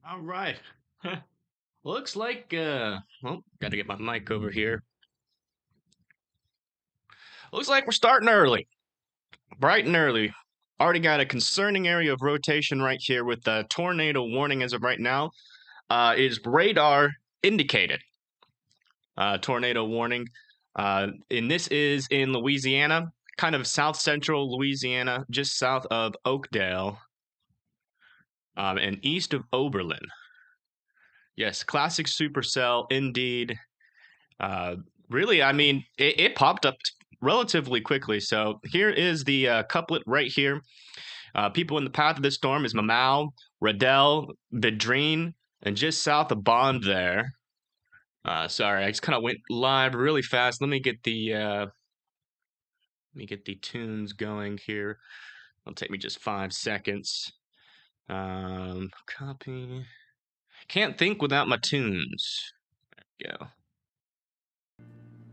All right. Looks like well, got to get my mic over here. Looks like we're starting early. Bright and early. Already got a concerning area of rotation right here with the tornado warning as of right now. Is radar indicated. Tornado warning. And this is in Louisiana, kind of south central Louisiana, just south of Oakdale, and east of Oberlin. Yes, classic supercell indeed. Really, I mean, it popped up relatively quickly. So here is the couplet right here. People in the path of this storm is Mamau, Riddell, Vidrine, and just south of Bond there. Sorry, I just kind of went live really fast. Let me get the tunes going here. It'll take me just 5 seconds. Copy. Can't think without my tunes. There we go.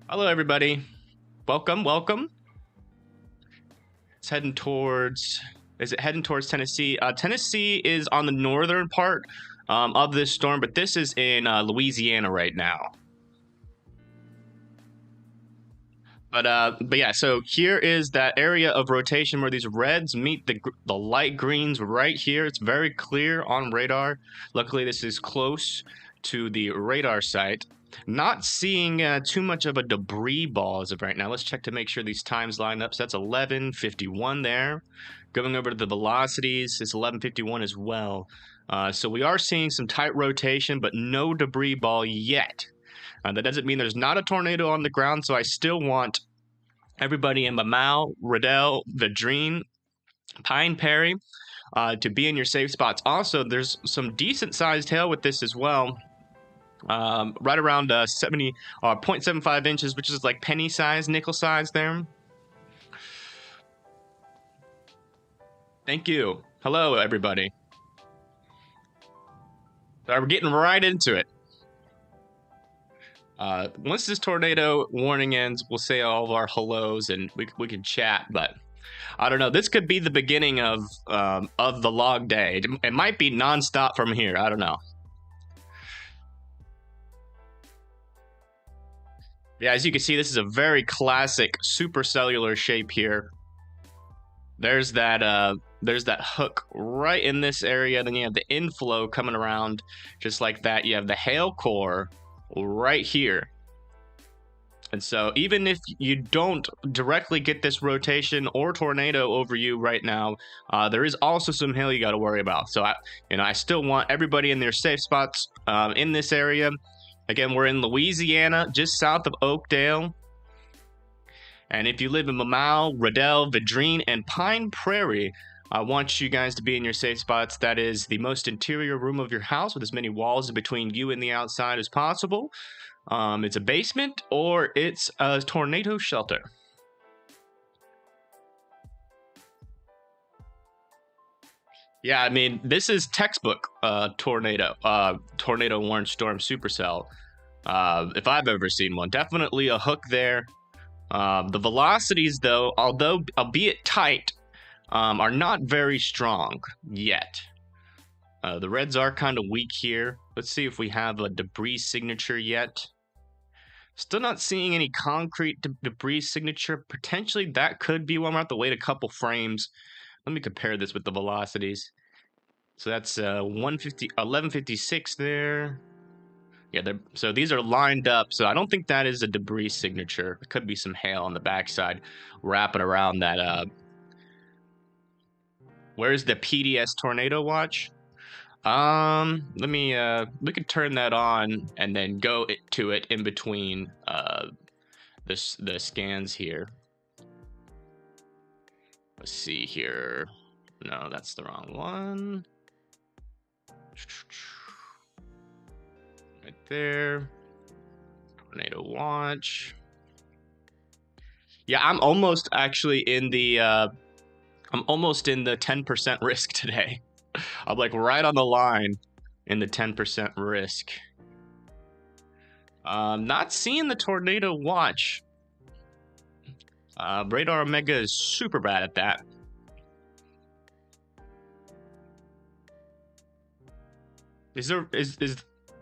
Hello, everybody. Welcome. It's heading towards. Is it heading towards Tennessee? Tennessee is on the northern part of this storm, but this is in Louisiana right now. But yeah, so here is that area of rotation where these reds meet the light greens right here. It's very clear on radar. Luckily, this is close to the radar site. Not seeing too much of a debris ball as of right now. Let's check to make sure these times line up. So that's 11:51 there. Going over to the velocities, it's 11:51 as well. So we are seeing some tight rotation, but no debris ball yet. That doesn't mean there's not a tornado on the ground, so I still want everybody in Mamau, Riddell, Vidrine, Pine Perry to be in your safe spots. Also, there's some decent-sized hail with this as well. Right around 0.75 inches, which is like penny size, nickel size there. Thank you. Hello, everybody. So we're getting right into it. Once this tornado warning ends, we'll say all of our hellos and we can chat. But I don't know. This could be the beginning of the log day. It might be nonstop from here. I don't know. Yeah, as you can see, this is a very classic supercellular shape here. There's that hook right in this area. Then you have the inflow coming around just like that. You have the hail core right here. And so even if you don't directly get this rotation or tornado over you right now, there is also some hail you got to worry about. So I still want everybody in their safe spots in this area. Again, we're in Louisiana, just south of Oakdale. And if you live in Mamau, Riddell, Vidrine, and Pine Prairie, I want you guys to be in your safe spots. That is the most interior room of your house with as many walls between you and the outside as possible. It's a basement or it's a tornado shelter. Yeah, I mean, this is textbook tornado warning storm supercell. If I've ever seen one. Definitely a hook there. The velocities, though, although albeit tight, are not very strong yet. The reds are kind of weak here. Let's see if we have a debris signature yet. Still not seeing any concrete debris signature. Potentially that could be one. We'll have to wait a couple frames. Let me compare this with the velocities. So that's 1156 there. Yeah, so these are lined up. So I don't think that is a debris signature. It could be some hail on the backside wrapping around that. Where's the PDS tornado watch? Let me we could turn that on and then go to it in between the scans here. Let's see here. No, that's the wrong one. Right there. Tornado watch. Yeah, I'm almost actually in the I'm almost in the 10% risk today. I'm like right on the line in the 10% risk. Not seeing the tornado watch. Radar Omega is super bad at that. Is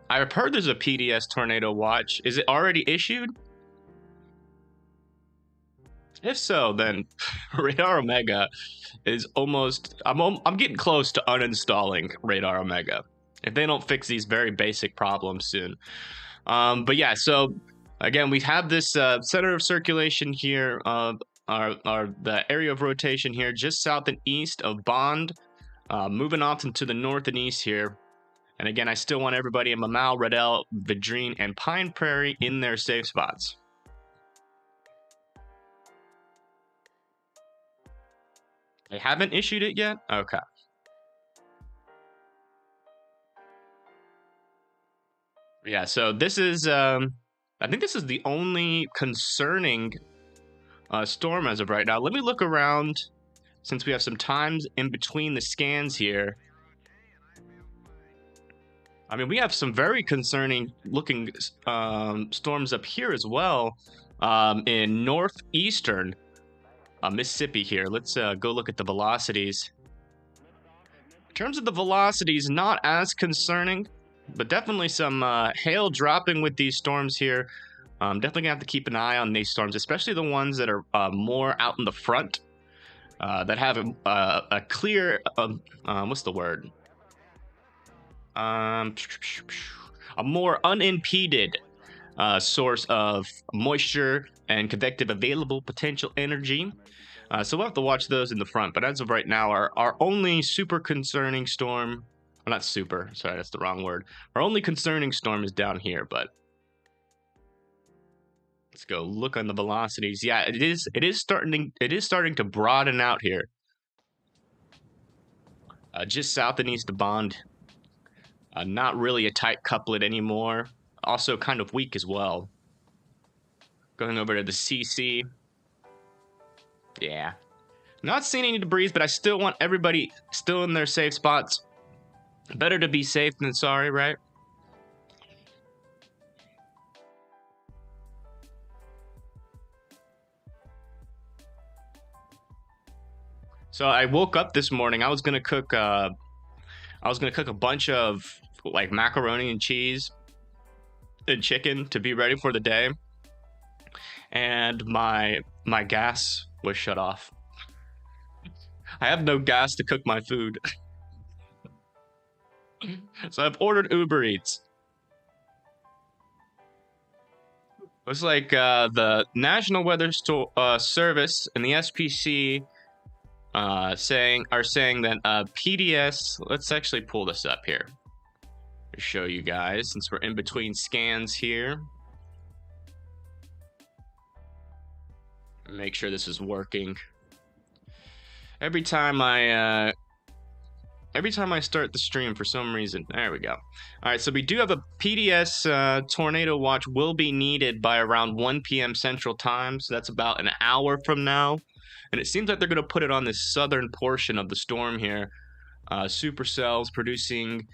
I've heard there's a PDS tornado watch. Is it already issued? If so, then Radar Omega is almost. I'm getting close to uninstalling Radar Omega if they don't fix these very basic problems soon. But yeah, so again, we have this center of circulation here, the area of rotation here, just south and east of Bond, moving off into the north and east here. And again, I still want everybody in Mamal, Redell, Vidrine, and Pine Prairie in their safe spots. They haven't issued it yet? Okay. Yeah, so this is, I think this is the only concerning storm as of right now. Let me look around since we have some times in between the scans here. I mean, we have some very concerning looking storms up here as well in northeastern Mississippi here. Let's go look at the velocities. In terms of the velocities, not as concerning, but definitely some hail dropping with these storms here. Definitely gonna have to keep an eye on these storms, especially the ones that are more out in the front, that have a clear, what's the word? A more unimpeded source of moisture and convective available potential energy. So we'll have to watch those in the front. But as of right now, our only super concerning storm, or not super, sorry, that's the wrong word. Our only concerning storm is down here, but let's go look on the velocities. Yeah, it is starting to broaden out here. Just south and east of Bond. Not really a tight couplet anymore. Also kind of weak as well. Going over to the CC. Yeah. Not seeing any debris, but I still want everybody still in their safe spots. Better to be safe than sorry, right? So I woke up this morning. I was gonna cook a bunch of like macaroni and cheese and chicken to be ready for the day, and my gas was shut off. I have no gas to cook my food. So I've ordered Uber Eats. Looks like the National Weather Service and the SPC are saying that PDS. Let's actually pull this up here to show you guys, since we're in between scans here. Make sure this is working. Every time I start the stream, for some reason, there we go. All right, so we do have a PDS tornado watch will be needed by around 1 p.m. Central Time, so that's about an hour from now. And it seems like they're going to put it on this southern portion of the storm here. Supercells producing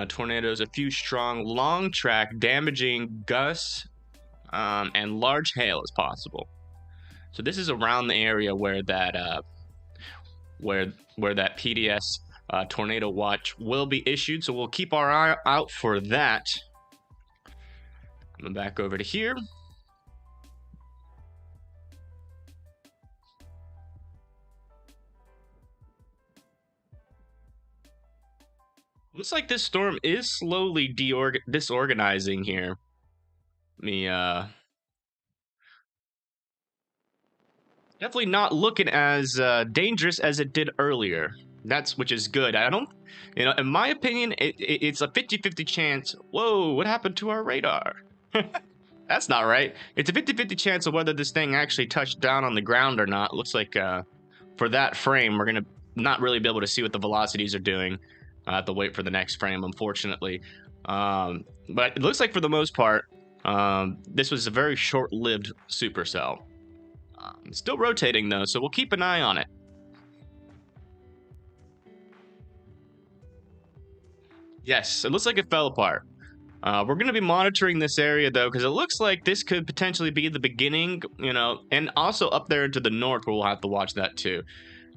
tornadoes, a few strong long track, damaging gusts, and large hail is possible. So this is around the area where that where that PDS tornado watch will be issued. So we'll keep our eye out for that. Coming back over to here. Looks like this storm is slowly disorganizing here. Definitely not looking as dangerous as it did earlier. Which is good. I don't, in my opinion, it's a 50-50 chance. Whoa, what happened to our radar? That's not right. It's a 50-50 chance of whether this thing actually touched down on the ground or not. Looks like for that frame, we're going to not really be able to see what the velocities are doing. I have to wait for the next frame, unfortunately. But it looks like for the most part, this was a very short-lived supercell. It's still rotating, though, so we'll keep an eye on it. Yes, it looks like it fell apart. We're going to be monitoring this area, though, because it looks like this could potentially be the beginning, and also up there into the north, where we'll have to watch that, too.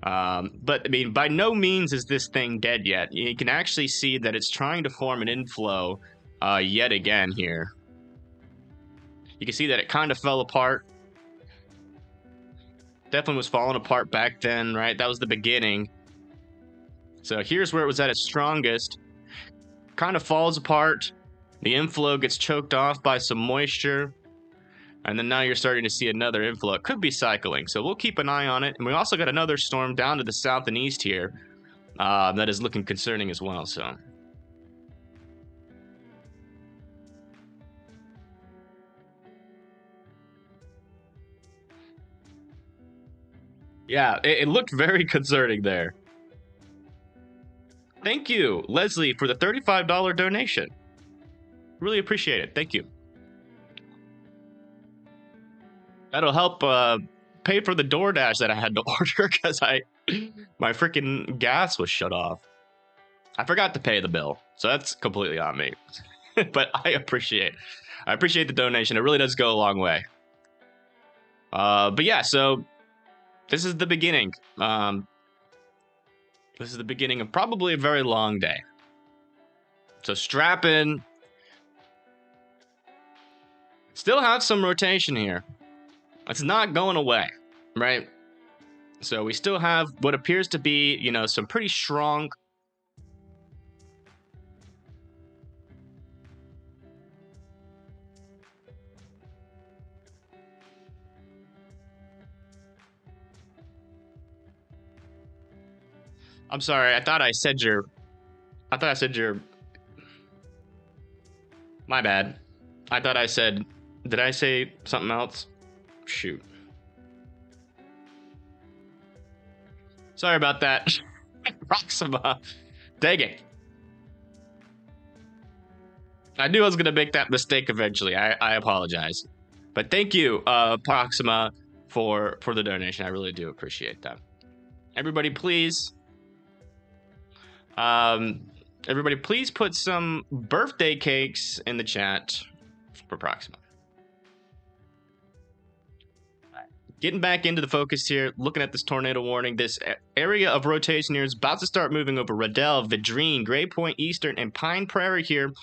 But I mean, by no means is this thing dead yet. You can actually see that it's trying to form an inflow yet again here. You can see that it kind of fell apart. Definitely was falling apart back then, right? That was the beginning. So here's where it was at its strongest. Kind of falls apart. The inflow gets choked off by some moisture. And then now you're starting to see another inflow. It could be cycling, so we'll keep an eye on it. And we also got another storm down to the south and east here that is looking concerning as well. So, yeah, it looked very concerning there. Thank you, Leslie, for the $35 donation. Really appreciate it. Thank you. That'll help pay for the DoorDash that I had to order because my freaking gas was shut off. I forgot to pay the bill, so that's completely on me. But I appreciate the donation. It really does go a long way. But yeah, so this is the beginning. This is the beginning of probably a very long day. So strap in. Still have some rotation here. It's not going away, right? So we still have what appears to be, you know, some pretty strong. I'm sorry. I thought I said your. My bad. I thought I said. Did I say something else? Shoot. Sorry about that. Proxima. Dang it. I knew I was going to make that mistake eventually. I apologize. But thank you, Proxima, for the donation. I really do appreciate that. Everybody, please. Everybody, please put some birthday cakes in the chat for Proxima. Getting back into the focus here, looking at this tornado warning. This area of rotation here is about to start moving over Riddell, Vadrine, Gray Point, Eastern, and Pine Prairie here.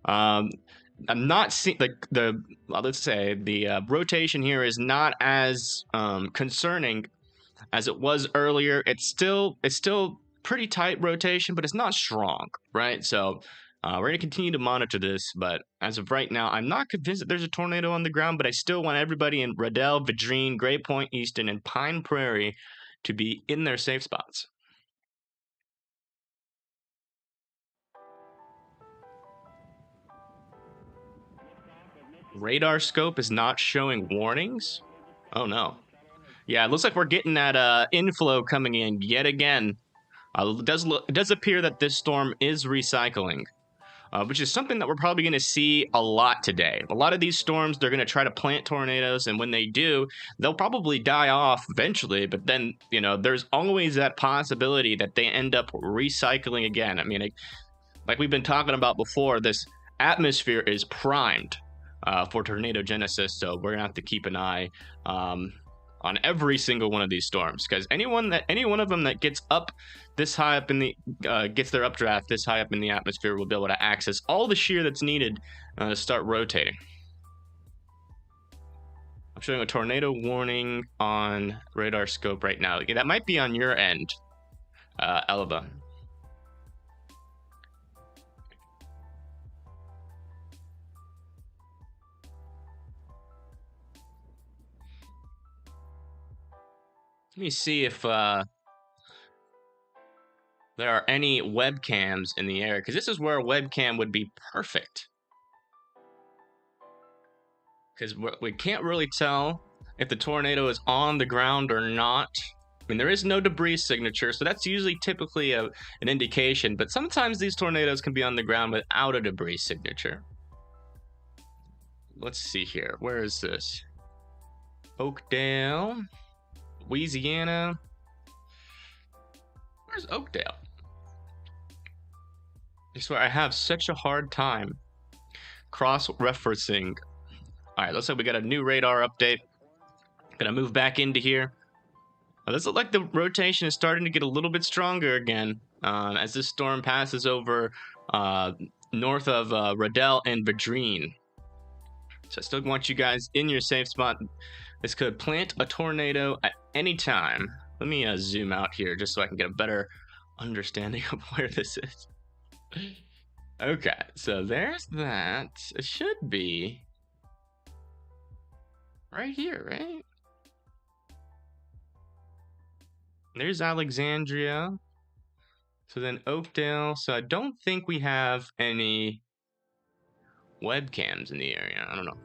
I'm not seeing the rotation here is not as concerning as it was earlier. It's still pretty tight rotation, but it's not strong, right? So we're going to continue to monitor this, but as of right now, I'm not convinced that there's a tornado on the ground, but I still want everybody in Riddell, Vadrine, Gray Point, Eastern, and Pine Prairie to be in their safe spots. Radar scope is not showing warnings? Oh, no. Yeah, it looks like we're getting that inflow coming in yet again. It does appear that this storm is recycling. Which is something that we're probably going to see a lot today. A lot of these storms, they're going to try to plant tornadoes, and when they do, they'll probably die off eventually, but then, you know, there's always that possibility that they end up recycling again. I mean, like we've been talking about before, this atmosphere is primed for tornado genesis, so we're going to have to keep an eye on every single one of these storms, because any one of them that gets up this high up in the gets their updraft this high up in the atmosphere will be able to access all the shear that's needed to start rotating. I'm showing a tornado warning on radar scope right now. Yeah, that might be on your end, Elva. Let me see if there are any webcams in the air, because this is where a webcam would be perfect. Because we can't really tell if the tornado is on the ground or not. I mean, there is no debris signature, so that's usually typically an indication, but sometimes these tornadoes can be on the ground without a debris signature. Let's see here. Where is this? Oakdale, Louisiana. Where's Oakdale? I swear I have such a hard time cross-referencing. All right, looks like we got a new radar update. Gonna move back into here. Well, this looks like the rotation is starting to get a little bit stronger again as this storm passes over north of Riddell and Vadrine. So I still want you guys in your safe spot. This could plant a tornado at any time. Let me zoom out here just so I can get a better understanding of where this is. Okay, so there's that. It should be right here, right? There's Alexandria. So then Oakdale. So I don't think we have any webcams in the area. I don't know.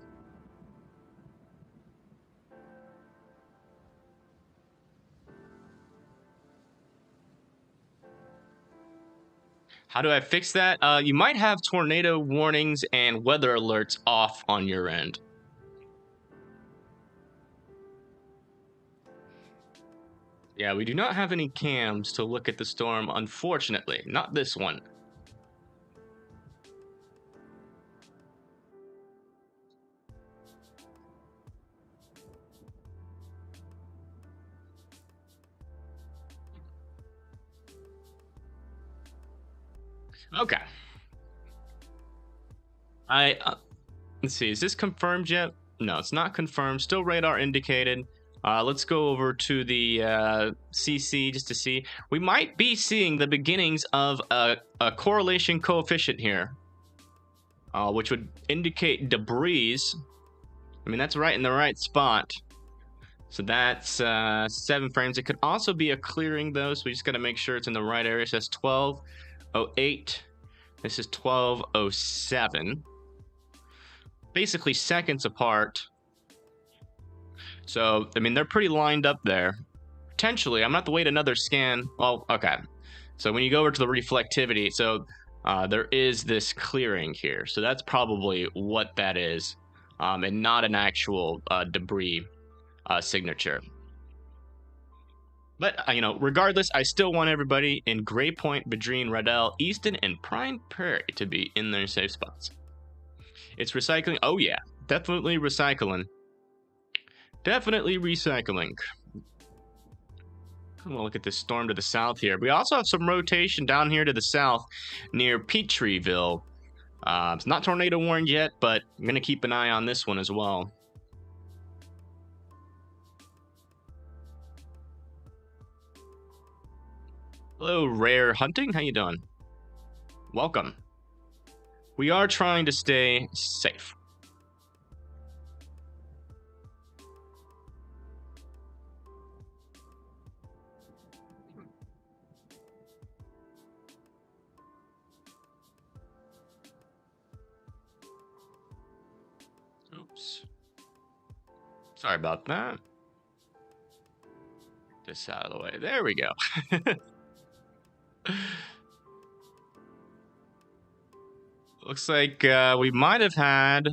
How do I fix that? You might have tornado warnings and weather alerts off on your end. Yeah, we do not have any cams to look at the storm, unfortunately. Not this one. Okay. Let's see, is this confirmed yet? No, it's not confirmed. Still radar indicated. Let's go over to the CC just to see. We might be seeing the beginnings of a correlation coefficient here, which would indicate debris. I mean, that's right in the right spot. So that's 7 frames. It could also be a clearing, though, so we just got to make sure it's in the right area. So that's 12:08. This is 12:07. Basically seconds apart. So, I mean, they're pretty lined up there. Potentially, I'm going to have to wait another scan. Well, okay. So when you go over to the reflectivity, so there is this clearing here. So that's probably what that is, and not an actual debris signature. But, you know, regardless, I still want everybody in Gray Point, Vadrine, Riddell, Easton, and Pine Prairie to be in their safe spots. It's recycling. Oh, yeah. Definitely recycling. Definitely recycling. I'm gonna look at this storm to the south here. We also have some rotation down here to the south near Petryville. It's not tornado warned yet, but I'm gonna keep an eye on this one as well. Hello, Rare Hunting. How you doing? Welcome. We are trying to stay safe. Oops. Sorry about that. Get this out of the way. There we go. Looks like we might have had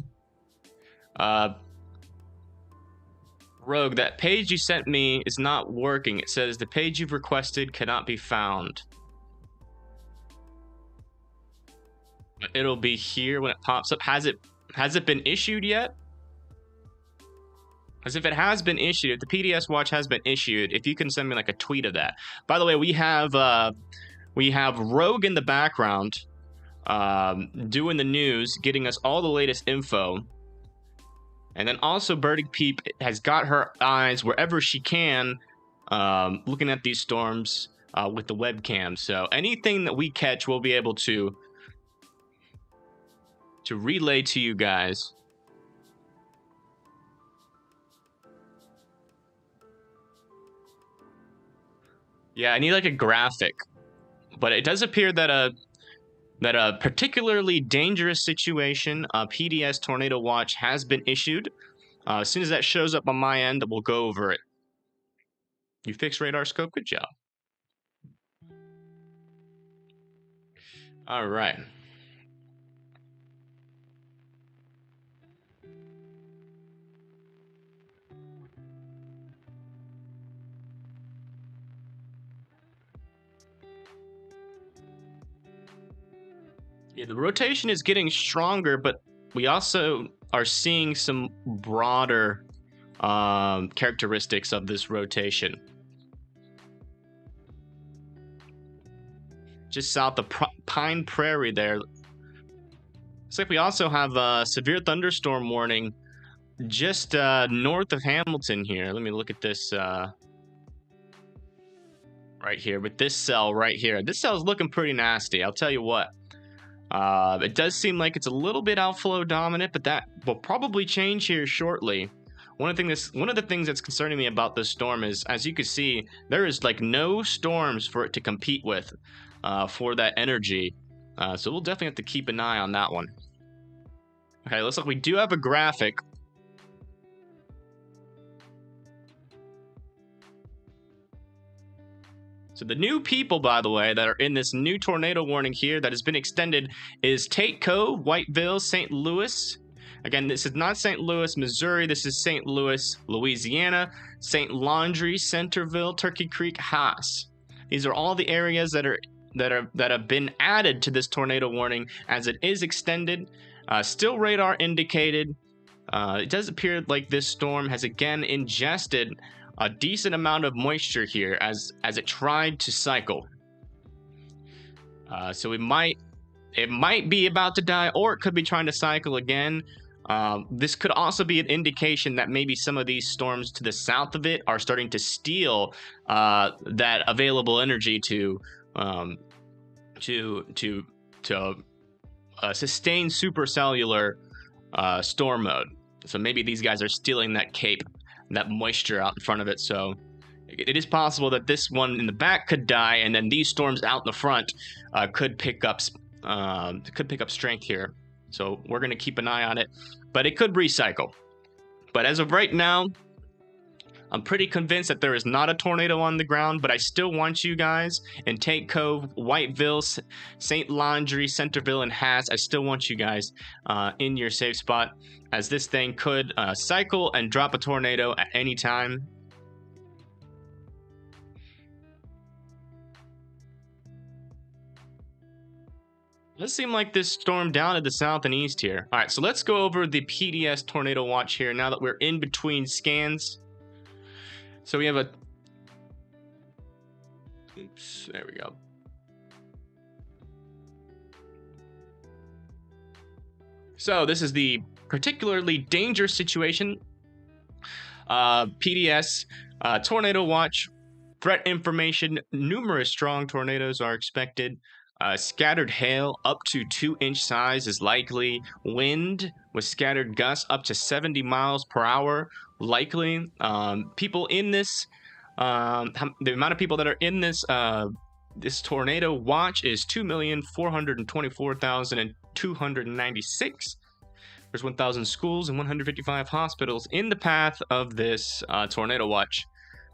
Rogue. That page you sent me is not working. It says the page you've requested cannot be found. It'll be here when it pops up. Has it been issued yet? As if it has been issued, if the PDS watch has been issued, if you can send me like a tweet of that. By the way, we have Rogue in the background doing the news, getting us all the latest info. And then also Birdie Peep has got her eyes wherever she can, looking at these storms with the webcam. So anything that we catch, we'll be able to relay to you guys. Yeah, I need like a graphic, but it does appear that a particularly dangerous situation, PDS Tornado Watch, has been issued. As soon as that shows up on my end, we'll go over it. You fixed radar scope, good job. All right. Yeah, the rotation is getting stronger, but we also are seeing some broader characteristics of this rotation. just south of Pine Prairie there. Looks like we also have a severe thunderstorm warning just north of Hamilton here. Let me look at this right here with this cell right here. This cell is looking pretty nasty, I'll tell you what. It does seem like it's a little bit outflow dominant, but that will probably change here shortly. One of the things that's concerning me about this storm is, as you can see, there is like no storms for it to compete with for that energy. So we'll definitely have to keep an eye on that one. Okay, looks like we do have a graphic. So the new people, by the way, that are in this new tornado warning here that has been extended is Tate Cove, Whiteville, St. Louis. Again, this is not St. Louis, Missouri. This is St. Louis, Louisiana, St. Laundry, Centerville, Turkey Creek, Haas. These are all the areas that have been added to this tornado warning as it is extended. Still radar indicated. It does appear like this storm has again ingested a decent amount of moisture here as it tried to cycle. So it might be about to die, or it could be trying to cycle again. This could also be an indication that maybe some of these storms to the south of it are starting to steal that available energy to sustain supercellular storm mode. So maybe these guys are stealing that cape, that moisture out in front of it. So it is possible that this one in the back could die, and then these storms out in the front could pick up strength here. So we're going to keep an eye on it, but it could recycle. But as of right now, I'm pretty convinced that there is not a tornado on the ground, but I still want you guys in Tate Cove, Whiteville, St. Laundry, Centerville, and Haas. I still want you guys in your safe spot, as this thing could cycle and drop a tornado at any time. Let's seem like this storm down to the south and east here. All right, so let's go over the PDS tornado watch here now that we're in between scans. So we have a... Oops, there we go. So this is the particularly dangerous situation. PDS, tornado watch, threat information, numerous strong tornadoes are expected. Scattered hail up to 2-inch size is likely. Wind with scattered gusts up to 70 miles per hour likely. People in this, the amount of people that are in this this tornado watch is 2,424,296. There's 1,000 schools and 155 hospitals in the path of this tornado watch.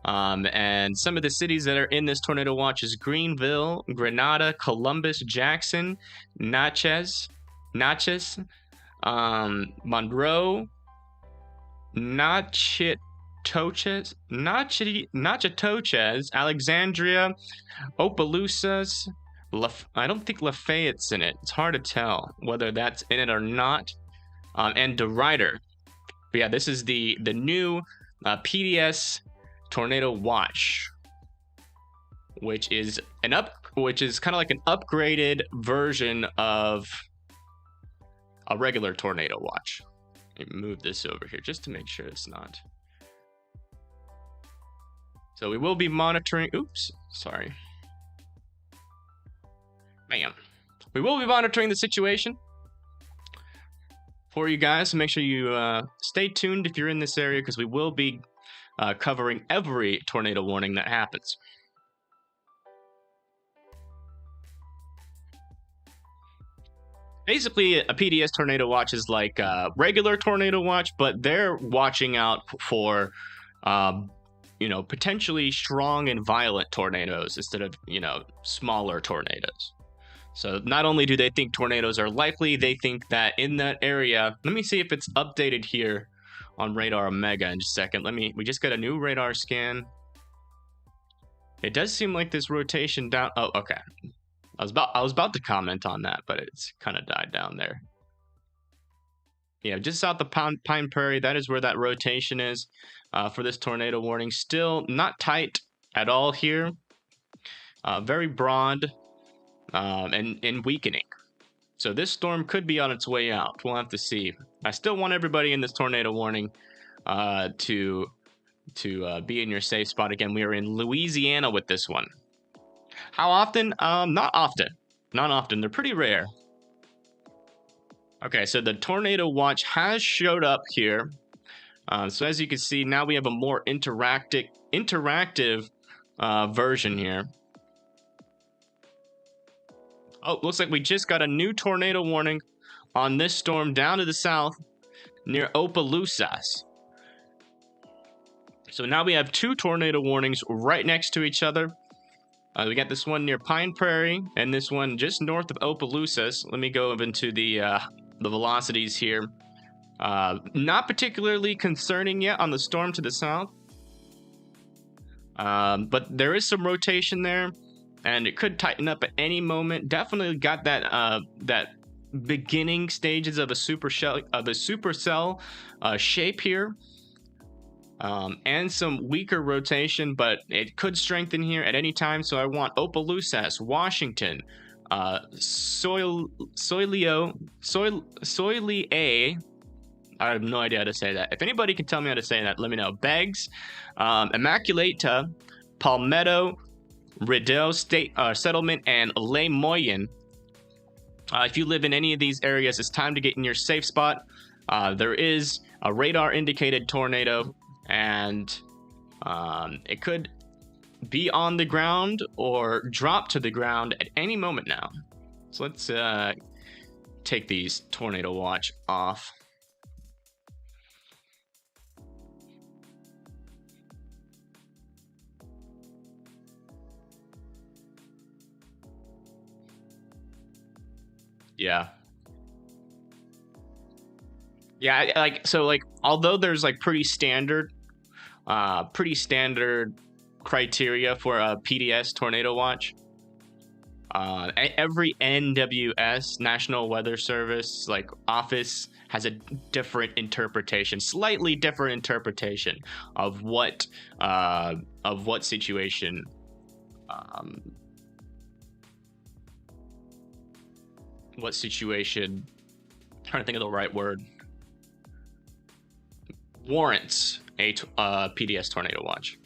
And some of the cities that are in this tornado watch is Greenville, Grenada, Columbus, Jackson, Natchez, Monroe, Natchitoches, Alexandria, Opelousas. I don't think Lafayette's in it. It's hard to tell whether that's in it or not. And DeRuyter. But yeah, this is the new PDS tornado watch, which is kind of like an upgraded version of a regular tornado watch. Let me move this over here just to make sure it's not. So we will be monitoring. Oops, sorry. Bam. We will be monitoring the situation for you guys, so make sure you stay tuned if you're in this area, because we will be covering every tornado warning that happens. Basically, a PDS tornado watch is like a regular tornado watch, but they're watching out for, potentially strong and violent tornadoes instead of, smaller tornadoes. So not only do they think tornadoes are likely, they think that in that area, let me see if it's updated here on Radar Omega in just a second. We just got a new radar scan. It does seem like this rotation down. Oh, okay. I was about to comment on that, but it's kind of died down there. Yeah, just south of Pine Prairie, that is where that rotation is for this tornado warning. Still not tight at all here. Very broad. and weakening. So this storm could be on its way out. We'll have to see. I still want everybody in this tornado warning to be in your safe spot. Again, we are in Louisiana with this one. How often? Not often. Not often. They're pretty rare. Okay, so the tornado watch has showed up here. So as you can see, now we have a more interactive version here. Oh, looks like we just got a new tornado warning on this storm down to the south near Opelousas. So now we have 2 tornado warnings right next to each other. We got this one near Pine Prairie and this one just north of Opelousas. Let me go into the velocities here. Not particularly concerning yet on the storm to the south. But there is some rotation there. And it could tighten up at any moment. Definitely got that that beginning stages of a supercell shape here, and some weaker rotation, but it could strengthen here at any time. So I want Opelousas, Washington, Soily A. I have no idea how to say that. If anybody can tell me how to say that, let me know. Beggs, Immaculata, Palmetto, Rideau State Settlement, and Les Moyens. If you live in any of these areas, it's time to get in your safe spot. There is a radar indicated tornado, and it could be on the ground or drop to the ground at any moment now. So let's take these tornado watch off. Yeah. Yeah, although there's like pretty standard criteria for a PDS tornado watch, every NWS, National Weather Service, like office, has a different interpretation, slightly different interpretation of what situation trying to think of the right word, warrants a PDS tornado watch.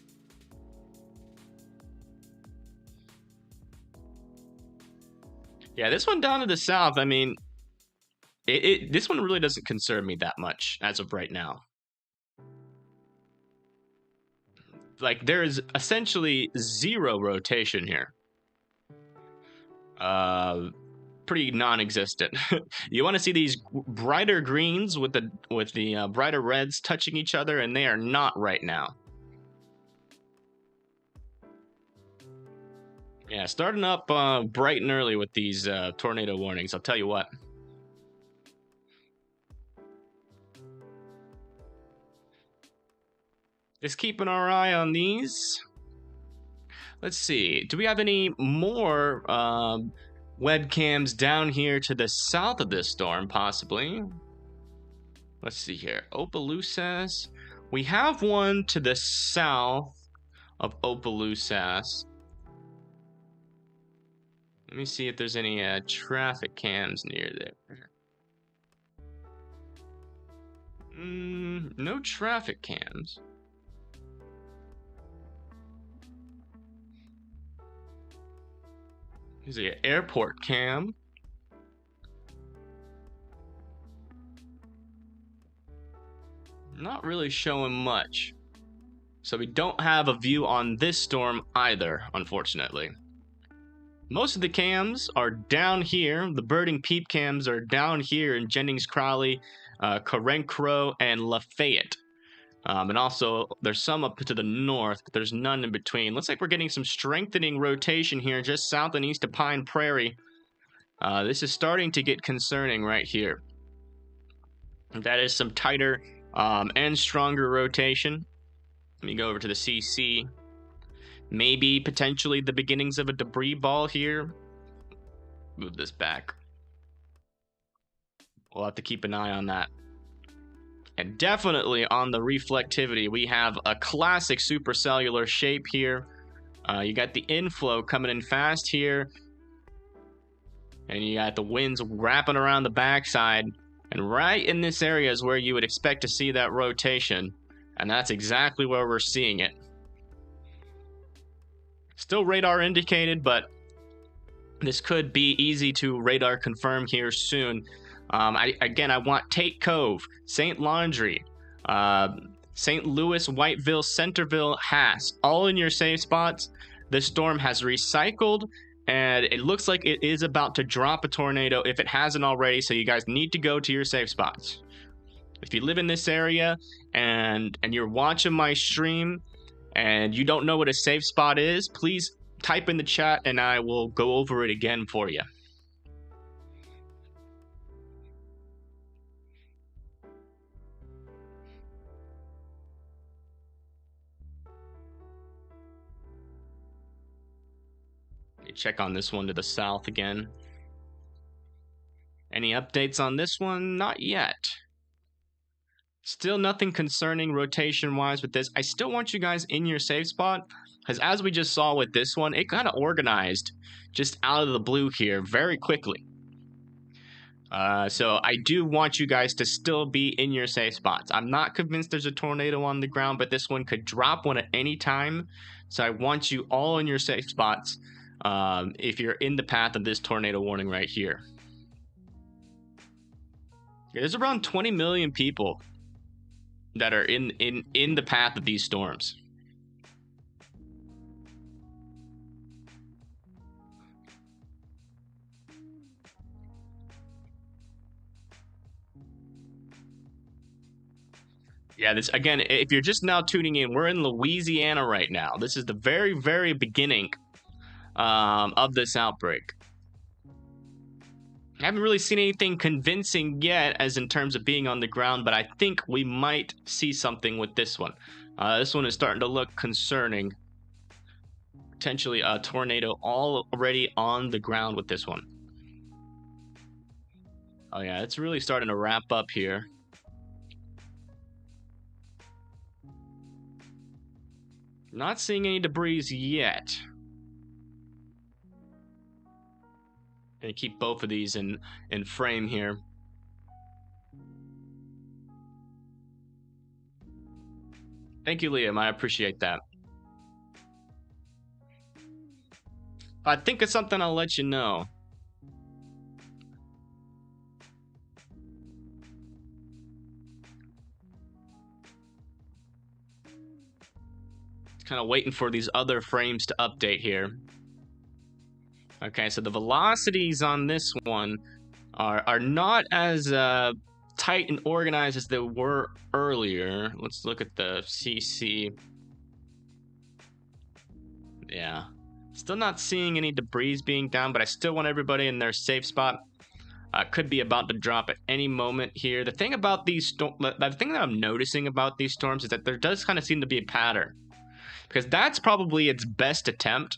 Yeah, this one down to the south, I mean, this one really doesn't concern me that much as of right now. Like, there is essentially zero rotation here. Pretty non-existent. You want to see these brighter greens with the brighter reds touching each other, and they are not right now. Yeah, starting up bright and early with these tornado warnings, I'll tell you what. Just keeping our eye on these. Let's see. Do we have any more webcams down here to the south of this storm, possibly? Let's see here. Opelousas. We have one to the south of Opelousas. Let me see if there's any traffic cams near there. No traffic cams. Here's an airport cam. Not really showing much. So we don't have a view on this storm either, unfortunately. Most of the cams are down here. The birding peep cams are down here in Jennings Crowley, Carencro, and Lafayette. And also, there's some up to the north, but there's none in between. Looks like we're getting some strengthening rotation here just south and east of Pine Prairie. This is starting to get concerning right here. That is some tighter and stronger rotation. Let me go over to the CC. Maybe potentially the beginnings of a debris ball here. Move this back. We'll have to keep an eye on that. And definitely on the reflectivity, we have a classic supercellular shape here. You got the inflow coming in fast here. And you got the winds wrapping around the backside. And right in this area is where you would expect to see that rotation. And that's exactly where we're seeing it. Still radar indicated, but this could be easy to radar confirm here soon. Again, I want Tate Cove, St. Laundry, St. Louis, Whiteville, Centerville, Hass, all in your safe spots. This storm has recycled, and it looks like it is about to drop a tornado if it hasn't already, so you guys need to go to your safe spots. If you live in this area and you're watching my stream and you don't know what a safe spot is, please type in the chat and I will go over it again for you. Check on this one to the south again. Any updates on this one? Not yet. Still nothing concerning rotation-wise with this. I still want you guys in your safe spot, because as we just saw with this one, it kind of organized just out of the blue here very quickly. So I do want you guys to still be in your safe spots. I'm not convinced there's a tornado on the ground, but this one could drop one at any time. So I want you all in your safe spots. If you're in the path of this tornado warning right here. There's around 20 million people that are in the path of these storms. Yeah, this again, if you're just now tuning in, we're in Louisiana right now. This is the very, very beginning of this outbreak. I haven't really seen anything convincing yet as in terms of being on the ground, but I think we might see something with this one. This one is starting to look concerning. Potentially a tornado already on the ground with this one. Oh yeah, it's really starting to wrap up here. Not seeing any debris yet. Gonna keep both of these in frame here. Thank you, Liam. I appreciate that. If I think of something, I'll let you know. Kind of waiting for these other frames to update here. Okay, so the velocities on this one are not as tight and organized as they were earlier. Let's look at the CC. Yeah, still not seeing any debris being down, but I still want everybody in their safe spot. Could be about to drop at any moment here. The thing about these the thing that I'm noticing about these storms is that there does kind of seem to be a pattern, because that's probably its best attempt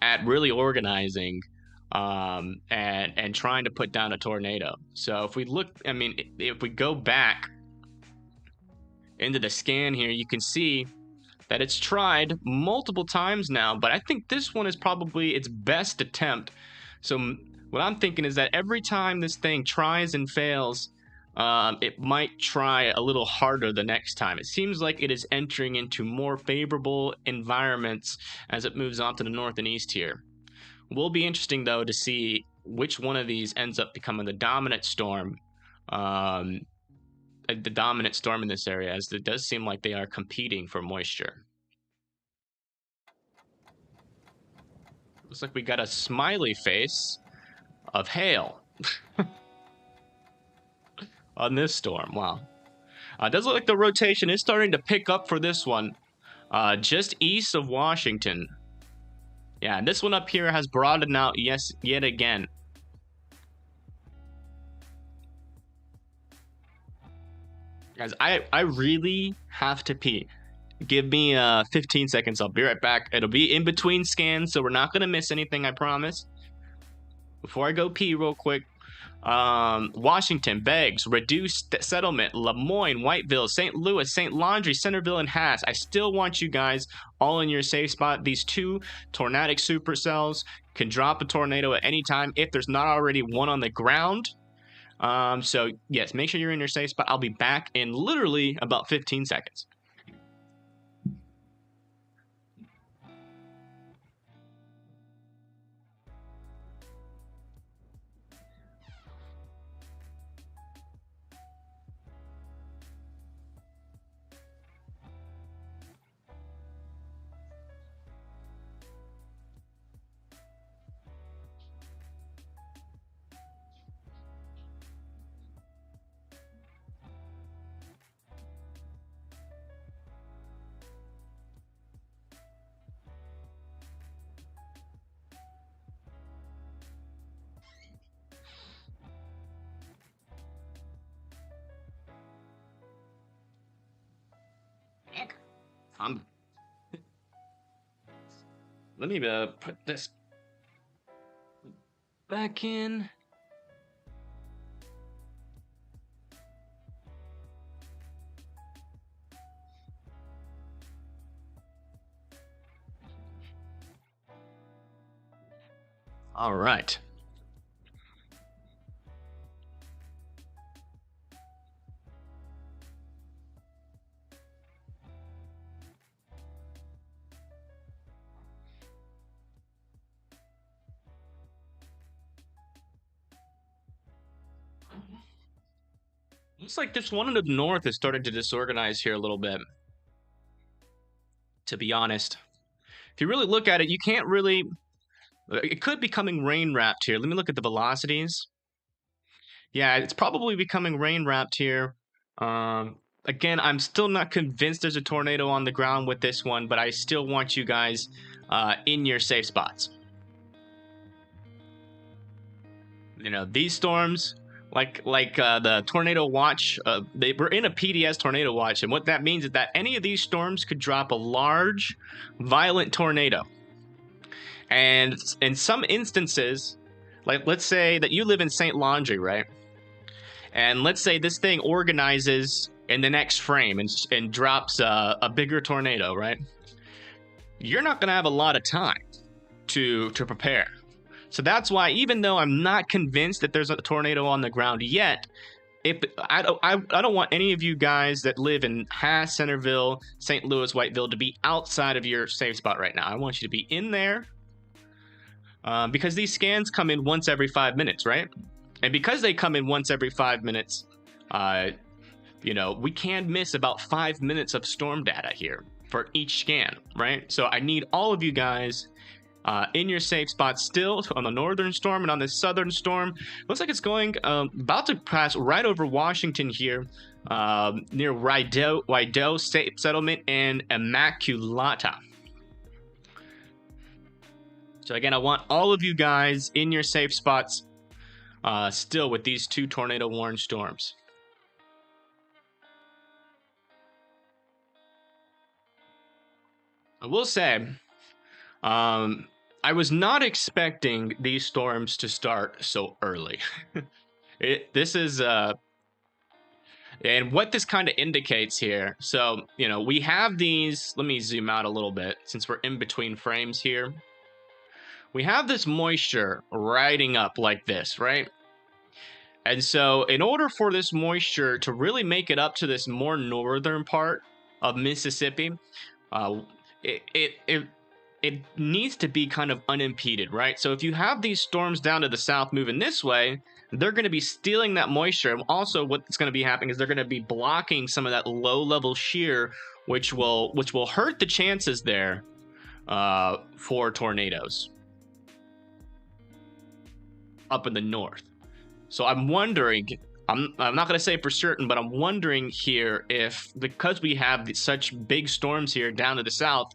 at really organizing and trying to put down a tornado. So if we look, I mean, if we go back into the scan here, you can see that it's tried multiple times now, but I think this one is probably its best attempt. So what I'm thinking is that every time this thing tries and fails, it might try a little harder the next time. It seems like it is entering into more favorable environments as it moves on to the north and east here. Will be interesting, though, to see which one of these ends up becoming the dominant storm. The dominant storm in this area, as it does seem like they are competing for moisture. Looks like we got a smiley face of hail. On this storm. Wow. It does look like the rotation is starting to pick up for this one. Just east of Washington. Yeah, this one up here has broadened out yet again. Guys, I really have to pee. Give me 15 seconds. I'll be right back. It'll be in between scans, so we're not going to miss anything, I promise. Before I go pee real quick, Washington, Beggs, Reduced Settlement, Lemoyne, Whiteville, St. Louis, St. Laundry, Centerville, and Hass. I still want you guys all in your safe spot. These 2 tornadic supercells can drop a tornado at any time if there's not already one on the ground. So yes, make sure you're in your safe spot. I'll be back in literally about 15 seconds. Let me put this back in. All right. Looks like this one in the north is starting to disorganize here a little bit, to be honest. If you really look at it, you can't really... It could be becoming rain-wrapped here. Let me look at the velocities. Yeah, it's probably becoming rain-wrapped here. Again, I'm still not convinced there's a tornado on the ground with this one, but I still want you guys in your safe spots. You know, these storms... Like the tornado watch, they were in a PDS tornado watch, and what that means is that any of these storms could drop a large, violent tornado. And in some instances, like let's say that you live in St. Laundry, right? And let's say this thing organizes in the next frame and drops a bigger tornado, right? You're not gonna have a lot of time to prepare. So that's why, even though I'm not convinced that there's a tornado on the ground yet, I don't want any of you guys that live in Hass, Centerville, St. Louis, Whiteville to be outside of your safe spot right now. I want you to be in there because these scans come in once every 5 minutes, right? And because they come in once every 5 minutes, you know, we can miss about 5 minutes of storm data here for each scan, right? So I need all of you guys in your safe spot still on the northern storm and on the southern storm. Looks like it's going about to pass right over Washington here near Wydell State Settlement and Immaculata. So again, I want all of you guys in your safe spots still with these 2 tornado warned storms. I will say, I was not expecting these storms to start so early. This is, and what this kind of indicates here, so, you know, we have these, let me zoom out a little bit since we're in between frames here. We have this moisture riding up like this, right? And so in order for this moisture to really make it up to this more northern part of Mississippi, it needs to be kind of unimpeded, right? So if you have these storms down to the south moving this way, they're going to be stealing that moisture. And also what's going to be happening is they're going to be blocking some of that low-level shear, which will hurt the chances there for tornadoes up in the north. So I'm wondering, I'm not going to say for certain, but I'm wondering here if, because we have such big storms here down to the south,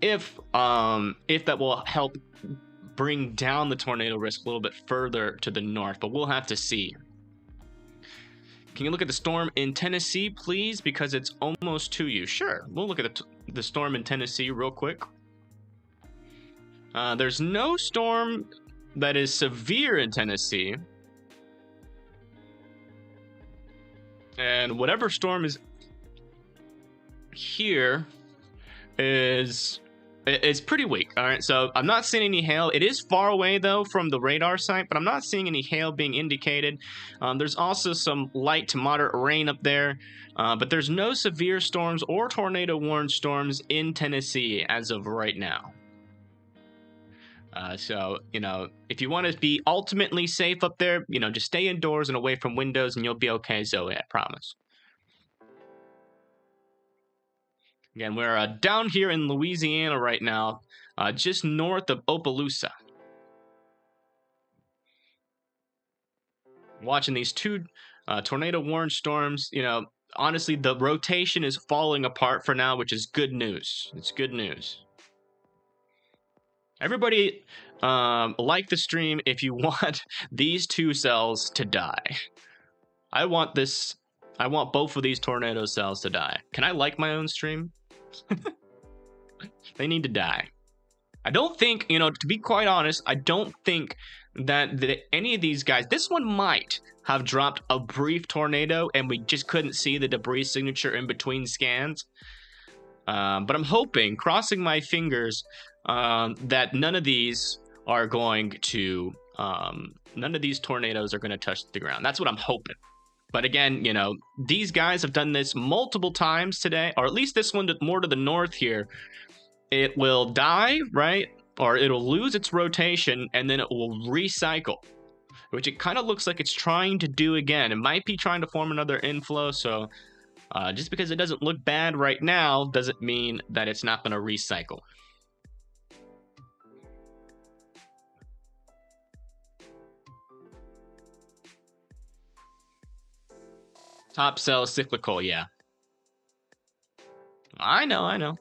if that will help bring down the tornado risk a little bit further to the north, but we'll have to see. Can you look at the storm in Tennessee, please? Because it's almost to you. Sure, we'll look at the storm in Tennessee real quick. There's no storm that is severe in Tennessee. And whatever storm is here is pretty weak. All right, so I'm not seeing any hail. It is far away though from the radar site, but I'm not seeing any hail being indicated. There's also some light to moderate rain up there, but there's no severe storms or tornado warned storms in Tennessee as of right now. So, you know, if you want to be ultimately safe up there, you know, just stay indoors and away from windows and you'll be okay, Zoe, I promise. Again, we're down here in Louisiana right now, just north of Opelousas. Watching these two tornado warned storms, you know, honestly, the rotation is falling apart for now, which is good news. It's good news. Everybody, like the stream if you want these two cells to die. I want both of these tornado cells to die. Can I like my own stream? They need to die. I don't think, you know, to be quite honest, I don't think that any of these guys, this one might have dropped a brief tornado and we just couldn't see the debris signature in between scans. But I'm hoping, crossing my fingers, that none of these are going to, none of these tornadoes are going to touch the ground. That's what I'm hoping. But again, you know, these guys have done this multiple times today, or at least this one more to the north here. It will die, right? Or it'll lose its rotation and then it will recycle, which it kind of looks like it's trying to do again. It might be trying to form another inflow. So just because it doesn't look bad right now doesn't mean that it's not going to recycle. Top cell cyclical, yeah. I know.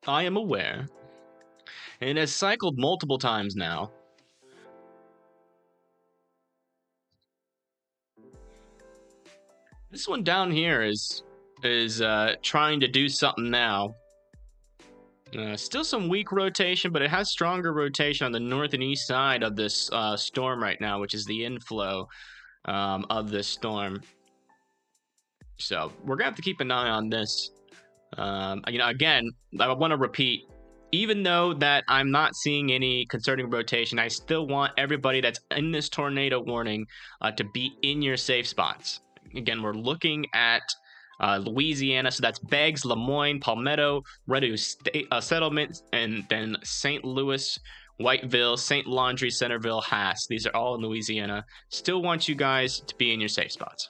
I am aware. And it has cycled multiple times now. This one down here is trying to do something now. Still some weak rotation, but it has stronger rotation on the north and east side of this storm right now, which is the inflow of this storm. So we're gonna have to keep an eye on this. You know, again, I want to repeat, even though that I'm not seeing any concerning rotation, I still want everybody that's in this tornado warning to be in your safe spots. Again, we're looking at Louisiana, so that's Beggs, Lemoyne, Palmetto, Red Oak Settlement, and then St. Louis, Whiteville, St. Laundry, Centerville, Hass. These are all in Louisiana. Still want you guys to be in your safe spots.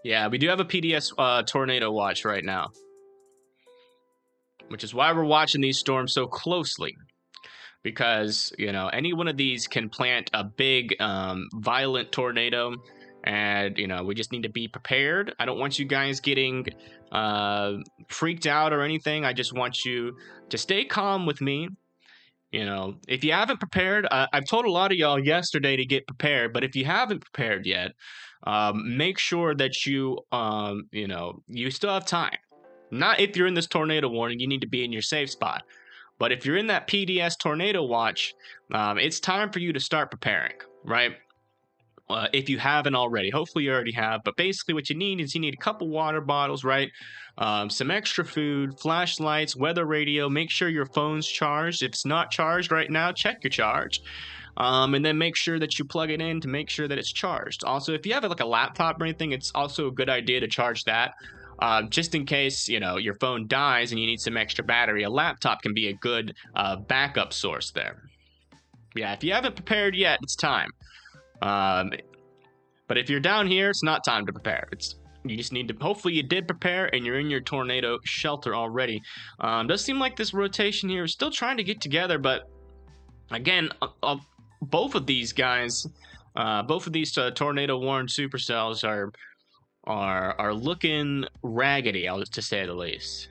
Yeah, we do have a PDS tornado watch right now, which is why we're watching these storms so closely. Because, you know, any one of these can plant a big, violent tornado, and, you know, we just need to be prepared. I don't want you guys getting freaked out or anything. I just want you to stay calm with me. You know, if you haven't prepared, I've told a lot of y'all yesterday to get prepared, but if you haven't prepared yet, make sure that you, you know, you still have time. Not if you're in this tornado warning, you need to be in your safe spot. But if you're in that PDS tornado watch, it's time for you to start preparing, right? If you haven't already. Hopefully you already have. But basically what you need is you need a couple water bottles, right? Some extra food, flashlights, weather radio. Make sure your phone's charged. If it's not charged right now, check your charge. And then make sure that you plug it in to make sure that it's charged. Also, if you have like a laptop or anything, it's also a good idea to charge that. Just in case, you know, your phone dies and you need some extra battery, a laptop can be a good backup source there. Yeah, if you haven't prepared yet, it's time. But if you're down here, it's not time to prepare. You just need to, hopefully you did prepare and you're in your tornado shelter already. Does seem like this rotation here is still trying to get together, but again, both of these guys, both of these tornado warned supercells are looking raggedy, to say the least.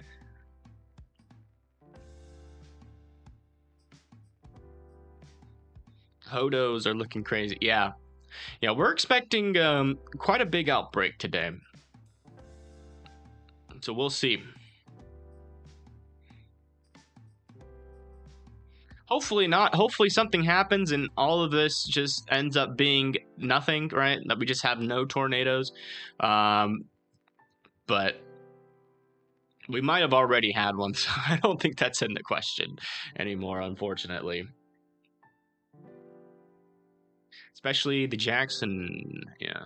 Hodos are looking crazy. Yeah, we're expecting quite a big outbreak today, so we'll see. Hopefully not. Hopefully something happens and all of this just ends up being nothing, right? That we just have no tornadoes. But we might have already had one, so I don't think that's in the question anymore, unfortunately. Especially the Jackson, yeah.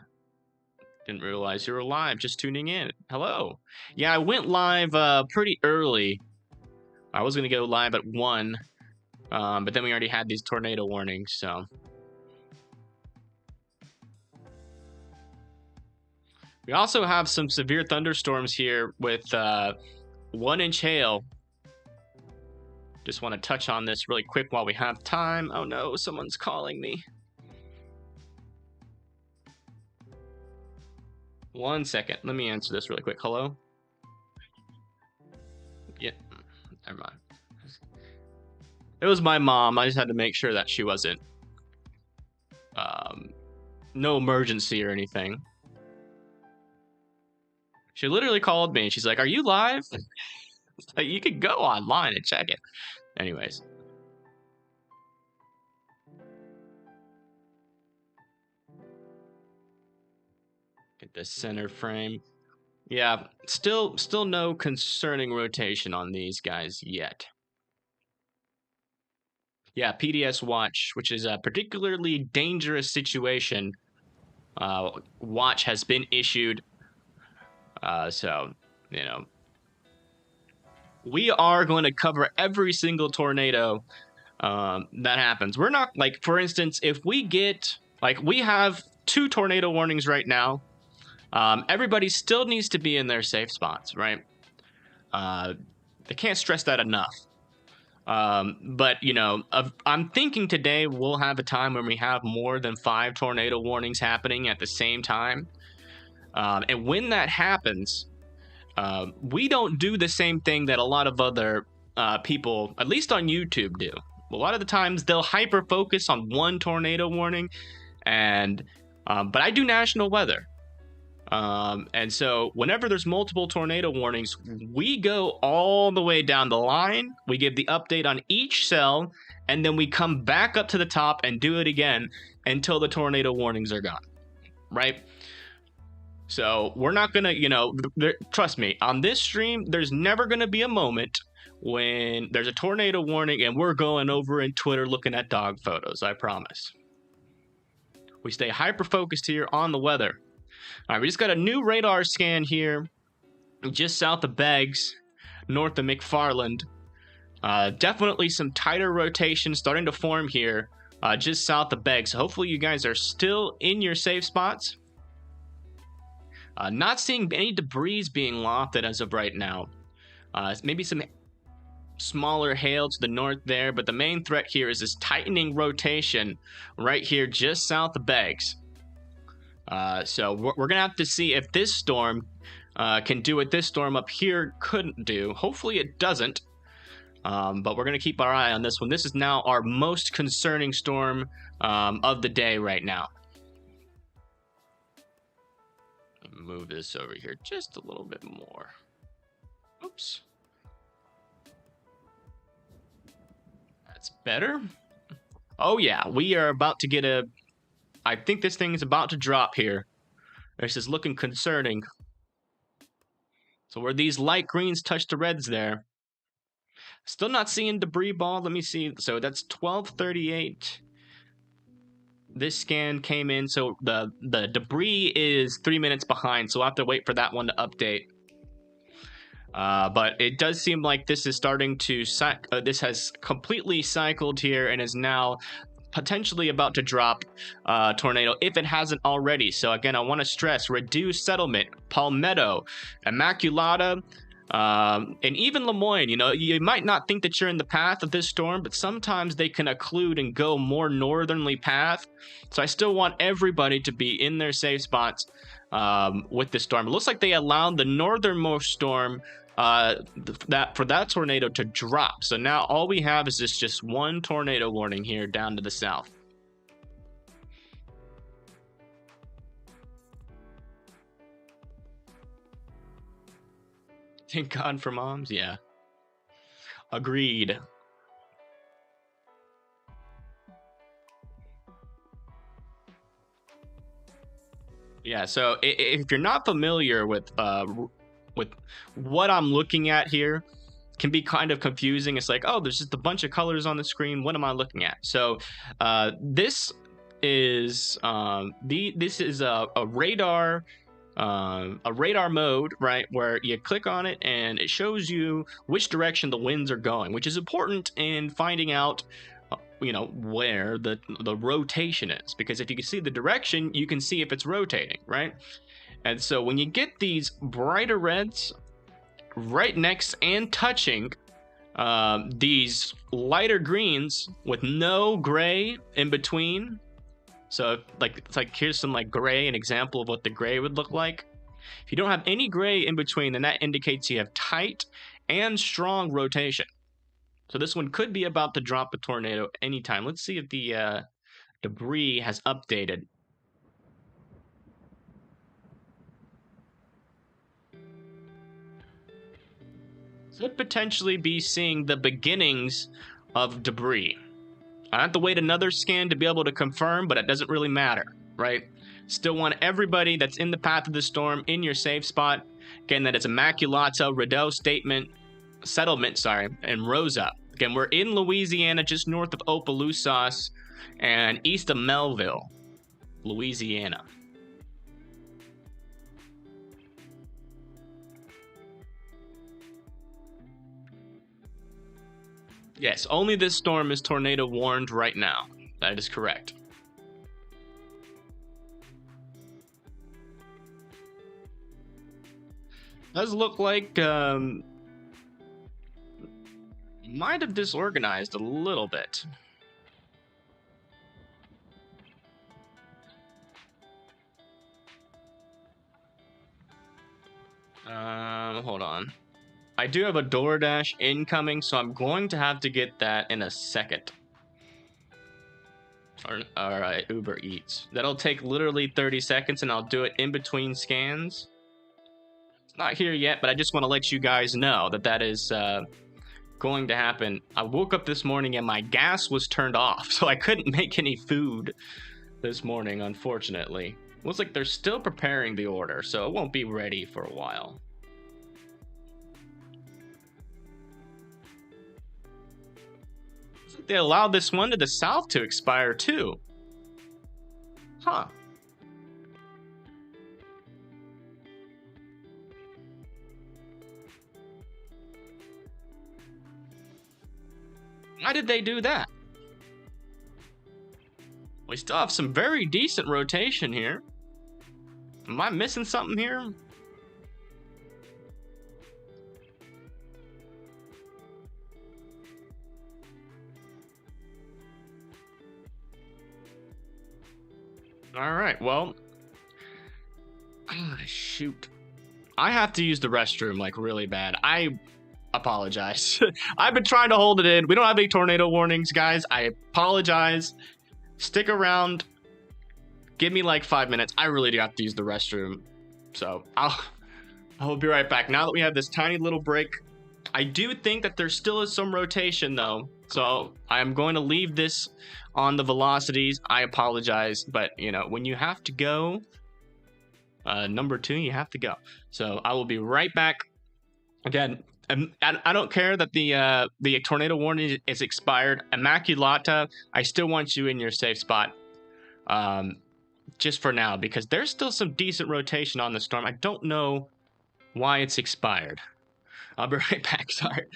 Didn't realize you were live, just tuning in. Hello. Yeah, I went live pretty early. I was going to go live at 1, but then we already had these tornado warnings, so. We also have some severe thunderstorms here with 1-inch hail. Just want to touch on this really quick while we have time. Oh no, someone's calling me. 1 second. Let me answer this really quick. Hello? Yeah, never mind. It was my mom. I just had to make sure that she wasn't no emergency or anything. She literally called me and she's like, "Are you live?" Like, you could go online and check it. Anyways. Get the center frame. Yeah, still no concerning rotation on these guys yet. Yeah, PDS watch, which is a particularly dangerous situation. Watch has been issued. So, you know, we are going to cover every single tornado that happens. We're not, like, for instance, if we get, like, we have 2 tornado warnings right now. Everybody still needs to be in their safe spots, right? I can't stress that enough. But, you know, I'm thinking today we'll have a time when we have more than 5 tornado warnings happening at the same time. And when that happens, we don't do the same thing that a lot of other people, at least on YouTube, do. A lot of the times they'll hyper focus on one tornado warning, and but I do national weather. And so whenever there's multiple tornado warnings, we go all the way down the line. We give the update on each cell, and then we come back up to the top and do it again until the tornado warnings are gone, right? So we're not going to, you know, trust me, on this stream, there's never going to be a moment when there's a tornado warning and we're going over in Twitter looking at dog photos, I promise. We stay hyper-focused here on the weather. All right, we just got a new radar scan here just south of Beggs, north of McFarland. Definitely some tighter rotation starting to form here just south of Beggs. So hopefully you guys are still in your safe spots. Not seeing any debris being lofted as of right now. Maybe some smaller hail to the north there, but the main threat here is this tightening rotation right here just south of Beggs. So we're going to have to see if this storm can do what this storm up here couldn't do. Hopefully it doesn't, but we're going to keep our eye on this one. This is now our most concerning storm of the day right now. Move this over here just a little bit more. Oops. That's better. Oh yeah, we are about to get a... I think this thing is about to drop here. This is looking concerning. So where these light greens touch the reds there. Still not seeing debris ball. Let me see. So that's 1238. This scan came in, so the debris is 3 minutes behind, so I'll have to wait for that one to update. But it does seem like this is starting to... this has completely cycled here and is now potentially about to drop tornado if it hasn't already. So again, I want to stress reduced settlement, Palmetto, Immaculata, and even Lemoyne. You know, you might not think that you're in the path of this storm, but sometimes they can occlude and go more northerly path. So I still want everybody to be in their safe spots with this storm. It looks like they allowed the northernmost storm for that tornado to drop. So now all we have is just one tornado warning here down to the south. Thank God for moms. Yeah. Agreed. Yeah, so if you're not familiar with what I'm looking at here, can be kind of confusing. It's like, oh, there's just a bunch of colors on the screen. What am I looking at? So this is a radar mode, right, where you click on it and it shows you which direction the winds are going, which is important in finding out where the rotation is, because if you can see the direction, you can see if it's rotating, right? And so when you get these brighter reds right next and touching these lighter greens with no gray in between, so it's like here's some like gray, an example of what the gray would look like. If you don't have any gray in between, then that indicates you have tight and strong rotation. So this one could be about to drop a tornado anytime. Let's see if the debris has updated. Could potentially be seeing the beginnings of debris. I have to wait another scan to be able to confirm, but it doesn't really matter, right? Still want everybody that's in the path of the storm in your safe spot. Again, that is Immaculata, Rideau Settlement, and Rosa. Again, we're in Louisiana, just north of Opelousas and east of Melville, Louisiana. Yes, only this storm is tornado warned right now. That is correct. Does look like might have disorganized a little bit. Hold on. I do have a DoorDash incoming, so I'm going to have to get that in a second. All right, Uber Eats. That'll take literally 30 seconds, and I'll do it in between scans. It's not here yet, but I just want to let you guys know that that is going to happen. I woke up this morning and my gas was turned off, so I couldn't make any food this morning, unfortunately. Looks like they're still preparing the order, so it won't be ready for a while. Looks like they allowed this one to the south to expire too. Huh. Why did they do that? We still have some very decent rotation here. Am I missing something here? All right, well, shoot. I have to use the restroom like really bad. I apologize. I've been trying to hold it in. We don't have any tornado warnings, guys. I apologize. Stick around. Give me like 5 minutes. I really do have to use the restroom. So I'll be right back. Now that we have this tiny little break, I do think that there still is some rotation though. So I'm going to leave this on the velocities. I apologize, but when you have to go, number 2, you have to go. So I will be right back. Again, I don't care that the tornado warning is expired. Immaculata, I still want you in your safe spot. Just for now, because there's still some decent rotation on the storm. I don't know why it's expired. I'll be right back. Sorry.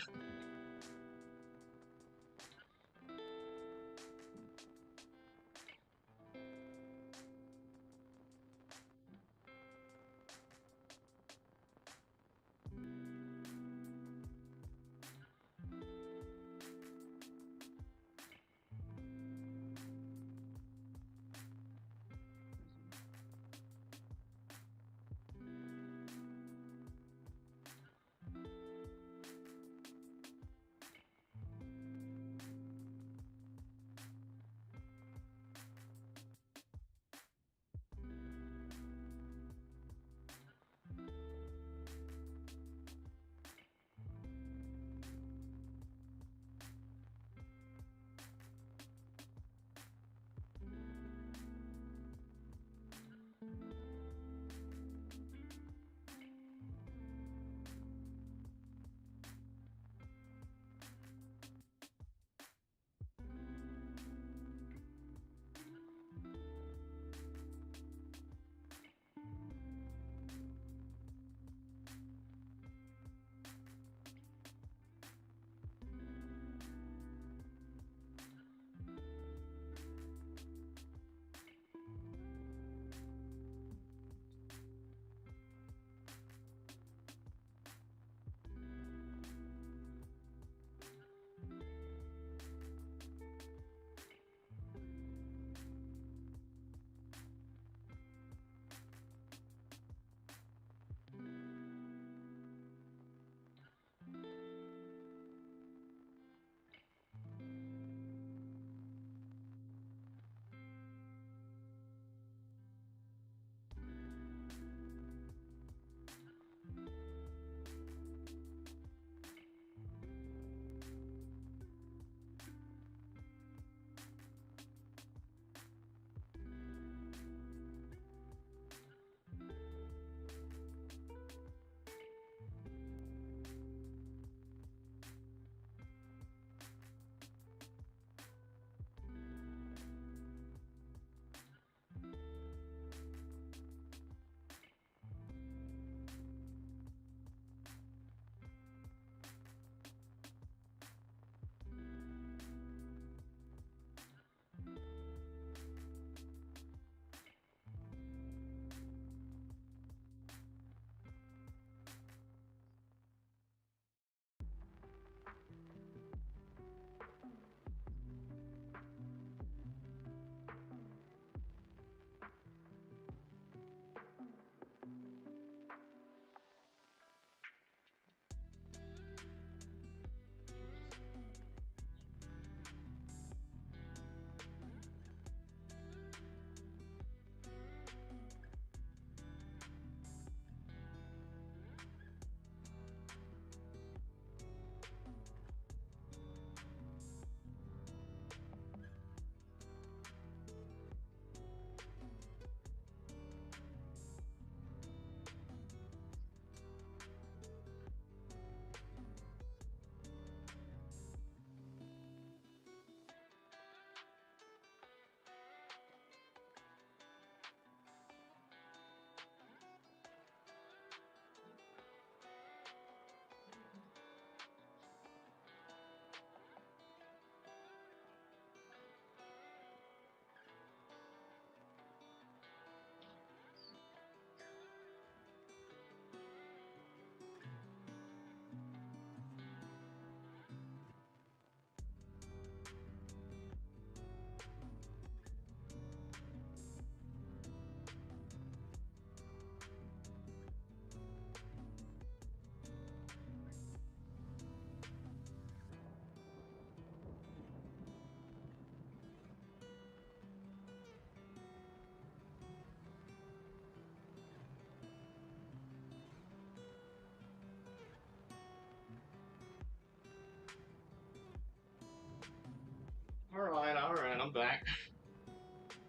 back.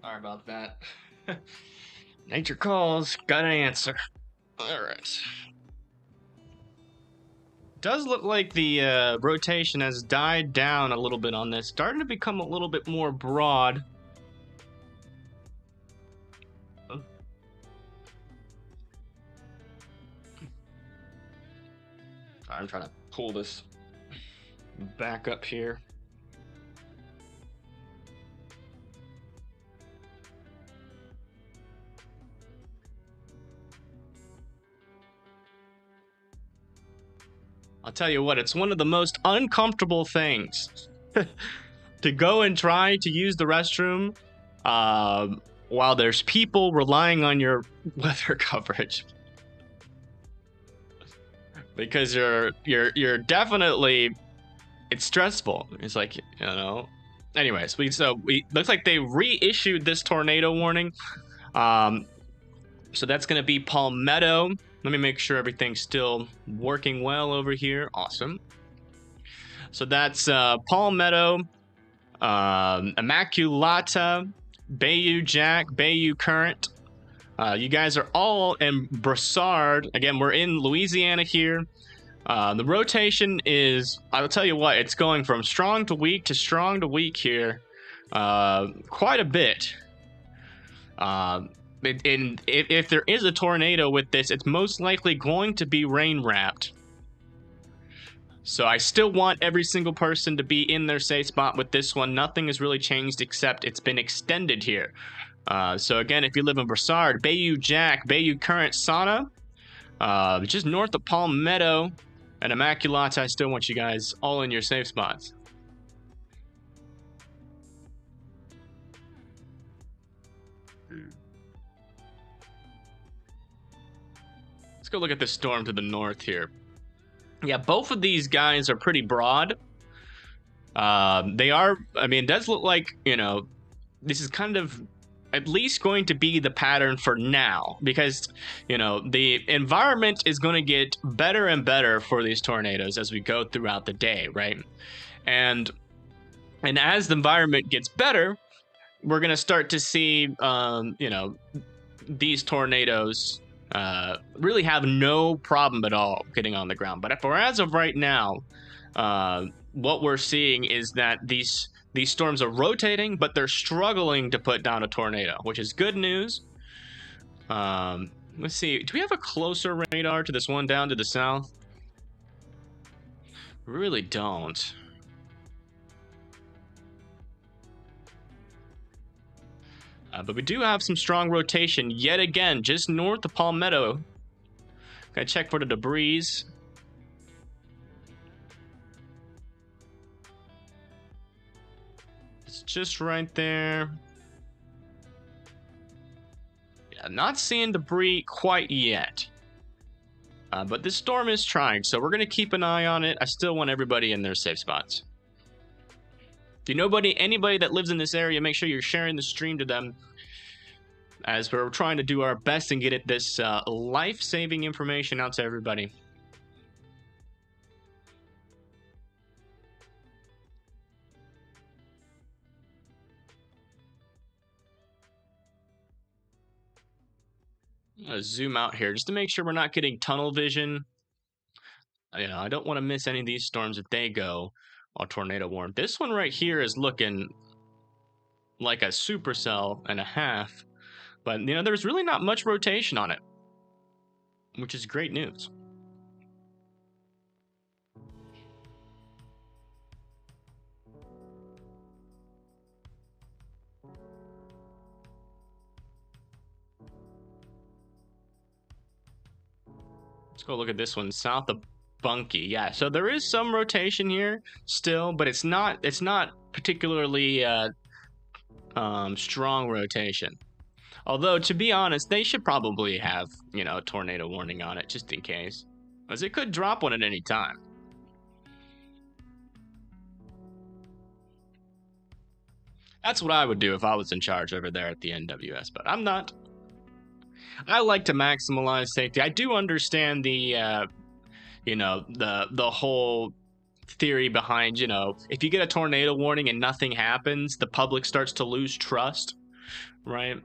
Sorry about that. Nature calls, gotta answer. Alright. Does look like the rotation has died down a little bit on this. Starting to become a little bit more broad. I'm trying to pull this back up here. I'll tell you what, it's one of the most uncomfortable things to go and try to use the restroom while there's people relying on your weather coverage. Because you're definitely, it's stressful. It's like, you know. Anyways, we looks like they reissued this tornado warning. So that's gonna be Palmetto. Let me make sure everything's still working well over here. Awesome. So that's Palmetto, Immaculata, Bayou Jack, Bayou Current. You guys are all in Broussard. Again, we're in Louisiana here. The rotation is, I'll tell you what, it's going from strong to weak here. Quite a bit. And if there is a tornado with this, it's most likely going to be rain wrapped. So I still want every single person to be in their safe spot with this one. Nothing has really changed except it's been extended here. So again, if you live in Broussard, Bayou Jack, Bayou Current, Sauna, just north of Palmetto and Immaculata, I still want you guys all in your safe spots. Let's go look at the storm to the north here. Yeah, both of these guys are pretty broad. They are, I mean, it does look like, you know, this is kind of at least going to be the pattern for now, because, you know, the environment is going to get better and better for these tornadoes as we go throughout the day, right? And as the environment gets better, we're going to start to see, you know, these tornadoes really have no problem at all getting on the ground. But for as of right now, what we're seeing is that these storms are rotating, but they're struggling to put down a tornado, which is good news. Let's see. Do we have a closer radar to this one down to the south? We really don't. But we do have some strong rotation yet again, just north of Palmetto. Gotta check for the debris. It's just right there. Yeah, not seeing debris quite yet. But this storm is trying, so we're gonna keep an eye on it. I still want everybody in their safe spots. If you know anybody that lives in this area, make sure you're sharing the stream to them, as we're trying to do our best and get this life-saving information out to everybody. I'm gonna zoom out here just to make sure we're not getting tunnel vision. You know, I don't want to miss any of these storms if they go on tornado warn. This one right here is looking like a supercell and a half, but you know, there's really not much rotation on it, which is great news. Let's go look at this one south of Bunky. Yeah, so there is some rotation here still, but it's not particularly strong rotation. Although, to be honest, they should probably have, you know, a tornado warning on it just in case, as it could drop one at any time. That's what I would do if I was in charge over there at the NWS, but I'm not. I like to maximize safety. I do understand the you know, the whole theory behind, you know, if you get a tornado warning and nothing happens, the public starts to lose trust, right?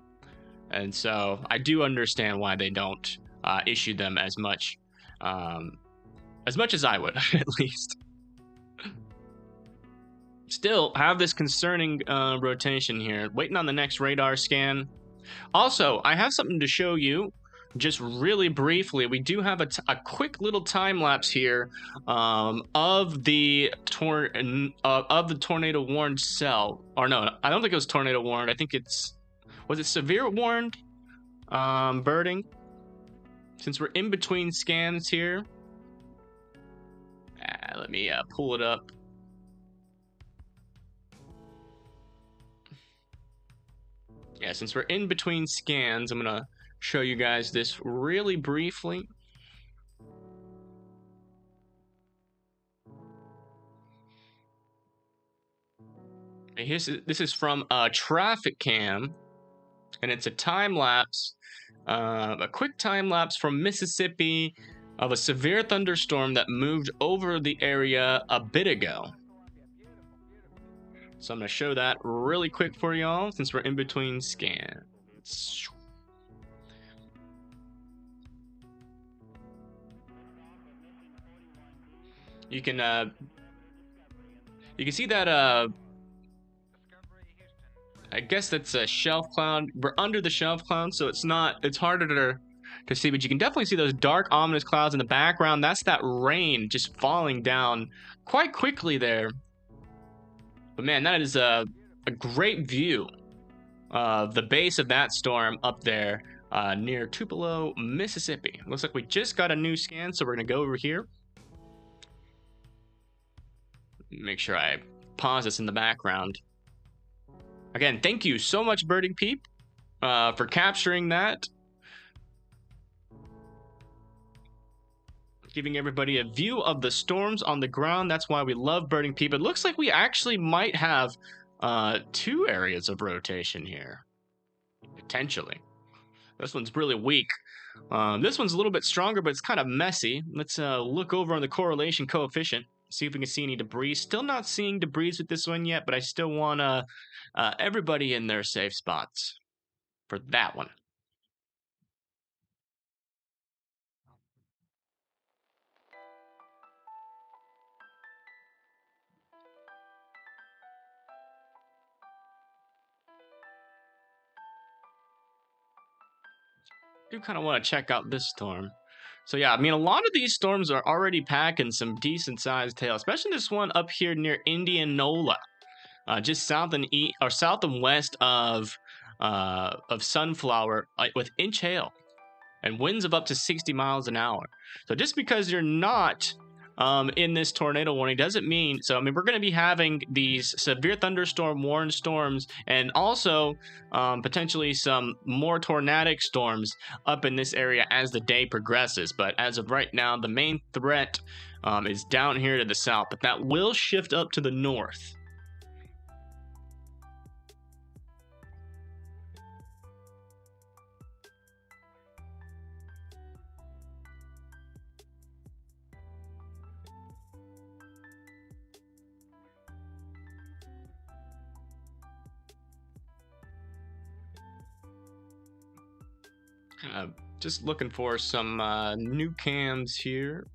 And so I do understand why they don't issue them as much as I would, at least. Still have this concerning rotation here. Waiting on the next radar scan. Also, I have something to show you. Just really briefly, we do have a quick little time lapse here of the tornado warned cell. Or no, I don't think it was tornado warned. I think was it severe warned birding? Since we're in between scans here, let me pull it up. Yeah, since we're in between scans, I'm gonna show you guys this really briefly. This is from a traffic cam, and it's a time lapse, a quick time lapse from Mississippi of a severe thunderstorm that moved over the area a bit ago. So I'm going to show that really quick for y'all since we're in between scans. You can see that I guess that's a shelf cloud. We're under the shelf cloud, so it's harder to see, but you can definitely see those dark, ominous clouds in the background. That's that rain just falling down quite quickly there. But man, that is a great view of the base of that storm up there near Tupelo, Mississippi. Looks like we just got a new scan, so we're going to go over here. Make sure I pause this in the background. Again, thank you so much, Birding Peep, for capturing that. Giving everybody a view of the storms on the ground. That's why we love Birding Peep. It looks like we actually might have 2 areas of rotation here. Potentially. This one's really weak. This one's a little bit stronger, but it's kind of messy. Let's look over on the correlation coefficient. See if we can see any debris. Still not seeing debris with this one yet, but I still want everybody in their safe spots for that one. I do kind of want to check out this storm. So yeah, I mean, a lot of these storms are already packing some decent sized tail, especially this one up here near Indianola, just south and west of Sunflower, with inch hail and winds of up to 60 miles an hour. So just because you're not in this tornado warning doesn't mean, so I mean, we're going to be having these severe thunderstorm warned storms and also potentially some more tornadic storms up in this area as the day progresses. But as of right now, the main threat is down here to the south, but that will shift up to the north. Just looking for some new cams here.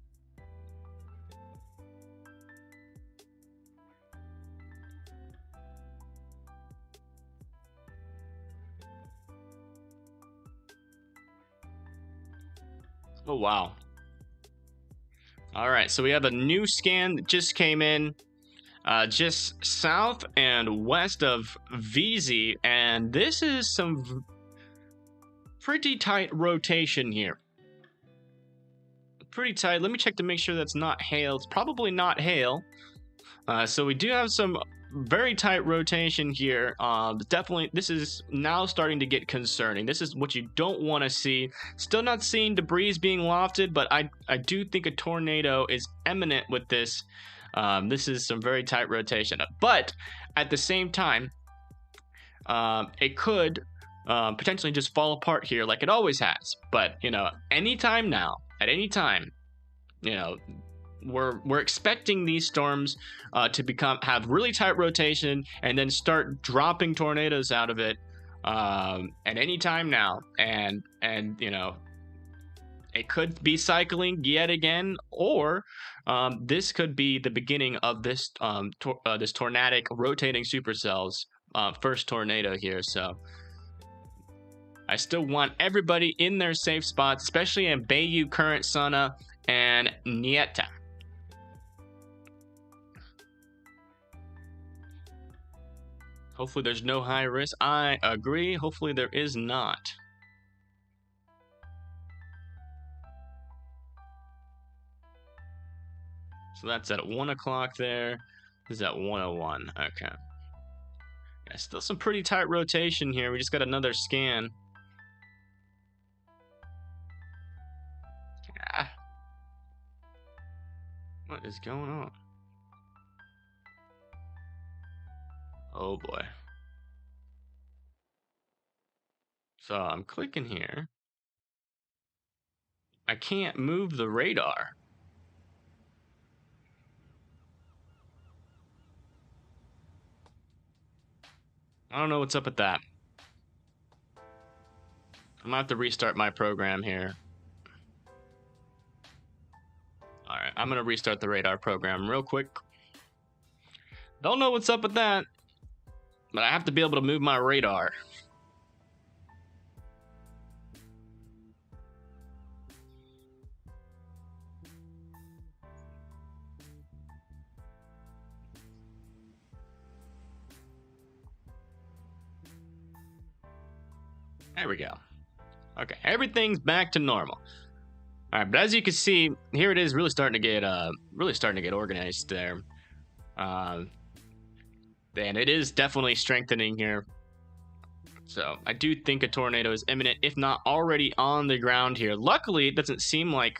Oh, wow. All right, so we have a new scan that just came in just south and west of VZ, and this is some pretty tight rotation here. Pretty tight. Let me check to make sure that's not hail. It's probably not hail. So we do have some very tight rotation here. Definitely, this is now starting to get concerning. This is what you don't want to see. Still not seeing debris being lofted, but I do think a tornado is imminent with this. This is some very tight rotation. But at the same time, it could potentially just fall apart here like it always has. But, you know, anytime now, at any time, you know, we're expecting these storms to have really tight rotation and then start dropping tornadoes out of it at any time now. And you know, it could be cycling yet again, or this could be the beginning of this this tornadic rotating supercells first tornado here. So I still want everybody in their safe spots, especially in Bayou, Current, Sana, and Nieta. Hopefully there's no high risk. I agree. Hopefully there is not. So that's at 1 o'clock there. This is at 1:01. Okay. Yeah, still some pretty tight rotation here. We just got another scan. Ah. What is going on? Oh boy. So I'm clicking here. I can't move the radar. I don't know what's up with that. I'm gonna have to restart my program here. All right, I'm gonna restart the radar program real quick. Don't know what's up with that, but I have to be able to move my radar. There we go. Okay, everything's back to normal. All right, but as you can see, here it is, really starting to get organized there. And it is definitely strengthening here. So I do think a tornado is imminent, if not already on the ground here. Luckily, it doesn't seem like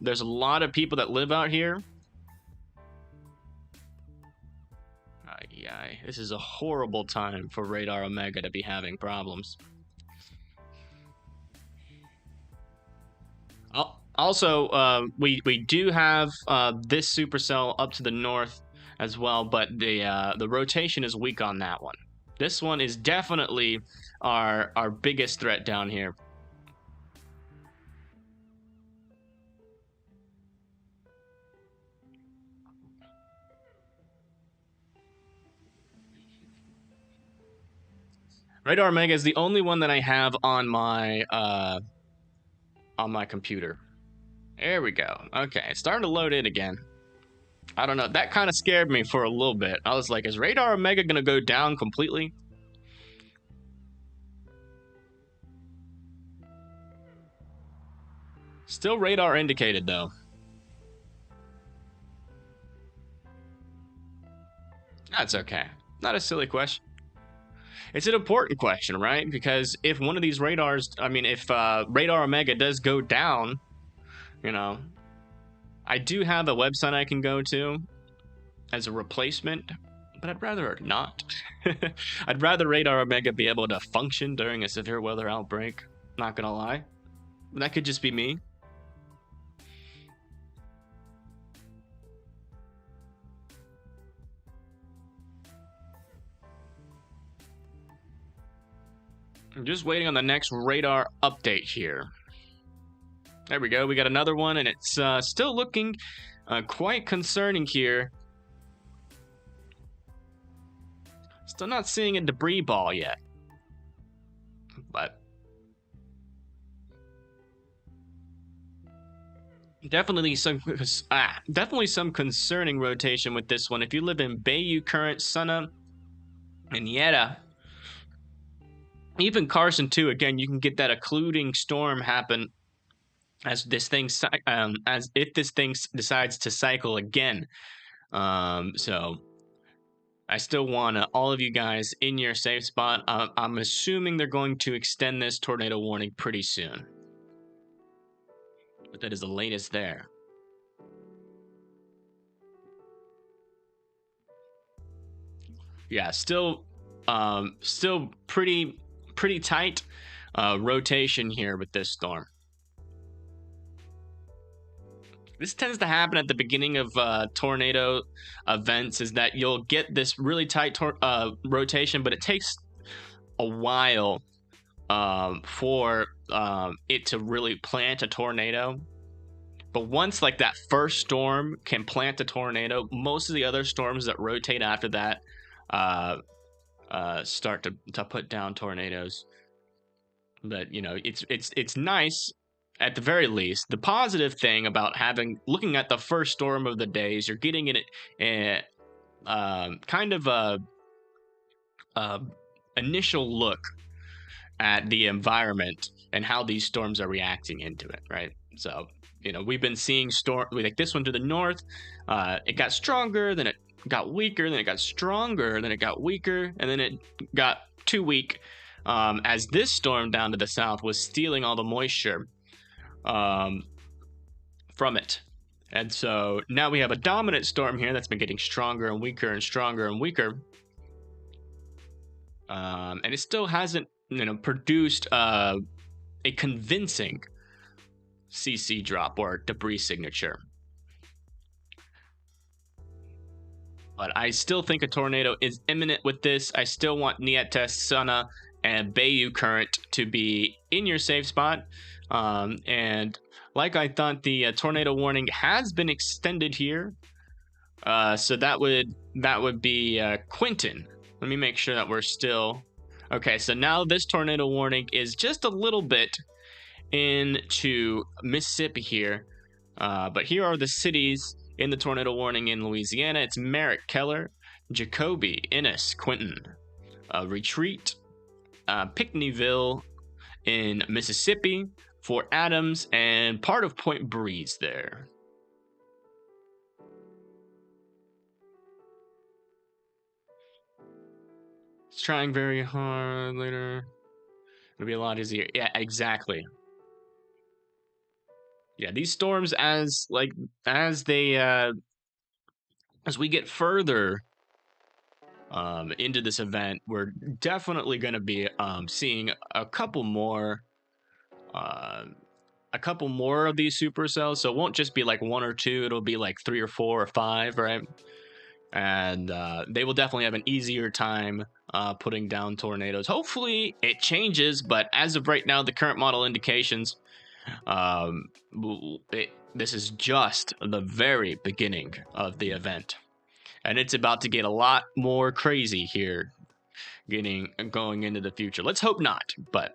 there's a lot of people that live out here. Yeah, this is a horrible time for Radar Omega to be having problems. Also, we do have this supercell up to the north as well, but the rotation is weak on that one. This one is definitely our biggest threat down here. Radar Omega is the only one that I have on my computer. There we go. Okay, it's starting to load in again. I don't know. That kind of scared me for a little bit. I was like, is Radar Omega going to go down completely? Still radar indicated, though. That's okay. Not a silly question. It's an important question, right? Because if one of these radars, I mean, if Radar Omega does go down, you know, I do have a website I can go to as a replacement, but I'd rather not. I'd rather Radar Omega be able to function during a severe weather outbreak. Not gonna lie. That could just be me. I'm just waiting on the next radar update here. There we go. We got another one, and it's still looking quite concerning here. Still not seeing a debris ball yet, but definitely some concerning rotation with this one. If you live in Bayou, Current, Sana, and Yetta, even Carson too. Again, you can get that occluding storm happen as this thing as if this thing decides to cycle again. So I still want all of you guys in your safe spot. I'm assuming they're going to extend this tornado warning pretty soon, but that is the latest there. Yeah, still pretty tight rotation here with this storm. This tends to happen at the beginning of tornado events, is that you'll get this really tight rotation, but it takes a while for it to really plant a tornado. But once like that first storm can plant a tornado, most of the other storms that rotate after that start to put down tornadoes. But you know, it's nice at the very least. The positive thing about looking at the first storm of the day is you're getting it kind of a initial look at the environment and how these storms are reacting into it, right? So, you know, we've been seeing like this one to the north. It got stronger, then it got weaker, then it got stronger, then it got weaker, and then it got too weak as this storm down to the south was stealing all the moisture from it. And so now we have a dominant storm here that's been getting stronger and weaker and stronger and weaker. And it still hasn't, you know, produced a convincing CC drop or debris signature. But I still think a tornado is imminent with this. I still want Nieta, Sana, and Bayou Current to be in your safe spot. And like I thought, the tornado warning has been extended here. So that would be Quentin. Let me make sure that we're still... Okay, so now this tornado warning is just a little bit into Mississippi here. But here are the cities in the tornado warning in Louisiana. It's Merritt, Keller, Jacoby, Ennis, Quentin, Retreat, Pinckneyville in Mississippi, Fort Adams, and part of Point Breeze there. It's trying very hard later. It'll be a lot easier. Yeah, exactly. Yeah, these storms as we get further into this event, we're definitely going to be seeing a couple more of these supercells. So it won't just be like one or two, it'll be like 3 or 4 or 5, right? And they will definitely have an easier time putting down tornadoes. Hopefully it changes, but as of right now, the current model indications, this is just the very beginning of the event, and it's about to get a lot more crazy here going into the future. Let's hope not, but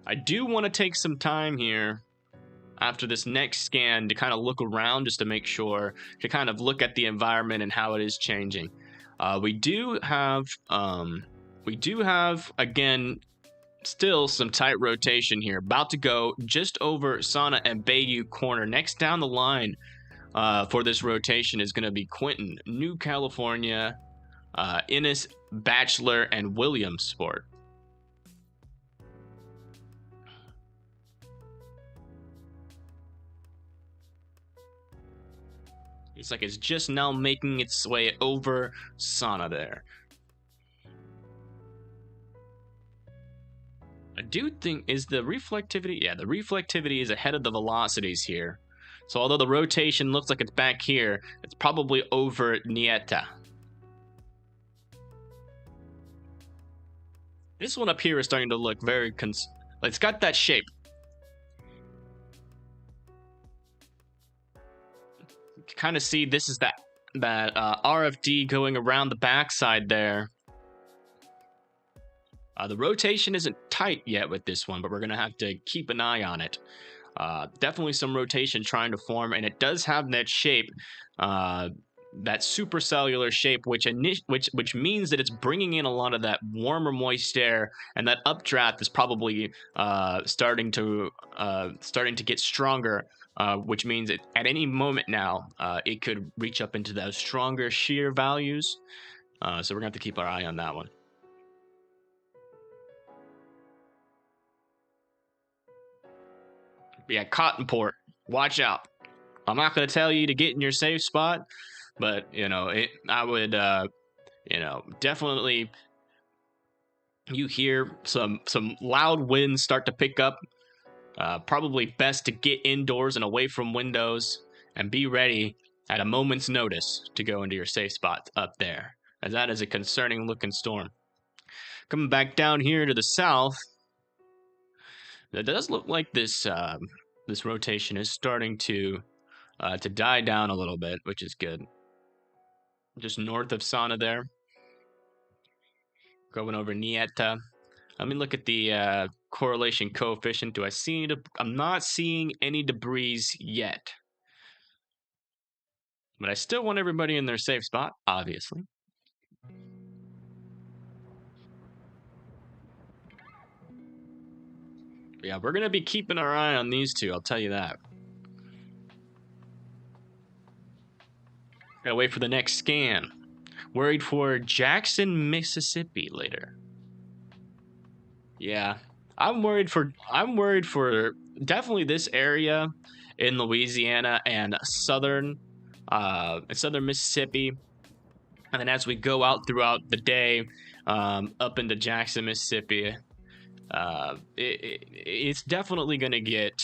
I do want to take some time here after this next scan to kind of look around, just to make sure, to kind of look at the environment and how it is changing. We do have again still some tight rotation here. About to go just over Sana and Bayou corner. Next down the line for this rotation is going to be Quentin, New California, Ennis, Bachelor, and Williamsport. It's like it's just now making its way over Sana there. I do think, is the reflectivity? Yeah, the reflectivity is ahead of the velocities here. So although the rotation looks like it's back here, it's probably over Nieta. This one up here is starting to look very... it's got that shape. You can kind of see this is that RFD going around the backside there. The rotation isn't tight yet with this one, but we're going to have to keep an eye on it. Definitely some rotation trying to form, and it does have that shape, that supercellular shape, which means that it's bringing in a lot of that warmer, moist air, and that updraft is probably starting to get stronger, which means at any moment now it could reach up into those stronger shear values. So we're going to have to keep our eye on that one. Yeah, Cottonport, watch out. I'm not going to tell you to get in your safe spot, but, I would, definitely You hear some loud winds start to pick up. Probably best to get indoors and away from windows and be ready at a moment's notice to go into your safe spot up there, as that is a concerning looking storm. Coming back down here to the south, it does look like this this rotation is starting to die down a little bit, which is good. Just north of Sana there. Going over Nieta. Let me look at the correlation coefficient. Do I see any? I'm not seeing any debris yet. But I still want everybody in their safe spot, obviously. Yeah, we're going to be keeping our eye on these two, I'll tell you that. Gotta wait for the next scan. Worried for Jackson, Mississippi later. Yeah, I'm worried for definitely this area in Louisiana and southern Mississippi. And then as we go out throughout the day, up into Jackson, Mississippi, it's definitely going to get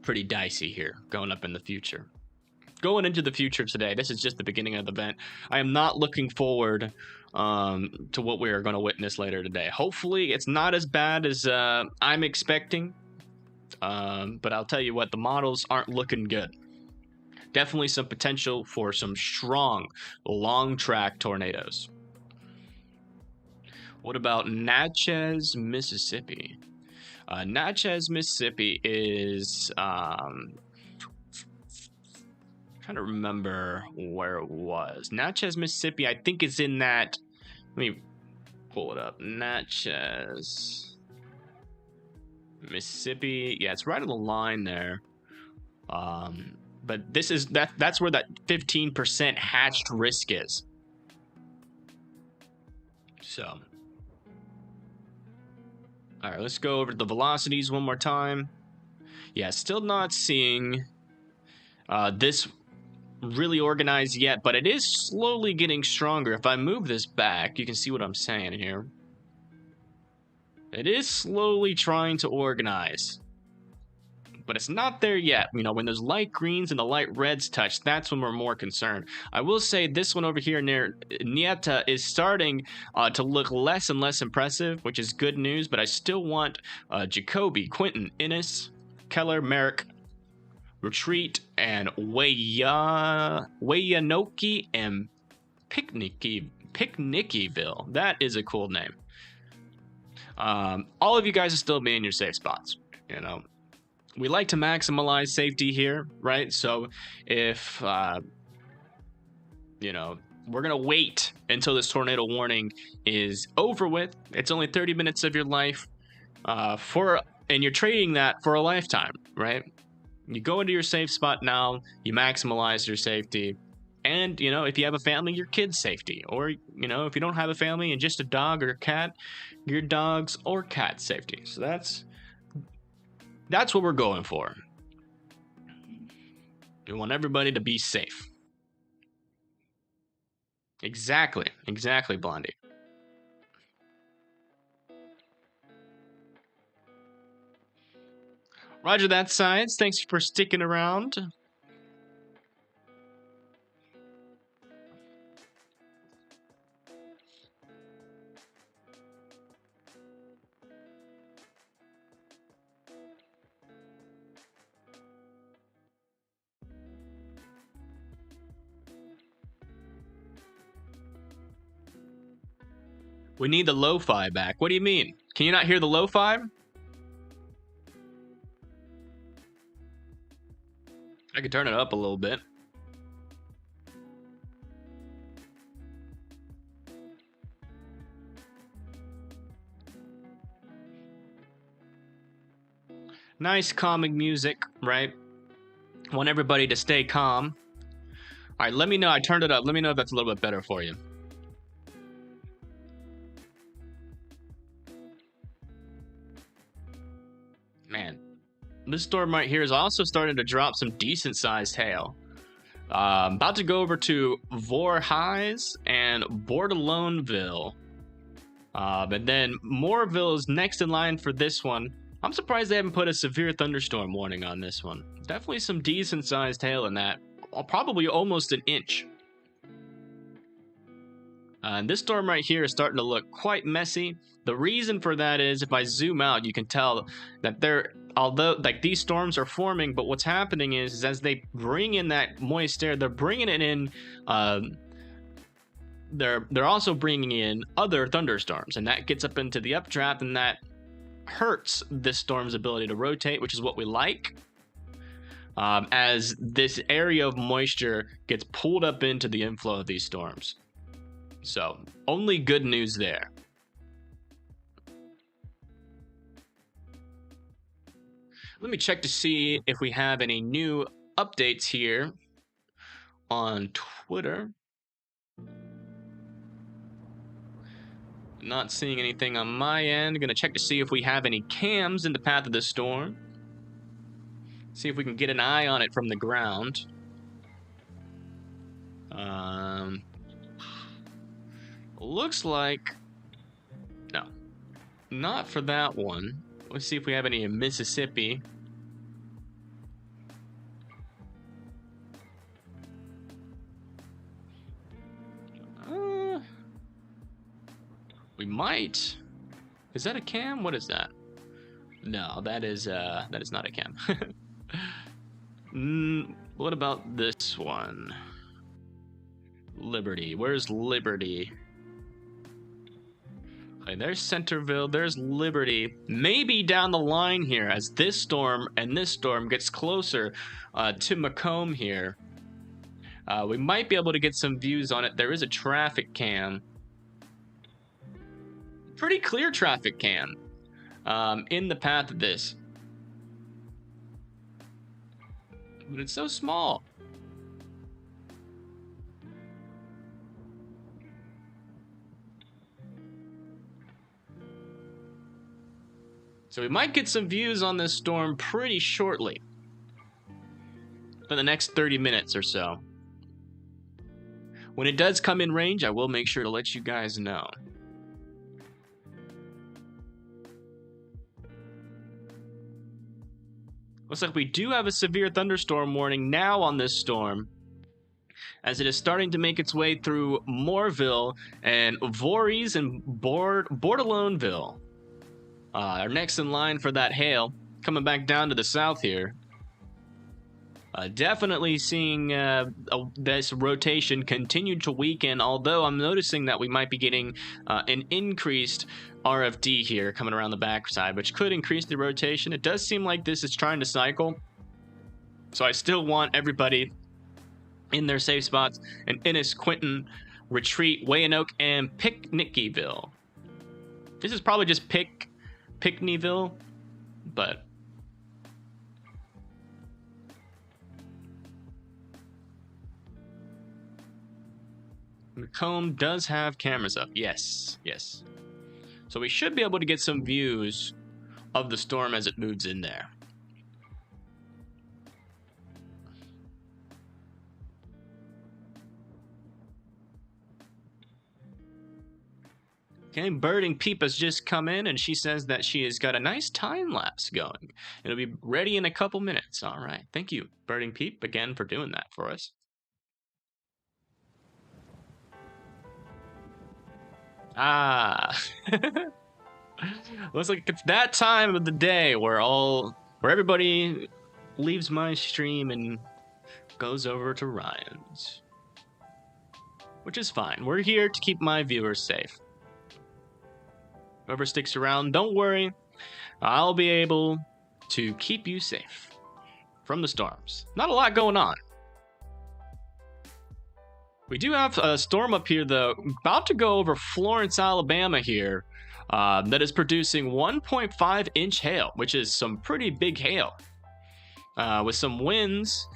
pretty dicey here going up in the future. Going into the future today, this is just the beginning of the event. I am not looking forward to what we are going to witness later today. Hopefully, it's not as bad as I'm expecting. But I'll tell you what, the models aren't looking good. Definitely some potential for some strong, long track tornadoes. What about Natchez, Mississippi? Natchez, Mississippi is... trying to remember where it was. Natchez, Mississippi, I think it's in that... Let me pull it up. Natchez, Mississippi. Yeah, it's right on the line there. But this is that's where that 15% hatched risk is. So, all right, let's go over to the velocities one more time. Yeah, still not seeing this really organized yet, but it is slowly getting stronger. If I move this back, you can see what I'm saying here. It is slowly trying to organize, but it's not there yet. You know, when those light greens and the light reds touch, that's when we're more concerned. I will say this one over here near Nieta is starting to look less and less impressive, which is good news, but I still want Jacoby, Quentin, Ennis, Keller, Merrick, Retreat, and Weyanoke and Picnickyville. That is a cool name. All of you guys are still be in your safe spots. You know, we like to maximize safety here, right? So if you know, we're gonna wait until this tornado warning is over with. It's only 30 minutes of your life, and you're trading that for a lifetime, right? You go into your safe spot now, you maximize your safety, and, you know, if you have a family, your kid's safety. Or, you know, if you don't have a family and just a dog or a cat, your dog's or cat's safety. So that's what we're going for. We want everybody to be safe. Exactly, Blondie. Roger that, Science. Thanks for sticking around. We need the lo-fi back. What do you mean? Can you not hear the lo-fi? I could turn it up a little bit. Nice calming music, right? Want everybody to stay calm. All right, let me know. I turned it up. Let me know if that's a little bit better for you. Man, this storm right here is also starting to drop some decent-sized hail. About to go over to Voorhees and Bordeloneville. But then Moorville is next in line for this one. I'm surprised they haven't put a severe thunderstorm warning on this one. Definitely some decent sized hail in that. Probably almost an inch. And this storm right here is starting to look quite messy. The reason for that is, if I zoom out, you can tell that although like these storms are forming, but what's happening is as they bring in that moist air, they're bringing it in. They're also bringing in other thunderstorms, and that gets up into the updraft, and that hurts this storm's ability to rotate, which is what we like. As this area of moisture gets pulled up into the inflow of these storms. So, only good news there. Let me check to see if we have any new updates here on Twitter. Not seeing anything on my end. Gonna check to see if we have any cams in the path of the storm. See if we can get an eye on it from the ground. Looks like... No. Not for that one. Let's see if we have any in Mississippi. We might. Is that a cam? What is that? No, that is not a cam. What about this one? Liberty. Where's Liberty? Okay, there's Centerville. There's Liberty. Maybe down the line here, as this storm and this storm gets closer to Macomb here, we might be able to get some views on it. There is a traffic cam. Pretty clear traffic cam in the path of this. But it's so small. So we might get some views on this storm pretty shortly. For the next 30 minutes or so. When it does come in range, I will make sure to let you guys know. Looks like we do have a severe thunderstorm warning now on this storm, as it is starting to make its way through Moorville and Voorhees and Bordeloneville. Are next in line for that hail, coming back down to the south here. Definitely seeing this rotation continue to weaken, although I'm noticing that we might be getting an increased RFD here coming around the backside, which could increase the rotation. It does seem like this is trying to cycle, so I still want everybody in their safe spots in Ennis, Quinton, Retreat, Wayanoke, and Picnickyville. This is probably just Pickneyville, but... Macomb does have cameras up. Yes, yes. So we should be able to get some views of the storm as it moves in there. Okay, Birding Peep has just come in, and she says that she has got a nice time lapse going. It'll be ready in a couple minutes. All right. Thank you, Birding Peep, again for doing that for us. Ah. Looks like it's that time of the day where everybody leaves my stream and goes over to Ryan's. Which is fine. We're here to keep my viewers safe. Whoever sticks around, don't worry. I'll be able to keep you safe from the storms. Not a lot going on. We do have a storm up here, though, about to go over Florence, Alabama here, that is producing 1.5-inch hail, which is some pretty big hail, with some winds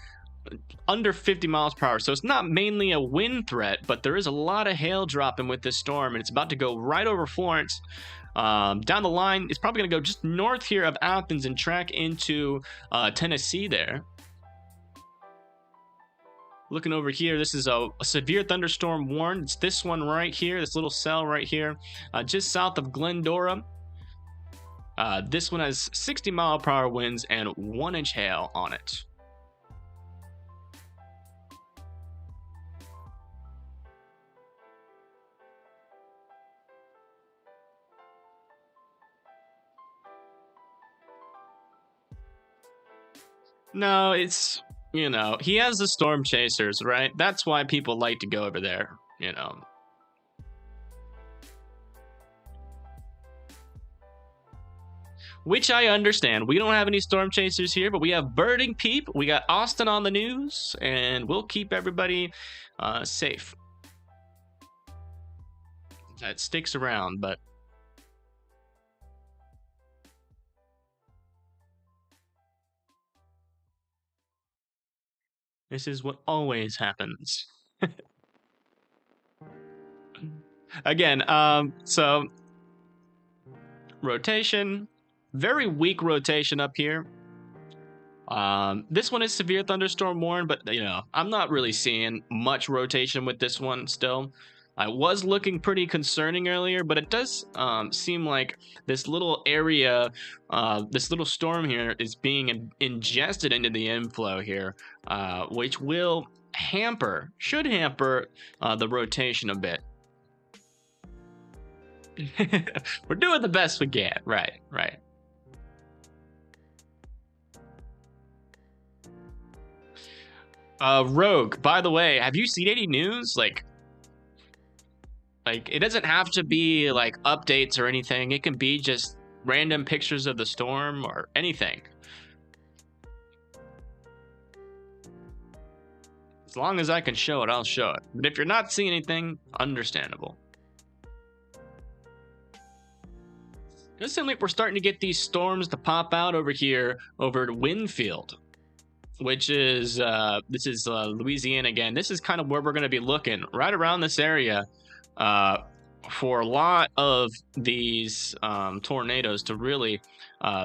under 50 miles per hour. So it's not mainly a wind threat, but there is a lot of hail dropping with this storm, and it's about to go right over Florence. Down the line, it's probably going to go just north here of Athens and track into Tennessee there. Looking over here, this is a severe thunderstorm warned. It's this one right here, this little cell right here, just south of Glendora. This one has 60-mile-per-hour winds and 1-inch hail on it. No, it's, you know, he has the storm chasers, right? That's why people like to go over there, you know. Which I understand. We don't have any storm chasers here, but we have Birding Peep. We got Austin on the news, and we'll keep everybody safe. That sticks around, but... This is what always happens. Again, so rotation, very weak rotation up here. This one is severe thunderstorm warned, but you know, I'm not really seeing much rotation with this one still. I was looking pretty concerning earlier, but it does seem like this little area, this little storm here is being ingested into the inflow here, which will should hamper the rotation a bit. We're doing the best we can. Right. Rogue, by the way, have you seen any news? Like, it doesn't have to be like updates or anything. It can be just random pictures of the storm or anything. As long as I can show it, I'll show it. But if you're not seeing anything, understandable. It seems like we're starting to get these storms to pop out over here over at Winfield, which is this is Louisiana again. This is kind of where we're going to be looking, right around this area, for a lot of these tornadoes to really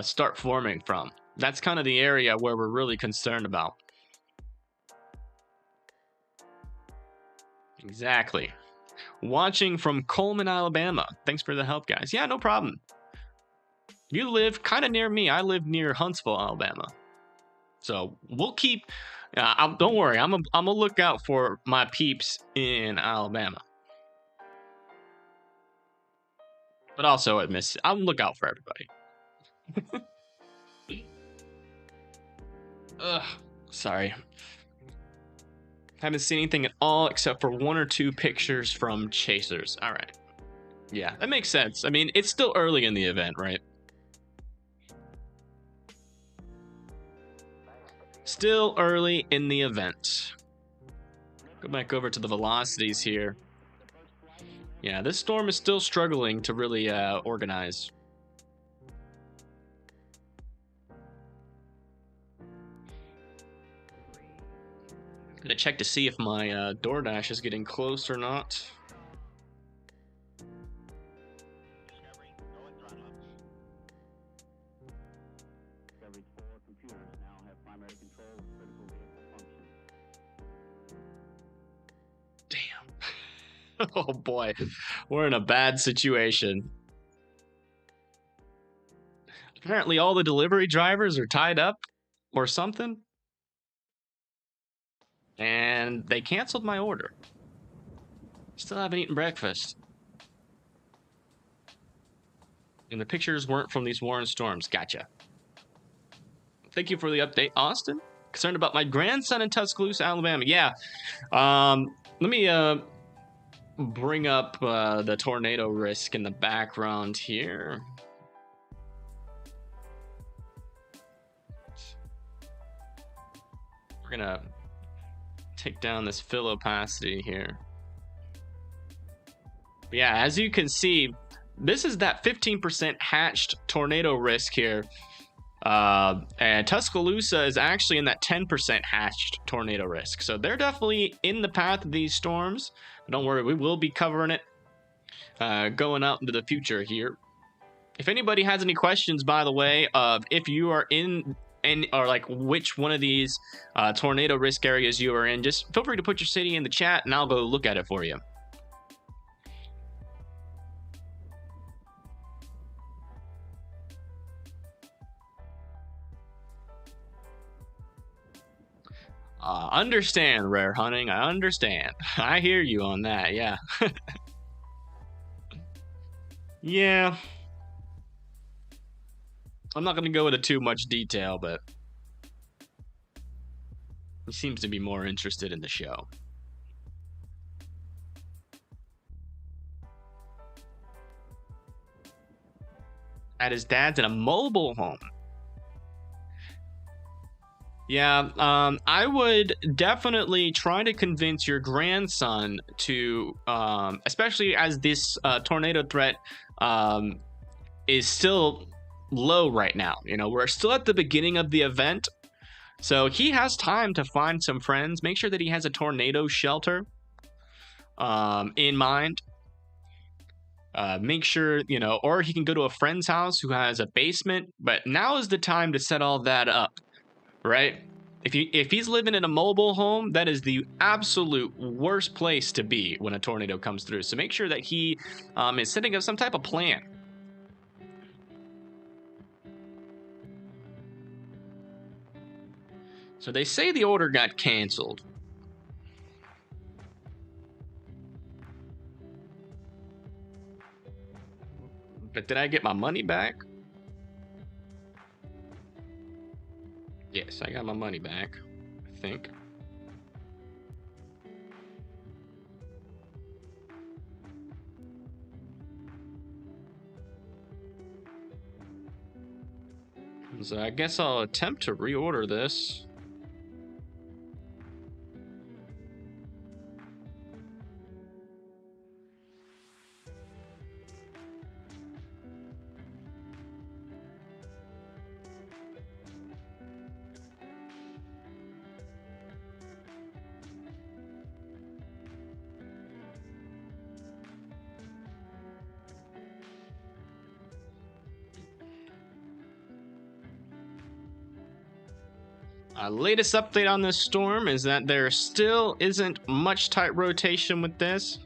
start forming from. That's kind of the area where we're really concerned about. Exactly. Watching from Coleman, Alabama. Thanks for the help, guys. Yeah, no problem. You live kind of near me. I live near Huntsville, Alabama. So we'll keep. Don't worry. I'm a lookout for my peeps in Alabama. But also at Mississippi. I'll look out for everybody. Ugh. Sorry. Haven't seen anything at all except for 1 or 2 pictures from chasers. All right. Yeah, that makes sense. I mean, it's still early in the event, right? Still early in the event. Go back over to the velocities here. Yeah, this storm is still struggling to really organize. Gonna check to see if my DoorDash is getting close or not. Damn. Oh boy, we're in a bad situation. Apparently all the delivery drivers are tied up or something. And they canceled my order. Still haven't eaten breakfast. And the pictures weren't from these warned storms. Gotcha. Thank you for the update, Austin. Concerned about my grandson in Tuscaloosa, Alabama. Yeah. Let me bring up the tornado risk in the background here. We're gonna take down this fill opacity here. But yeah, as you can see, this is that 15% hatched tornado risk here. And Tuscaloosa is actually in that 10% hatched tornado risk. So they're definitely in the path of these storms. But don't worry, we will be covering it going out into the future here. If anybody has any questions, by the way, if you are in or like which one of these tornado risk areas you are in, just feel free to put your city in the chat and I'll go look at it for you. Understand, Rare Hunting. I understand. I hear you on that. Yeah. Yeah. I'm not going to go into too much detail, but he seems to be more interested in the show. At his dad's in a mobile home. Yeah, I would definitely try to convince your grandson to, especially as this tornado threat is still low right now. You know, we're still at the beginning of the event, so he has time to find some friends. Make sure that he has a tornado shelter in mind. Make sure, you know, or he can go to a friend's house who has a basement, but now is the time to set all that up. Right? If he's living in a mobile home, that is the absolute worst place to be when a tornado comes through. So make sure that he is setting up some type of plan. So they say the order got canceled. But did I get my money back? Yes, I got my money back, I think. So I guess I'll attempt to reorder this. Latest update on this storm is that there still isn't much tight rotation with this.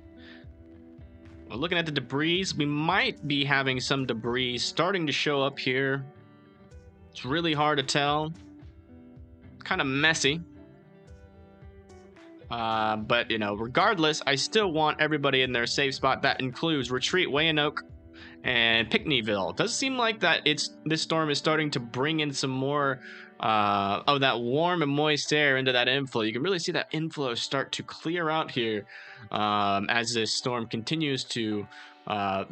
We're looking at the debris. We might be having some debris starting to show up here. It's really hard to tell. It's kind of messy. But, you know, regardless, I still want everybody in their safe spot. That includes Retreat, Wayanoke, and Pinckneyville. It does seem like that this storm is starting to bring in some more of that warm and moist air into that inflow. You can really see that inflow start to clear out here as this storm continues to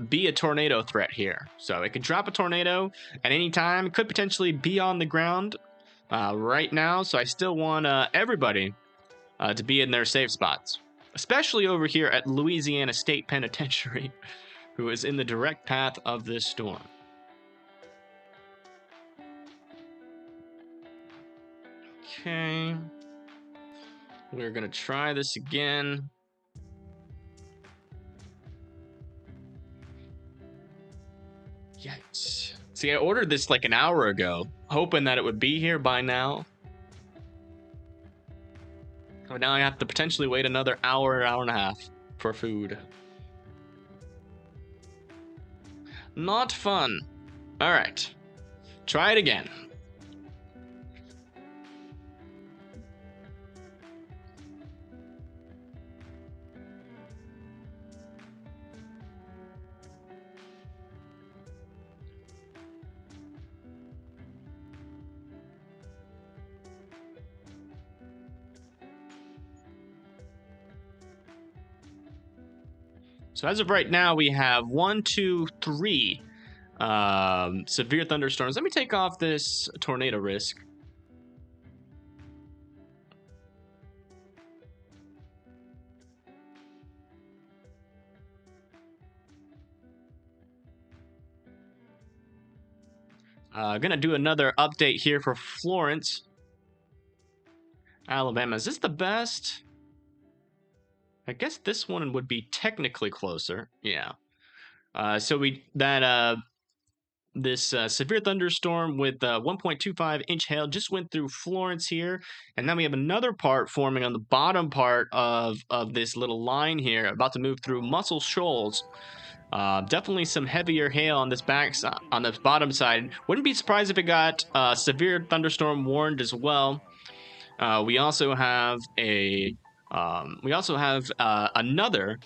be a tornado threat here. So it could drop a tornado at any time. It could potentially be on the ground right now. So I still want everybody to be in their safe spots, especially over here at Louisiana State Penitentiary, who is in the direct path of this storm. Okay, we're gonna try this again. Yikes. See, I ordered this like an hour ago, hoping that it would be here by now. But now I have to potentially wait another hour, hour and a half for food. Not fun. All right, try it again. So as of right now, we have 1, 2, 3 severe thunderstorms. Let me take off this tornado risk. Gonna do another update here for Florence, Alabama. Is this the best? I guess this one would be technically closer. Yeah. So this severe thunderstorm with 1.25 inch hail just went through Florence here, and then we have another part forming on the bottom part of this little line here, about to move through Muscle Shoals. Definitely some heavier hail on this on this bottom side. Wouldn't be surprised if it got severe thunderstorm warned as well. We also have another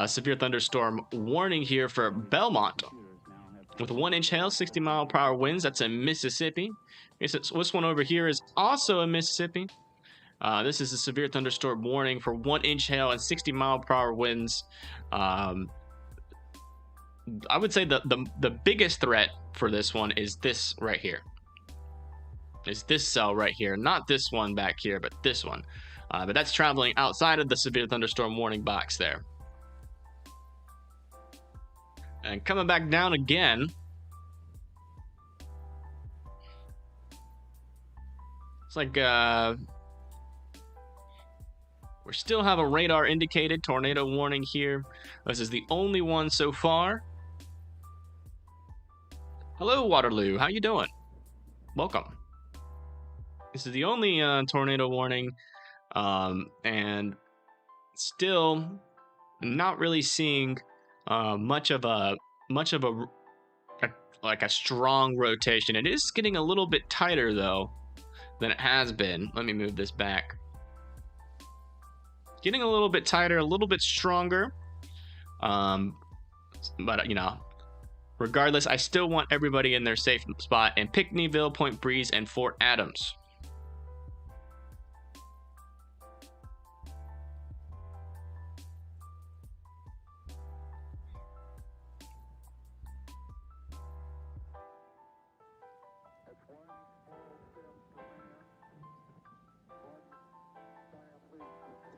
severe thunderstorm warning here for Belmont with 1 inch hail, 60-mile-per-hour winds. That's in Mississippi. This one over here is also in Mississippi. This is a severe thunderstorm warning for 1 inch hail and 60-mile-per-hour winds. I would say the biggest threat for this one is this right here. Is this cell right here, not this one back here, but this one. But that's traveling outside of the severe thunderstorm warning box there. And coming back down again. It's like we still have a radar indicated tornado warning here. This is the only one so far. Hello, Waterloo. How you doing? Welcome. This is the only tornado warning, and still not really seeing much of a strong rotation. It is getting a little bit tighter though than it has been. Let me move this back. Getting a little bit tighter, a little bit stronger, but you know, regardless, I still want everybody in their safe spot in Pinckneyville, Point Breeze, and Fort Adams.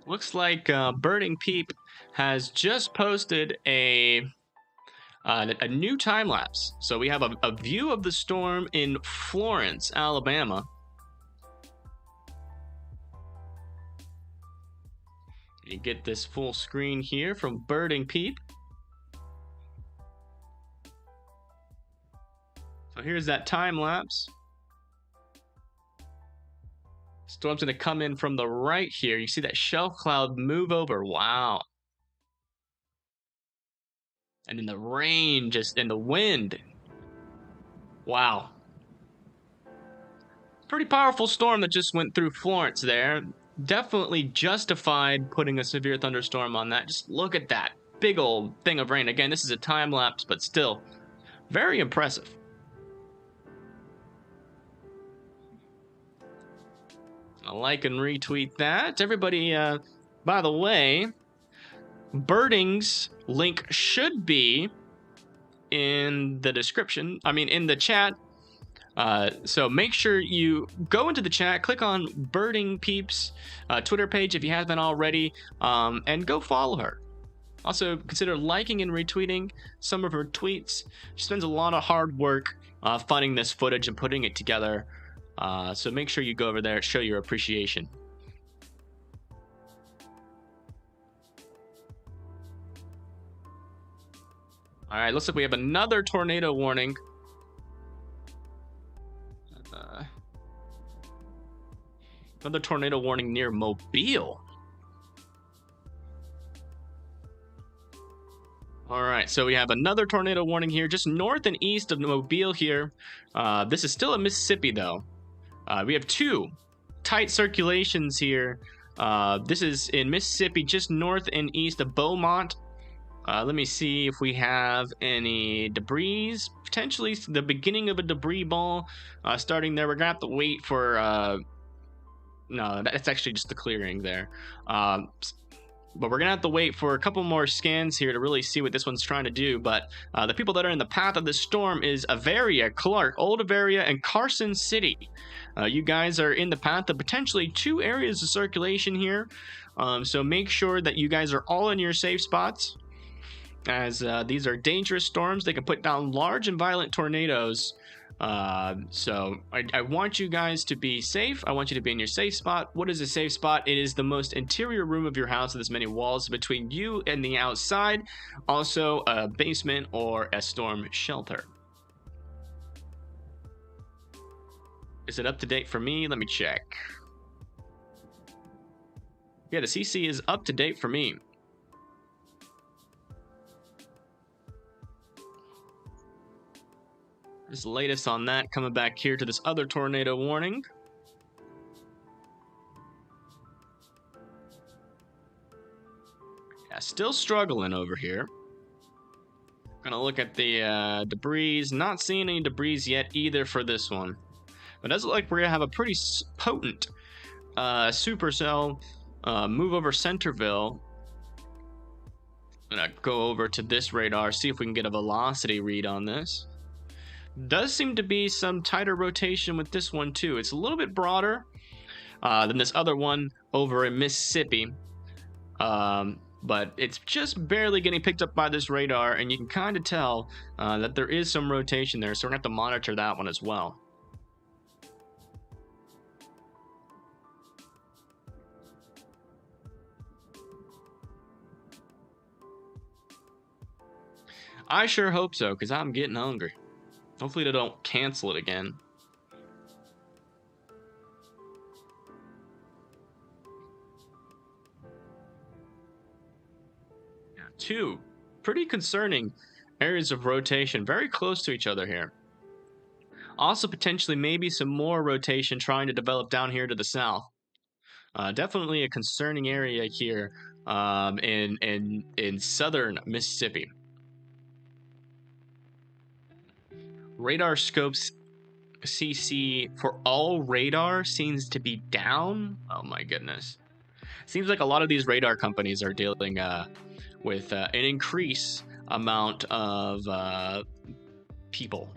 Looks like Burning Peep has just posted a new time lapse. So we have a view of the storm in Florence, Alabama. You get this full screen here from Burning Peep. So here's that time lapse. Storm's going to come in from the right here. You see that shelf cloud move over. Wow. And then the rain just in the wind. Wow. Pretty powerful storm that just went through Florence there. Definitely justified putting a severe thunderstorm on that. Just look at that big old thing of rain. Again, this is a time lapse, but still very impressive. I'll like and retweet that. Everybody, by the way, Birding's link should be in the description. I mean, in the chat. So make sure you go into the chat, click on Birding Peeps Twitter page if you haven't already, and go follow her. Also, consider liking and retweeting some of her tweets. She spends a lot of hard work finding this footage and putting it together. So make sure you go over there, show your appreciation. All right, looks like we have another tornado warning. Another tornado warning near Mobile. All right, so we have another tornado warning here, just north and east of Mobile here. This is still in Mississippi, though. We have two tight circulations here. This is in Mississippi, just north and east of Beaumont. Let me see if we have any debris. Potentially the beginning of a debris ball starting there. We're going to have to wait for... no, that's actually just the clearing there. But we're going to have to wait for a couple more scans here to really see what this one's trying to do. But the people that are in the path of this storm is Avaria, Clark, Old Avaria, and Carson City. You guys are in the path of potentially two areas of circulation here. So make sure that you guys are all in your safe spots, as these are dangerous storms. They can put down large and violent tornadoes. So I want you guys to be safe. I want you to be in your safe spot. What is a safe spot? It is the most interior room of your house with as many walls between you and the outside. Also a basement or a storm shelter. Is it up to date for me? Let me check. Yeah, the CC is up to date for me. This latest on that, coming back here to this other tornado warning. Yeah, still struggling over here. Gonna look at the debris. Not seeing any debris yet either for this one. But it does look like we're gonna have a pretty potent supercell move over Centerville. I'm gonna go over to this radar, see if we can get a velocity read on this. Does seem to be some tighter rotation with this one too. It's a little bit broader than this other one over in Mississippi. But it's just barely getting picked up by this radar, and you can kind of tell that there is some rotation there, so we're going to have to monitor that one as well. I sure hope so, because I'm getting hungry. Hopefully they don't cancel it again. Two pretty concerning areas of rotation, very close to each other here. Also potentially maybe some more rotation trying to develop down here to the south. Definitely a concerning area here in southern Mississippi. Radar scopes CC for all radar seems to be down. Oh my goodness. Seems like a lot of these radar companies are dealing with an increased amount of people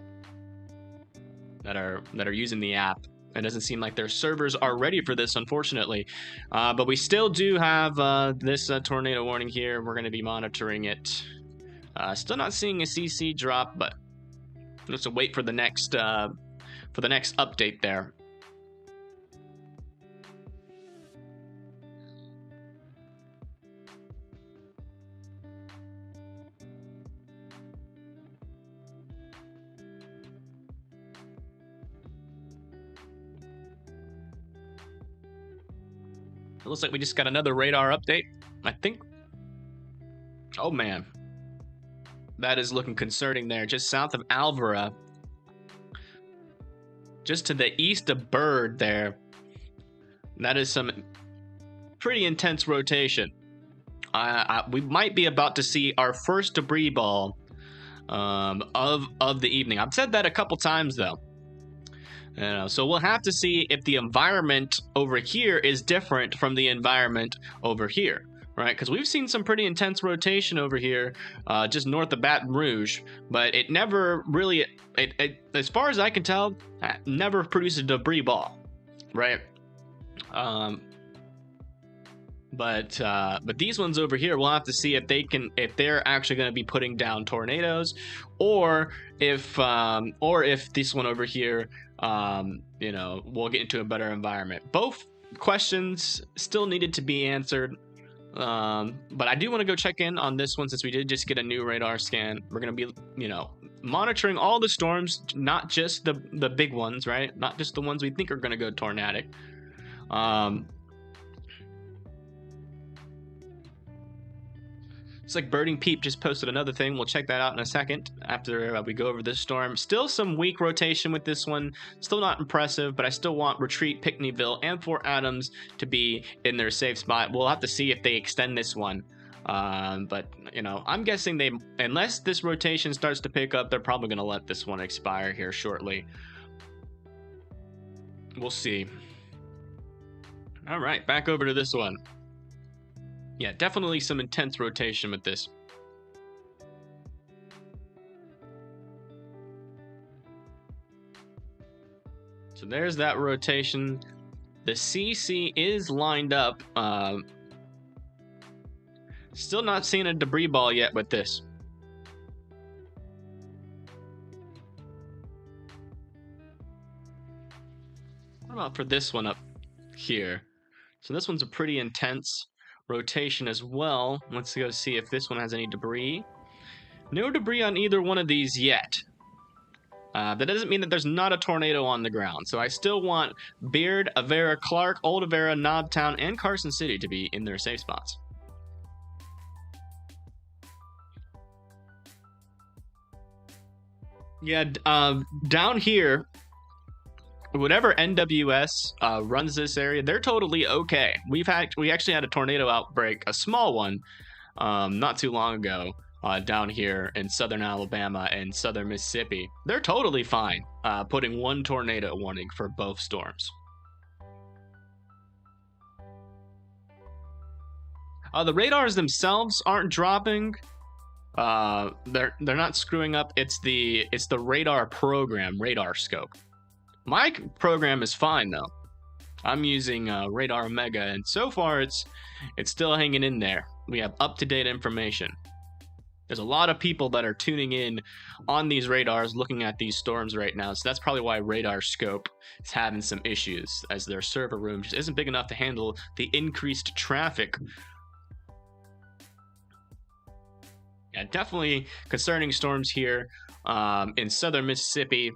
that are using the app. It doesn't seem like their servers are ready for this, unfortunately. But we still do have this tornado warning here. We're going to be monitoring it. Still not seeing a CC drop, but let's wait for the next update there. It looks like we just got another radar update, I think. Oh man, that is looking concerning there. Just south of Alvera, just to the east of Bird there. That is some pretty intense rotation. We might be about to see our first debris ball of the evening. I've said that a couple times though. So we'll have to see if the environment over here is different from the environment over here, right? Because we've seen some pretty intense rotation over here, just north of Baton Rouge, but it never really, as far as I can tell, never produced a debris ball, right? But these ones over here, we'll have to see if they're actually going to be putting down tornadoes, or if this one over here, we'll get into a better environment. Both questions still needed to be answered, but I do want to go check in on this one since we did just get a new radar scan. We're going to be, monitoring all the storms, not just the big ones, right? Not just the ones we think are going to go tornadic. It's like Birding Peep just posted another thing. We'll check that out in a second after we go over this storm. Still some weak rotation with this one. Still not impressive, but I still want Retreat, Pinckneyville, and Fort Adams to be in their safe spot. We'll have to see if they extend this one. But, I'm guessing unless this rotation starts to pick up, they're probably going to let this one expire here shortly. We'll see. All right, back over to this one. Yeah, definitely some intense rotation with this. So there's that rotation. The CC is lined up. Still not seeing a debris ball yet with this. What about for this one up here? So this one's a pretty intense rotation as well. Let's go see if this one has any debris. No debris on either one of these yet. That doesn't mean that there's not a tornado on the ground. So I still want Beard, Avera, Clark, Old Avera, Knobtown, and Carson City to be in their safe spots. Yeah, down here, whatever NWS runs this area, they're totally okay. We actually had a tornado outbreak, a small one, not too long ago. Down here in southern Alabama and southern Mississippi. They're totally fine putting one tornado warning for both storms. The radars themselves aren't dropping. They're not screwing up. It's the radar program, Radar Scope. My program is fine though. I'm using Radar Omega, and so far it's still hanging in there. We have up-to-date information. There's a lot of people that are tuning in on these radars looking at these storms right now, so that's probably why Radar Scope is having some issues, as their server room just isn't big enough to handle the increased traffic. Yeah, definitely concerning storms here in southern Mississippi.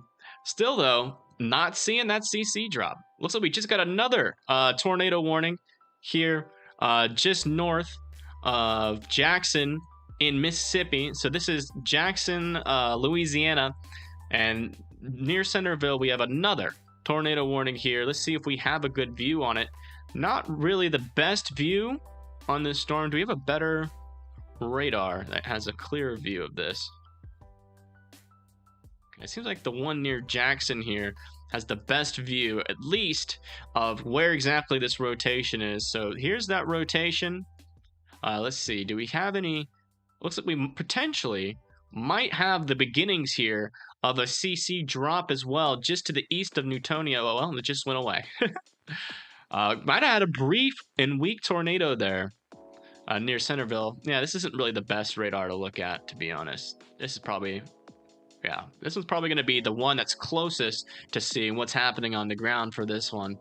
Still though, not seeing that CC drop. Looks like we just got another tornado warning here just north of Jackson in Mississippi. So this is Jackson, Louisiana, and near Centerville we have another tornado warning here. Let's see if we have a good view on it. Not really the best view on this storm. Do we have a better radar that has a clearer view of this? It seems like the one near Jackson here has the best view, at least, of where exactly this rotation is. So here's that rotation. Let's see, do we have any? Looks like we potentially might have the beginnings here of a CC drop as well, just to the east of Newtonia. Oh, well, it just went away. Might have had a brief and weak tornado there near Centerville. Yeah, this isn't really the best radar to look at, to be honest. This is probably, yeah, this one's probably going to be the one that's closest to seeing what's happening on the ground for this one.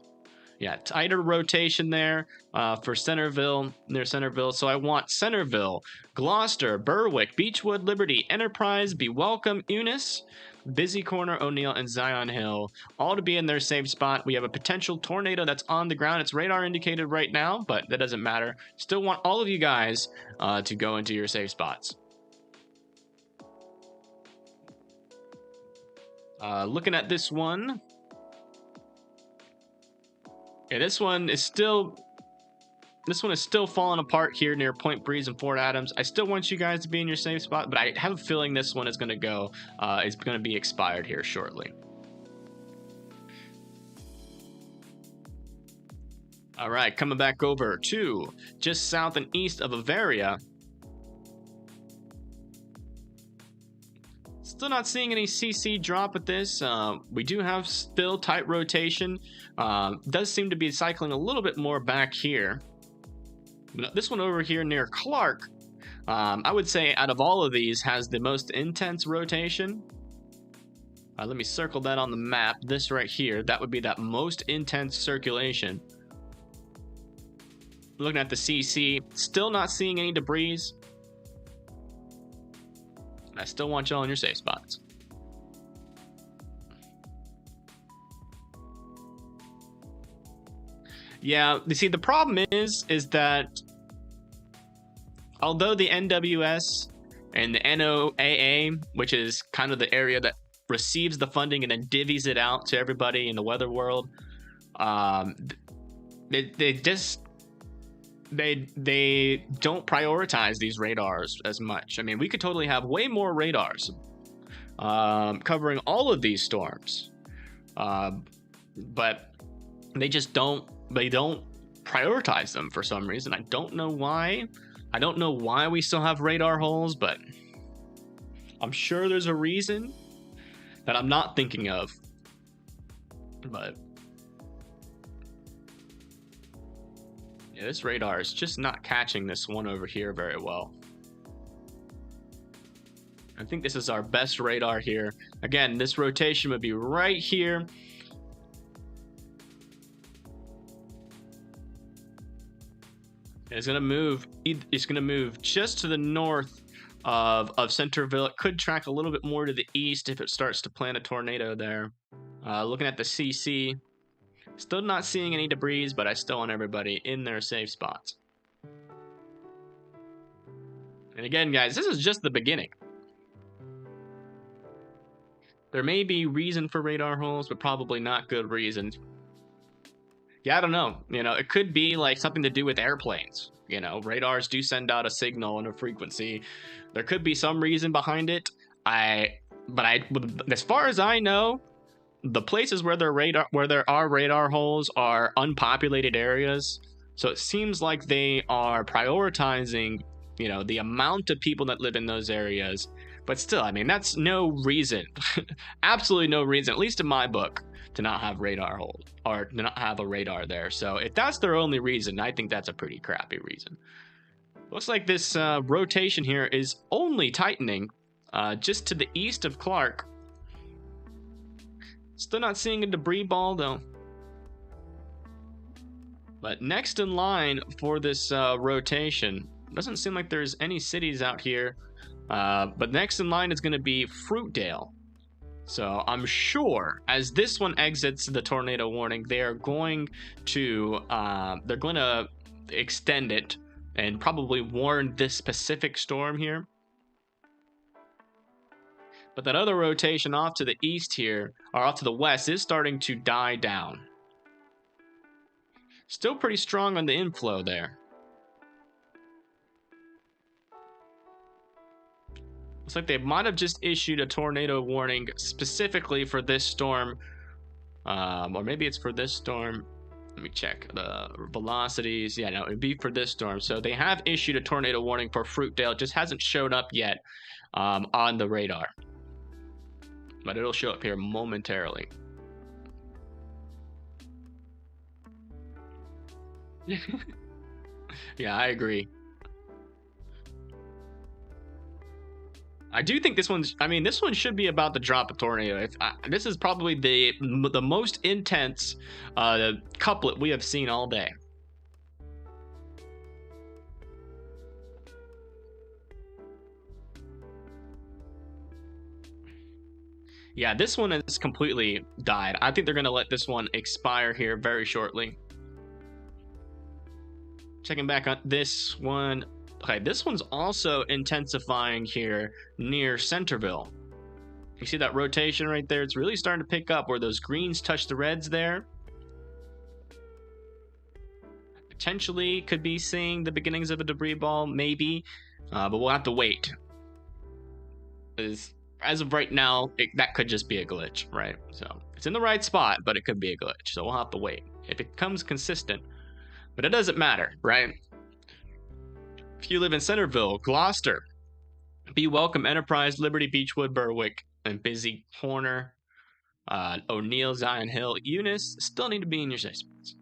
Yeah, tighter rotation there for Centerville, near Centerville. So I want Centerville, Gloucester, Berwick, Beechwood, Liberty, Enterprise, Be Welcome, Eunice, Busy Corner, O'Neill, and Zion Hill, all to be in their safe spot. We have a potential tornado that's on the ground. It's radar indicated right now, but that doesn't matter. Still want all of you guys to go into your safe spots. Looking at this one. Yeah, this one is still falling apart here near Point Breeze and Fort Adams. I still want you guys to be in your safe spot, but I have a feeling this one is going to go. It's going to be expired here shortly. All right, coming back over to just south and east of Bavaria. Still not seeing any CC drop with this. We do have still tight rotation. Does seem to be cycling a little bit more back here. This one over here near Clark, I would say out of all of these has the most intense rotation. Let me circle that on the map. This right here, that would be that most intense circulation. Looking at the CC, still not seeing any debris. I still want y'all in your safe spots. Yeah, you see, the problem is that although the NWS and the NOAA, which is kind of the area that receives the funding and then divvies it out to everybody in the weather world, they don't prioritize these radars as much. I mean, we could totally have way more radars covering all of these storms, but they just don't prioritize them for some reason. I don't know why. I don't know why we still have radar holes, but I'm sure there's a reason that I'm not thinking of. But yeah, this radar is just not catching this one over here very well. I think this is our best radar here. Again, this rotation would be right here. It's gonna move. It's gonna move just to the north of Centerville. It could track a little bit more to the east if it starts to plan a tornado there. Looking at the CC, still not seeing any debris, but I still want everybody in their safe spots. And again, guys, this is just the beginning. There may be reason for radar holes, but probably not good reasons. Yeah, I don't know. You know, it could be like something to do with airplanes. You know, radars do send out a signal and a frequency. There could be some reason behind it. As far as I know, the places where there are radar holes are unpopulated areas. So it seems like they are prioritizing, you know, the amount of people that live in those areas. But still, I mean, that's no reason, absolutely no reason, at least in my book, to not have radar hole or to not have a radar there. So if that's their only reason, I think that's a pretty crappy reason. Looks like this rotation here is only tightening just to the east of Clark. Still not seeing a debris ball though. But next in line for this rotation, doesn't seem like there's any cities out here. But next in line is going to be Fruitdale. So I'm sure as this one exits the tornado warning, they're going to extend it and probably warn this specific storm here. But that other rotation off to the east here, or off to the west, is starting to die down. Still pretty strong on the inflow there. Looks like they might have just issued a tornado warning specifically for this storm. Or maybe it's for this storm. Let me check the velocities. Yeah, no, it'd be for this storm. So they have issued a tornado warning for Fruitdale. It just hasn't showed up yet on the radar. But it'll show up here momentarily. Yeah, I agree. I do think this one's, I mean, this one should be about to drop a tornado. This is probably the most intense couplet we have seen all day. Yeah, this one has completely died. I think they're going to let this one expire here very shortly. Checking back on this one. Okay, this one's also intensifying here near Centerville. You see that rotation right there? It's really starting to pick up where those greens touch the reds there. Potentially could be seeing the beginnings of a debris ball, maybe. But we'll have to wait. As of right now, that could just be a glitch, right? So it's in the right spot, but it could be a glitch. So we'll have to wait. If it becomes consistent. But it doesn't matter, right? If you live in Centerville, Gloucester, Be Welcome, Enterprise, Liberty, Beechwood, Berwick, and Busy Corner, O'Neill, Zion Hill, Eunice, still need to be in your safe spots.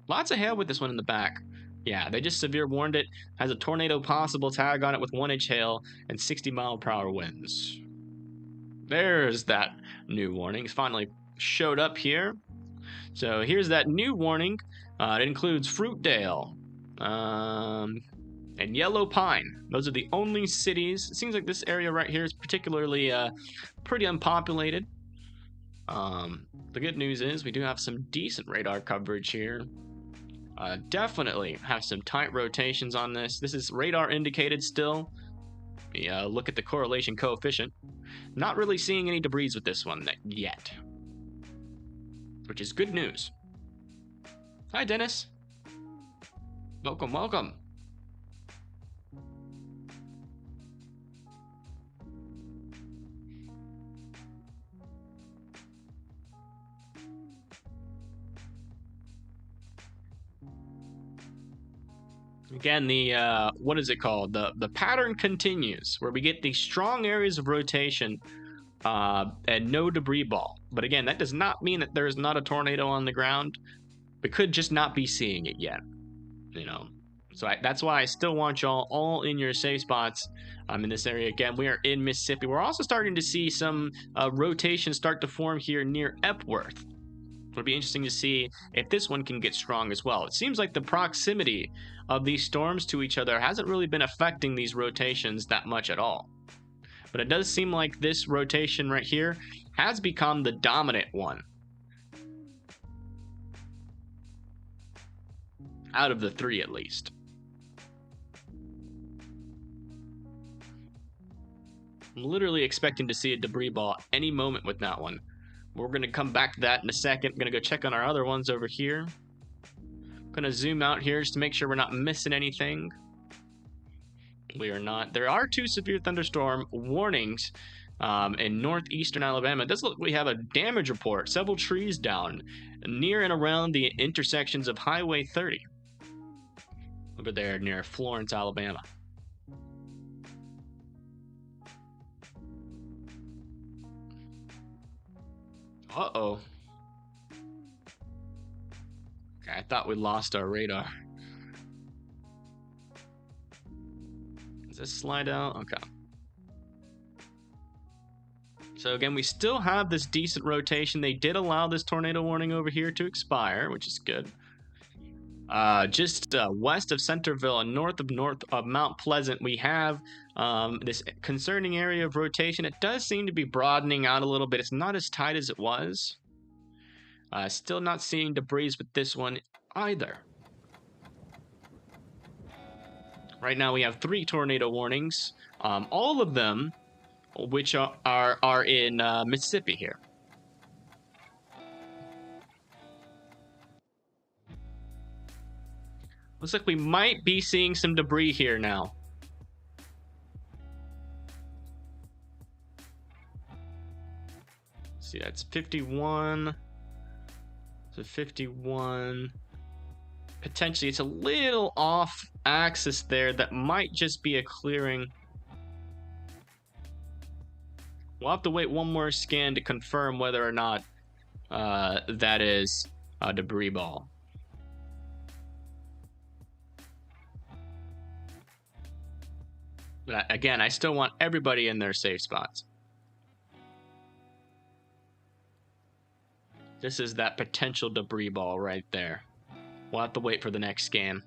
Lots of hail with this one in the back. Yeah, they just severe warned it. Has a tornado possible tag on it with 1-inch hail and 60-mile-per-hour winds. There's that new warning. It's finally showed up here. So here's that new warning. It includes Fruitdale and Yellow Pine. Those are the only cities. It seems like this area right here is particularly pretty unpopulated. The good news is we do have some decent radar coverage here. Definitely have some tight rotations on this. This is radar indicated still. Look at the correlation coefficient. Not really seeing any debris with this one yet, which is good news. Hi, Dennis. Welcome, welcome. Again, the what is it called? The pattern continues, where we get these strong areas of rotation and no debris ball. But again, that does not mean that there is not a tornado on the ground. We could just not be seeing it yet, you know. So that's why I still want y'all all in your safe spots in this area. Again, we are in Mississippi. We're also starting to see some rotation start to form here near Epworth, It'll be interesting to see if this one can get strong as well. It seems like the proximity of these storms to each other hasn't really been affecting these rotations that much at all. But it does seem like this rotation right here has become the dominant one out of the three, at least. I'm literally expecting to see a debris ball any moment with that one. We're going to come back to that in a second. I'm going to go check on our other ones over here. I'm going to zoom out here just to make sure we're not missing anything. We are not. There are 2 severe thunderstorm warnings in northeastern Alabama. It does look like we have a damage report. Several trees down near and around the intersections of Highway 30. Over there near Florence, Alabama. Uh-oh. Okay, I thought we lost our radar. Does this slide out? Okay. So again, we still have this decent rotation. They did allow this tornado warning over here to expire, which is good. Just west of Centerville and north of Mount Pleasant, we have this concerning area of rotation. It does seem to be broadening out a little bit. It's not as tight as it was. Still not seeing debris with this one either. Right now we have 3 tornado warnings, all of them which are in Mississippi here. Looks like we might be seeing some debris here now. Let's see, that's 51. So 51. Potentially, it's a little off axis there. That might just be a clearing. We'll have to wait one more scan to confirm whether or not that is a debris ball. But again, I still want everybody in their safe spots. This is that potential debris ball right there. We'll have to wait for the next scan.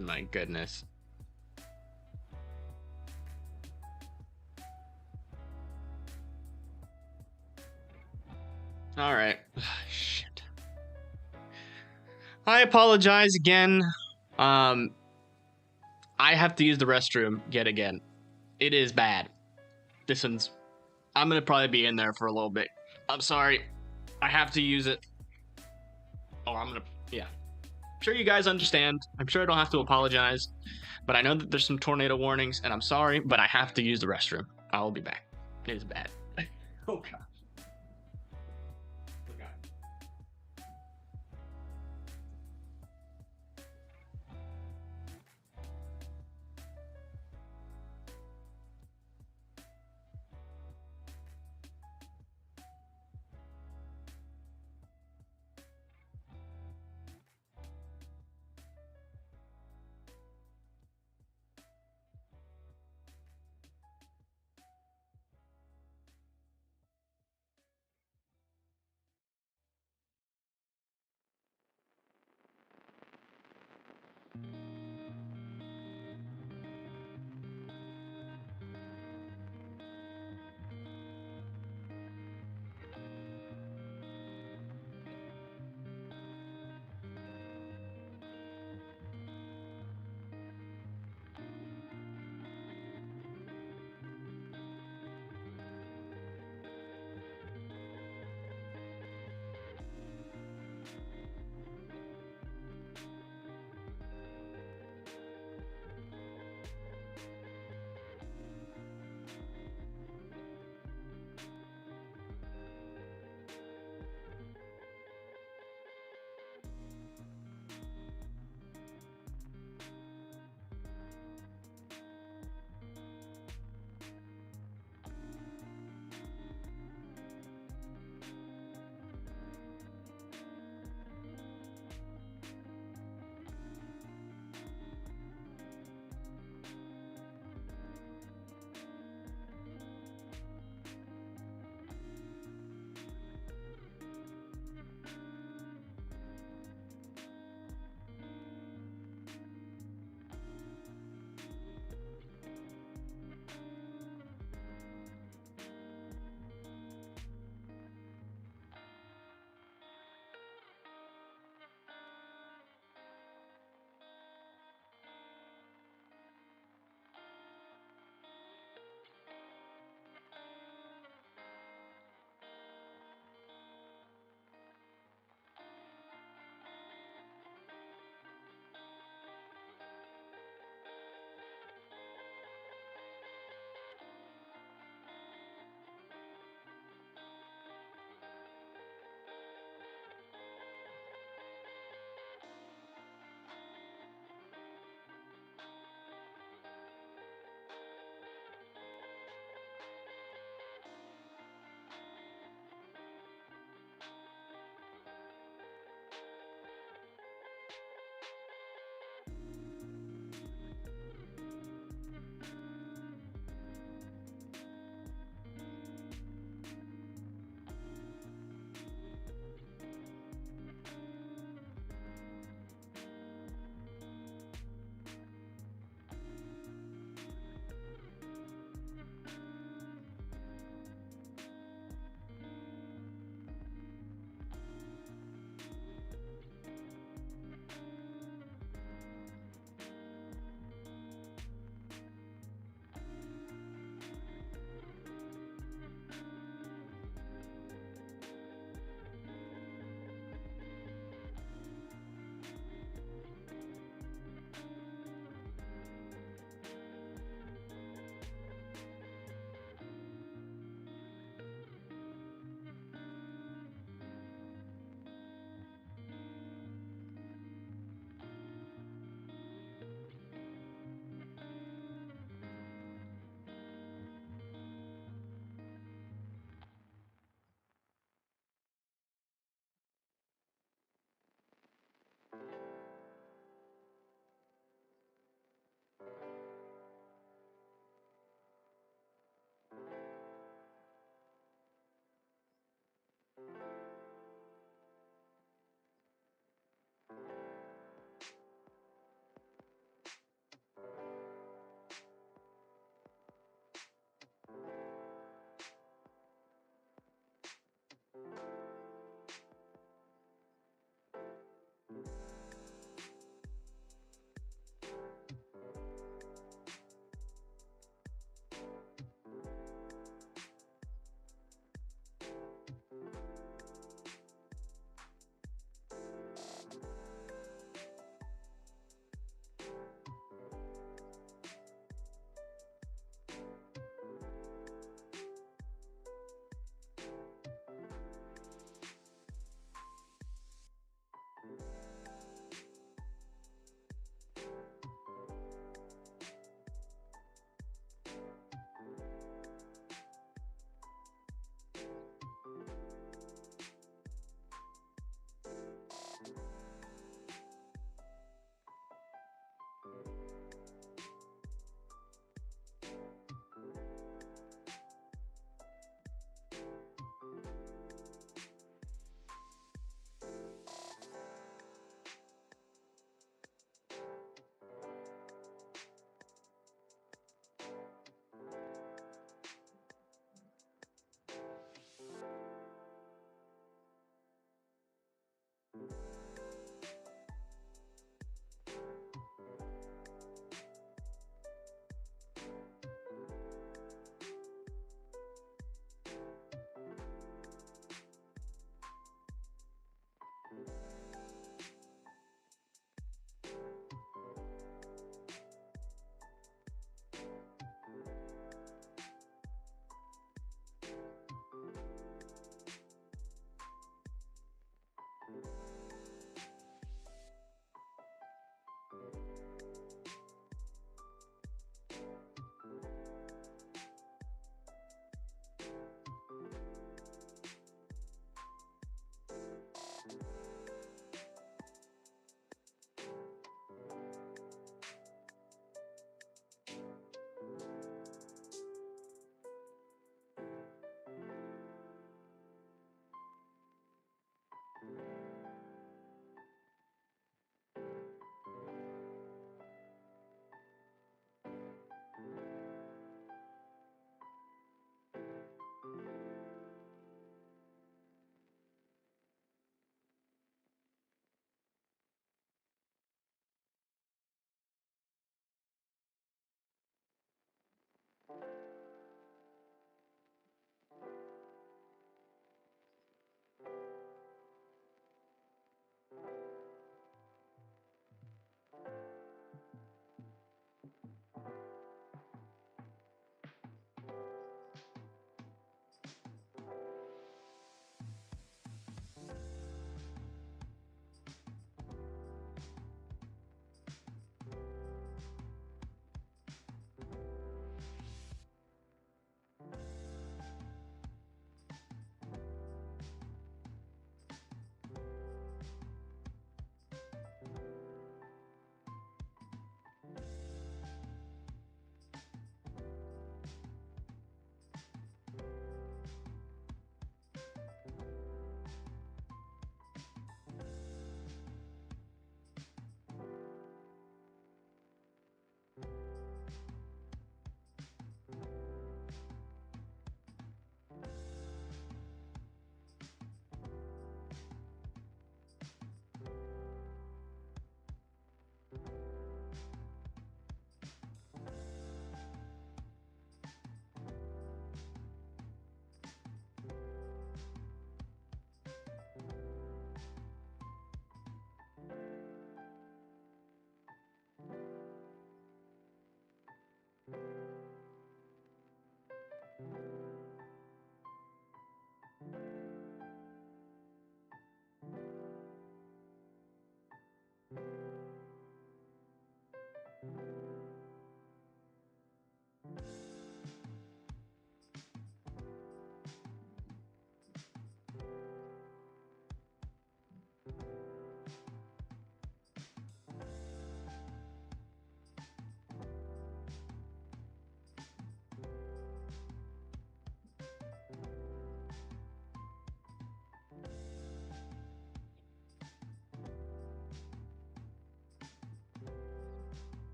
My goodness. All right. Shit. I apologize again. I have to use the restroom yet again. It is bad. This one's... I'm gonna probably be in there for a little bit. I'm sorry. I have to use it. Oh, I'm gonna... Yeah. I'm sure you guys understand. I'm sure I don't have to apologize. But I know that there's some tornado warnings, and I'm sorry, but I have to use the restroom. I will be back. It is bad. Oh, God.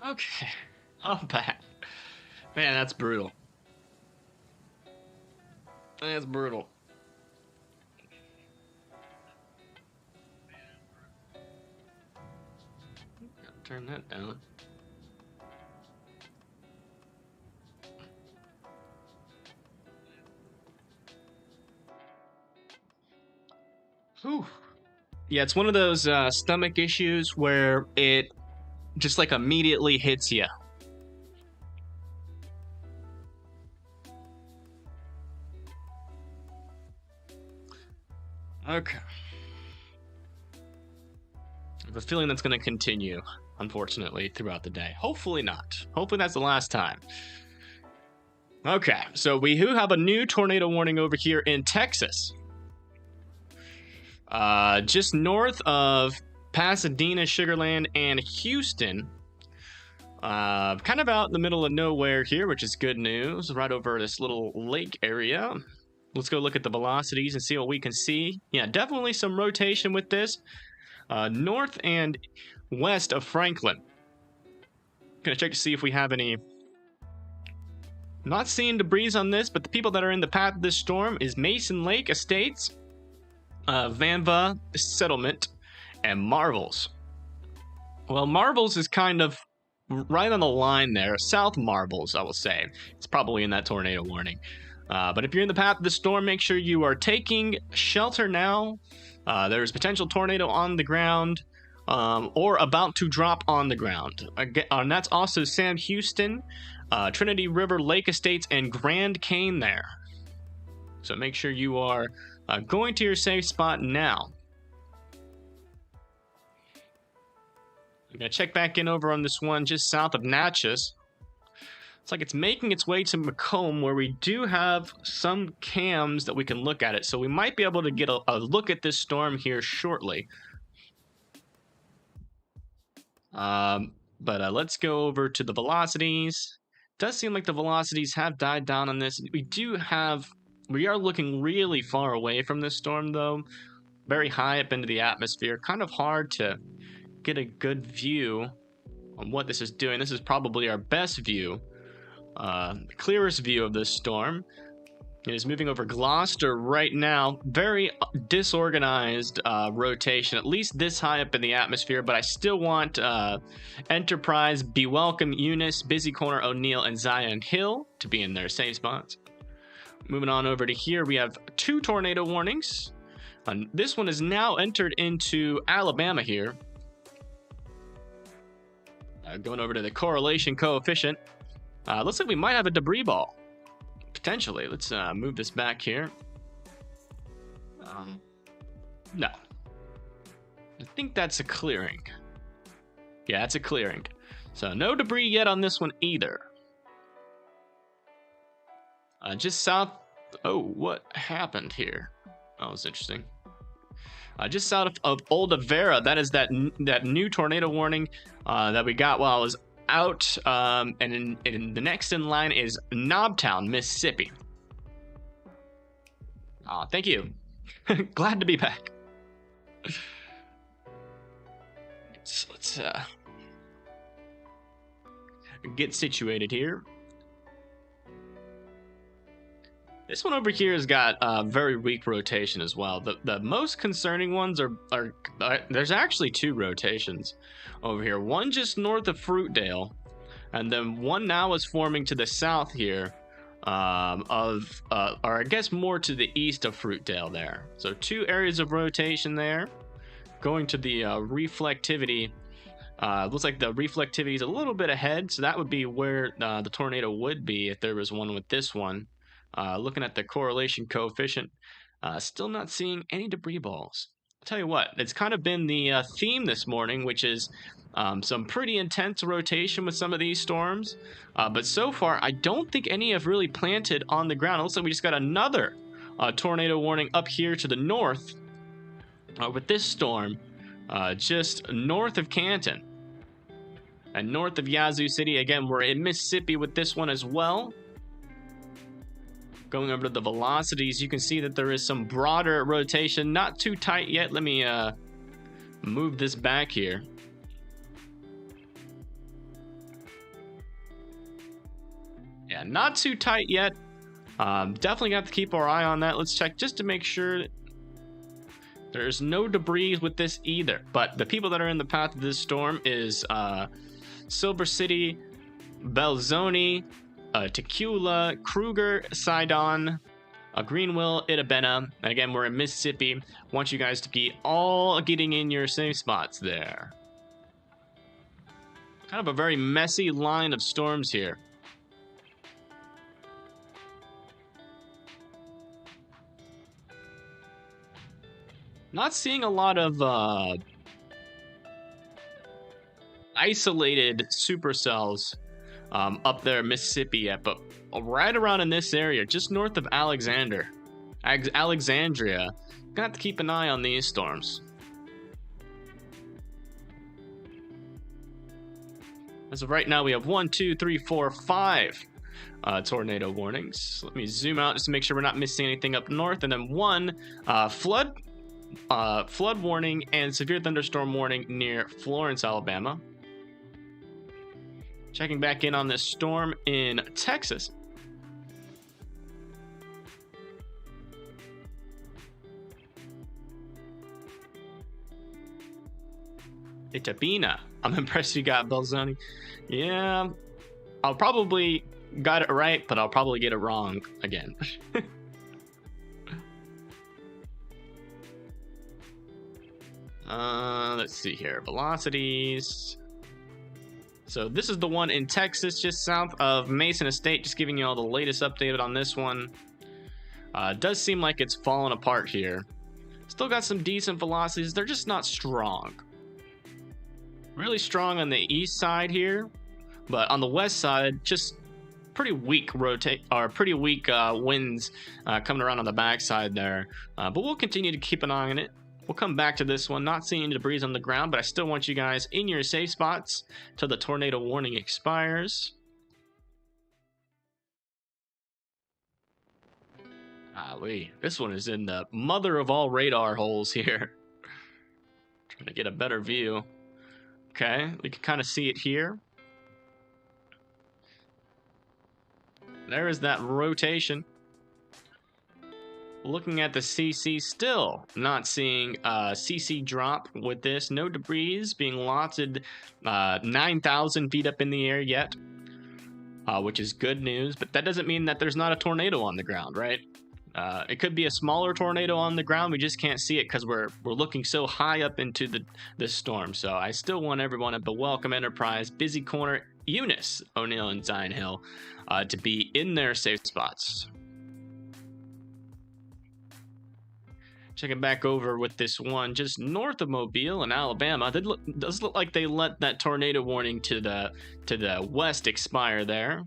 Okay. Oh, bad. Man, that's brutal. That's brutal. Turn that down. Whew. Yeah, it's one of those stomach issues where it just like immediately hits you. Okay. I have a feeling that's going to continue, unfortunately, throughout the day. Hopefully not. Hopefully that's the last time. Okay, so we do have a new tornado warning over here in Texas. Just north of Pasadena, Sugarland, and Houston. Kind of out in the middle of nowhere here, which is good news. Right over this little lake area. Let's go look at the velocities and see what we can see. Yeah, definitely some rotation with this. North and west of Franklin. Gonna check to see if we have any. Not seeing debris on this, but the people that are in the path of this storm is Mason Lake Estates, Vanva Settlement, and Marvels. Well, Marvels is kind of right on the line there. South Marvels, I will say. It's probably in that tornado warning. But if you're in the path of the storm, make sure you are taking shelter now. There's potential tornado on the ground or about to drop on the ground. And that's also Sam Houston, Trinity River Lake Estates, and Grand Cane there. So make sure you are going to your safe spot now. I'm going to check back in over on this one just south of Natchez. It's like it's making its way to Macomb, where we do have some cams that we can look at it. So we might be able to get a look at this storm here shortly. But let's go over to the velocities. Does seem like the velocities have died down on this. We are looking really far away from this storm, though. Very high up into the atmosphere. Kind of hard to get a good view on what this is doing. This is probably our best view. Clearest view of this storm. It is moving over Gloucester right now. Very disorganized rotation, at least this high up in the atmosphere, but I still want Enterprise, Be Welcome, Eunice, Busy Corner, O'Neill, and Zion Hill to be in their safe spots. Moving on over to here, we have 2 tornado warnings. This one is now entered into Alabama here. Going over to the correlation coefficient. Looks like we might have a debris ball. Potentially. Let's move this back here. No. I think that's a clearing. Yeah, it's a clearing. So no debris yet on this one either. Just south... Oh, what happened here? Oh, that's interesting. Just south of Oldavera, that is that new tornado warning that we got while I was out. And in the next in line is Knobtown, Mississippi. Thank you. Glad to be back. Let's get situated here. This one over here has got very weak rotation as well. The most concerning ones are there's actually 2 rotations over here. One just north of Fruitdale, and then one now is forming to the south here or I guess more to the east of Fruitdale there. So 2 areas of rotation there. Going to the reflectivity. Looks like the reflectivity is a little bit ahead, so that would be where the tornado would be if there was one with this one. Looking at the correlation coefficient, still not seeing any debris balls. I'll tell you what, it's kind of been the theme this morning, which is some pretty intense rotation with some of these storms. But so far, I don't think any have really planted on the ground. It looks like we just got another tornado warning up here to the north with this storm just north of Canton. And north of Yazoo City, again, we're in Mississippi with this one as well. Going over to the velocities, you can see that there is some broader rotation. Not too tight yet. Let me move this back here. Yeah, not too tight yet. Definitely got to keep our eye on that. Let's check just to make sure that there's no debris with this either. But the people that are in the path of this storm is Silver City, Belzoni, Tequila, Kruger, Sidon, Greenville, Itabena. And again, we're in Mississippi. Want you guys to be all getting in your safe spots there. Kind of a very messy line of storms here. Not seeing a lot of isolated supercells up there in Mississippi yet, but right around in this area, just north of Alexandria, gonna have to keep an eye on these storms. As of right now, we have 1, 2, 3, 4, 5 tornado warnings. Let me zoom out just to make sure we're not missing anything up north, and then 1 flood warning and severe thunderstorm warning near Florence, Alabama. Checking back in on this storm in Texas. Itabena. I'm impressed you got Belzoni. Yeah, I'll probably got it right, but I'll probably get it wrong again. Let's see here. Velocities. So this is the one in Texas, just south of Mason Estate. Just giving you all the latest update on this one. Does seem like it's falling apart here. Still got some decent velocities. They're just not strong. Really strong on the east side here, but on the west side, just pretty weak winds coming around on the backside there. But we'll continue to keep an eye on it. We'll come back to this one. Not seeing any debris on the ground, but I still want you guys in your safe spots till the tornado warning expires. Golly, this one is in the mother of all radar holes here. Trying to get a better view. Okay, we can kind of see it here. There is that rotation. Looking at the CC, still not seeing CC drop with this. No debris being lofted 9,000 feet up in the air yet, which is good news. But that doesn't mean that there's not a tornado on the ground, right? It could be a smaller tornado on the ground. We just can't see it because we're looking so high up into this storm. So I still want everyone at the Welcome Enterprise, Busy Corner, Eunice, O'Neill, and Zion Hill to be in their safe spots. Checking back over with this one just north of Mobile in Alabama. It does look like they let that tornado warning to the west expire there.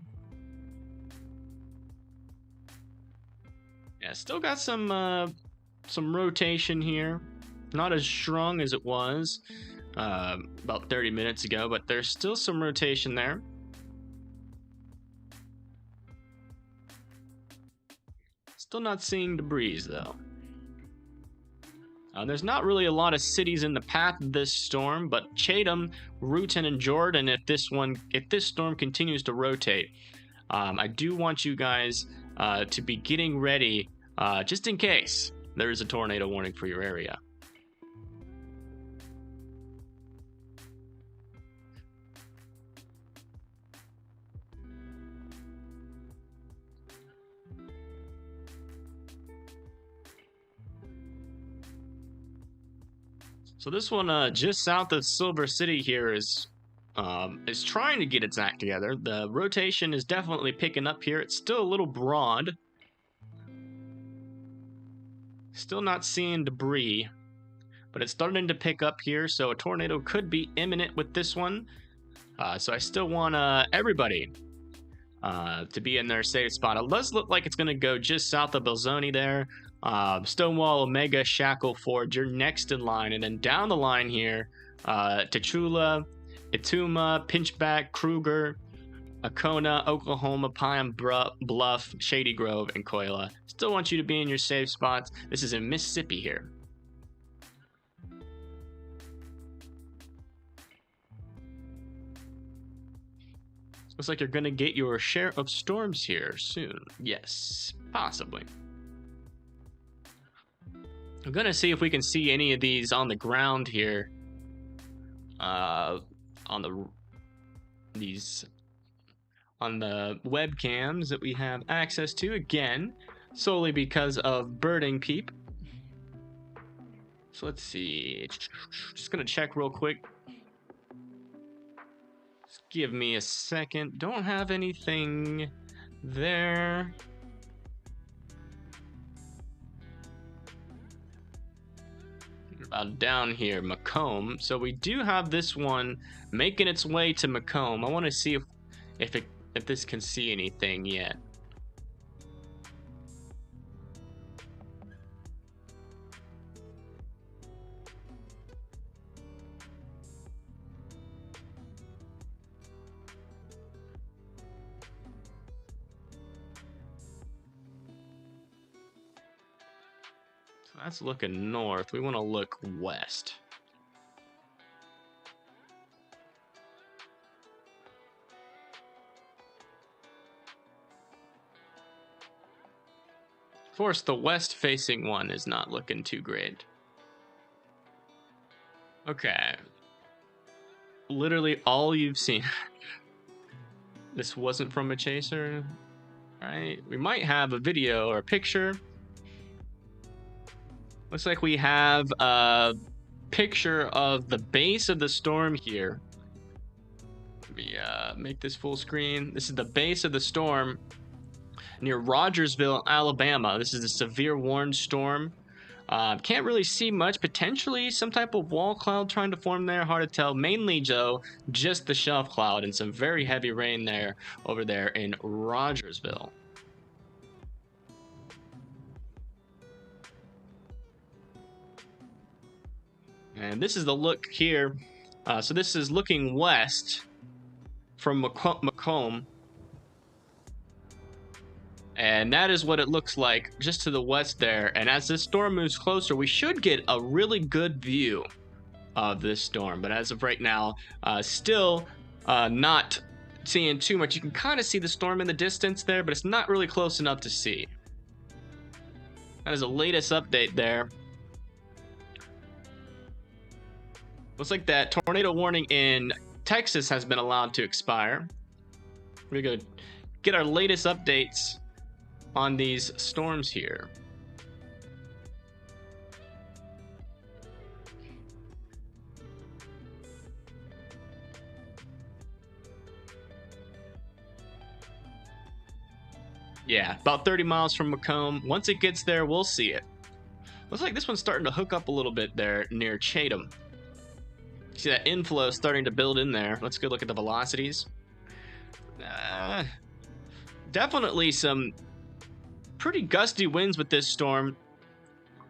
Yeah, still got some rotation here. Not as strong as it was about 30 minutes ago, but there's still some rotation there. Still not seeing debris though. There's not really a lot of cities in the path of this storm, but Chatham, Rouge, and Jordan, if this storm continues to rotate, I do want you guys to be getting ready just in case there is a tornado warning for your area. So this one just south of Silver City here is trying to get its act together. The rotation is definitely picking up here. It's still a little broad. Still not seeing debris, but it's starting to pick up here, so a tornado could be imminent with this one. So I still want everybody to be in their safe spot. It does look like it's going to go just south of Belzoni there. Stonewall, Omega, Shackle, Ford, you're next in line. And then down the line here, Tachula, Ituma, Pinchback, Kruger, Acona, Oklahoma, Pine Bluff, Shady Grove, and Coila. Still want you to be in your safe spots. This is in Mississippi here. Looks like you're going to get your share of storms here soon. Yes, possibly. I'm going to see if we can see any of these on the ground here. On the webcams that we have access to, again, solely because of birding peep. So let's see. Just going to check real quick. Give me a second. Don't have anything there. About down here, Macomb. So we do have this one making its way to Macomb. I want to see if this can see anything yet. That's looking north. We want to look west. Of course, the west-facing one is not looking too great. Okay. Literally all you've seen. This wasn't from a chaser. Right? We might have a video or a picture. Looks like we have a picture of the base of the storm here. Let me make this full screen. This is the base of the storm near Rogersville, Alabama. This is a severe warned storm. Can't really see much. Potentially some type of wall cloud trying to form there. Hard to tell. Mainly, Joe, just the shelf cloud and some very heavy rain there over there in Rogersville. And this is the look here. So this is looking west from Macomb. And that is what it looks like just to the west there. And as this storm moves closer, we should get a really good view of this storm. But as of right now, still not seeing too much. You can kind of see the storm in the distance there, but it's not really close enough to see. That is the latest update there. Looks like that tornado warning in Texas has been allowed to expire. We're going to get our latest updates on these storms here. Yeah, about 30 miles from Macomb. Once it gets there, we'll see it. Looks like this one's starting to hook up a little bit there near Chatham. See that inflow starting to build in there. Let's go look at the velocities. Definitely some pretty gusty winds with this storm.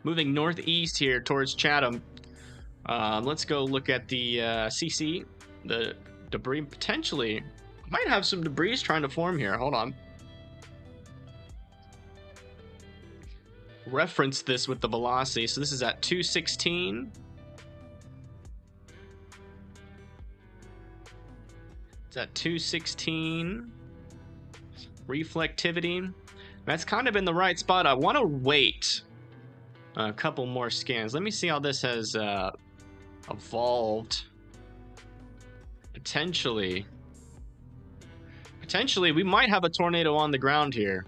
Moving northeast here towards Chatham. Let's go look at the CC. The debris potentially might have some debris trying to form here. Hold on. Reference this with the velocity. So this is at 216. It's at 216. Reflectivity. That's kind of in the right spot. I want to wait a couple more scans. Let me see how this has evolved. Potentially, we might have a tornado on the ground here.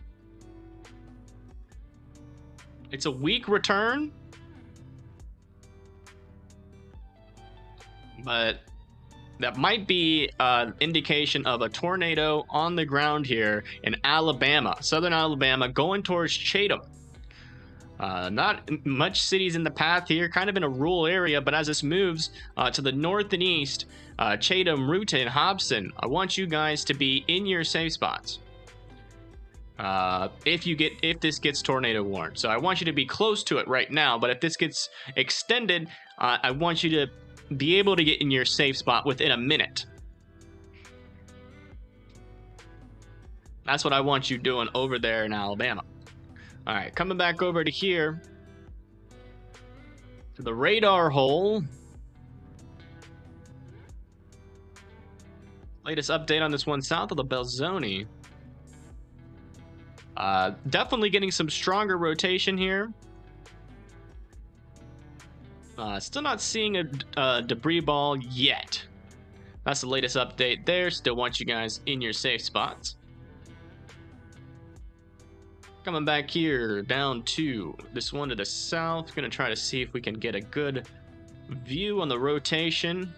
It's a weak return, but that might be an indication of a tornado on the ground here in Alabama, southern Alabama, going towards Chatham. Not much cities in the path here, kind of in a rural area, but as this moves to the north and east, Chatham, Reuton, Hobson, I want you guys to be in your safe spots. If this gets tornado warned. So I want you to be close to it right now, but if this gets extended, I want you to be able to get in your safe spot within a minute. That's what I want you doing over there in Alabama. All right, coming back over to here, to the radar hole. Latest update on this one south of the Belzoni. Definitely getting some stronger rotation here. Still not seeing a debris ball yet. That's the latest update there. Still want you guys in your safe spots. Coming back here down to this one to the south. Gonna try to see if we can get a good view on the rotation.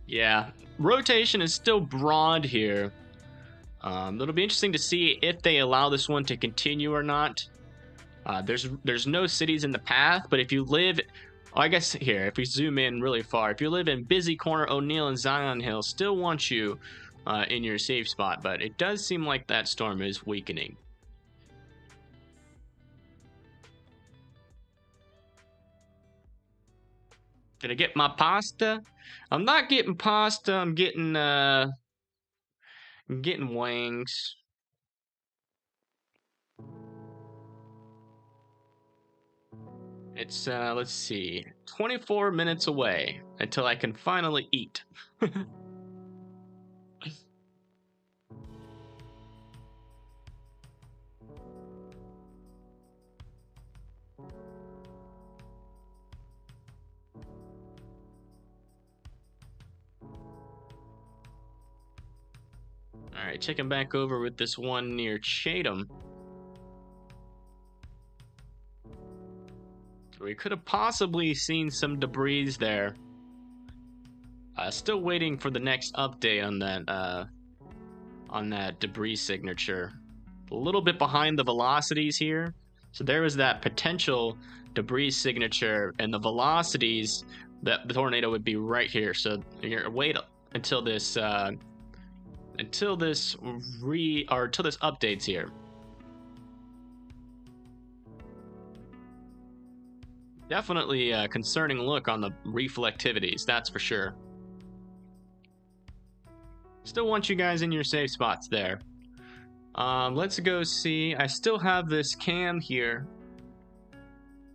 Yeah, rotation is still broad here. It'll be interesting to see if they allow this one to continue or not. There's no cities in the path, but if you live, I guess here, if we zoom in really far, if you live in Busy Corner, O'Neill, and Zion Hill, still want you in your safe spot, but it does seem like that storm is weakening. Did I get my pasta? I'm not getting pasta. I'm getting wings. It's let's see, 24 minutes away until I can finally eat. All right, checking back over with this one near Chatham. We could have possibly seen some debris there. Still waiting for the next update on that debris signature. A little bit behind the velocities here. So there was that potential debris signature, and the velocities that the tornado would be right here. So you're gonna wait until this updates here. Definitely a concerning look on the reflectivities, that's for sure. Still want you guys in your safe spots there. Let's go see. I still have this cam here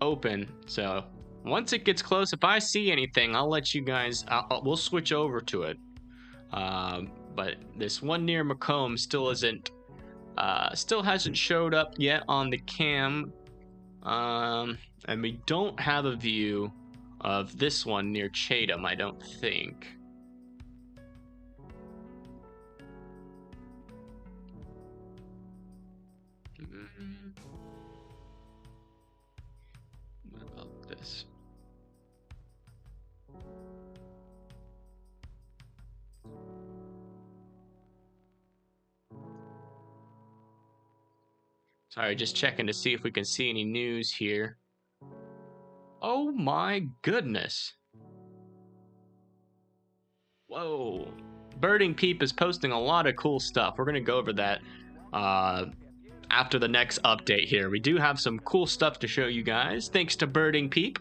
open, so once it gets close, if I see anything, I'll let you guys. We'll switch over to it. But this one near Macomb still hasn't showed up yet on the cam. And we don't have a view of this one near Chatham, I don't think. What about this? Sorry, just checking to see if we can see any news here. Oh my goodness. Whoa. Birding Peep is posting a lot of cool stuff. We're going to go over that after the next update here. We do have some cool stuff to show you guys, thanks to Birding Peep.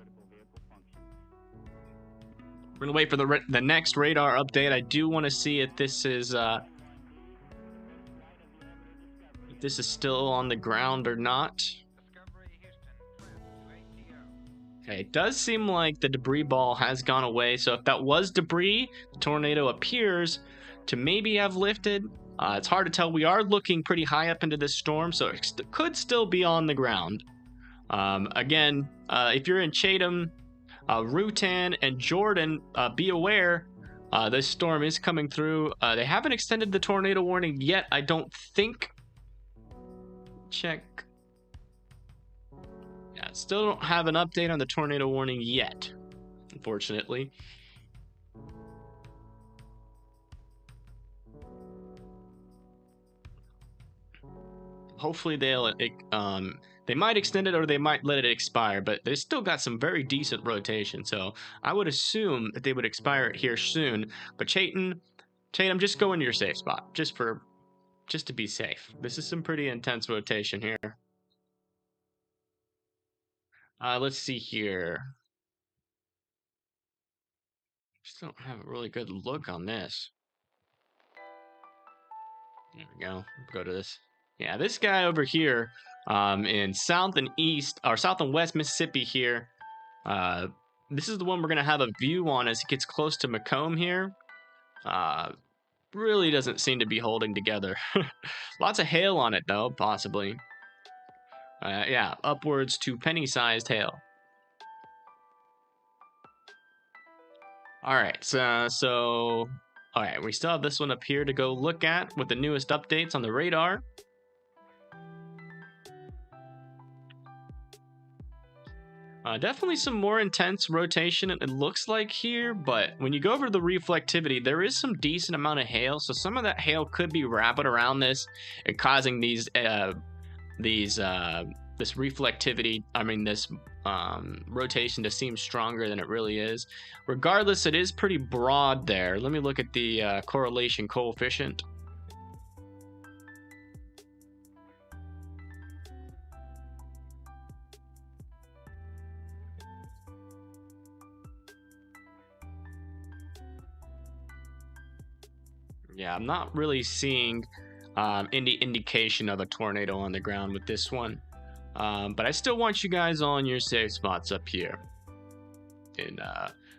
We're going to wait for the next radar update. I do want to see if this is still on the ground or not. Okay, it does seem like the debris ball has gone away. So if that was debris, the tornado appears to maybe have lifted. It's hard to tell. We are looking pretty high up into this storm, so it could still be on the ground. Again, if you're in Chatham, Rutan, and Jordan, be aware. This storm is coming through. They haven't extended the tornado warning yet, I don't think. Check. Yeah, still don't have an update on the tornado warning yet, unfortunately. Hopefully they might extend it or they might let it expire, but they still got some very decent rotation, so I would assume that they would expire it here soon. But Chatham, just go into your safe spot, just to be safe. This is some pretty intense rotation here. Let's see here. Just don't have a really good look on this. There we go. Go to this. Yeah, this guy over here, in south and east or south and west Mississippi here. This is the one we're gonna have a view on as it gets close to Macomb here. Really doesn't seem to be holding together. Lots of hail on it though, possibly. Yeah, upwards to penny-sized hail. All right, so all right, we still have this one up here to go look at with the newest updates on the radar. Definitely some more intense rotation, it looks like here, but when you go over to the reflectivity, there is some decent amount of hail, so some of that hail could be wrapping around this and causing this reflectivity, this rotation to seem stronger than it really is. Regardless, it is pretty broad there. Let me look at the correlation coefficient. Yeah, I'm not really seeing any indication of a tornado on the ground with this one. But I still want you guys on your safe spots up here in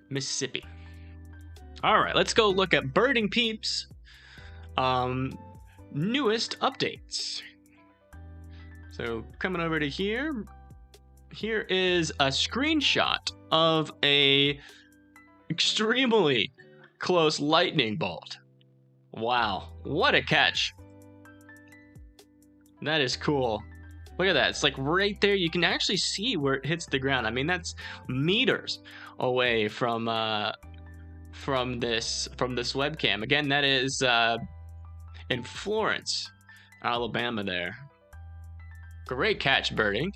Mississippi. All right, let's go look at Birding Peeps' newest updates. So coming over to here, here is a screenshot of a extremely close lightning bolt. Wow, what a catch. That is cool. Look at that. It's like right there. You can actually see where it hits the ground. I mean, that's meters away from this webcam. Again, that is in Florence, Alabama there. Great catch, Birding.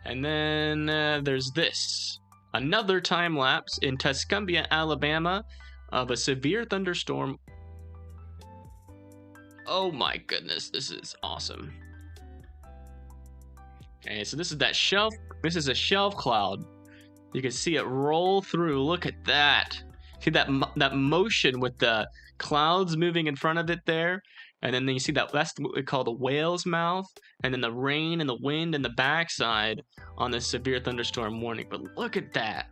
And then there's this. Another time lapse in Tuscaloosa, Alabama, of a severe thunderstorm. Oh my goodness, this is awesome. Okay, so this is that shelf. This is a shelf cloud. You can see it roll through. Look at that. See that motion with the clouds moving in front of it there, and then you see that's what we call the whale's mouth, and then the rain and the wind and the backside on this severe thunderstorm warning. But look at that.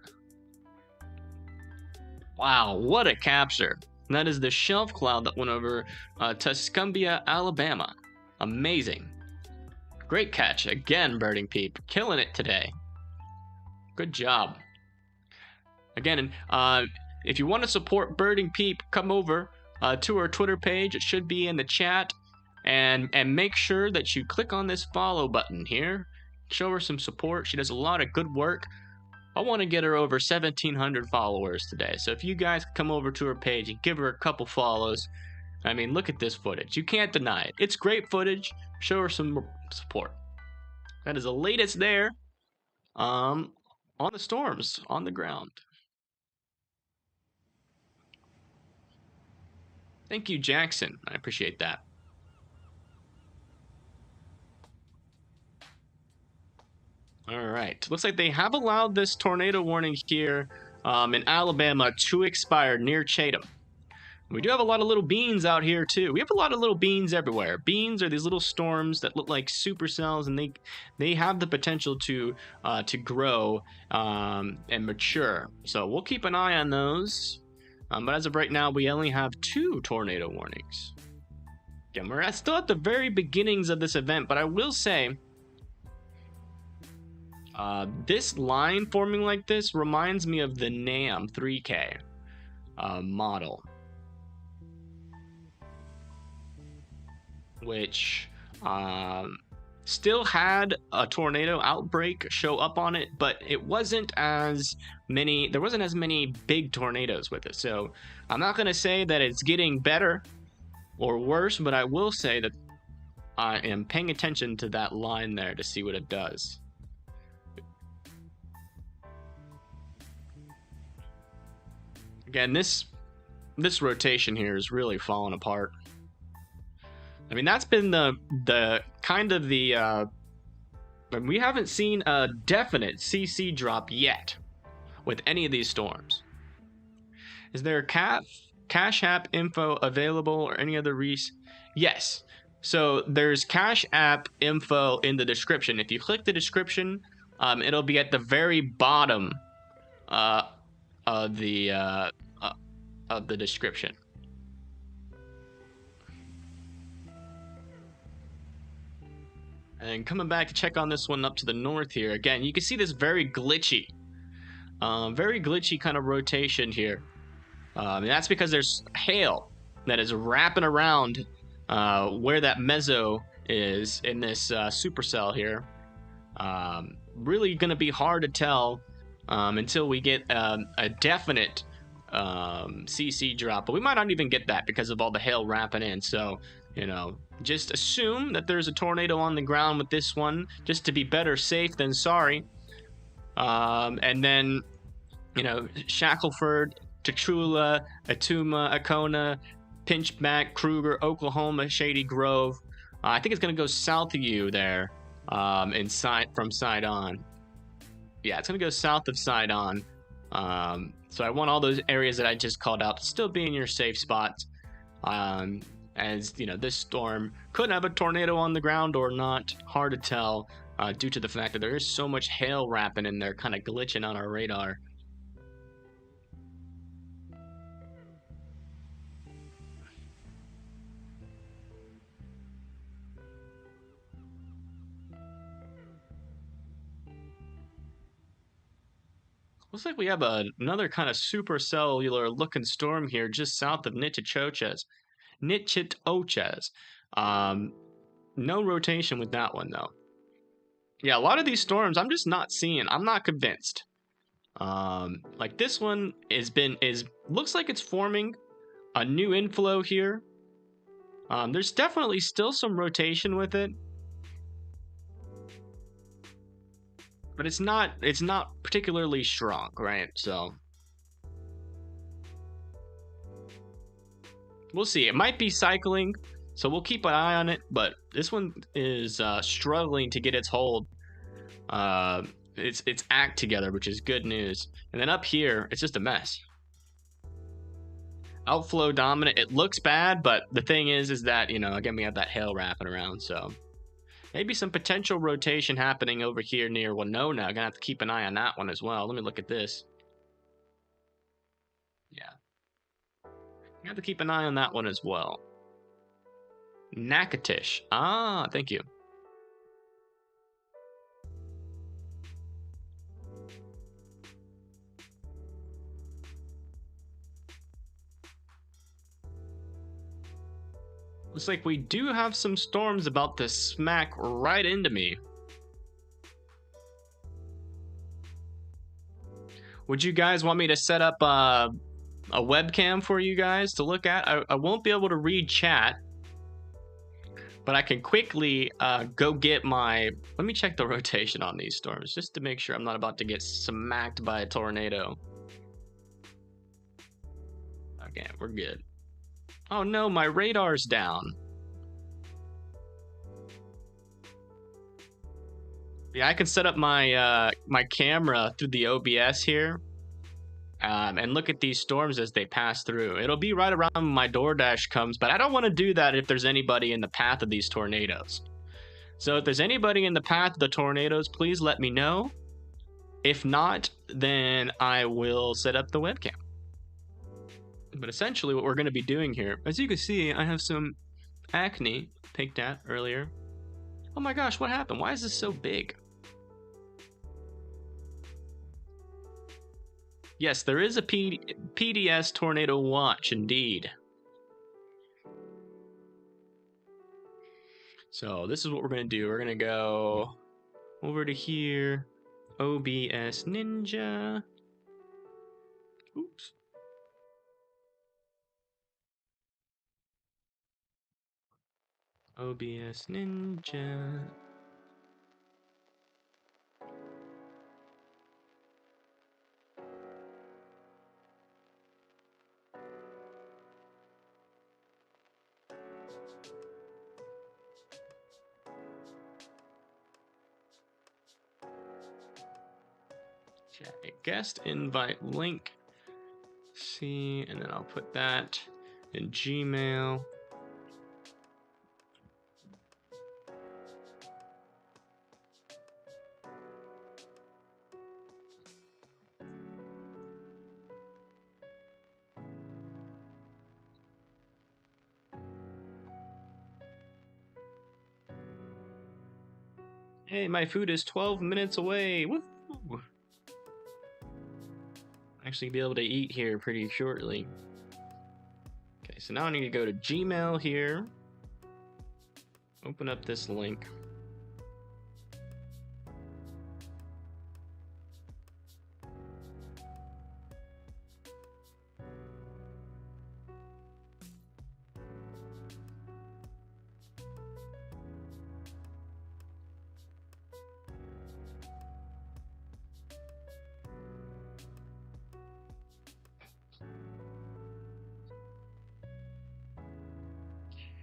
Wow, what a capture. And that is the shelf cloud that went over Tuscaloosa, Alabama. Amazing. Great catch. Again, Birding Peep. Killing it today. Good job. Again, if you want to support Birding Peep, come over to our Twitter page. It should be in the chat. And make sure that you click on this follow button here. Show her some support. She does a lot of good work. I want to get her over 1,700 followers today. So if you guys come over to her page and give her a couple follows, I mean, look at this footage. You can't deny it. It's great footage. Show her some support. That is the latest there on the storms on the ground. Thank you, Jackson. I appreciate that. All right. Looks like they have allowed this tornado warning here in Alabama to expire near Chatham. We do have a lot of little beans out here too. We have a lot of little beans everywhere. Beans are these little storms that look like supercells, and they have the potential to grow and mature. So we'll keep an eye on those. But as of right now, we only have 2 tornado warnings. Again, we're still at the very beginnings of this event, but I will say, this line forming like this reminds me of the NAM 3K model, which still had a tornado outbreak show up on it, but it wasn't as many. There wasn't as many big tornadoes with it. So I'm not going to say that it's getting better or worse, but I will say that I am paying attention to that line there to see what it does. Again, this rotation here is really falling apart. I mean, that's been the kind of the we haven't seen a definite CC drop yet with any of these storms. Is there Cash App info available or any other Yes. So there's Cash App info in the description. If you click the description, it'll be at the very bottom uh, of the description. And coming back to check on this one up to the north here, again, you can see this very glitchy kind of rotation here. And that's because there's hail that is wrapping around where that meso is in this supercell here. Really going to be hard to tell until we get a definite CC drop, but we might not even get that because of all the hail wrapping in. So, you know, just assume that there's a tornado on the ground with this one, just to be better safe than sorry. And then, you know, Shackleford, Tachula, Atuma, Acona, Pinchback, Kruger, Oklahoma, Shady Grove. I think it's going to go south of you there from Sidon. Yeah, it's going to go south of Sidon. So I want all those areas that I just called out to still be in your safe spots. As, you know, this storm could have a tornado on the ground or not. Hard to tell due to the fact that there is so much hail wrapping in there, kind of glitching on our radar. Looks like we have another kind of supercellular looking storm here just south of Nitchitoches. No rotation with that one though. Yeah, a lot of these storms I'm just not seeing. I'm not convinced. Like this one looks like it's forming a new inflow here. There's definitely still some rotation with it. But it's not particularly strong, right? So we'll see. It might be cycling, so we'll keep an eye on it. But this one is struggling to get its hold, its act together, which is good news. And then up here, it's just a mess. Outflow dominant. It looks bad, but the thing is that, you know, again, we have that hail wrapping around, so maybe some potential rotation happening over here near Winona. Gonna have to keep an eye on that one as well. Let me look at this. Yeah. You have to keep an eye on that one as well. Natchitoches. Ah, thank you. Looks like we do have some storms about to smack right into me. Would you guys want me to set up a webcam for you guys to look at? I won't be able to read chat, but I can quickly go get my... Let me check the rotation on these storms just to make sure I'm not about to get smacked by a tornado. Okay, we're good. Oh no, my radar's down. Yeah, I can set up my my camera through the OBS here and look at these storms as they pass through. It'll be right around when my DoorDash comes, but I don't want to do that if there's anybody in the path of these tornadoes. So if there's anybody in the path of the tornadoes, please let me know. If not, then I will set up the webcam. But essentially what we're going to be doing here, as you can see, I have some acne picked at earlier. Oh my gosh, what happened? Why is this so big? Yes, there is a PDS tornado watch, indeed. So this is what we're going to do. We're going to go over to here. OBS Ninja. Oops. OBS Ninja. Okay, guest invite link See, and then I'll put that in Gmail. Hey, my food is 12 minutes away. Woo! Actually be able to eat here pretty shortly. Okay, so now I need to go to Gmail here. Open up this link.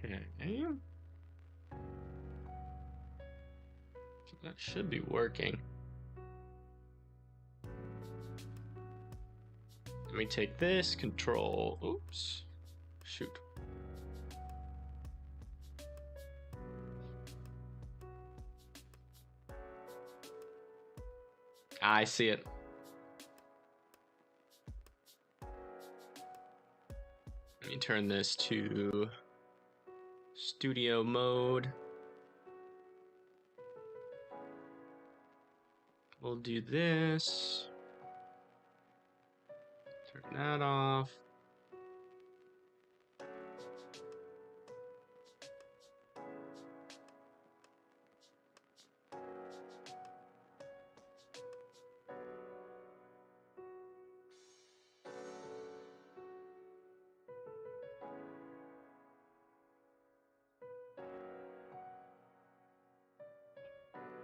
Okay. So that should be working. Let me take this, control, oops, shoot. I see it. Let me turn this to studio mode. We'll do this. Turn that off.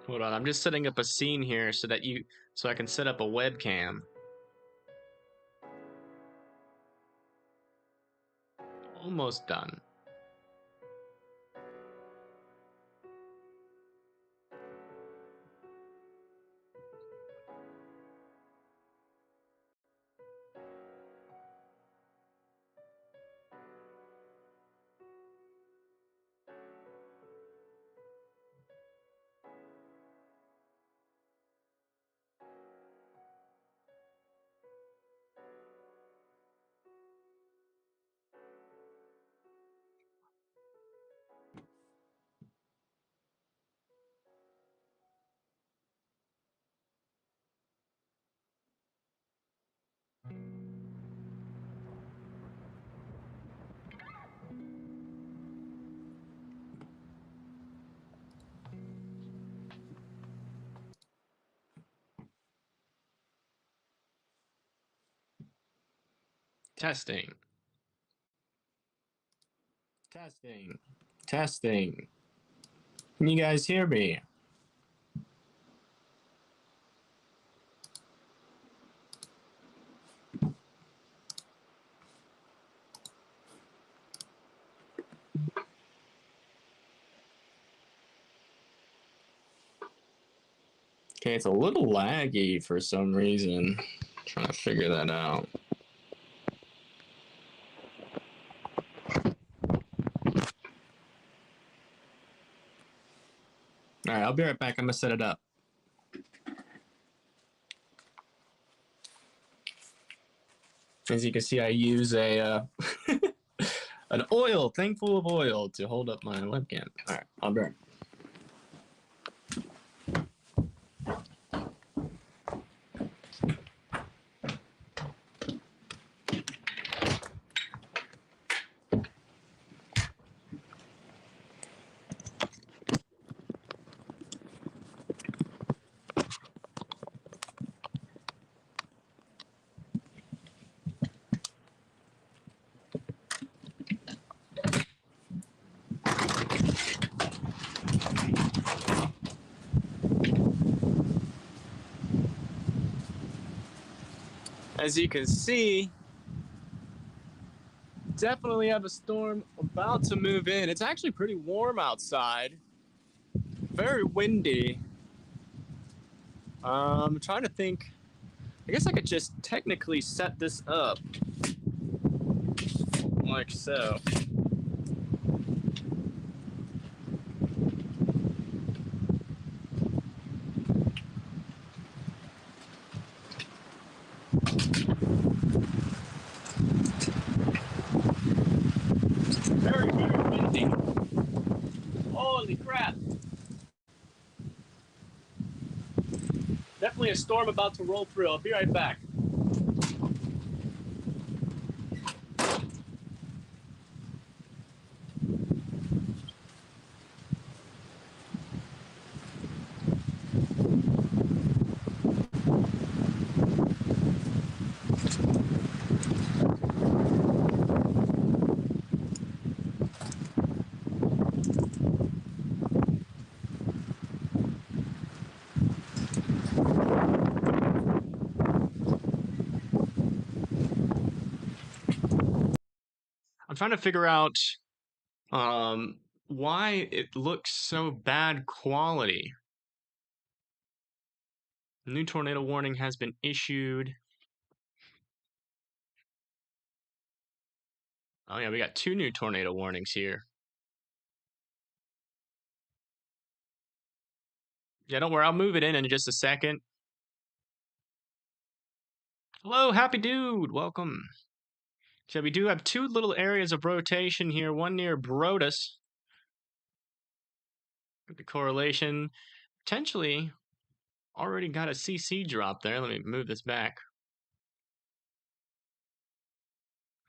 Hold on, I'm just setting up a scene here so I can set up a webcam. Almost done. Testing. Testing. Testing. Can you guys hear me? Okay, it's a little laggy for some reason. Trying to figure that out. All right, I'll be right back. I'm gonna set it up. As you can see, I use a an oil, thing full of oil to hold up my webcam. All right, I'll be right back. As you can see, definitely have a storm about to move in. It's actually pretty warm outside, very windy. I'm trying to think, I guess I could just technically set this up like so. Very, very windy. Holy crap. Definitely a storm about to roll through. I'll be right back. I'm trying to figure out why it looks so bad quality. New tornado warning has been issued. Oh yeah, we got 2 new tornado warnings here. Yeah, don't worry, I'll move it in just a second. Hello, happy dude, welcome. So we do have 2 little areas of rotation here, one near Brodus. The correlation potentially already got a CC drop there. Let me move this back.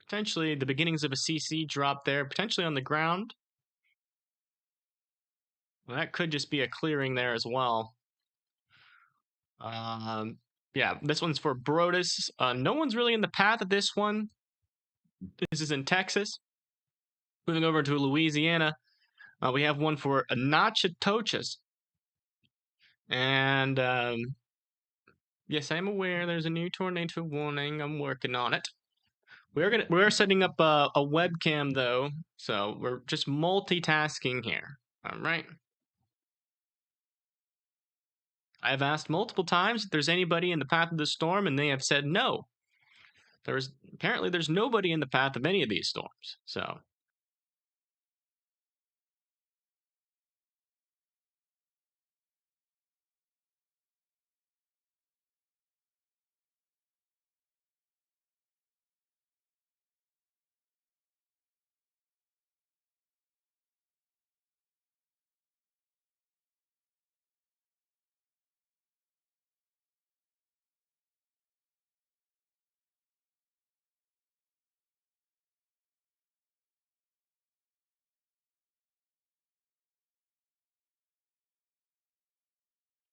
Potentially the beginnings of a CC drop there, potentially on the ground. Well, that could just be a clearing there as well. Yeah, this one's for Brodus. No one's really in the path of this one. This is in Texas. Moving over to Louisiana, we have one for Natchitoches. And yes, I am aware there's a new tornado warning. I'm working on it. We're setting up a webcam though, so we're just multitasking here. All right. I have asked multiple times if there's anybody in the path of the storm, and they have said no. Apparently there's nobody in the path of any of these storms. So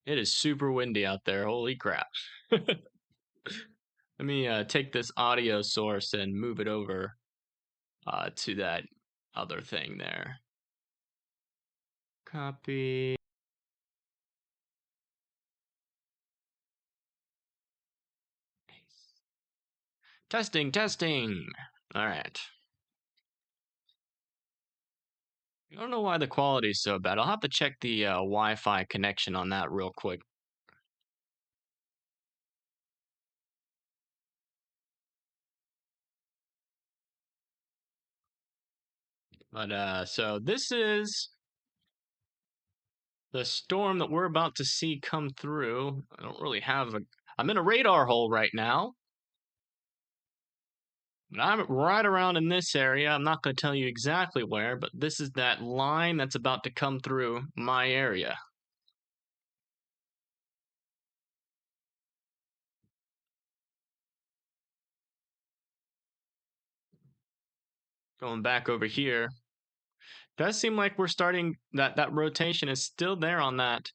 it is super windy out there. Holy crap. Let me take this audio source and move it over to that other thing there. Copy. Testing, testing. All right. I don't know why the quality is so bad. I'll have to check the Wi-Fi connection on that real quick. But so this is the storm that we're about to see come through. I don't really have a... I'm in a radar hole right now. And I'm right around in this area. I'm not going to tell you exactly where, but this is that line that's about to come through my area. Going back over here. Does seem like we're starting... That rotation is still there on that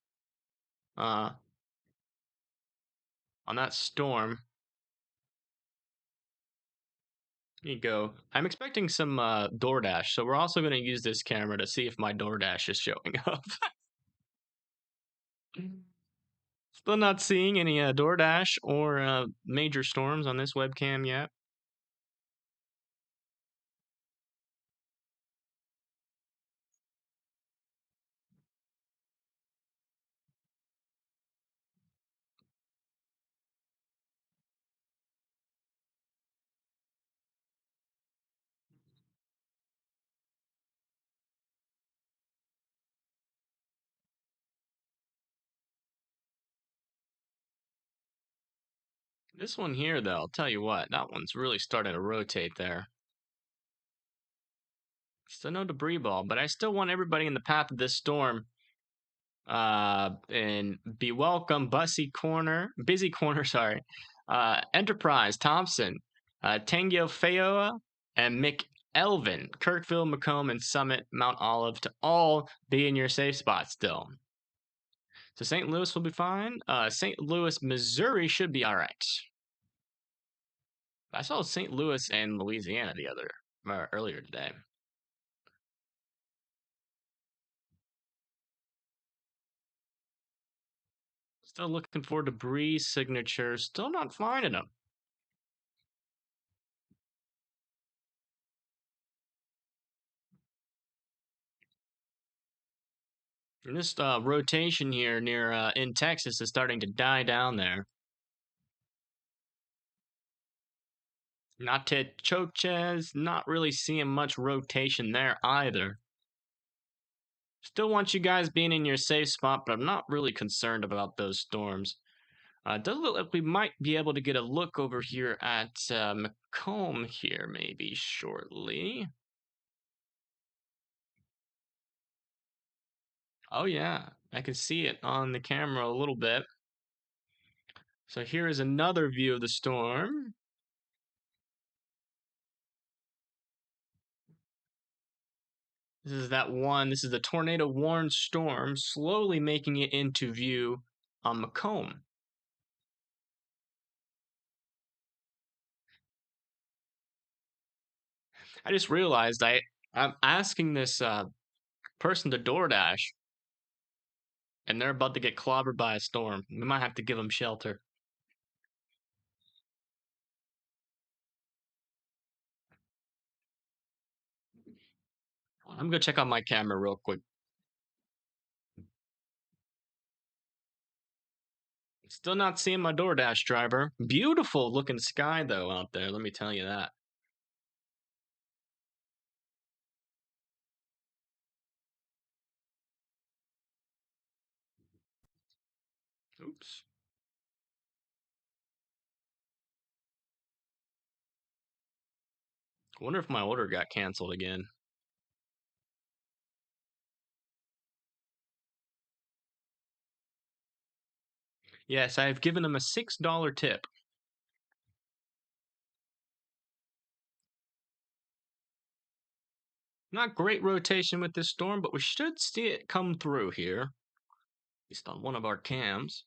storm. There you go. I'm expecting some DoorDash, so we're also going to use this camera to see if my DoorDash is showing up. Still not seeing any DoorDash or major storms on this webcam yet. This one here, though, I'll tell you what, that one's really starting to rotate there. Still no debris ball, but I still want everybody in the path of this storm. And Be Welcome, Busy Corner, sorry. Enterprise, Thompson, Tango Fayoa, and McElvin, Kirkville, Macomb, and Summit, Mount Olive to all be in your safe spot still. So St. Louis will be fine. St. Louis, Missouri should be all right. I saw St. Louis and Louisiana earlier today. Still looking for debris signatures. Still not finding them. And this rotation here near in Texas is starting to die down there. Not to Choches, not really seeing much rotation there either. Still want you guys being in your safe spot, but I'm not really concerned about those storms. It does look like we might be able to get a look over here at Macomb here maybe shortly. Oh yeah, I can see it on the camera a little bit. So here is another view of the storm. This is the tornado warned storm slowly making it into view on Macomb. I just realized I'm asking this person to DoorDash, and they're about to get clobbered by a storm. We might have to give them shelter. I'm gonna check out my camera real quick. Still not seeing my DoorDash driver. Beautiful looking sky though out there. Let me tell you that. Oops. I wonder if my order got canceled again. Yes, I have given them a $6 tip. Not great rotation with this storm, but we should see it come through here. At least on one of our cams.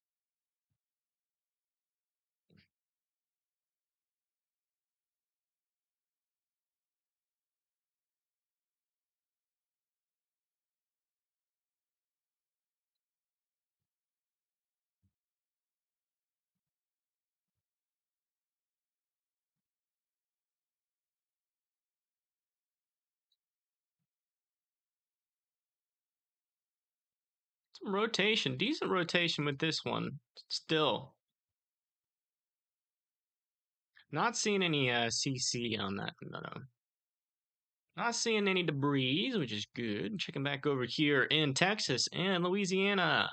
Some rotation, decent rotation with this one. Still. Not seeing any CC on that. No. Not seeing any debris, which is good. Checking back over here in Texas and Louisiana.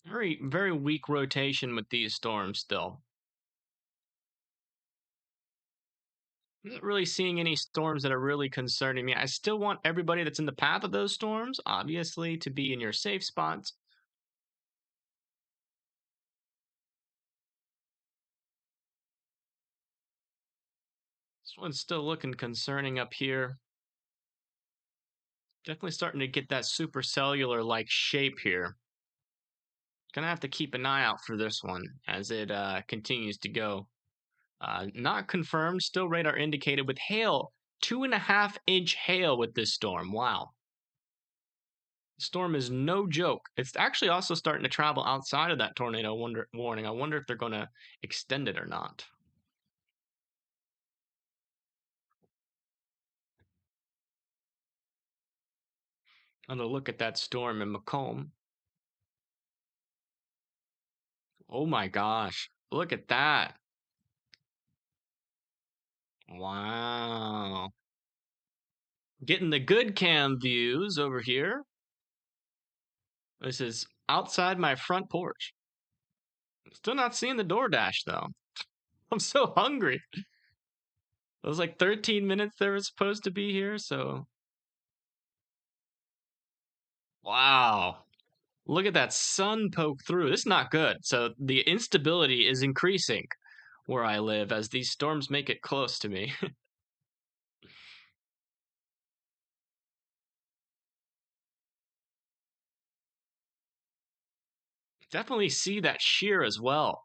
Very, very weak rotation with these storms still. Not really seeing any storms that are really concerning me. I still want everybody that's in the path of those storms, obviously, to be in your safe spots. This one's still looking concerning up here. Definitely starting to get that supercellular like shape here. Gonna have to keep an eye out for this one as it continues to go. Not confirmed, still radar indicated with hail. 2.5-inch hail with this storm. Wow. The storm is no joke. It's actually also starting to travel outside of that tornado warning. I wonder if they're going to extend it or not. Another look at that storm in Macomb. Oh my gosh. Look at that. Wow. Getting the good cam views over here. This is outside my front porch. Still not seeing the DoorDash though. I'm so hungry. It was like 13 minutes they were supposed to be here, so. Wow. Look at that sun poke through. This is not good. So the instability is increasing where I live as these storms make it close to me. Definitely see that shear as well.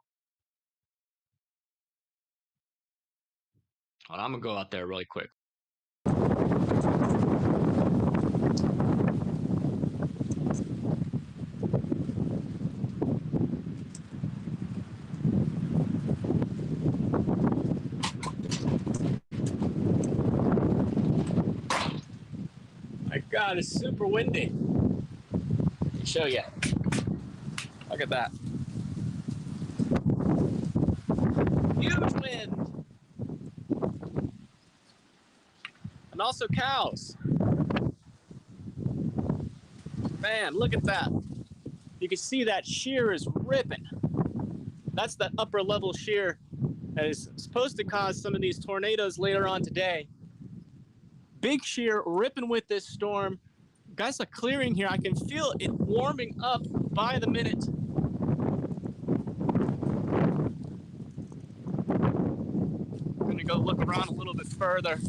Hold on, I'm gonna go out there really quick. My God, it's super windy. Let me show you. Look at that. Huge wind. And also cows. Man, look at that. You can see that shear is ripping. That's that upper level shear that is supposed to cause some of these tornadoes later on today. Big shear ripping with this storm. Guys are clearing here. I can feel it warming up by the minute. I'm gonna go look around a little bit further.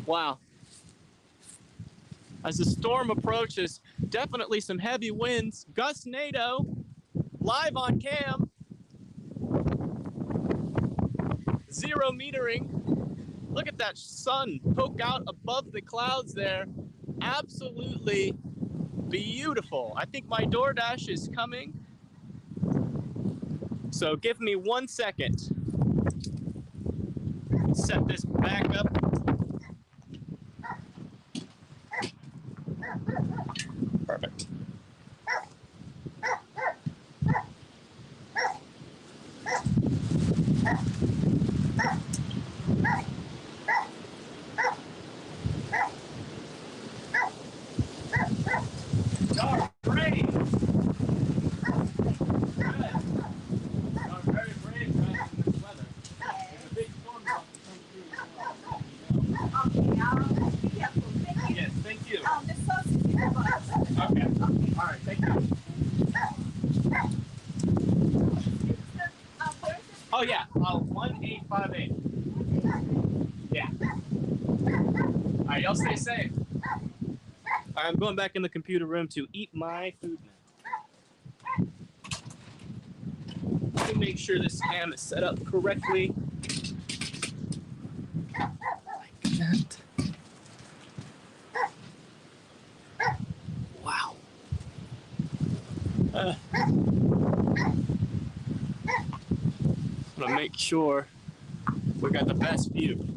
Wow. As the storm approaches, definitely some heavy winds. Gus Nato, live on cam. 0 metering. Look at that sun poke out above the clouds there. Absolutely beautiful. I think my DoorDash is coming. So give me 1 second. Set this back up. Perfect. Oh yeah, 1858. Yeah. All right, y'all stay safe. All right, I'm going back in the computer room to eat my food now. Let me make sure this cam is set up correctly. Like that. Wow. I'm gonna make sure we got the best view.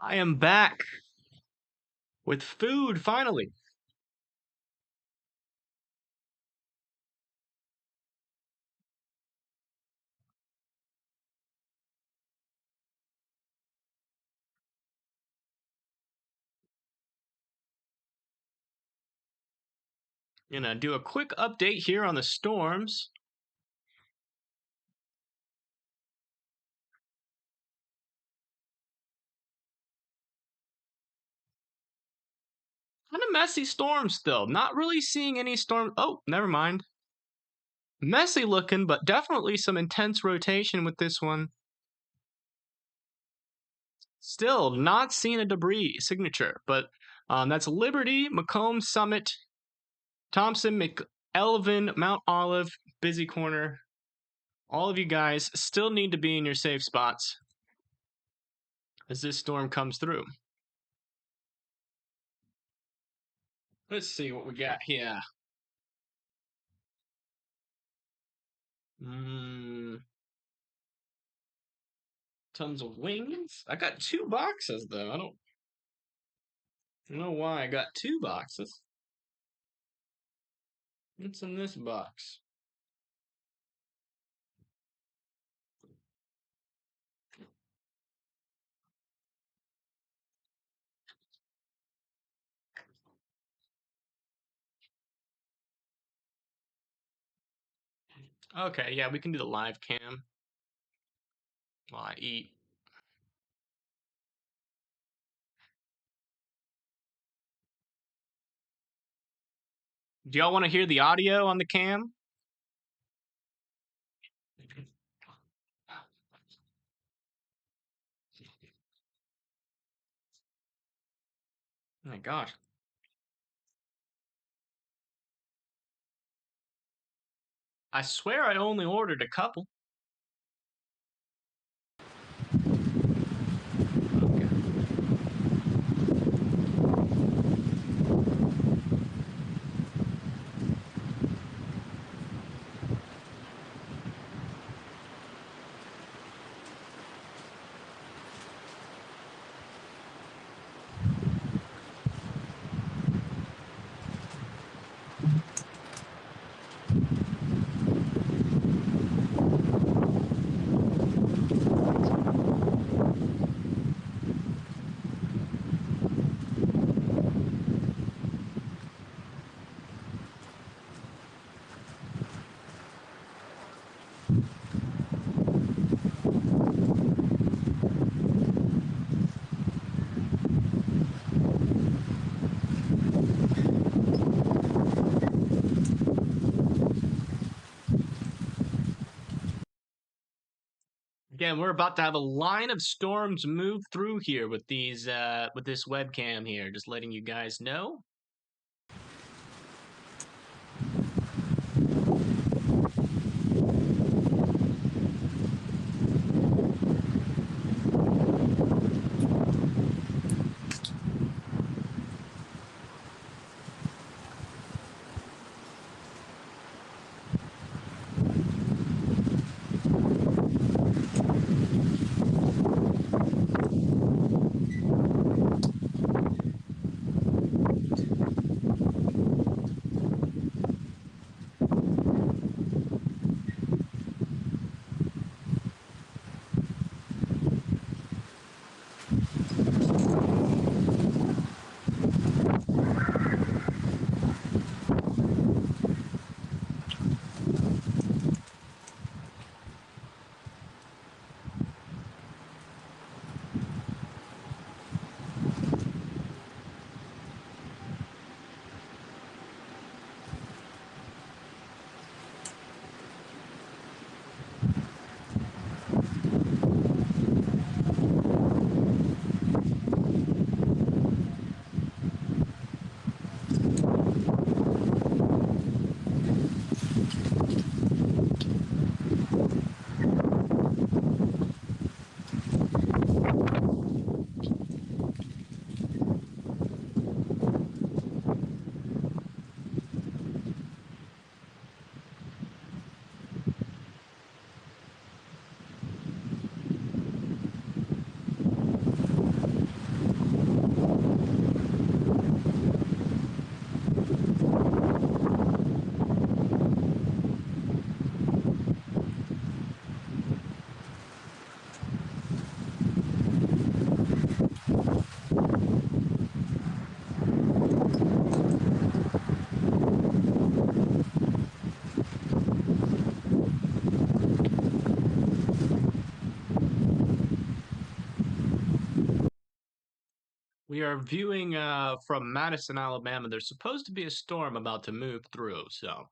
I am back with food finally. Gonna do a quick update here on the storms. Kind of messy storm still. Not really seeing any storm. Oh, never mind. Messy looking, but definitely some intense rotation with this one. Still not seeing a debris signature, but that's Liberty, Macomb, Summit, Thompson, McElvin, Mount Olive, Busy Corner. All of you guys still need to be in your safe spots. as this storm comes through. Let's see what we got here. Tons of wings. I got 2 boxes though. I don't know why I got 2 boxes. What's in this box? Okay, yeah, we can do the live cam while I eat. Do y'all want to hear the audio on the cam? Oh my gosh. I swear I only ordered a couple. Okay. Again, we're about to have a line of storms move through here with these with this webcam here, just letting you guys know. We are viewing from Madison, Alabama. There's supposed to be a storm about to move through, so.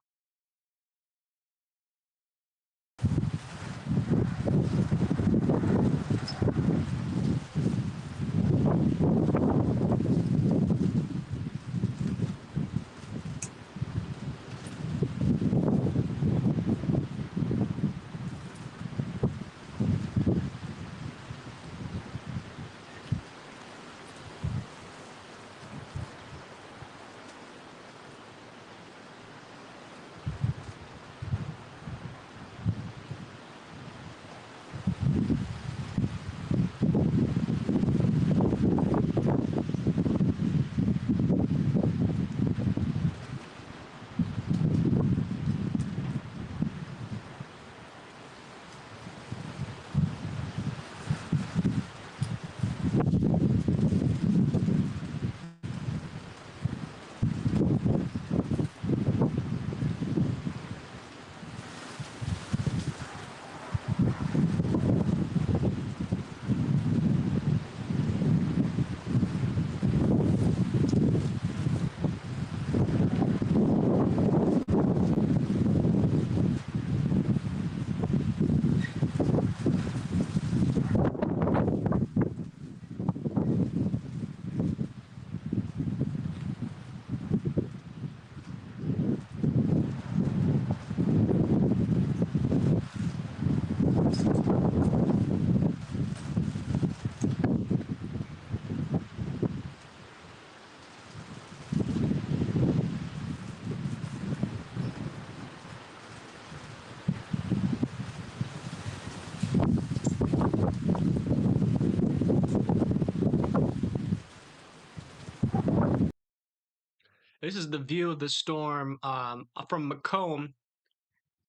This is the view of the storm from Macomb.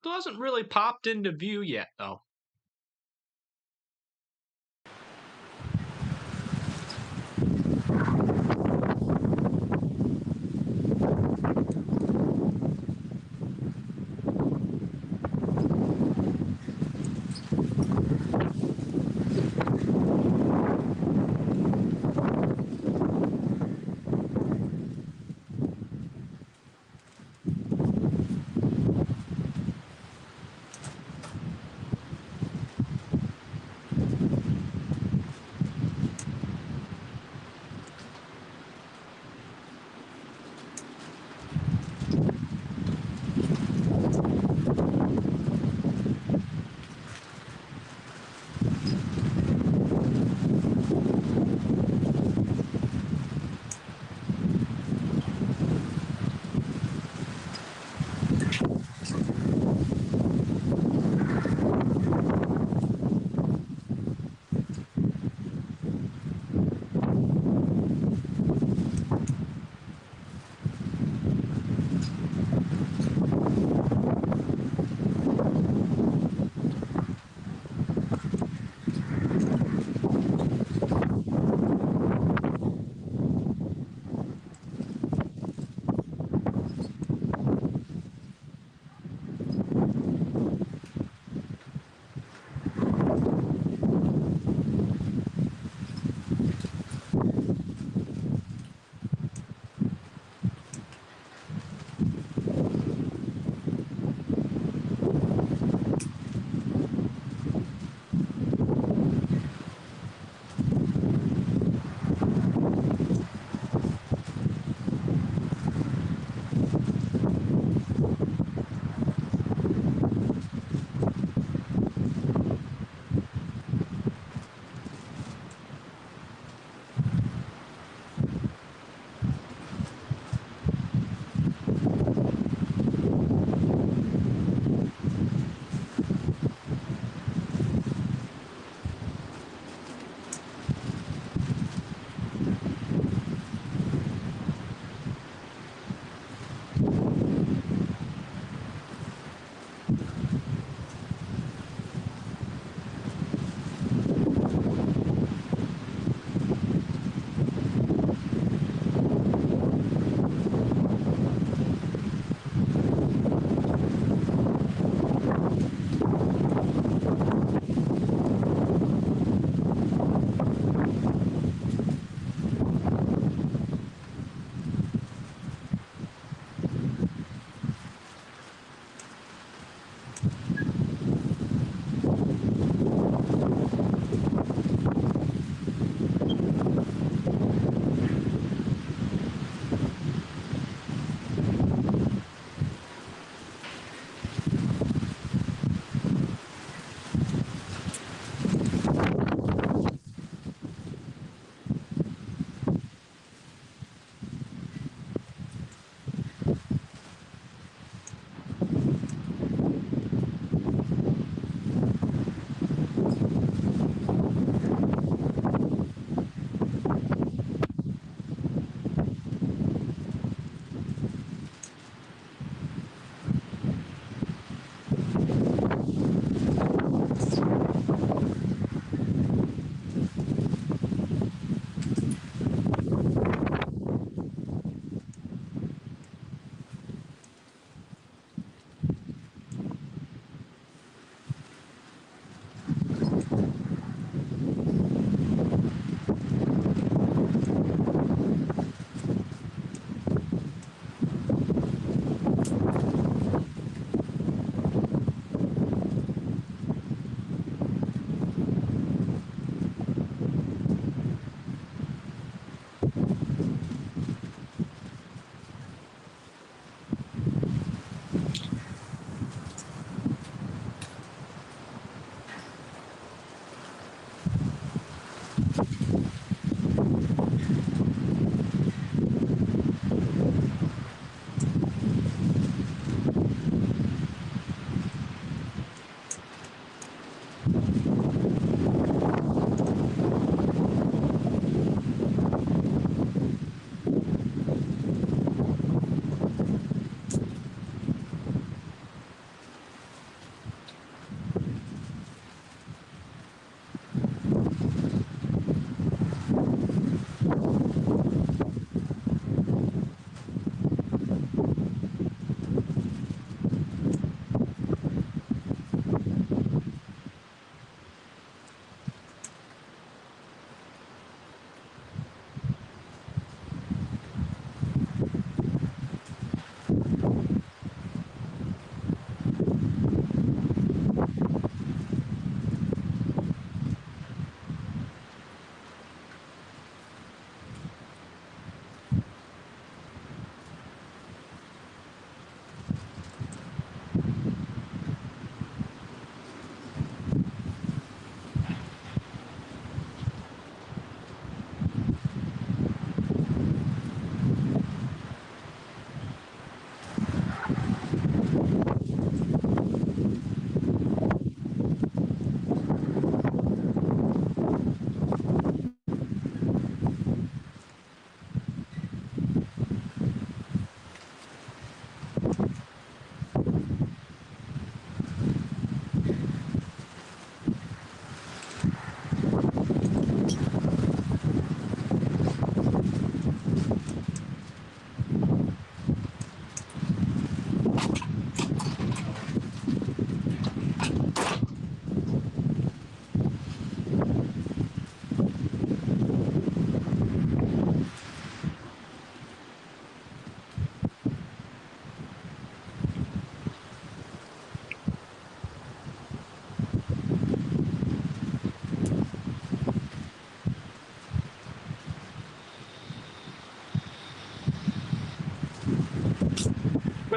It hasn't really popped into view yet, though.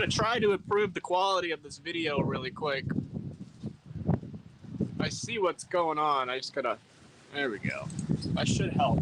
going to try to improve the quality of this video really quick. I see what's going on. I just gotta... There we go. That should help.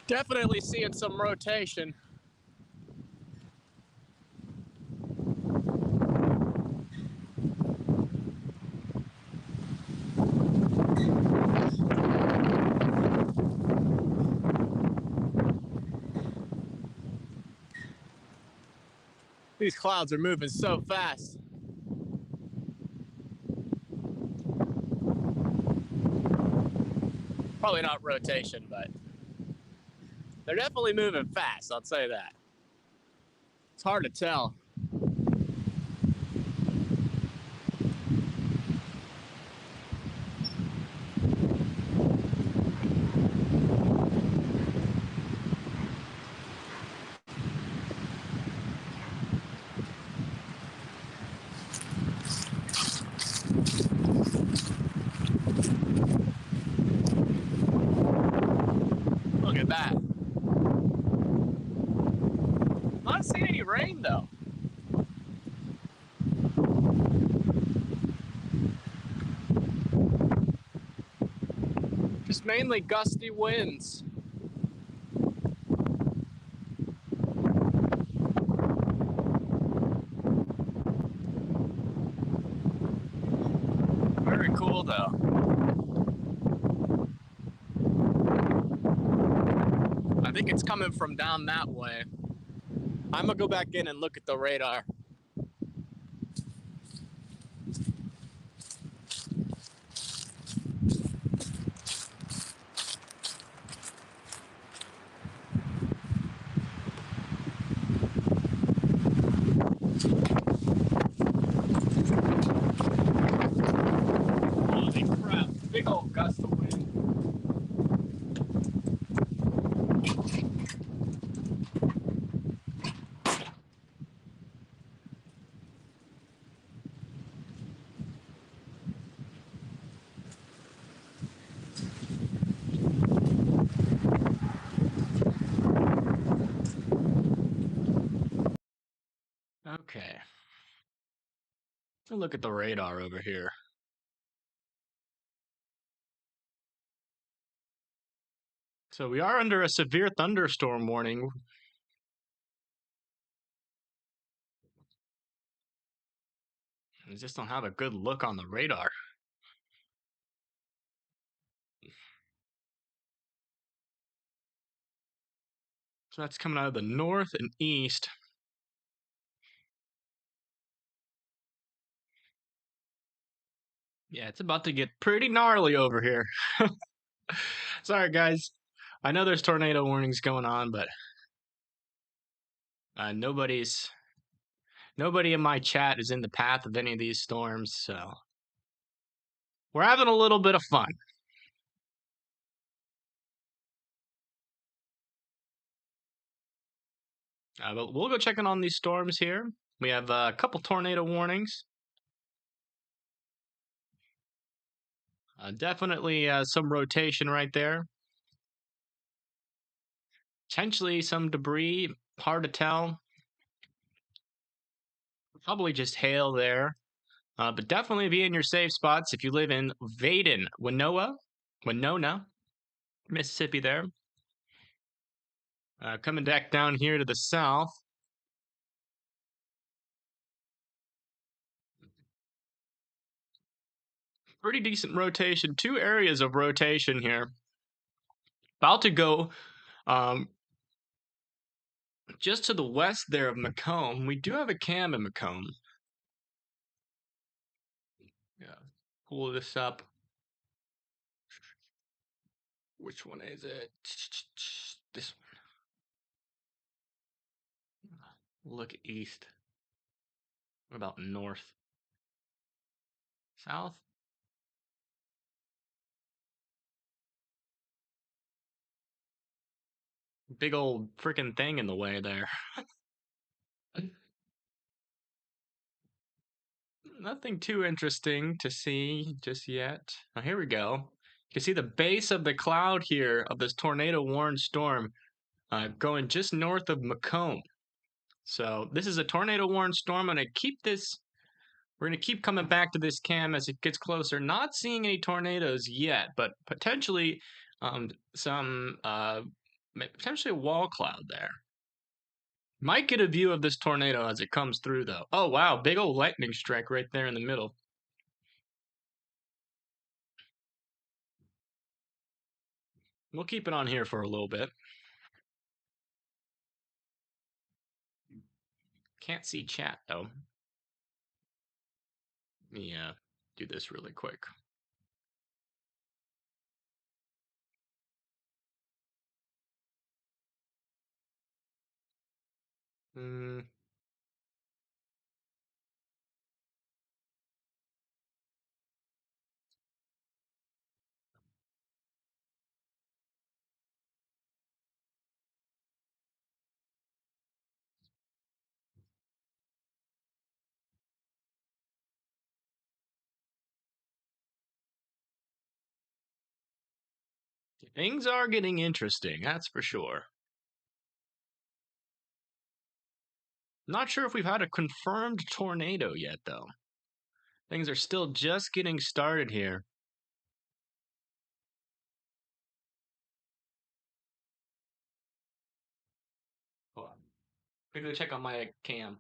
Definitely seeing some rotation. These clouds are moving so fast. Probably not rotation, but they're definitely moving fast, I'll say that. It's hard to tell. Look at that. Not seeing any rain though. Just mainly gusty winds. Very cool though. I think it's coming from down that way. I'm gonna go back in and look at the radar. Holy crap, big old gust of wind. Okay. Let's look at the radar over here. So we are under a severe thunderstorm warning. I just don't have a good look on the radar. So that's coming out of the north and east. Yeah, it's about to get pretty gnarly over here. Sorry, guys. I know there's tornado warnings going on, but nobody in my chat is in the path of any of these storms, so we're having a little bit of fun. But we'll go checking on these storms here. We have a couple tornado warnings. Definitely some rotation right there. Potentially some debris, hard to tell. Probably just hail there. But definitely be in your safe spots if you live in Winona, Mississippi there. Coming back down here to the south. Pretty decent rotation. 2 areas of rotation here. About to go just to the west there of Macomb. We do have a cam in Macomb. Yeah. Pull this up. Which one is it? This one. Look east. What about north? South? Big old freaking thing in the way there. Nothing too interesting to see just yet. Now, here we go. You can see the base of the cloud here of this tornado-warned storm going just north of Macomb. So this is a tornado-warned storm. I'm going to keep this. We're going to keep coming back to this cam as it gets closer. Not seeing any tornadoes yet, but potentially potentially a wall cloud there. Might get a view of this tornado as it comes through, though. Oh, wow. Big old lightning strike right there in the middle. We'll keep it on here for a little bit. Can't see chat, though. Let me do this really quick. Things are getting interesting, that's for sure. Not sure if we've had a confirmed tornado yet, though. Things are still just getting started here. Hold on. I'm gonna check on my cam.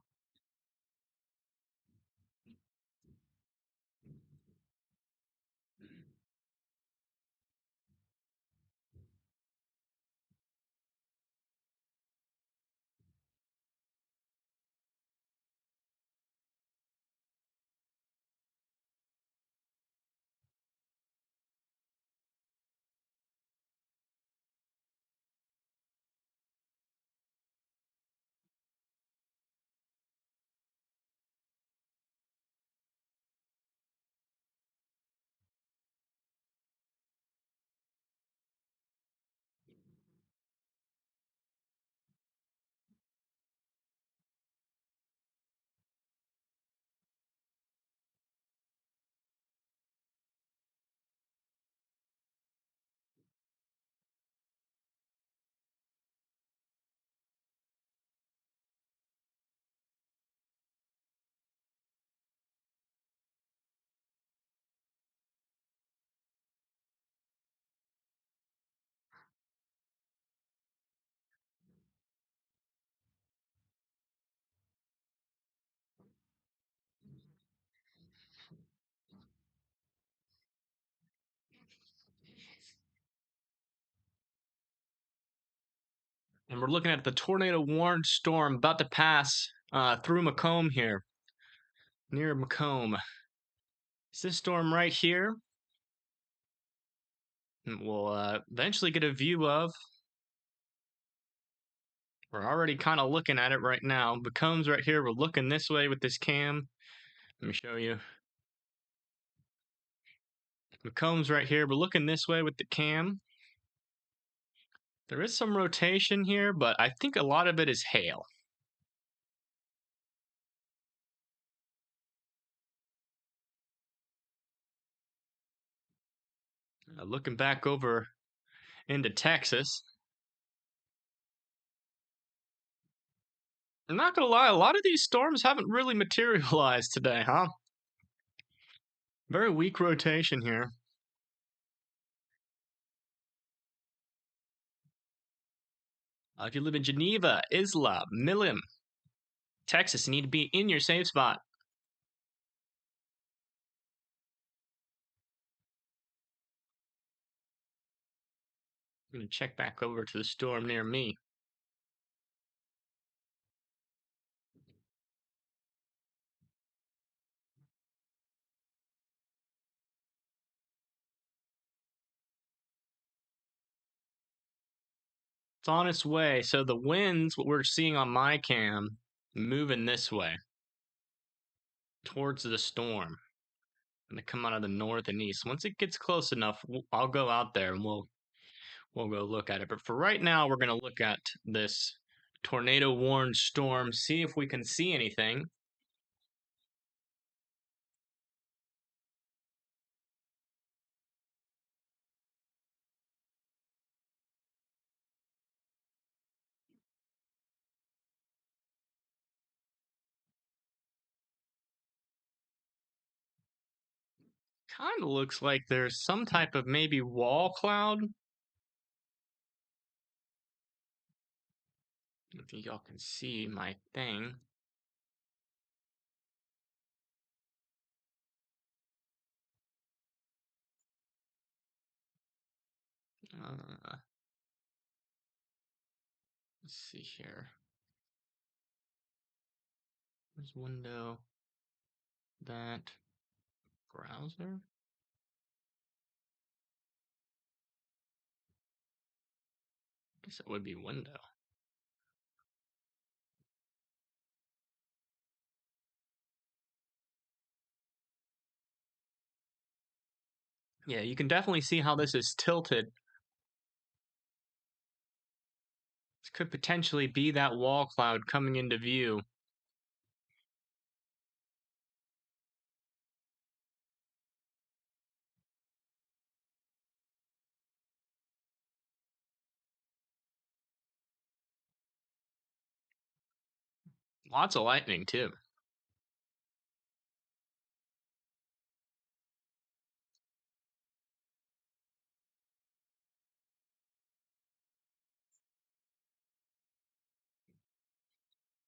And we're looking at the tornado-warned storm about to pass through Macomb here. Near Macomb. It's this storm right here. And we'll eventually get a view of. We're already kind of looking at it right now. Macomb's right here. We're looking this way with this cam. Let me show you. Macomb's right here. We're looking this way with the cam. There is some rotation here, but I think a lot of it is hail. Looking back over into Texas. I'm not gonna lie, a lot of these storms haven't really materialized today, huh? Very weak rotation here. If you live in Geneva, Isla, Millam, Texas, you need to be in your safe spot. I'm gonna check back over to the storm near me. It's on its way. So the winds, what we're seeing on my cam, moving this way towards the storm. And they come out of the north and east. Once it gets close enough, I'll go out there and we'll go look at it. But for right now, we're gonna look at this tornado warned storm, see if we can see anything. Kind of looks like there's some type of maybe wall cloud. I don't think y'all can see my thing. Let's see here. There's window. That browser. I guess it would be window. Yeah, you can definitely see how this is tilted. This could potentially be that wall cloud coming into view. Lots of lightning, too.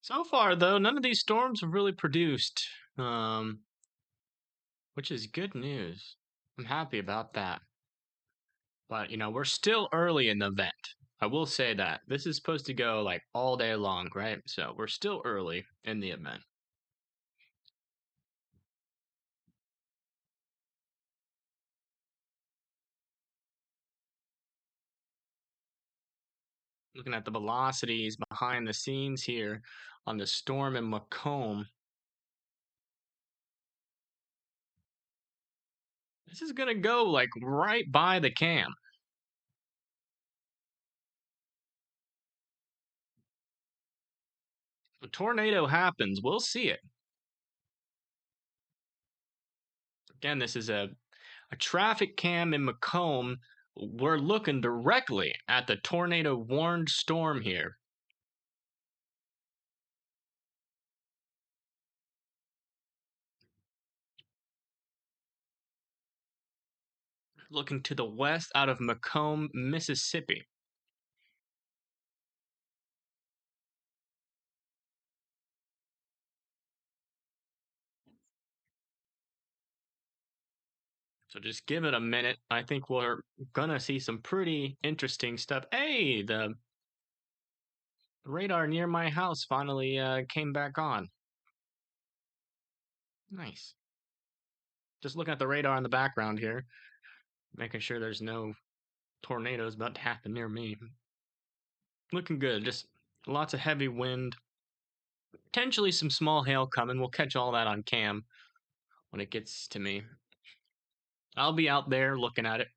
So far, though, none of these storms have really produced, which is good news. I'm happy about that. But, we're still early in the event. I will say that. This is supposed to go, like, all day long, right? So we're still early in the event. Looking at the velocities behind the scenes here on the storm in Macomb. This is going to go like right by the cam. If a tornado happens, we'll see it. Again, this is a traffic cam in Macomb. We're looking directly at the tornado warned storm here. Looking to the west out of Macomb, Mississippi. So just give it a minute. I think we're gonna see some pretty interesting stuff. Hey, the radar near my house finally came back on. Nice. Just looking at the radar in the background here, making sure there's no tornadoes about to happen near me. Looking good. Just lots of heavy wind. Potentially some small hail coming. We'll catch all that on cam when it gets to me. I'll be out there looking at it.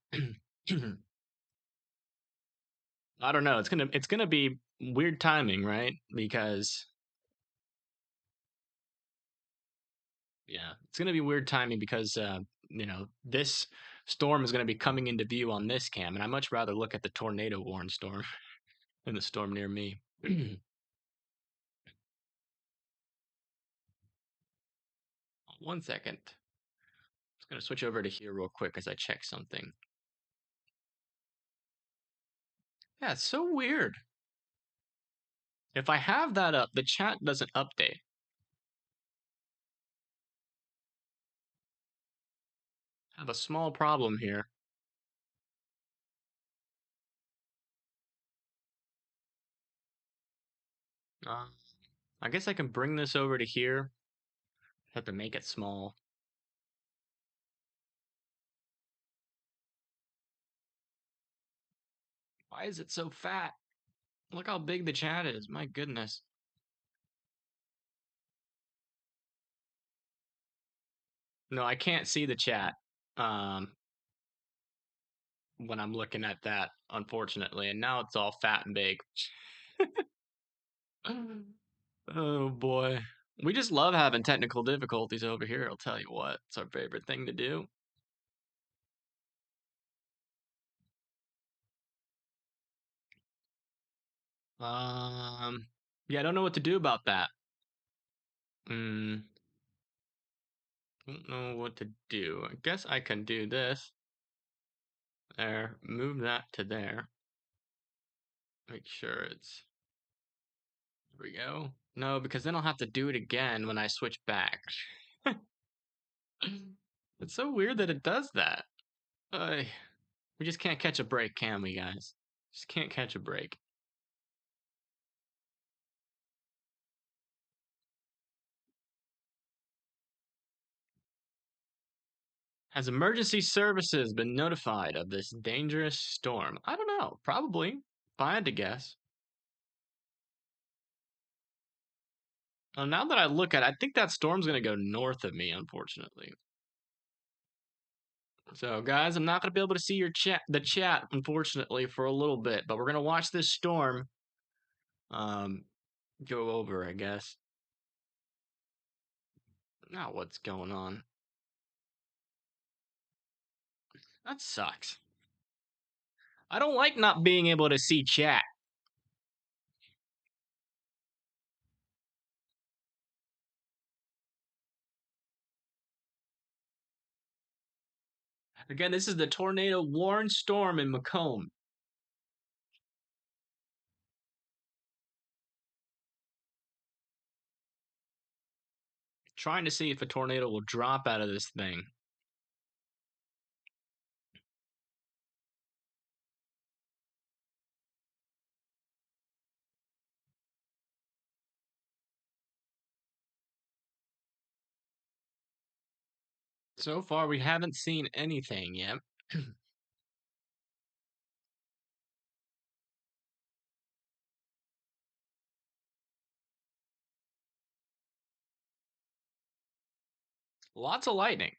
I don't know. It's gonna be weird timing, right? Because yeah, it's gonna be weird timing because this storm is gonna be coming into view on this cam, and I much rather look at the tornado warned storm than the storm near me. 1 second. Just gonna switch over to here real quick as I check something. Yeah, it's so weird. If I have that up, the chat doesn't update. I have a small problem here. I guess I can bring this over to here. Have to make it small. Why is it so fat? Look how big the chat is. My goodness. No, I can't see the chat when I'm looking at that, unfortunately. And now it's all fat and big. Oh boy. We just love having technical difficulties over here, I'll tell you what. It's our favorite thing to do. Yeah, I don't know what to do about that. Don't know what to do. I guess I can do this. There, move that to there. Make sure it's, there we go. No, because then I'll have to do it again when I switch back. It's so weird that it does that. We just can't catch a break, can we, guys? Just can't catch a break. Has emergency services been notified of this dangerous storm? I don't know. Probably. If I had to guess. Well, now that I look at it, I think that storm's going to go north of me, unfortunately. So, guys, I'm not going to be able to see your the chat, unfortunately, for a little bit. But we're going to watch this storm go over, I guess. Now, what's going on? That sucks. I don't like not being able to see chat. Again, this is the tornado warned storm in Macomb. Trying to see if a tornado will drop out of this thing. So far, we haven't seen anything yet. Lots of lightning.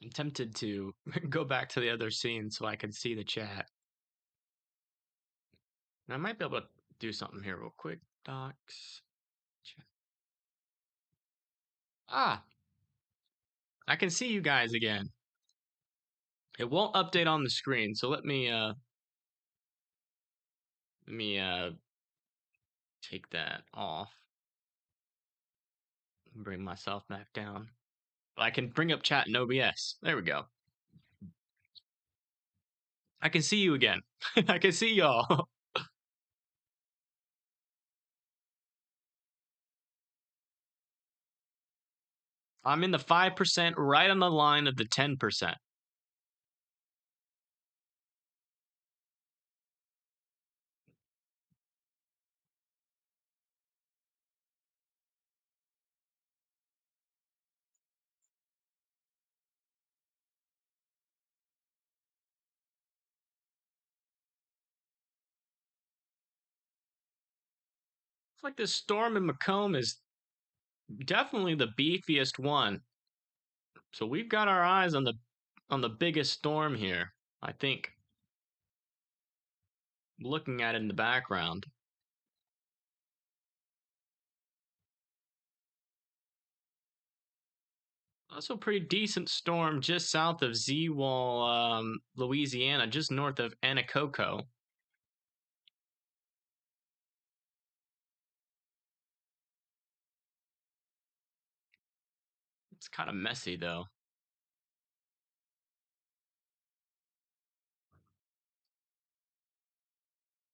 I'm tempted to go back to the other scene so I can see the chat. And I might be able to do something here real quick. Docs. Chat. Ah! I can see you guys again. It won't update on the screen, so let me take that off. Bring myself back down. I can bring up chat in OBS. There we go. I can see you again. I can see y'all. I'm in the 5%, right on the line of the 10%. It's like this storm in Macomb is definitely the beefiest one. So we've got our eyes on the biggest storm here. I think looking at it in the background. Also, pretty decent storm just south of Zewall, Louisiana, just north of Anacoco. It's kind of messy though.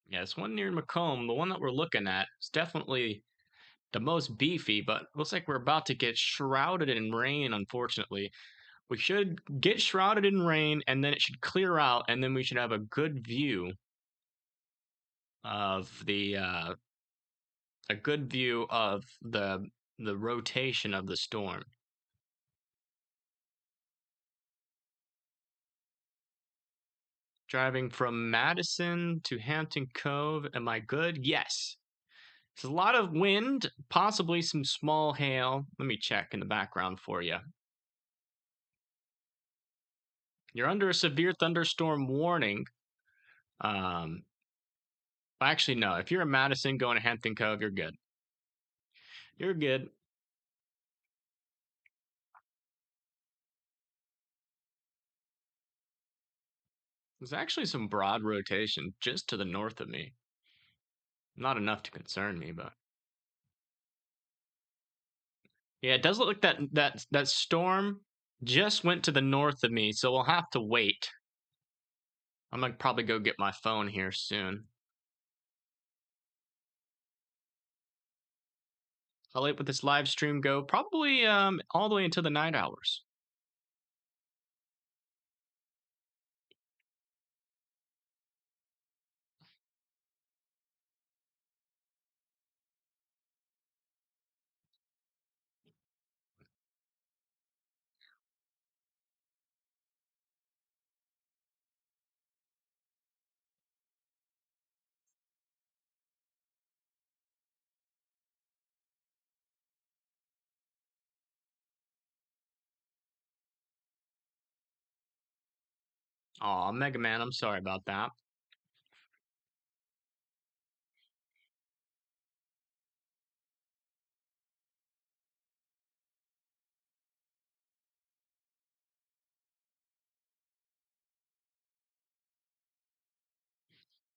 Yeah, this one near Macomb, the one that we're looking at, is definitely the most beefy, but looks like we're about to get shrouded in rain, unfortunately. We should get shrouded in rain, and then it should clear out, and then we should have a good view of the the rotation of the storm. Driving from Madison to Hampton Cove, am I good? Yes. There's a lot of wind, possibly some small hail. Let me check in the background for you. You're under a severe thunderstorm warning. Actually, no. If you're in Madison going to Hampton Cove, you're good. You're good. There's actually some broad rotation just to the north of me. Not enough to concern me, but yeah, it does look like that storm just went to the north of me, so we'll have to wait. I'm gonna probably go get my phone here soon. How late would this live stream go? Probably all the way until the night hours. Aw, Mega Man, I'm sorry about that.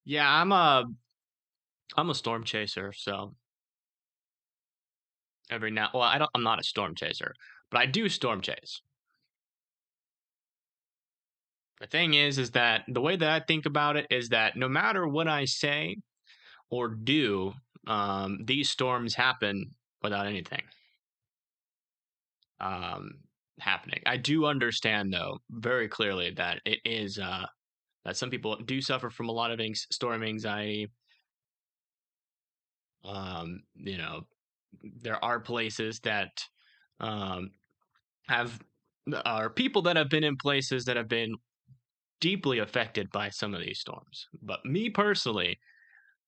Yeah, I'm a storm chaser, so every now well, I'm not a storm chaser, but I do storm chase. The thing is that the way that I think about it is that no matter what I say or do, these storms happen without anything um, happening. I do understand, though, very clearly that it is that some people do suffer from a lot of storm anxiety. You know, there are places that um, have are people that have been in places that have been deeply affected by some of these storms. But me personally,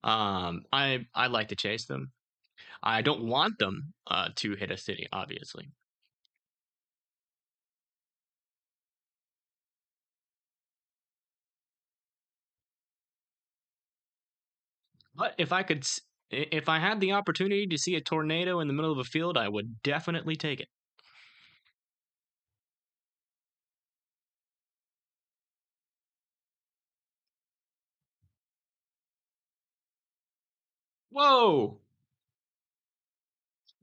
I like to chase them. I don't want them to hit a city, obviously. But if I had the opportunity to see a tornado in the middle of a field, I would definitely take it. Whoa!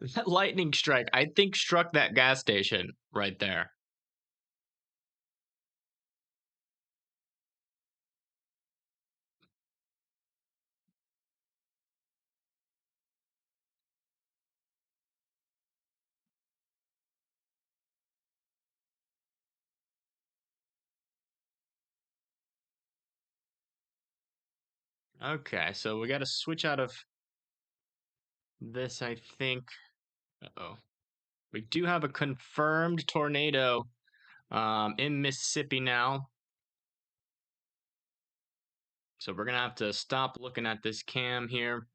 That lightning strike, I think, struck that gas station right there. Okay, so we got to switch out of this, I think. Uh-oh. We do have a confirmed tornado in Mississippi now. So we're going to have to stop looking at this cam here.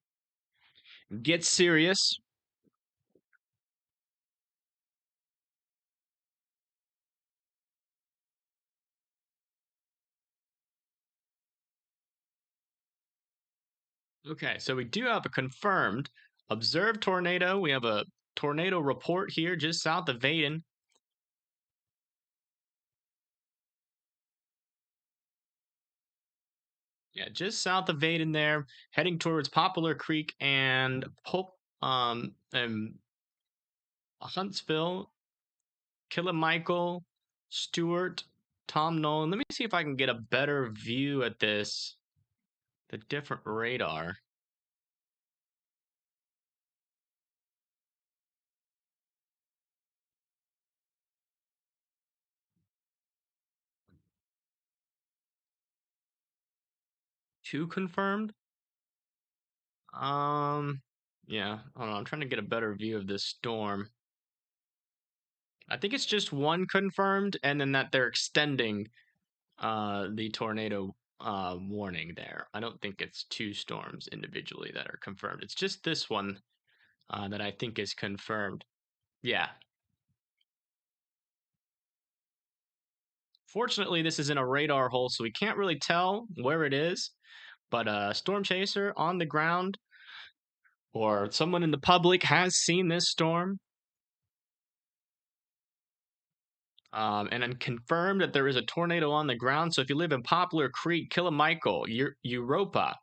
Get serious. Okay, so we do have a confirmed observed tornado. We have a tornado report here just south of Bayton. Yeah, just south of Bayton there, heading towards Poplar Creek and Huntsville, Michael, Stewart, Tom Nolan. Let me see if I can get a better view at this. The different radar. Two confirmed? Yeah, I don't know. I'm trying to get a better view of this storm. I think it's just one confirmed, and then that they're extending the tornado warning there. I don't think it's two storms individually that are confirmed. It's just this one that I think is confirmed. Yeah. Fortunately, this is in a radar hole, so we can't really tell where it is. But a storm chaser on the ground or someone in the public has seen this storm. And then confirmed that there is a tornado on the ground. So if you live in Poplar Creek, Michael, Europa,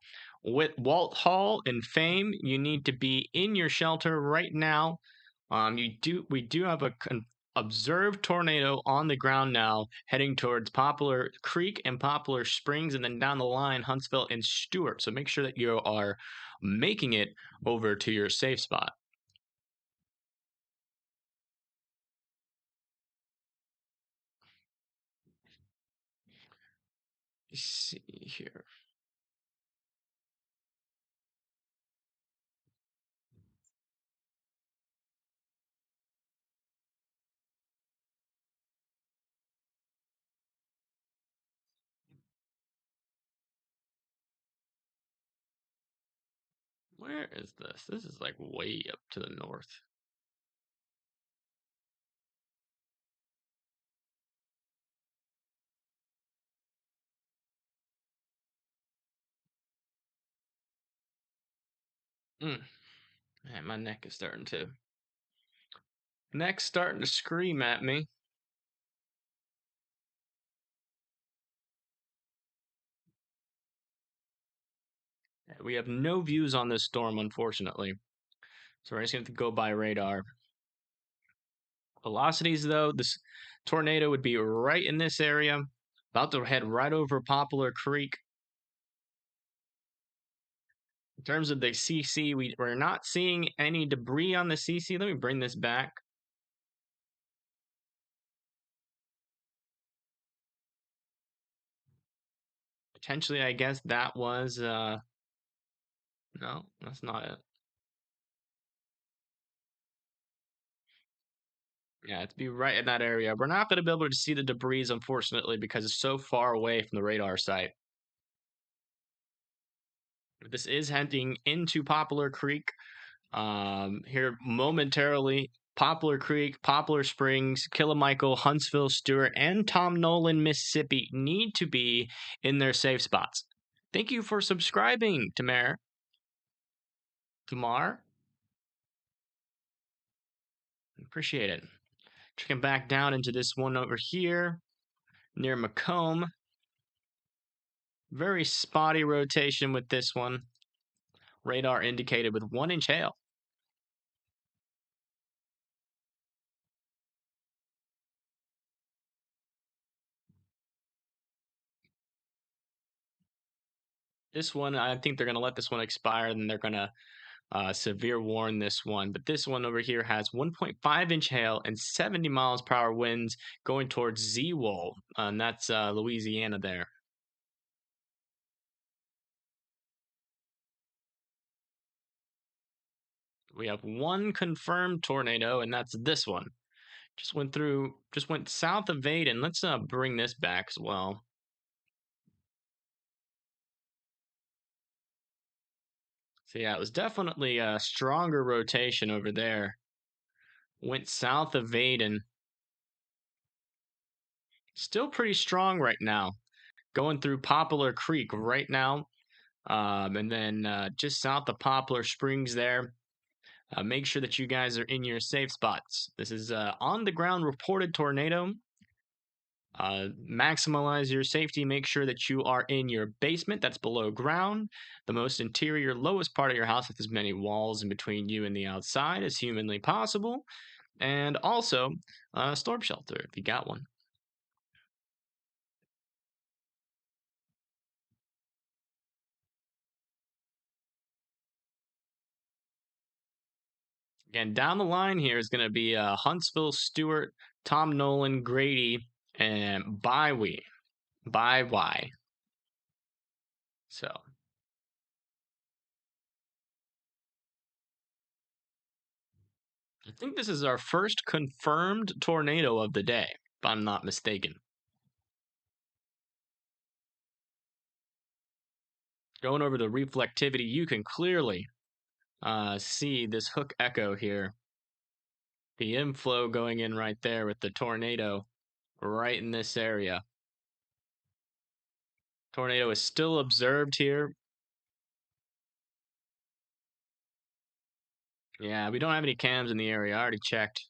with Walt Hall and Fame, you need to be in your shelter right now. We do have a observed tornado on the ground now, heading towards Poplar Creek and Poplar Springs, and then down the line, Huntsville and Stewart. So make sure that you are making it over to your safe spot. Let's see here. Where is this? This is like way up to the north. Man, my neck is starting to scream at me. We have no views on this storm, unfortunately. So we're just going to go by radar. Velocities, though, this tornado would be right in this area, about to head right over Poplar Creek. In terms of the CC, we're not seeing any debris on the CC. Let me bring this back. Potentially, I guess that was, no, that's not it. Yeah, it'd be right in that area. We're not going to be able to see the debris, unfortunately, because it's so far away from the radar site. This is heading into Poplar Creek. Here momentarily, Poplar Creek, Poplar Springs, Michael, Huntsville, Stewart, and Tom Nolan, Mississippi need to be in their safe spots. Thank you for subscribing, Tamar. Appreciate it. Checking back down into this one over here near Macomb. Very spotty rotation with this one. Radar indicated with 1-inch hail. This one, I think they're going to let this one expire, and they're going to severe warn this one. But this one over here has 1.5-inch hail and 70 miles per hour winds going towards Zwolle, and that's Louisiana there. We have one confirmed tornado, and that's this one. Just went south of Baton. Let's bring this back as well. So yeah, it was definitely a stronger rotation over there. Went south of Baton. Still pretty strong right now. Going through Poplar Creek right now. And then just south of Poplar Springs there. Make sure that you guys are in your safe spots. This is on the ground reported tornado. Maximize your safety. Make sure that you are in your basement that's below ground, the most interior, lowest part of your house with as many walls in between you and the outside as humanly possible. And also a storm shelter if you got one. Again, down the line here is going to be Huntsville, Stewart, Tom Nolan, Grady, and Byway. So I think this is our first confirmed tornado of the day, if I'm not mistaken. Going over the reflectivity, you can clearly see this hook echo here. The inflow going in right there with the tornado right in this area. Tornado is still observed here. Yeah, we don't have any cams in the area. I already checked.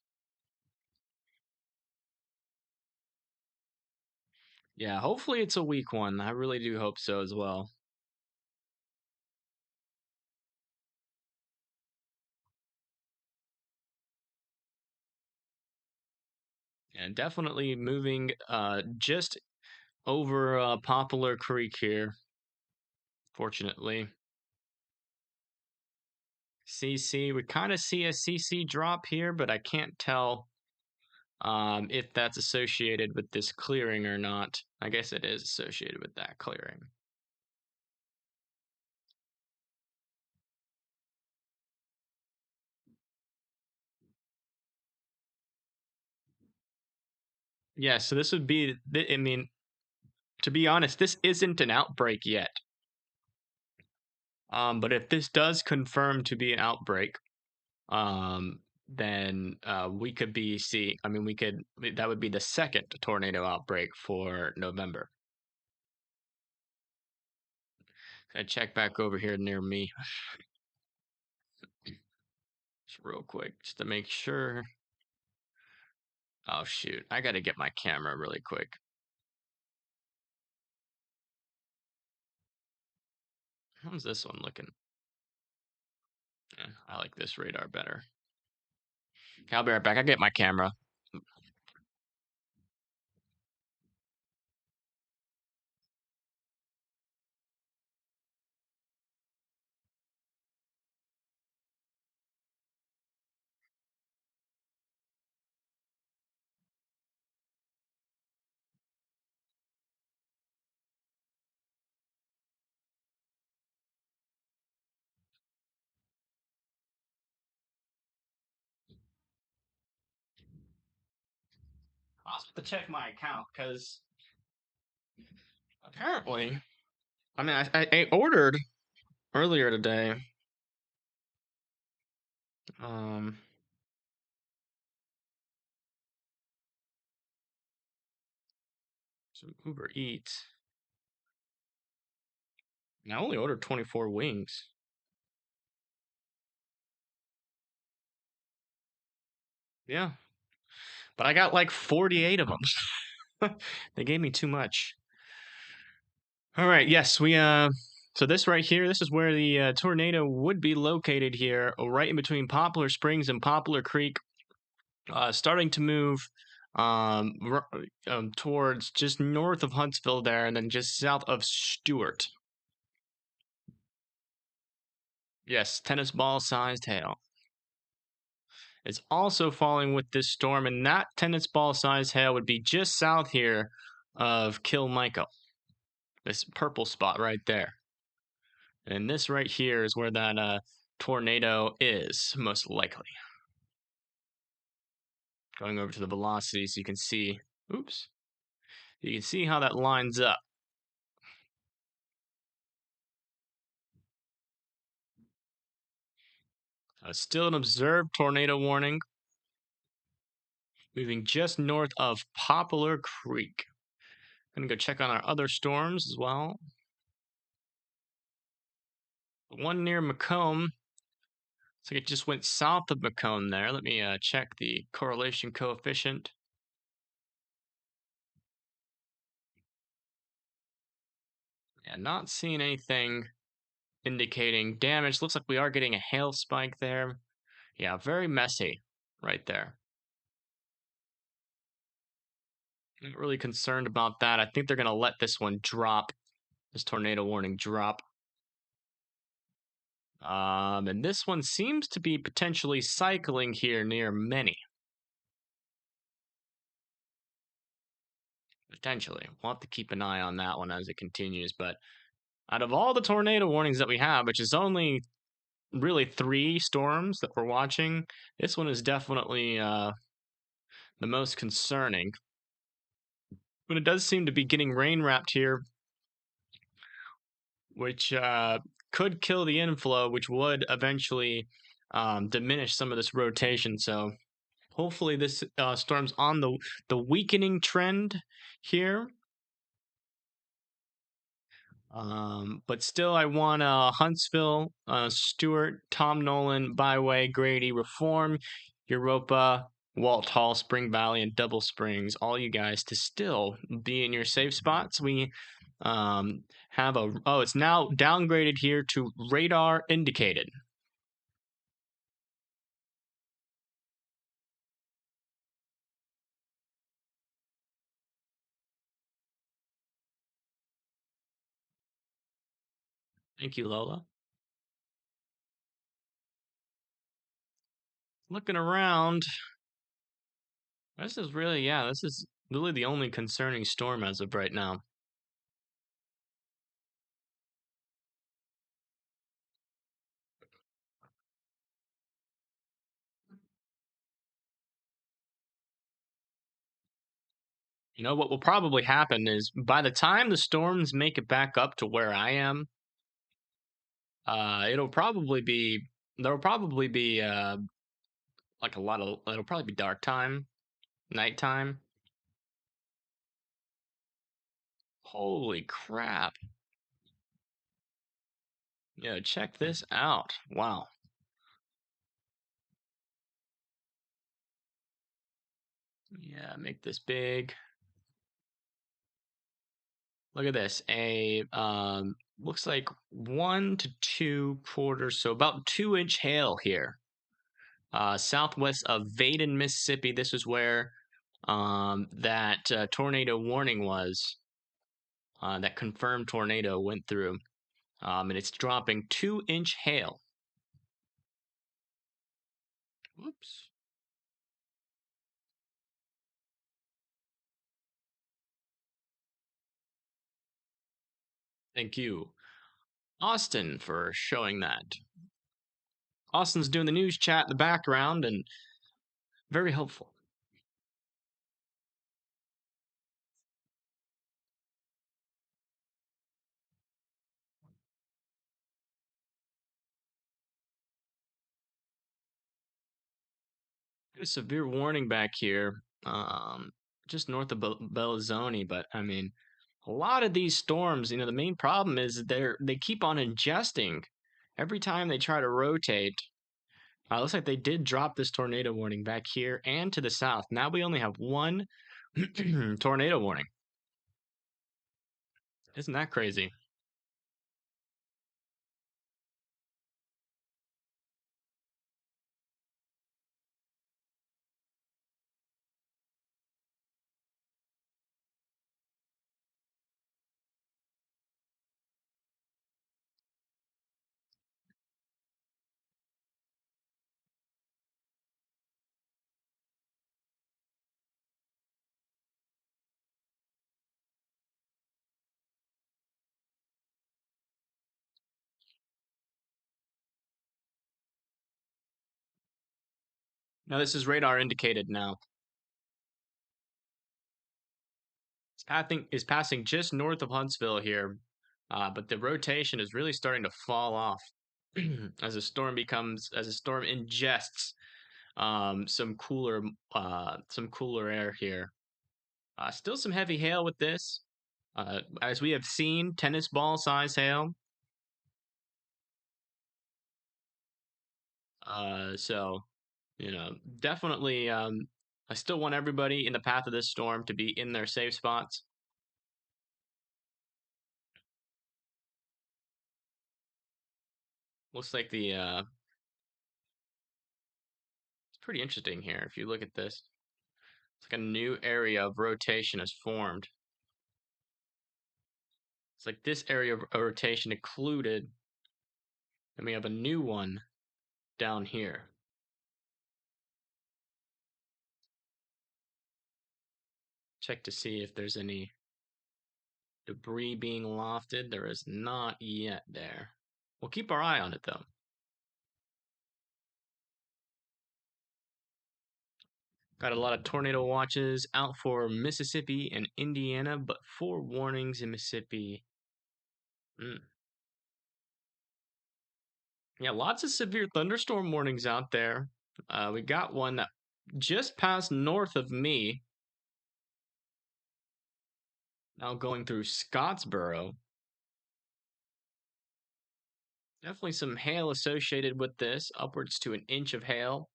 Yeah, hopefully it's a weak one. I really do hope so as well. And definitely moving just over Poplar Creek here, fortunately. CC, we kind of see a CC drop here, but I can't tell if that's associated with this clearing or not. I guess it is associated with that clearing. Yeah, so this would be, I mean, to be honest, this isn't an outbreak yet. But if this does confirm to be an outbreak, then we could be seeing, I mean, that would be the second tornado outbreak for November. I check back over here near me. Just real quick, just to make sure. Oh, shoot. I got to get my camera really quick. How's this one looking? Yeah, I like this radar better. Okay, I'll be right back. I'll get my camera. I'll have to check my account because apparently, I mean, I ordered earlier today. Some Uber Eats. And I only ordered 24 wings. Yeah. But I got like 48 of them. They gave me too much. All right, yes, so this right here, this is where the tornado would be located here, right in between Poplar Springs and Poplar Creek, starting to move towards just north of Huntsville there, and then just south of Stewart. Yes, tennis ball sized hail. It's also falling with this storm, and that tennis ball sized hail would be just south here of Kilmichael. This purple spot right there. And this right here is where that tornado is, most likely. Going over to the velocity so you can see, oops, you can see how that lines up. Still an observed tornado warning. Moving just north of Poplar Creek. I'm going to go check on our other storms as well. The one near Macomb. Looks like it just went south of Macomb there. Let me check the correlation coefficient. Yeah, not seeing anything indicating damage. Looks like we are getting a hail spike there. Yeah, very messy right there. Not really concerned about that. I think they're going to let this one drop, this tornado warning drop. And this one seems to be potentially cycling here near many. Potentially. We'll have to keep an eye on that one as it continues. But out of all the tornado warnings that we have, which is only really 3 storms that we're watching, this one is definitely the most concerning. But it does seem to be getting rain wrapped here, which could kill the inflow, which would eventually diminish some of this rotation. So hopefully this storm's on the weakening trend here. But still, I want Huntsville, Stewart, Tom Nolan, Byway, Grady, Reform, Europa, Walt Hall, Spring Valley, and Double Springs, all you guys to still be in your safe spots. We have a, oh, it's now downgraded here to radar indicated. Thank you, Lola. Looking around, this is really, yeah, this is really the only concerning storm as of right now. You know, what will probably happen is by the time the storms make it back up to where I am, there'll probably be like it'll probably be dark time, nighttime. Holy crap. Yeah, check this out. Wow. Yeah, make this big. Look at this. Looks like 1 to 2 quarters, so about 2-inch hail here. Southwest of Baton, Mississippi. This is where that tornado warning was. That confirmed tornado went through. And it's dropping 2-inch hail. Whoops. Thank you, Austin, for showing that. Austin's doing the news chat in the background and very helpful. A severe warning back here, just north of Bellinzoni, but I mean, a lot of these storms, you know, the main problem is they keep on ingesting every time they try to rotate. Looks like they did drop this tornado warning back here and to the south. Now we only have 1 tornado warning. Isn't that crazy? Now this is radar indicated now. It's passing just north of Huntsville here, but the rotation is really starting to fall off as the storm ingests some cooler air here. Still some heavy hail with this, as we have seen, tennis ball size hail. So, definitely, I still want everybody in the path of this storm to be in their safe spots. Looks like it's pretty interesting here. If you look at this, it's like a new area of rotation has formed. It's like this area of rotation included, and we have a new one down here. Check to see if there's any debris being lofted. There is not yet there. We'll keep our eye on it though. Got a lot of tornado watches out for Mississippi and Indiana, but 4 warnings in Mississippi. Yeah, lots of severe thunderstorm warnings out there. We got one that just passed north of me. Now going through Scottsboro. Definitely some hail associated with this, upwards to 1 inch of hail.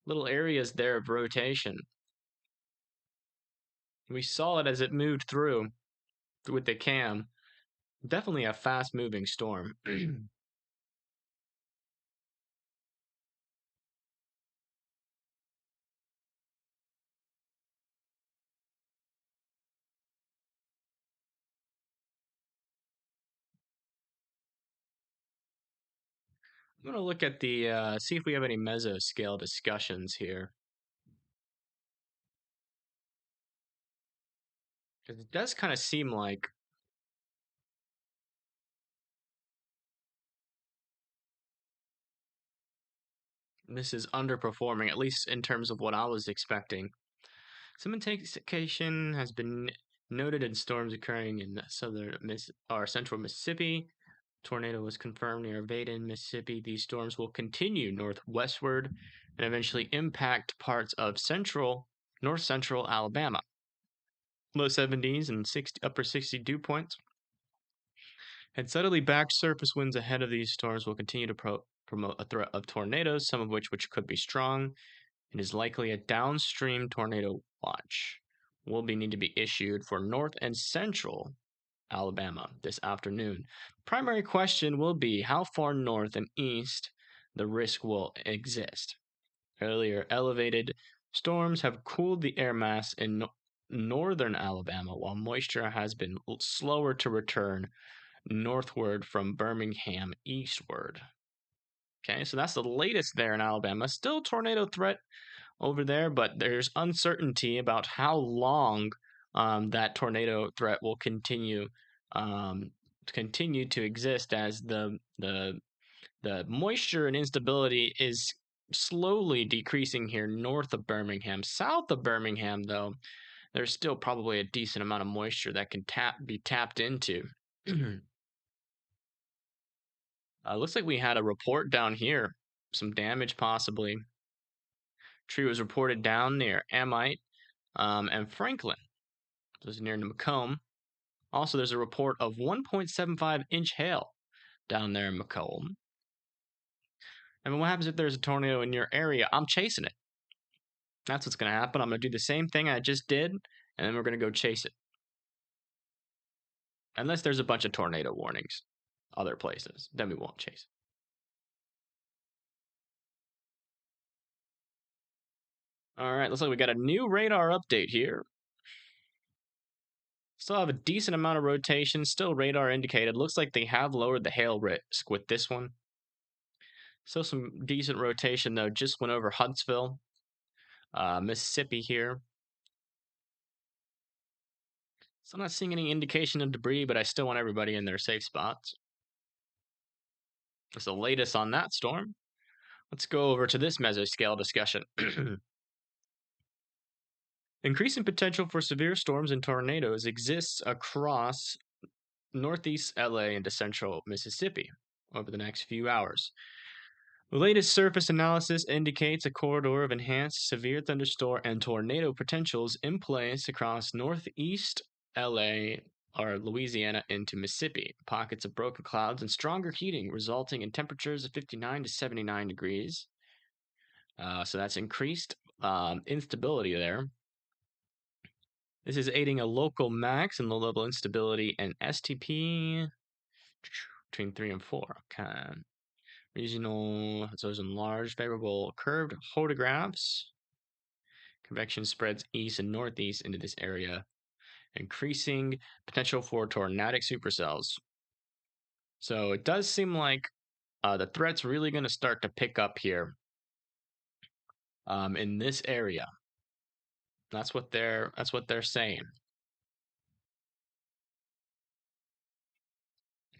Little areas there of rotation. We saw it as it moved through with the cam. Definitely a fast-moving storm. I'm going to look at the, see if we have any mesoscale discussions here. Because it does kind of seem like this is underperforming, at least in terms of what I was expecting. Some intensification has been noted in storms occurring in central Mississippi. Tornado was confirmed near Baton, Mississippi. These storms will continue northwestward and eventually impact parts of north central Alabama. Low 70s and upper 60 dew points. And subtly back surface winds ahead of these storms will continue to promote a threat of tornadoes, some of which could be strong. It is likely a downstream tornado watch will need to be issued for north and central Alabama this afternoon. Primary question will be how far north and east the risk will exist. Earlier elevated storms have cooled the air mass in northern Alabama, while moisture has been slower to return northward from Birmingham eastward. Okay, so that's the latest there in Alabama. Still tornado threat over there, but there's uncertainty about how long that tornado threat will continue to exist, as the moisture and instability is slowly decreasing here north of Birmingham. South of Birmingham, though, there's still probably a decent amount of moisture that can be tapped into. Looks like we had a report down here, some damage possibly. Tree was reported down near Amite and Franklin. This is near Macomb. Also, there's a report of 1.75-inch hail down there in Macomb. And what happens if there's a tornado in your area? I'm chasing it. That's what's going to happen. I'm going to do the same thing I just did, and then we're going to go chase it. Unless there's a bunch of tornado warnings other places, then we won't chase. All right, looks like we got a new radar update here. Still have a decent amount of rotation, still radar indicated. Looks like they have lowered the hail risk with this one. Still some decent rotation, though. Just went over Huntsville, Mississippi here. So I'm not seeing any indication of debris, but I still want everybody in their safe spots. That's the latest on that storm. Let's go over to this mesoscale discussion. Increasing potential for severe storms and tornadoes exists across northeast LA into central Mississippi over the next few hours. The latest surface analysis indicates a corridor of enhanced severe thunderstorm and tornado potentials in place across northeast LA or Louisiana into Mississippi. Pockets of broken clouds and stronger heating resulting in temperatures of 59 to 79 degrees. So that's increased instability there. This is aiding a local max and low-level instability and STP between 3 and 4. Okay. Regional, so those enlarged, favorable curved photographs. Convection spreads east and northeast into this area, increasing potential for tornadic supercells. So it does seem like the threat's really going to start to pick up here in this area. That's what they're saying.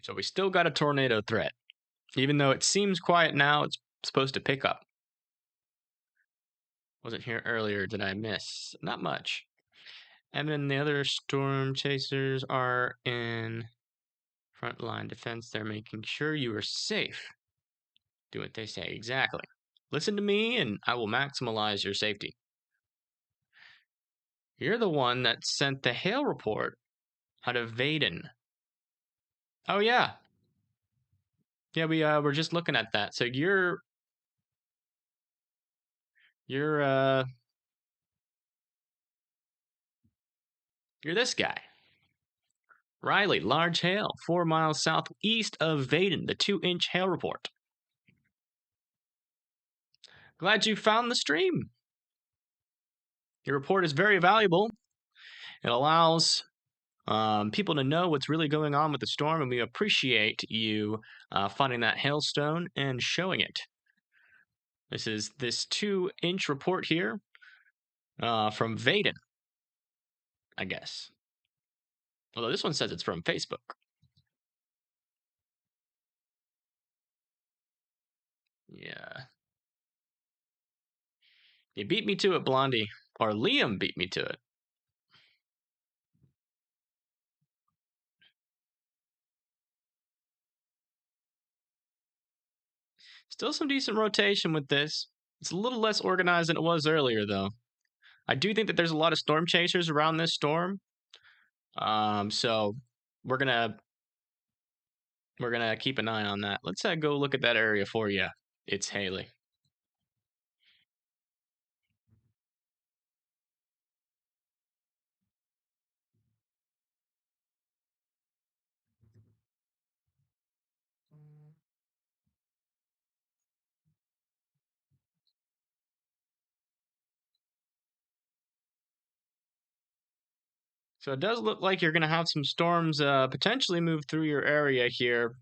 So we still got a tornado threat. Even though it seems quiet now, it's supposed to pick up. Wasn't here earlier. Did I miss? Not much. And then the other storm chasers are in frontline defense. They're making sure you are safe. Do what they say. Exactly. Listen to me and I will maximize your safety. You're the one that sent the hail report out of Baton. Oh, yeah. Yeah, we were just looking at that. So you're this guy. Riley, large hail, 4 miles southeast of Baton, the 2-inch hail report. Glad you found the stream. Your report is very valuable. It allows people to know what's really going on with the storm, and we appreciate you finding that hailstone and showing it. This is this 2-inch report here from Baton, I guess. Although this one says it's from Facebook. Yeah. You beat me to it, Blondie. Or Liam beat me to it. Still some decent rotation with this. It's a little less organized than it was earlier, though. I do think that there's a lot of storm chasers around this storm. So we're gonna keep an eye on that. Let's go look at that area for you. It's Haley. So it does look like you're going to have some storms potentially move through your area here.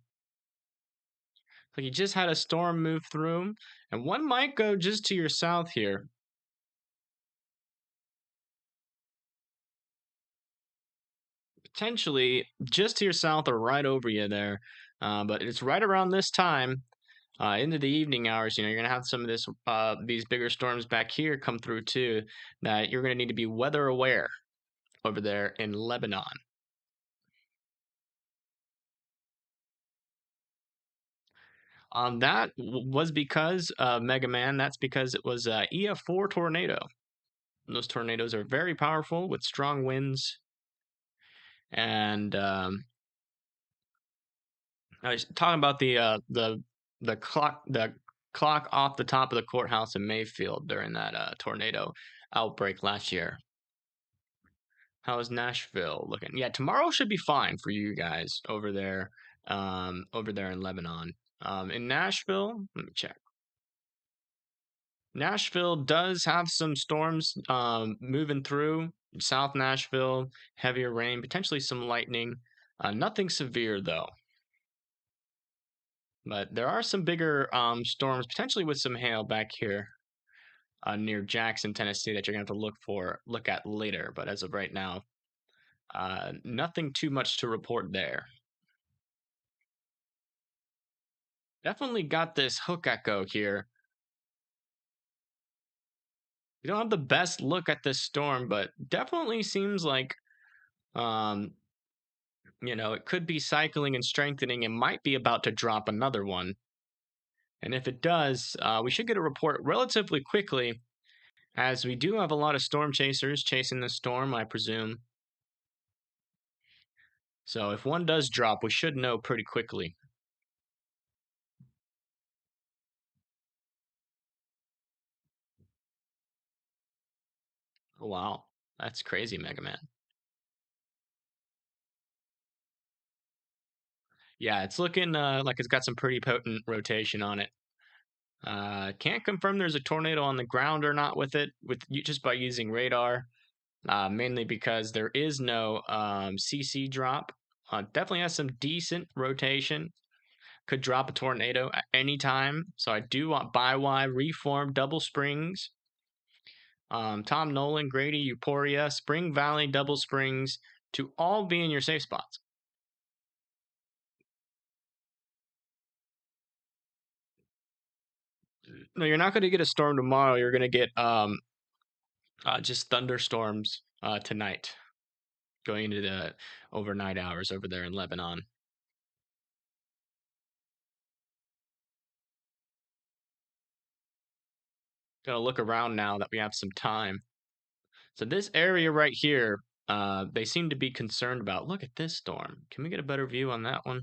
Like you just had a storm move through, and one might go just to your south here. Potentially just to your south or right over you there. But it's right around this time into the evening hours. You're going to have some of these bigger storms back here come through too, that you're going to need to be weather aware over there in Lebanon. That was because Mega Man. That's because it was EF4 tornado. And those tornadoes are very powerful with strong winds. And I was talking about the clock off the top of the courthouse in Mayfield during that tornado outbreak last year. How is Nashville looking? Yeah, tomorrow should be fine for you guys over there in Lebanon. In Nashville, let me check. Nashville does have some storms moving through. South Nashville, heavier rain, potentially some lightning. Nothing severe, though. But there are some bigger storms, potentially with some hail back here near Jackson, Tennessee, that you're going to have to look at later. But as of right now, nothing too much to report there. Definitely got this hook echo here We don't have the best look at this storm, but definitely seems like, um, it could be cycling and strengthening and might be about to drop another one. And if it does, we should get a report relatively quickly, as we do have a lot of storm chasers chasing the storm, I presume. So if one does drop, we should know pretty quickly. Wow, that's crazy, Mega Man. Yeah, it's looking like it's got some pretty potent rotation on it. Can't confirm there's a tornado on the ground or not with it, just by using radar. Mainly because there is no CC drop. Definitely has some decent rotation. Could drop a tornado at any time. So I do want Bywye, Reform, Double Springs, Tom Nolan, Grady, Euphoria, Spring Valley, Double Springs to all be in your safe spots. No, you're not going to get a storm tomorrow. You're going to get just thunderstorms tonight, going into the overnight hours over there in Lebanon. Gonna look around now that we have some time. So this area right here, they seem to be concerned about. Look at this storm. Can we get a better view on that one?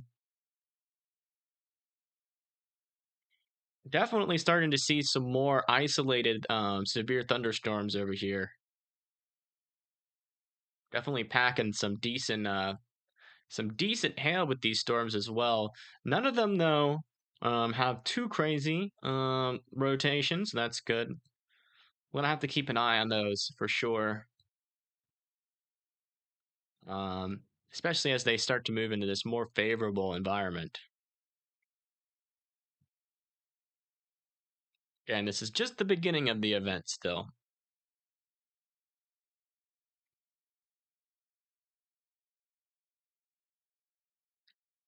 Definitely starting to see some more isolated severe thunderstorms over here. Definitely packing some decent hail with these storms as well. None of them though have too crazy rotations. That's good. We're gonna have to keep an eye on those for sure. Especially as they start to move into this more favorable environment. And this is just the beginning of the event still.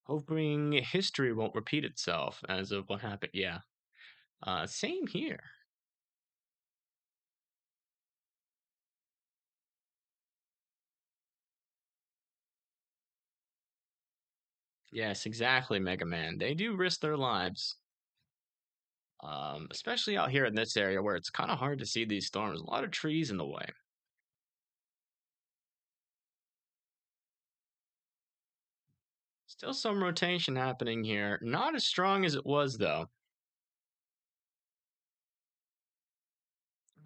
Hoping history won't repeat itself as of what happened. Yeah. Same here. Yes, exactly, Mega Man. They do risk their lives. Especially out here in this area where it's kind of hard to see these storms. A lot of trees in the way. Still some rotation happening here. Not as strong as it was, though.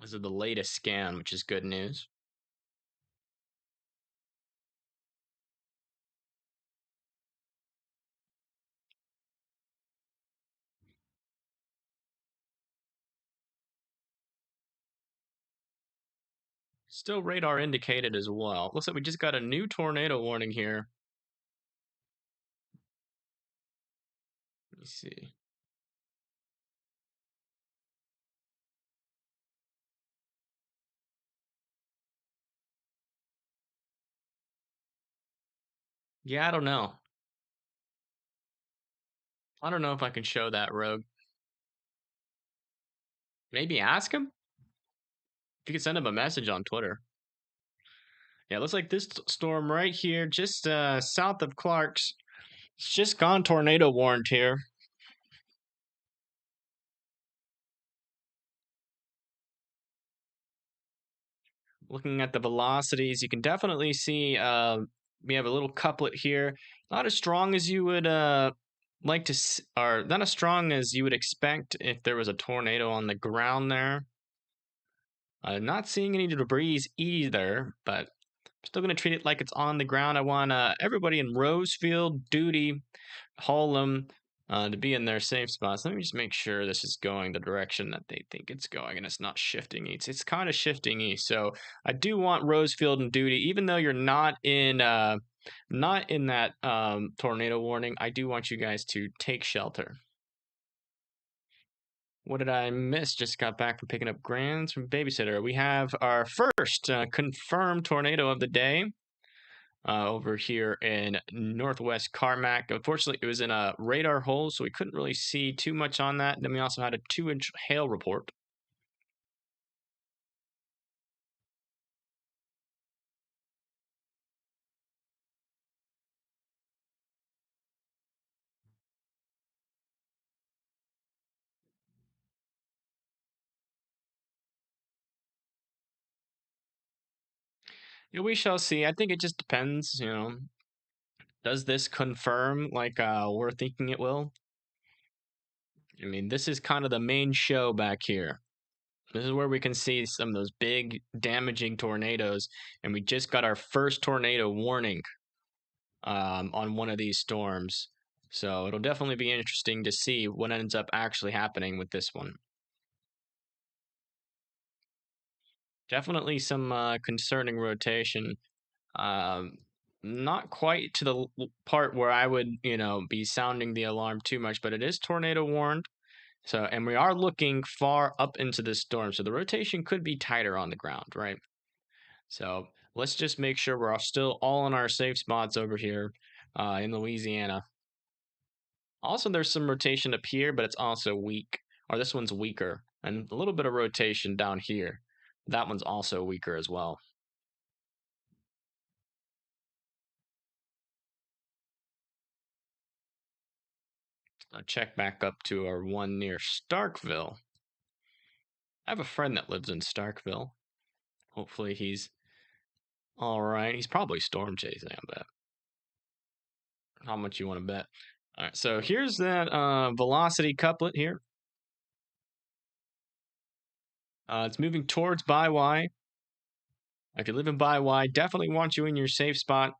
This is the latest scan, which is good news. Still radar indicated as well. Looks like we just got a new tornado warning here. Let me see. Yeah, I don't know. I don't know if I can show that, Rogue. Maybe ask him? If you could send him a message on Twitter. Yeah, looks like this storm right here, just south of Clark's, it's just gone tornado warned here. Looking at the velocities, you can definitely see we have a little couplet here. Not as strong as you would like to, or not as strong as you would expect if there was a tornado on the ground there. Not seeing any debris either, but I'm still going to treat it like it's on the ground. I want everybody in Rosefield, Duty, Harlem to be in their safe spots. Let me just make sure this is going the direction that they think it's going and it's not shifting east. It's kind of shifting east. So I do want Rosefield and Duty, even though you're not in that tornado warning, I do want you guys to take shelter. What did I miss? Just got back from picking up Grands from babysitter. We have our first confirmed tornado of the day over here in northwest Carmack. Unfortunately, it was in a radar hole, so we couldn't really see too much on that. Then we also had a 2-inch hail report. Yeah, we shall see. I think it just depends, Does this confirm like we're thinking it will? I mean, this is kind of the main show back here. This is where we can see some of those big damaging tornadoes, and we just got our first tornado warning on one of these storms. So it'll definitely be interesting to see what ends up actually happening with this one. Definitely some concerning rotation. Not quite to the part where I would, be sounding the alarm too much, but it is tornado warned. So, and we are looking far up into the storm, so the rotation could be tighter on the ground, right? So let's just make sure we're still all in our safe spots over here in Louisiana. Also, there's some rotation up here, but it's also weak, or this one's weaker, and a little bit of rotation down here. That one's also weaker as well. I'll check back up to our one near Starkville. I have a friend that lives in Starkville. Hopefully he's all right. He's probably storm chasing, I bet. How much you want to bet? All right, so here's that velocity couplet here. It's moving towards By-Y. If you live in By-Y, definitely want you in your safe spot.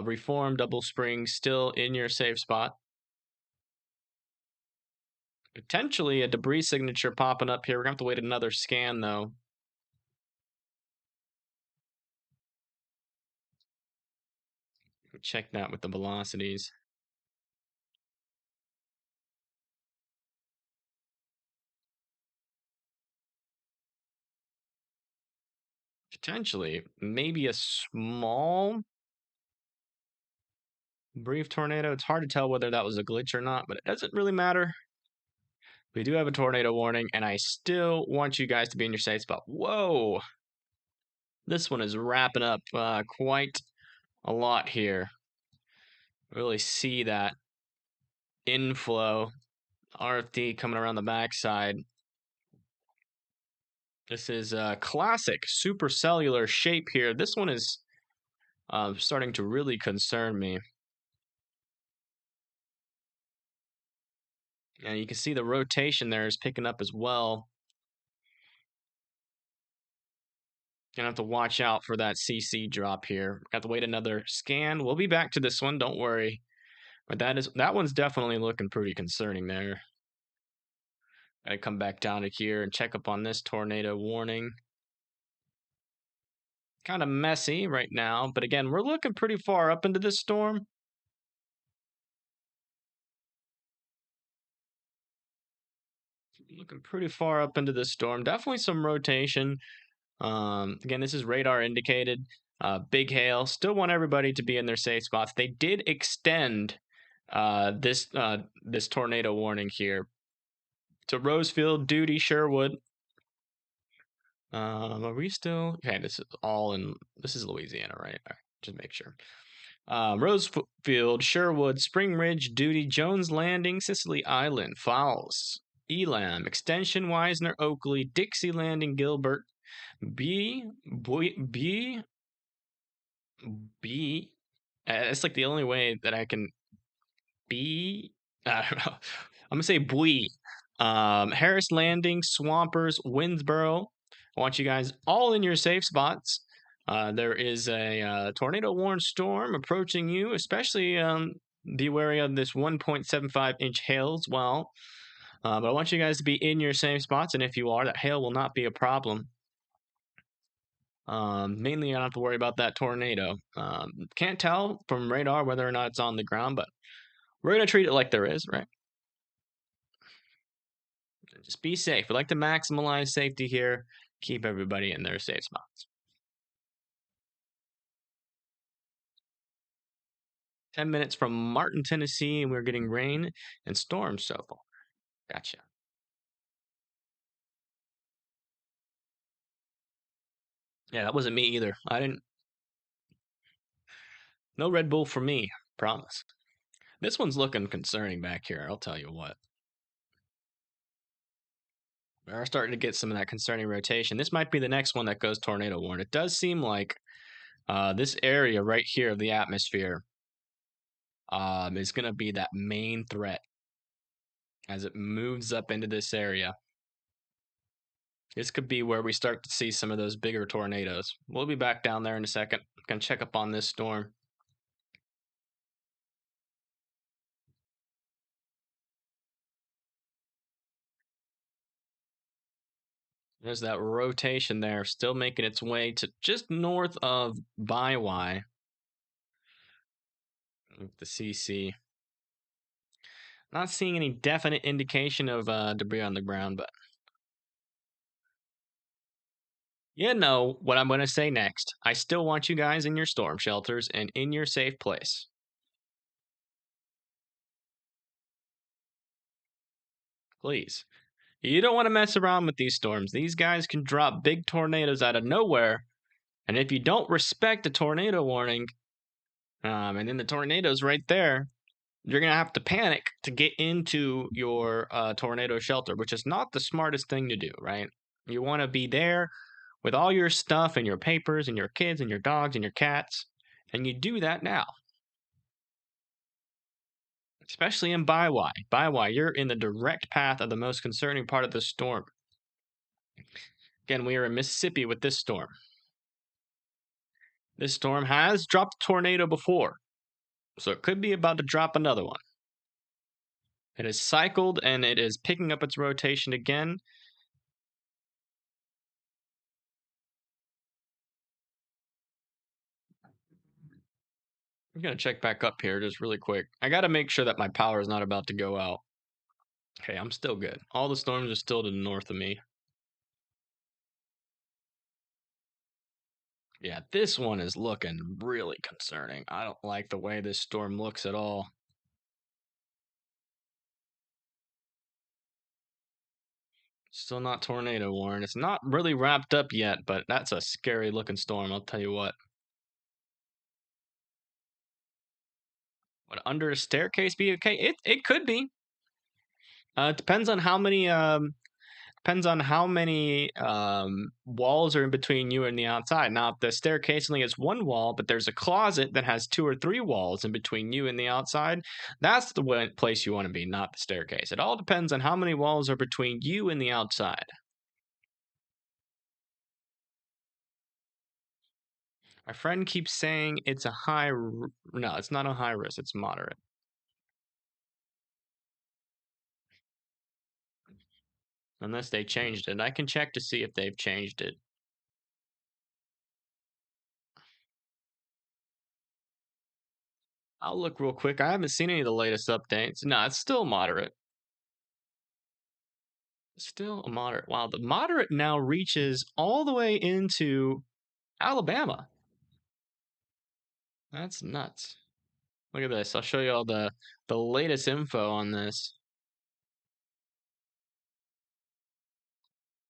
Reform, Double Spring, still in your safe spot. Potentially a debris signature popping up here. We're going to have to wait another scan, though. Check that with the velocities. Potentially, maybe a small brief tornado. It's hard to tell whether that was a glitch or not, but it doesn't really matter. We do have a tornado warning, and I still want you guys to be in your safe spot. Whoa! This one is wrapping up quite a lot here. Really see that inflow. RFD coming around the backside. This is a classic supercellular shape here. This one is starting to really concern me. And you can see the rotation there is picking up as well. Gonna have to watch out for that CC drop here. Got to wait another scan. We'll be back to this one, don't worry. But that one's definitely looking pretty concerning there. Gotta come back down to here and check up on this tornado warning. Kind of messy right now, but again, we're looking pretty far up into this storm. Looking pretty far up into this storm. Definitely some rotation. Again, this is radar indicated. Big hail. Still want everybody to be in their safe spots. They did extend this tornado warning here to Rosefield, Duty, Sherwood. Are we still? Okay, this is Louisiana, right? All right, just make sure. Rosefield, Sherwood, Spring Ridge, Duty, Jones Landing, Sicily Island, Falls, Elam, Extension, Wisner, Oakley, Dixie Landing, Gilbert, B. It's like the only way that I can be. I don't know. I'm gonna say Bui. Harris Landing, Swampers, Winnsboro. I want you guys all in your safe spots. There is a tornado warned storm approaching you, especially be wary of this 1.75 inch hail as well. But I want you guys to be in your safe spots, and if you are, that hail will not be a problem. Mainly, I don't have to worry about that tornado. Can't tell from radar whether or not it's on the ground, but we're going to treat it like there is, right? Just be safe. We like to maximize safety here, keep everybody in their safe spots. 10 minutes from Martin, Tennessee, and we're getting rain and storms so far. Gotcha. Yeah, that wasn't me either. I didn't. No Red Bull for me, promise. This one's looking concerning back here, I'll tell you what. We are starting to get some of that concerning rotation. This might be the next one that goes tornado warned. It does seem like This area right here of the atmosphere is going to be that main threat as it moves up into this area. This could be where we start to see some of those bigger tornadoes. We'll be back down there in a second. I'm going to check up on this storm. There's that rotation there, still making its way to just north of Byway. The CC. Not seeing any definite indication of debris on the ground, but you know what I'm going to say next. I still want you guys in your storm shelters and in your safe place. Please. You don't want to mess around with these storms. These guys can drop big tornadoes out of nowhere. And if you don't respect a tornado warning, and then the tornado's right there, you're going to have to panic to get into your tornado shelter, which is not the smartest thing to do, right? You want to be there with all your stuff and your papers and your kids and your dogs and your cats. And you do that now. Especially in Byway. Byway, you're in the direct path of the most concerning part of the storm. Again, we are in Mississippi with this storm. This storm has dropped a tornado before, so it could be about to drop another one. It has cycled and it is picking up its rotation again. I'm going to check back up here just really quick. I got to make sure that my power is not about to go out. Okay, I'm still good. All the storms are still to the north of me. Yeah, this one is looking really concerning. I don't like the way this storm looks at all. Still not tornado warned. It's not really wrapped up yet, but that's a scary looking storm, I'll tell you what. Would under a staircase be okay? It could be. It depends on how many walls are in between you and the outside. Now, if the staircase only has one wall, but there's a closet that has 2 or 3 walls in between you and the outside, that's the place you want to be, not the staircase. It all depends on how many walls are between you and the outside. My friend keeps saying it's a high... No, it's not a high risk. It's moderate. Unless they changed it. I can check to see if they've changed it. I'll look real quick. I haven't seen any of the latest updates. No, it's still moderate. Still a moderate. Wow, the moderate now reaches all the way into Alabama. That's nuts. Look at this. I'll show you all the latest info on this.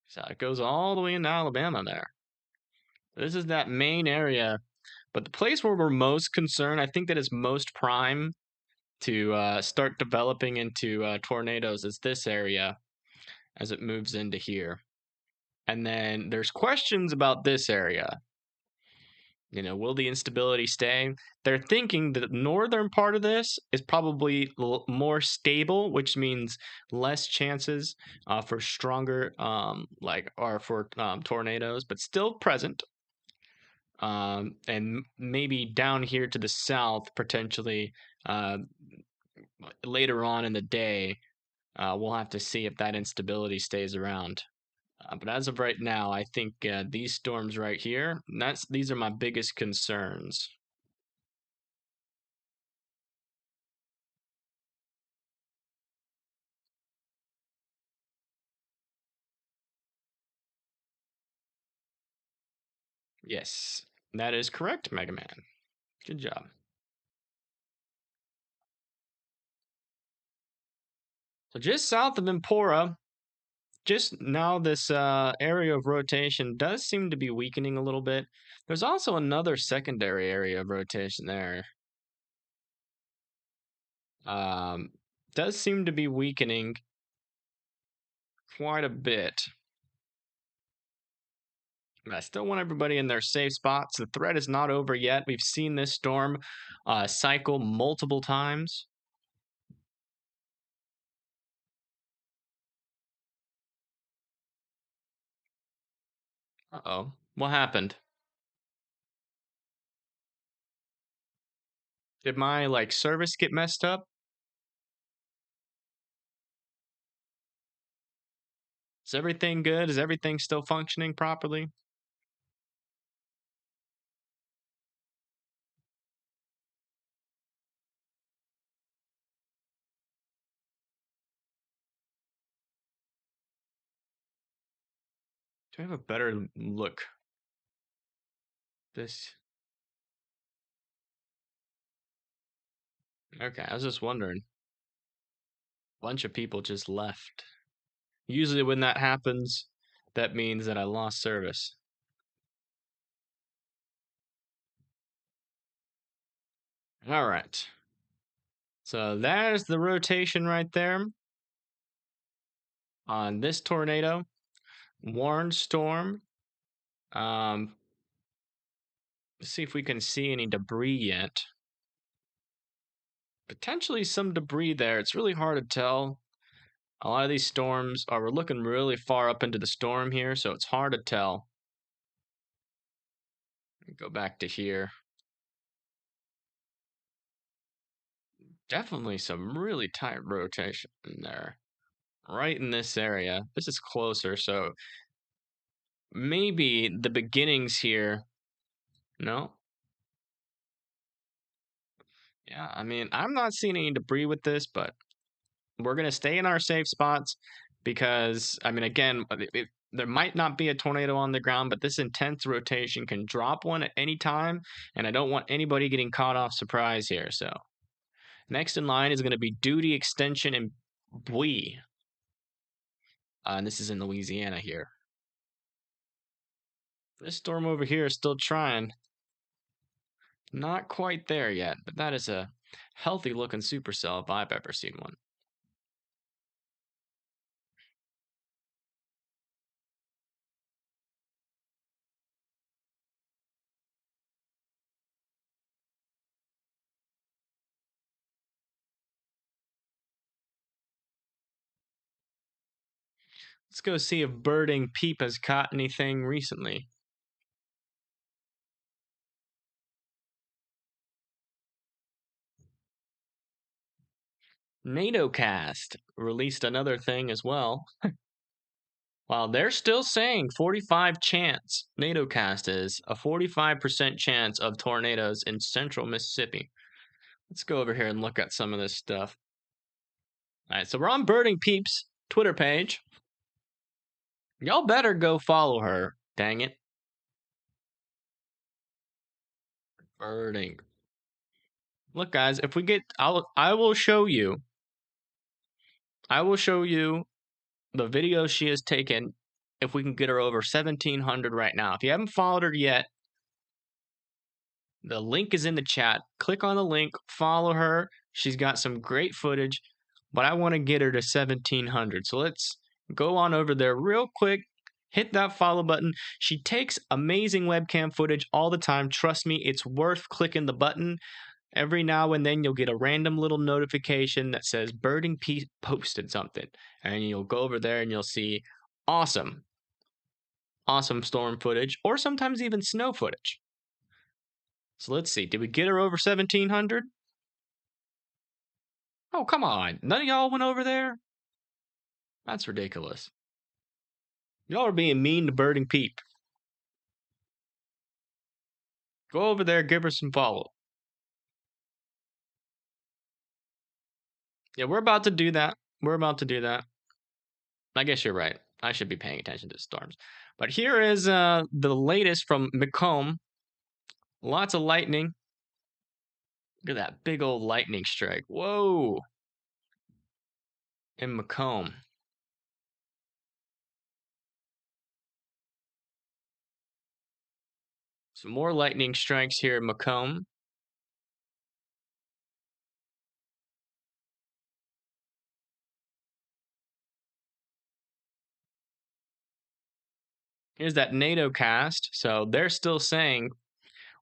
So it goes all the way into Alabama there. This is that main area. But the place where we're most concerned, I think that is most prime to start developing into tornadoes, is this area as it moves into here. And then there's questions about this area. You know, will the instability stay? They're thinking that the northern part of this is probably more stable, which means less chances for stronger, tornadoes, but still present. And maybe down here to the south, potentially later on in the day, we'll have to see if that instability stays around. But as of right now, I think these storms right here, these are my biggest concerns. Yes, that is correct, Mega Man. Good job. So just south of Empora, just now this area of rotation does seem to be weakening a little bit. There's also another secondary area of rotation there. Does seem to be weakening quite a bit. I still want everybody in their safe spots. The threat is not over yet. We've seen this storm cycle multiple times. Uh-oh. What happened? Did my, like, service get messed up? Is everything good? Is everything still functioning properly? Do I have a better look? This. Okay, I was just wondering. Bunch of people just left. Usually when that happens, that means that I lost service. All right. So there's the rotation right there on this tornado. Warned storm. Let's see if we can see any debris yet. Potentially some debris there. It's really hard to tell. A lot of these storms are, we're looking really far up into the storm here, so it's hard to tell. Go back to here. Definitely some really tight rotation in there. Right in this area. This is closer, so maybe the beginnings here. No? Yeah, I mean, I'm not seeing any debris with this, but we're going to stay in our safe spots because, I mean, again, there might not be a tornado on the ground, but this intense rotation can drop one at any time, and I don't want anybody getting caught off surprise here. So next in line is going to be Duty Extension and Bui. And this is in Louisiana here. This storm over here is still trying. Not quite there yet, but that is a healthy looking supercell if I've ever seen one. Let's go see if Birding Peep has caught anything recently. NATOcast released another thing as well. While they're still saying 45 chance, NATOcast is a 45% chance of tornadoes in central Mississippi. Let's go over here and look at some of this stuff. All right, so we're on Birding Peep's Twitter page. Y'all better go follow her, dang it. Birding. Look, guys, if we get, I will show you. I will show you the video she has taken if we can get her over 1,700 right now. If you haven't followed her yet, the link is in the chat. Click on the link, follow her. She's got some great footage, but I want to get her to 1,700. So let's go on over there real quick. Hit that follow button. She takes amazing webcam footage all the time. Trust me, it's worth clicking the button. Every now and then you'll get a random little notification that says Birding Peep posted something. And you'll go over there and you'll see awesome storm footage, or sometimes even snow footage. So let's see. Did we get her over 1,700? Oh, come on. None of y'all went over there? That's ridiculous. Y'all are being mean to Birding Peep. Go over there, give her some follow. Yeah, we're about to do that. We're about to do that. I guess you're right. I should be paying attention to storms. But here is the latest from Macomb. Lots of lightning. Look at that big old lightning strike. Whoa. In Macomb. Some more lightning strikes here in Macomb. Here's that NATO cast. So they're still saying,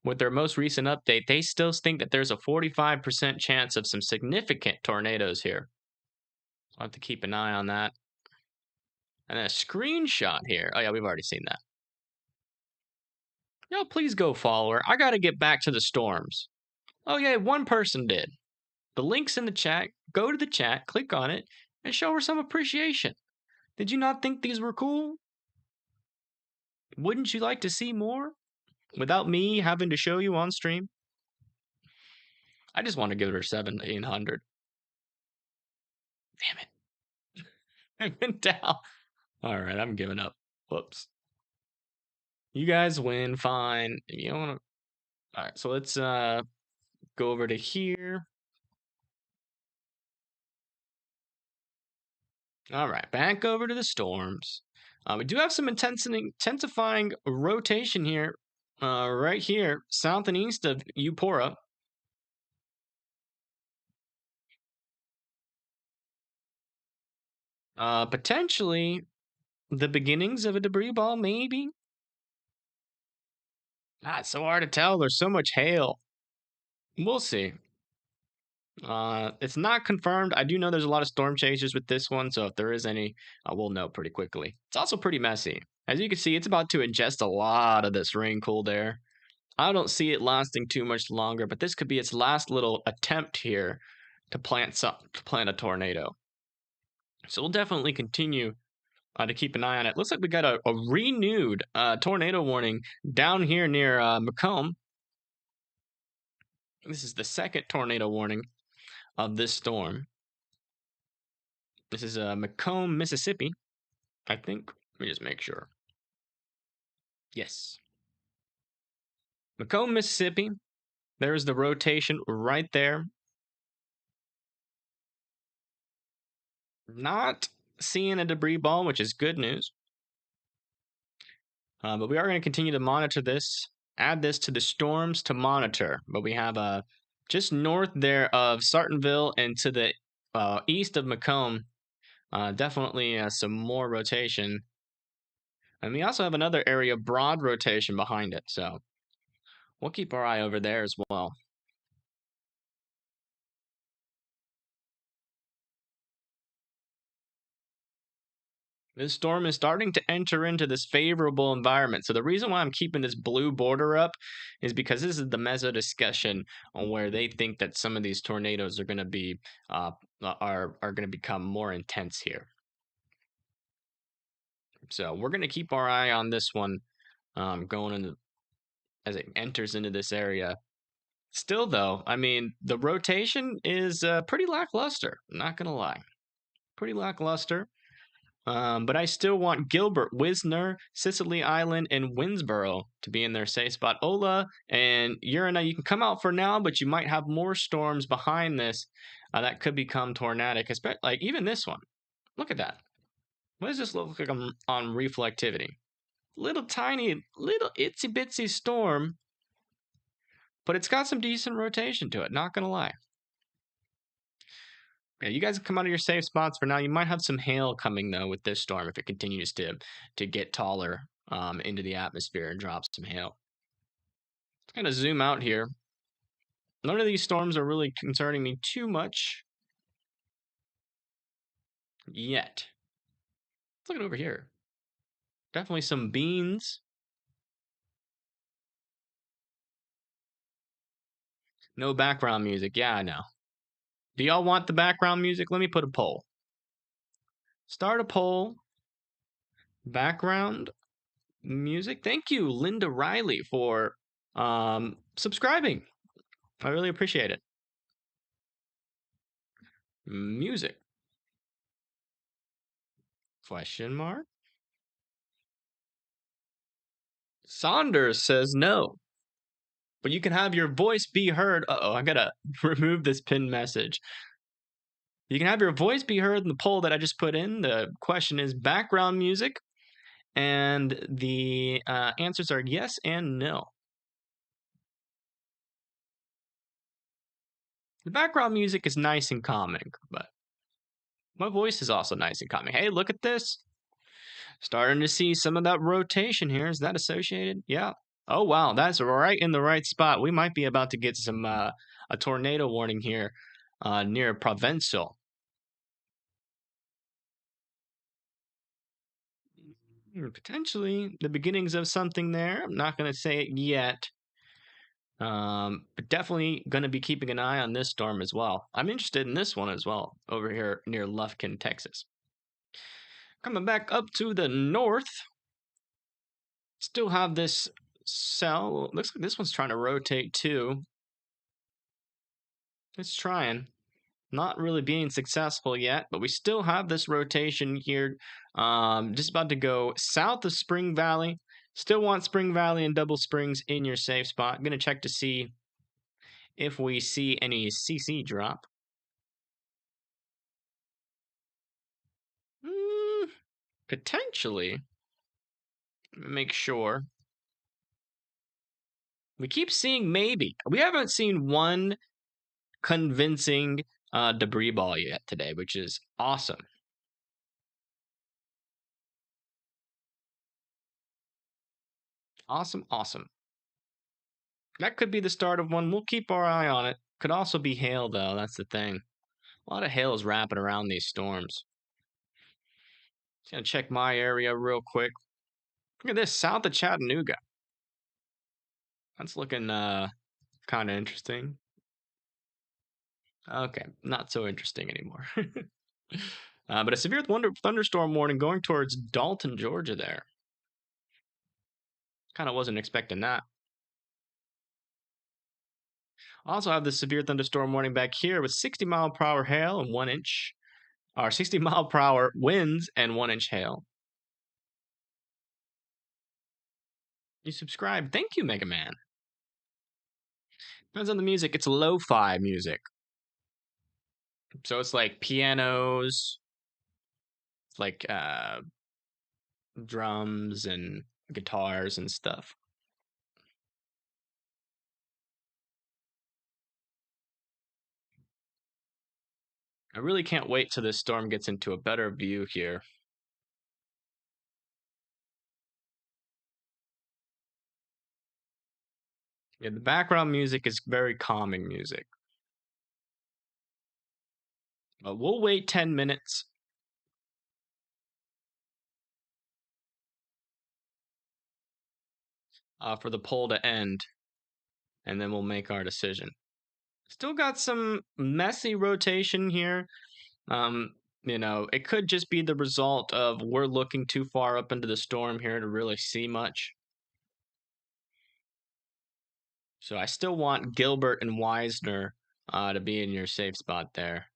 with their most recent update, they still think that there's a 45% chance of some significant tornadoes here. I'll have to keep an eye on that. And then a screenshot here. Oh, yeah, we've already seen that. Yo, please go follow her. I got to get back to the storms. Oh, yeah, one person did. The link's in the chat. Go to the chat, click on it, and show her some appreciation. Did you not think these were cool? Wouldn't you like to see more? Without me having to show you on stream? I just want to give her 1,700. Damn it. I went down. All right, I'm giving up. Whoops. You guys win, fine. You don't want to... All right, so let's go over to here. All right, back over to the storms. We do have some intensifying rotation here, right here, south and east of Eupora. Potentially the beginnings of a debris ball, maybe. It's so hard to tell. There's so much hail. We'll see. It's not confirmed. I do know there's a lot of storm chasers with this one, so if there is any, we'll know pretty quickly. It's also pretty messy. As you can see, it's about to ingest a lot of this rain cooled air. I don't see it lasting too much longer, but this could be its last little attempt here to plant a tornado. So we'll definitely continue to keep an eye on it. Looks like we got a renewed tornado warning down here near Macomb. This is the second tornado warning of this storm. This is Macomb, Mississippi, I think. Let me just make sure. Yes. Macomb, Mississippi. There's the rotation right there. Not seeing a debris ball, which is good news. But we are going to continue to monitor this. Add this to the storms to monitor. But we have just north there of Sartonville and to the east of Macomb. Definitely some more rotation. And we also have another area, broad rotation behind it. So we'll keep our eye over there as well. This storm is starting to enter into this favorable environment. So the reason why I'm keeping this blue border up is because this is the meso discussion on where they think that some of these tornadoes are going to be are going to become more intense here. So we're going to keep our eye on this one going into as it enters into this area. Still, though, I mean, the rotation is pretty lackluster. I'm not going to lie. Pretty lackluster. But I still want Gilbert, Wisner, Sicily Island, and Winsboro to be in their safe spot. Ola and Urina, you can come out for now, but you might have more storms behind this that could become tornadic. Like even this one. Look at that. What does this look like on reflectivity? Little tiny, little itsy bitsy storm, but it's got some decent rotation to it. Not gonna lie. Yeah, you guys come out of your safe spots for now. You might have some hail coming, though, with this storm if it continues to get taller into the atmosphere and drop some hail. Let's kind of zoom out here. None of these storms are really concerning me too much yet. Let's look at over here. Definitely some beans. No background music. Yeah, I know. Do y'all want the background music? Let me put a poll. Start a poll. Background music. Thank you, Linda Riley, for subscribing. I really appreciate it. Music. Question mark. Saunders says no. But you can have your voice be heard. Uh-oh, I gotta remove this pinned message. You can have your voice be heard in the poll that I just put in. The question is background music. And the answers are yes and no. The background music is nice and calming, but my voice is also nice and calming. Hey, look at this. Starting to see some of that rotation here. Is that associated? Yeah. Oh, wow. That's right in the right spot. We might be about to get some a tornado warning here near Provincial. Potentially the beginnings of something there. I'm not going to say it yet. But definitely going to be keeping an eye on this storm as well. I'm interested in this one as well over here near Lufkin, Texas. Coming back up to the north. Still have this cell. Looks like this one's trying to rotate too. It's trying. Not really being successful yet, but we still have this rotation here. Just about to go south of Spring Valley. Still want Spring Valley and Double Springs in your safe spot. I'm going to check to see if we see any CC drop. Potentially. Make sure. We keep seeing maybe. We haven't seen one convincing debris ball yet today, which is awesome. Awesome, awesome. That could be the start of one. We'll keep our eye on it. Could also be hail, though. That's the thing. A lot of hail is wrapping around these storms. Just gonna check my area real quick. Look at this, south of Chattanooga. That's looking kind of interesting. Okay, not so interesting anymore. But a severe thunderstorm warning going towards Dalton, Georgia there. Kind of wasn't expecting that. Also have the severe thunderstorm warning back here with 60-mile-per-hour hail and 1 inch. Or 60-mile-per-hour winds and 1 inch hail. You subscribe. Thank you, Mega Man. Depends on the music. It's lo-fi music. So it's like pianos, like drums and guitars and stuff. I really can't wait till this storm gets into a better view here. Yeah, the background music is very calming music. But we'll wait 10 minutes. For the poll to end, and then we'll make our decision. Still got some messy rotation here. You know, it could just be the result of we're looking too far up into the storm here to really see much. So I still want Gilbert and Wisner to be in your safe spot there.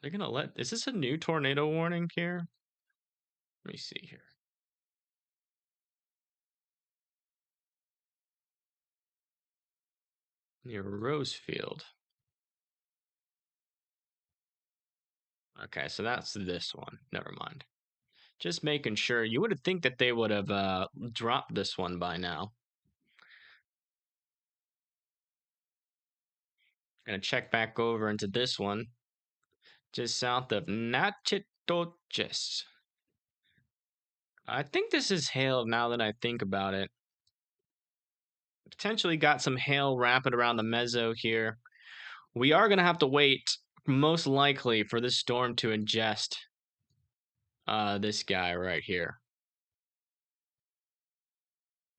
They're gonna let. Is this a new tornado warning here? Let me see here. Near Rosefield. Okay, so that's this one. Never mind. Just making sure. You would have think that they would have dropped this one by now. Gonna check back over into this one. Just south of Natchitoches. I think this is hail now that I think about it. Potentially got some hail wrapping around the mezzo here. We are going to have to wait, most likely, for this storm to ingest this guy right here.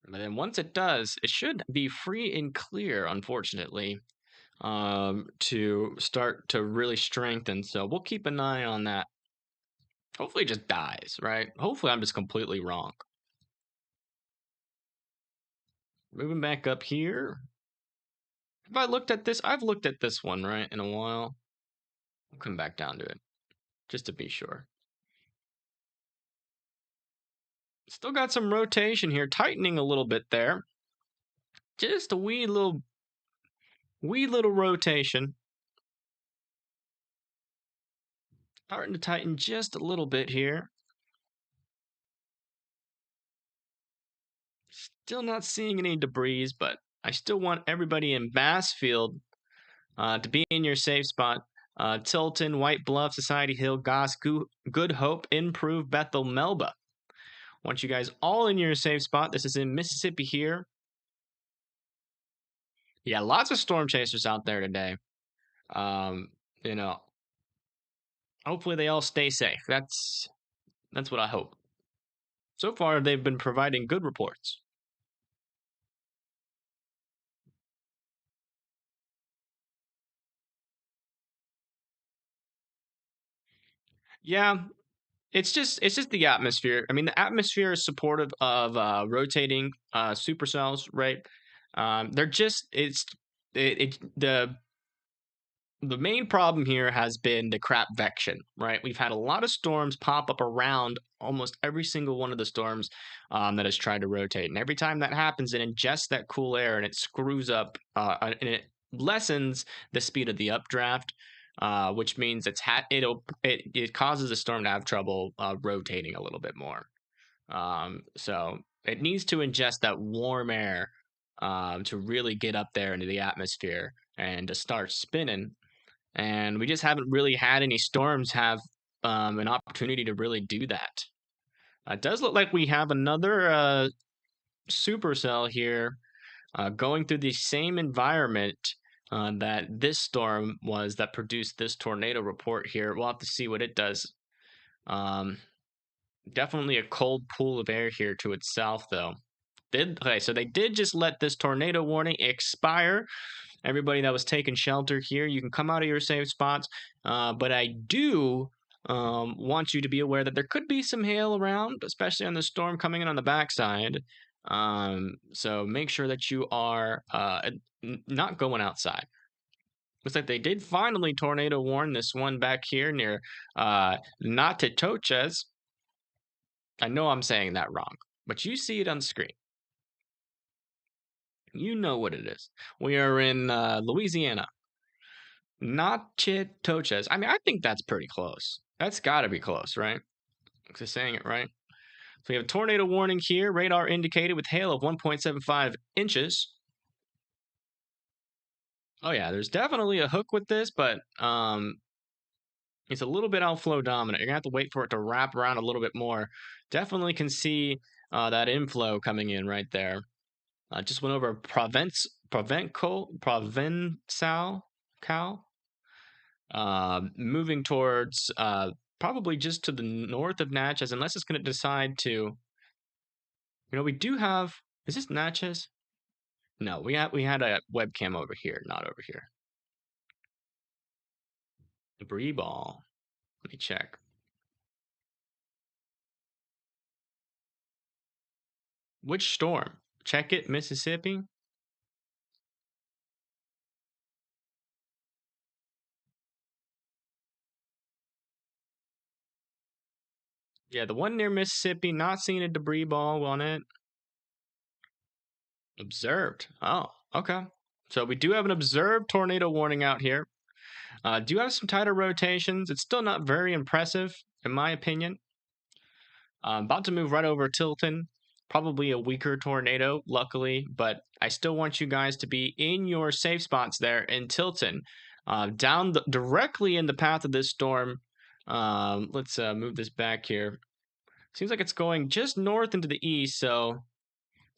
But then once it does, it should be free and clear, unfortunately, to start to really strengthen. So we'll keep an eye on that. Hopefully it just dies, right? Hopefully I'm just completely wrong. Moving back up here. Have I looked at this? I've looked at this one, right, in a while. I'll come back down to it, just to be sure. Still got some rotation here, tightening a little bit there. Just a wee little rotation. Starting to tighten just a little bit here. Still not seeing any debris, but I still want everybody in Bassfield to be in your safe spot. Tilton, White Bluff, Society Hill, Goss, Good Hope, Improve, Bethel, Melba. Want you guys all in your safe spot. This is in Mississippi here. Yeah, lots of storm chasers out there today. You know, hopefully they all stay safe. That's what I hope. So far, they've been providing good reports. Yeah, it's just the atmosphere. I mean, the atmosphere is supportive of rotating supercells, right? They're just the main problem here has been the crap vection, right? We've had a lot of storms pop up around almost every single one of the storms that has tried to rotate. And every time that happens, it ingests that cool air and it screws up and it lessens the speed of the updraft, which means it causes the storm to have trouble rotating a little bit more. So it needs to ingest that warm air to really get up there into the atmosphere and to start spinning. And we just haven't really had any storms have an opportunity to really do that. It does look like we have another supercell here going through the same environment that this storm was that produced this tornado report here. We'll have to see what it does. Definitely a cold pool of air here to its south, though. Okay, so they did just let this tornado warning expire. Everybody that was taking shelter here, you can come out of your safe spots. But I do want you to be aware that there could be some hail around, especially on the storm coming in on the backside. So make sure that you are not going outside. Looks like they did finally tornado warn this one back here near Natatoches. I know I'm saying that wrong, but you see it on screen. You know what it is. We are in Louisiana. Natchitoches. I mean, I think that's pretty close. That's got to be close, right? Just saying it right. So we have a tornado warning here. Radar indicated with hail of 1.75 inches. Oh yeah, there's definitely a hook with this, but it's a little bit outflow dominant. You're gonna have to wait for it to wrap around a little bit more. Definitely can see that inflow coming in right there. Just went over Provencal, Cal. Moving towards probably just to the north of Natchez, unless it's going to decide to. We do have. Is this Natchez? No, we had a webcam over here, not over here. Debris ball. Let me check. Which storm? Check it, Mississippi. Yeah, the one near Mississippi, not seeing a debris ball on it. Observed. Oh, okay. So we do have an observed tornado warning out here. Do have some tighter rotations. It's still not very impressive, in my opinion. About to move right over Tilton. Probably a weaker tornado, luckily, but I still want you guys to be in your safe spots there in Tilton. Directly in the path of this storm. Let's move this back here. Seems like it's going just north into the east, so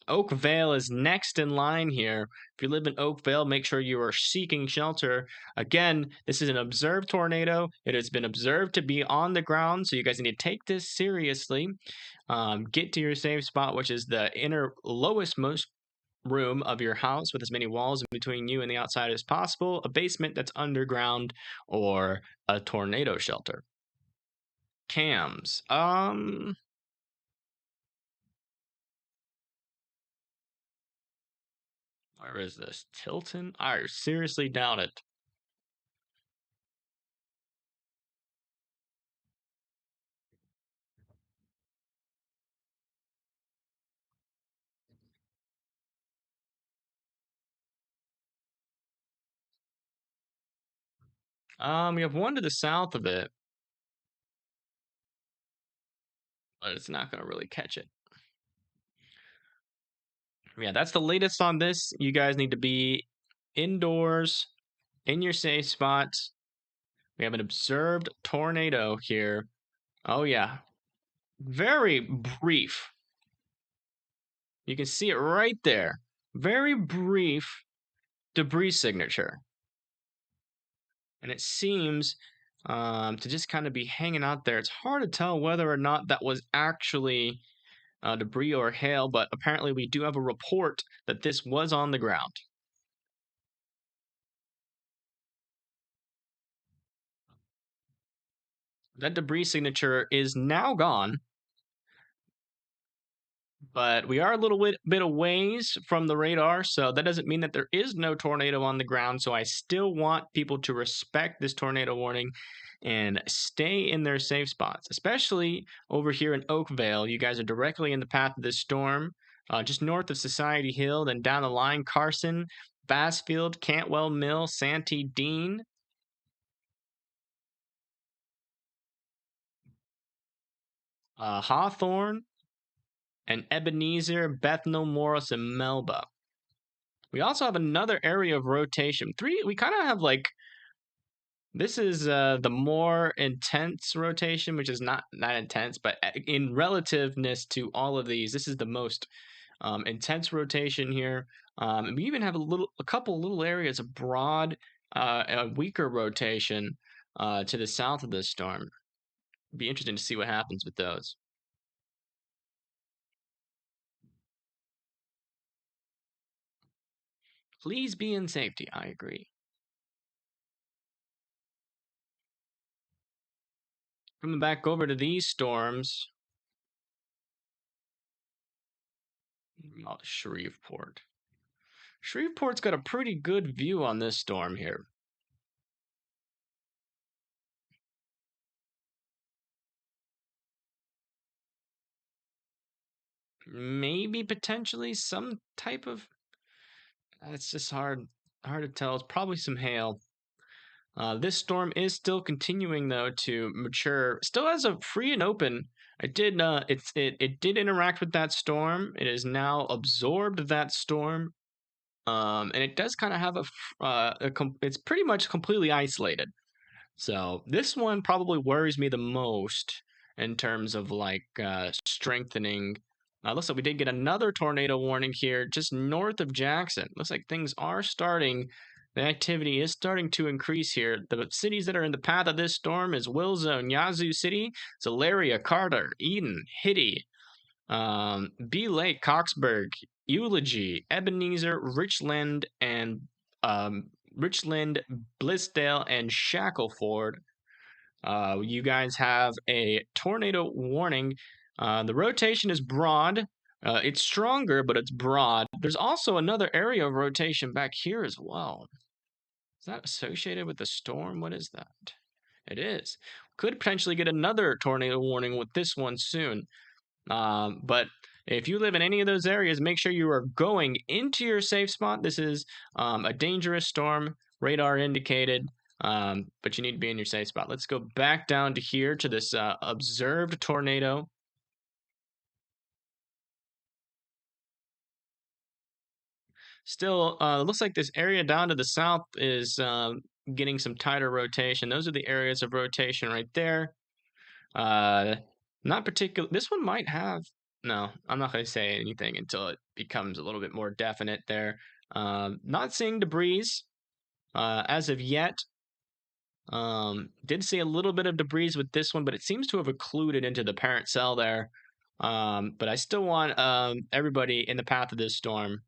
Oak Vale is next in line here. If you live in Oak Vale, make sure you are seeking shelter. Again, this is an observed tornado. It has been observed to be on the ground, so you guys need to take this seriously. Get to your safe spot, which is the inner lowest most room of your house with as many walls in between you and the outside as possible, a basement that's underground, or a tornado shelter. Cams. Where is this? Tilton? I seriously doubt it. We have one to the south of it, but it's not going to really catch it. Yeah, that's the latest on this. You guys need to be indoors, in your safe spots. We have an observed tornado here. Oh, yeah. Very brief. You can see it right there. Very brief debris signature. And it seems to just kind of be hanging out there. It's hard to tell whether or not that was actually debris or hail, but apparently we do have a report that this was on the ground. That debris signature is now gone, but we are a little bit of ways from the radar, so that doesn't mean that there is no tornado on the ground. So I still want people to respect this tornado warning and stay in their safe spots, especially over here in Oakville. You guys are directly in the path of this storm, just north of Society Hill, then down the line, Carson, Bassfield, Cantwell Mill, Santee, Dean. Hawthorne, and Ebenezer, Bethnal, Morris, and Melba. We also have another area of rotation. We kind of have like, this is the more intense rotation, which is not that intense, but in relativeness to all of these, this is the most intense rotation here. And we even have a couple little areas of broad, a weaker rotation to the south of this storm. It'd be interesting to see what happens with those. Please be in safety. I agree. Coming back over to these storms. Oh, Shreveport. Shreveport's got a pretty good view on this storm here. Maybe potentially some type of. It's just hard to tell. It's probably some hail. This storm is still continuing though to mature. Still has a free and open. It did did interact with that storm. It has now absorbed that storm. And it does kind of have it's pretty much completely isolated. So this one probably worries me the most in terms of like strengthening. Looks like we did get another tornado warning here just north of Jackson. Looks like things are starting. The activity is starting to increase here. The cities that are in the path of this storm is Wilzone, Yazoo City, Zalaria, Carter, Eden, Hitty, B Lake, Coxburg, Eulogy, Ebenezer, Richland, and Richland, Blissdale, and Shackleford. You guys have a tornado warning. The rotation is broad. It's stronger, but it's broad. There's also another area of rotation back here as well. Is that associated with the storm? What is that? It is. Could potentially get another tornado warning with this one soon. But if you live in any of those areas, make sure you are going into your safe spot. This is a dangerous storm, radar indicated, but you need to be in your safe spot. Let's go back down to here to this observed tornado. Still, looks like this area down to the south is getting some tighter rotation. Those are the areas of rotation right there. Not particular. This one might have. No, I'm not going to say anything until it becomes a little bit more definite there. Not seeing debris as of yet. Did see a little bit of debris with this one, but it seems to have occluded into the parent cell there. But I still want everybody in the path of this storm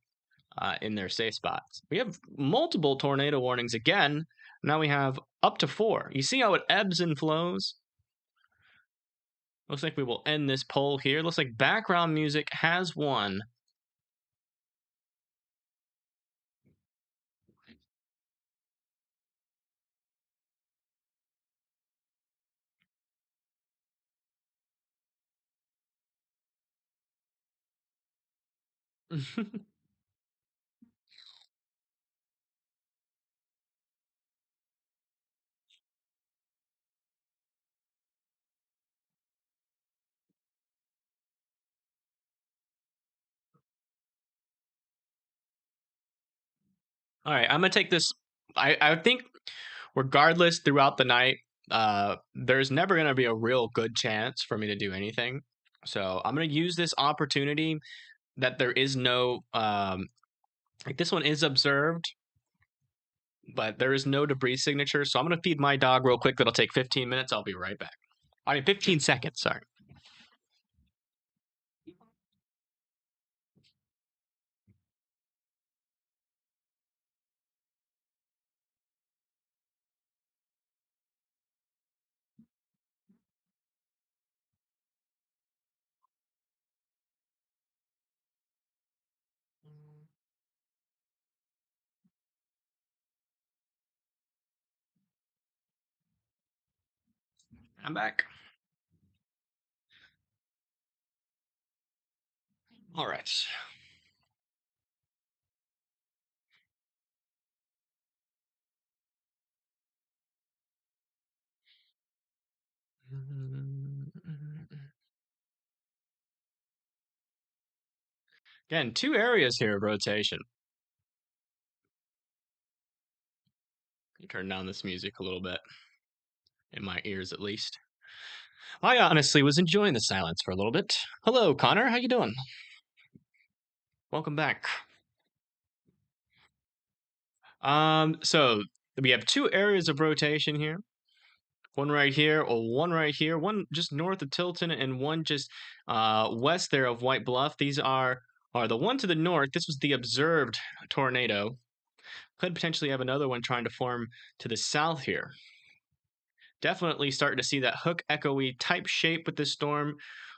in their safe spots. We have multiple tornado warnings again. Now we have up to 4. You see how it ebbs and flows? Looks like we will end this poll here. Looks like background music has won. All right, I'm gonna take this. I think regardless, throughout the night, there's never going to be a real good chance for me to do anything. So I'm going to use this opportunity that there is no, like this one is observed, but there is no debris signature. So I'm going to feed my dog real quick. That'll take 15 minutes. I'll be right back. 15 seconds, sorry. I'm back. All right. Again, 2 areas here of rotation. Turn down this music a little bit, in my ears at least. I honestly was enjoying the silence for a little bit. Hello, Connor. How you doing? Welcome back. So we have 2 areas of rotation here. One right here, or one right here, one just north of Tilton, and one just west there of White Bluff. These are the one to the north. This was the observed tornado. Could potentially have another one trying to form to the south here. Definitely starting to see that hook echoey type shape with this storm,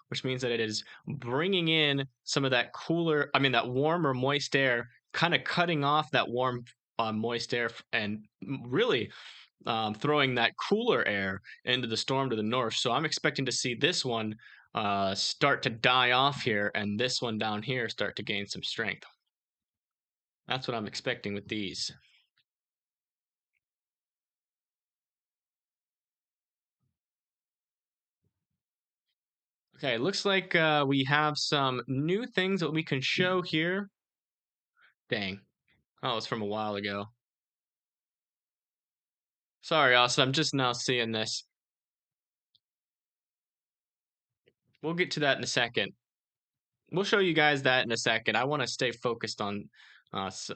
which means that it is bringing in some of that cooler, that warmer, moist air, kind of cutting off that warm, moist air, and really throwing that cooler air into the storm to the north. So I'm expecting to see this one start to die off here, and this one down here start to gain some strength. That's what I'm expecting with these. Okay, looks like we have some new things that we can show here. Dang. Oh, it's from a while ago. Sorry, Austin, I'm just now seeing this. We'll get to that in a second. We'll show you guys that in a second. I want to stay focused on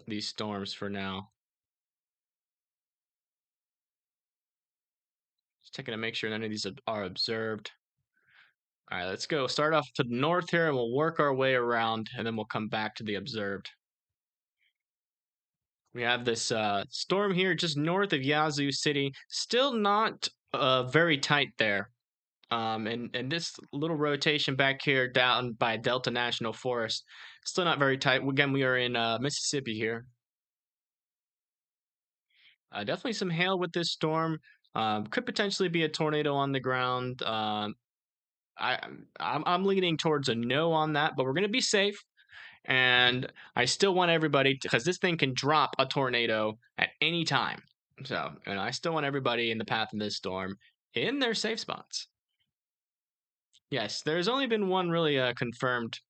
these storms for now. Just checking to make sure none of these are observed. All right, let's go. Start off to the north here, and we'll work our way around, and then we'll come back to the observed. We have this storm here just north of Yazoo City. Still not very tight there. And this little rotation back here down by Delta National Forest, still not very tight. Again, we are in Mississippi here. Definitely some hail with this storm. Could potentially be a tornado on the ground. I'm leaning towards a no on that, but we're going to be safe. And I still want everybody, because this thing can drop a tornado at any time. So, and I still want everybody in the path of this storm in their safe spots. Yes, there's only been one really confirmed.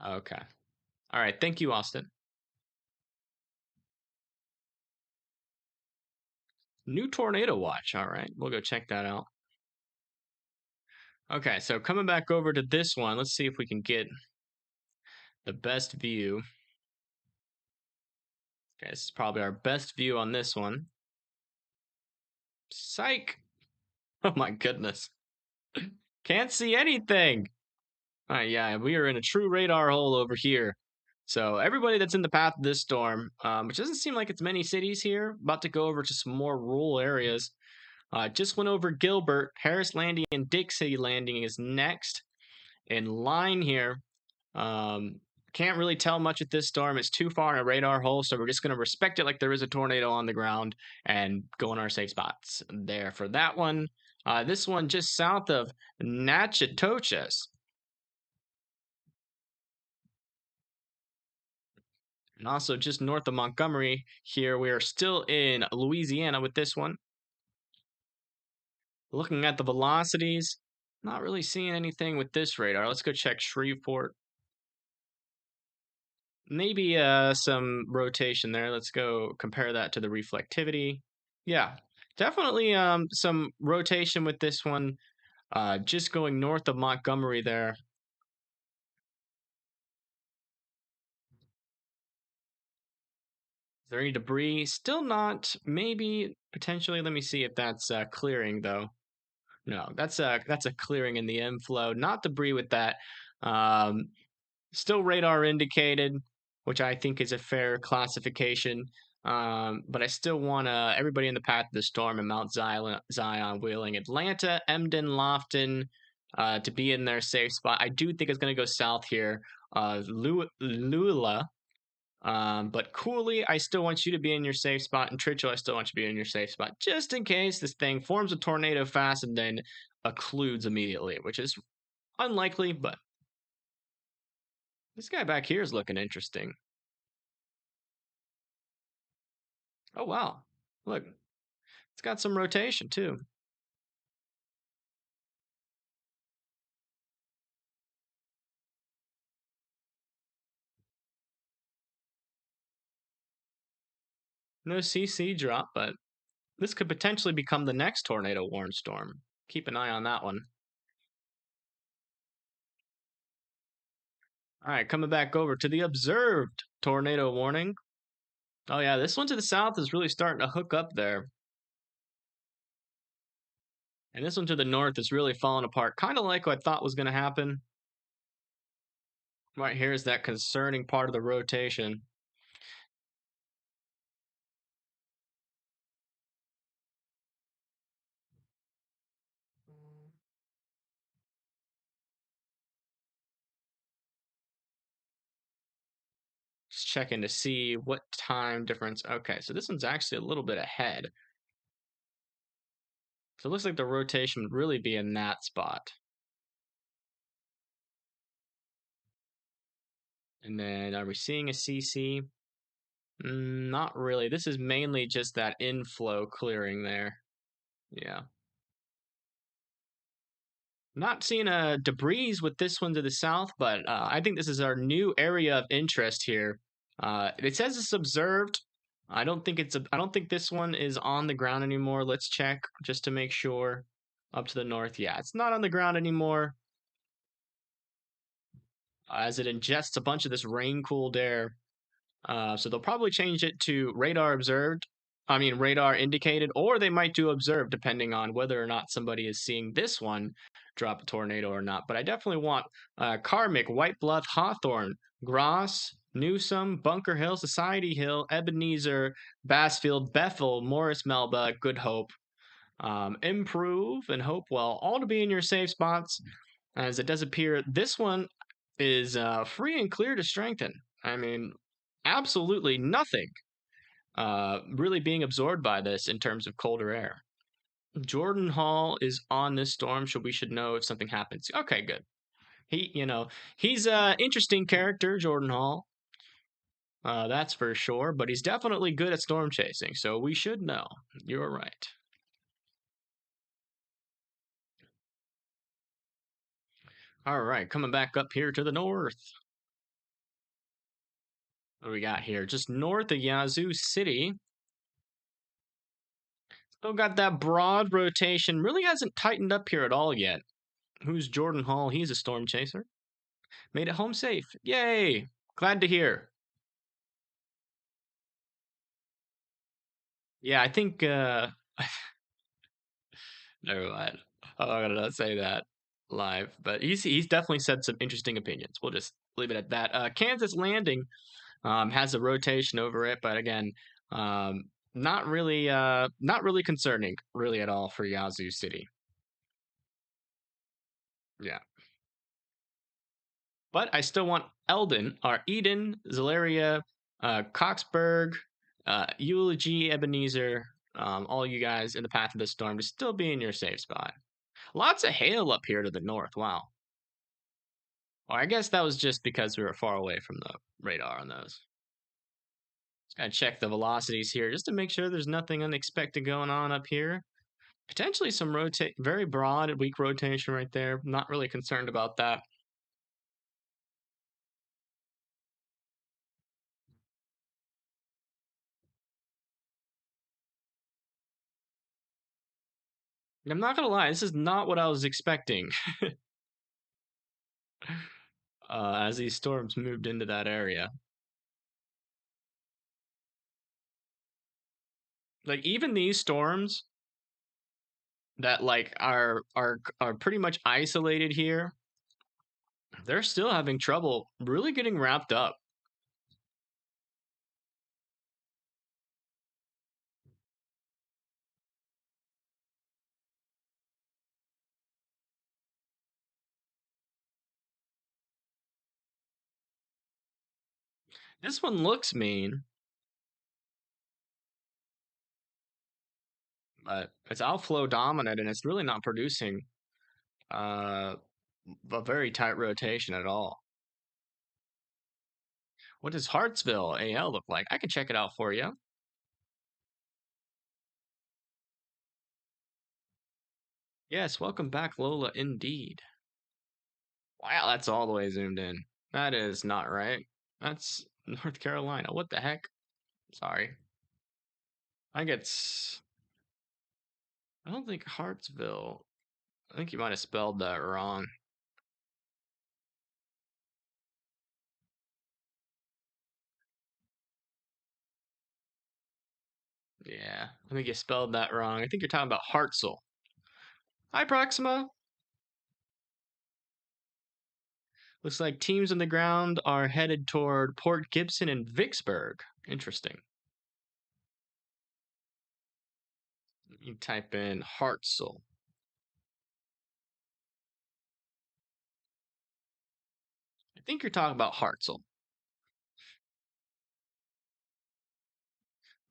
Okay. All right. Thank you, Austin. New tornado watch. All right. We'll go check that out. Okay. So coming back over to this one, let's see if we can get the best view. Okay. This is probably our best view on this one. Psych. Oh my goodness. Can't see anything. Yeah, we are in a true radar hole over here. So everybody that's in the path of this storm, which doesn't seem like it's many cities here, about to go over to some more rural areas. Just went over Gilbert, Harris Landing, and Dixie Landing is next in line here. Can't really tell much at this storm. It's too far in a radar hole, so we're just going to respect it like there is a tornado on the ground and go in our safe spots there for that one. This one just south of Natchitoches. And also just north of Montgomery here, we are still in Louisiana with this one. Looking at the velocities, not really seeing anything with this radar. Let's go check Shreveport. maybe some rotation there. Let's go compare that to the reflectivity. Yeah, definitely some rotation with this one. Just going north of Montgomery there. Is there any debris? Still not. Maybe potentially. Let me see if that's clearing though. No, that's a clearing in the inflow. Not debris with that. Um, Still radar indicated, which I think is a fair classification. But I still want everybody in the path of the storm in Mount Zion, Wheeling, Atlanta, Emden, Lofton, to be in their safe spot. I do think it's going to go south here. Lula. But Cooley, I still want you to be in your safe spot, and Tritchell, I still want you to be in your safe spot, just in case this thing forms a tornado fast and then occludes immediately, which is unlikely, but this guy back here is looking interesting. Oh, wow. Look, it's got some rotation, too. No CC drop, but this could potentially become the next tornado warn storm. Keep an eye on that one. All right, coming back over to the observed tornado warning. Oh, yeah, this one to the south is really starting to hook up there. And this one to the north is really falling apart, kind of like what I thought was going to happen. Right here is that concerning part of the rotation. Just checking to see what time difference. Okay, so this one's actually a little bit ahead. So it looks like the rotation would really be in that spot. And then are we seeing a CC? Not really. This is mainly just that inflow clearing there. Yeah. Not seeing a debris with this one to the south, but I think this is our new area of interest here. It says it's observed. I don't think this one is on the ground anymore. Let's check just to make sure. Up to the north, yeah, it's not on the ground anymore. As it ingests a bunch of this rain-cooled air. So they'll probably change it to radar observed. I mean, radar indicated, or they might do observed depending on whether or not somebody is seeing this one drop a tornado or not. But I definitely want Carmick, White Bluff, Hawthorne, Gross, Newsom, Bunker Hill, Society Hill, Ebenezer, Bassfield, Bethel, Morris, Melba, Good Hope, Improve, and Hopewell, all to be in your safe spots. As it does appear, this one is free and clear to strengthen. I mean, absolutely nothing really being absorbed by this in terms of colder air. Jordan Hall is on this storm, so we should know if something happens. Okay, good. He's an interesting character, Jordan Hall. That's for sure, but he's definitely good at storm chasing, so we should know. You're right. All right, coming back up here to the north. What do we got here? Just north of Yazoo City. Still got that broad rotation. Really hasn't tightened up here at all yet. Who's Jordan Hall? He's a storm chaser. Made it home safe. Yay! Glad to hear. Yeah, I think never mind. I'm not gonna say that live. But he's definitely said some interesting opinions. We'll just leave it at that. Kansas Landing has a rotation over it, but again, not really concerning really at all for Yazoo City. Yeah. But I still want Eldon, or Eden, Zalaria, Coxburg, Eulogy, Ebenezer, all you guys in the path of the storm to still be in your safe spot. Lots of hail up here to the north. Wow. Well, I guess that was just because we were far away from the radar on those. Just gotta check the velocities here just to make sure there's nothing unexpected going on up here. Potentially some very broad, weak rotation right there. Not really concerned about that. I'm not gonna lie, this is not what I was expecting. As these storms moved into that area. Like even these storms that like are pretty much isolated here, they're still having trouble really getting wrapped up. This one looks mean, but it's outflow dominant and it's really not producing uh, a very tight rotation at all. What does Hartsville AL look like? I can check it out for you. Yes, welcome back, Lola, indeed. Wow, that's all the way zoomed in. That is not right. That's North Carolina. What the heck? Sorry. I think it's... I don't think Hartsville... I think you might have spelled that wrong. Yeah, I think you spelled that wrong. I think you're talking about Hartsel. Hi, Proxima. Looks like teams on the ground are headed toward Port Gibson and Vicksburg. Interesting. You type in Hartsel. I think you're talking about Hartsel.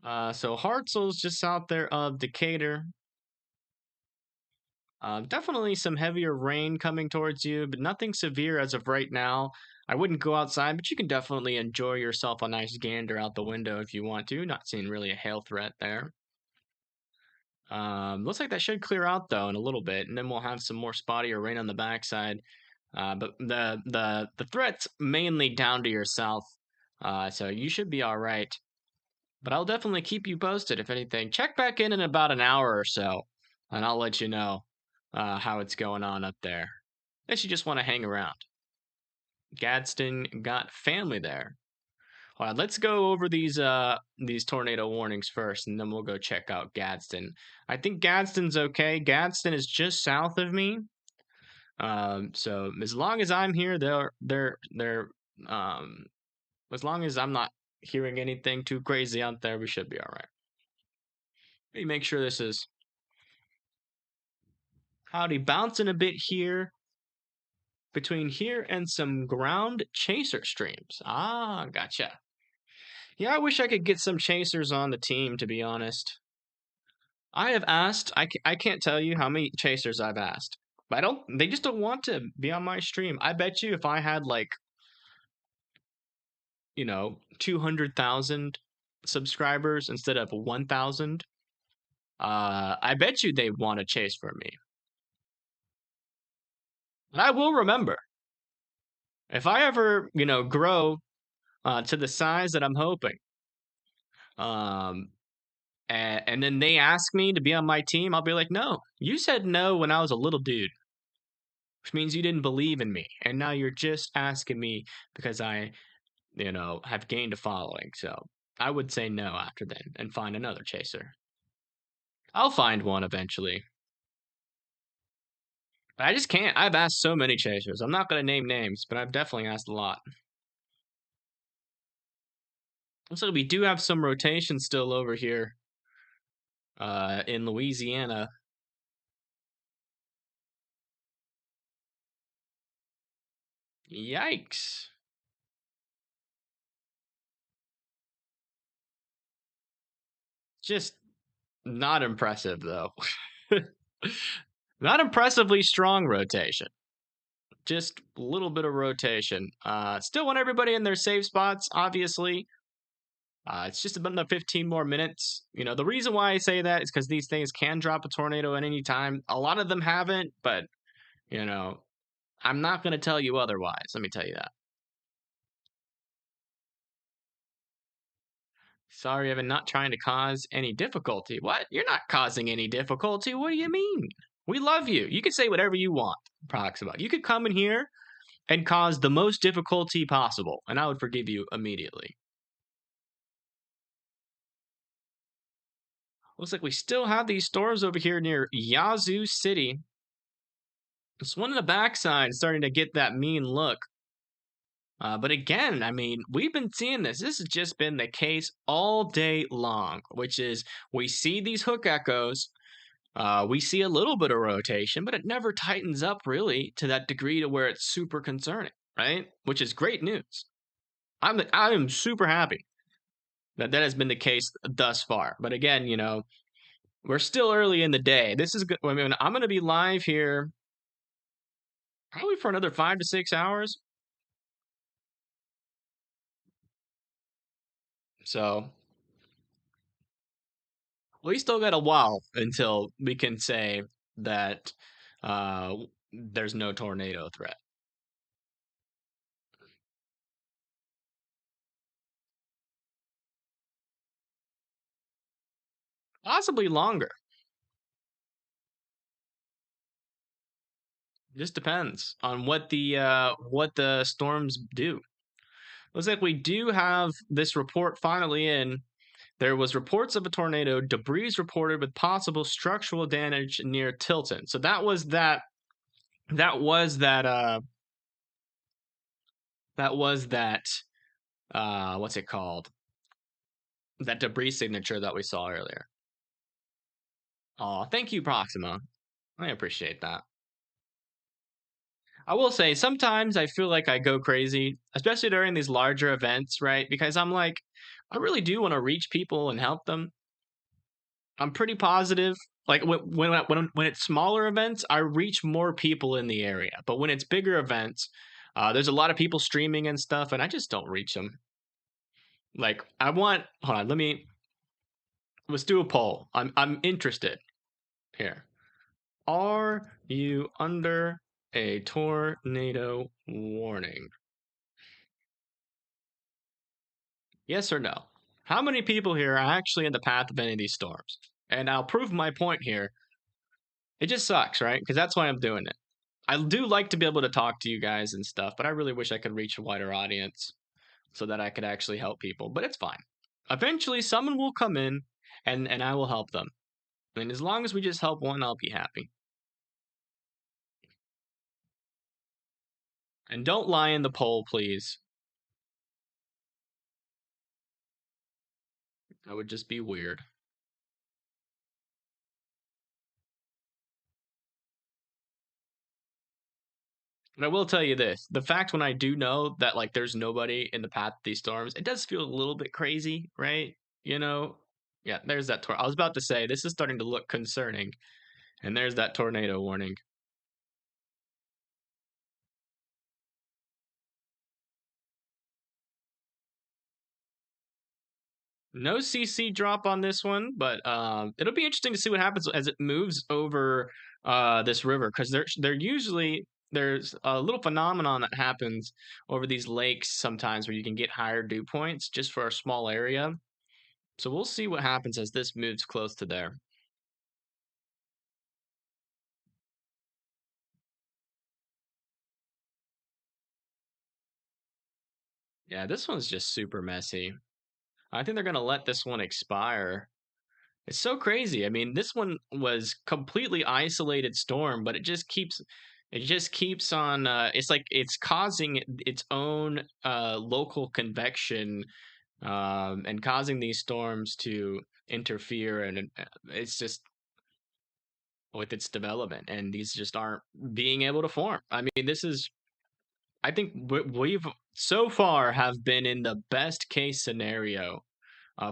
So Hartsel's just out there of Decatur. Definitely some heavier rain coming towards you, but nothing severe as of right now. I wouldn't go outside, but you can definitely enjoy yourself a nice gander out the window if you want to. Not seeing really a hail threat there. Looks like that should clear out though in a little bit, and then we'll have some more spottier rain on the backside. But the threat's mainly down to your south, so you should be all right. But I'll definitely keep you posted if anything. Check back in about an hour or so, and I'll let you know how it's going on up there. Unless you just want to hang around. Gadsden got family there. All right, let's go over these tornado warnings first, and then we'll go check out Gadsden. I think Gadsden's okay. Gadsden is just south of me. So as long as I'm here, as long as I'm not hearing anything too crazy out there, we should be all right. Let me make sure this is howdy bouncing a bit here between here and some ground chaser streams. Ah, gotcha. Yeah, I wish I could get some chasers on the team, to be honest. I have asked, I can't tell you how many chasers I've asked. But they just don't want to be on my stream. I bet you if I had like, 200,000 subscribers instead of 1,000, I bet you they want to chase for me. And I will remember. If I ever, grow to the size that I'm hoping, and then they ask me to be on my team, I'll be like, no, you said no when I was a little dude, which means you didn't believe in me. And now you're just asking me because I, have gained a following. So I would say no after then and find another chaser. I'll find one eventually. But I just can't. I've asked so many chasers. I'm not going to name names, but I've definitely asked a lot. So we do have some rotation still over here in Louisiana. Yikes. Just not impressive, though. Not impressively strong rotation. Just a little bit of rotation. Still want everybody in their safe spots, obviously. It's just about another 15 more minutes. The reason why I say that is because these things can drop a tornado at any time. A lot of them haven't, but, I'm not going to tell you otherwise. Let me tell you that. Sorry, Evan, not trying to cause any difficulty. What? You're not causing any difficulty. What do you mean? We love you. You can say whatever you want, Proxima. You could come in here and cause the most difficulty possible, and I would forgive you immediately. Looks like we still have these storms over here near Yazoo City. It's one in the backside starting to get that mean look. But again, I mean, we've been seeing this. This has just been the case all day long, which is we see these hook echoes. We see a little bit of rotation, but it never tightens up really to that degree to where it's super concerning, right? Which is great news. I am super happy that has been the case thus far. But again, you know, we're still early in the day. This is good. I mean, I'm going to be live here probably for another 5 to 6 hours. So we still got a while until we can say that there's no tornado threat. Possibly longer. Just depends on what the storms do. Looks like we do have this report finally in. There was reports of a tornado, debris reported with possible structural damage near Tilton. So that was that what's it called? That debris signature that we saw earlier. Oh, thank you, Proxima. I appreciate that. I will say sometimes I feel like I go crazy, especially during these larger events, right? Because I'm like, I really do want to reach people and help them. I'm pretty positive. Like when it's smaller events, I reach more people in the area. But when it's bigger events, there's a lot of people streaming and stuff, and I just don't reach them. Like hold on, let's do a poll. I'm interested here. Are you under a tornado warning? Yes or no? How many people here are actually in the path of any of these storms? And I'll prove my point here. It just sucks, right? Because that's why I'm doing it. I do like to be able to talk to you guys and stuff, but I really wish I could reach a wider audience so that I could actually help people. But it's fine. Eventually, someone will come in and I will help them. And as long as we just help one, I'll be happy. And don't lie in the poll, please. That would just be weird. And I will tell you this, the fact when I do know that like there's nobody in the path of these storms, it does feel a little bit crazy, right? You know? Yeah, there's that I was about to say this is starting to look concerning. And there's that tornado warning. No CC drop on this one, but it'll be interesting to see what happens as it moves over this river, because they're usually there's a little phenomenon that happens over these lakes sometimes where you can get higher dew points just for a small area. So we'll see what happens as this moves close to there. Yeah, this one's just super messy. I think they're gonna let this one expire. It's so crazy. I mean, this one was completely isolated storm, but it just keeps on it's like it's causing its own local convection and causing these storms to interfere, and it's just with its development, and these just aren't being able to form. I mean, I think we've so far have been in the best case scenario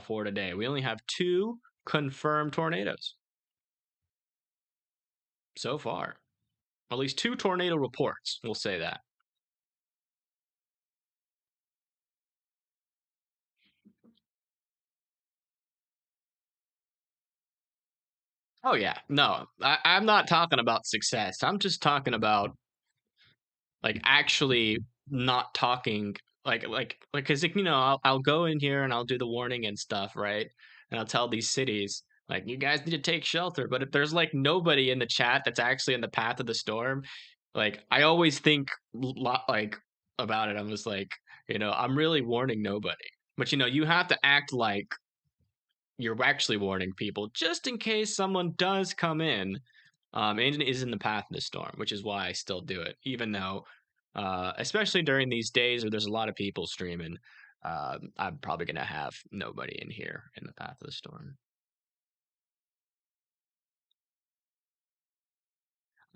for today. We only have 2 confirmed tornadoes so far. At least 2 tornado reports, we'll say that. Oh yeah, no, I'm not talking about success. I'm just talking about like actually not talking because you know I'll go in here and I'll do the warning and stuff, right? And I'll tell these cities Like, you guys need to take shelter. But if there's like nobody in the chat that's actually in the path of the storm, like I always think like about it. I'm just like, I'm really warning nobody. But you have to act like you're actually warning people just in case someone does come in and is in the path of the storm, which is why I still do it, even though, especially during these days where there's a lot of people streaming, I'm probably going to have nobody in here in the path of the storm.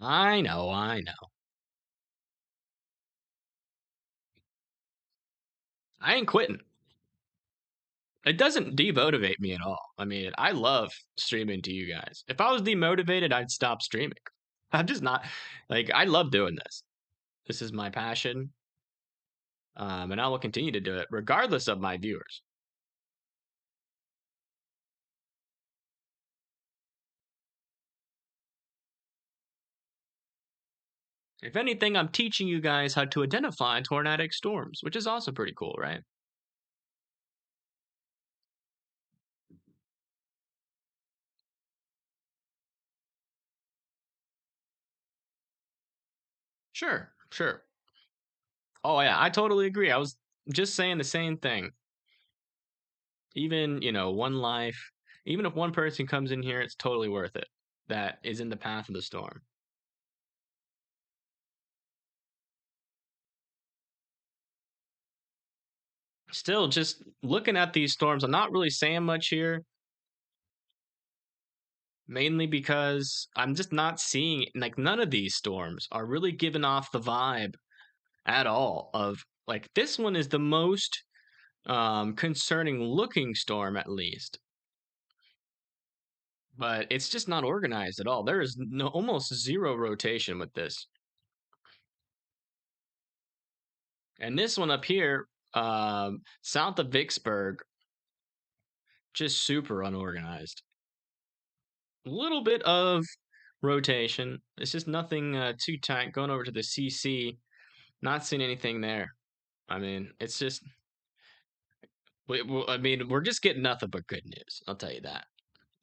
I know. I ain't quitting. It doesn't demotivate me at all. I mean, I love streaming to you guys. If I was demotivated, I'd stop streaming. I'm just not like I love doing this. This is my passion, and I will continue to do it regardless of my viewers. If anything, I'm teaching you guys how to identify tornadic storms, which is also pretty cool, right? Sure. Oh yeah, I totally agree. I was just saying the same thing. Even, one life, even if one person comes in here, it's totally worth it. That is in the path of the storm. Still, just looking at these storms, I'm not really saying much here. Mainly because I'm just not seeing, like, none of these storms are really giving off the vibe at all of, like, this one is the most concerning looking storm, at least. But it's just not organized at all. There is almost zero rotation with this. And this one up here, south of Vicksburg, just super unorganized. A little bit of rotation. It's just nothing too tight. Going over to the CC, not seeing anything there. I mean, it's just. I mean, we're just getting nothing but good news. I'll tell you that.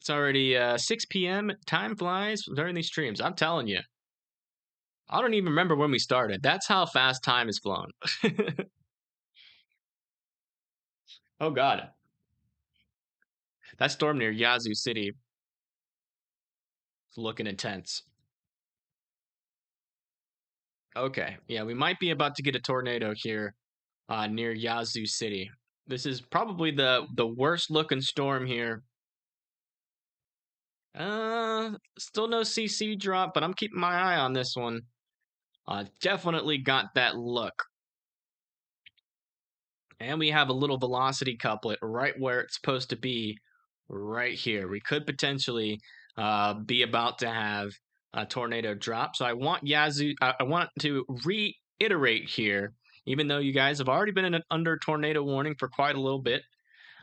It's already 6 p.m. Time flies during these streams. I'm telling you. I don't even remember when we started. That's how fast time has flown. Oh, God. That storm near Yazoo City is looking intense. Okay. Yeah, we might be about to get a tornado here near Yazoo City. This is probably the worst looking storm here. Still no CC drop, but I'm keeping my eye on this one. Definitely got that look. And we have a little velocity couplet right where it's supposed to be, right here. We could potentially be about to have a tornado drop. So I want Yazoo. I want to reiterate here, even though you guys have already been under tornado warning for quite a little bit.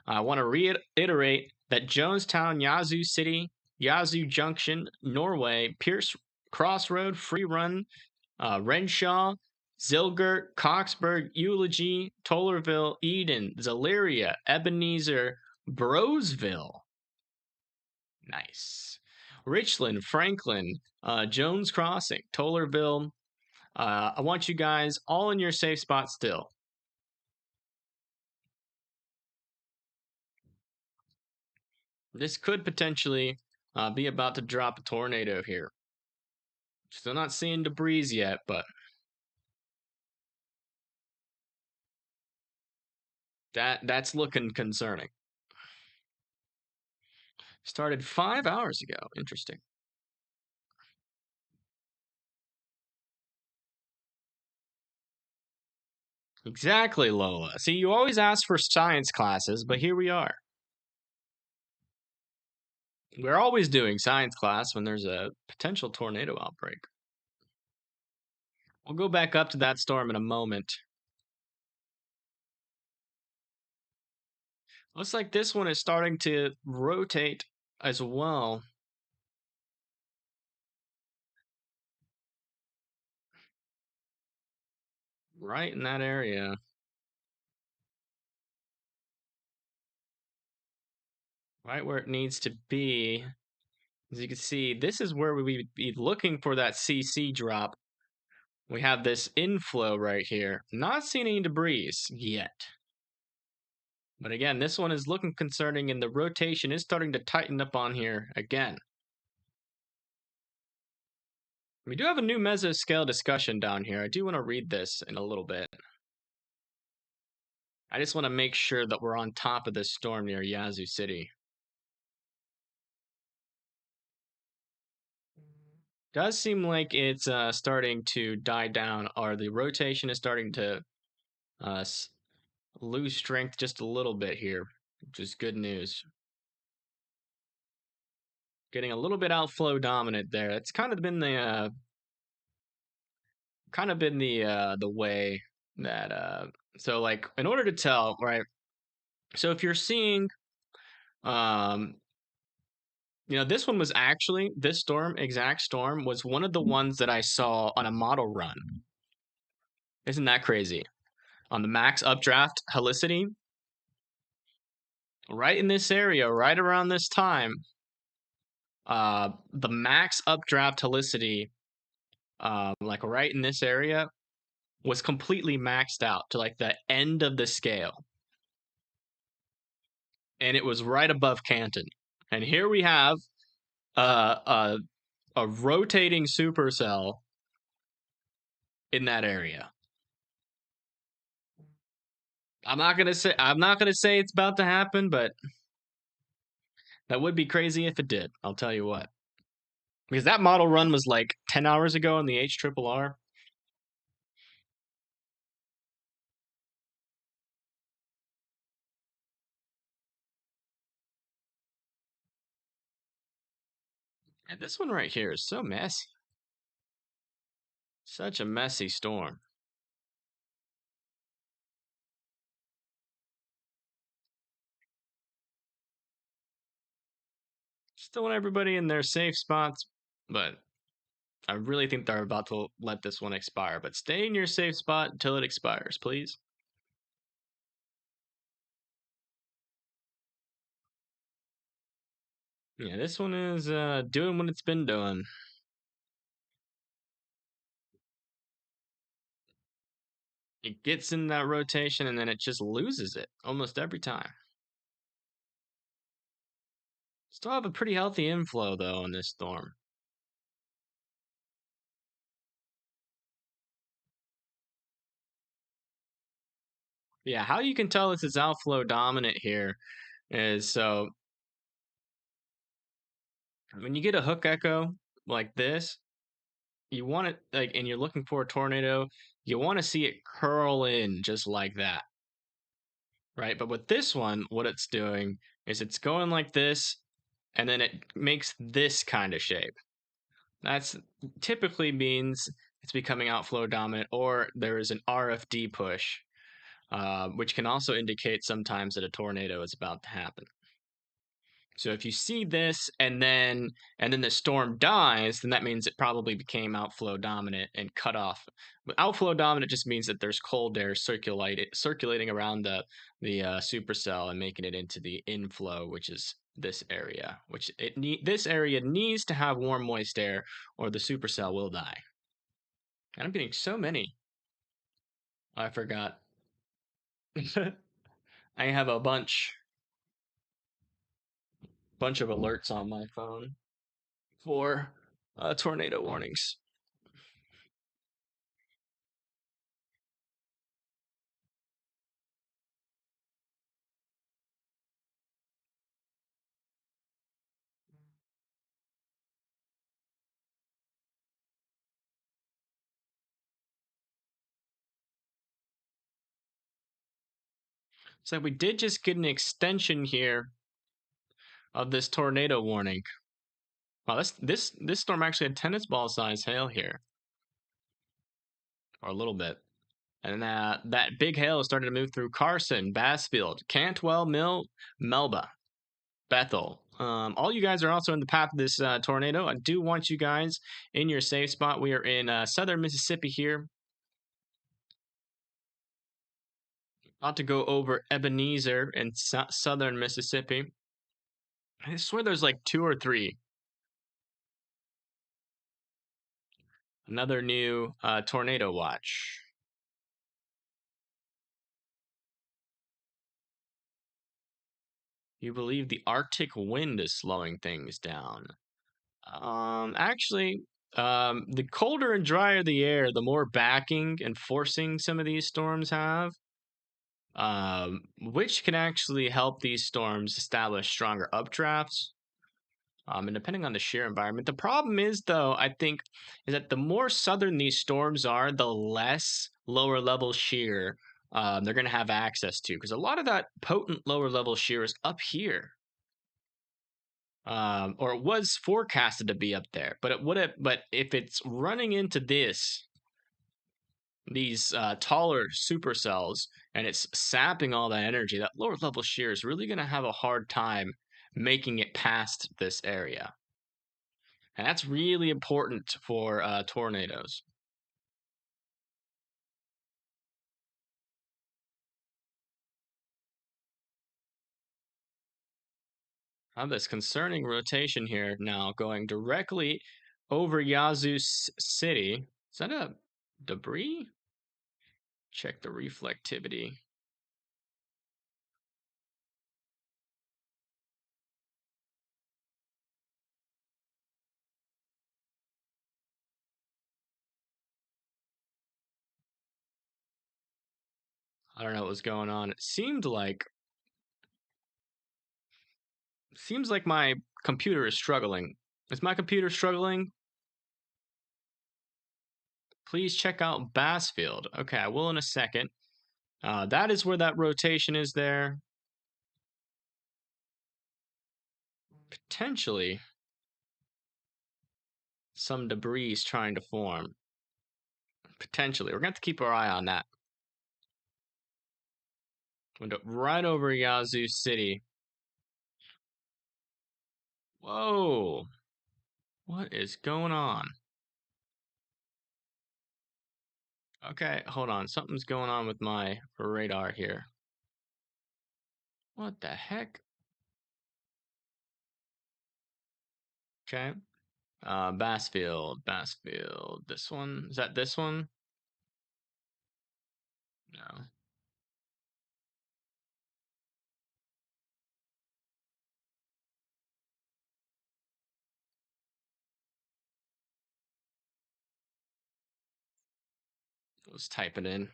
I want to reiterate that Jonestown, Yazoo City, Yazoo Junction, Norway, Pierce Crossroad, Free Run, Renshaw, Zilgert, Coxburg, Eulogy, Tollerville, Eden, Zaleria, Ebenezer, Brosville. Nice. Richland, Franklin, Jones Crossing, Tollerville. I want you guys all in your safe spot still. This could potentially be about to drop a tornado here. Still not seeing debris yet, but that's looking concerning. Started 5 hours ago. Interesting. Exactly, Lola. See, you always ask for science classes, but here we are. We're always doing science class when there's a potential tornado outbreak. We'll go back up to that storm in a moment. Looks like this one is starting to rotate as well. Right in that area. right where it needs to be. As you can see, this is where we would be looking for that CC drop. We have this inflow right here. Not seeing any debris yet. But again, this one is looking concerning, and the rotation is starting to tighten up on here again. We do have a new mesoscale discussion down here. I do want to read this in a little bit. I just want to make sure that we're on top of this storm near Yazoo City. Does seem like it's starting to die down, or the rotation is starting to lose strength just a little bit here, which is good news. Getting a little bit outflow dominant there. It's kind of been the way that so like in order to tell, right? So if you're seeing this one was actually, this exact storm was one of the ones that I saw on a model run. Isn't that crazy? On the max updraft helicity, right in this area, right around this time, the max updraft helicity, like right in this area, was completely maxed out to like the end of the scale. And it was right above Canton. And here we have a rotating supercell in that area. I'm not gonna say it's about to happen, but that would be crazy if it did. I'll tell you what. Because that model run was like 10 hours ago in the HRRR. And this one right here is so messy. Such a messy storm. Still want everybody in their safe spots, but I really think they're about to let this one expire. But stay in your safe spot until it expires, please. Yeah, this one is doing what it's been doing. It gets in that rotation and then it just loses it almost every time. Still have a pretty healthy inflow though in this storm. Yeah, how you can tell this is outflow dominant here is so when you get a hook echo like this, you want it like, and you're looking for a tornado, you want to see it curl in just like that, right? But with this one, what it's doing is it's going like this, and then it makes this kind of shape. That's typically means it's becoming outflow dominant, or there is an RFD push, which can also indicate sometimes that a tornado is about to happen. So if you see this and then the storm dies, then that means it probably became outflow dominant and cut off. But outflow dominant just means that there's cold air circulating around the supercell and making it into the inflow, which is this area. This area needs to have warm, moist air, or the supercell will die. And I'm getting so many. I forgot. I have a bunch of alerts on my phone for tornado warnings. So we did just get an extension here of this tornado warning. Wow, this storm actually had tennis ball size hail here, or a little bit. And that big hail started to move through Carson, Bassfield, Cantwell, Melba, Bethel. All you guys are also in the path of this tornado. I do want you guys in your safe spot. We are in southern Mississippi here. About to go over Ebenezer in southern Mississippi. I swear there's like 2 or 3. Another new tornado watch. You believe the Arctic wind is slowing things down. Actually, the colder and drier the air, the more backing and forcing some of these storms have, which can actually help these storms establish stronger updrafts. And depending on the shear environment, the problem is, though, I think, is that the more southern these storms are, the less lower level shear they're going to have access to, because a lot of that potent lower level shear is up here. Or it was forecasted to be up there, but it would have. But if it's running into these taller supercells and it's sapping all that energy, that lower level shear is really going to have a hard time making it past this area, and that's really important for tornadoes. I have this concerning rotation here now, going directly over Yazoo City. Is that a debris? Check the reflectivity. I don't know what was going on. It seems like my computer is struggling. Is my computer struggling? Please check out Bassfield. Okay, I will in a second. That is where that rotation is there. Potentially some debris is trying to form. Potentially. We're going to have to keep our eye on that. Went up right over Yazoo City. Whoa. What is going on? Okay, hold on. Something's going on with my radar here. What the heck? Okay. Bassfield. This one? Is that this one? No. Let's type it in.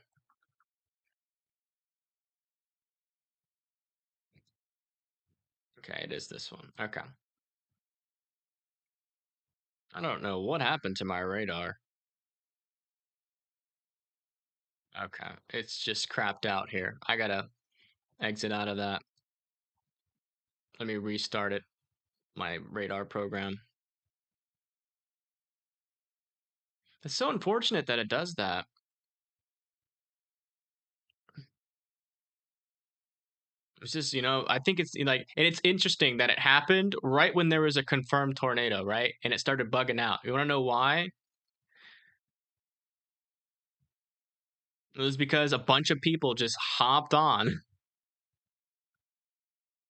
Okay, it is this one. Okay. I don't know what happened to my radar. Okay, it's just crapped out here. I gotta exit out of that. Let me restart it. My radar program. It's so unfortunate that it does that. It's just, I think it's like, and it's interesting that it happened right when there was a confirmed tornado, right? And it started bugging out. You want to know why? It was because a bunch of people just hopped on.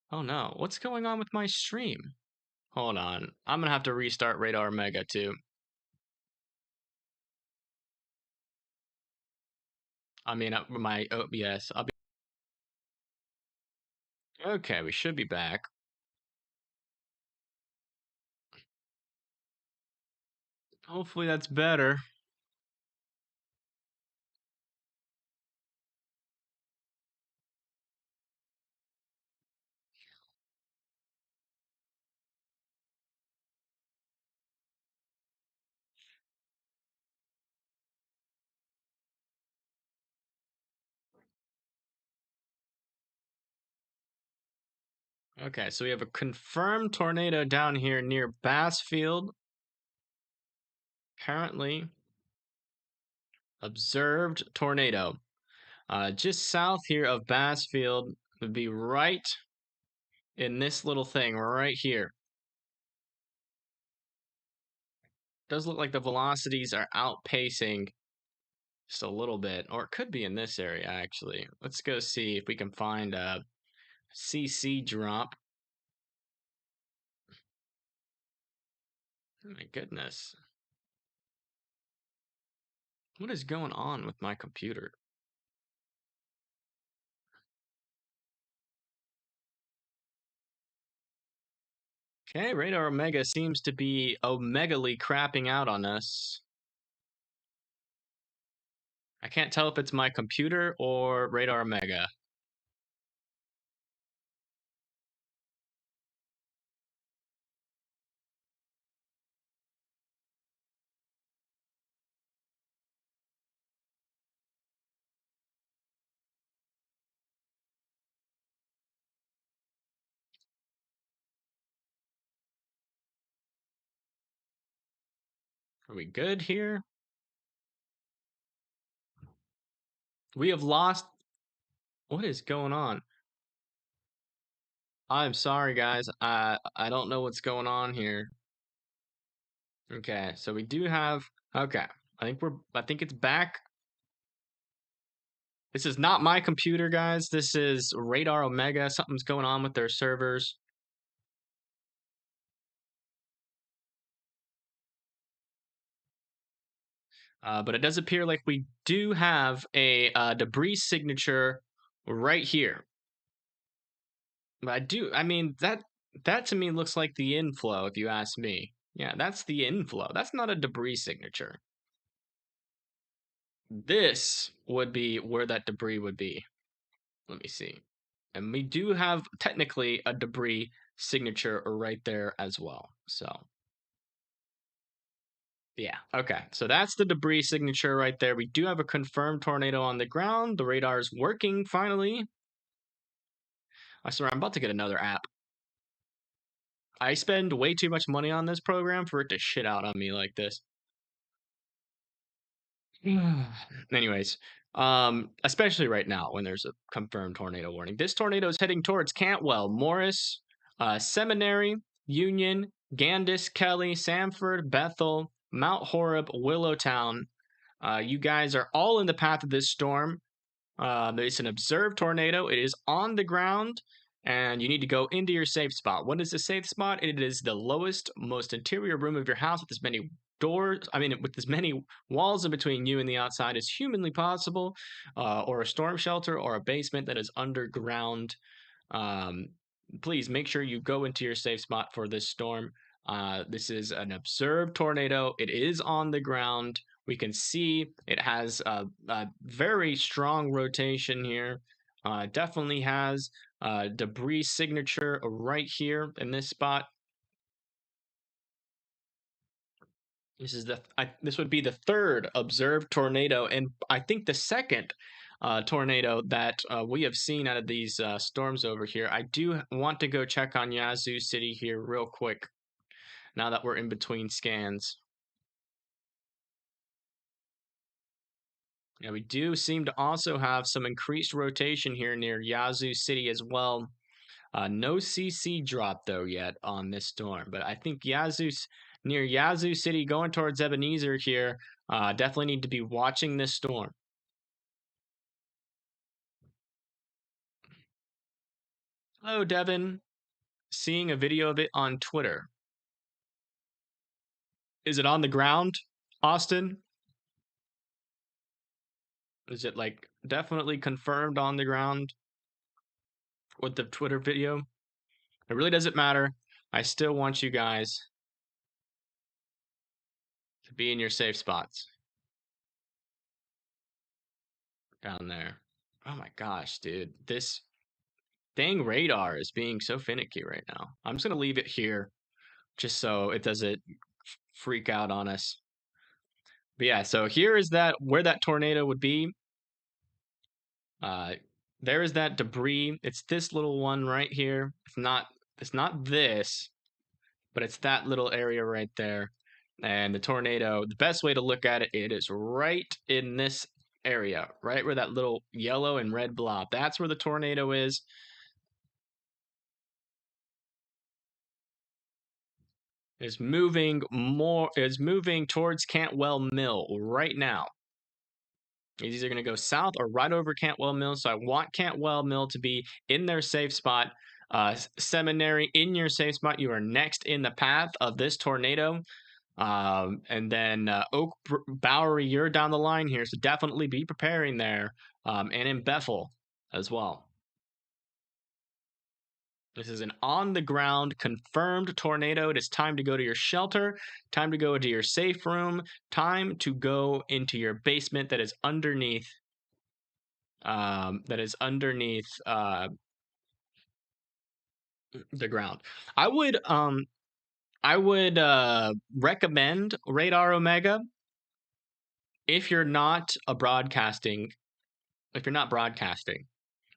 Oh no, what's going on with my stream? Hold on. I'm gonna have to restart Radar Mega too. I mean, my OBS. Okay, we should be back. Hopefully that's better. Okay, so we have a confirmed tornado down here near Bassfield. Apparently observed tornado. Just south here of Bassfield would be right in this little thing right here. Does look like the velocities are outpacing just a little bit, or it could be in this area actually. Let's go see if we can find a CC drop. Oh my goodness. What is going on with my computer? Okay, Radar Omega seems to be omegally crapping out on us. I can't tell if it's my computer or Radar Omega. Are we good here? We have lost. What is going on? I'm sorry, guys. I don't know what's going on here. Okay, so we do have. Okay, I think it's back. This is not my computer, guys. This is Radar Omega. Something's going on with their servers. But it does appear like we do have a debris signature right here. But I mean, that to me looks like the inflow, if you ask me. Yeah, that's the inflow. That's not a debris signature. This would be where that debris would be. Let me see. And we do have technically a debris signature right there as well. So, yeah. Okay. So that's the debris signature right there. We do have a confirmed tornado on the ground. The radar is working finally. I swear, I'm about to get another app. I spend way too much money on this program for it to shit out on me like this. Anyways, especially right now when there's a confirmed tornado warning. This tornado is heading towards Cantwell, Morris, Seminary, Union, Gandis, Kelly, Sanford, Bethel, Mount Horeb, Willowtown. You guys are all in the path of this storm. It's an observed tornado. It is on the ground, and you need to go into your safe spot. What is the safe spot? It is the lowest, most interior room of your house with as many doors, with as many walls in between you and the outside as humanly possible, or a storm shelter or a basement that is underground. Please make sure you go into your safe spot for this storm. This is an observed tornado. It is on the ground. We can see it has a very strong rotation here. Definitely has debris signature right here in this spot. This would be the third observed tornado, and I think the second tornado that we have seen out of these storms over here. I do want to go check on Yazoo City here real quick, now that we're in between scans. Yeah, we do seem to also have some increased rotation here near Yazoo City as well. No CC drop though yet on this storm, but I think near Yazoo City going towards Ebenezer here, definitely need to be watching this storm. Hello, Devin. Seeing a video of it on Twitter. Is it on the ground, Austin? Is it like definitely confirmed on the ground with the Twitter video? It really doesn't matter. I still want you guys to be in your safe spots. Down there. Oh my gosh, dude. This dang radar is being so finicky right now. I'm just going to leave it here just so it doesn't freak out on us. But yeah, so here is where that tornado would be. There is that debris. It's this little one right here. It's not this, but it's that little area right there. And the tornado, the best way to look at it, it is right in this area, right where that little yellow and red blob. That's where the tornado is. Is moving towards Cantwell Mill right now. It's either going to go south or right over Cantwell Mill. So I want Cantwell Mill to be in their safe spot. Seminary, in your safe spot. You are next in the path of this tornado. And then Oak Bowery, you're down the line here, so definitely be preparing there. And in Bethel as well. This is an on-the-ground confirmed tornado. It is time to go to your shelter, time to go into your safe room, time to go into your basement that is underneath. The ground. I would recommend Radar Omega if you're not broadcasting.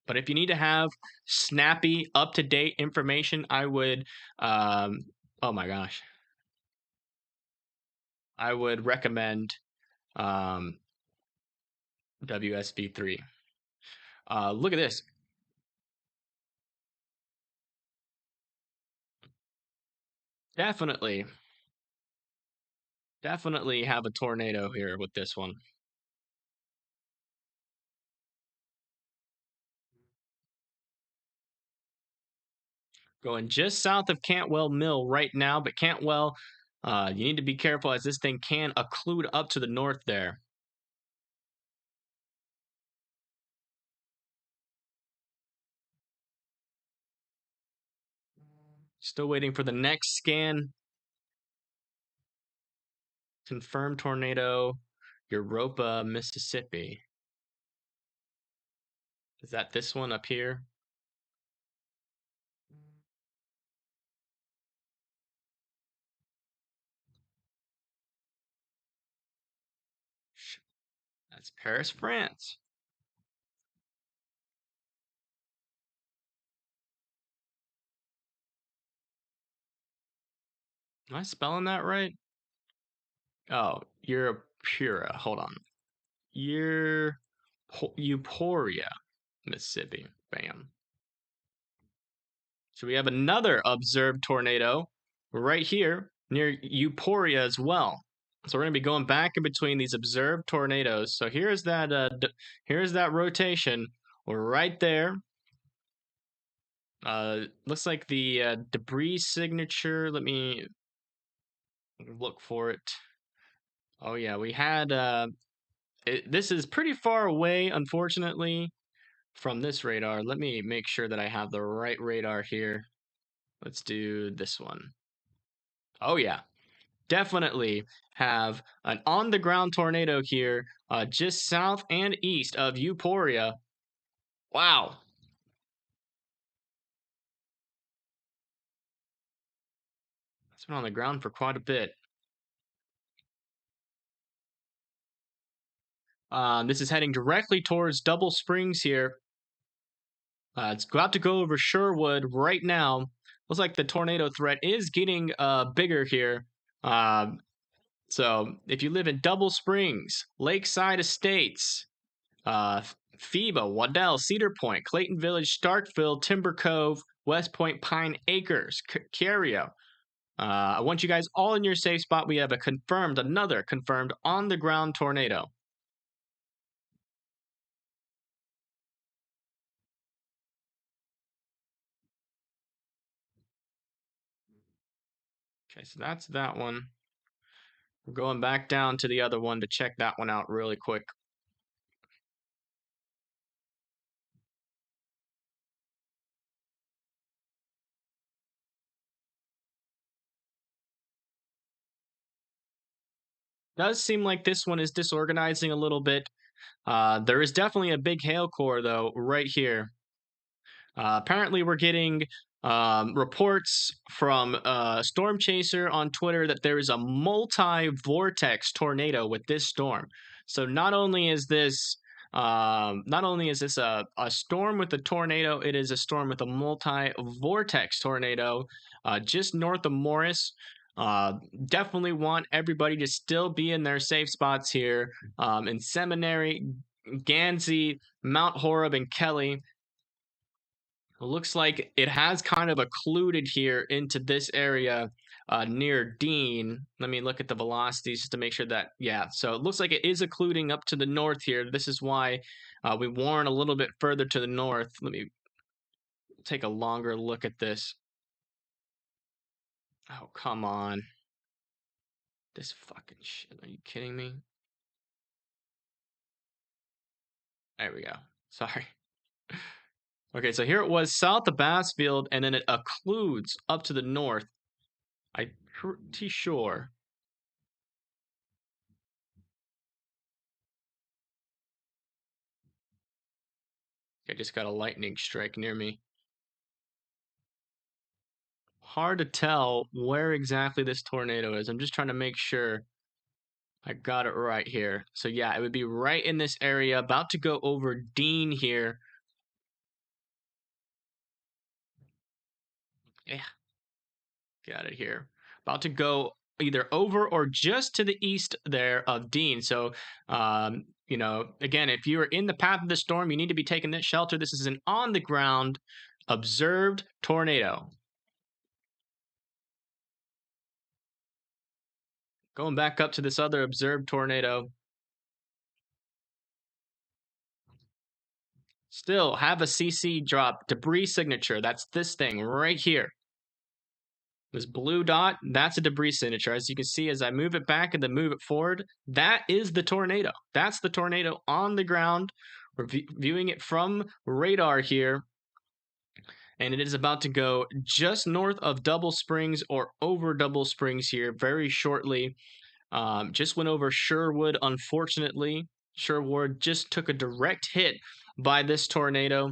But if you need to have snappy, up-to-date information, I would, oh my gosh, I would recommend WSB3. Look at this. Definitely have a tornado here with this one. Going just south of Cantwell Mill right now, but Cantwell, you need to be careful as this thing can occlude up to the north there. Still waiting for the next scan. Confirmed tornado, Europa, Mississippi. Is that this one up here? That's Paris, France. Am I spelling that right? Oh, Europura. Hold on. Euphoria, Mississippi. Bam. So we have another observed tornado right here near Euphoria as well. So we're going to be going back in between these observed tornadoes. So here's that rotation right there. Looks like the debris signature. Let me look for it. Oh yeah, we had this is pretty far away, unfortunately, from this radar. Let me make sure that I have the right radar here. Let's do this one. Oh yeah, definitely have an on-the-ground tornado here, just south and east of Euphoria. Wow. It's been on the ground for quite a bit. This is heading directly towards Double Springs here. It's about to go over Sherwood right now. Looks like the tornado threat is getting bigger here. So if you live in Double Springs, Lakeside Estates, FIBA, Waddell, Cedar Point, Clayton Village, Starkville, Timber Cove, West Point, Pine Acres, Cario. I want you guys all in your safe spot. We have another confirmed on-the-ground tornado. Okay, so that's that one. We're going back down to the other one to check that one out really quick. Does seem like this one is disorganizing a little bit. There is definitely a big hail core, though, right here. Apparently, we're getting reports from Storm Chaser on Twitter that there is a multi-vortex tornado with this storm. So not only is this a storm with a tornado, it is a storm with a multi-vortex tornado just north of Morris. Definitely want everybody to still be in their safe spots here in Seminary, Gansey, Mount Horeb, and Kelly. It looks like it has kind of occluded here into this area near Dean. Let me look at the velocities just to make sure that, yeah. So it looks like it is occluding up to the north here. This is why we warn a little bit further to the north. Let me take a longer look at this. Oh, come on. This fucking shit. Are you kidding me? There we go. Sorry. Okay, so here it was south of Bassfield, and then it occludes up to the north. I'm pretty sure. I just got a lightning strike near me. Hard to tell where exactly this tornado is. I'm just trying to make sure I got it right here. So yeah, it would be right in this area, about to go over Dean here. Yeah, got it here. About to go either over or just to the east there of Dean. So, you know, again, if you are in the path of the storm, you need to be taking this shelter. This is an on the ground observed tornado. Going back up to this other observed tornado. Still have a CC drop, debris signature. That's this thing right here. This blue dot, that's a debris signature. As you can see, as I move it back and then move it forward, that is the tornado. That's the tornado on the ground. We're viewing it from radar here. And it is about to go just north of Double Springs or over Double Springs here very shortly. Just went over Sherwood, unfortunately. Sherwood just took a direct hit by this tornado.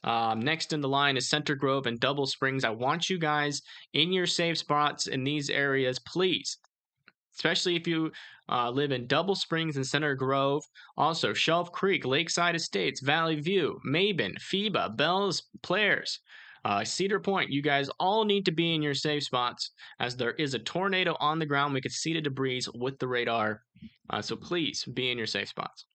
Next in the line is Center Grove and Double Springs. I want you guys in your safe spots in these areas, please. Especially if you live in Double Springs and Center Grove. Also, Shelf Creek, Lakeside Estates, Valley View, Maben, FIBA, Bells, Players, Cedar Point. You guys all need to be in your safe spots as there is a tornado on the ground. We could see the debris with the radar. So please be in your safe spots.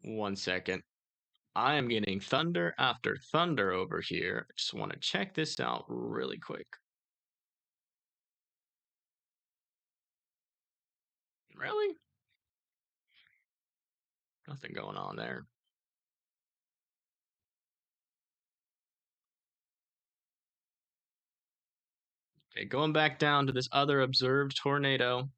One second. I am getting thunder after thunder over here. I just want to check this out really quick. Really? Nothing going on there. Okay, going back down to this other observed tornado.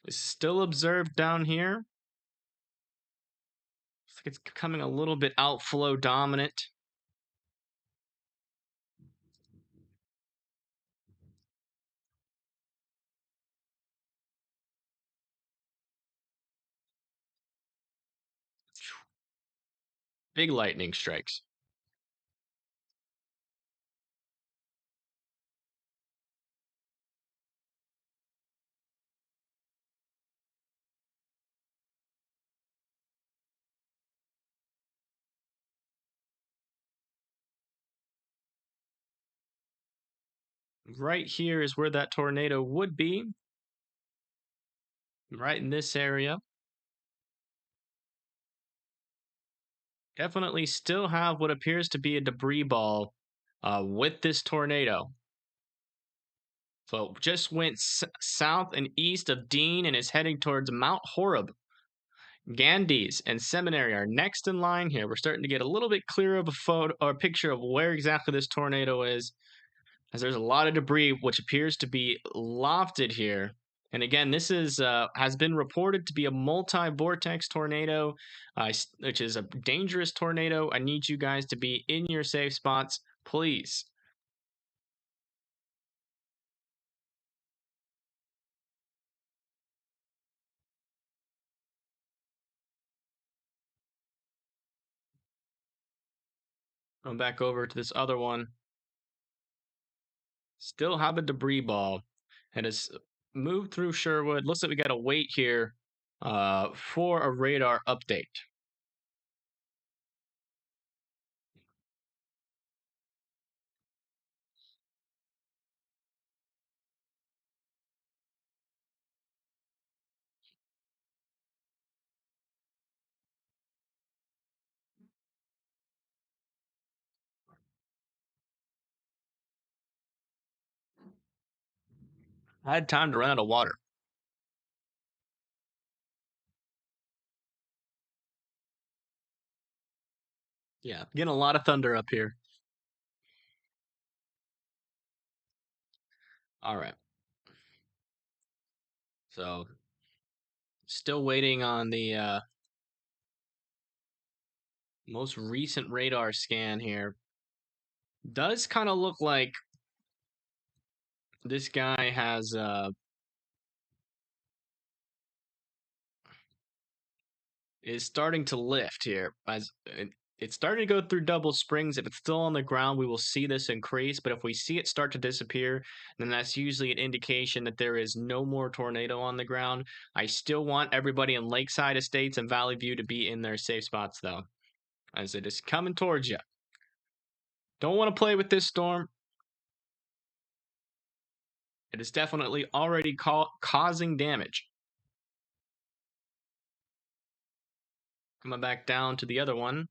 It's still observed down here. Looks like it's becoming a little bit outflow dominant. Big lightning strikes. Right here is where that tornado would be. Right in this area. Definitely still have what appears to be a debris ball with this tornado. So just went south and east of Dean and is heading towards Mount Horeb. Gandes and Seminary are next in line here. We're starting to get a little bit clearer of a photo or a picture of where exactly this tornado is, as there's a lot of debris which appears to be lofted here. And again, this is has been reported to be a multi-vortex tornado, which is a dangerous tornado. I need you guys to be in your safe spots, please. Going back over to this other one. Still have a debris ball, and it's moved through Sherwood. Looks like we got to wait here for a radar update. I had time to run out of water. Yeah, getting a lot of thunder up here. All right. So, still waiting on the most recent radar scan here. Does kind of look like this guy has is starting to lift here. As it's starting to go through double springs. If it's still on the ground, we will see this increase. But if we see it start to disappear, then that's usually an indication that there is no more tornado on the ground. I still want everybody in Lakeside Estates and Valley View to be in their safe spots, though, as it is coming towards you. Don't want to play with this storm. It is definitely already causing damage. Coming back down to the other one.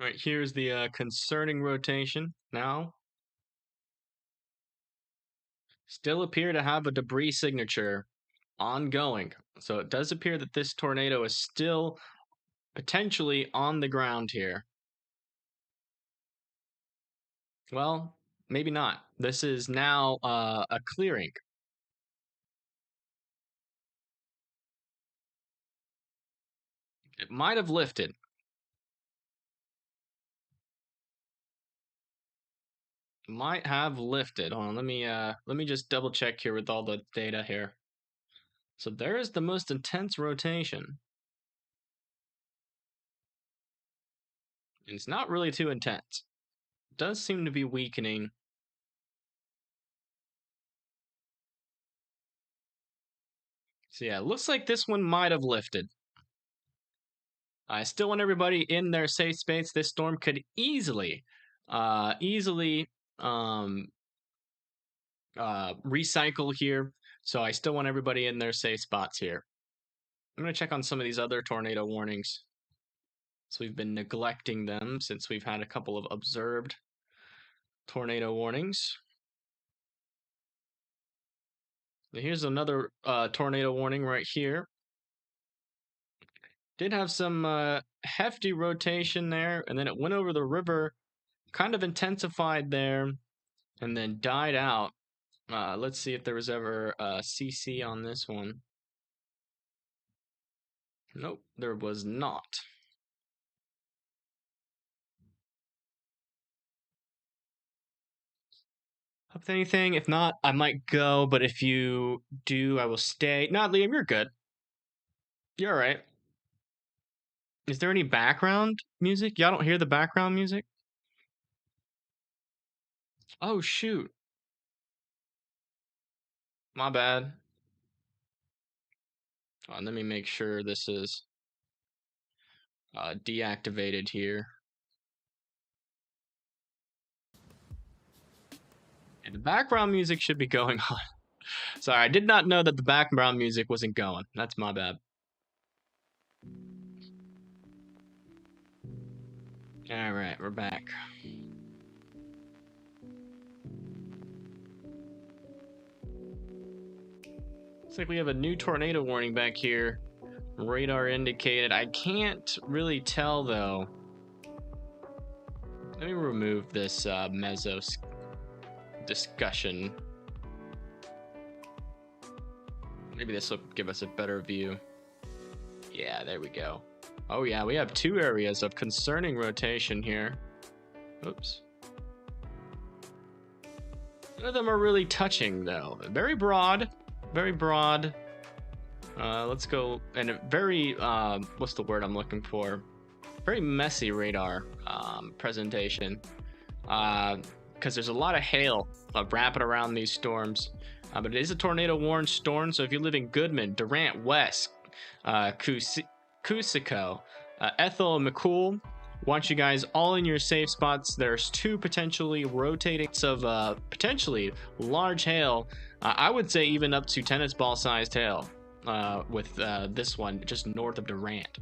Right, here's the concerning rotation now. Still appear to have a debris signature ongoing. So it does appear that this tornado is still potentially on the ground here. Well, maybe not. This is now a clearing. It might have lifted. Might have lifted. Hold on, let me just double check here with all the data here. So there is the most intense rotation. It's not really too intense. It does seem to be weakening. So yeah, it looks like this one might have lifted. I still want everybody in their safe space. This storm could easily recycle here. So I still want everybody in their safe spots here. I'm going to check on some of these other tornado warnings. So we've been neglecting them since we've had a couple of observed tornado warnings. Here's another tornado warning right here. Did have some hefty rotation there, and then it went over the river, kind of intensified there, and then died out. Let's see if there was ever a CC on this one. Nope, there was not. Up to anything? If not, I might go, but if you do, I will stay. No, Liam, you're good. You're all right. Is there any background music? Y'all don't hear the background music? Oh, shoot. My bad. Let me make sure this is deactivated here. And the background music should be going on. Sorry, I did not know that the background music wasn't going. That's my bad. All right, we're back. Looks like we have a new tornado warning back here. Radar indicated. I can't really tell, though. Let me remove this mesos discussion. Maybe this will give us a better view. Yeah, there we go. Oh yeah, we have two areas of concerning rotation here. Oops. None of them are really touching, though. Very broad. Very broad. Let's go. And a very, what's the word I'm looking for? Very messy radar presentation. Because there's a lot of hail wrapping around these storms. But it is a tornado warned storm, so if you live in Goodman, Durant, West, Cusico, Ethel, and McCool, want you guys all in your safe spots. There's two potentially rotating of potentially large hail. I would say even up to tennis ball sized hail. with this one just north of Durant.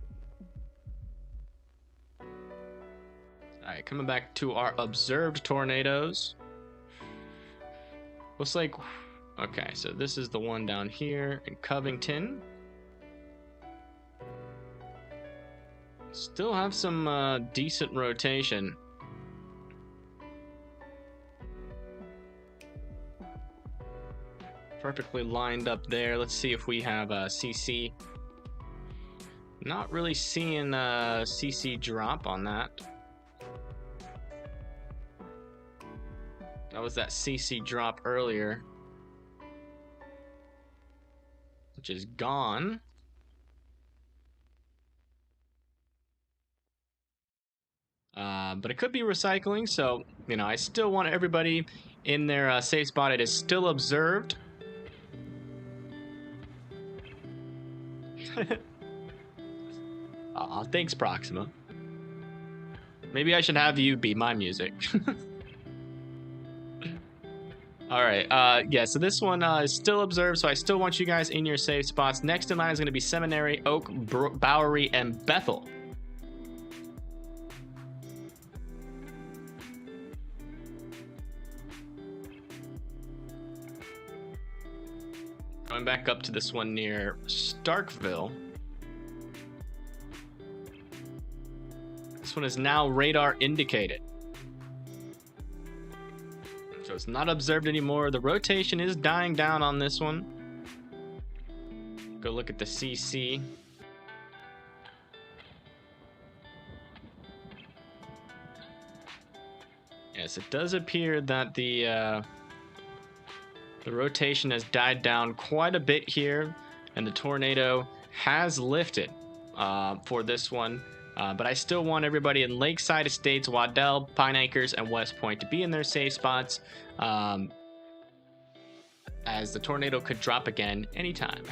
All right, coming back to our observed tornadoes. Looks like, okay, so this is the one down here in Covington. Still have some decent rotation. Perfectly lined up there. Let's see if we have CC. Not really seeing CC drop on that. That was that CC drop earlier, which is gone. But it could be recycling, so, you know, I still want everybody in their safe spot. It is still observed. Aw, thanks, Proxima. Maybe I should have you be my music. Alright, yeah, so this one is still observed, so I still want you guys in your safe spots. Next in line is going to be Seminary, Oak, Bowery, and Bethel. Going back up to this one near Starkville. This one is now radar indicated. So it's not observed anymore. The rotation is dying down on this one. Go look at the CC. Yes, it does appear that the rotation has died down quite a bit here, and the tornado has lifted for this one. But I still want everybody in Lakeside Estates, Waddell, Pine Acres, and West Point to be in their safe spots, as the tornado could drop again anytime.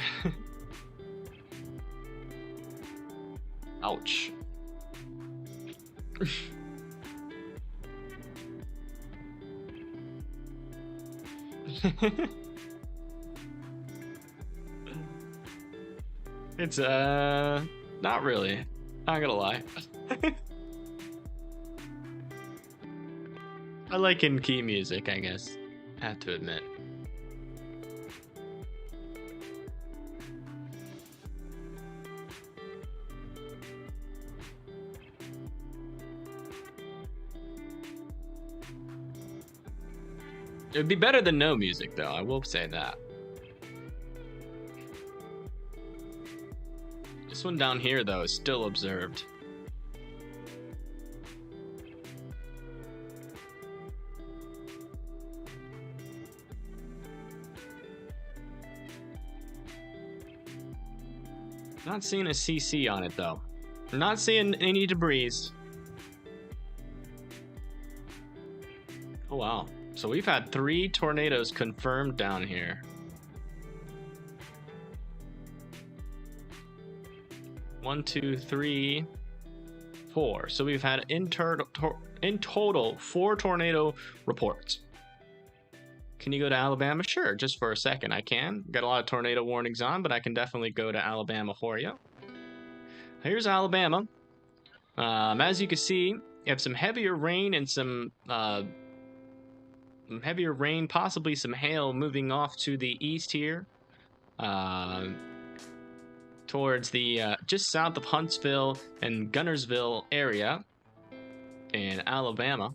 Ouch. It's not really. Not gonna lie. I like in-key music, I guess. I have to admit. It would be better than no music, though. I will say that. This one down here, though, is still observed. Not seeing a CC on it, though. Not seeing any debris. Oh, wow. So we've had 3 tornadoes confirmed down here. 1, 2, 3, 4. So we've had in total 4 tornado reports. Can you go to Alabama? Sure, just for a second I can. Got a lot of tornado warnings on, but I can definitely go to Alabama for you. Here's Alabama. As you can see, you have some heavier rain and some heavier rain, possibly some hail moving off to the east here. Towards the just south of Huntsville and Gunnersville area in Alabama.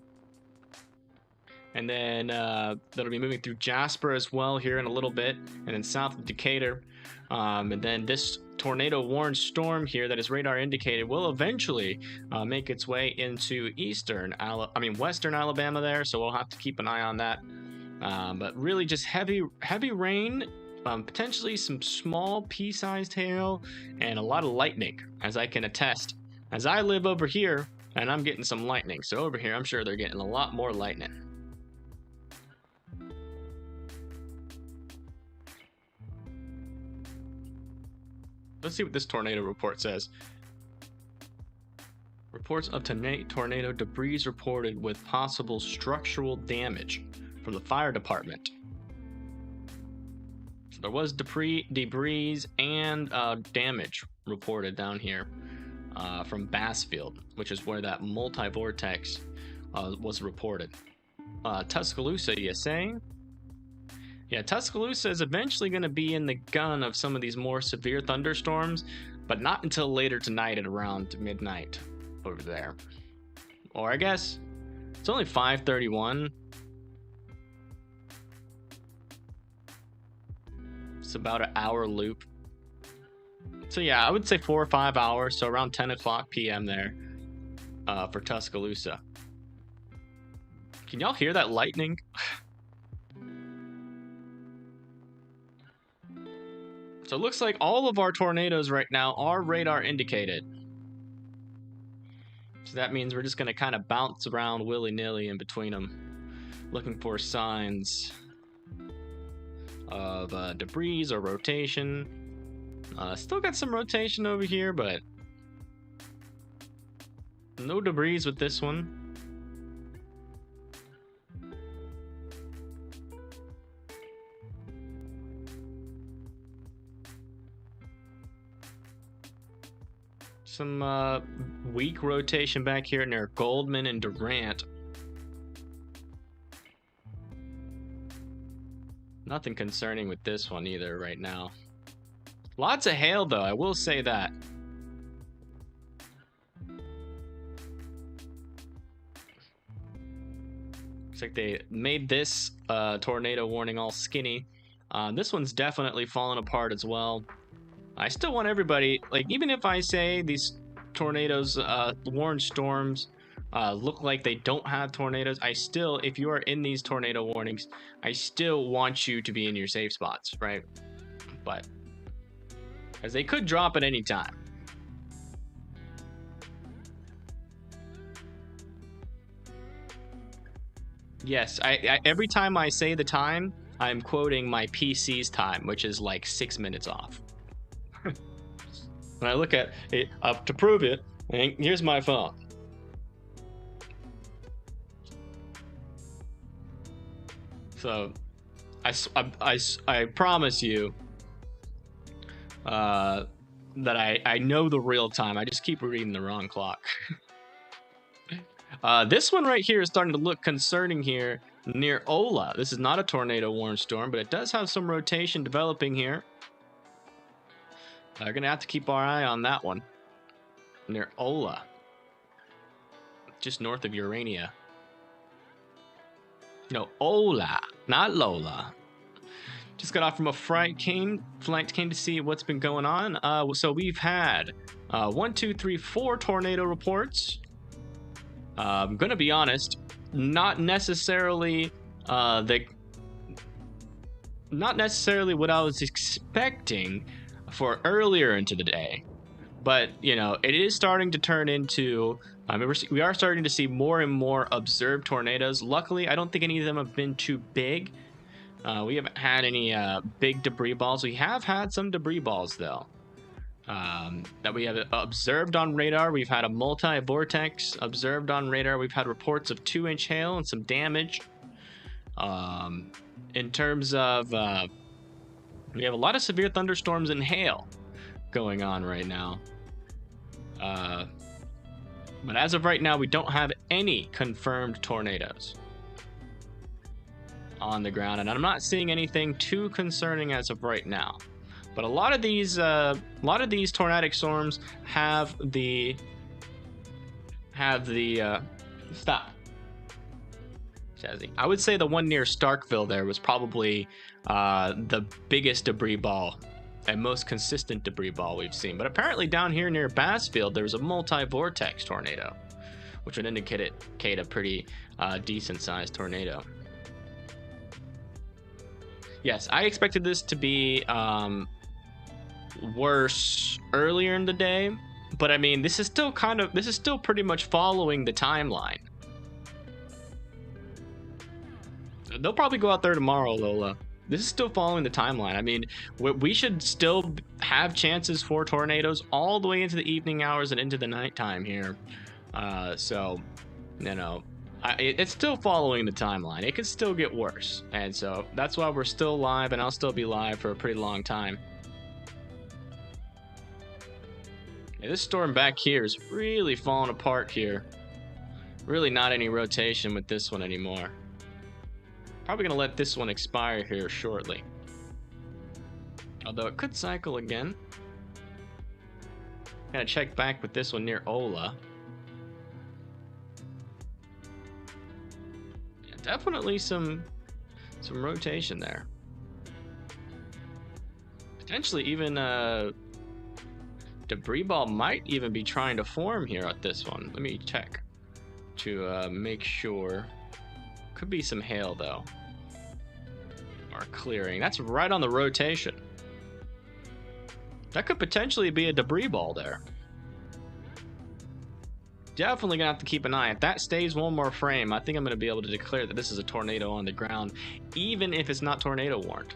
And then that'll be moving through Jasper as well here in a little bit, and then south of Decatur. And then this tornado warned storm here that is radar indicated will eventually make its way into western Alabama there, so we'll have to keep an eye on that. But really just heavy rain, potentially some small pea-sized hail, and a lot of lightning, as I can attest. As I live over here, and I'm getting some lightning, so over here I'm sure they're getting a lot more lightning. Let's see what this tornado report says. Reports of tornado debris reported with possible structural damage from the fire department. So there was debris and damage reported down here from Bassfield, which is where that multi-vortex was reported. Tuscaloosa, you say? Yeah, Tuscaloosa is eventually going to be in the gun of some of these more severe thunderstorms, but not until later tonight at around midnight over there. Or I guess it's only 5:31. It's about an hour loop. So yeah, I would say 4 or 5 hours, so around 10 o'clock p.m. there for Tuscaloosa. Can y'all hear that lightning? So it looks like all of our tornadoes right now are radar indicated. So that means we're just going to kind of bounce around willy-nilly in between them, looking for signs of debris or rotation. Still got some rotation over here, but no debris with this one. Some weak rotation back here near Goldman and Durant. Nothing concerning with this one either right now. Lots of hail though, I will say that. Looks like they made this tornado warning all skinny. This one's definitely fallen apart as well. I still want everybody, like, even if I say these tornadoes, warn storms, look like they don't have tornadoes, I still, if you are in these tornado warnings, I still want you to be in your safe spots, right? But, as they could drop at any time. Yes, I every time I say the time, I'm quoting my PC's time, which is like 6 minutes off. When I look at it, to prove it, here's my phone. So, I promise you that I know the real time. I just keep reading the wrong clock. This one right here is starting to look concerning here near Ola. This is not a tornado warning storm, but it does have some rotation developing here. We're going to have to keep our eye on that one. Near Ola. Just north of Urania. No, Ola, not Lola. Just got off from a flight came to see what's been going on. So we've had 1, 2, 3, 4 tornado reports. I'm going to be honest, not necessarily what I was expecting for earlier into the day, but you know, it is starting to turn into we are starting to see more and more observed tornadoes. Luckily, I don't think any of them have been too big. We haven't had any big debris balls. We have had some debris balls though that we have observed on radar. We've had a multi-vortex observed on radar. We've had reports of 2-inch hail and some damage. In terms of we have a lot of severe thunderstorms and hail going on right now. But as of right now, we don't have any confirmed tornadoes on the ground, and I'm not seeing anything too concerning as of right now. But a lot of these tornadic storms have the stop. Jazzy. I would say the one near Starkville there was probably the biggest debris ball and most consistent debris ball we've seen. But apparently down here near Bassfield, there was a multi-vortex tornado, which would indicate a pretty decent-sized tornado. Yes, I expected this to be worse earlier in the day, but I mean, this is still pretty much following the timeline. They'll probably go out there tomorrow, Lola. This is still following the timeline. I mean, we should still have chances for tornadoes all the way into the evening hours and into the nighttime here. So, you know, It's still following the timeline. It could still get worse. And so that's why we're still live, and I'll still be live for a pretty long time. Yeah, this storm back here is really falling apart here. Really not any rotation with this one anymore. Probably going to let this one expire here shortly. Although it could cycle again. Gotta check back with this one near Ola. Yeah, definitely some rotation there. Potentially even debris ball might even be trying to form here at this one. Let me check to make sure. Could be some hail though. Or clearing. That's right on the rotation. That could potentially be a debris ball there. Definitely gonna have to keep an eye. If that stays one more frame, I think I'm gonna be able to declare that this is a tornado on the ground, even if it's not tornado warned.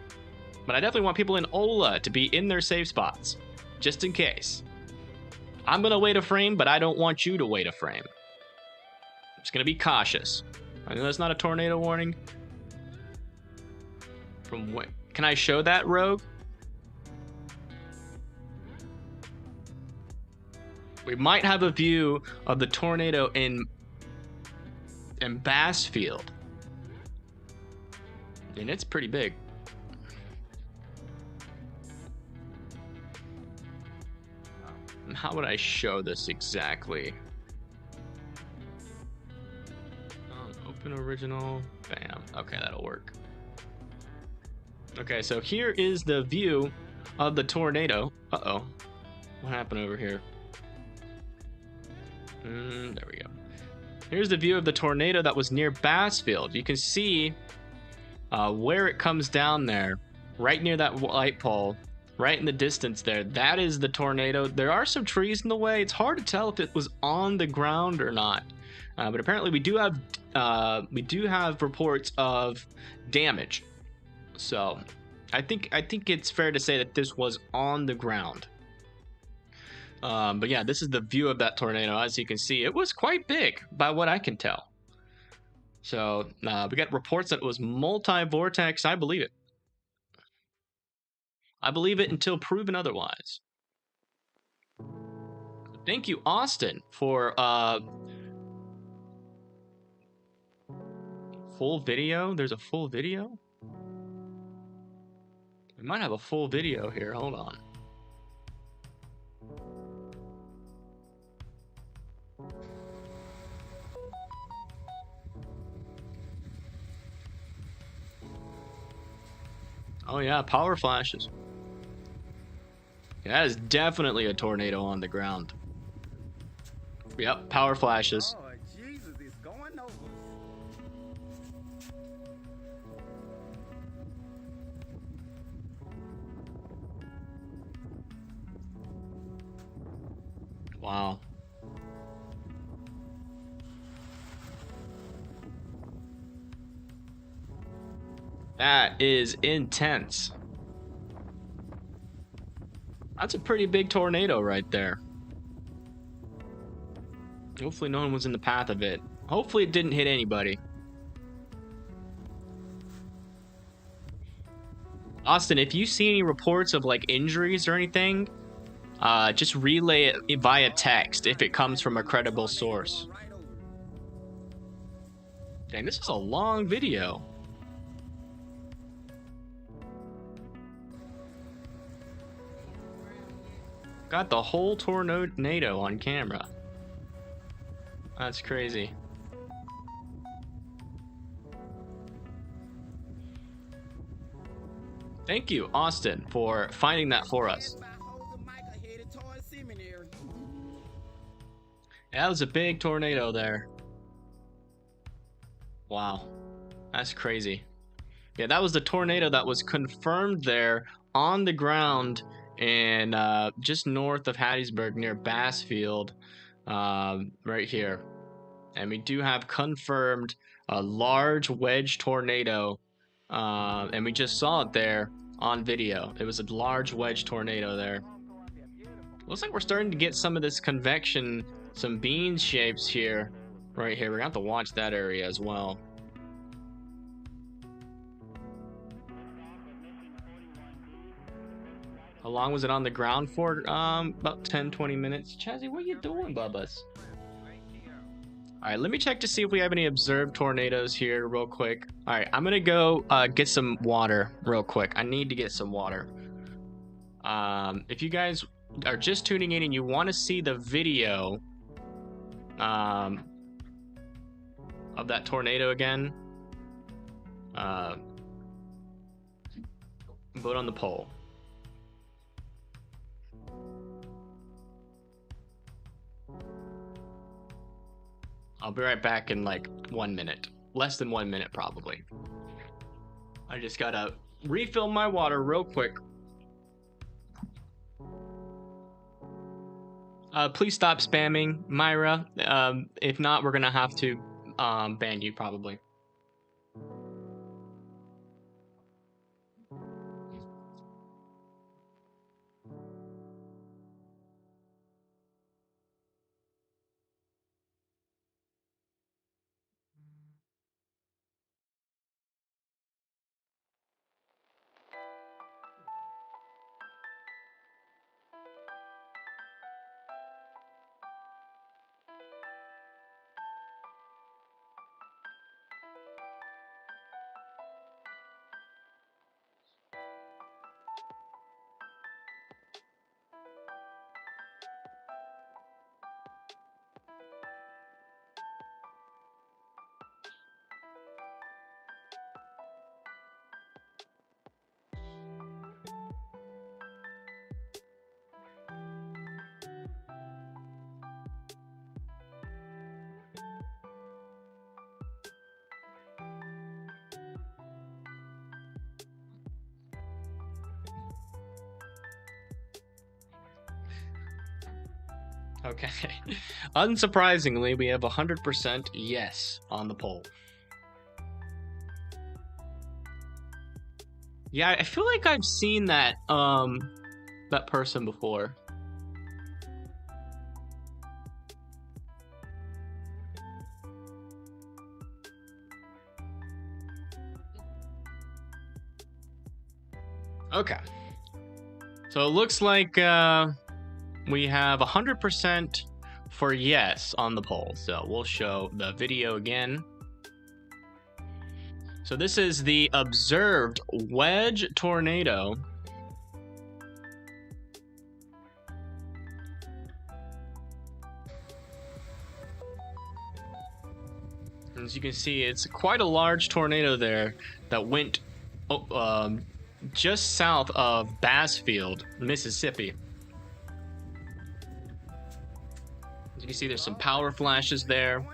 But I definitely want people in Ola to be in their safe spots, just in case. I'm gonna wait a frame, but I don't want you to wait a frame. I'm just gonna be cautious. I know that's not a tornado warning. From what? Can I show that, Rogue? We might have a view of the tornado in Bassfield. And it's pretty big. How would I show this exactly? Open original. Bam. Okay, that'll work. Okay, so here is the view of the tornado. Uh-oh. What happened over here? There we go. Here's the view of the tornado that was near Bassfield. You can see where it comes down there, right near that light pole, right in the distance there. That is the tornado. There are some trees in the way. It's hard to tell if it was on the ground or not. But apparently we do have reports of damage. So I think it's fair to say that this was on the ground. But yeah, this is the view of that tornado. As you can see, it was quite big by what I can tell. So we got reports that it was multi-vortex. I believe it. I believe it until proven otherwise. Thank you, Austin, for full video. There's a full video. We might have a full video here. Hold on. Oh yeah, power flashes. That is definitely a tornado on the ground. Yep, power flashes. Oh, Jesus, it's going over. Wow. That is intense. That's a pretty big tornado right there. Hopefully no one was in the path of it. Hopefully it didn't hit anybody. Austin, if you see any reports of like injuries or anything, just relay it via text if it comes from a credible source. Dang, this is a long video. Got the whole tornado on camera. That's crazy. Thank you, Austin, for finding that for us. Yeah, that was a big tornado there. Wow. That's crazy. Yeah, that was the tornado that was confirmed there on the ground and just north of Hattiesburg near Bassfield, right here. And we do have confirmed a large wedge tornado, and we just saw it there on video. It was a large wedge tornado there. Looks like we're starting to get some of this convection, some bean shapes here right here. We're gonna have to watch that area as well. How long was it on the ground for? About 10-20 minutes. Chazzy, what are you doing, Bubbas? Alright, let me check to see if we have any observed tornadoes here real quick. Alright, I'm gonna go get some water real quick. I need to get some water. If you guys are just tuning in and you want to see the video of that tornado again, vote on the poll. I'll be right back in like 1 minute. Less than 1 minute, probably. I just gotta refill my water real quick. Please stop spamming, Myra. If not, we're gonna have to ban you, probably. Okay. Unsurprisingly, we have 100% yes on the poll. Yeah, I feel like I've seen that that person before. Okay. So it looks like we have 100% for yes on the poll. So we'll show the video again. So this is the observed wedge tornado. As you can see, it's quite a large tornado there that went just south of Bassfield, Mississippi. As you can see, there's some power flashes there.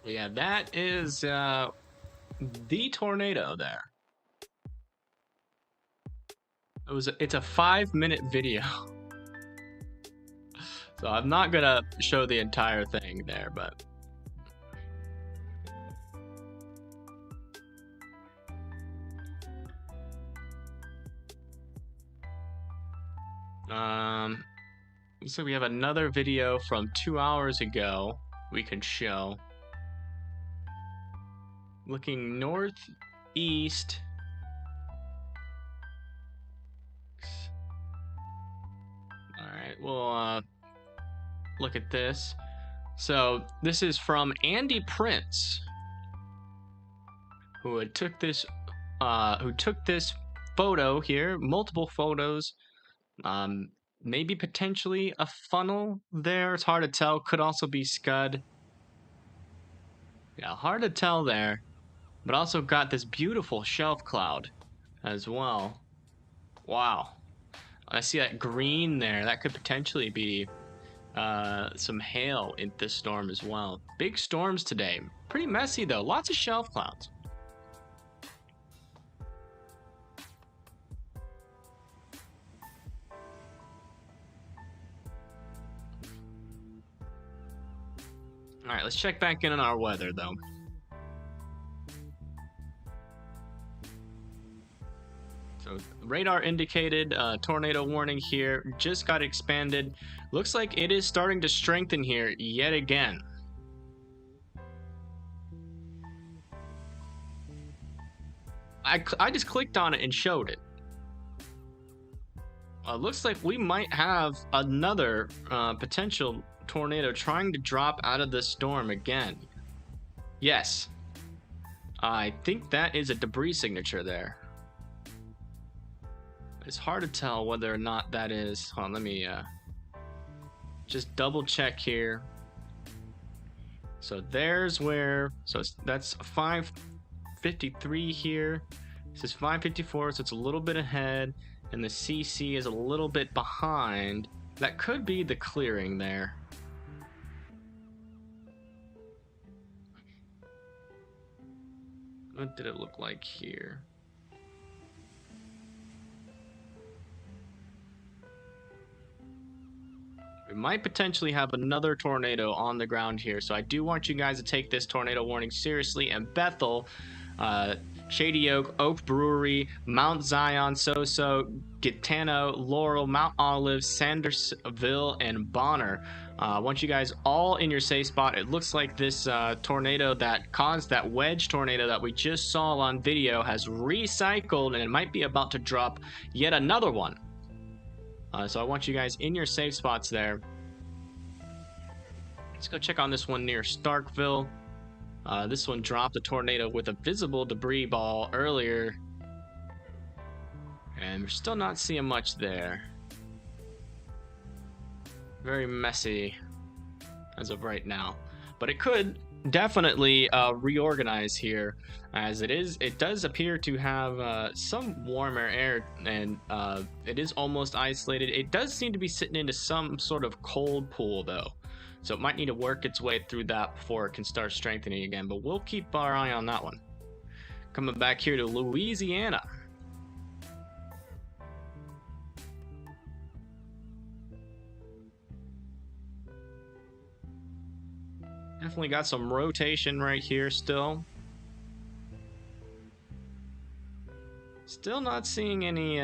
Yeah, that is the tornado there. It's a 5-minute video. So I'm not gonna show the entire thing there, but so we have another video from 2 hours ago we can show. Looking northeast. Alright, we'll look at this. So this is from Andy Prince, who took this photo here, multiple photos. Maybe potentially a funnel there. It's hard to tell. Could also be scud. Yeah, hard to tell there. But also got this beautiful shelf cloud as well. Wow. I see that green there. That could potentially be some hail in this storm as well. Big storms today. Pretty messy though. Lots of shelf clouds. All right, let's check back in on our weather though. So radar indicated tornado warning here, just got expanded. Looks like it is starting to strengthen here yet again. I just clicked on it and showed it. Looks like we might have another potential tornado trying to drop out of this storm again. Yes. I think that is a debris signature there. It's hard to tell whether or not that is. Hold on, let me just double check here. So there's where, so that's 553 here. This is 554, so it's a little bit ahead, and the CC is a little bit behind. That could be the clearing there. What did it look like here? We might potentially have another tornado on the ground here, so I do want you guys to take this tornado warning seriously. And Bethel, Shady Oak, Oak Brewery, Mount Zion, Soso, Gitano, Laurel, Mount Olive, Sandersville, and Bonner. I want you guys all in your safe spot. It looks like this tornado that caused that wedge tornado that we just saw on video has recycled, and it might be about to drop yet another one. So I want you guys in your safe spots there. Let's go check on this one near Starkville. This one dropped a tornado with a visible debris ball earlier. And we're still not seeing much there. Very messy as of right now. But it could definitely reorganize here, as it does appear to have some warmer air, and it is almost isolated. It does seem to be sitting into some sort of cold pool though, so it might need to work its way through that before it can start strengthening again, but we'll keep our eye on that one. Coming back here to Louisiana. Definitely got some rotation right here still. Still not seeing any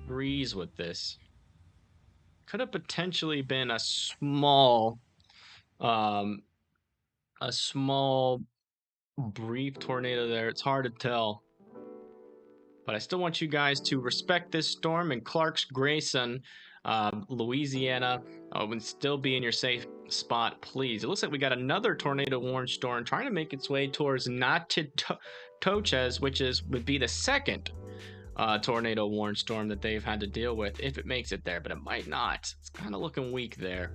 breeze with this. Could have potentially been a small brief tornado there. It's hard to tell. But I still want you guys to respect this storm in Clarks Grayson, Louisiana. And still be in your safe spot, please. It looks like we got another tornado warning storm trying to make its way towards Natchitoches, which would be the second tornado warning storm that they've had to deal with, if it makes it there, but it might not. It's kind of looking weak there.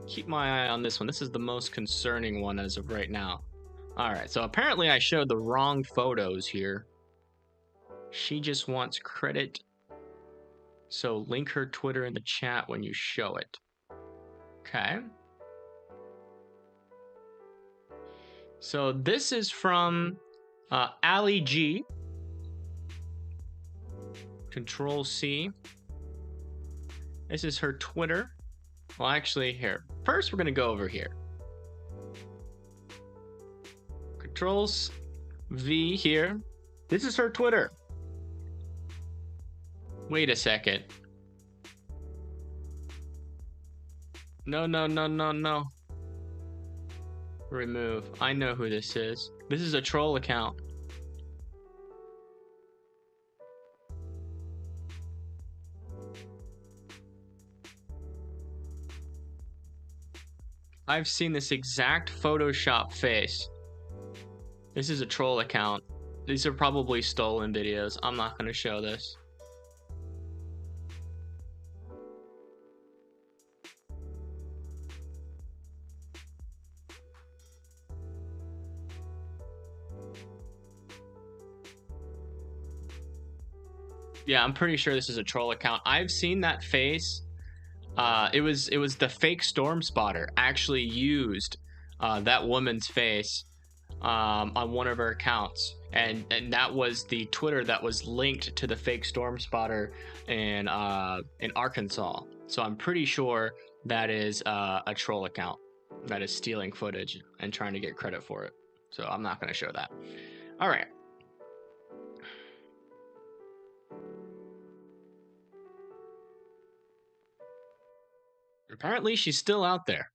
Keep my eye on this one. This is the most concerning one as of right now. Alright, so apparently I showed the wrong photos here. She just wants credit. So link her Twitter in the chat when you show it. Okay. So this is from Ali G. Control C. This is her Twitter. Well, actually, here. First, we're going to go over here. Controls V here. This is her Twitter. Wait a second. No. Remove. I know who this is. This is a troll account. I've seen this exact Photoshop face. This is a troll account. These are probably stolen videos. I'm not going to show this. Yeah, I'm pretty sure this is a troll account. I've seen that face. It was the fake storm spotter actually used that woman's face on one of her accounts, and that was the Twitter that was linked to the fake storm spotter in Arkansas. So I'm pretty sure that is a troll account that is stealing footage and trying to get credit for it. So I'm not going to show that. All right. Apparently she's still out there.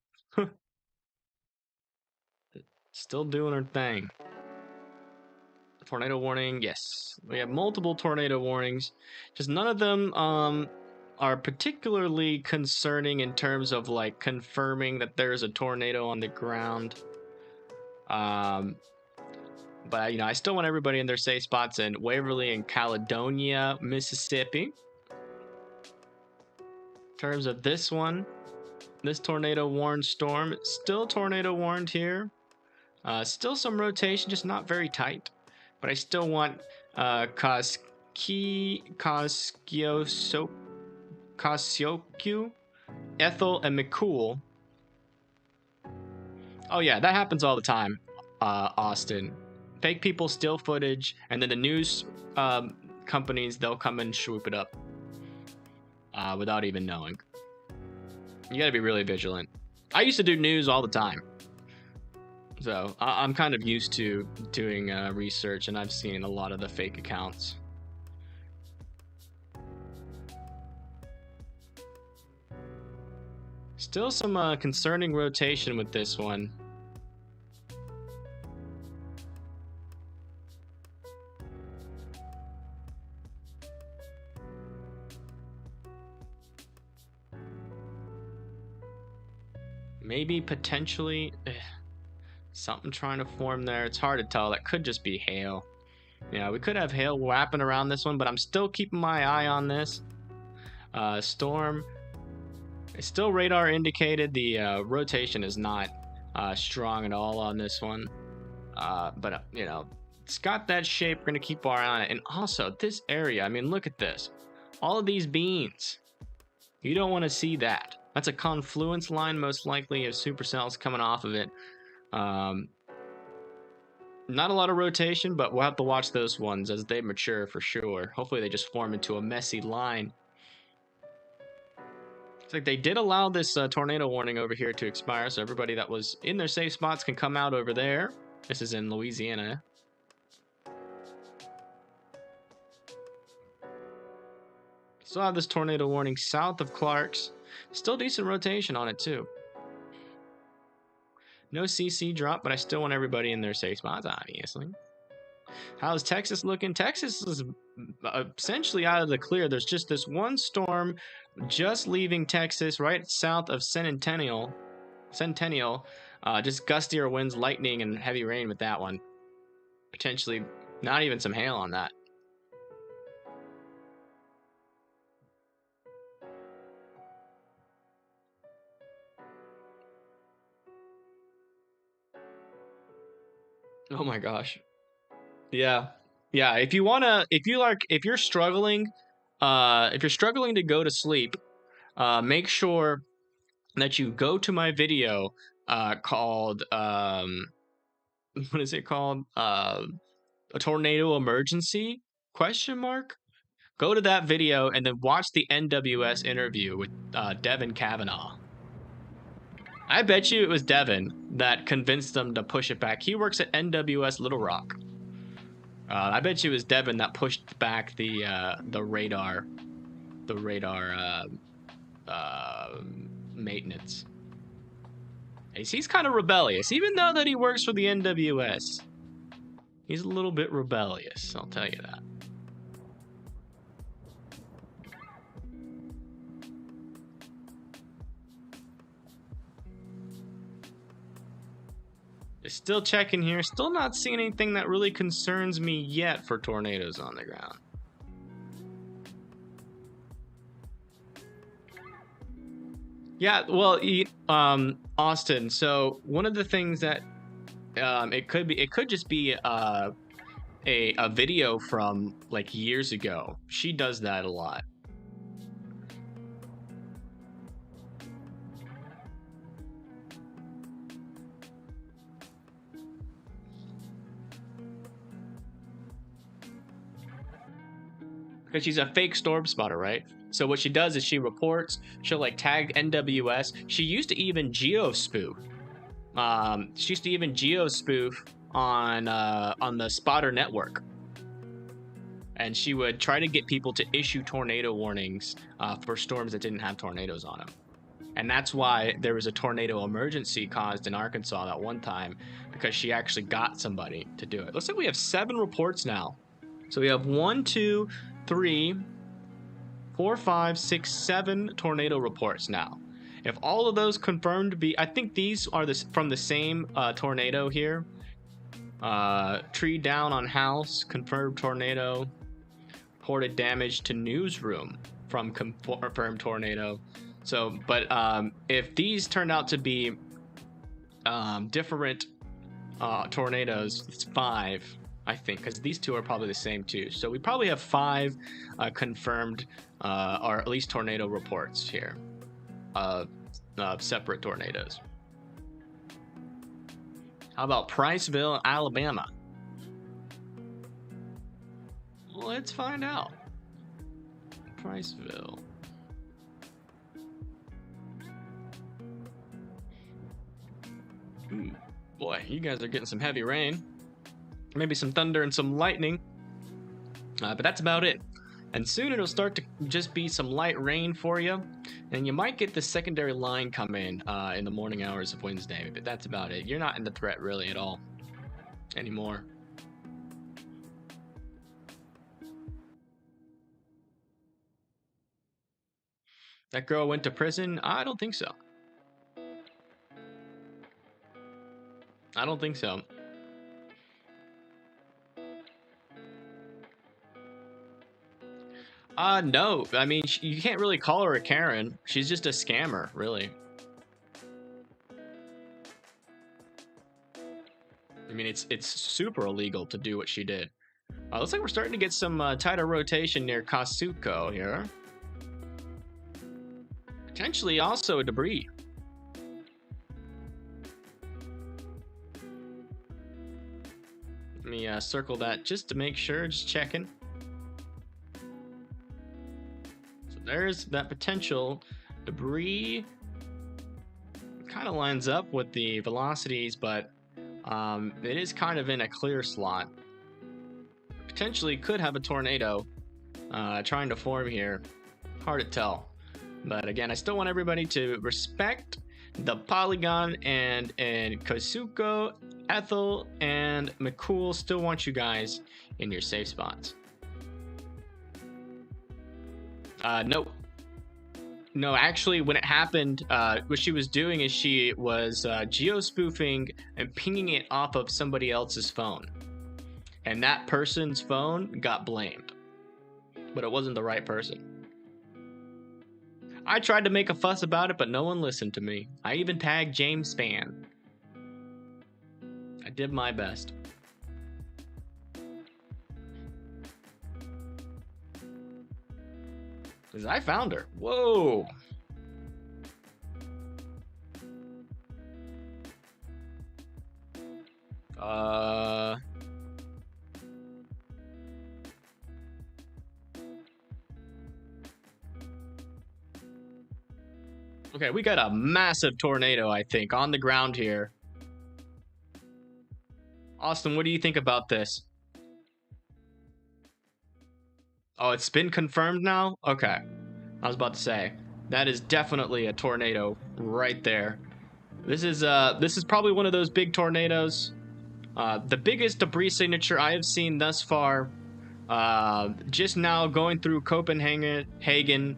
Still doing her thing. Tornado warning, yes. We have multiple tornado warnings. Just none of them are particularly concerning in terms of like confirming that there's a tornado on the ground. But you know, I still want everybody in their safe spots in Waverly and Caledonia, Mississippi. In terms of this one, this tornado warned storm, still tornado warned here. Still some rotation, just not very tight. But I still want Koskioku, Ethel, and McCool. Oh yeah, that happens all the time, Austin. Fake people steal footage, and then the news companies, they'll come and swoop it up without even knowing. You gotta be really vigilant. I used to do news all the time. So I'm kind of used to doing research, and I've seen a lot of the fake accounts. Still some concerning rotation with this one. Maybe potentially something trying to form there. It's hard to tell. That could just be hail. Yeah, we could have hail wrapping around this one, but I'm still keeping my eye on this. Storm. It's still radar indicated. The rotation is not strong at all on this one. But you know, it's got that shape. We're going to keep our eye on it. And also, this area, I mean, look at this. All of these beans. You don't want to see that. That's a confluence line, most likely, of supercells coming off of it. Not a lot of rotation, but we'll have to watch those ones as they mature for sure. Hopefully they just form into a messy line. It's like they did allow this tornado warning over here to expire, so everybody that was in their safe spots can come out over there. This is in Louisiana. Still have this tornado warning south of Clark's. Still decent rotation on it too. No CC drop, but I still want everybody in their safe spots, obviously. How's Texas looking? Texas is essentially out of the clear. There's just this one storm just leaving Texas right south of Centennial. Just gustier winds, lightning, and heavy rain with that one. Potentially not even some hail on that. Oh my gosh. Yeah. Yeah, if you're struggling to go to sleep, make sure that you go to my video called what is it called? A tornado emergency? Question mark? Go to that video and then watch the NWS interview with Devin Kavanaugh. I bet you it was Devin that convinced them to push it back. He works at NWS Little Rock. I bet you it was Devin that pushed back the radar maintenance. He's kind of rebellious, even though that he works for the NWS. He's a little bit rebellious, I'll tell you that. Still checking here. Still not seeing anything that really concerns me yet for tornadoes on the ground. Yeah, well, Austin. So one of the things that it could just be a video from like years ago. She does that a lot. Because she's a fake storm spotter, right? So what she does is she reports, she'll like tag NWS. She used to even geospoof. She used to even geospoof on the spotter network. And she would try to get people to issue tornado warnings for storms that didn't have tornadoes on them. And that's why there was a tornado emergency caused in Arkansas that one time, because she actually got somebody to do it. Looks like we have 7 reports now. So we have 1, 2, 3, 4, 5, 6, 7 tornado reports now. If all of those confirmed to be, I think these are from the same tornado here. Tree down on house, confirmed tornado. Reported damage to newsroom from confirmed tornado. So, but if these turned out to be different tornadoes, it's 5. I think, because these 2 are probably the same too. So we probably have 5 confirmed, or at least tornado reports here of separate tornadoes. How about Priceville, Alabama? Let's find out. Priceville. Boy, you guys are getting some heavy rain. Maybe some thunder and some lightning, but that's about it. And soon it'll start to just be some light rain for you, and you might get the secondary line come in the morning hours of Wednesday, but that's about it. You're not in the threat really at all anymore. That girl went to prison? I don't think so. I don't think so. No. I mean, you can't really call her a Karen. She's just a scammer, really. I mean, it's super illegal to do what she did. Looks like we're starting to get some tighter rotation near Kasuko here. Potentially also debris. Let me circle that just to make sure, just checking. So there's that potential debris. Kind of lines up with the velocities, but it is kind of in a clear slot. Potentially could have a tornado trying to form here. Hard to tell. But again, I still want everybody to respect the Polygon and Kasuko, Ethel, and McCool. Still want you guys in your safe spots. Nope. No, actually, when it happened, what she was doing is she was geo-spoofing and pinging it off of somebody else's phone. And that person's phone got blamed. But it wasn't the right person. I tried to make a fuss about it, but no one listened to me. I even tagged James Spann. I did my best. Because I found her. Whoa. Okay, we got a massive tornado, I think, on the ground here. Austin, what do you think about this? Oh, it's been confirmed now? Okay. I was about to say, that is definitely a tornado right there. This is probably one of those big tornadoes. The biggest debris signature I have seen thus far. Just now going through Copenhagen.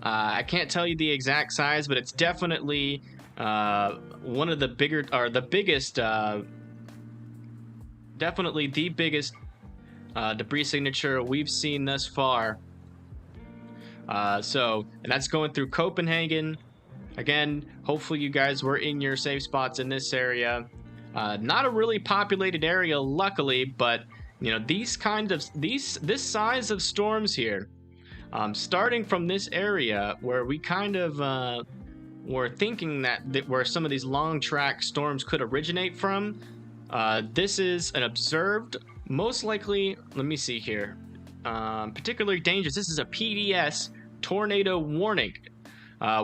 I can't tell you the exact size, but it's definitely one of the bigger, or the biggest, definitely the biggest debris signature we've seen thus far. And that's going through Copenhagen. Again, hopefully you guys were in your safe spots in this area. Not a really populated area, luckily, but you know, this size of storms here, starting from this area where we kind of were thinking that where some of these long track storms could originate from. This is an observed, most likely, let me see here, particularly dangerous. This is a PDS tornado warning.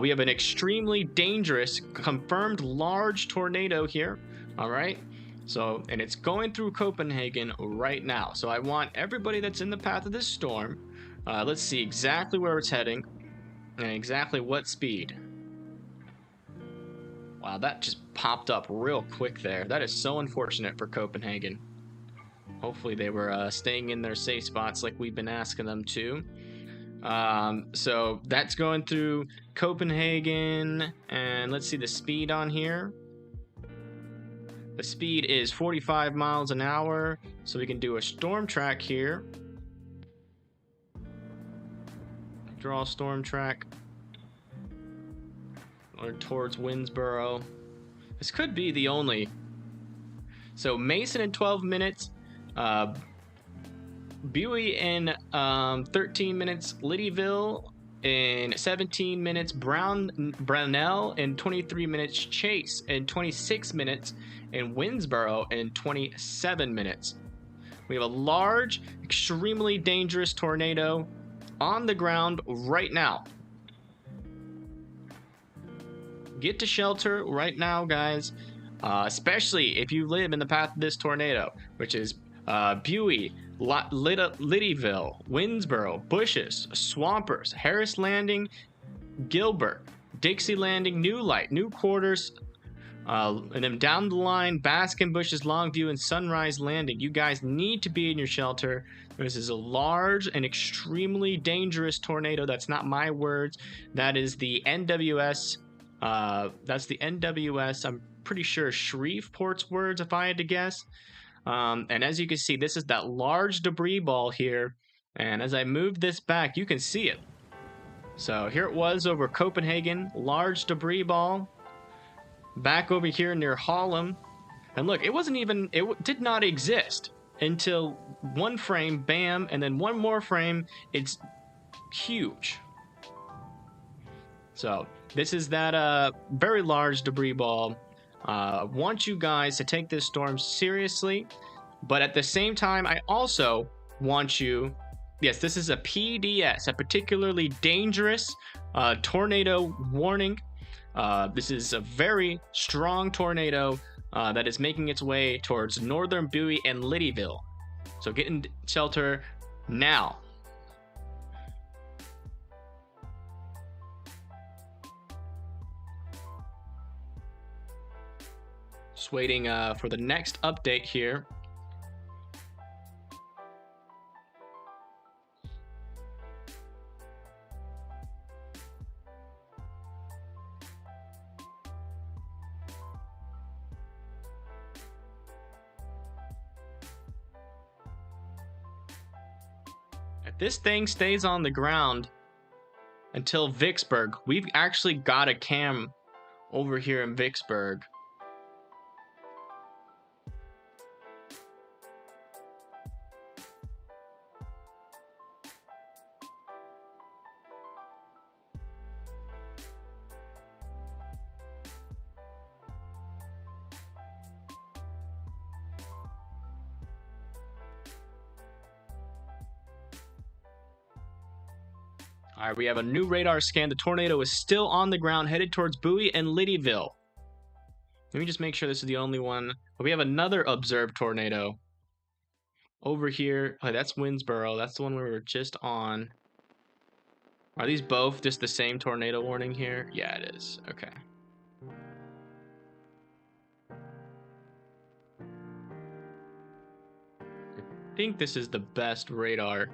We have an extremely dangerous, confirmed large tornado here. All right. So, and it's going through Copenhagen right now. So I want everybody that's in the path of this storm, let's see exactly where it's heading and exactly what speed. Wow, that just popped up real quick there. That is so unfortunate for Copenhagen. Hopefully they were staying in their safe spots like we've been asking them to. So that's going through Copenhagen, and let's see the speed on here. The speed is 45 miles an hour, so we can do a storm track here. Draw storm track. Or towards Winnsboro. This could be the only. So Mason in 12 minutes. Bowie in 13 minutes. Liddyville in 17 minutes. Brownell in 23 minutes. Chase in 26 minutes. And Winnsboro in 27 minutes. We have a large, extremely dangerous tornado on the ground right now. Get to shelter right now, guys. Especially if you live in the path of this tornado, which is Bowie, Liddyville, Winnsboro, Bushes, Swampers, Harris Landing, Gilbert, Dixie Landing, New Light, New Quarters, and then down the line, Baskin Bushes, Longview, and Sunrise Landing. You guys need to be in your shelter. This is a large and extremely dangerous tornado. That's not my words. That is the NWS. That's the NWS. I'm pretty sure Shreveport's words, if I had to guess. And as you can see, this is that large debris ball here. And as I move this back, you can see it. So here it was over Copenhagen, large debris ball. Back over here near Harlem. And look, it did not exist until one frame, bam, and then one more frame, it's huge. So this is that very large debris ball. I want you guys to take this storm seriously, but at the same time, I also want you, yes, this is a PDS, a particularly dangerous tornado warning. This is a very strong tornado that is making its way towards northern Bowie and Liddyville. So get in shelter now. Just waiting for the next update here. If this thing stays on the ground until Vicksburg, we've actually got a cam over here in Vicksburg. All right, we have a new radar scan. The tornado is still on the ground, headed towards Bowie and Liddyville. Let me just make sure this is the only one. But we have another observed tornado over here. Oh, that's Winnsboro. That's the one we were just on. Are these both just the same tornado warning here? Yeah, it is. Okay. I think this is the best radar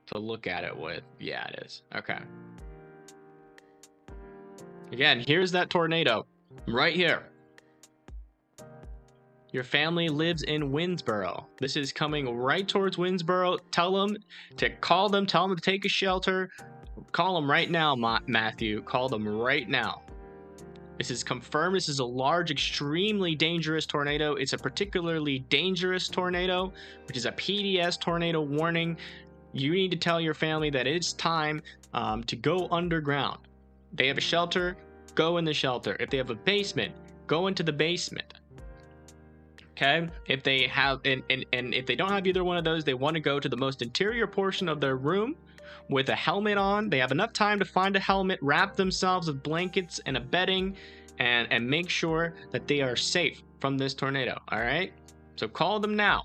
to look at it with. Yeah, it is. Okay. Again, here's that tornado right here. Your family lives in Winnsboro. This is coming right towards Winnsboro. Tell them to call them. Tell them to take a shelter. Call them right now, Matthew. Call them right now. This is confirmed. This is a large, extremely dangerous tornado. It's a particularly dangerous tornado, which is a PDS tornado warning. You need to tell your family that it's time to go underground. They have a shelter, go in the shelter. If they have a basement, go into the basement. Okay? If they have, and if they don't have either one of those, they want to go to the most interior portion of their room with a helmet on. They have enough time to find a helmet, wrap themselves with blankets and a bedding, and make sure that they are safe from this tornado. All right? So call them now.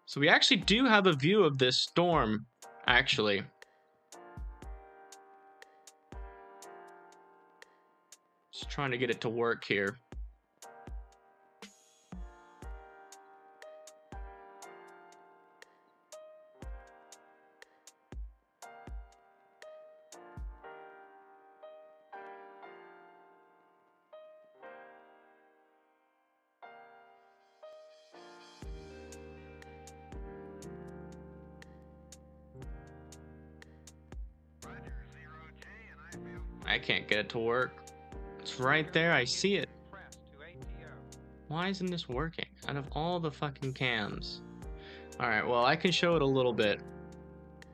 So we actually do have a view of this storm, actually. Just trying to get it to work here. I can't get it to work. It's right there. I see it. Why isn't this working? Out of all the fucking cams. Alright, well, I can show it a little bit.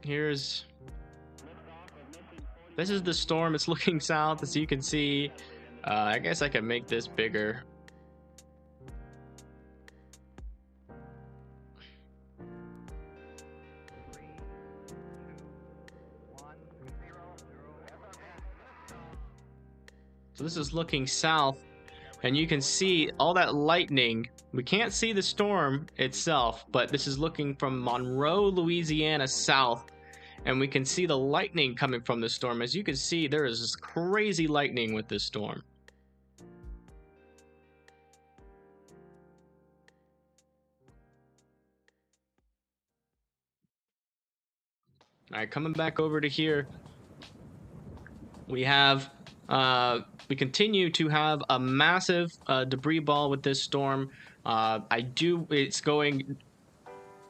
This is the storm. It's looking south, as you can see. I guess I can make this bigger. So this is looking south, and you can see all that lightning. We can't see the storm itself, but this is looking from Monroe, Louisiana south, and we can see the lightning coming from the storm. As you can see, there is this crazy lightning with this storm. All right, coming back over to here, we have we continue to have a massive debris ball with this storm. It's going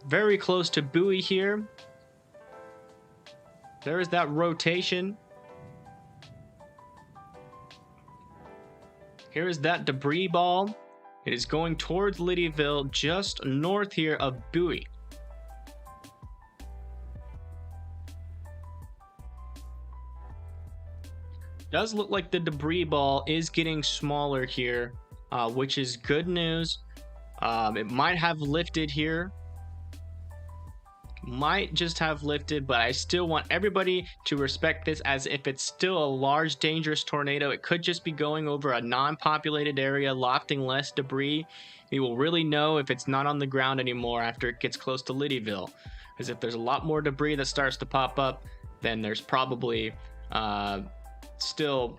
very close to Bowie here. There is that rotation. Here is that debris ball. It is going towards Liddyville, just north here of Bowie. Does look like the debris ball is getting smaller here, which is good news. It might have lifted here. Might just have lifted, but I still want everybody to respect this as if it's still a large, dangerous tornado. It could just be going over a non-populated area, lofting less debris. We will really know if it's not on the ground anymore after it gets close to Liddyville. Because if there's a lot more debris that starts to pop up, then there's probably still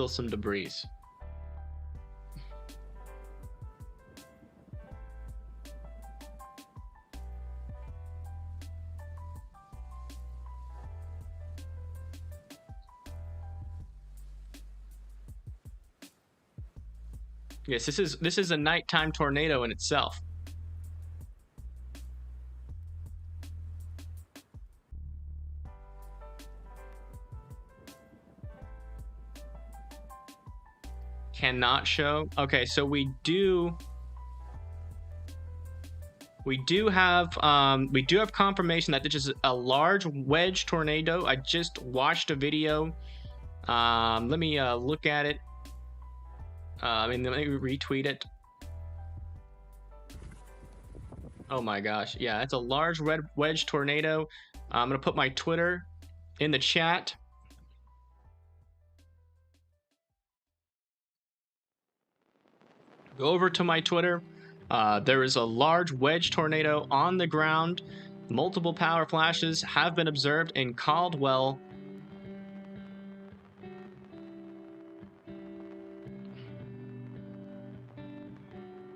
some debris. Yes, this is a nighttime tornado in itself. Cannot show. Okay, so we do have confirmation that this is a large wedge tornado. I just watched a video. Let me look at it. Let me retweet it. Oh my gosh, yeah, it's a large red wedge tornado. I'm gonna put my Twitter in the chat. Go over to my Twitter. There is a large wedge tornado on the ground. Multiple power flashes have been observed in Caldwell.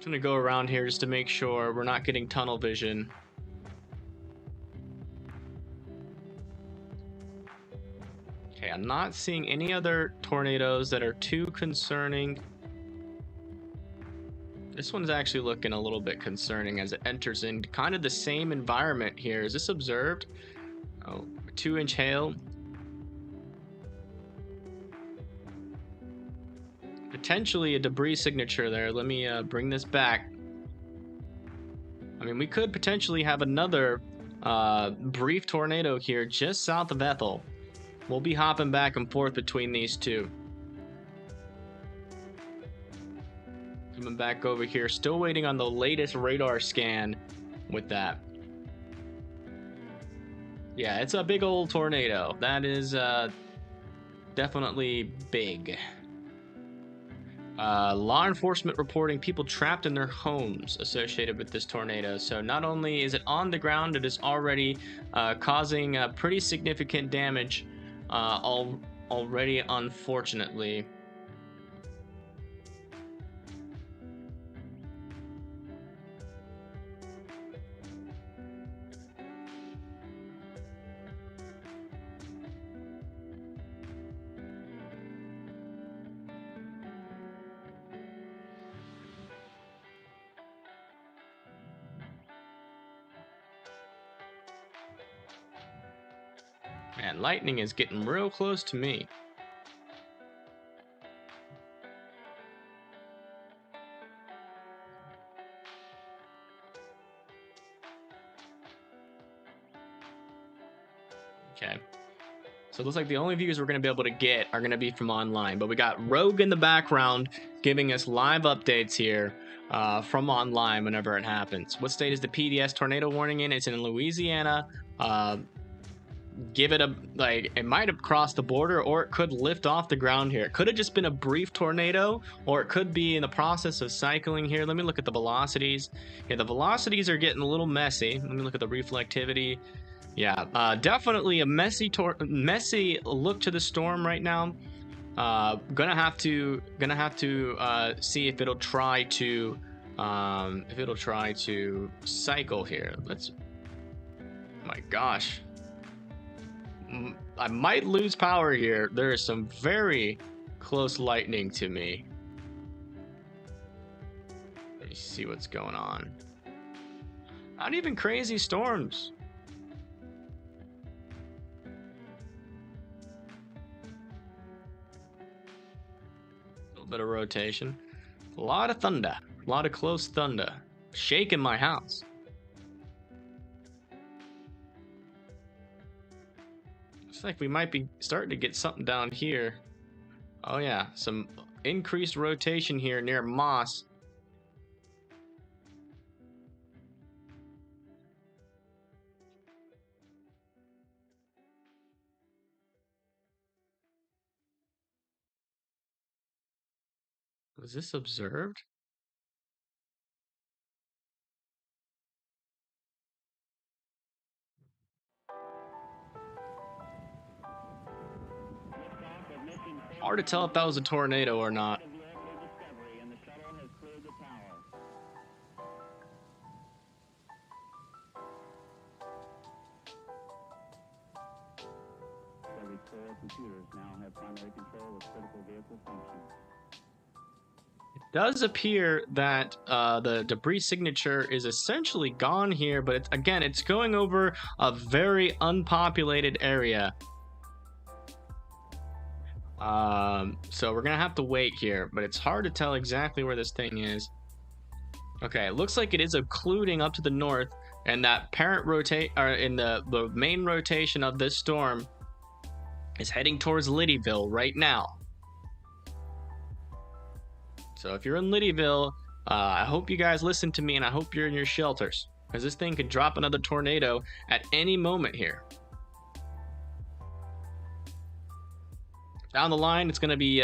gonna go around here just to make sure we're not getting tunnel vision. Okay, I'm not seeing any other tornadoes that are too concerning. This one's actually looking a little bit concerning as it enters in kind of the same environment here. Is this observed? Oh, 2-inch hail. Potentially a debris signature there. Let me bring this back. I mean, we could potentially have another brief tornado here just south of Ethel. We'll be hopping back and forth between these two. Coming back over here, still waiting on the latest radar scan with that. Yeah, it's a big old tornado. That is definitely big. Law enforcement reporting people trapped in their homes associated with this tornado. So not only is it on the ground, it is already causing pretty significant damage already, unfortunately. Man, lightning is getting real close to me. Okay. So it looks like the only views we're going to be able to get are going to be from online. But we got Rogue in the background giving us live updates here from online whenever it happens. What state is the PDS tornado warning in? It's in Louisiana. Give it a, like, it might have crossed the border, or it could lift off the ground here. It could have just been a brief tornado, or it could be in the process of cycling here. Let me look at the velocities. Yeah, the velocities are getting a little messy. Let me look at the reflectivity. Yeah, definitely a messy look to the storm right now. Gonna have to see if it'll try to cycle here. Let's. My gosh. I might lose power here. There is some very close lightning to me. Let me see what's going on. Not even crazy storms. A little bit of rotation. A lot of thunder. A lot of close thunder. Shaking my house. Looks like we might be starting to get something down here. Oh yeah, some increased rotation here near Moss. Was this observed? Hard to tell if that was a tornado or not. It does appear that the debris signature is essentially gone here, but it's going over a very unpopulated area. So we're gonna have to wait here, but it's hard to tell exactly where this thing is. Okay, it looks like it is occluding up to the north, and that parent the main rotation of this storm is heading towards Liddyville right now. So if you're in Liddyville, I hope you guys listen to me, and I hope you're in your shelters, because this thing could drop another tornado at any moment here. Down the line, it's going to be,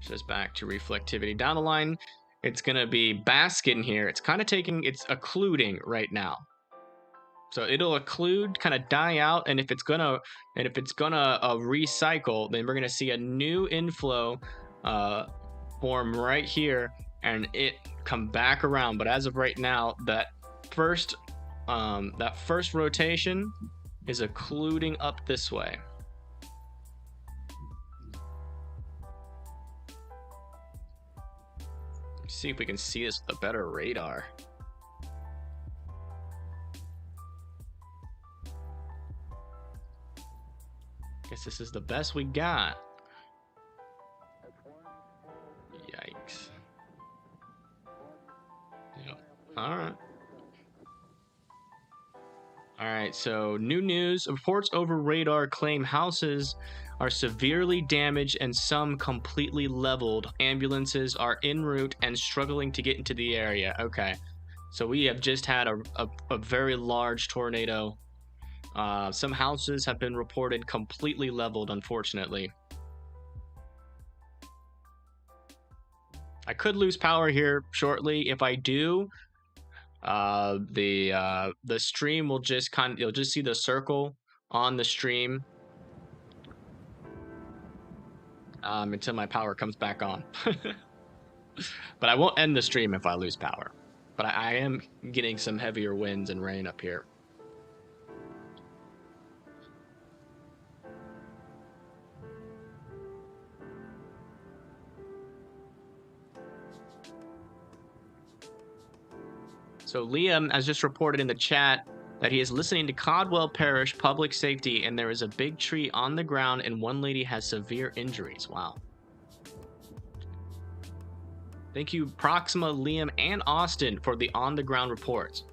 just back to reflectivity. Down the line, it's going to be Baskin here. It's kind of it's occluding right now. So it'll occlude, kind of die out, and if it's gonna recycle, then we're going to see a new inflow form right here, and it come back around. But as of right now, that first rotation is occluding up this way. Let's see if we can see this with a better radar. Guess this is the best we got. Yikes. Yep. Alright. Alright, so new news. Reports over radar claim houses are severely damaged and some completely leveled. Ambulances are en route and struggling to get into the area. Okay. So we have just had a very large tornado. Some houses have been reported completely leveled, unfortunately. I could lose power here shortly. If I do, the stream will just you'll just see the circle on the stream until my power comes back on. But I won't end the stream if I lose power. But I am getting some heavier winds and rain up here. So Liam has just reported in the chat that he is listening to Caldwell Parish Public Safety, and there is a big tree on the ground, and one lady has severe injuries. Wow. Thank you, Proxima, Liam, and Austin for the on-the-ground reports.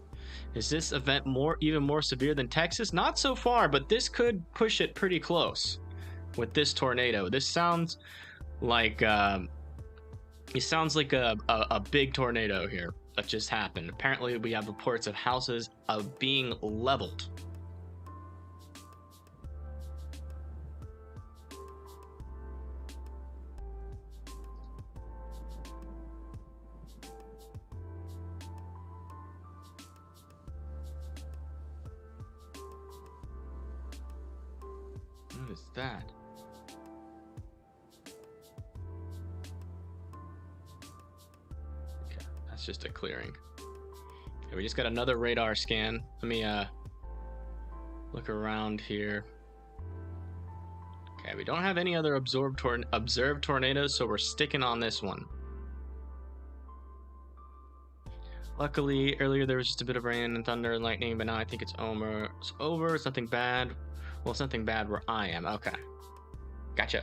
Is this event even more severe than Texas? Not so far, but this could push it pretty close with this tornado. This sounds like a big tornado here that just happened. Apparently, we have reports of houses being leveled. What is that? Okay, that's just a clearing. Okay, we just got another radar scan. Let me look around here. Okay, we don't have any other observed tornadoes, so we're sticking on this one. Luckily, earlier there was just a bit of rain and thunder and lightning, but now I think it's over. It's nothing bad. Well, it's nothing bad where I am. Okay. Gotcha.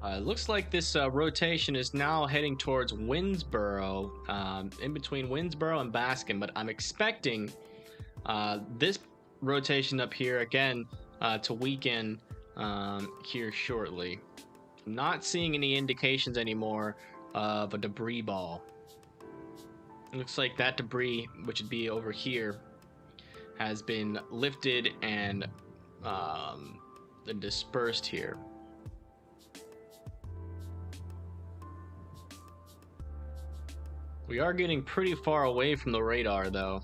It looks like this rotation is now heading towards Winnsboro, in between Winnsboro and Baskin, but I'm expecting this rotation up here again to weaken here shortly. I'm not seeing any indications anymore of a debris ball. It looks like that debris, which would be over here, has been lifted and dispersed here. We are getting pretty far away from the radar, though,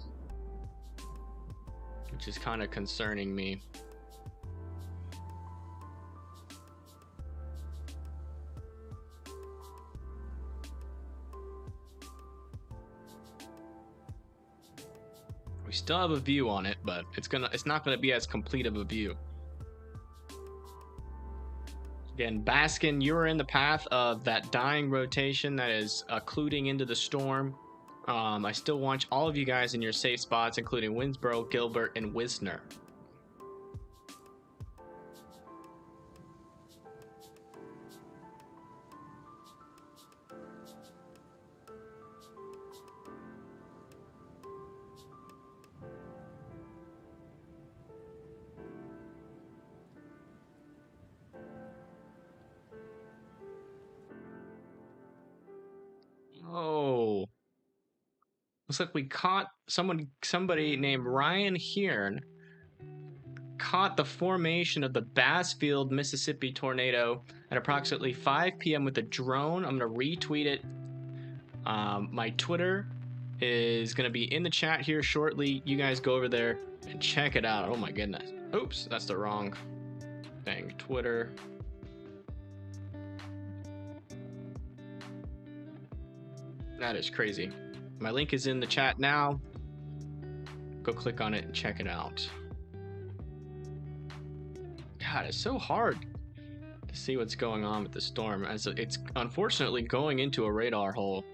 which is kind of concerning me. We still have a view on it, but it's not gonna be as complete of a view. Again, Baskin, you're in the path of that dying rotation that is occluding into the storm. I still want all of you guys in your safe spots, including Winnsboro, Gilbert, and Wisner. Oh, Looks like we caught somebody named Ryan Hearn caught the formation of the Bassfield, Mississippi tornado at approximately 5 p.m. with a drone. I'm going to retweet it. My Twitter is going to be in the chat here shortly. You guys go over there and check it out. Oh my goodness. Oops, that's the wrong thing. Twitter. That is crazy. My link is in the chat now. Go click on it and check it out. God, it's so hard to see what's going on with the storm, as it's unfortunately going into a radar hole.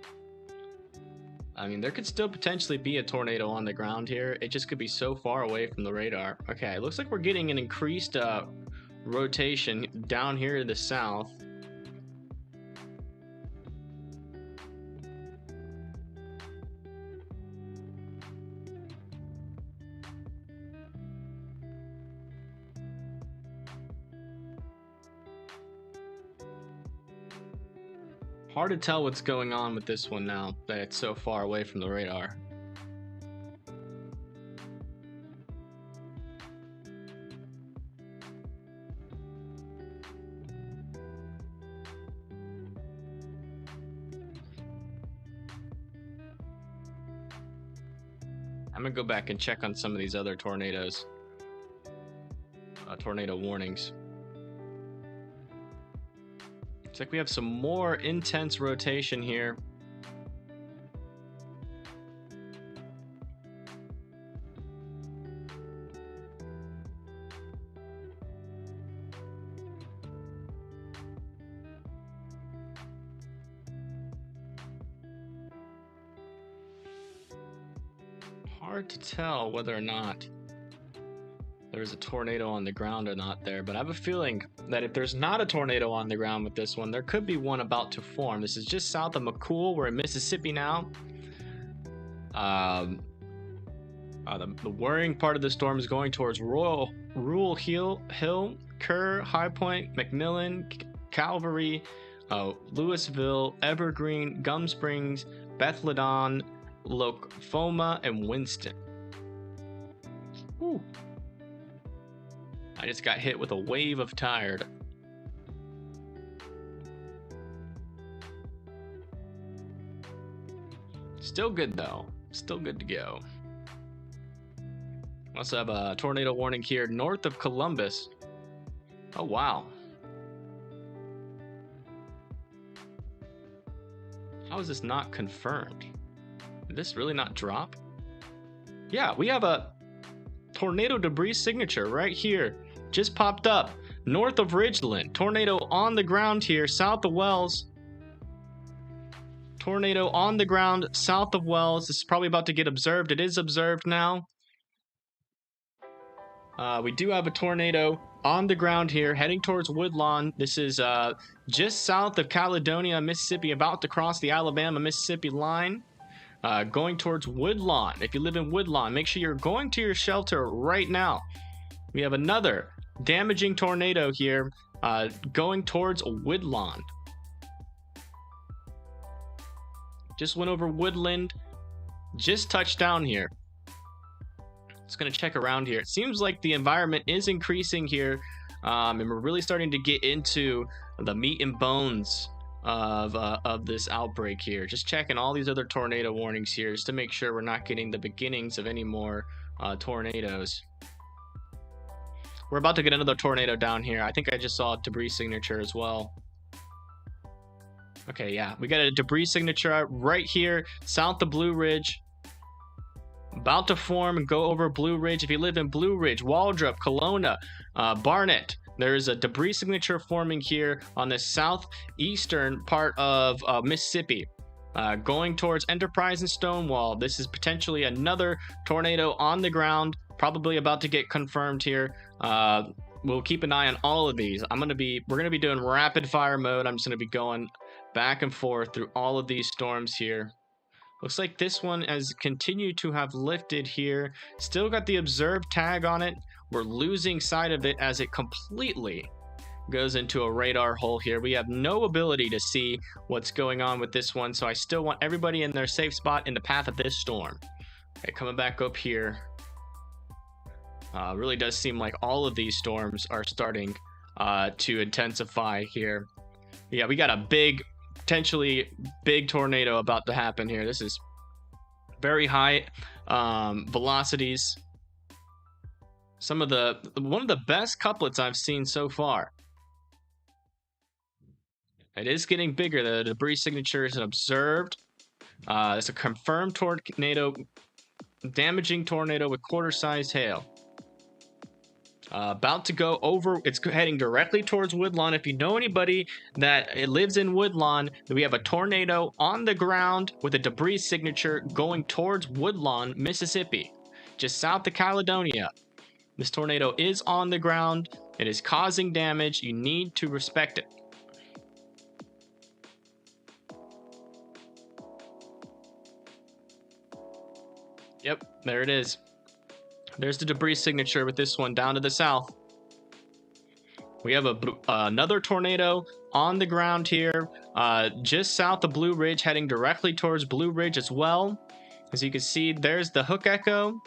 I mean, there could still potentially be a tornado on the ground here. It just could be so far away from the radar. Okay, it looks like we're getting an increased rotation down here to the south. Hard to tell what's going on with this one now that it's so far away from the radar. I'm gonna go back and check on some of these other tornadoes. Tornado warnings. Looks like we have some more intense rotation here. Hard to tell whether or not there's a tornado on the ground or not there, but I have a feeling that if there's not a tornado on the ground with this one, there could be one about to form. This is just south of McCool. We're in Mississippi now. The worrying part of the storm is going towards Rural Hill, Kerr, High Point, McMillan, Calvary, Louisville, Evergreen, Gum Springs, Bethlehem, Locfoma, and Winston. Whew. I just got hit with a wave of tired. Still good though. Still good to go. Also have a tornado warning here north of Columbus. Oh wow. How is this not confirmed? Did this really not drop? Yeah, we have a tornado debris signature right here. Just popped up north of Ridgeland. Tornado on the ground here south of Wells. Tornado on the ground south of Wells. This is probably about to get observed. It is observed now. We do have a tornado on the ground here heading towards Woodlawn. This is just south of Caledonia, Mississippi, about to cross the Alabama-Mississippi line. Going towards Woodlawn. If you live in Woodlawn, make sure you're going to your shelter right now. We have another damaging tornado here going towards Woodlawn. Just went over Woodland. Just touched down here. Just going to check around here. It seems like the environment is increasing here. And we're really starting to get into the meat and bones of this outbreak here. Just checking all these other tornado warnings here just to make sure we're not getting the beginnings of any more tornadoes. We're about to get another tornado down here. I think I just saw a debris signature as well. Okay, yeah, we got a debris signature right here south of Blue Ridge. About to form and go over Blue Ridge. If you live in Blue Ridge, Waldrop, Kelowna, Barnett, there's a debris signature forming here on the southeastern part of Mississippi. Going towards Enterprise and Stonewall. This is potentially another tornado on the ground, probably about to get confirmed here. We'll keep an eye on all of these. We're gonna be doing rapid fire mode. I'm just gonna be going back and forth through all of these storms here. Looks like this one has continued to have lifted here. Still got the observed tag on it. We're losing sight of it as it completely goes into a radar hole here. We have no ability to see what's going on with this one, so I still want everybody in their safe spot in the path of this storm. Okay, coming back up here. Really does seem like all of these storms are starting to intensify here. Yeah, we got a big, potentially big tornado about to happen here. This is very high velocities. One of the best couplets I've seen so far. It is getting bigger. The debris signature is observed. It's a confirmed tornado, damaging tornado with quarter-sized hail. About to go over. It's heading directly towards Woodlawn. If you know anybody that lives in Woodlawn, we have a tornado on the ground with a debris signature going towards Woodlawn, Mississippi, just south of Caledonia. This tornado is on the ground. It is causing damage. You need to respect it. Yep, there it is. There's the debris signature with this one down to the south. We have another tornado on the ground here, just south of Blue Ridge, heading directly towards Blue Ridge as well. As you can see, there's the hook echo.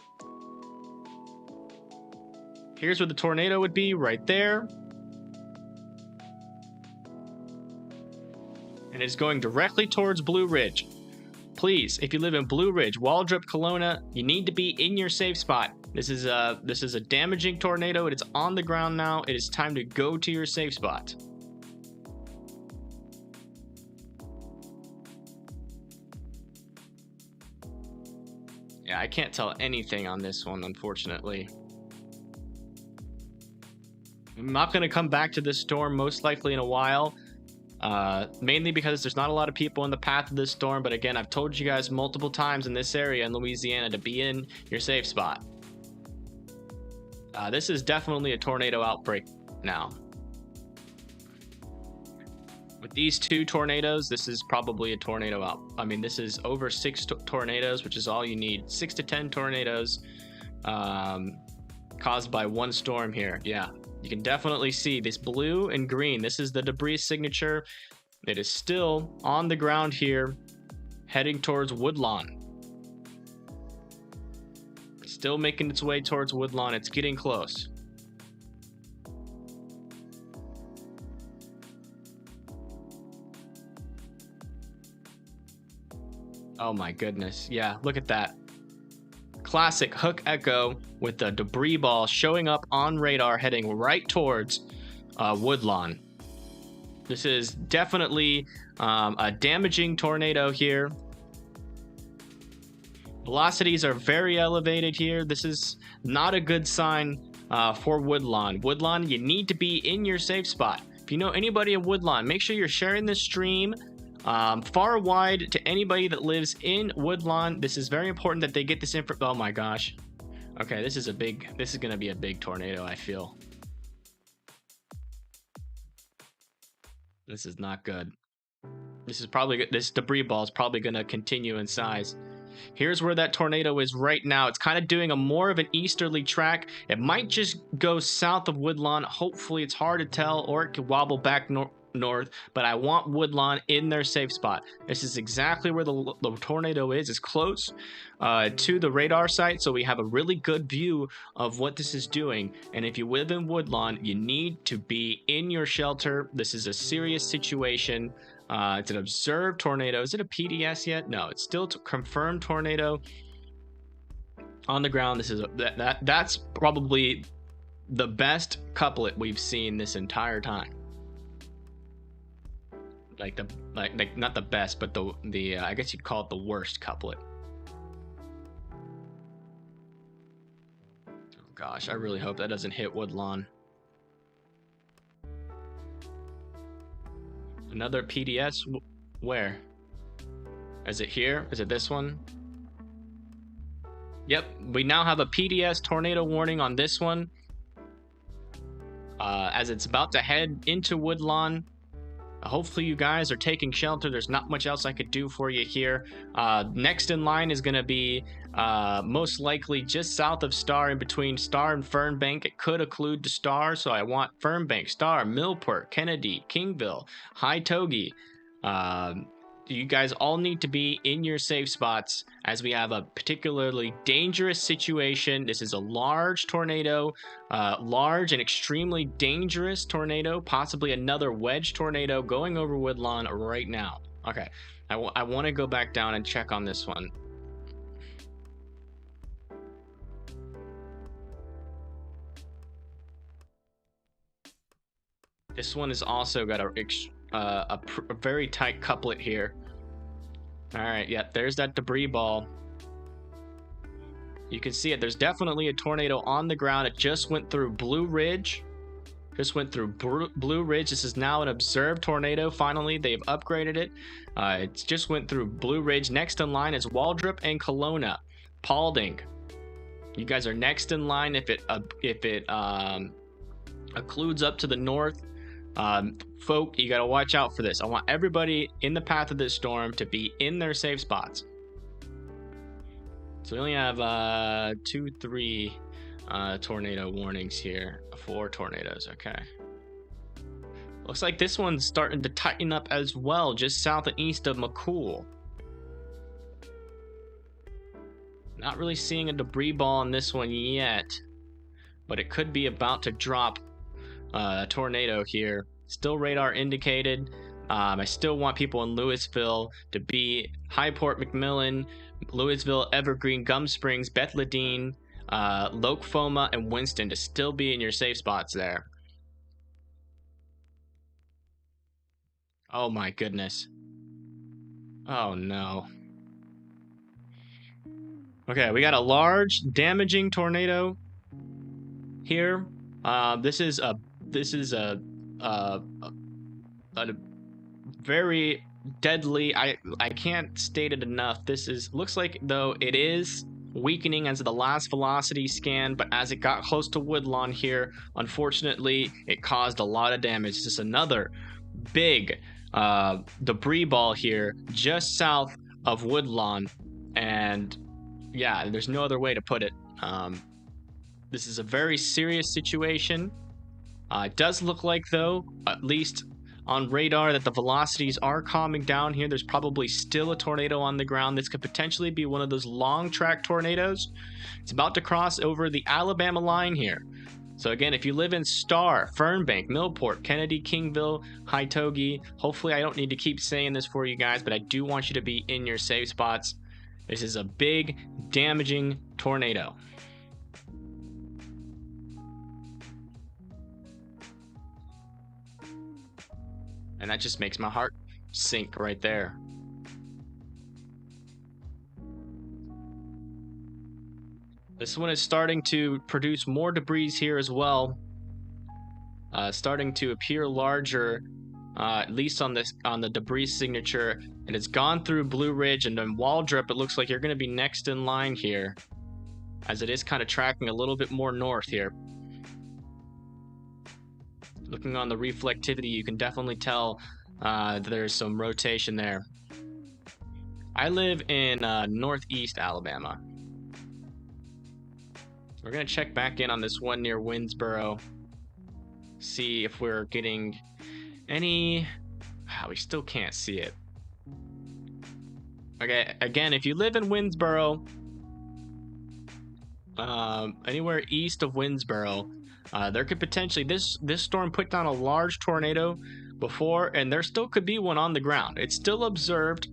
Here's where the tornado would be, right there. And it's going directly towards Blue Ridge. Please, if you live in Blue Ridge, Waldrop, Kelowna, you need to be in your safe spot. This is a damaging tornado. It is on the ground now. It is time to go to your safe spot. Yeah, I can't tell anything on this one, unfortunately. I'm not going to come back to this storm most likely in a while. Mainly because there's not a lot of people in the path of this storm. But again, I've told you guys multiple times in this area in Louisiana to be in your safe spot. This is definitely a tornado outbreak now. With these two tornadoes, this is probably a tornado out. I mean, this is over 6 tornadoes, which is all you need. 6 to 10 tornadoes caused by one storm here. Yeah, you can definitely see this blue and green. This is the debris signature. It is still on the ground here, heading towards Woodlawn. Still making its way towards Woodlawn. It's getting close. Oh my goodness. Yeah, look at that. Classic hook echo with the debris ball showing up on radar heading right towards Woodlawn. This is definitely a damaging tornado here. Velocities are very elevated here. This is not a good sign for Woodlawn. Woodlawn, you need to be in your safe spot. If you know anybody in Woodlawn, make sure you're sharing this stream far and wide to anybody that lives in Woodlawn. This is very important that they get this info. Oh my gosh. Okay, this is going to be a big tornado, I feel. This is not good. This debris ball is probably going to continue in size. Here's where that tornado is right now. It's kind of doing more of an easterly track. It might just go south of Woodlawn. Hopefully, it's hard to tell, or it could wobble back north. But I want Woodlawn in their safe spot. This is exactly where the tornado is. It's close to the radar site, so we have a really good view of what this is doing. And if you live in Woodlawn, you need to be in your shelter. This is a serious situation. It's an observed tornado. Is it a PDS yet? No, it's still a confirmed tornado on the ground. This is that's probably the best couplet we've seen this entire time. Like not the best, but the I guess you'd call it the worst couplet. Oh gosh, I really hope that doesn't hit Woodlawn. Another PDS? Where? Is it here? Is it this one? Yep, we now have a PDS tornado warning on this one. As it's about to head into Woodlawn. Hopefully you guys are taking shelter. There's not much else I could do for you here. Next in line is going to be most likely just south of Star, in between Star and Fernbank. It could occlude to Star, so I want Fernbank, Star, Millport, Kennedy, Kingville, High Togi. You guys all need to be in your safe spots as we have a particularly dangerous situation. This is a large tornado, large and extremely dangerous tornado, possibly another wedge tornado going over Woodlawn right now. Okay, I want to go back down and check on this one. This one has also got a very tight couplet here. All right, yeah, there's that debris ball. You can see it. There's definitely a tornado on the ground. It just went through Blue Ridge. Blue Ridge. This is now an observed tornado. Finally, they've upgraded it. It just went through Blue Ridge. Next in line is Waldrop and Kelowna. Paulding. You guys are next in line if it occludes up to the north. Folk, you gotta watch out for this. I want everybody in the path of this storm to be in their safe spots. So we only have 3 tornado warnings here. 4 tornadoes, okay. Looks like this one's starting to tighten up as well, just south and east of McCool. Not really seeing a debris ball on this one yet, but it could be about to drop a tornado here. Still radar indicated. I still want people in Louisville to be Highport, McMillan, Louisville, Evergreen, Gum Springs, Bethlehem, Lokefoma, and Winston to still be in your safe spots there. Oh my goodness. Oh no. Okay, we got a large damaging tornado here. This is a very deadly. I can't state it enough. Looks like though it is weakening as the last velocity scan, but as it got close to Woodlawn here, unfortunately, it caused a lot of damage. This is another big debris ball here just south of Woodlawn, and yeah, there's no other way to put it. This is a very serious situation. It does look like, though, at least on radar, that the velocities are calming down here. There's probably still a tornado on the ground. This could potentially be one of those long track tornadoes. It's about to cross over the Alabama line here. So again, if you live in Star, Fernbank, Millport, Kennedy, Kingville, High Togi, hopefully I don't need to keep saying this for you guys, but I do want you to be in your safe spots. This is a big, damaging tornado. And that just makes my heart sink right there. This one is starting to produce more debris here as well. Starting to appear larger, at least on the debris signature. And it's gone through Blue Ridge and then Waldrop. It looks like you're going to be next in line here, as it is kind of tracking a little bit more north here. Looking on the reflectivity, you can definitely tell there's some rotation there. I live in northeast Alabama. We're going to check back in on this one near Winnsboro. See if we're getting any... we still can't see it. Okay, again, if you live in Winnsboro, anywhere east of Winnsboro, there could potentially, this storm put down a large tornado before, and there still could be one on the ground. It's still observed.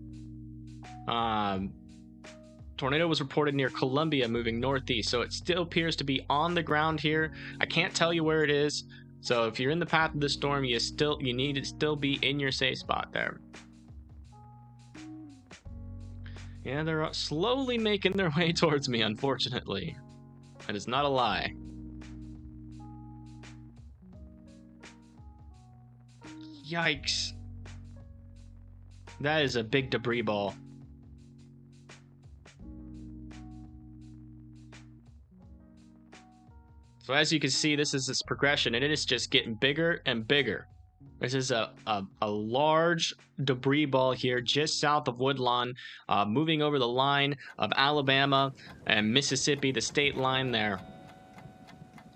Tornado was reported near Columbia, moving northeast, so it still appears to be on the ground here. I can't tell you where it is, so if you're in the path of the storm, you need to still be in your safe spot there. Yeah, they're slowly making their way towards me, unfortunately. That is not a lie. Yikes. That is a big debris ball. So as you can see, this is this progression, and it is just getting bigger and bigger. This is a large debris ball here just south of Woodlawn, moving over the line of Alabama and Mississippi, the state line there.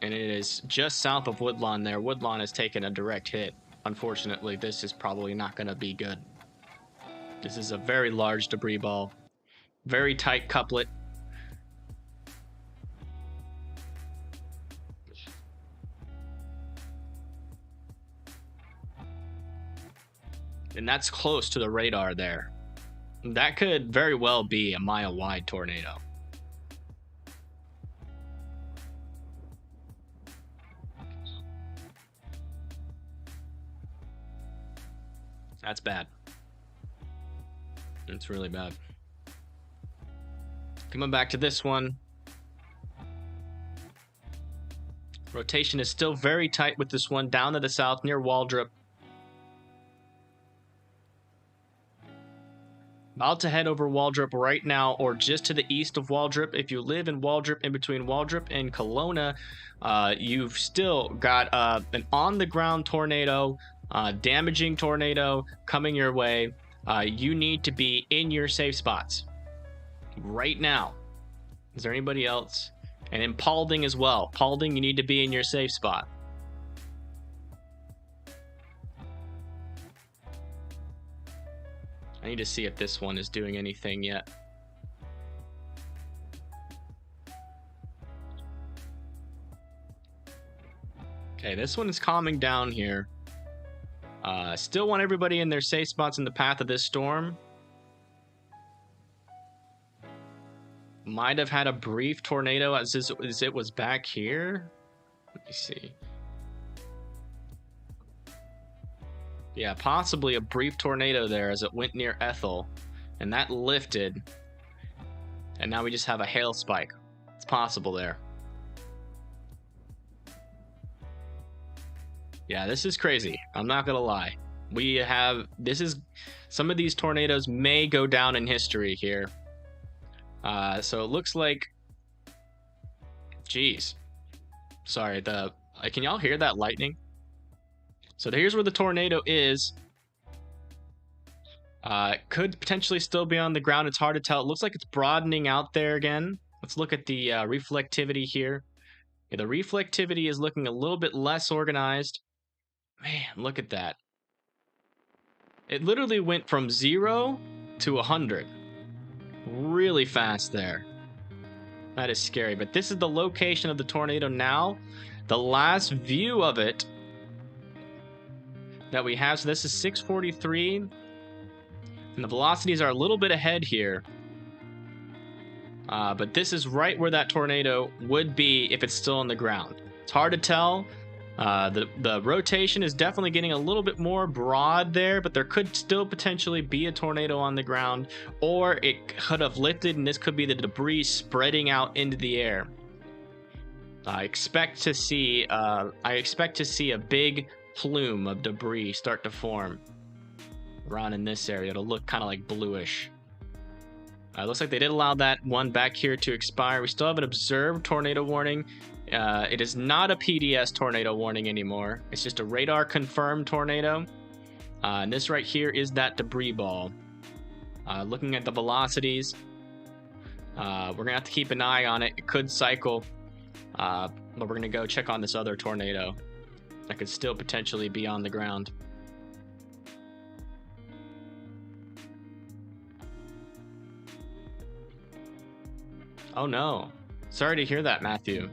And it is just south of Woodlawn there. Woodlawn has taken a direct hit. Unfortunately, this is probably not going to be good. This is a very large debris ball. Very tight couplet. And that's close to the radar there. That could very well be a mile-wide tornado. That's bad. It's really bad. Coming back to this one. Rotation is still very tight with this one down to the south near Waldrop. About to head over Waldrop right now, or just to the east of Waldrop. If you live in Waldrop, in between Waldrop and Kelowna, you've still got an on-the-ground tornado, damaging tornado coming your way. You need to be in your safe spots right now. Is there anybody else? And in Paulding as well. Paulding, you need to be in your safe spot. I need to see if this one is doing anything yet. Okay, this one is calming down here. Still want everybody in their safe spots in the path of this storm. Might have had a brief tornado as it was back here. Let me see. Yeah, possibly a brief tornado there as it went near Ethel, and that lifted, and now we just have a hail spike. It's possible there. Yeah, this is crazy. I'm not gonna lie. Some of these tornadoes may go down in history here. So it looks like, geez, sorry, can y'all hear that lightning? So here's where the tornado is. Could potentially still be on the ground. It's hard to tell. It looks like it's broadening out there again. Let's look at the reflectivity here. Yeah, the reflectivity is looking a little bit less organized. Man, look at that. It literally went from 0 to 100. Really fast there. That is scary. But this is the location of the tornado now. The last view of it that we have. So this is 643. And the velocities are a little bit ahead here. But this is right where that tornado would be if it's still on the ground. It's hard to tell. The rotation is definitely getting a little bit more broad there, but there could still potentially be a tornado on the ground, or it could have lifted and this could be the debris spreading out into the air. I expect to see a big plume of debris start to form around in this area. It'll look kind of like bluish. Looks like they did allow that one back here to expire. We still have an observed tornado warning. It is not a PDS tornado warning anymore. It's just a radar confirmed tornado. And this right here is that debris ball. Looking at the velocities, we're gonna have to keep an eye on it. It could cycle, but we're gonna go check on this other tornado that could still potentially be on the ground. Oh no. Sorry to hear that, Matthew.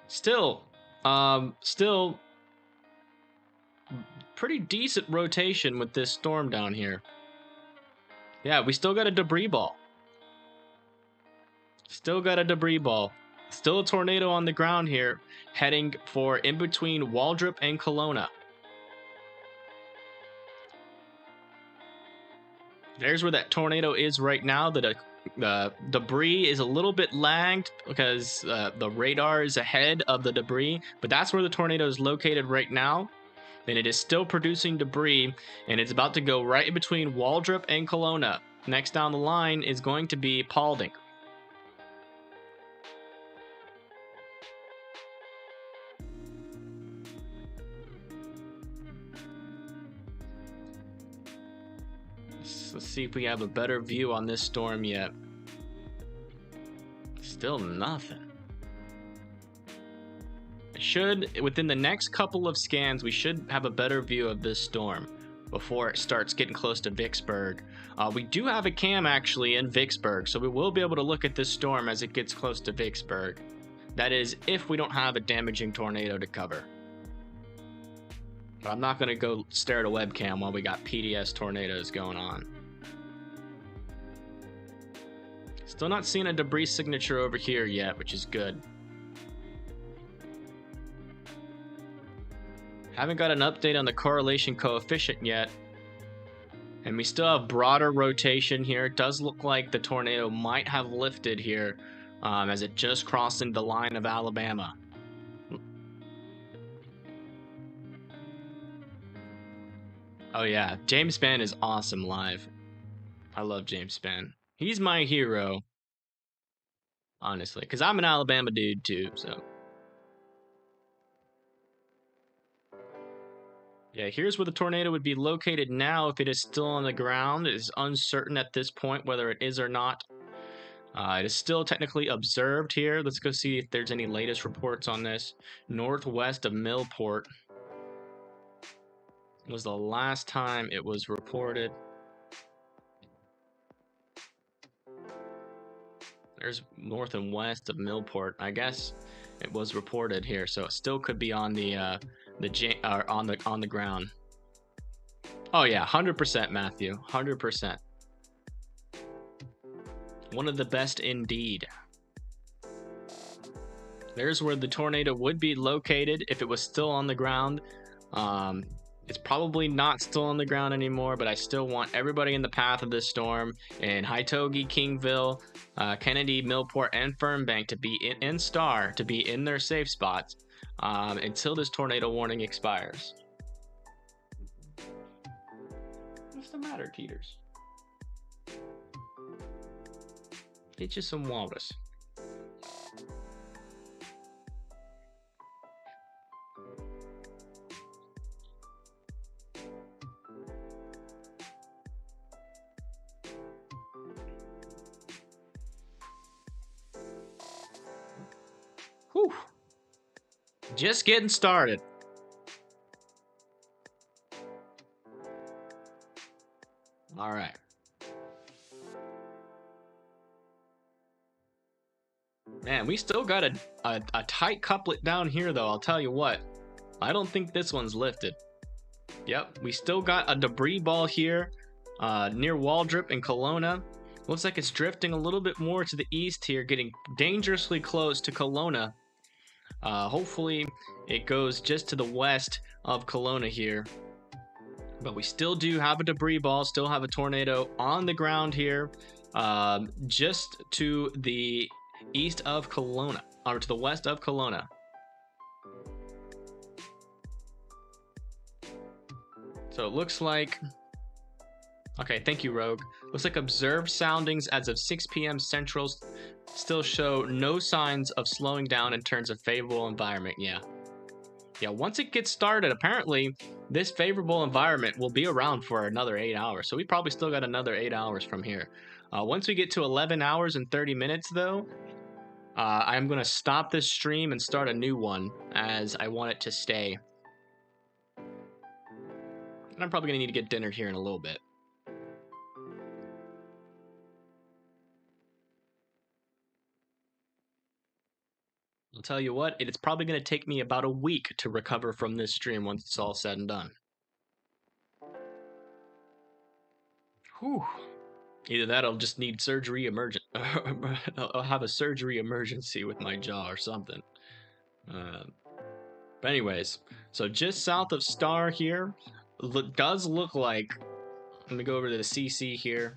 Still pretty decent rotation with this storm down here. Yeah, we still got a debris ball. Still got a debris ball. Still a tornado on the ground here, heading for in between Waldrop and Kelowna. There's where that tornado is right now. The debris is a little bit lagged because the radar is ahead of the debris, but that's where the tornado is located right now. And it is still producing debris, and it's about to go right in between Waldrop and Kelowna. Next down the line is going to be Paulding. see if we have a better view on this storm yet. Still nothing. Within the next couple of scans, we should have a better view of this storm before it starts getting close to Vicksburg. We do have a cam actually in Vicksburg, so we will be able to look at this storm as it gets close to Vicksburg. That is, if we don't have a damaging tornado to cover. But I'm not going to go stare at a webcam while we got PDS tornadoes going on. Still not seeing a debris signature over here yet, which is good. Haven't got an update on the correlation coefficient yet. And we still have broader rotation here. It does look like the tornado might have lifted here as it just crossed into the line of Alabama. Oh yeah, James Spann is awesome live. I love James Spann. He's my hero. Honestly, because I'm an Alabama dude too, so. Yeah, here's where the tornado would be located now if it is still on the ground. It is uncertain at this point whether it is or not. It is still technically observed here. Let's go see if there's any latest reports on this. Northwest of Millport was the last time it was reported. There's north and west of Millport. I guess it was reported here, so it still could be on the on the ground. Oh yeah, 100%, Matthew. 100%. One of the best indeed. There's where the tornado would be located if it was still on the ground. It's probably not still on the ground anymore, but I still want everybody in the path of this storm in Hytoge, Kingville, Kennedy, Millport, and Fernbank to be in Star, to be in their safe spots until this tornado warning expires. What's the matter, Teeters? Get you some walrus. Whew. Just getting started. All right. Man, we still got a tight couplet down here, though. I'll tell you what. I don't think this one's lifted. Yep, we still got a debris ball here near Waldrop and Kelowna. Looks like it's drifting a little bit more to the east here, getting dangerously close to Kelowna. Hopefully it goes just to the west of Kelowna here. But we still do have a debris ball, still have a tornado on the ground here, just to the east of Kelowna, or to the west of Kelowna. So it looks like... Okay, thank you, Rogue. Looks like observed soundings as of 6 p.m. Central still show no signs of slowing down in terms of favorable environment. Yeah, once it gets started, apparently this favorable environment will be around for another 8 hours. So we probably still got another 8 hours from here. Once we get to 11 hours and 30 minutes, though, I'm going to stop this stream and start a new one as I want it to stay. And I'm probably going to need to get dinner here in a little bit. I'll tell you what, it's probably going to take me about a week to recover from this stream once it's all said and done. Whew. Either that or I'll just need surgery emergent. I'll have a surgery emergency with my jaw or something. But anyways, so just south of Star here, does look like... Let me go over to the CC here.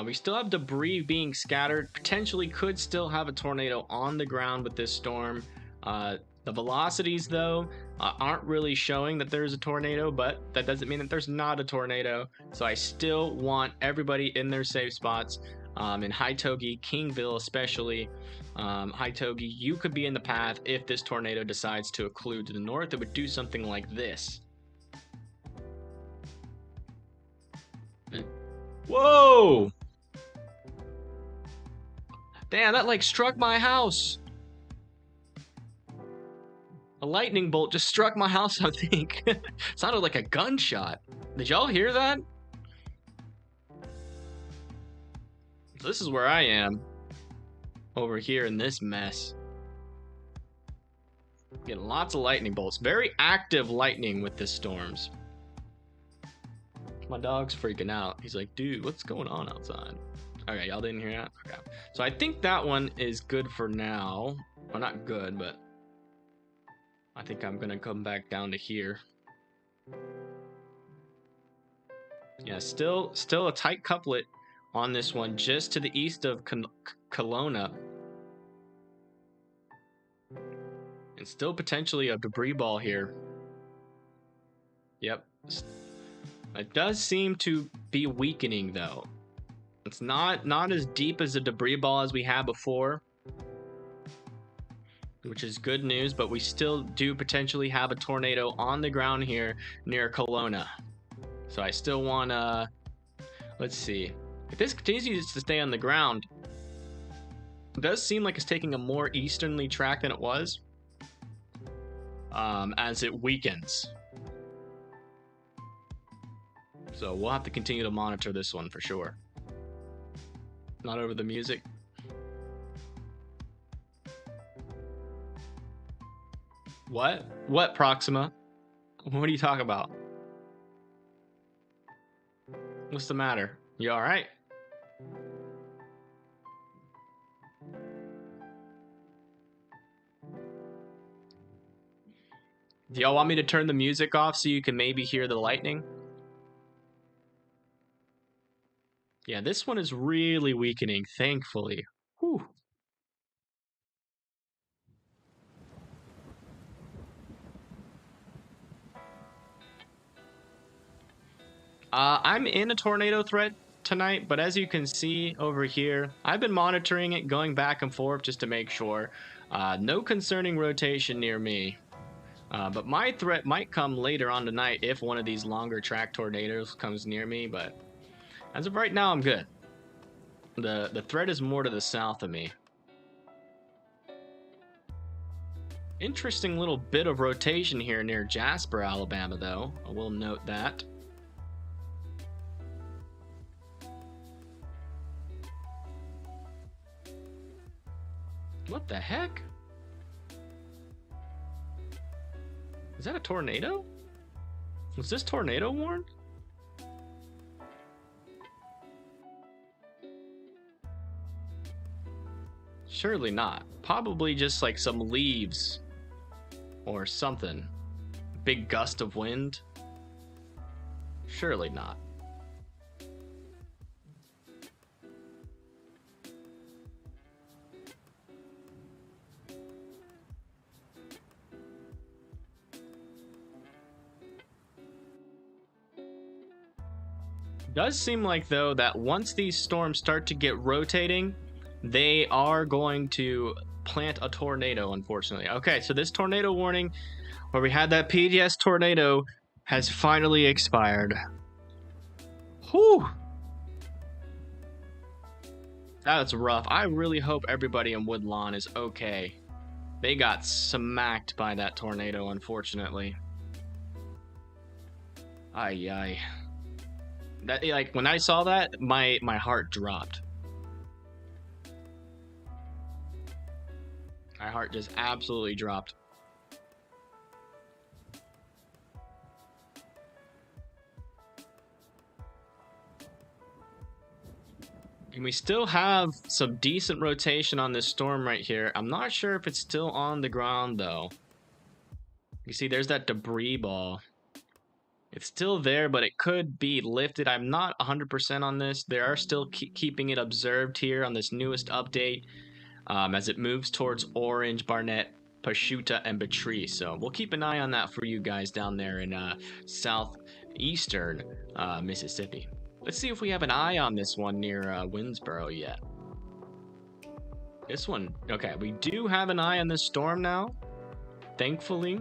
We still have debris being scattered. Potentially could still have a tornado on the ground with this storm. The velocities, though, aren't really showing that there's a tornado, but that doesn't mean that there's not a tornado. So I still want everybody in their safe spots. In Hytoge, Kingville especially. Hytoge, you could be in the path if this tornado decides to occlude to the north. It would do something like this. Whoa! Damn, that like struck my house. A lightning bolt just struck my house, I think. Sounded like a gunshot. Did y'all hear that? This is where I am. Over here in this mess. Getting lots of lightning bolts. Very active lightning with this storms. My dog's freaking out. He's like, dude, what's going on outside? Okay, y'all didn't hear that? Okay. So I think that one is good for now. Well, not good, but I think I'm gonna come back down to here. Yeah, still a tight couplet on this one, just to the east of Kelowna. And still potentially a debris ball here. Yep. It does seem to be weakening though. It's not as deep as a debris ball as we had before, which is good news, but we still do potentially have a tornado on the ground here near Kelowna. So I still want to, let's see. If this continues to stay on the ground, it does seem like it's taking a more easterly track than it was as it weakens. So we'll have to continue to monitor this one for sure. Not over the music. What? What, Proxima? What are you talking about? What's the matter? You alright? Do y'all want me to turn the music off so you can maybe hear the lightning? Yeah, this one is really weakening, thankfully. Whew. I'm in a tornado threat tonight, but as you can see over here, I've been monitoring it, going back and forth just to make sure. No concerning rotation near me. But my threat might come later on tonight if one of these longer track tornadoes comes near me, but as of right now, I'm good. The threat is more to the south of me. Interesting little bit of rotation here near Jasper, Alabama, though. I will note that. What the heck? Is that a tornado? Was this tornado warned? Surely not. Probably just like some leaves or something. Big gust of wind? Surely not. Does seem like though that once these storms start to get rotating, they are going to plant a tornado, unfortunately. Okay, so this tornado warning where we had that PDS tornado has finally expired. Whew. That's rough. I really hope everybody in Woodlawn is okay. They got smacked by that tornado, unfortunately. Ay, ay. That, like, when I saw that, my heart dropped. My heart just absolutely dropped. And we still have some decent rotation on this storm right here. I'm not sure if it's still on the ground, though. You see, there's that debris ball. It's still there, but it could be lifted. I'm not 100% on this. They are still keeping it observed here on this newest update as it moves towards Orange, Barnett, Pashuta, and Betree. So we'll keep an eye on that for you guys down there in southeastern Mississippi. Let's see if we have an eye on this one near Winnsboro yet. This one, okay, we do have an eye on this storm now, thankfully.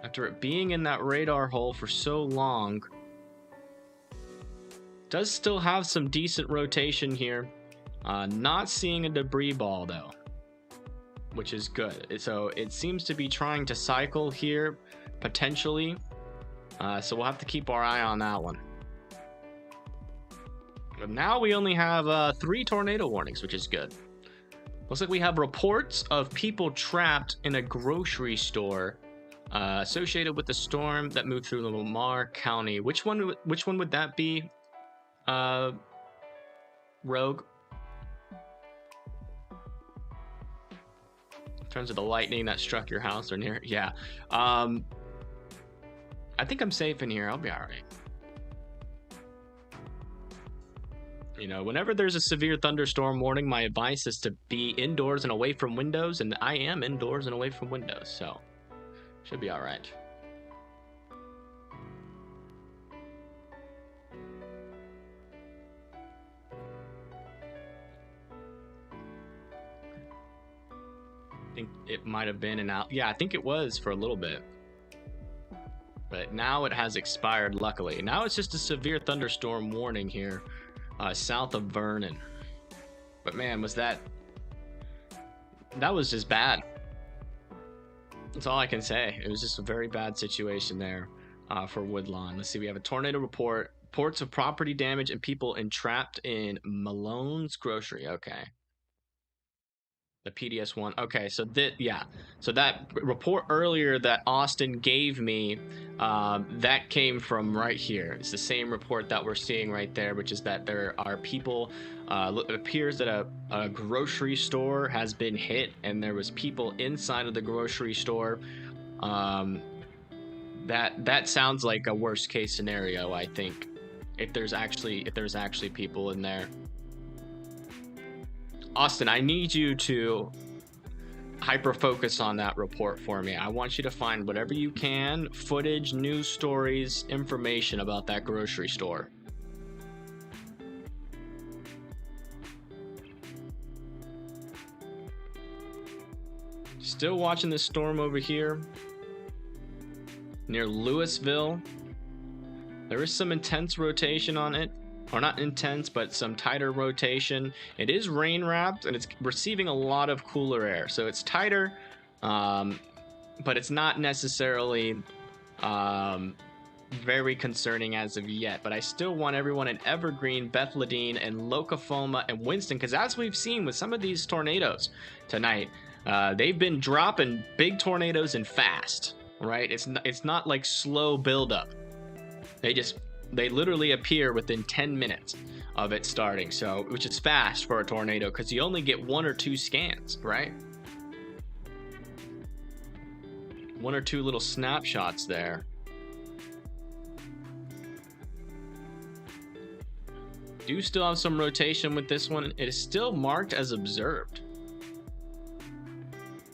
After it being in that radar hole for so long, Does still have some decent rotation here. Not seeing a debris ball though, which is good. So it seems to be trying to cycle here, potentially. So we'll have to keep our eye on that one. But now we only have 3 tornado warnings, which is good. Looks like we have reports of people trapped in a grocery store associated with the storm that moved through Lamar County. Which one would that be? Rogue. In terms of the lightning that struck your house or near, yeah. I think I'm safe in here. I'll be all right. You know, whenever there's a severe thunderstorm warning, my advice is to be indoors and away from windows, and I am indoors and away from windows, so should be all right. I think it might have been an out. Yeah, I think it was for a little bit. But now it has expired, luckily. Now it's just a severe thunderstorm warning here. South of Vernon. But man, that was just bad. That's all I can say. It was just a very bad situation there for Woodlawn. Let's see, we have a tornado report. Reports of property damage and people entrapped in Malone's Grocery. Okay. The PDS one. Okay, so so that report earlier that Austin gave me, that came from right here. It's the same report that we're seeing right there, which is that there are people. It appears that a grocery store has been hit, and there was people inside of the grocery store. That sounds like a worst case scenario. I think if there's actually people in there. Austin, I need you to hyper focus on that report for me. I want you to find whatever you can, footage, news stories, information about that grocery store. Still watching this storm over here near Louisville. There is some intense rotation on it. Or not intense, but some tighter rotation. It is rain wrapped, and it's receiving a lot of cooler air, so it's tighter, but it's not necessarily very concerning as of yet. But I still want everyone in Evergreen, Bethlehem, and Locafoma, and Winston, because as we've seen with some of these tornadoes tonight, they've been dropping big tornadoes and fast, right? It's not like slow buildup. They literally appear within 10 minutes of it starting, so which is fast for a tornado because you only get 1 or 2 scans, right? 1 or 2 little snapshots there. Do still have some rotation with this one. It is still marked as observed.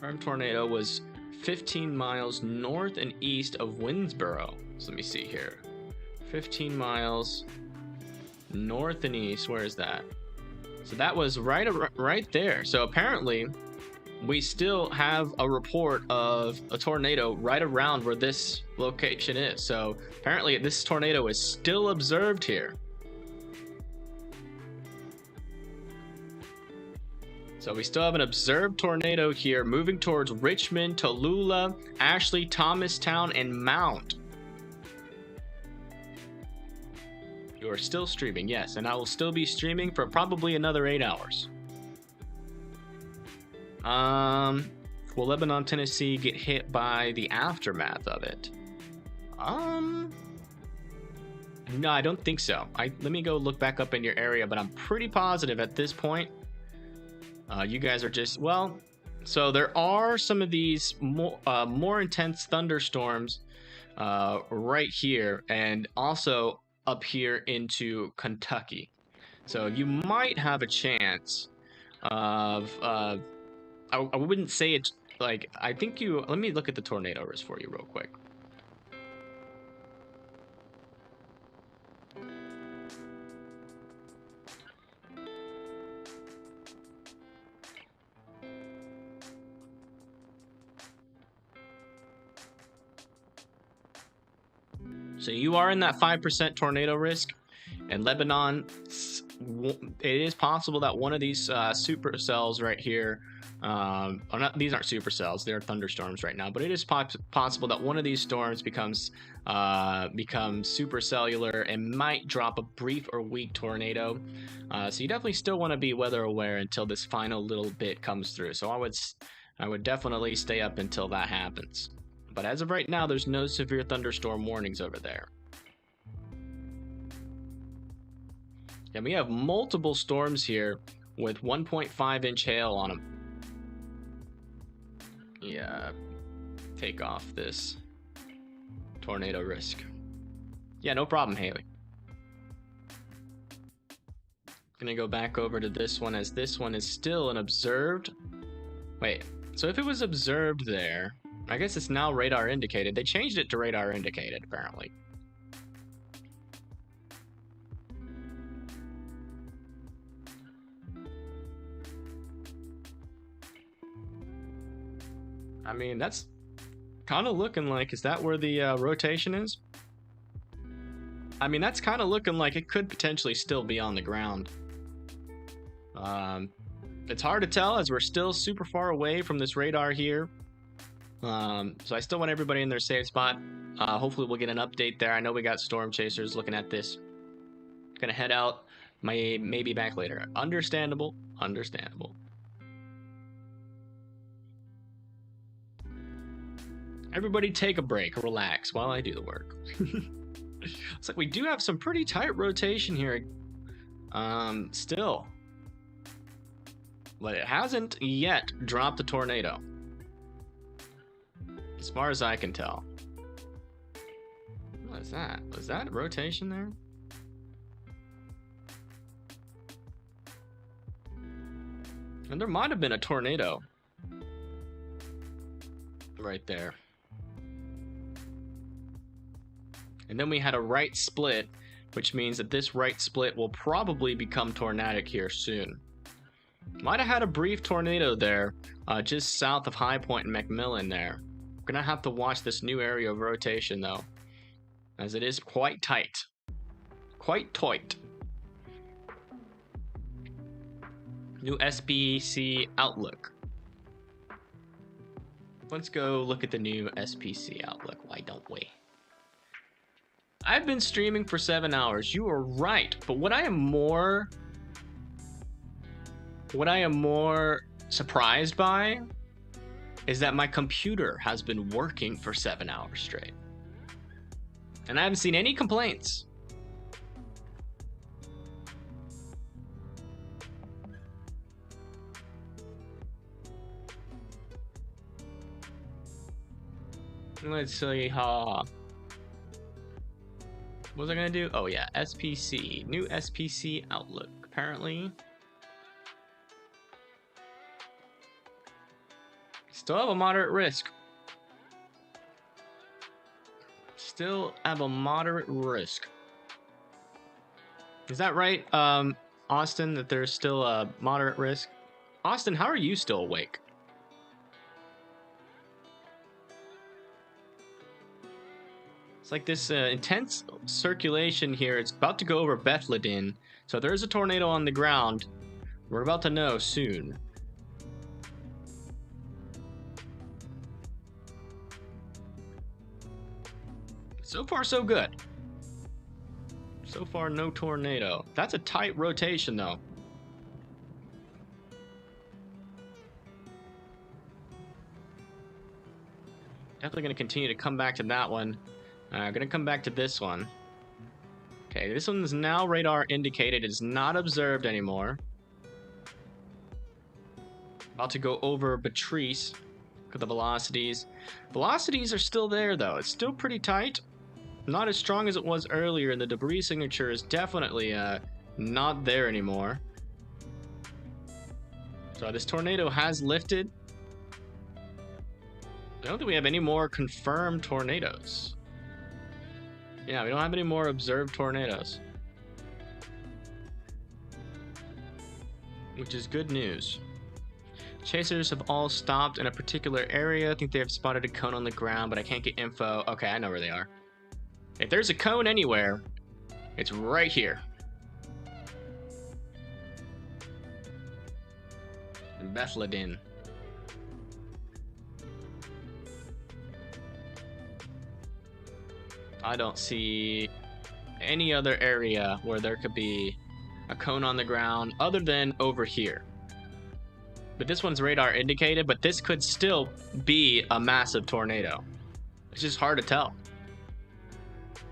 Armed tornado was 15 miles north and east of Winsboro. So let me see here. 15 miles north and east. Where is that? So that was right there. So apparently we still have a report of a tornado right around where this location is. So apparently this tornado is still observed here. So we still have an observed tornado here moving towards Richmond, Tallulah, Ashley, Thomastown, and Mount. You are still streaming, yes, and I will still be streaming for probably another 8 hours. Will Lebanon, Tennessee get hit by the aftermath of it? No, I don't think so. Let me go look back up in your area, but I'm pretty positive at this point. You guys are just, well, so there are some of these more intense thunderstorms right here, and also up here into Kentucky. So you might have a chance of I wouldn't say it's like, I think let me look at the tornado risk for you real quick. So you are in that 5% tornado risk. And Lebanon, it is possible that one of these supercells right here, these aren't supercells, they're thunderstorms right now, but it is possible that one of these storms becomes supercellular and might drop a brief or weak tornado. So you definitely still want to be weather aware until this final little bit comes through. So I would definitely stay up until that happens. But as of right now, there's no severe thunderstorm warnings over there. And we have multiple storms here with 1.5-inch hail on them. Yeah, take off this tornado risk. Yeah, no problem, Haley. Gonna go back over to this one, as this one is still an observed. Wait, so if it was observed there, I guess it's now radar indicated. They changed it to radar indicated, apparently. I mean, that's kind of looking like, is that where the rotation is? I mean, that's kind of looking like it could potentially still be on the ground. It's hard to tell as we're still super far away from this radar here. So I still want everybody in their safe spot. Hopefully we'll get an update there. I know we got storm chasers looking at this. Gonna head out. Maybe back later. Understandable. Understandable. Everybody take a break, relax while I do the work. It's like we do have some pretty tight rotation here. Still. But it hasn't yet dropped a tornado. As far as I can tell. What is that? Was that rotation there? And there might have been a tornado. Right there. And then we had a right split, which means that this right split will probably become tornadic here soon. Might have had a brief tornado there, just south of High Point and McMillan there. We're gonna have to watch this new area of rotation though, as it is quite tight. Quite tight. New SPC outlook. Let's go look at the new SPC outlook. Why don't we? I've been streaming for 7 hours. You are right. But what I am more surprised by is that my computer has been working for 7 hours straight. And I haven't seen any complaints. Let's see how. What was I gonna do? Oh yeah, SPC. New SPC outlook, apparently. Still have a moderate risk. Still have a moderate risk. Is that right, Austin, that there's still a moderate risk? Austin, how are you still awake? It's like this intense circulation here. It's about to go over Bethlehem. So there's a tornado on the ground. We're about to know soon. So far, so good. So far, no tornado. That's a tight rotation, though. Definitely going to continue to come back to that one. Going to come back to this one. Okay, this one's now radar indicated. It is not observed anymore. About to go over Patrice. Look at the velocities. Velocities are still there, though. It's still pretty tight. Not as strong as it was earlier, and the debris signature is definitely not there anymore. So this tornado has lifted. I don't think we have any more confirmed tornadoes. Yeah, we don't have any more observed tornadoes. Which is good news. Chasers have all stopped in a particular area. I think they have spotted a cone on the ground, but I can't get info. Okay, I know where they are. If there's a cone anywhere, it's right here. Bethlehem. I don't see any other area where there could be a cone on the ground other than over here. But this one's radar indicated, but this could still be a massive tornado. It's just hard to tell.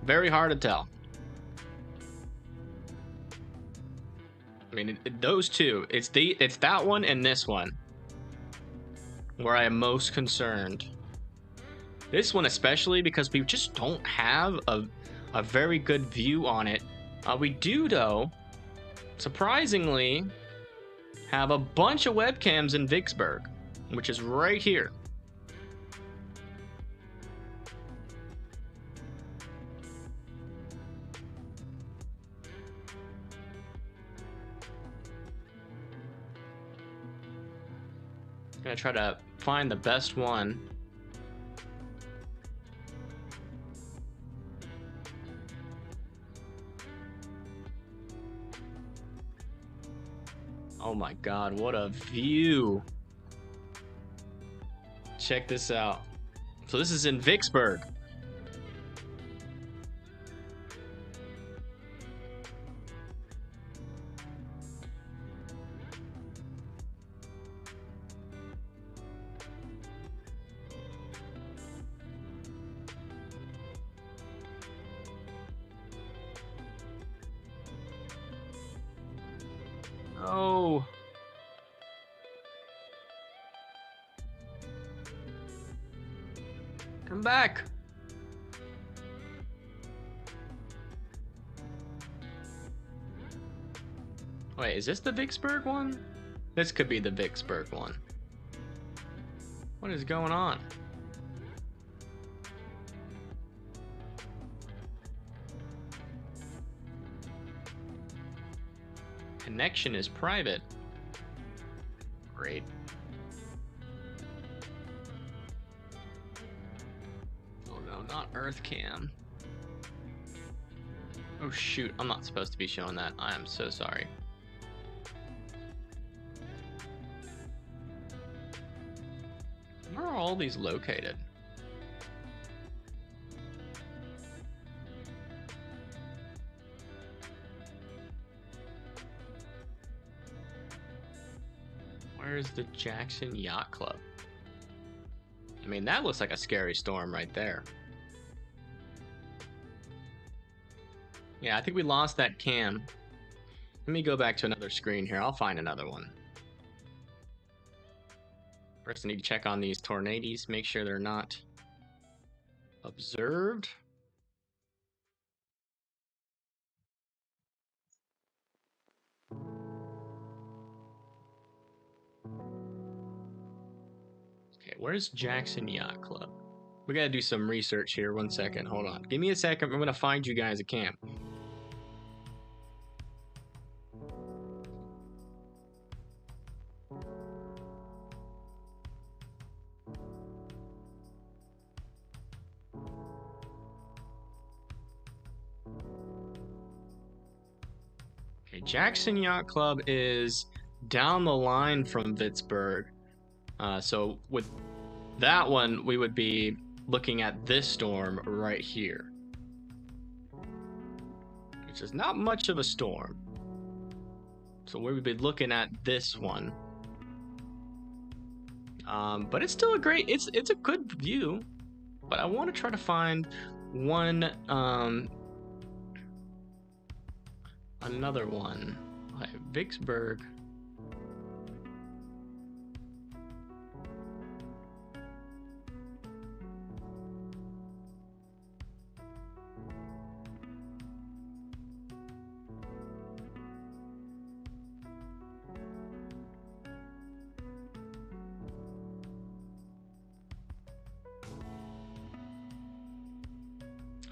Very hard to tell. I mean, those two, it's that one and this one where I am most concerned. This one especially because we just don't have a very good view on it. We do, though, surprisingly, have a bunch of webcams in Vicksburg, which is right here. I'm gonna try to find the best one. Oh my God, what a view. Check this out. So this is in Vicksburg. Oh. Come back. Wait, is this the Vicksburg one? This could be the Vicksburg one. What is going on? Connection is private. Great. Oh no, not Earth Cam. Oh shoot, I'm not supposed to be showing that. I am so sorry. Where are all these located? Where's the Jackson Yacht Club? I mean, that looks like a scary storm right there. Yeah, I think we lost that cam. Let me go back to another screen here. I'll find another one. First, I need to check on these tornadoes, make sure they're not observed. Okay, where's Jackson Yacht Club? We gotta do some research here. 1 second, hold on. Give me a second, I'm gonna find you guys a camp. Okay, Jackson Yacht Club is down the line from Vicksburg. So with that one, we would be looking at this storm right here, which is not much of a storm. So we would be looking at this one. But it's still a great, it's a good view. But I want to try to find one, another one. Okay, Vicksburg.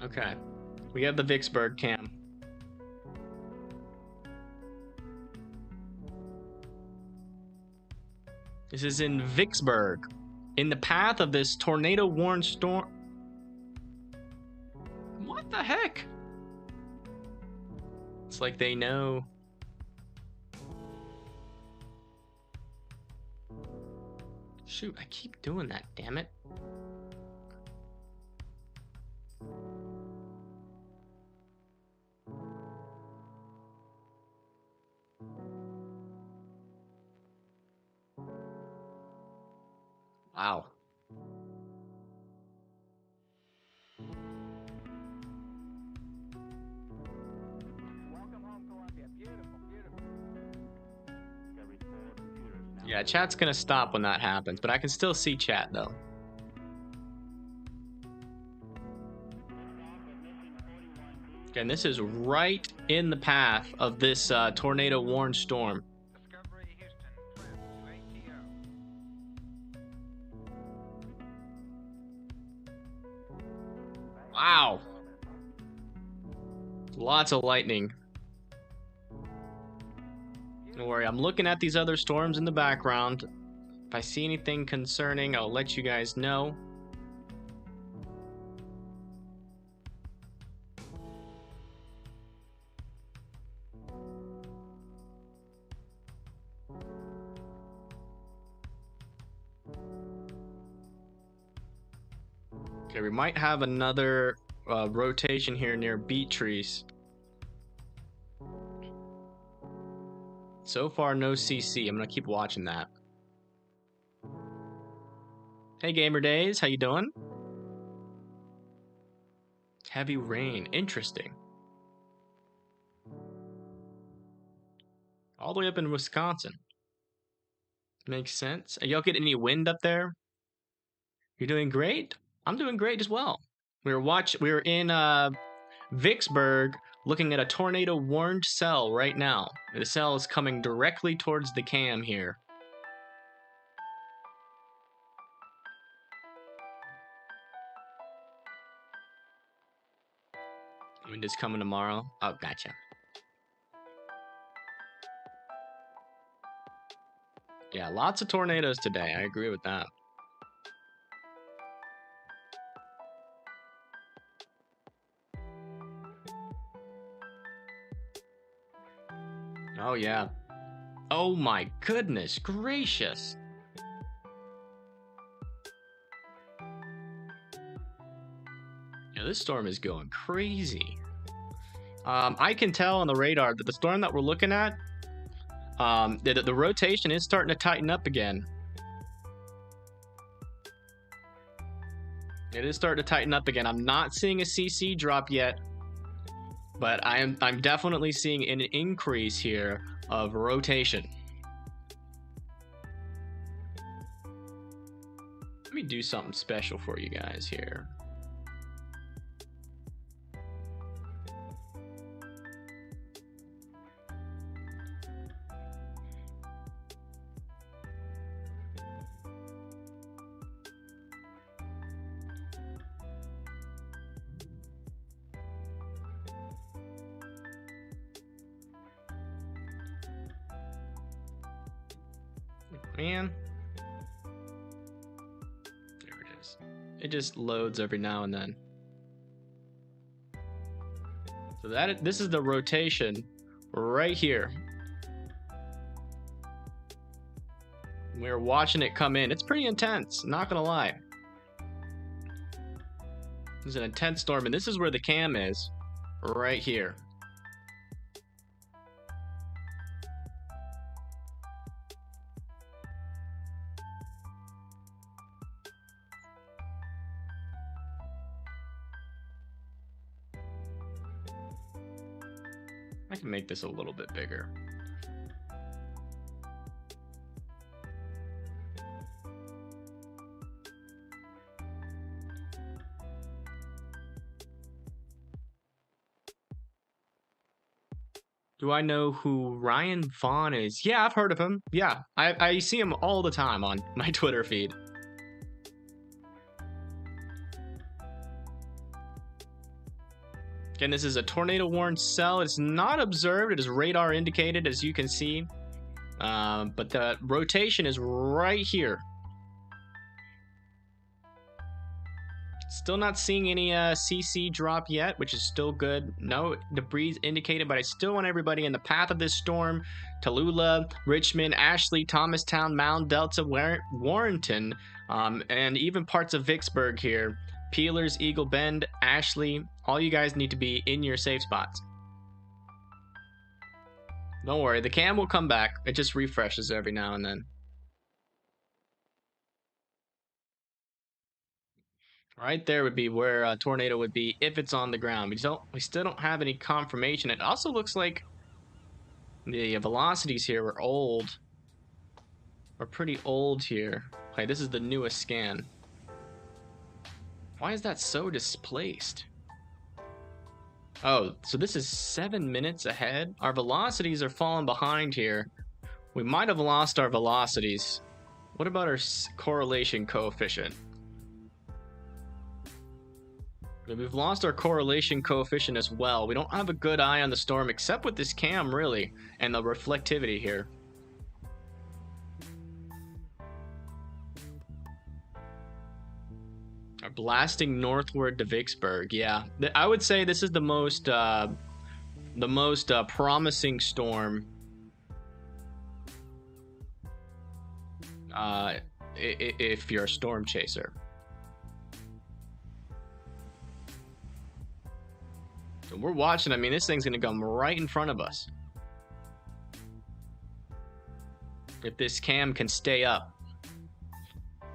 Okay, we have the Vicksburg cam. This is in Vicksburg, in the path of this tornado-warned storm. What the heck? It's like they know. Shoot, I keep doing that, damn it. Wow. Yeah, chat's gonna stop when that happens, but I can still see chat though. Okay, and this is right in the path of this tornado-warned storm. Wow. Lots of lightning. Don't worry, I'm looking at these other storms in the background. If I see anything concerning, I'll let you guys know. Okay, we might have another rotation here near Beatrice. So far, no CC. I'm gonna keep watching that. Hey, Gamer Days, how you doing? Heavy rain, interesting. All the way up in Wisconsin. Makes sense. Are y'all getting any wind up there? You're doing great? I'm doing great as well. We were in Vicksburg looking at a tornado warned cell right now. The cell is coming directly towards the cam here. Wind is coming tomorrow. Oh, gotcha. Yeah, lots of tornadoes today. I agree with that. Oh, yeah. Oh, my goodness gracious. Yeah, this storm is going crazy. I can tell on the radar that the storm that we're looking at, the rotation is starting to tighten up again. It is starting to tighten up again. I'm not seeing a CC drop yet. But I'm definitely seeing an increase here of rotation. Let me do something special for you guys here. Man, there it is. It just loads every now and then. So this is the rotation right here. We're watching it come in. It's pretty intense, not gonna lie. This is an intense storm, and this is where the cam is, right here. I can make this a little bit bigger. Do I know who Ryan Vaughn is? Yeah, I've heard of him. Yeah, I see him all the time on my Twitter feed. Again, this is a tornado-warned cell. It's not observed. It is radar indicated, as you can see. But the rotation is right here. Still not seeing any CC drop yet, which is still good. No debris indicated, but I still want everybody in the path of this storm. Tallulah, Richmond, Ashley, Thomastown, Mound, Delta, Warrenton, and even parts of Vicksburg here. Peelers, Eagle Bend, Ashley, all you guys need to be in your safe spots. Don't worry, the cam will come back. It just refreshes every now and then. Right there would be where a tornado would be if it's on the ground. We still don't have any confirmation. It also looks like the velocities here are old. Are pretty old here. Okay, this is the newest scan. Why is that so displaced? Oh, so this is 7 minutes ahead? Our velocities are falling behind here. We might have lost our velocities. What about our correlation coefficient? We've lost our correlation coefficient as well. We don't have a good eye on the storm except with this cam, really, and the reflectivity here. Are blasting northward to Vicksburg. Yeah, I would say this is the most promising storm. If you're a storm chaser. So we're watching. I mean, this thing's gonna come right in front of us. If this cam can stay up.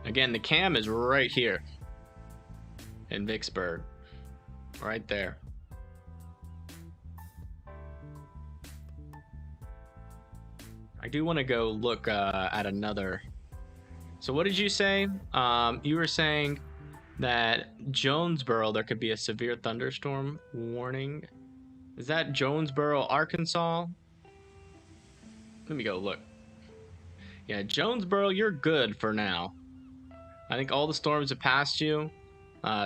Again, the cam is right here. In Vicksburg. Right there. I do want to go look at another. So what did you say? You were saying that Jonesboro, there could be a severe thunderstorm warning. Is that Jonesboro, Arkansas? Let me go look. Yeah, Jonesboro, you're good for now. I think all the storms have passed you.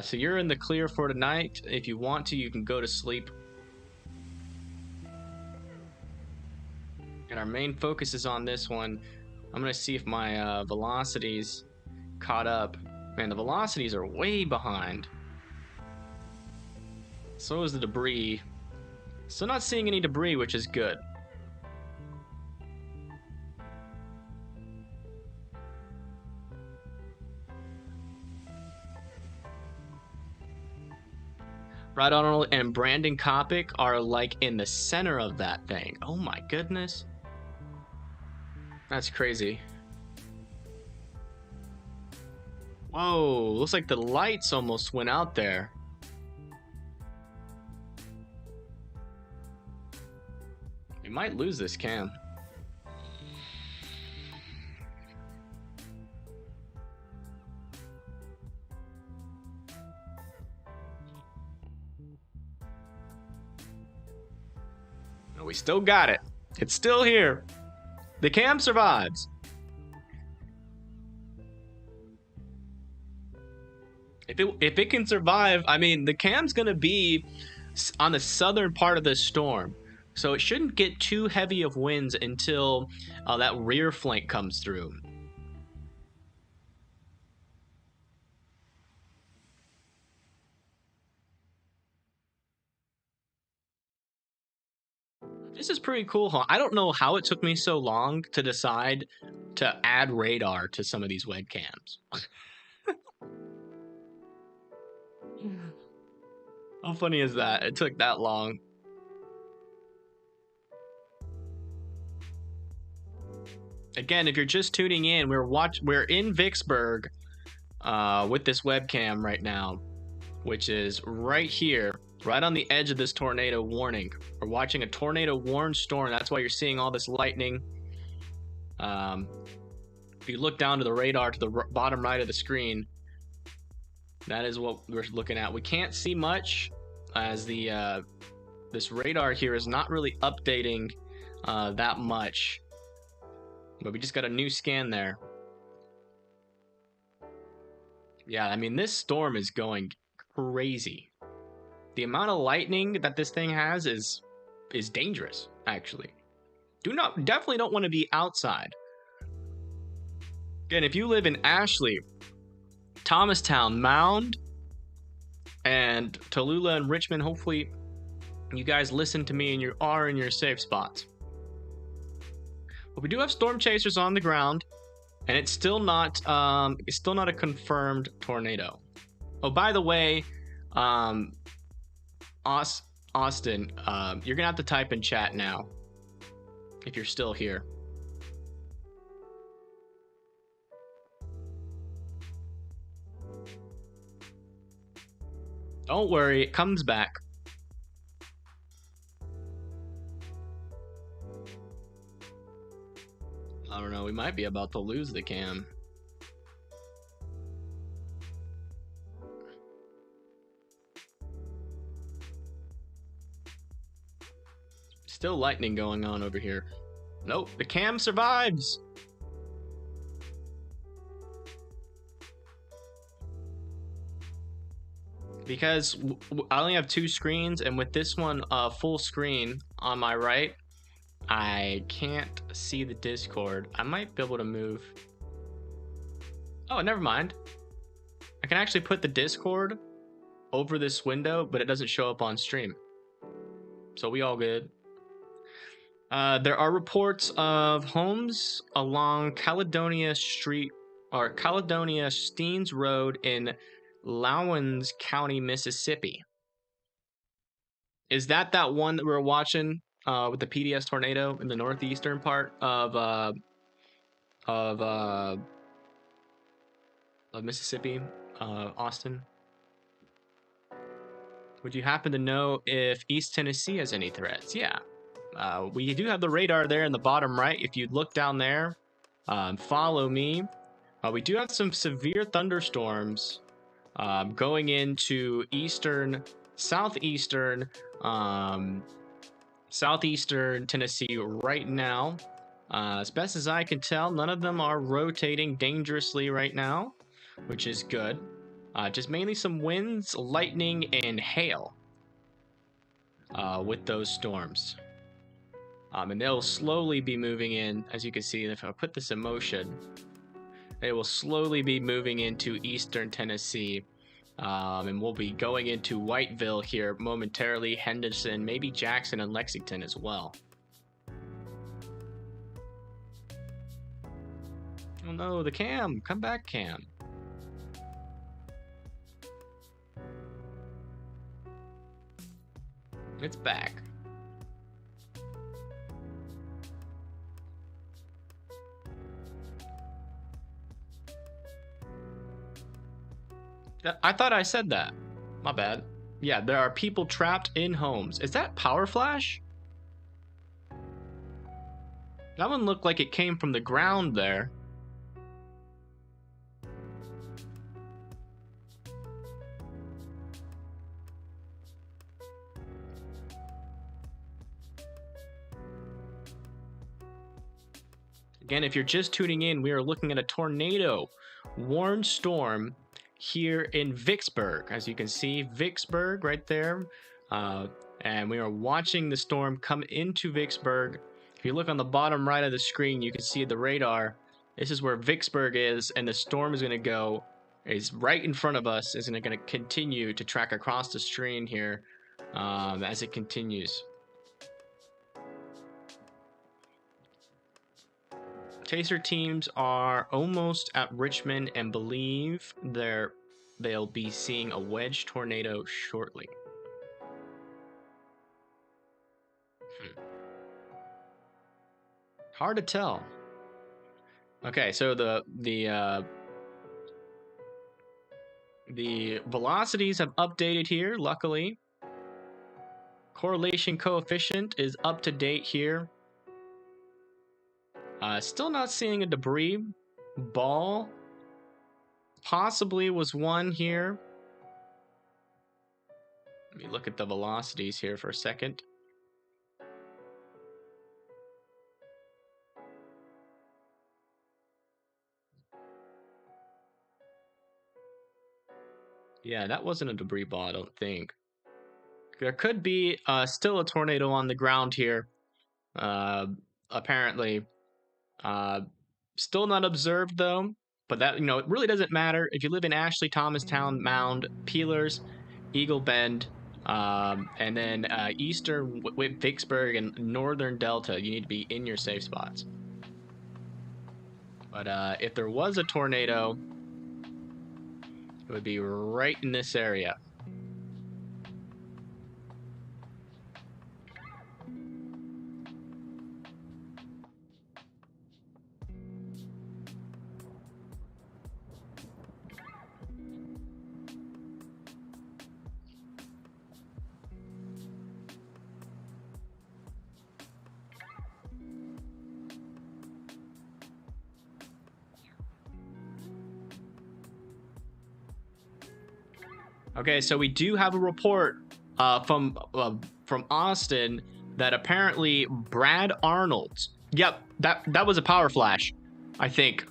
So you're in the clear for tonight. If you want to, you can go to sleep. And our main focus is on this one. I'm going to see if my velocities caught up. Man, the velocities are way behind. So is the debris. Still not seeing any debris, which is good. Rod Arnold and Brandon Kopic are like in the center of that thing. Oh my goodness. That's crazy. Whoa, looks like the lights almost went out there. We might lose this cam. We still got it. It's still here. The cam survives. If it can survive, I mean, the cam's gonna be on the southern part of the storm, so it shouldn't get too heavy of winds until that rear flank comes through. This is pretty cool, huh? I don't know how it took me so long to decide to add radar to some of these webcams. How funny is that? It took that long. Again, if you're just tuning in, we're in Vicksburg with this webcam right now, which is right here. Right on the edge of this tornado warning. We're watching a tornado warned storm. That's why you're seeing all this lightning. If you look down to the radar to the bottom right of the screen, that is what we're looking at. We can't see much as the this radar here is not really updating that much. But we just got a new scan there. Yeah, I mean, this storm is going crazy. The amount of lightning that this thing has is dangerous, actually. Definitely don't want to be outside. Again, if you live in Ashley, Thomastown, Mound, And Tallulah and Richmond, hopefully you guys listen to me and you are in your safe spots. But we do have storm chasers on the ground, and it's still not a confirmed tornado. Oh, by the way, Austin, you're gonna have to type in chat now if you're still here. Don't worry, it comes back. I don't know, we might be about to lose the cam. Still lightning going on over here. Nope, the cam survives. Because I only have 2 screens, and with this one full screen on my right, I can't see the Discord. I might be able to move. Oh, never mind. I can actually put the Discord over this window, but it doesn't show up on stream. So we all good. There are reports of homes along Caledonia Street, or Caledonia Steens Road in Lowens County, Mississippi. Is that one that we were watching with the PDS tornado in the northeastern part of Mississippi, Austin? Would you happen to know if East Tennessee has any threats? Yeah. We do have the radar there in the bottom right. If you look down there, follow me. We do have some severe thunderstorms going into southeastern Tennessee right now. As best as I can tell, none of them are rotating dangerously right now, which is good. Just mainly some winds, lightning, and hail with those storms. And they'll slowly be moving in, as you can see, if I put this in motion, they will slowly be moving into eastern Tennessee. And we'll be going into Whiteville here momentarily, Henderson, maybe Jackson and Lexington as well. Oh no, the cam! Come back, cam. It's back. I thought I said that. My bad. Yeah, there are people trapped in homes. Is that Power Flash? That one looked like it came from the ground there. Again, if you're just tuning in, we are looking at a tornado warned storm here in Vicksburg. As you can see, Vicksburg right there. And we are watching the storm come into Vicksburg. If you look on the bottom right of the screen, you can see the radar. This is where Vicksburg is, and the storm is going to go, is right in front of us, is going to continue to track across the screen here as it continues. Chaser teams are almost at Richmond and believe they'll be seeing a wedge tornado shortly. Hard to tell. Okay, so the velocities have updated here, luckily. Correlation coefficient is up to date here. Still not seeing a debris ball. Possibly was one here. Let me look at the velocities here for a second. Yeah, that wasn't a debris ball, I don't think. There could be still a tornado on the ground here. Apparently. Still not observed though, but that, it really doesn't matter. If you live in Ashley, Thomastown, Mound, Peelers, Eagle Bend, and then eastern Vicksburg and northern Delta. You need to be in your safe spots. But if there was a tornado, it would be right in this area. Okay, so we do have a report from Austin that apparently Brad Arnold. Yep, that was a power flash, I think.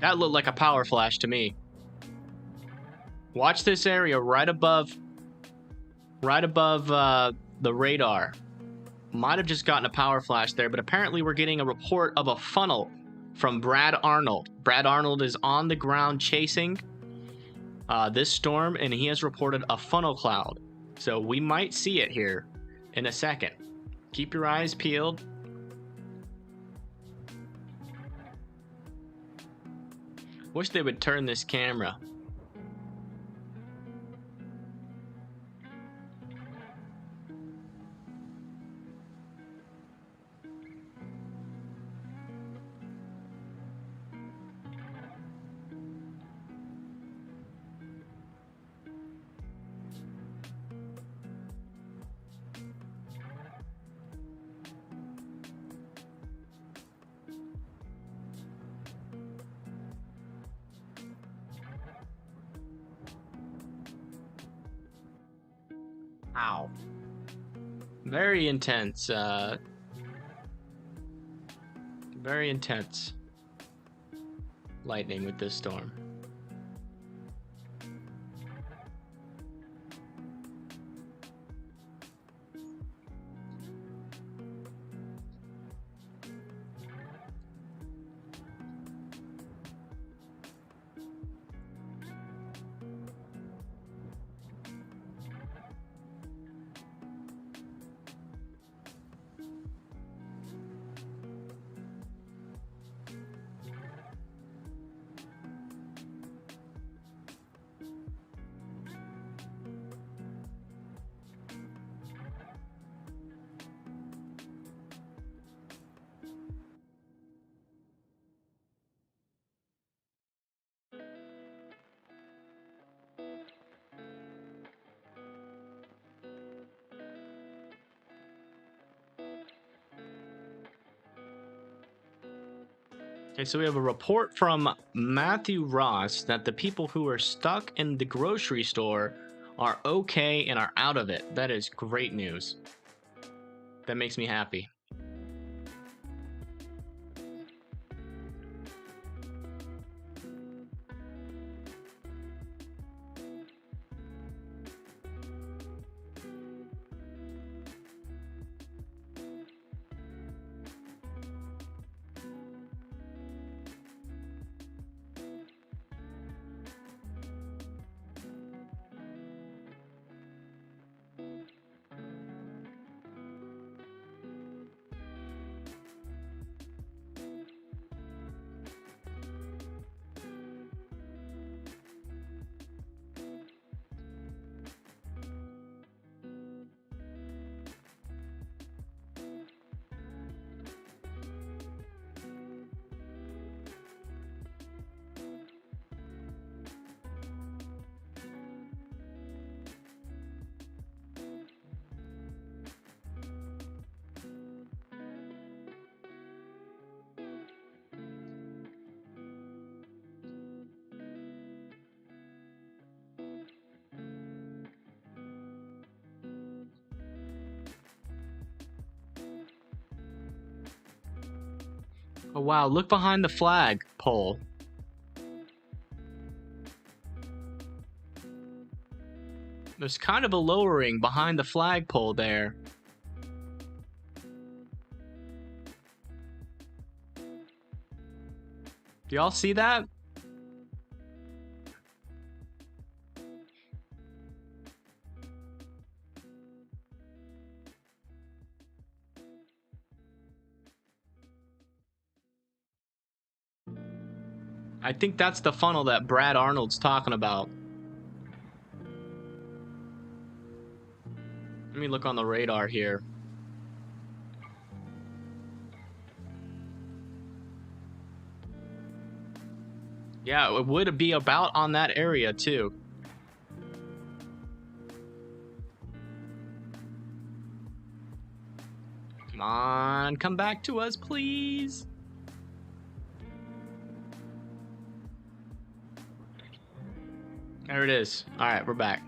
That looked like a power flash to me. Watch this area right above the radar. Might have just gotten a power flash there, but apparently we're getting a report of a funnel from Brad Arnold. Brad Arnold is on the ground chasing this storm, and he has reported a funnel cloud. So we might see it here in a second. Keep your eyes peeled. Wish they would turn this camera. Ow. Very intense. Very intense lightning with this storm. Okay, so we have a report from Matthew Ross that the people who are stuck in the grocery store are okay and are out of it. That is great news. That makes me happy. Oh wow, look behind the flag pole. There's kind of a lowering behind the flagpole there. Do y'all see that? I think that's the funnel that Brad Arnold's talking about. Let me look on the radar here. Yeah, it would be about on that area too. Come on, come back to us, please. There it is. All right, we're back.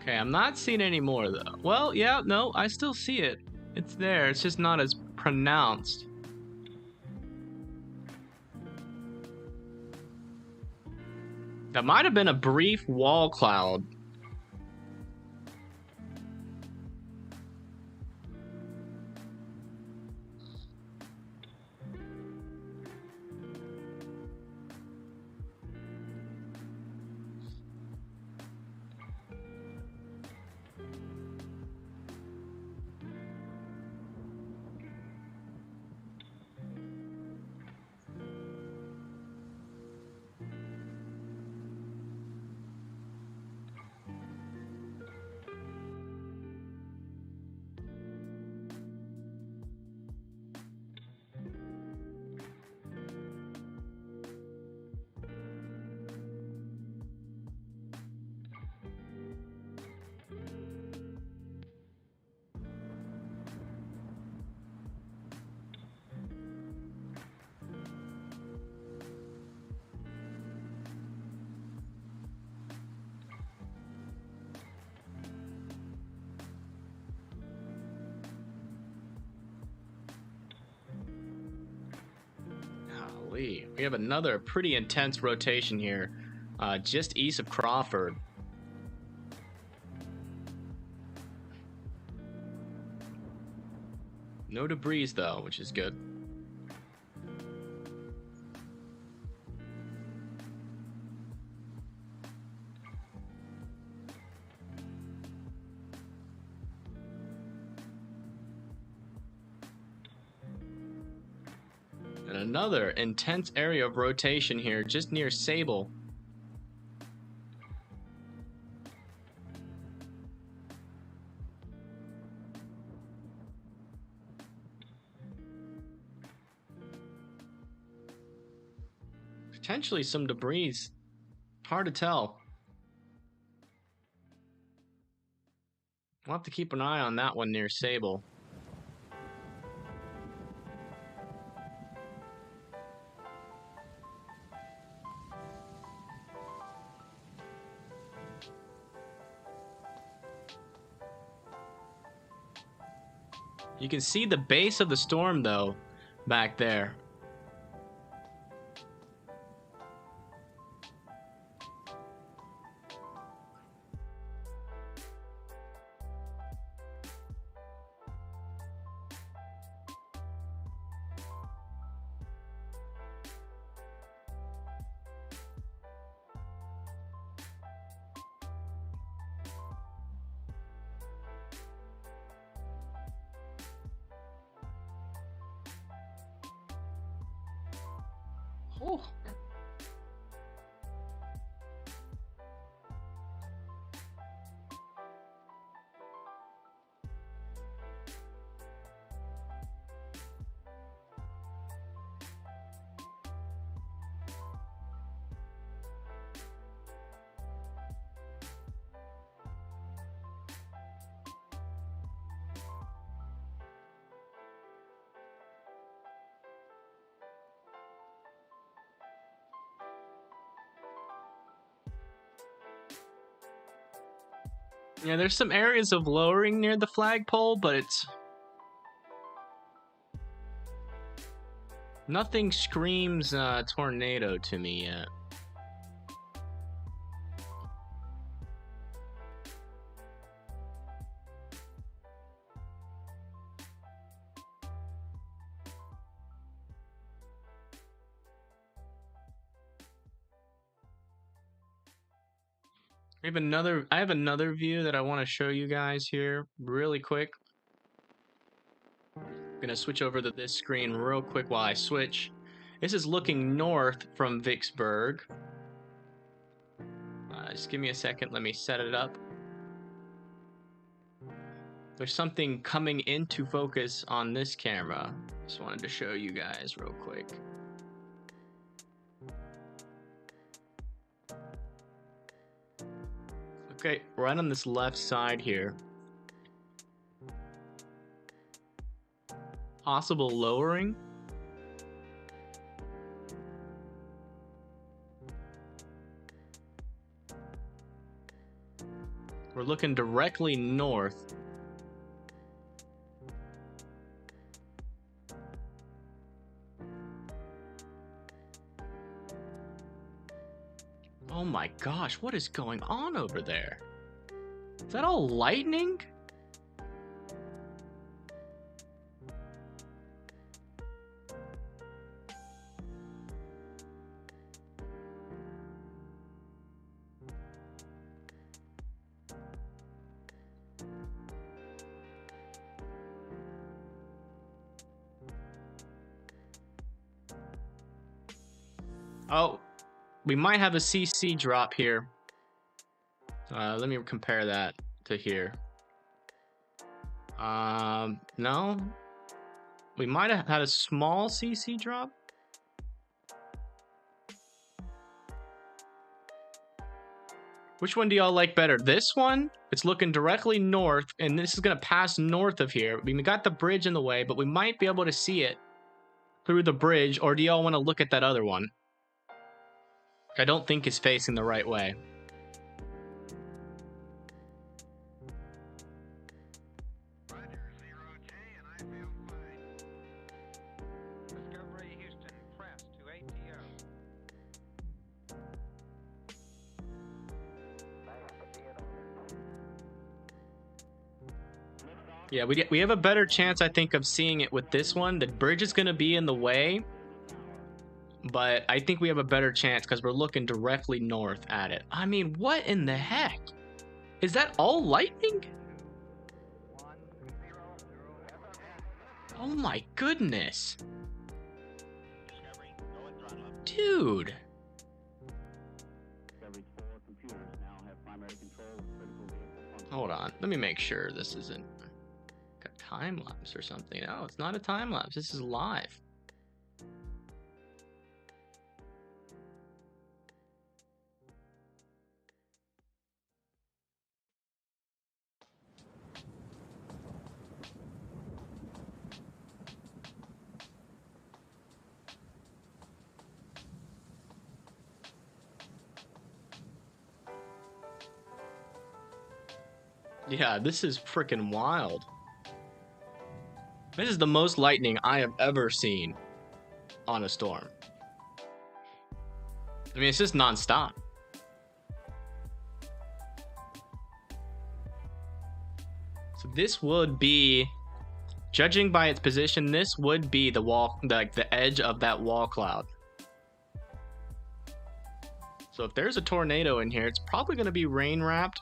Okay, I'm not seeing any more though. Well, yeah, no, I still see it. It's there. It's just not as pronounced. That might have been a brief wall cloud. Golly, we have another pretty intense rotation here, just east of Crawford. No debris though, which is good. And another intense area of rotation here, just near Sable. Potentially some debris. Hard to tell. We'll have to keep an eye on that one near Sable. You can see the base of the storm though, back there. Oh. Yeah, there's some areas of lowering near the flagpole, but it's... nothing screams tornado to me yet. I have another, view that I want to show you guys here really quick. I'm gonna switch over to this screen real quick while I switch. This is looking north from Vicksburg. Just give me a second. Let me set it up. There's something coming into focus on this camera. Just wanted to show you guys real quick. Okay, right on this left side here. Possible lowering. We're looking directly north. Oh my gosh, what is going on over there? Is that all lightning? Oh, we might have a CC drop here. Let me compare that to here. No. We might have had a small CC drop. Which one do y'all like better? This one? It's looking directly north, and this is going to pass north of here. We got the bridge in the way, but we might be able to see it through the bridge, or do y'all want to look at that other one? I don't think it's facing the right way. Roger, 0J, and I feel fine. Discovery Houston, press to ATO. Yeah, we have a better chance, I think, of seeing it with this one. The bridge is going to be in the way, but I think we have a better chance because we're looking directly north at it. I mean, what in the heck? Is that all lightning? Oh my goodness. Dude. Hold on. Let me make sure this isn't a time lapse or something. No, it's not a time lapse. This is live. Yeah, this is freaking wild. This is the most lightning I have ever seen on a storm. I mean, it's just nonstop. So this would be, judging by its position, this would be the wall, like the edge of that wall cloud. So if there's a tornado in here, it's probably going to be rain wrapped.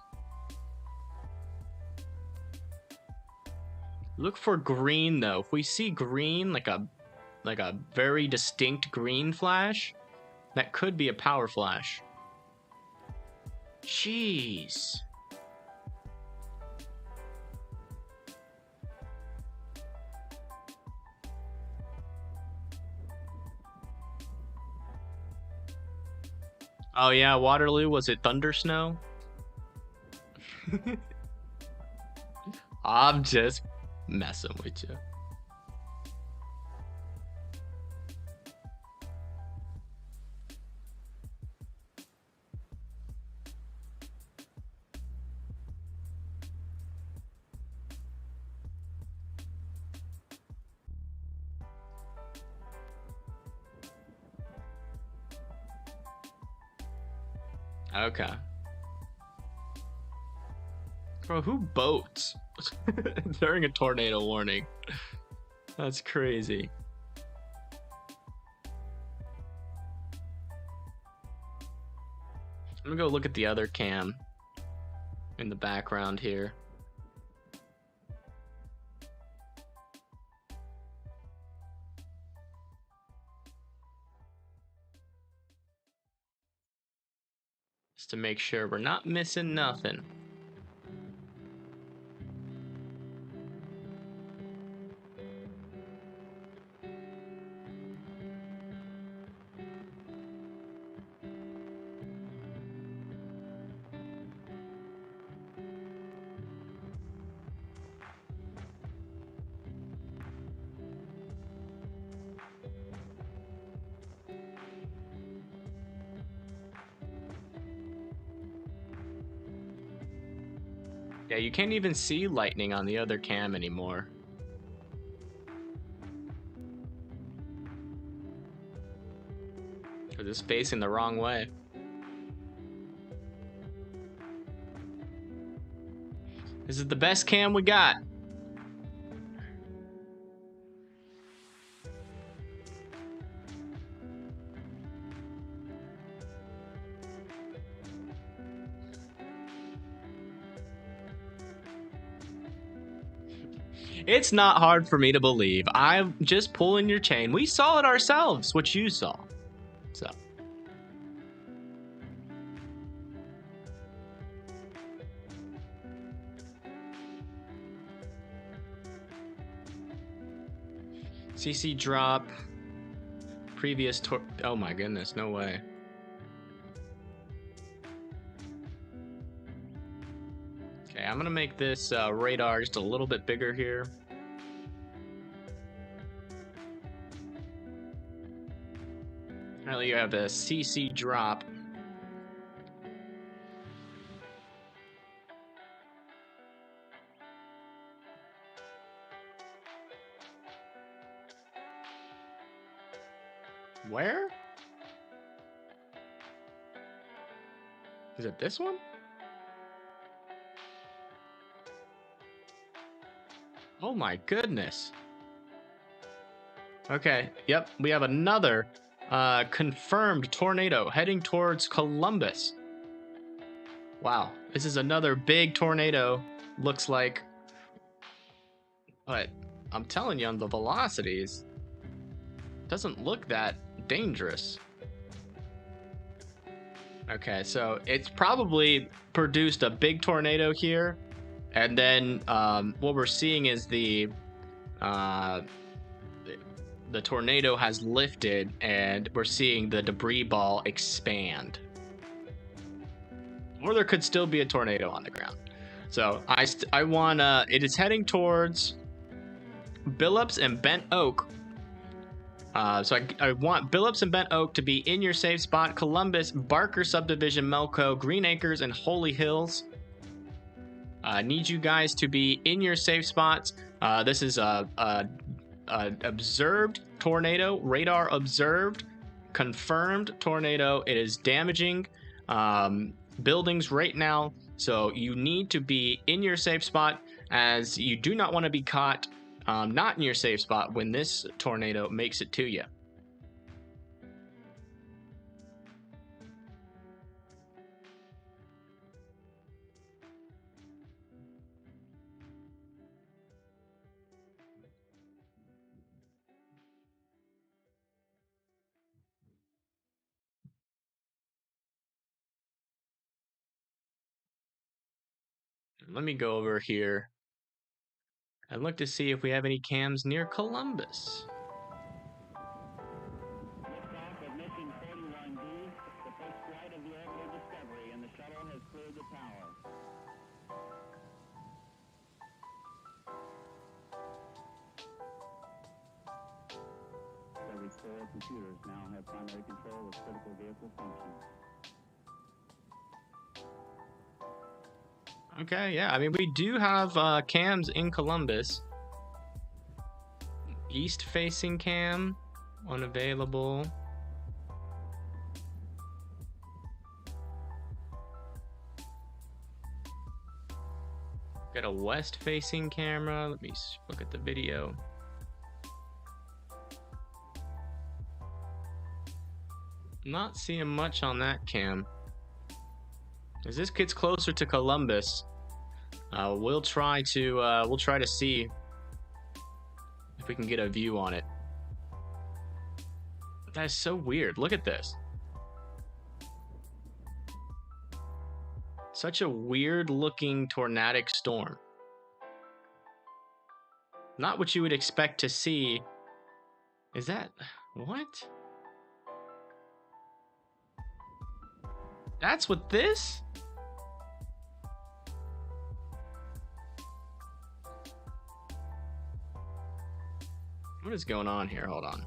Look for green though. If we see green, like a very distinct green flash, that could be a power flash. Jeez. Oh yeah, Waterloo, was it thunder snow? I'm just messing with you. Okay. Bro, who boats during a tornado warning? That's crazy. I'm gonna go look at the other cam in the background here. just to make sure we're not missing nothing. Yeah, you can't even see lightning on the other cam anymore. Because it's facing the wrong way. This is the best cam we got. It's not hard for me to believe. I'm just pulling your chain. We saw it ourselves, what you saw. So. CC drop. Previous oh my goodness, no way. Okay, I'm gonna make this radar just a little bit bigger here. Apparently you have a CC drop. Where? Is it this one? Oh my goodness. Okay, yep, we have another confirmed tornado heading towards Columbus. Wow, this is another big tornado, looks like. But I'm telling you, on the velocities, doesn't look that dangerous. Okay, so it's probably produced a big tornado here, and then what we're seeing is the tornado has lifted, and we're seeing the debris ball expand. Or there could still be a tornado on the ground. So I want it is heading towards Billups and Bent Oak. So I want Billups and Bent Oak to be in your safe spot. Columbus, Barker Subdivision, Melco, Green Acres, and Holy Hills. Need you guys to be in your safe spots. This is a observed tornado, radar observed, confirmed tornado. It is damaging buildings right now. So you need to be in your safe spot, as you do not want to be caught not in your safe spot when this tornado makes it to you. Let me go over here and look to see if we have any cams near Columbus. Liftoff of mission 41D, the first flight of the orbital Discovery, and the shuttle has cleared the tower. Discovery's 4 computers now have primary control of critical vehicle functions. Okay, yeah, I mean, we do have cams in Columbus. East-facing cam, unavailable. Got a west-facing camera. Let me look at the video. Not seeing much on that cam. As this gets closer to Columbus, we'll try to see if we can get a view on it. That is so weird. Look at this. Such a weird looking tornadic storm. Not what you would expect to see. Is that... what? That's what this? What is going on here? Hold on.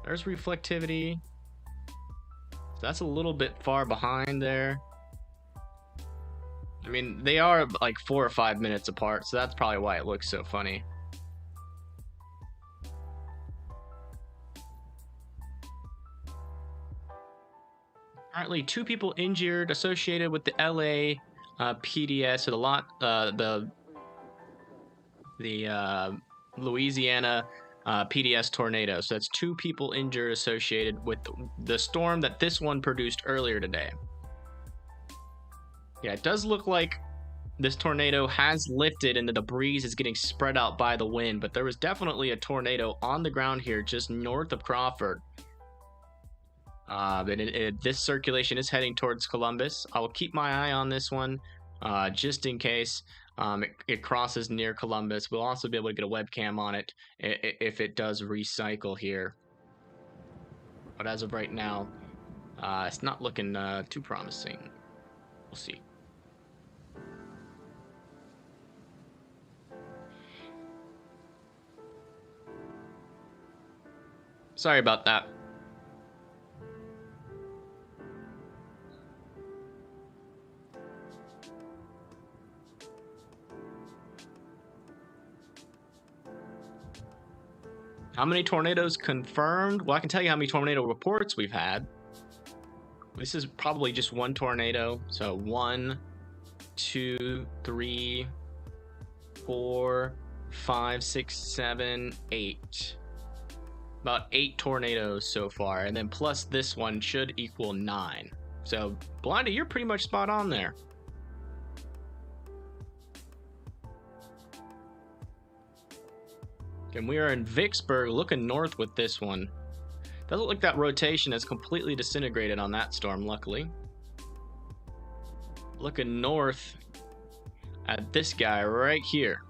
There's reflectivity. So that's a little bit far behind there. I mean, they are like 4 or 5 minutes apart, so that's probably why it looks so funny. Apparently, 2 people injured associated with the LA PDS, or the Louisiana PDS tornado. So that's 2 people injured associated with the storm that this one produced earlier today. Yeah, it does look like this tornado has lifted and the debris is getting spread out by the wind, but there was definitely a tornado on the ground here just north of Crawford. This circulation is heading towards Columbus. I will keep my eye on this one just in case it crosses near Columbus. We'll also be able to get a webcam on it if it does recycle here. But as of right now, it's not looking too promising. We'll see. Sorry about that. How many tornadoes confirmed? Well, I can tell you how many tornado reports we've had. This is probably just one tornado. So 1, 2, 3, 4, 5, 6, 7, 8. About 8 tornadoes so far. And then plus this one should equal 9. So, Blondie, you're pretty much spot on there. And we are in Vicksburg, looking north with this one. Doesn't look like that rotation is completely disintegrated on that storm, luckily. Looking north at this guy right here.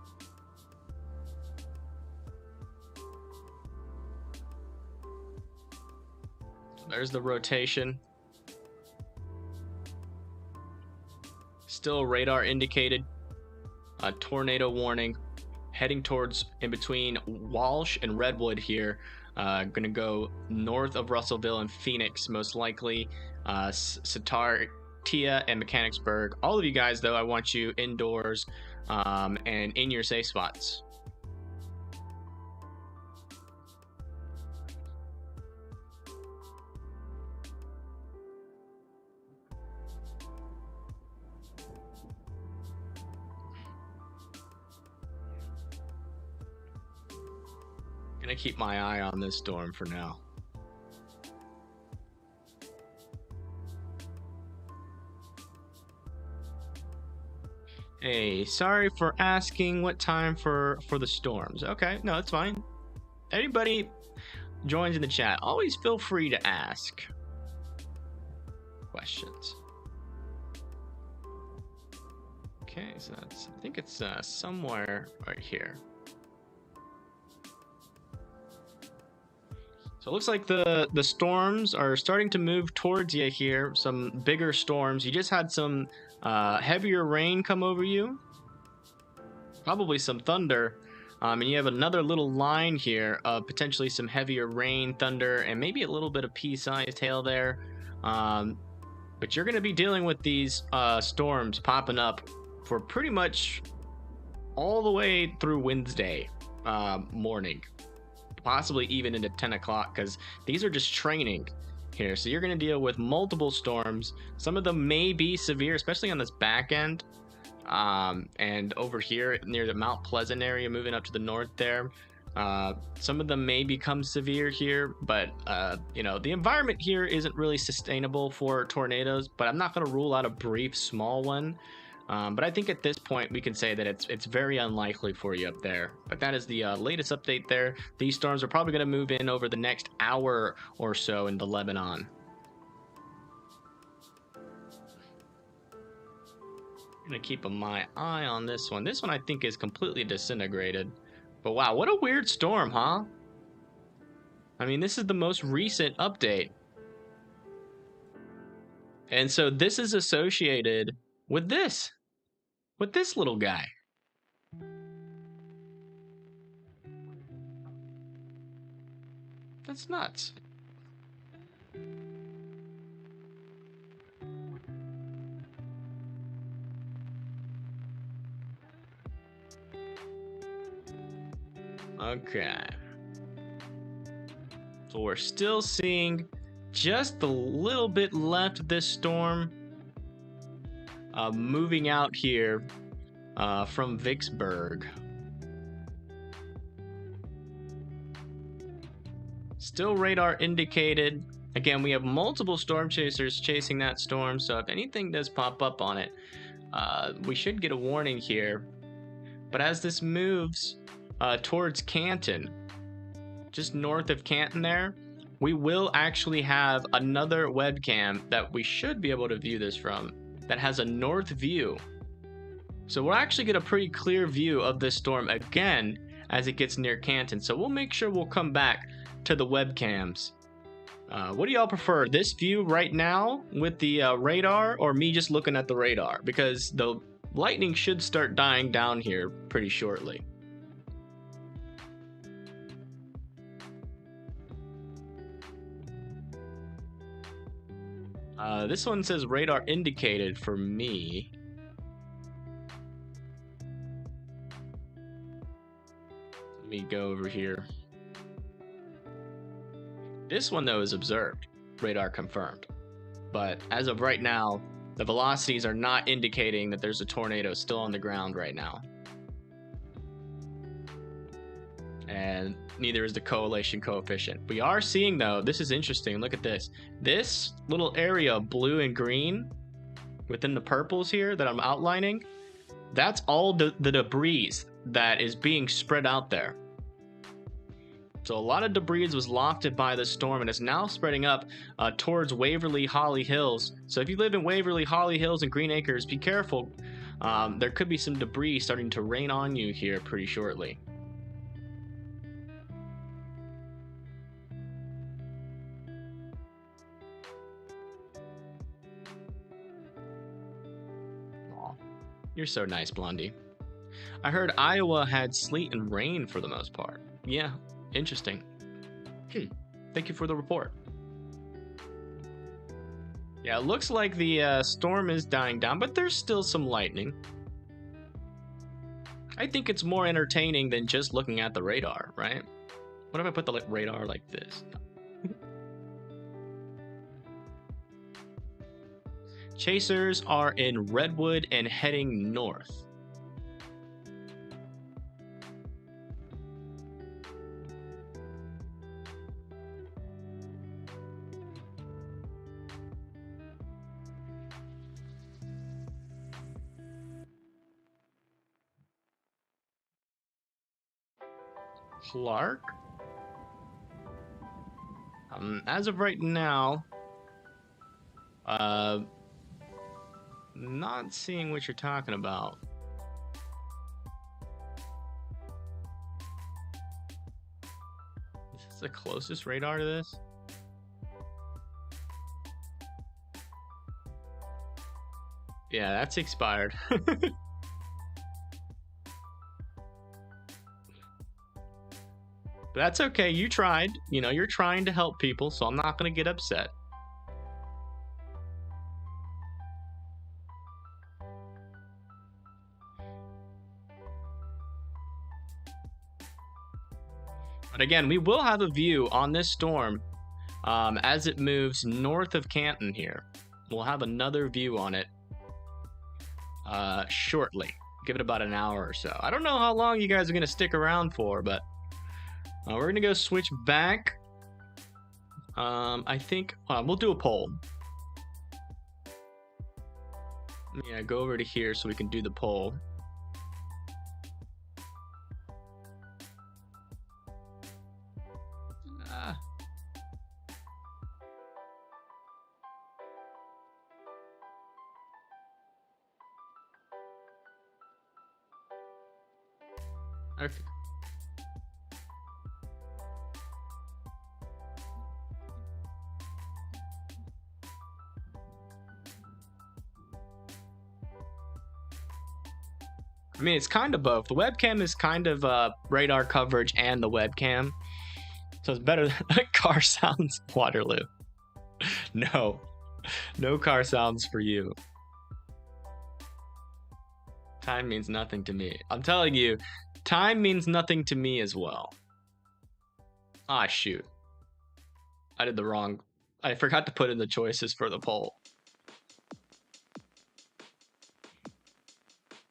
There's the rotation. Still radar indicated. A tornado warning. Heading towards in between Walsh and Redwood here. Gonna go north of Russellville and Phoenix, most likely. Sitar, Tia, and Mechanicsburg. All of you guys, though, I want you indoors and in your safe spots. Gonna keep my eye on this storm for now. Hey, sorry for asking what time for the storms. Okay, no, it's fine. Anybody joins in the chat, always feel free to ask questions. Okay, so that's, I think it's somewhere right here. So it looks like the storms are starting to move towards you here. Some bigger storms. You just had some heavier rain come over you. Probably some thunder. And you have another little line here of potentially some heavier rain, thunder, and maybe a little bit of pea-sized hail there. But you're going to be dealing with these storms popping up for pretty much all the way through Wednesday morning. Possibly even into 10 o'clock, because these are just training here. So you're going to deal with multiple storms. Some of them may be severe, especially on this back end. And over here near the Mount Pleasant area, moving up to the north there. Some of them may become severe here, but you know, the environment here isn't really sustainable for tornadoes, but I'm not going to rule out a brief small one. But I think at this point we can say that it's very unlikely for you up there. But that is the latest update there. These storms are probably going to move in over the next hour or so into Lebanon. gonna keep my eye on this one. This one I think is completely disintegrated. But wow, what a weird storm, huh? I mean, this is the most recent update. And so this is associated with this little guy. That's nuts. Okay. So we're still seeing just a little bit left of this storm moving out here from Vicksburg. Still radar indicated. Again, we have multiple storm chasers chasing that storm, so if anything does pop up on it, we should get a warning here. But as this moves towards Canton, just north of Canton there, we will actually have another webcam that we should be able to view this from that has a north view. So we'll actually get a pretty clear view of this storm again as it gets near Canton. So we'll make sure we'll come back to the webcams. What do y'all prefer? This view right now with the radar, or me just looking at the radar? Because the lightning should start dying down here pretty shortly. This one says radar indicated for me. Let me go over here. This one, though, is observed. Radar confirmed. But as of right now, the velocities are not indicating that there's a tornado still on the ground right now. And neither is the correlation coefficient. We are seeing, though, this is interesting. Look at this. This little area of blue and green within the purples here that I'm outlining, that's all the debris that is being spread out there. So a lot of debris was lofted by the storm and is now spreading up towards Waverly, Holly Hills. So if you live in Waverly, Holly Hills, and Green Acres, be careful. There could be some debris starting to rain on you here pretty shortly. Aw, you're so nice, Blondie. I heard Iowa had sleet and rain for the most part. Yeah. Interesting. Thank you for the report. Yeah, it looks like the storm is dying down, but there's still some lightning. I think it's more entertaining than just looking at the radar, right? What if I put the radar like this? Chasers are in Redwood and heading north. Clark? As of right now, not seeing what you're talking about. Is this the closest radar to this? Yeah, that's expired. But that's okay, you tried. You know, you're trying to help people, so I'm not going to get upset. But again, we will have a view on this storm as it moves north of Canton here. We'll have another view on it shortly. Give it about an hour or so. I don't know how long you guys are going to stick around for, but we're going to go switch back. I think we'll do a poll. Yeah, go over to here so we can do the poll. Okay. I mean, it's kind of both. The webcam is kind of radar coverage and the webcam. So it's better than car sounds. Waterloo. No. No car sounds for you. Time means nothing to me. I'm telling you, time means nothing to me as well. Ah, shoot. I did the wrong... I forgot to put in the choices for the poll.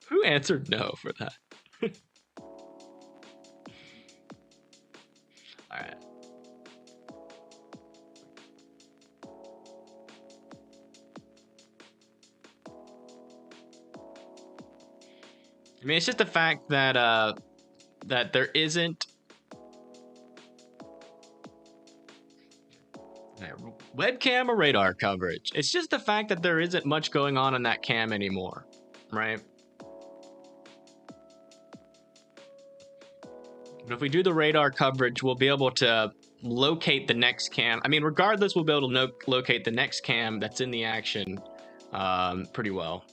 Who answered no for that? Alright. I mean, it's just the fact that that there isn't webcam or radar coverage. It's just the fact that there isn't much going on in that cam anymore, right? But if we do the radar coverage, we'll be able to locate the next cam. I mean, regardless, we'll be able to locate the next cam that's in the action pretty well.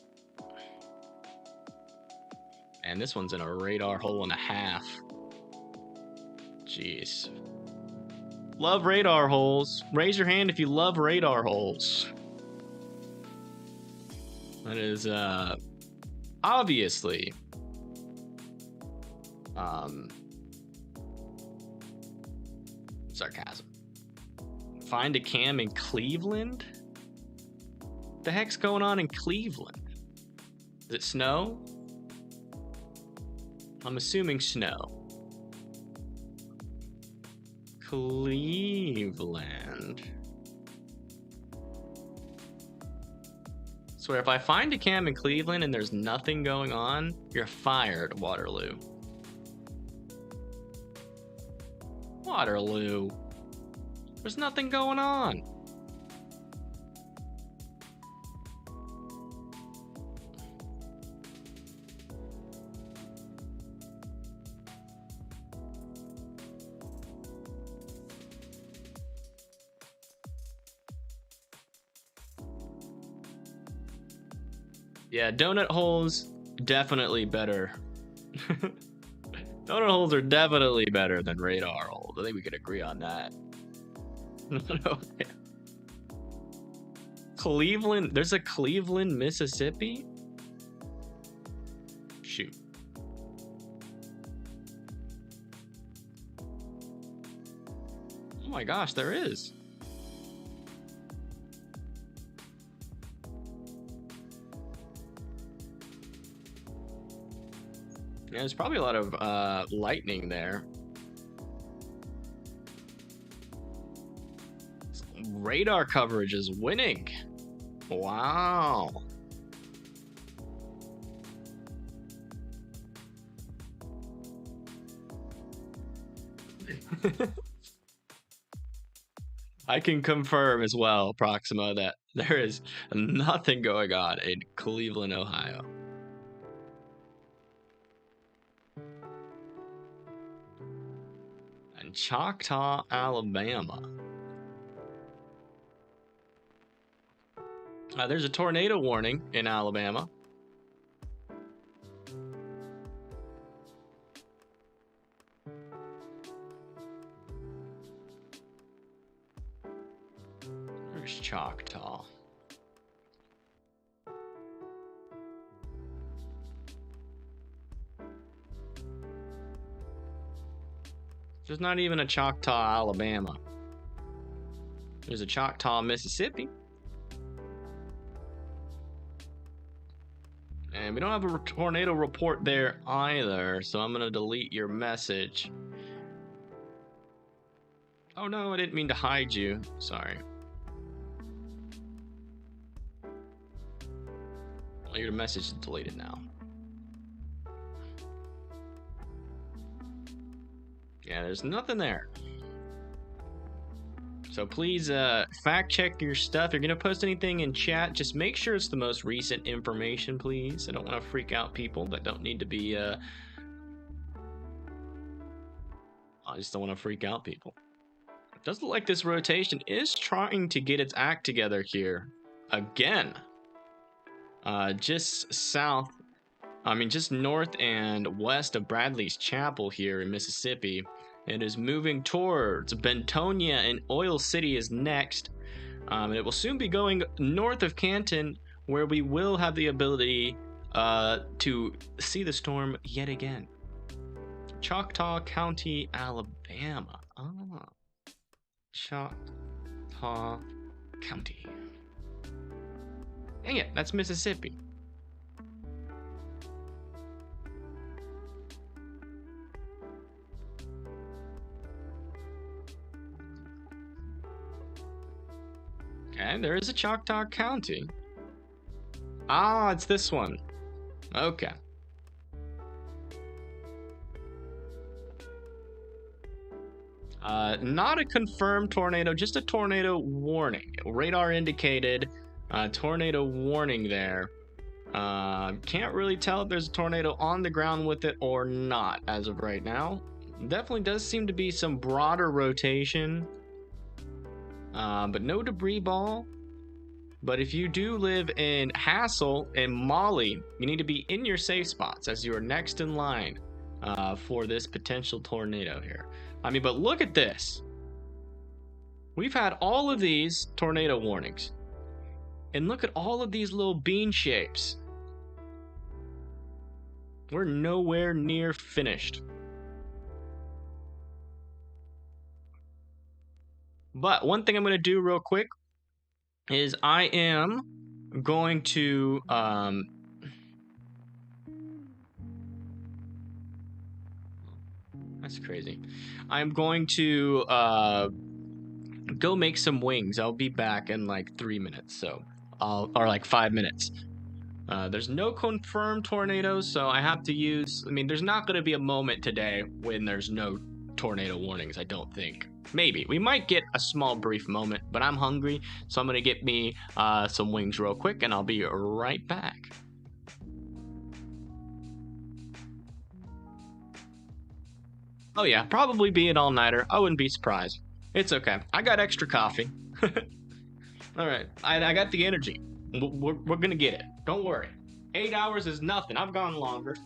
And this one's in a radar hole and a half. Jeez. Love radar holes. Raise your hand if you love radar holes. That is obviously sarcasm. Find a cam in Cleveland? What the heck's going on in Cleveland? Is it snow? I'm assuming snow. Cleveland. Swear, if I find a cam in Cleveland and there's nothing going on, you're fired, Waterloo. Waterloo. There's nothing going on. Yeah, donut holes, definitely better. Donut holes are definitely better than radar holes. I think we could agree on that. Cleveland, there's a Cleveland, Mississippi? Shoot. Oh my gosh, there is. Yeah, there's probably a lot of lightning there. Radar coverage is winning. Wow. I can confirm as well, Proxima, that there is nothing going on in Cleveland, Ohio. And Choctaw, Alabama. There's a tornado warning in Alabama. There's Choctaw. There's not even a Choctaw, Alabama. There's a Choctaw, Mississippi. And we don't have a tornado report there either, so I'm gonna delete your message. Oh no, I didn't mean to hide you. Sorry. Well, your message is deleted now. Yeah, there's nothing there. So please fact check your stuff. If you're gonna post anything in chat, just make sure it's the most recent information, please. I don't want to freak out people that don't need to be I just don't want to freak out people. It does look like this rotation is trying to get its act together here again. Just south, just north and west of Bradley's Chapel here in Mississippi. It is moving towards Bentonia, and Oil City is next. And it will soon be going north of Canton, where we will have the ability to see the storm yet again. Choctaw County, Alabama. Ah, Choctaw County. Dang it, that's Mississippi. Okay, there is a Choctaw County. Ah, it's this one. Okay. Not a confirmed tornado, just a tornado warning. Radar indicated tornado warning there. Can't really tell if there's a tornado on the ground with it or not as of right now. Definitely does seem to be some broader rotation. But no debris ball. But if you do live in Hassel and Molly, you need to be in your safe spots as you are next in line for this potential tornado here. But look at this. We've had all of these tornado warnings. And look at all of these little bean shapes. We're nowhere near finished. But one thing I'm going to do real quick is I am going to that's crazy. I'm going to go make some wings. I'll be back in like 3 minutes, or like 5 minutes. There's no confirmed tornadoes, so I have to use. There's not going to be a moment today when there's no tornado warnings. I don't think. Maybe we might get a small brief moment, but I'm hungry, so I'm gonna get me some wings real quick, and I'll be right back. Oh yeah, probably be an all-nighter. I wouldn't be surprised. It's okay. I got extra coffee. All right, I got the energy. We're gonna get it. Don't worry. 8 hours is nothing. I've gone longer.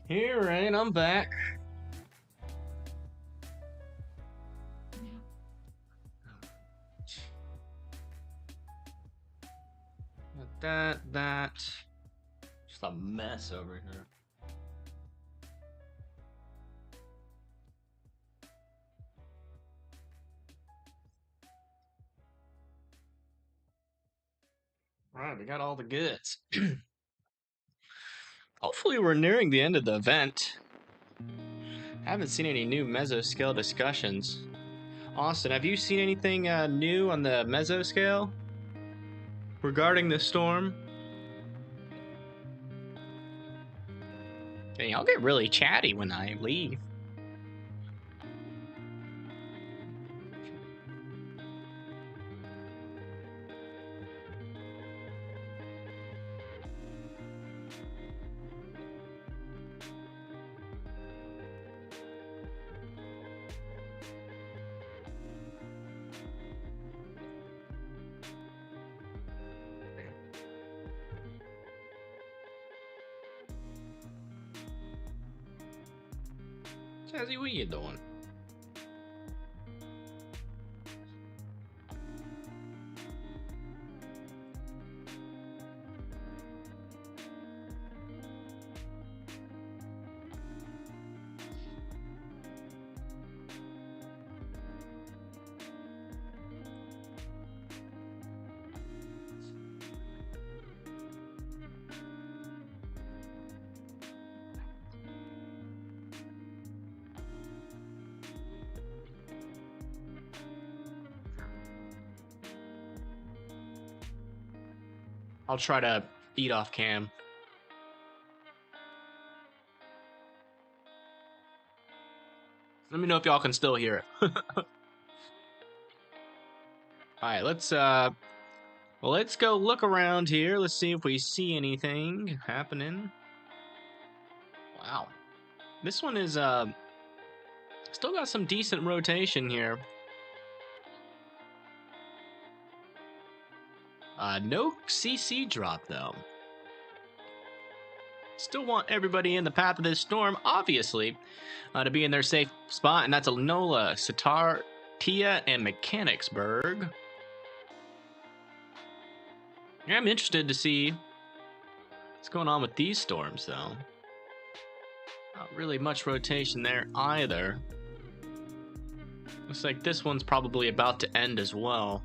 Here, Rain, I'm back. That. Just a mess over here. Alright, we got all the goods. Hopefully we're nearing the end of the event. Haven't seen any new mesoscale discussions. Austin, have you seen anything new on the mesoscale regarding the storm? Hey, I'll get really chatty when I leave. Jazzy, what you doing? I'll try to eat off cam. Let me know if y'all can still hear it. Alright, let's go look around here. Let's see if we see anything happening. Wow. This one is still got some decent rotation here. No CC drop, though. Still want everybody in the path of this storm, obviously, to be in their safe spot, and that's Nola, Sitar, Tia, and Mechanicsburg. I'm interested to see what's going on with these storms, though. Not really much rotation there either. Looks like this one's probably about to end as well.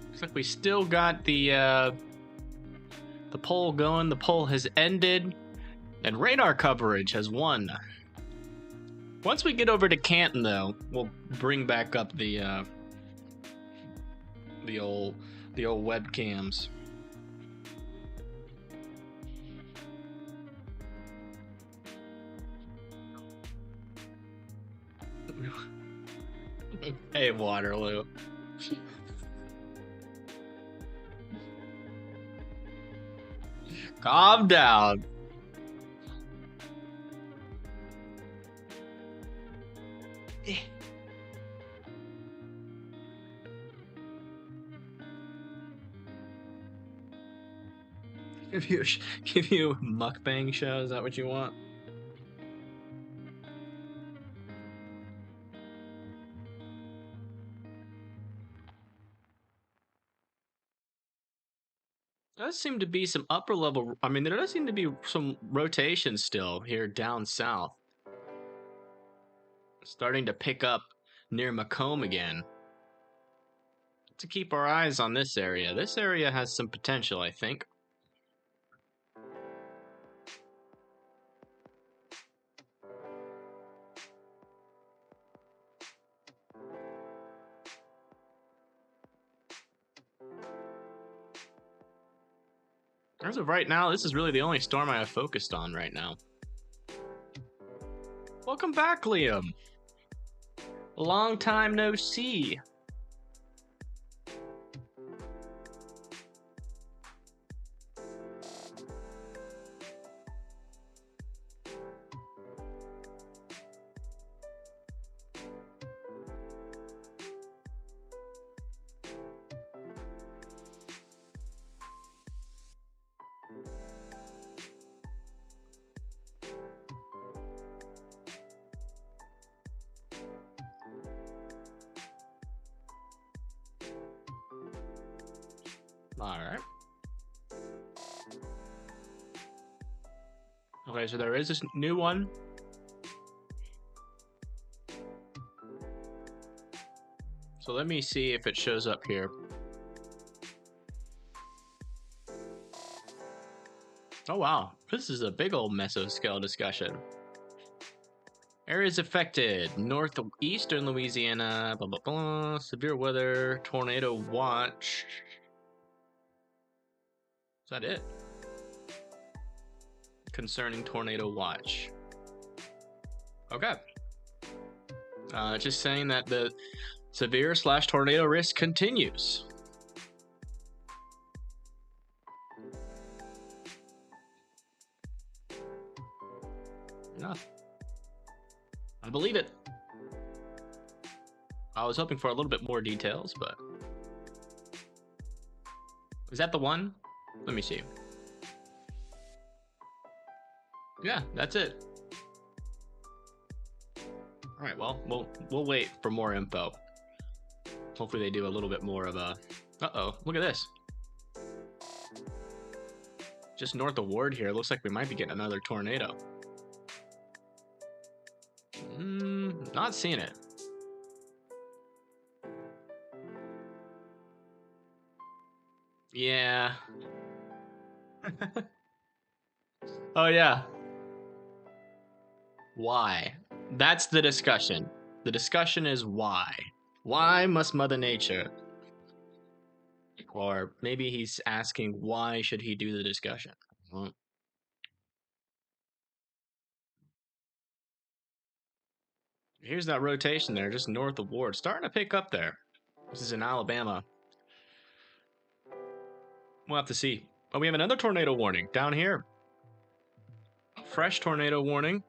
Looks like we still got the poll going. The poll has ended, and radar coverage has won. Once we get over to Canton, though, we'll bring back up the old webcams. Hey, Waterloo. Calm down. Give you mukbang show? Is that what you want? There does seem to be some upper level. I mean, there does seem to be some rotation still here down south. Starting to pick up near Macomb again. To keep our eyes on this area. This area has some potential, I think. As of right now, this is really the only storm I have focused on right now. Welcome back, Liam. Long time no see. All right. Okay, so there is this new one. So let me see if it shows up here. Oh wow, this is a big old mesoscale discussion. Areas affected: northeastern Louisiana, blah blah blah. Severe weather, tornado watch. Is that it? Concerning tornado watch. Okay. Just saying that the severe / tornado risk continues. Yeah. I believe it. I was hoping for a little bit more details, but... Is that the one? Let me see. Yeah, that's it. Alright, well, we'll wait for more info. Hopefully they do a little bit more of a... Uh-oh, look at this. Just north of Ward here, looks like we might be getting another tornado. Not seeing it. Yeah. Oh, yeah. Why? That's the discussion. The discussion is why. Why must Mother Nature? Or maybe he's asking why should he do the discussion? Well, here's that rotation there, just north of Ward. Starting to pick up there. This is in Alabama. We'll have to see. Oh, we have another tornado warning down here. Fresh tornado warning.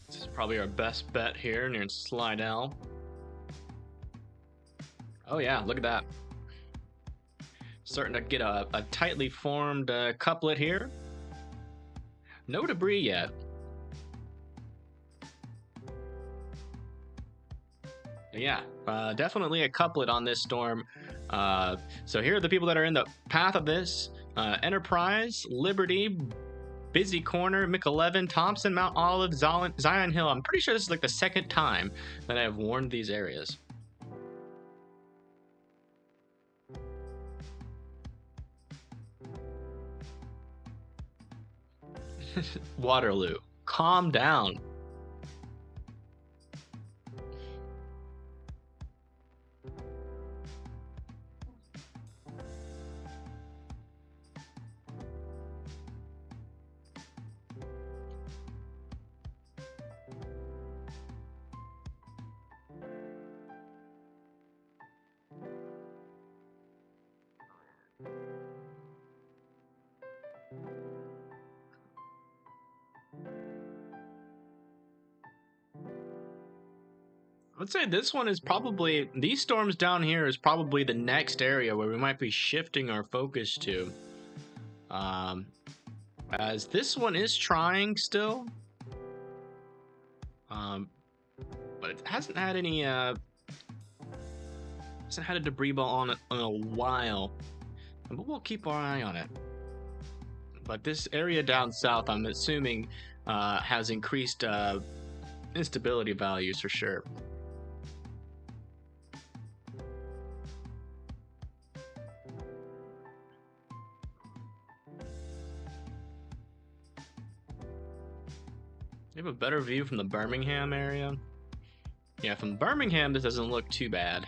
This is probably our best bet here near Slidell. Oh yeah, look at that. Starting to get a tightly formed couplet here. No debris yet. Yeah, definitely a couplet on this storm. So here are the people that are in the path of this. Enterprise, Liberty, Busy Corner, McElevin, Thompson, Mount Olive, Zion Hill. I'm pretty sure this is like the second time that I have warned these areas. Waterloo, calm down. I would say this one is probably, these storms down here is probably the next area where we might be shifting our focus to. As this one is trying still. But it hasn't had any, hasn't had a debris ball on it in a while. But we'll keep our eye on it. But this area down south, I'm assuming, has increased instability values for sure. You have a better view from the Birmingham area? Yeah, from Birmingham, this doesn't look too bad.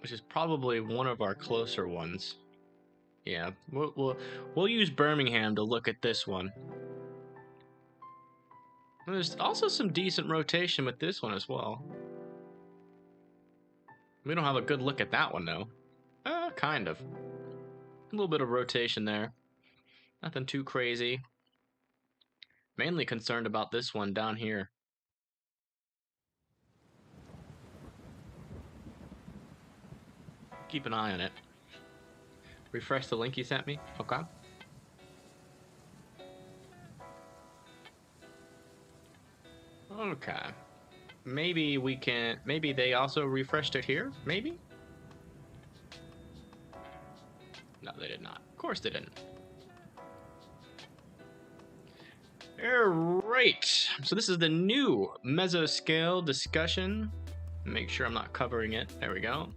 Which is probably one of our closer ones. Yeah, we'll use Birmingham to look at this one. And there's also some decent rotation with this one as well. We don't have a good look at that one though. Kind of. A little bit of rotation there. Nothing too crazy. Mainly concerned about this one down here. Keep an eye on it. Refresh the link you sent me. Okay. Okay. Maybe we can... Maybe they also refreshed it here? Maybe? No, they did not. Of course they didn't. Alright. So this is the new mesoscale discussion. Make sure I'm not covering it. There we go.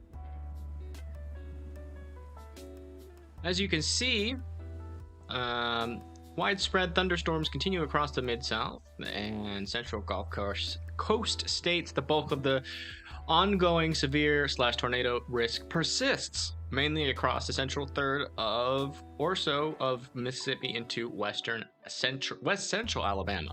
As you can see, widespread thunderstorms continue across the Mid-South and Central Gulf Coast states. The bulk of the ongoing severe/tornado risk persists, mainly across the central third or so of Mississippi into west central Alabama.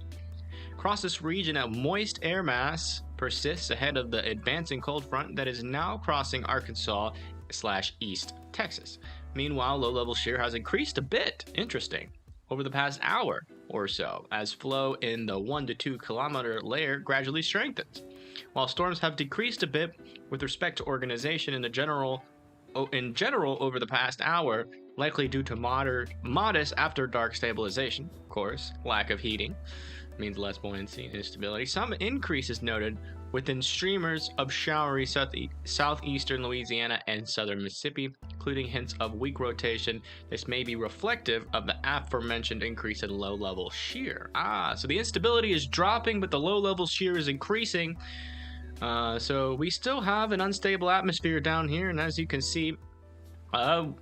Across this region, a moist air mass persists ahead of the advancing cold front that is now crossing Arkansas/East Texas. Meanwhile, low-level shear has increased a bit, interesting, over the past hour or so, as flow in the 1 to 2 kilometer layer gradually strengthens. While storms have decreased a bit with respect to organization in general over the past hour, likely due to modest after-dark stabilization, of course, lack of heating means less buoyancy and instability. Some increase is noted within streamers of showery southeastern Louisiana and southern Mississippi, including hints of weak rotation. This may be reflective of the aforementioned increase in low-level shear. So the instability is dropping, but the low-level shear is increasing. So we still have an unstable atmosphere down here, and as you can see,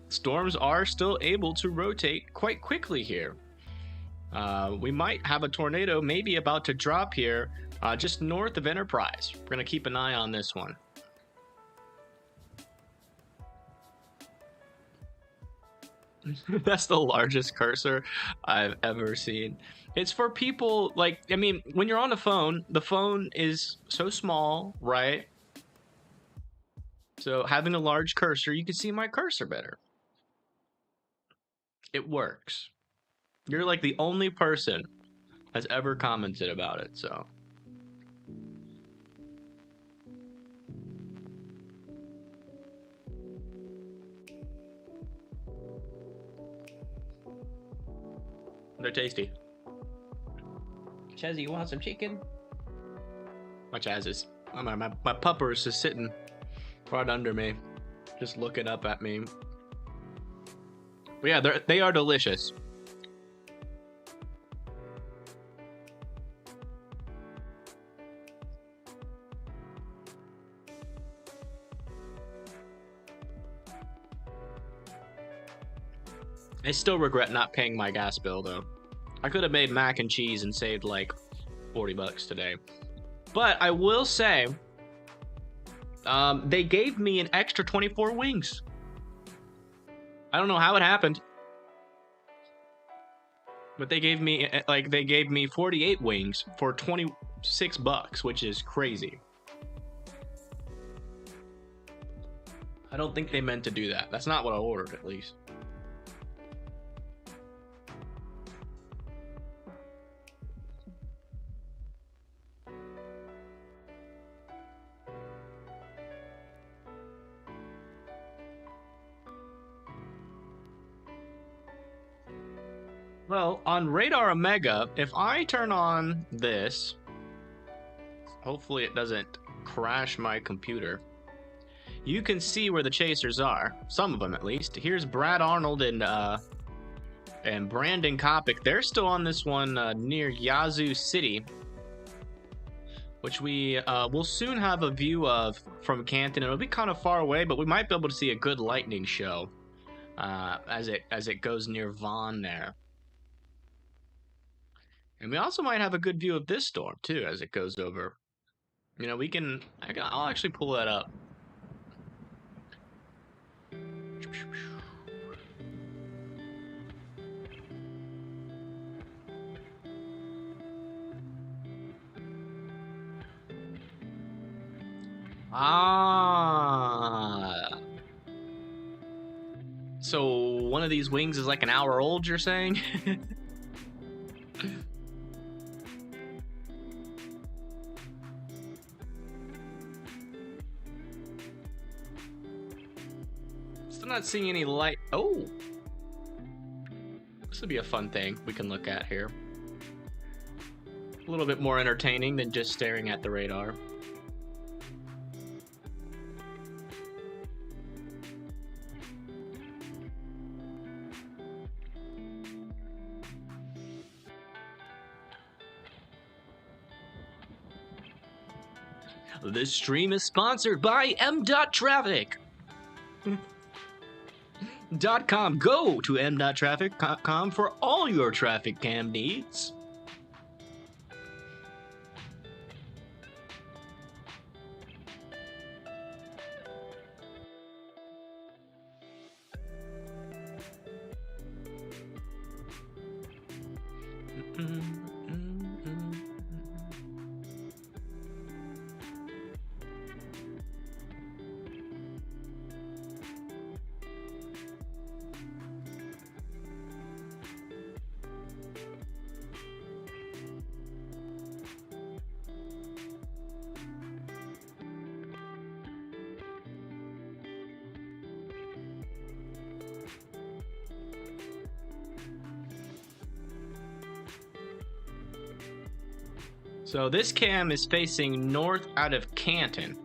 storms are still able to rotate quite quickly here. We might have a tornado maybe about to drop here just north of Enterprise. We're going to keep an eye on this one. That's the largest cursor I've ever seen. It's for people like, I mean, when you're on the phone is so small, right? So having a large cursor, you can see my cursor better. It works. You're like the only person that's ever commented about it, so. They're tasty. Chazzy, you want some chicken? My Chaz my pupper is just sitting right under me, just looking up at me. But yeah, they are delicious. I still regret not paying my gas bill, though. I could have made mac and cheese and saved like $40 today. But I will say, they gave me an extra 24 wings. I don't know how it happened, but they gave me 48 wings for $26, which is crazy. I don't think they meant to do that. That's not what I ordered, at least. Well, on Radar Omega, if I turn on this, hopefully it doesn't crash my computer, you can see where the chasers are. Some of them, at least. Here's Brad Arnold and Brandon Kopic. They're still on this one near Yazoo City, which we will soon have a view of from Canton. It'll be kind of far away, but we might be able to see a good lightning show as it goes near Vaughn there. And we also might have a good view of this storm, too, as it goes over. You know, I'll actually pull that up. So one of these wings is like an hour old, you're saying? Still not seeing any light. Oh, this would be a fun thing we can look at here. A little bit more entertaining than just staring at the radar. This stream is sponsored by M.Traffic. .com. Go to M.Traffic.com for all your traffic cam needs. So this cam is facing north out of Canton.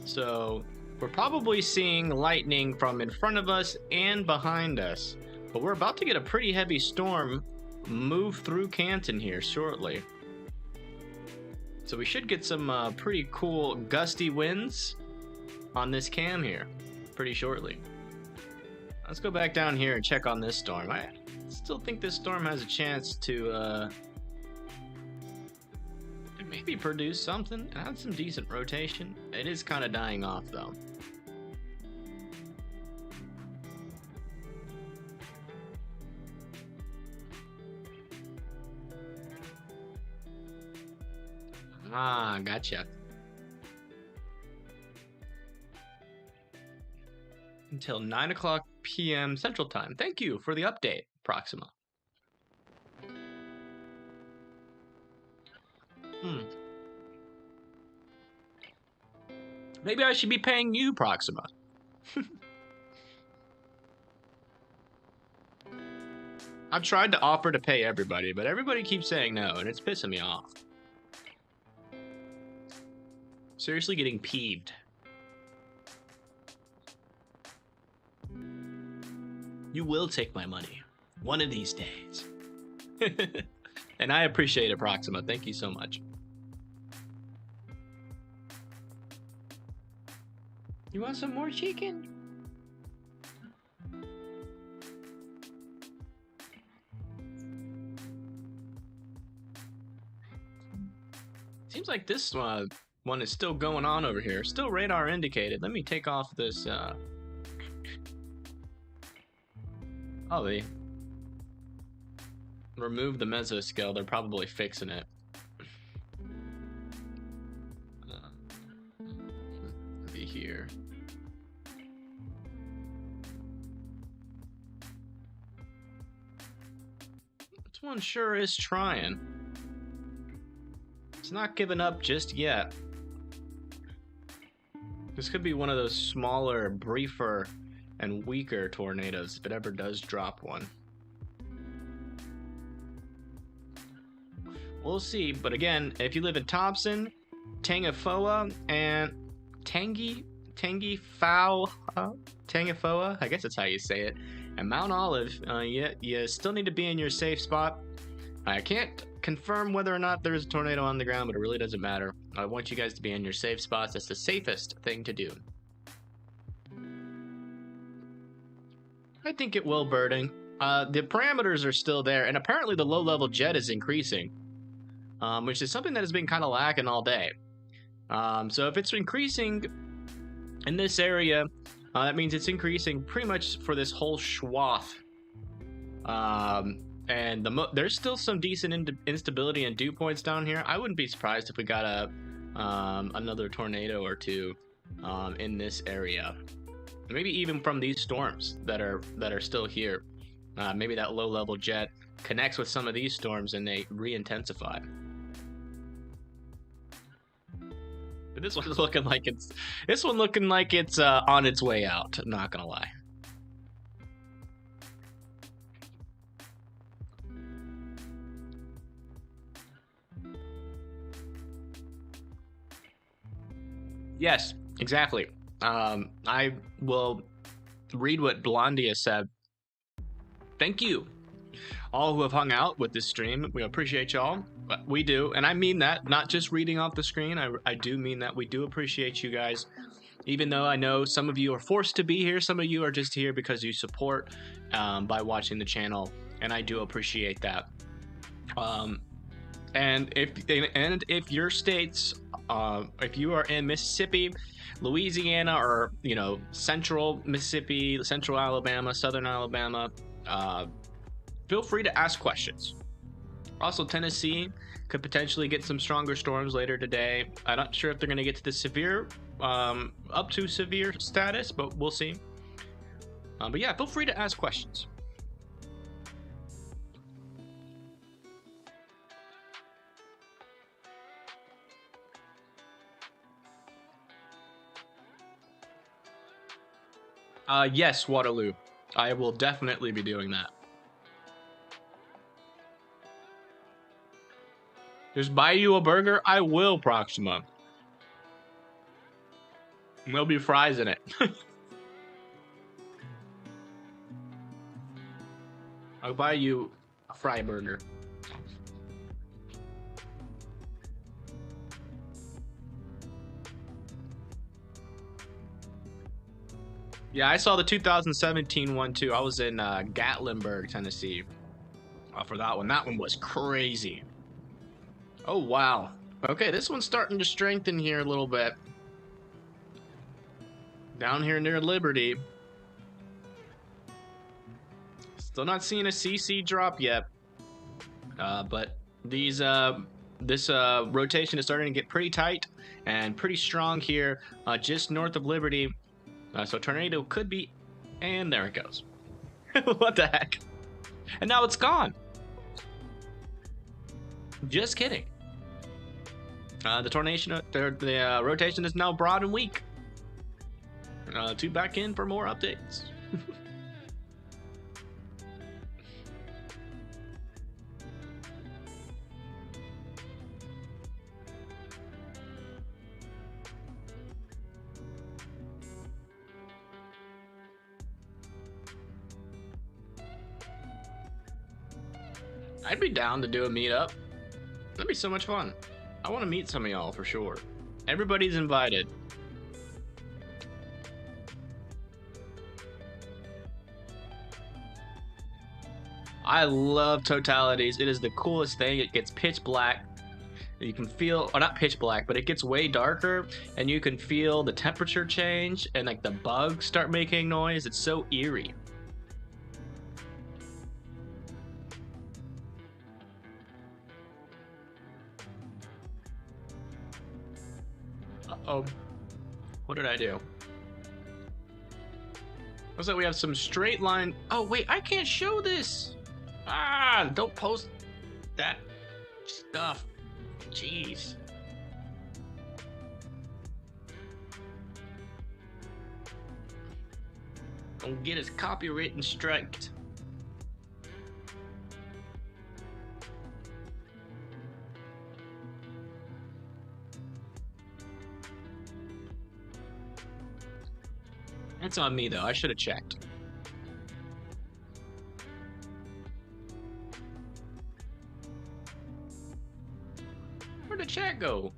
So we're probably seeing lightning from in front of us and behind us. But we're about to get a pretty heavy storm move through Canton here shortly. So we should get some pretty cool gusty winds on this cam here pretty shortly. Let's go back down here and check on this storm. I still think this storm has a chance to maybe produce something, have some decent rotation. It is kind of dying off though. Ah, gotcha. Until 9 o'clock p.m. Central Time. Thank you for the update, Proxima. Maybe I should be paying you, Proxima. I've tried to offer to pay everybody, but everybody keeps saying no, and it's pissing me off. Seriously getting peeved. You will take my money one of these days. And I appreciate it, Proxima. Thank you so much. You want some more chicken? Seems like this one is still going on over here. Still radar indicated. Let me take off this. Oh, they remove the mesoscale. They're probably fixing it. Be here. This one sure is trying. It's not giving up just yet. This could be one of those smaller, briefer, and weaker tornadoes if it ever does drop one. We'll see, but again, if you live in Thompson, Tangifoa, and Tangifoa, I guess that's how you say it, and Mount Olive, you still need to be in your safe spot. I can't confirm whether or not there's a tornado on the ground, but it really doesn't matter. I want you guys to be in your safe spots. That's the safest thing to do. I think it will, birding. The parameters are still there, and apparently the low-level jet is increasing, which is something that has been kind of lacking all day. So if it's increasing in this area, that means it's increasing pretty much for this whole swath. And there's still some decent instability and dew points down here. I wouldn't be surprised if we got another tornado or two in this area. Maybe even from these storms that are still here. Maybe that low-level jet connects with some of these storms and they re-intensify. But this one's looking like it's on its way out. I'm not gonna lie. Yes, exactly. I will read what Blondia said. Thank you, all who have hung out with this stream. We appreciate y'all. We do, and I mean that. Not just reading off the screen. I do mean that. We do appreciate you guys. Even though I know some of you are forced to be here, some of you are just here because you support by watching the channel, and I do appreciate that. And if your states, if you are in Mississippi, Louisiana, or central Mississippi, central Alabama, southern Alabama, feel free to ask questions. Also, Tennessee could potentially get some stronger storms later today. I'm not sure if they're going to get to the severe, up to severe status, but we'll see. But yeah, feel free to ask questions. Yes, Waterloo. I will definitely be doing that. Just buy you a burger? I will, Proxima. There'll be fries in it. I'll buy you a fry burger. Yeah, I saw the 2017 one too. I was in Gatlinburg, Tennessee for that one. That one was crazy. Oh, wow. Okay, this one's starting to strengthen here a little bit. Down here near Liberty. Still not seeing a CC drop yet. But this rotation is starting to get pretty tight and pretty strong here just north of Liberty. So tornado could be, and there it goes. What the heck? And now it's gone. Just kidding. The rotation is now broad and weak. Tune back in for more updates. I'd be down to do a meetup. That'd be so much fun. I want to meet some of y'all for sure. Everybody's invited. I love totalities. It is the coolest thing. It gets pitch black. You can feel, or not pitch black, but it gets way darker, and you can feel the temperature change, and like the bugs start making noise. It's so eerie. Uh-oh. What did I do? Looks like we have some straight line. Oh, wait, I can't show this. Ah, don't post that stuff. Jeez. Don't get us copyright striked. That's on me, though. I should have checked. Where'd the chat go?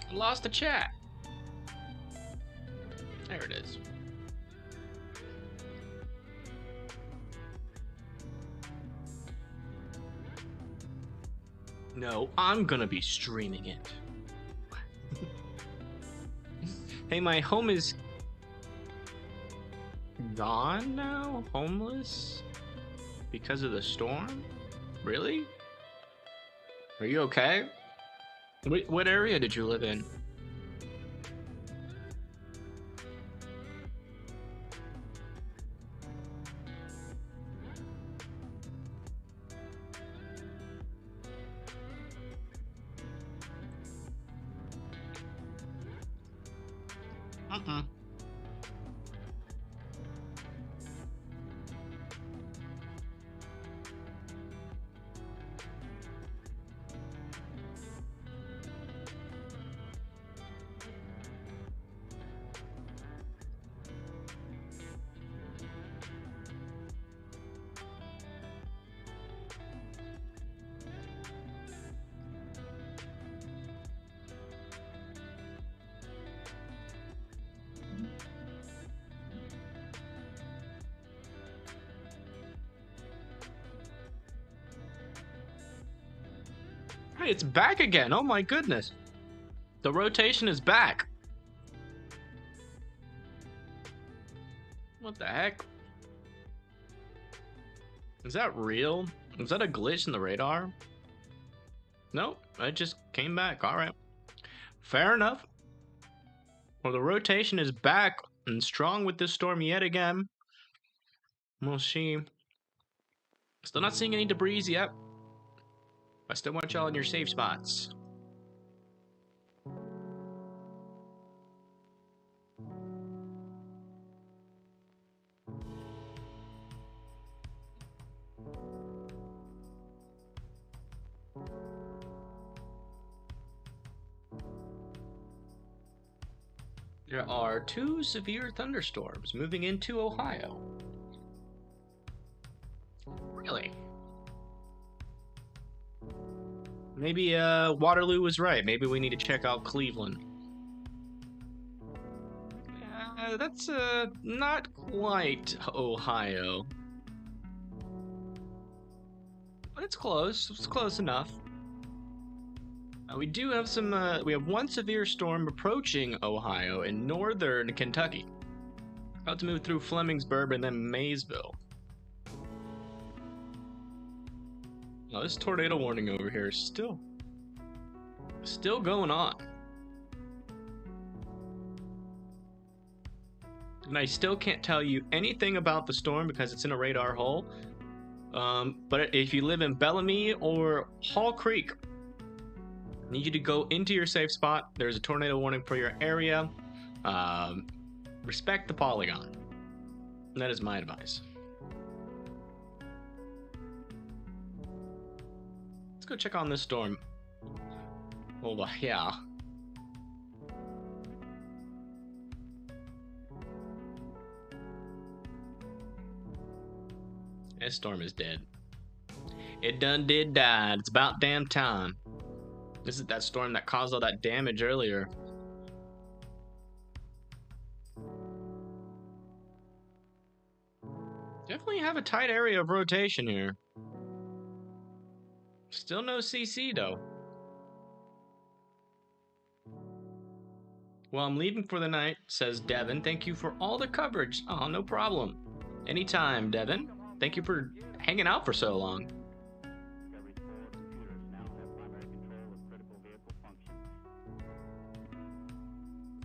I lost the chat. There it is. No, I'm gonna be streaming it. Hey, my home is gone now? Homeless? Because of the storm? Really? Are you okay? What area did you live in? Wait, it's back again. Oh my goodness. The rotation is back. What the heck? Is that real? Is that a glitch in the radar? Nope, it just came back. Alright. Fair enough. Well, the rotation is back and strong with this storm yet again. We'll see. Still not seeing any debris yet. I still want y'all in your safe spots. There are 2 severe thunderstorms moving into Ohio. Really? Maybe Waterloo was right. Maybe we need to check out Cleveland. That's not quite Ohio. But it's close. It's close enough. We do have some, we have 1 severe storm approaching Ohio in northern Kentucky. About to move through Flemingsburg and then Maysville. Oh, this tornado warning over here is still going on. And I still can't tell you anything about the storm because it's in a radar hole. But if you live in Bellamy or Hall Creek, I need you to go into your safe spot. There's a tornado warning for your area. Respect the polygon. And that is my advice. Let's go check on this storm. Oh, yeah. This storm is dead. It done did die. It's about damn time. This is that storm that caused all that damage earlier. Definitely have a tight area of rotation here. Still no CC though. Well, I'm leaving for the night, says Devin. Thank you for all the coverage. Oh, no problem. Anytime, Devin. Thank you for hanging out for so long. Discovery's 4 computers now have primary control of critical vehicle functions.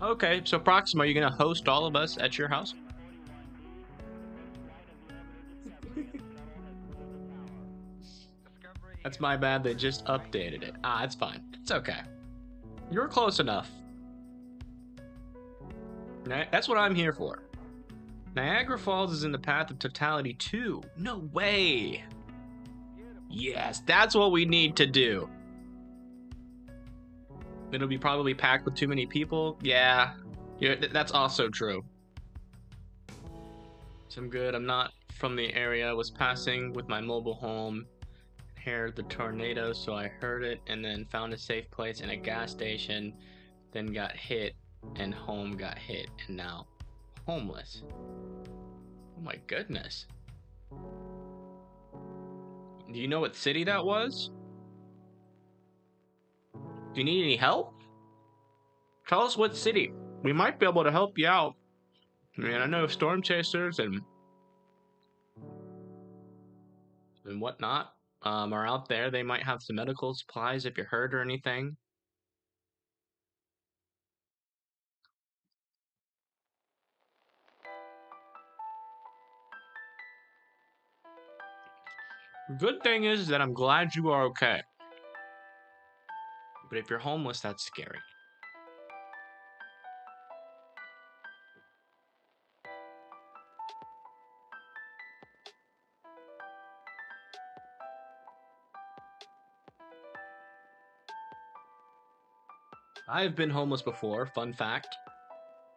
Okay, so Proxima, are you gonna host all of us at your house? That's my bad, they just updated it. Ah, it's fine. It's okay. You're close enough. That's what I'm here for. Niagara Falls is in the path of totality too. No way. Yes, that's what we need to do. It'll be probably packed with too many people. Yeah, that's also true. So I'm good. I'm not from the area. I was passing with my mobile home. Heard the tornado, so I heard it and then found a safe place in a gas station. Then got hit and home got hit and now homeless. Oh my goodness. Do you know what city that was? Do you need any help? Tell us what city. We might be able to help you out. I mean, I know storm chasers and whatnot are out there. They might have some medical supplies if you're hurt or anything. Good thing is that I'm glad you are okay. But if you're homeless, that's scary. I've been homeless before, fun fact,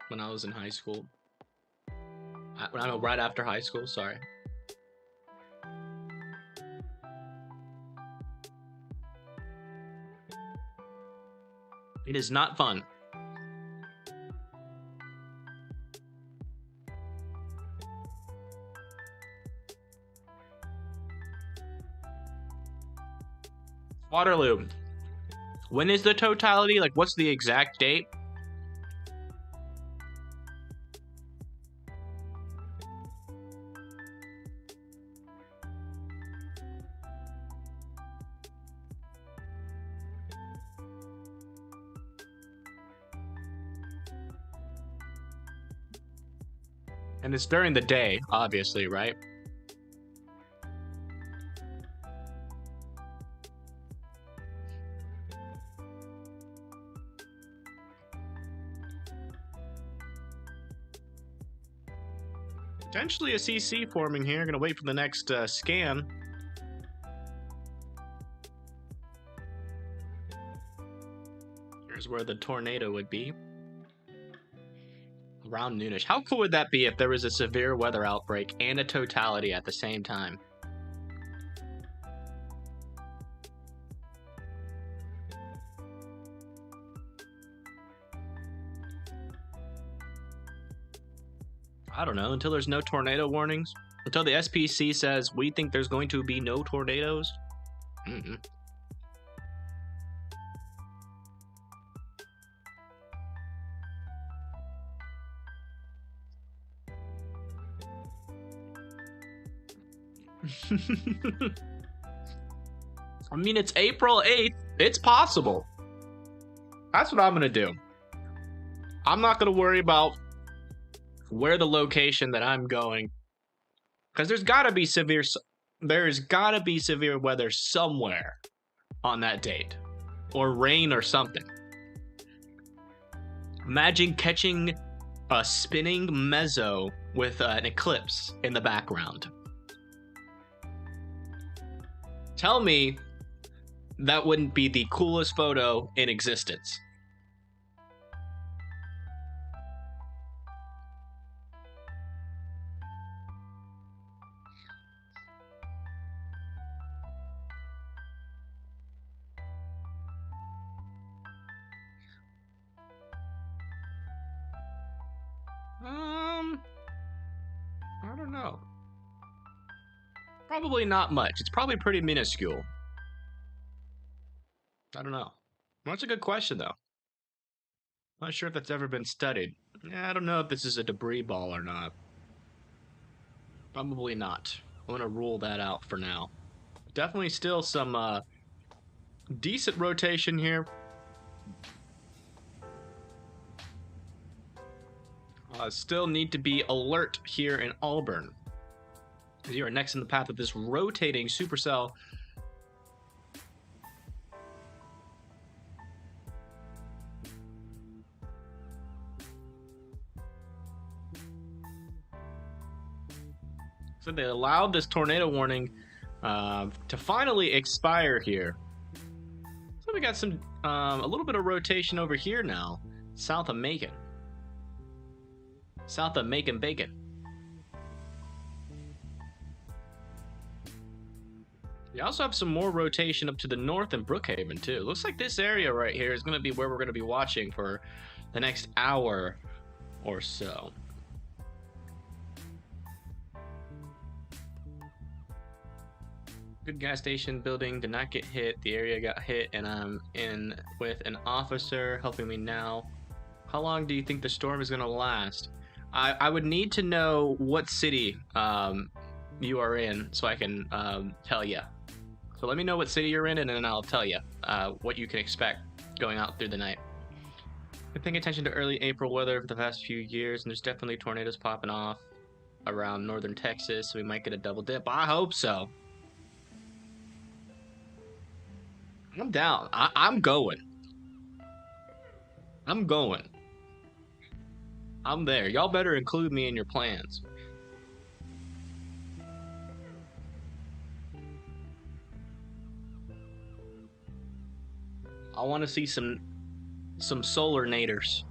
when I was in high school. Right after high school, sorry. It is not fun. Waterloo. When is the totality? Like, what's the exact date? And it's during the day, obviously, right? Potentially a CC forming here. Gonna wait for the next scan. Here's where the tornado would be. Around noonish. How cool would that be if there was a severe weather outbreak and a totality at the same time? I don't know, until there's no tornado warnings. Until the SPC says, we think there's going to be no tornadoes. Mm-mm. I mean, it's April 8th. It's possible. That's what I'm going to do. I'm not going to worry about where the location that I'm going, because there's got to be severe weather somewhere on that date, or rain or something. Imagine catching a spinning mezzo with an eclipse in the background. Tell me that wouldn't be the coolest photo in existence. I don't know. Probably not much. It's probably pretty minuscule. I don't know. Well, that's a good question, though. Not sure if that's ever been studied. Yeah, I don't know if this is a debris ball or not. Probably not. I'm going to rule that out for now. Definitely still some decent rotation here. Still need to be alert here in Auburn, because you are next in the path of this rotating supercell. So they allowed this tornado warning to finally expire here. So we got some a little bit of rotation over here now, south of Macon. South of Macon Bacon. You also have some more rotation up to the north in Brookhaven too. Looks like this area right here is going to be where we're going to be watching for the next hour or so. Good gas station building did not get hit. The area got hit, and I'm in with an officer helping me now. How long do you think the storm is going to last? I would need to know what city you are in so I can tell you. So let me know what city you're in, and then I'll tell you what you can expect going out through the night. Been paying attention to early April weather for the past few years, and there's definitely tornadoes popping off around northern Texas, so we might get a double dip. I hope so. I'm down. I'm going. I'm going. I'm there. Y'all better include me in your plans. I want to see some solar naders.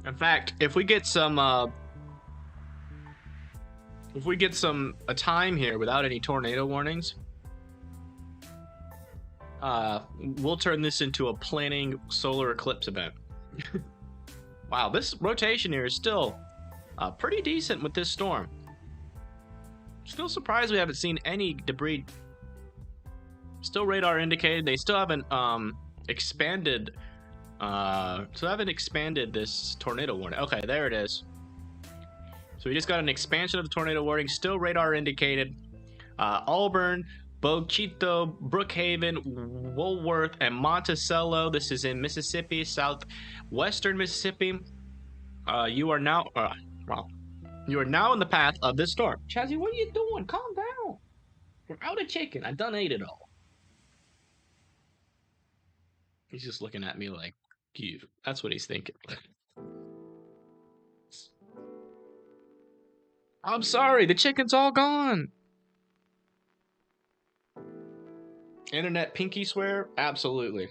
In fact, if we get some If we get a time here without any tornado warnings, we'll turn this into a planning solar eclipse event. Wow, this rotation here is still pretty decent with this storm. Still surprised we haven't seen any debris. Still radar indicated. They still haven't expanded. This tornado warning. Okay, there it is. So we just got an expansion of the tornado warning. Still radar indicated. Auburn, Boquito, Brookhaven, Woolworth, and Monticello. This is in Mississippi, southwestern Mississippi. You are now in the path of this storm. Chazzy, what are you doing? Calm down. You're out of chicken. I done ate it all. He's just looking at me like, you. That's what he's thinking. I'm sorry, the chicken's all gone. Internet pinky swear? Absolutely.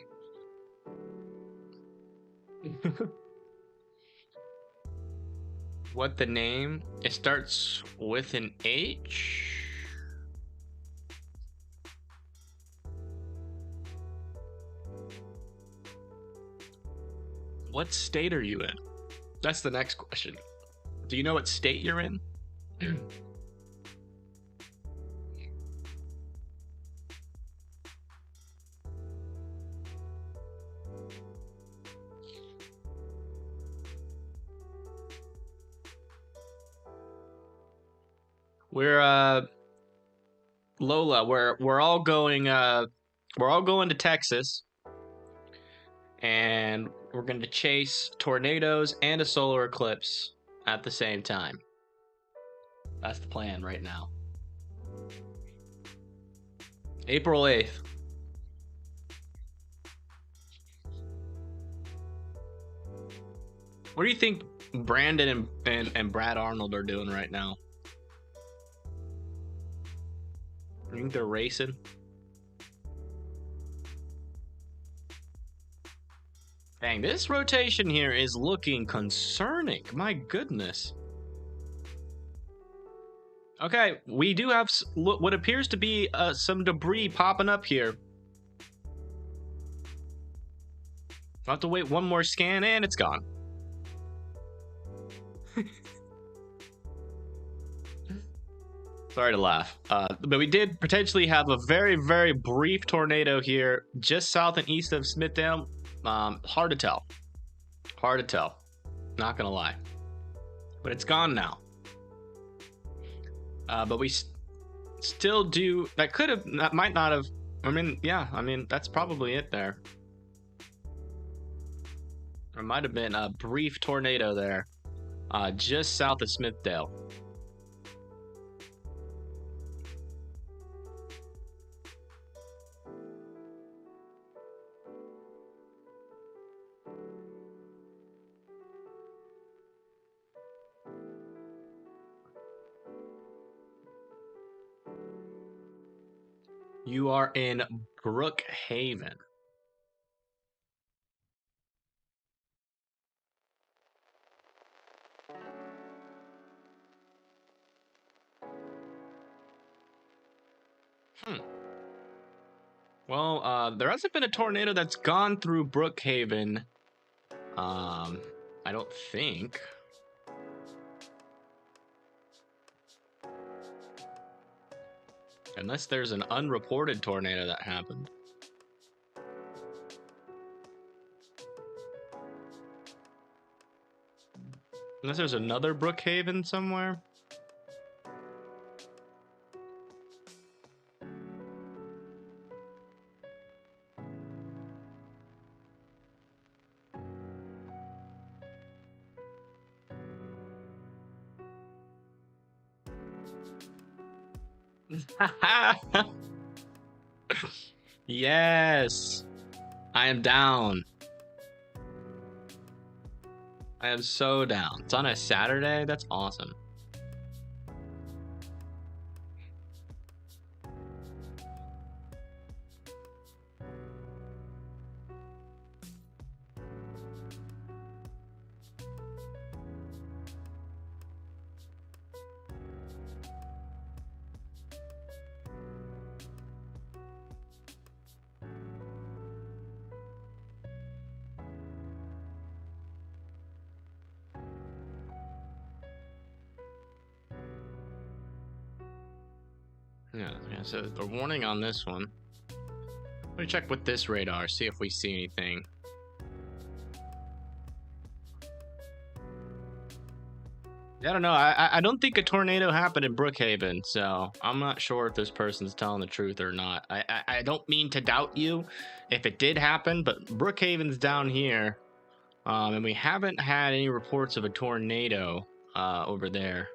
What the name? It starts with an H? What state are you in? That's the next question. Do you know what state you're in? We're Lola, we're all going to Texas, and we're going to chase tornadoes and a solar eclipse at the same time. That's the plan right now. April 8th. What do you think Brandon and Brad Arnold are doing right now? You think they're racing? Dang, this rotation here is looking concerning. My goodness. Okay, we do have what appears to be some debris popping up here. I'll have to wait one more scan and it's gone. Sorry to laugh. But we did potentially have a very, very brief tornado here just south and east of Smithdale. Hard to tell. Hard to tell. Not gonna lie. But it's gone now. But we still do... That could have... That might not have... I mean, yeah. I mean, that's probably it there. There might have been a brief tornado there. Just south of Smithdale. You are in Brookhaven. Well, there hasn't been a tornado that's gone through Brookhaven. I don't think. Unless there's an unreported tornado that happened. Unless there's another Brookhaven somewhere. Yes, I am down. I am so down. It's on a Saturday. That's awesome. Yeah, so the warning on this one. Let me check with this radar, see if we see anything. I don't know. I don't think a tornado happened in Brookhaven, so I'm not sure if this person's telling the truth or not. I don't mean to doubt you if it did happen, but Brookhaven's down here, and we haven't had any reports of a tornado over there.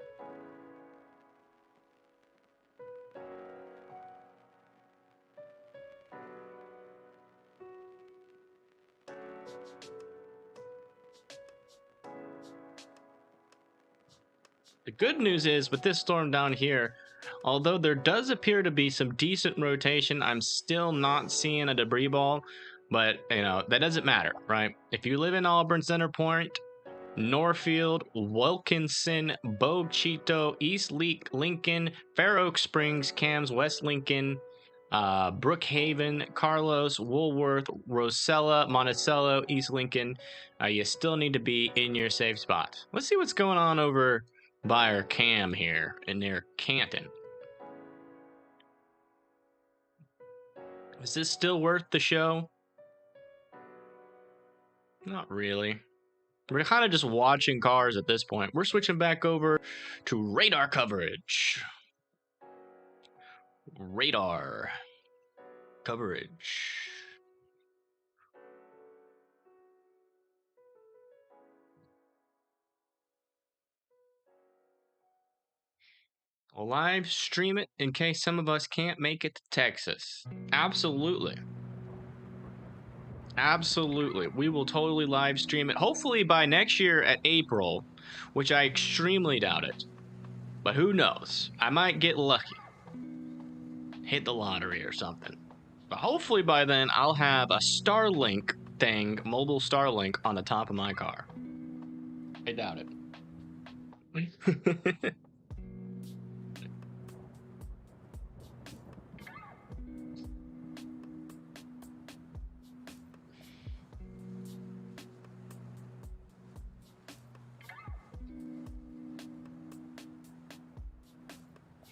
The good news is with this storm down here, although there does appear to be some decent rotation, I'm still not seeing a debris ball, but you know, that doesn't matter, right? If you live in Auburn, Center Point, Norfield, Wilkinson, Bogue Chito, East Lincoln, Fair Oak Springs, Cams, West Lincoln, Brookhaven, Carlos, Woolworth, Rosella, Monticello, East Lincoln, you still need to be in your safe spot. Let's see what's going on over by our cam here and near Canton. Is this still worth the show? Not really. We're kind of just watching cars at this point. We're switching back over to radar coverage. Radar coverage. I'll live stream it in case some of us can't make it to Texas. Absolutely. Absolutely. We will totally live stream it. Hopefully by next year at April, which I extremely doubt it. But who knows? I might get lucky. Hit the lottery or something. But hopefully by then I'll have a Starlink thing, mobile Starlink on the top of my car. I doubt it.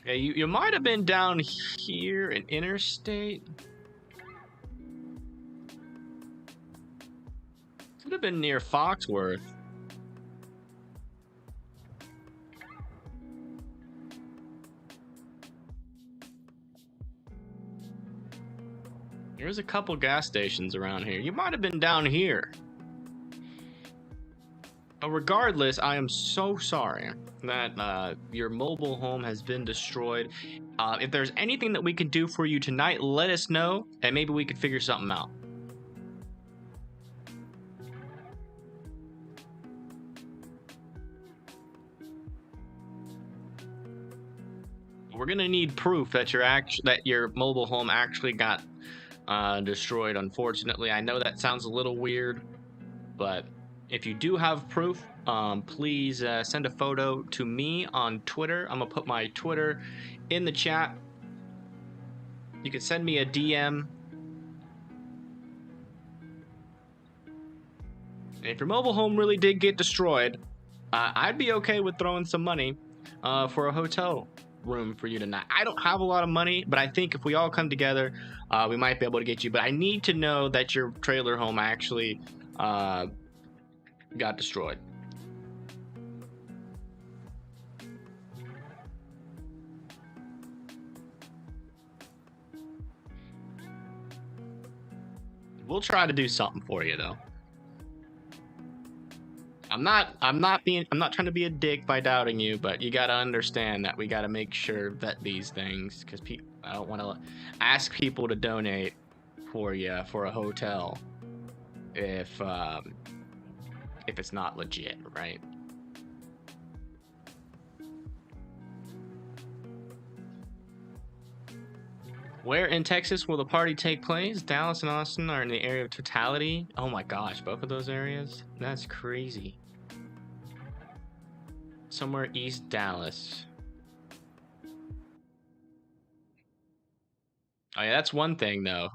Yeah, you might have been down here in Interstate. Could have been near Foxworth. There's a couple gas stations around here. You might have been down here. But regardless, I am so sorry that your mobile home has been destroyed. If there's anything that we can do for you tonight, let us know, and maybe we could figure something out. We're gonna need proof that your mobile home actually got destroyed. Unfortunately, I know that sounds a little weird, but if you do have proof, please send a photo to me on Twitter. I'm gonna put my Twitter in the chat. You can send me a DM. And if your mobile home really did get destroyed, I'd be okay with throwing some money for a hotel room for you tonight. I don't have a lot of money, but I think if we all come together, we might be able to get you. But I need to know that your trailer home actually got destroyed. We'll try to do something for you though. I'm not trying to be a dick by doubting you, but you gotta understand that we gotta make sure that these things, because I don't want to ask people to donate for you for a hotel if it's not legit, right? Where in Texas will the party take place? Dallas and Austin are in the area of totality. Oh my gosh, both of those areas? That's crazy. Somewhere East Dallas. Oh yeah, that's one thing though.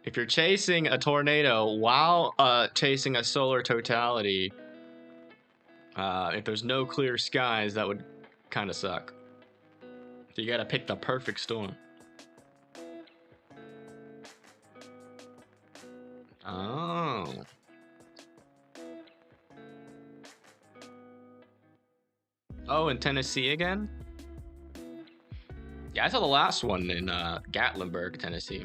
If you're chasing a tornado while chasing a solar totality, if there's no clear skies, that would kind of suck. So you gotta pick the perfect storm. Oh. Oh, in Tennessee again? Yeah, I saw the last one in Gatlinburg, Tennessee.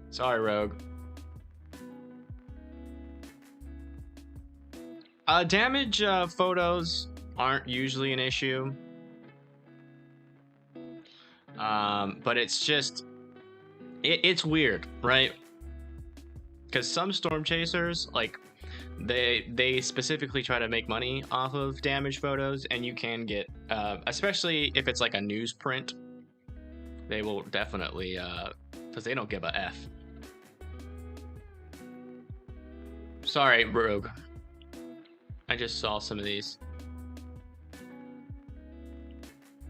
Sorry, Rogue. Damage photos aren't usually an issue. But it's just... It's weird, right? Because some storm chasers, like, they specifically try to make money off of damage photos, and you can get, especially if it's like a newsprint, they will definitely, because they don't give a F. Sorry, Rogue. I just saw some of these.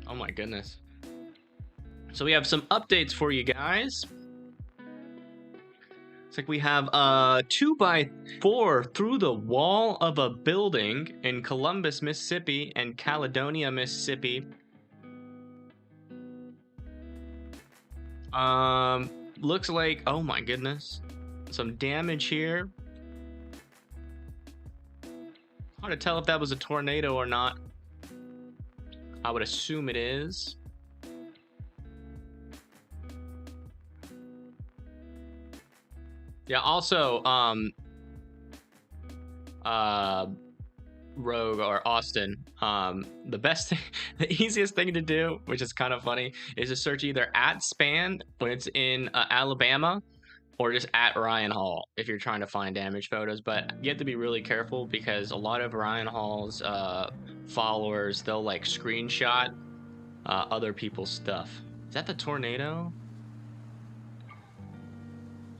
Oh my goodness. So we have some updates for you guys. It's like we have 2x4 through the wall of a building in Columbus, Mississippi and Caledonia, Mississippi. Looks like, oh my goodness, some damage here. Hard to tell if that was a tornado or not. I would assume it is. Yeah, also, Rogue or Austin, the best thing, the easiest thing to do, which is kind of funny, is to search either at Span when it's in Alabama, or just at Ryan Hall if you're trying to find damage photos. But you have to be really careful because a lot of Ryan Hall's followers, they'll like screenshot other people's stuff. Is that the tornado?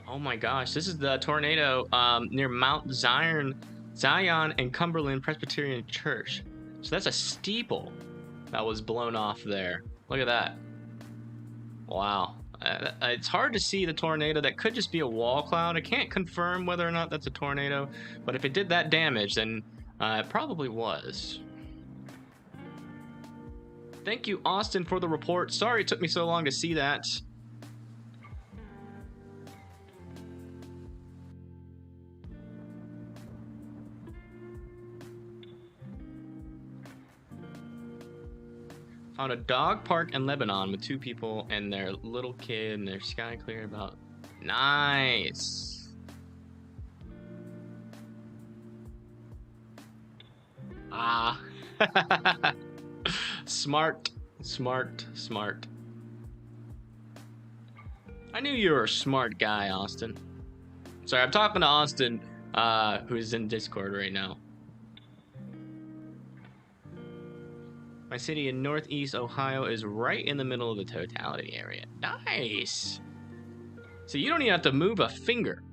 Oh my gosh, this is the tornado near Mount Zion and Cumberland Presbyterian Church. So that's a steeple that was blown off there. Look at that. Wow. It's hard to see the tornado. That could just be a wall cloud. I can't confirm whether or not that's a tornado, but if it did that damage, then it probably was. Thank you, Austin, for the report. Sorry it took me so long to see that. Found a dog park in Lebanon with 2 people and their little kid and their sky clear about. Nice. Ah. Smart. I knew you were a smart guy, Austin. Sorry, I'm talking to Austin, who's in Discord right now. My city in Northeast Ohio is right in the middle of the totality area. Nice. So you don't even have to move a finger.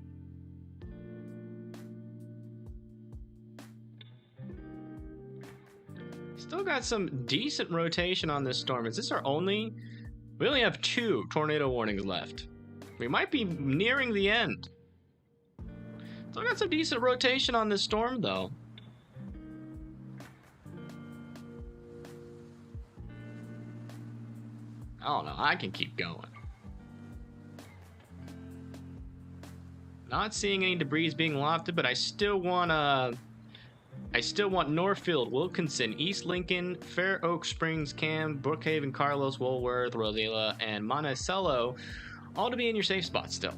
Still got some decent rotation on this storm. Is this our only? We only have 2 tornado warnings left. We might be nearing the end. Still got some decent rotation on this storm though. I don't know. I can keep going. Not seeing any debris being lofted, but I still want Northfield, Wilkinson, East Lincoln, Fair Oak Springs, Cam, Brookhaven, Carlos, Woolworth, Rosella, and Monticello all to be in your safe spot still.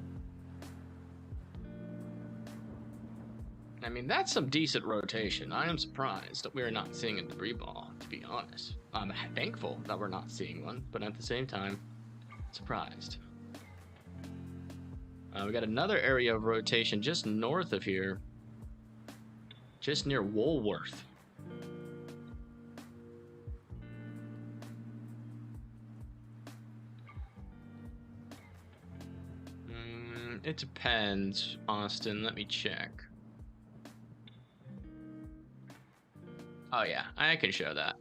I mean, that's some decent rotation. I am surprised that we are not seeing a debris ball, to be honest. I'm thankful that we're not seeing one, but at the same time, surprised. We got another area of rotation just north of here, just near Woolworth. It depends, Austin. Let me check. Oh yeah, I can show that.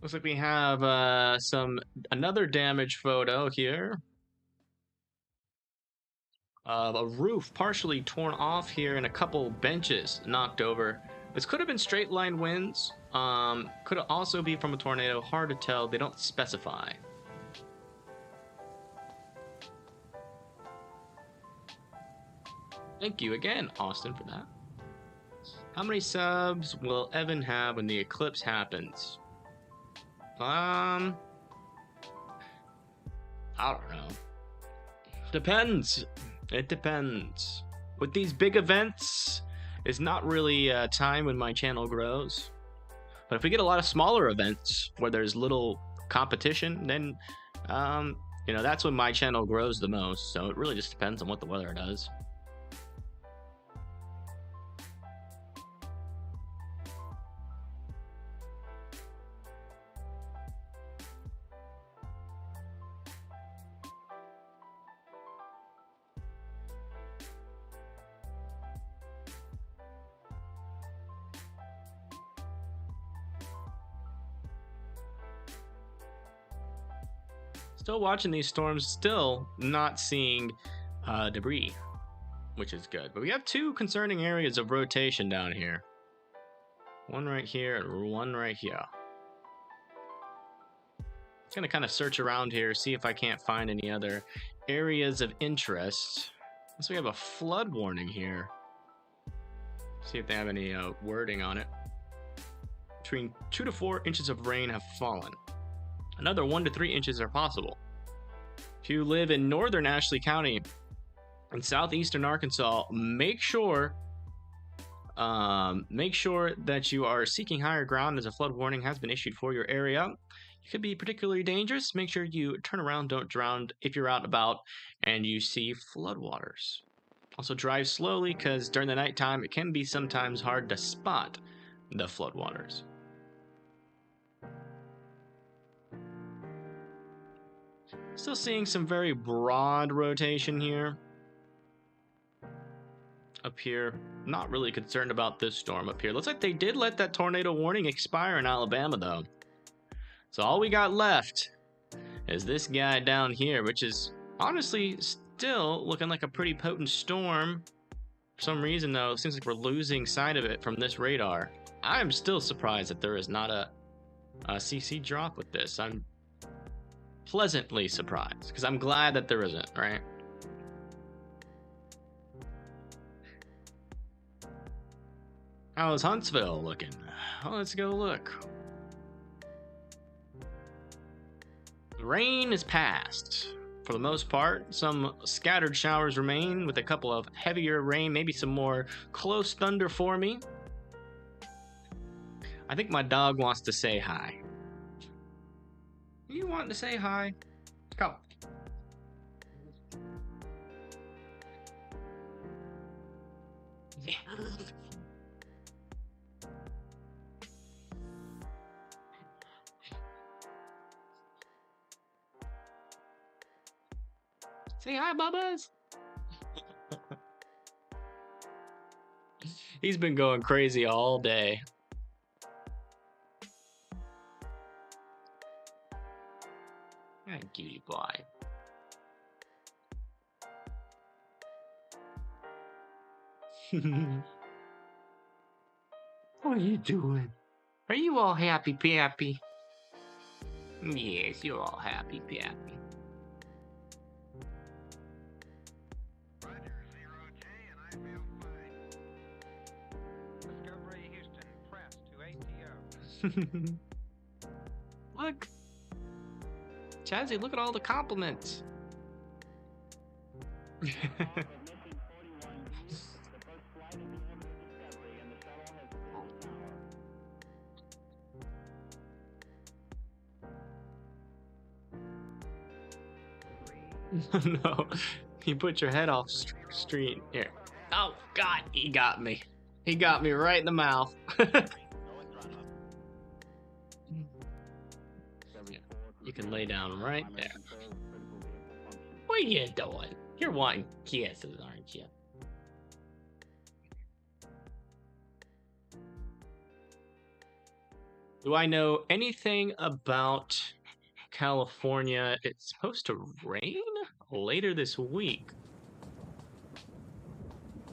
Looks like we have another damage photo here. A roof partially torn off here and a couple benches knocked over. This could have been straight line winds. Could also be from a tornado. Hard to tell. They don't specify. Thank you again, Austin, for that. How many subs will Evan have when the eclipse happens? I don't know. Depends. It depends. With these big events, it's not really a time when my channel grows. But if we get a lot of smaller events where there's little competition, then, you know, that's when my channel grows the most. So it really just depends on what the weather does. Still watching these storms, still not seeing debris, which is good. But we have two concerning areas of rotation down here. One right here and one right here. I'm gonna kind of search around here, see if I can't find any other areas of interest. So we have a flood warning here. See if they have any wording on it. Between 2 to 4 inches of rain have fallen. Another 1 to 3 inches are possible. If you live in northern Ashley County in southeastern Arkansas, make sure that you are seeking higher ground as a flood warning has been issued for your area. It could be particularly dangerous. Make sure you turn around, don't drown if you're out and about and you see floodwaters. Also drive slowly because during the nighttime it can be sometimes hard to spot the floodwaters. Still seeing some very broad rotation here. Up here, not really concerned about this storm up here. Looks like they did let that tornado warning expire in Alabama though. So all we got left is this guy down here, which is honestly still looking like a pretty potent storm. For some reason though, it seems like we're losing sight of it from this radar. I'm still surprised that there is not a CC drop with this. I'm pleasantly surprised because I'm glad that there isn't, right? How's Huntsville looking? Well, let's go look. Rain is past for the most part. Some scattered showers remain with a couple of heavier rain, maybe some more close thunder for me. I think my dog wants to say hi. You want to say hi? Come. Yeah. Say hi, Bubba's. He's been going crazy all day. Hi, cutie boy. What are you doing? Are you all happy, Pappy? Yes, you're all happy, Pappy. Roger, 0J, and I feel fine. Discovery Houston, press to ATO. Look. Chazzy, look at all the compliments. No, you put your head off street here. Oh God, he got me. He got me right in the mouth. You can lay down right there. What are you doing? You're wanting kisses, aren't you? Do I know anything about California? It's supposed to rain later this week.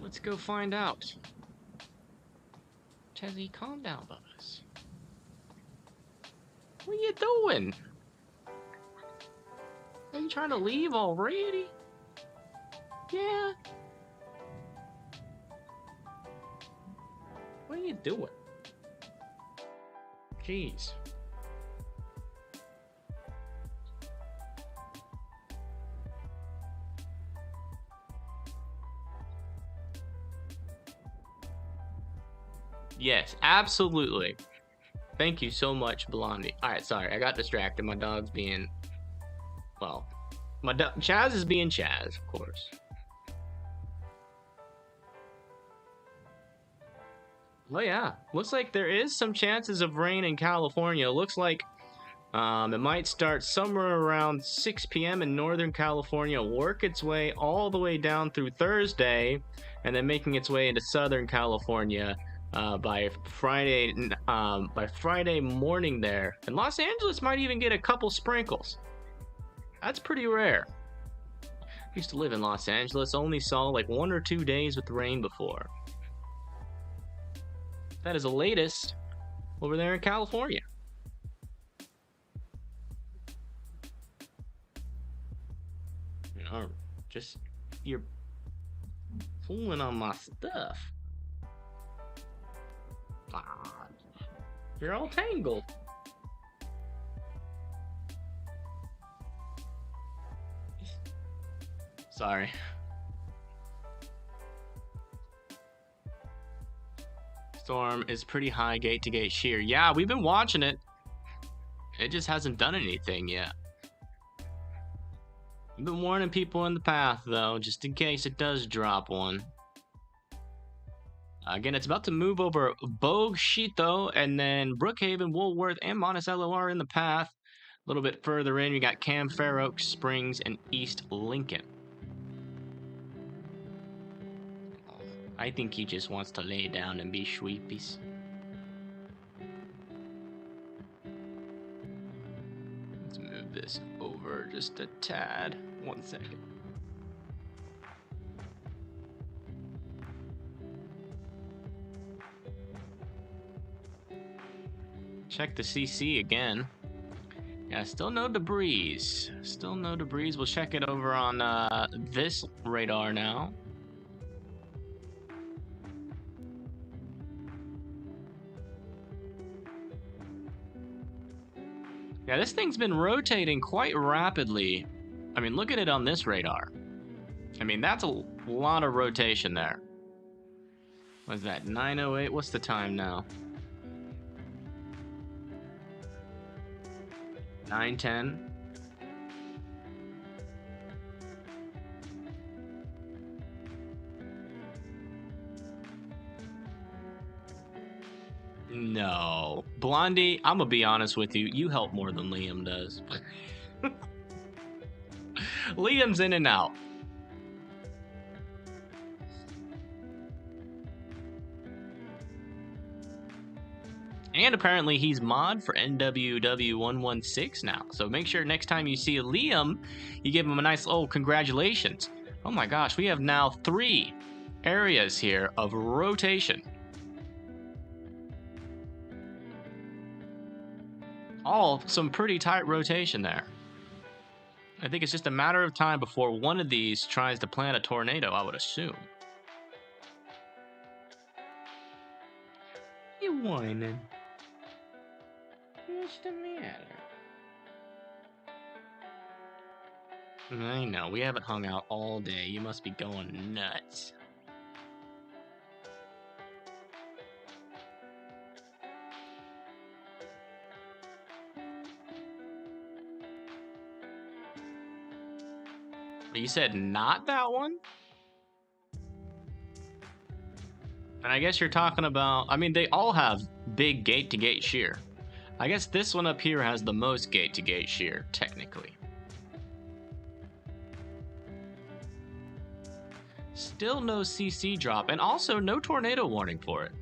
Let's go find out. Tezzy, calm down, Bubbles. What are you doing? Are you trying to leave already? Yeah. What are you doing? Jeez. Yes, absolutely. Thank you so much, Blondie. Alright, sorry, I got distracted. My dog's being... Well, Chaz is being Chaz, of course. Oh yeah, looks like there is some chances of rain in California. Looks like it might start somewhere around 6 p.m. in Northern California, work its way all the way down through Thursday, and then making its way into Southern California by Friday morning there. And Los Angeles might even get a couple sprinkles. That's pretty rare. I used to live in Los Angeles, only saw like 1 or 2 days with rain before. That is the latest over there in California. You know, just you're fooling on my stuff. Ah, you're all tangled. Sorry. Storm is pretty high gate to gate shear. Yeah, we've been watching it. It just hasn't done anything yet. We've been warning people in the path though, just in case it does drop one. Again, it's about to move over Bogue, Shito, and then Brookhaven, Woolworth, and Monticello are in the path. A little bit further in, we got Cam, Fair Oaks, Springs, and East Lincoln. I think he just wants to lay down and be sweepies. Let's move this over just a tad. 1 second. Check the CC again. Yeah, still no debris. Still no debris. We'll check it over on this radar now. Yeah, this thing's been rotating quite rapidly. I mean, look at it on this radar. I mean, that's a lot of rotation there. What's that, 9:08? What's the time now? 9:10. No. Blondie, I'm gonna be honest with you. You help more than Liam does. Liam's in and out. And apparently he's mod for NWW116 now. So make sure next time you see Liam, you give him a nice, oh, congratulations. Oh my gosh, we have now 3 areas here of rotation. All some pretty tight rotation there. I think it's just a matter of time before one of these tries to plant a tornado, I would assume. You whining? What's the matter? I know, we haven't hung out all day. You must be going nuts. You said not that one? And I guess you're talking about, I mean, they all have big gate-to-gate shear. I guess this one up here has the most gate-to-gate shear, technically. Still no CC drop, and also no tornado warning for it.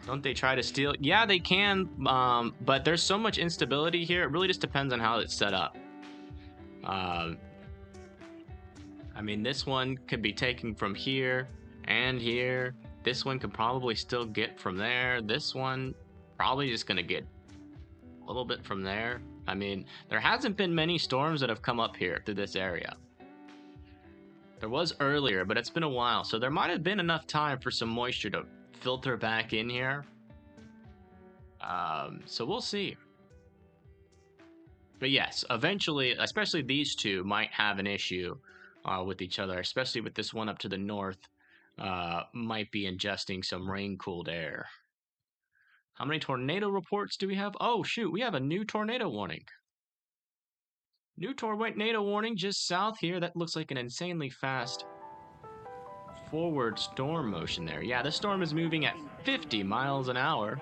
Don't they try to steal? Yeah, they can, but there's so much instability here. It really just depends on how it's set up. I mean, this one could be taken from here and here. This one could probably still get from there. This one probably just gonna get a little bit from there. I mean, there hasn't been many storms that have come up here through this area. There was earlier, but it's been a while, so there might have been enough time for some moisture to filter back in here. So we'll see. But yes, eventually, especially these two might have an issue with each other, especially with this one up to the north, might be ingesting some rain-cooled air. How many tornado reports do we have? Oh, shoot, we have a new tornado warning. New tornado warning just south here. That looks like an insanely fast forward storm motion there. Yeah, this storm is moving at 50 miles an hour.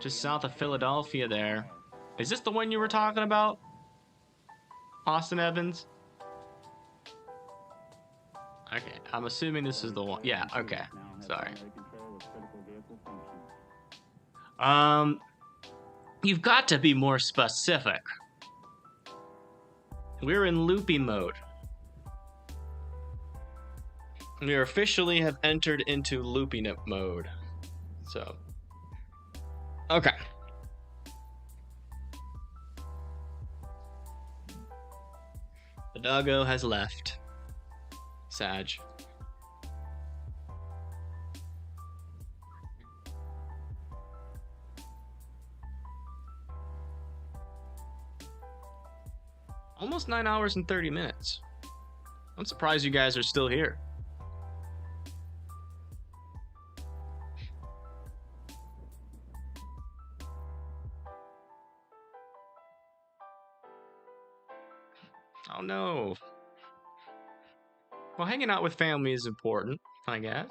Just south of Philadelphia there. Is this the one you were talking about? Austin Evans? Okay, I'm assuming this is the one. Yeah, okay. Sorry. You've got to be more specific. We're in looping mode. We officially have entered into looping it mode. So, okay. The doggo has left. Sag. Almost 9 hours and 30 minutes. I'm surprised you guys are still here. Oh no. Well, hanging out with family is important, I guess.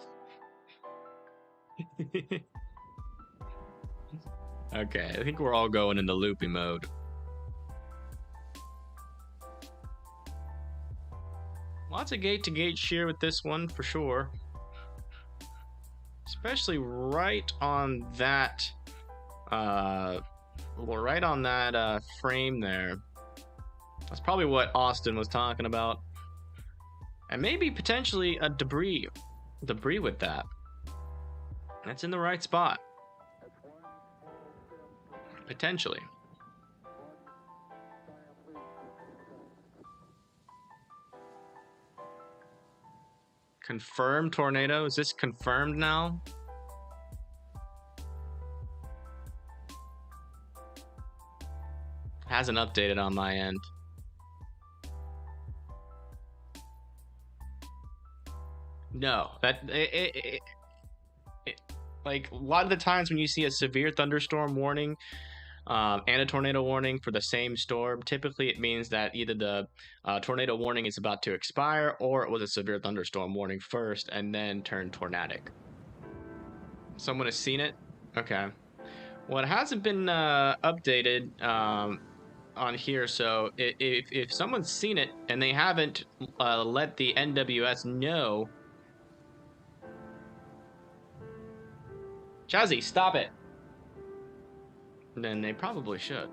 Okay, I think we're all going into looping mode. Lots of gate-to-gate shear with this one, for sure. Especially right on that, frame there. That's probably what Austin was talking about. And maybe potentially a debris with that. That's in the right spot. Potentially. Confirmed tornado? Is this confirmed now? Hasn't updated on my end. No, like a lot of the times when you see a severe thunderstorm warning and a tornado warning for the same storm, typically it means that either the tornado warning is about to expire or it was a severe thunderstorm warning first and then turned tornadic. Someone has seen it? Okay. Well, it hasn't been updated on here, so if someone's seen it and they haven't let the NWS know. Chazzy, stop it! Then they probably should.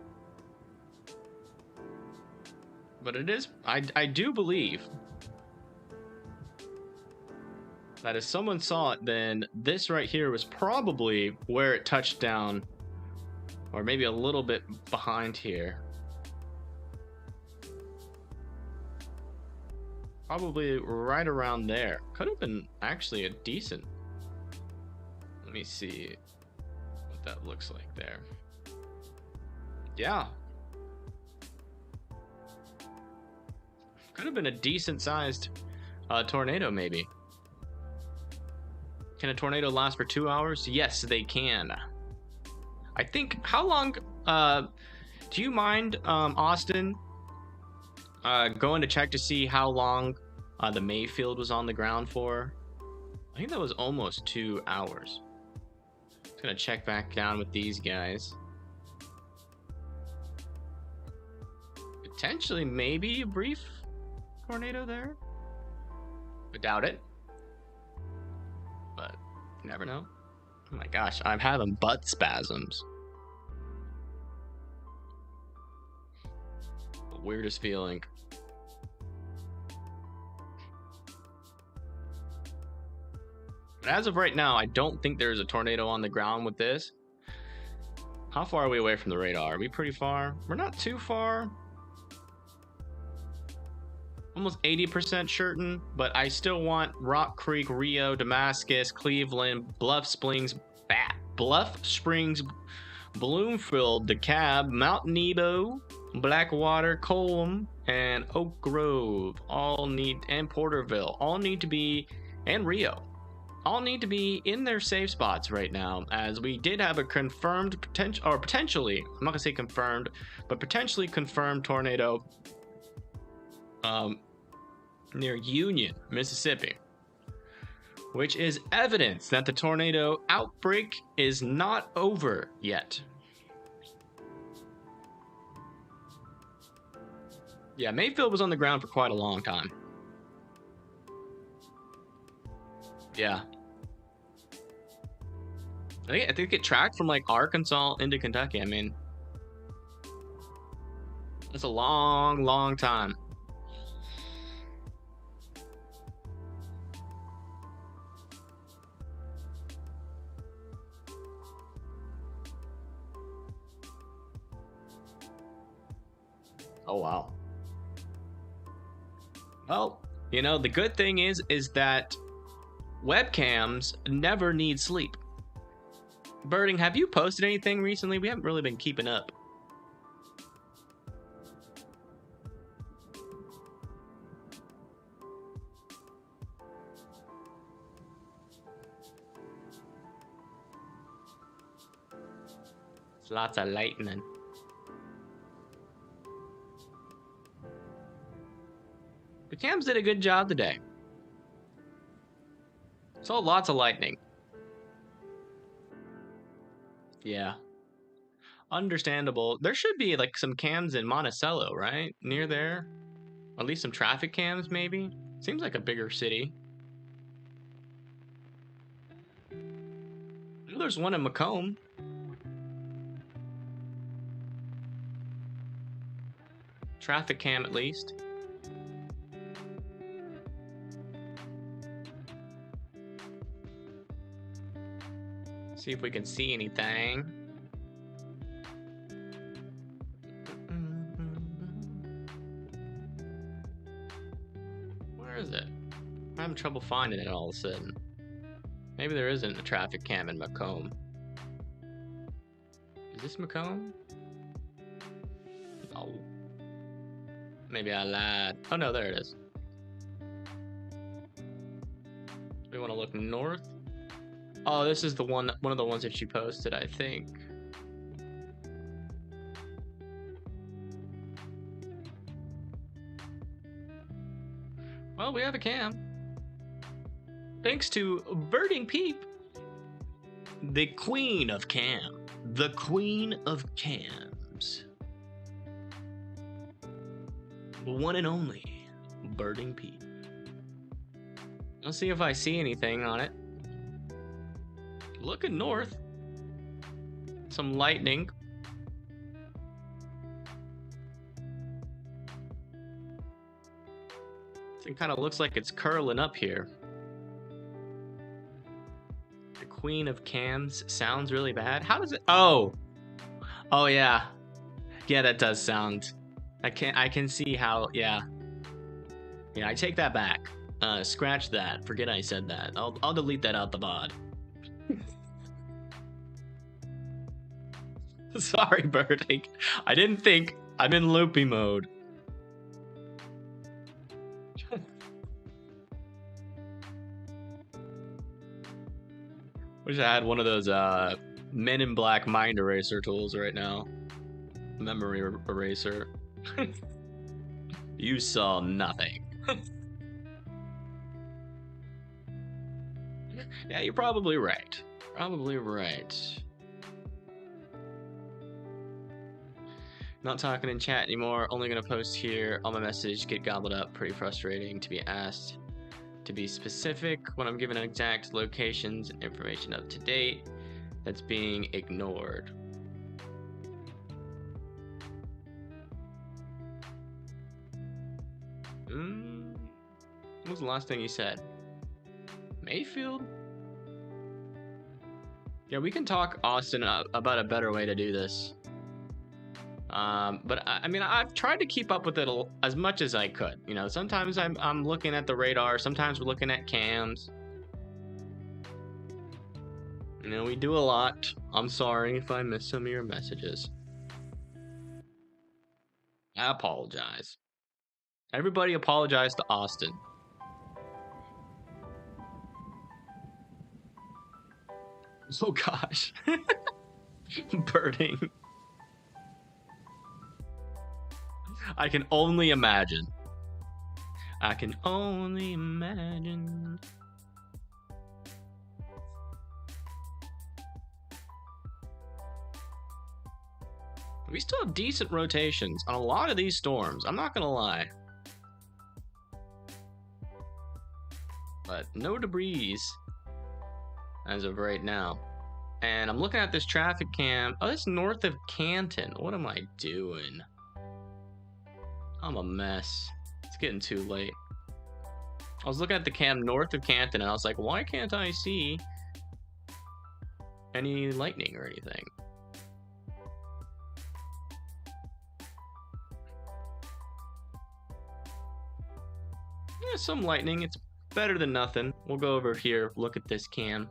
But it is, I do believe that if someone saw it, then this right here was probably where it touched down, or maybe a little bit behind here. Probably right around there. Could have been actually a decent. Let me see what that looks like there. Yeah. Could have been a decent sized tornado, maybe. Can a tornado last for 2 hours? Yes, they can. I think, how long, do you mind, Austin, going to check to see how long the Mayfield was on the ground for? I think that was almost 2 hours. Just gonna check back down with these guys. Potentially, maybe a brief tornado there. I doubt it. But you never know. Oh my gosh, I'm having butt spasms. The weirdest feeling. But as of right now, I don't think there's a tornado on the ground with this. How far are we away from the radar? Are we pretty far? We're not too far. Almost 80% certain, but I still want Rock Creek, Rio, Damascus, Cleveland, Bluff Springs, Bloomfield, DeKalb, Mount Nebo, Blackwater, Colum, and Oak Grove and Porterville all need to be, and Rio, all need to be in their safe spots right now, as we did have a confirmed potentially, I'm not gonna say confirmed, but potentially confirmed tornado near Union, Mississippi, which is evidence that the tornado outbreak is not over yet. Yeah, Mayfield was on the ground for quite a long time. Yeah. I think it tracked from like Arkansas into Kentucky. I mean, that's a long, long time. Oh, wow. Well, you know, the good thing is that webcams never need sleep. Birding, have you posted anything recently? We haven't really been keeping up. It's lots of lightning. The cams did a good job today. Saw lots of lightning. Yeah. Understandable. There should be like some cams in Monticello, right? Near there. At least some traffic cams, maybe. Seems like a bigger city. I know there's one in Macomb. Traffic cam at least. See if we can see anything. Where is it? I'm having trouble finding it all of a sudden. Maybe there isn't a traffic cam in Macomb. Is this Macomb? No. Maybe I lied. Oh no, there it is. We want to look north. Oh, this is the one of the ones that she posted, I think. Well, we have a cam. Thanks to Birding Peep, the queen of cam. The queen of cams. The one and only Birding Peep. Let's see if I see anything on it. Looking north. Some lightning. It kind of looks like it's curling up here. The queen of cams sounds really bad. How does it? Oh yeah. Yeah, that does sound. I can see how. Yeah, I take that back. Scratch that. Forget I said that. I'll delete that out the VOD. Sorry, Birding. I didn't think. I'm in loopy mode. Wish I had one of those Men in Black mind eraser tools right now. Memory eraser. You saw nothing. Yeah, you're probably right. Probably right. Not talking in chat anymore, only gonna post here. All my messages get gobbled up, pretty frustrating to be asked to be specific when I'm given exact locations and information up to date. that's being ignored. What was the last thing he said? Mayfield? Yeah, we can talk Austin about a better way to do this. But I mean, I've tried to keep up with it as much as I could. You know, sometimes I'm looking at the radar. Sometimes we're looking at cams. You know, we do a lot. I'm sorry if I missed some of your messages. I apologize. Everybody apologize to Austin. Oh gosh. Birding. I can only imagine. I can only imagine. We still have decent rotations on a lot of these storms. I'm not gonna lie. But no debris as of right now. And I'm looking at this traffic cam. Oh, it's north of Canton. What am I doing? I'm a mess. It's getting too late. I was looking at the cam north of Canton and I was like, why can't I see any lightning or anything? Yeah, some lightning. It's better than nothing. We'll go over here, look at this cam,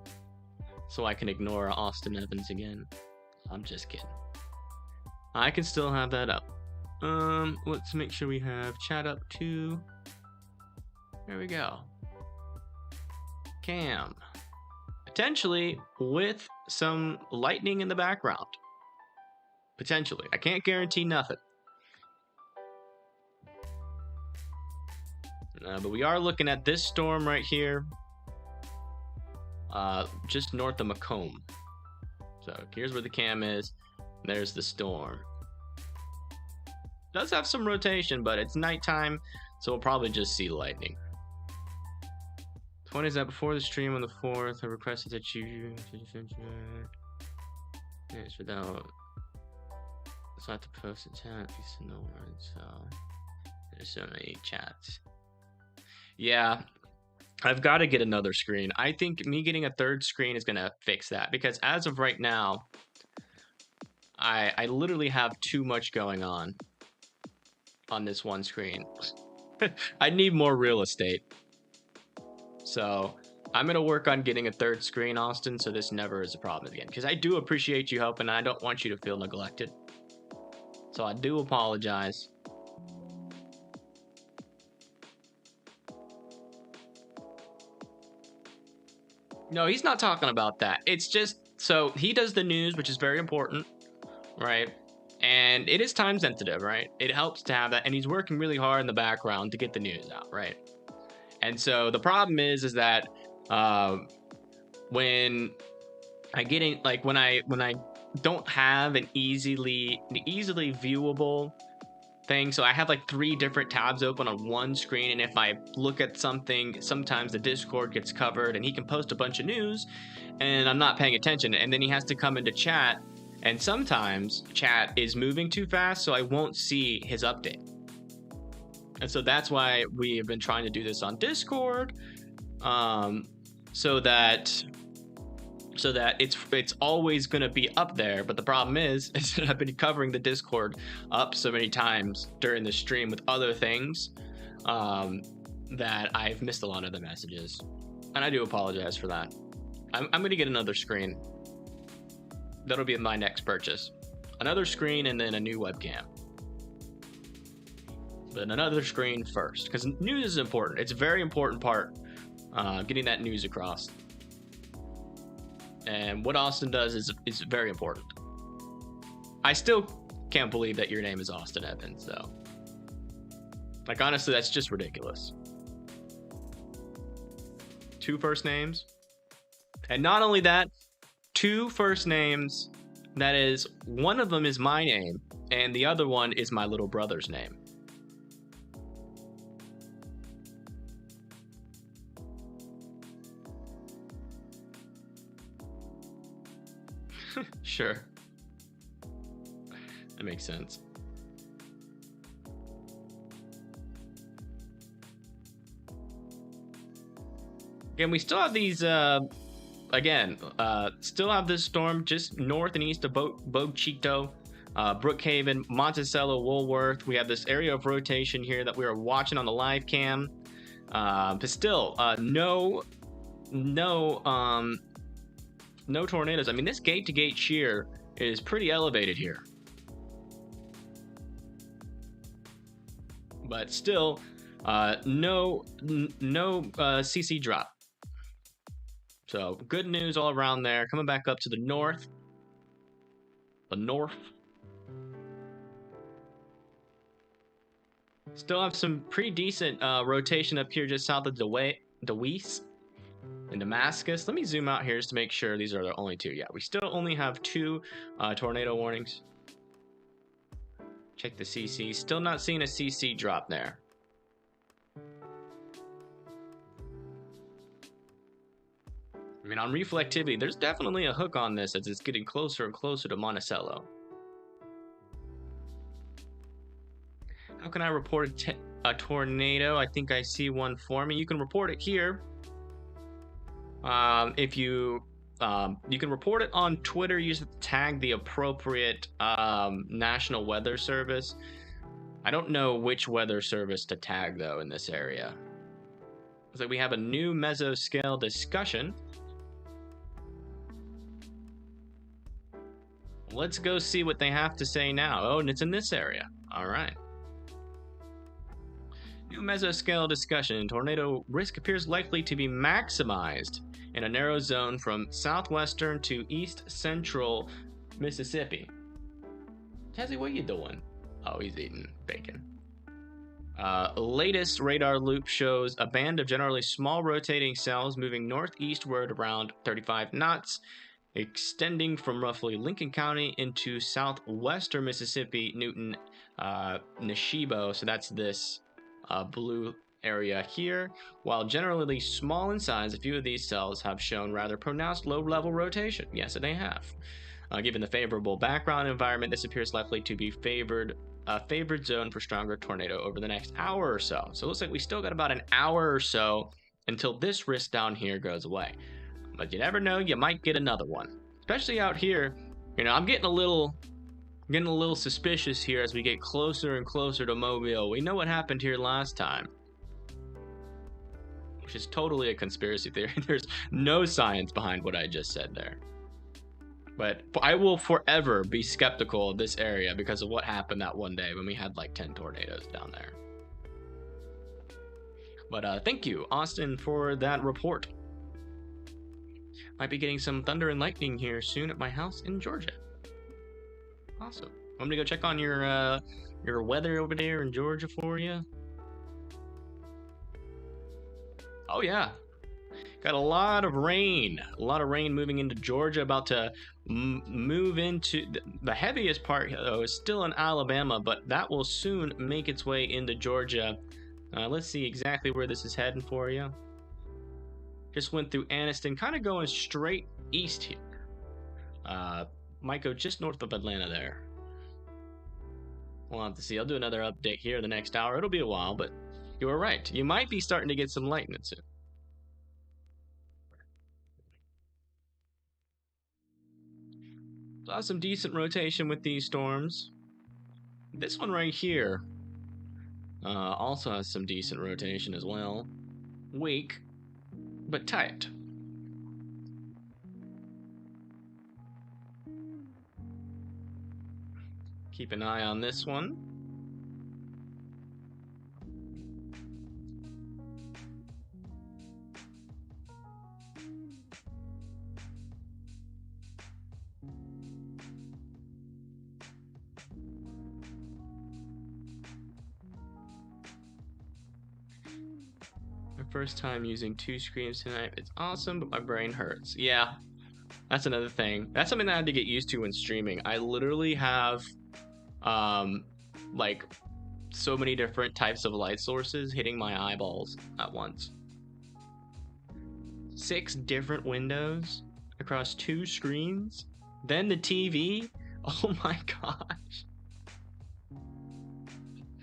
so I can ignore Austin Evans again. I'm just kidding. I can still have that up. Let's make sure we have chat up too. There we go. Cam. Potentially with some lightning in the background. Potentially. I can't guarantee nothing. But we are looking at this storm right here. Just north of Macomb. So here's where the cam is. There's the storm. Does have some rotation, but it's nighttime, so we'll probably just see lightning. 20 is that before the stream on the 4th. I requested that you. It's without. It's not to post a chat. Piece of no words. So there's so many chats. Yeah, I've got to get another screen. I think me getting a third screen is gonna fix that because as of right now, I literally have too much going on this one screen. I need more real estate. So I'm gonna work on getting a third screen, Austin, so this never is a problem again. Because I do appreciate you helping, and I don't want you to feel neglected. So I do apologize. No, he's not talking about that. It's just, so he does the news, which is very important, right? And it is time sensitive, right? It helps to have that. And he's working really hard in the background to get the news out, right? And so the problem is that when I get in, like when I don't have an easily viewable thing, so I have like 3 different tabs open on one screen, and if I look at something, sometimes the Discord gets covered and he can post a bunch of news and I'm not paying attention, and then he has to come into chat, and sometimes chat is moving too fast, so I won't see his update. And so that's why we have been trying to do this on Discord, so that it's always going to be up there. But the problem is that I've been covering the Discord up so many times during the stream with other things that I've missed a lot of the messages, and I do apologize for that. I'm going to get another screen. That'll be my next purchase. Another screen and then a new webcam. But another screen first, because news is important. It's a very important part, getting that news across. And what Austin does is very important. I still can't believe that your name is Austin Evans, though. Like, honestly, that's just ridiculous. 2 first names. And not only that, 2 first names, that is, one of them is my name, and the other one is my little brother's name. Sure. That makes sense. Again, we still have these, still have this storm just north and east of Bogchito, Brookhaven, Monticello, Woolworth. We have this area of rotation here that we are watching on the live cam. But still, no tornadoes. I mean, this gate-to-gate shear is pretty elevated here. But still, no CC drop. So good news all around there. Coming back up to the north. Still have some pretty decent rotation up here just south of Deweese in Damascus. Let me zoom out here just to make sure these are the only two. Yeah, we still only have 2 tornado warnings. Check the CC. Still not seeing a CC drop there. I mean, on reflectivity, there's definitely a hook on this as it's getting closer and closer to Monticello. How can I report a tornado? I think I see one for me. You can report it here. If you can report it on Twitter. You just tag the appropriate National Weather Service. I don't know which weather service to tag though in this area. Looks like we have a new mesoscale discussion. Let's go see what they have to say now. Oh, and it's in this area. All right. New mesoscale discussion. Tornado risk appears likely to be maximized in a narrow zone from southwestern to east central Mississippi. Tezzy, what you doing? Oh, he's eating bacon. Latest radar loop shows a band of generally small rotating cells moving northeastward around 35 knots, extending from roughly Lincoln County into southwestern Mississippi, Newton, Neshibo. So that's this blue area here. While generally small in size, a few of these cells have shown rather pronounced low-level rotation. Yes, they have. Given the favorable background environment, this appears likely to be a favored zone for stronger tornado over the next hour or so. So it looks like we still got about an hour or so until this risk down here goes away. But you never know, you might get another one. Especially out here, you know, I'm getting a little suspicious here as we get closer and closer to Mobile. We know what happened here last time, which is totally a conspiracy theory. There's no science behind what I just said there. But I will forever be skeptical of this area because of what happened that one day when we had like 10 tornadoes down there. But thank you, Austin, for that report. Might be getting some thunder and lightning here soon at my house in Georgia. Awesome. I'm gonna go check on your weather over there in Georgia for you. Oh yeah, got a lot of rain moving into Georgia. About to move into the heaviest part though is still in Alabama, but that will soon make its way into Georgia. Let's see exactly where this is heading for you. Just went through Anniston, kind of going straight east here. Might go just north of Atlanta there. We'll have to see. I'll do another update here in the next hour. It'll be a while, but you were right. You might be starting to get some lightning soon. Saw some decent rotation with these storms. This one right here also has some decent rotation as well. Weak, but tight. Keep an eye on this one. My first time using 2 screens tonight. It's awesome, but my brain hurts. Yeah, that's another thing. That's something that I had to get used to when streaming. I literally have like so many different types of light sources hitting my eyeballs at once. 6 different windows across 2 screens. then the TV. Oh my gosh.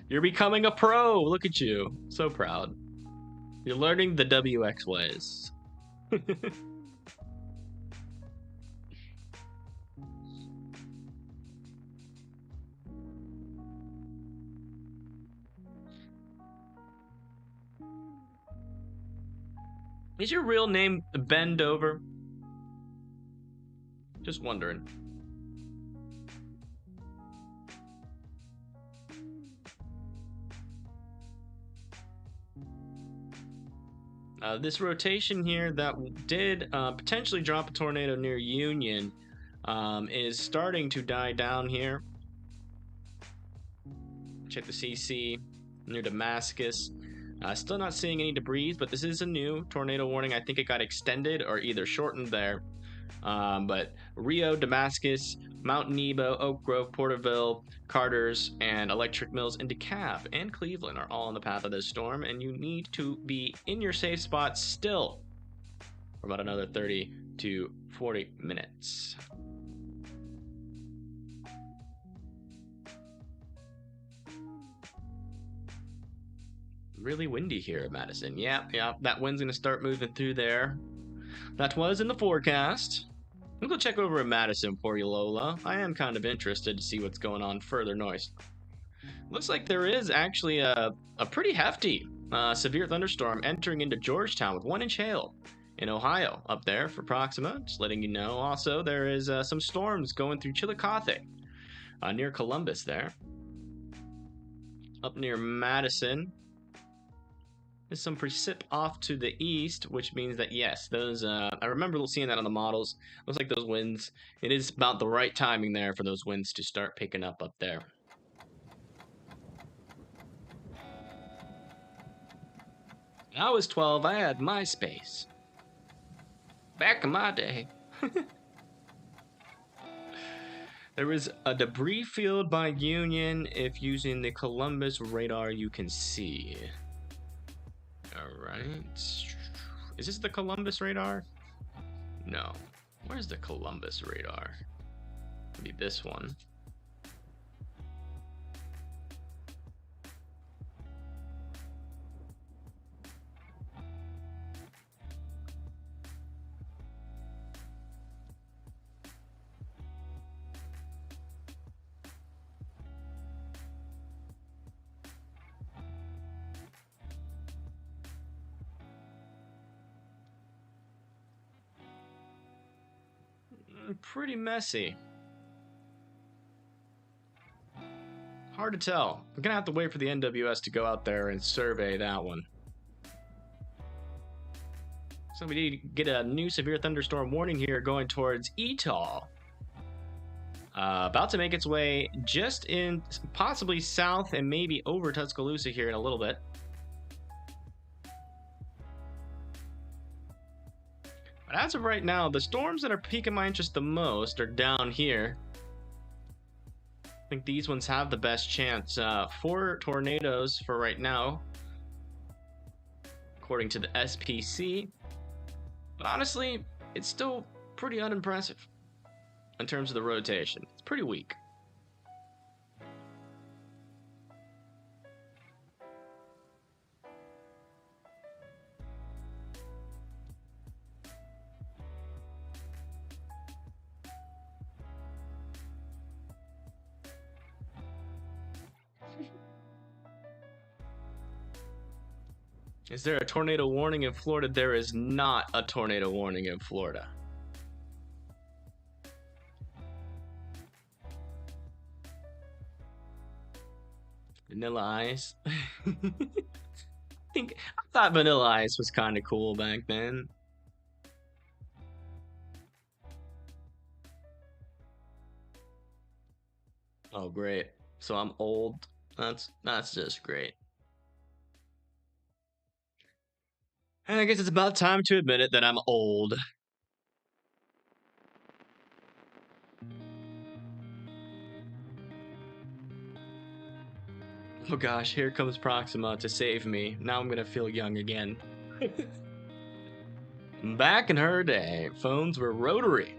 You're becoming a pro. Look at you. So proud. You're learning the WX ways. Is your real name Bendover? Just wondering. This rotation here that did potentially drop a tornado near Union is starting to die down here. Check the CC near Damascus. Still not seeing any debris, but this is a new tornado warning. I think it got extended or either shortened there. But Rio, Damascus, Mount Nebo, Oak Grove, Porterville, Carter's, and Electric Mills in DeKalb and Cleveland are all in the path of this storm, and you need to be in your safe spot still for about another 30 to 40 minutes. Really windy here at Madison. Yeah, that wind's gonna start moving through there. That was in the forecast. I'm gonna check over at Madison for you, Lola. I am kind of interested to see what's going on further north. Looks like there is actually a pretty hefty severe thunderstorm entering into Georgetown with 1 inch hail in Ohio up there for Proxima. Just letting you know. Also, there is some storms going through Chillicothe near Columbus there. Up near Madison. There's some precip off to the east, which means that, yes, those, I remember seeing that on the models. Looks like those winds, it is about the right timing there for those winds to start picking up there. When I was 12, I had MySpace. Back in my day. There is a debris field by Union. If using the Columbus radar, you can see. Alright. Is this the Columbus radar? No. Where's the Columbus radar? Maybe this one. Pretty messy. Hard to tell. I'm gonna have to wait for the NWS to go out there and survey that one. So we need to get a new severe thunderstorm warning here going towards Etal. About to make its way just in, possibly south and maybe over Tuscaloosa here in a little bit. But as of right now, the storms that are piquing my interest the most are down here. I think these ones have the best chance. 4 tornadoes for right now, according to the SPC. But honestly, it's still pretty unimpressive in terms of the rotation. It's pretty weak. Is there a tornado warning in Florida? There is not a tornado warning in Florida. Vanilla Ice. I thought Vanilla Ice was kind of cool back then. Oh, great. So I'm old. That's just great. And I guess it's about time to admit it that I'm old. Oh gosh, here comes Proxima to save me. Now I'm gonna feel young again. Back in her day, phones were rotary.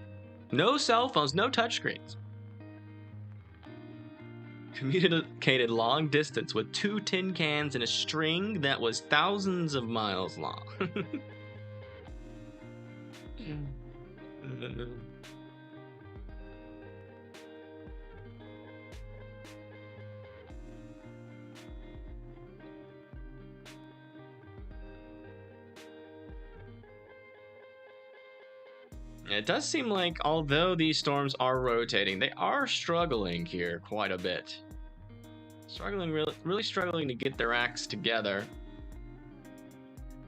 No cell phones, no touchscreens. Communicated long distance with 2 tin cans and a string that was thousands of miles long. It does seem like, although these storms are rotating, they are struggling here quite a bit. Struggling, really struggling to get their acts together.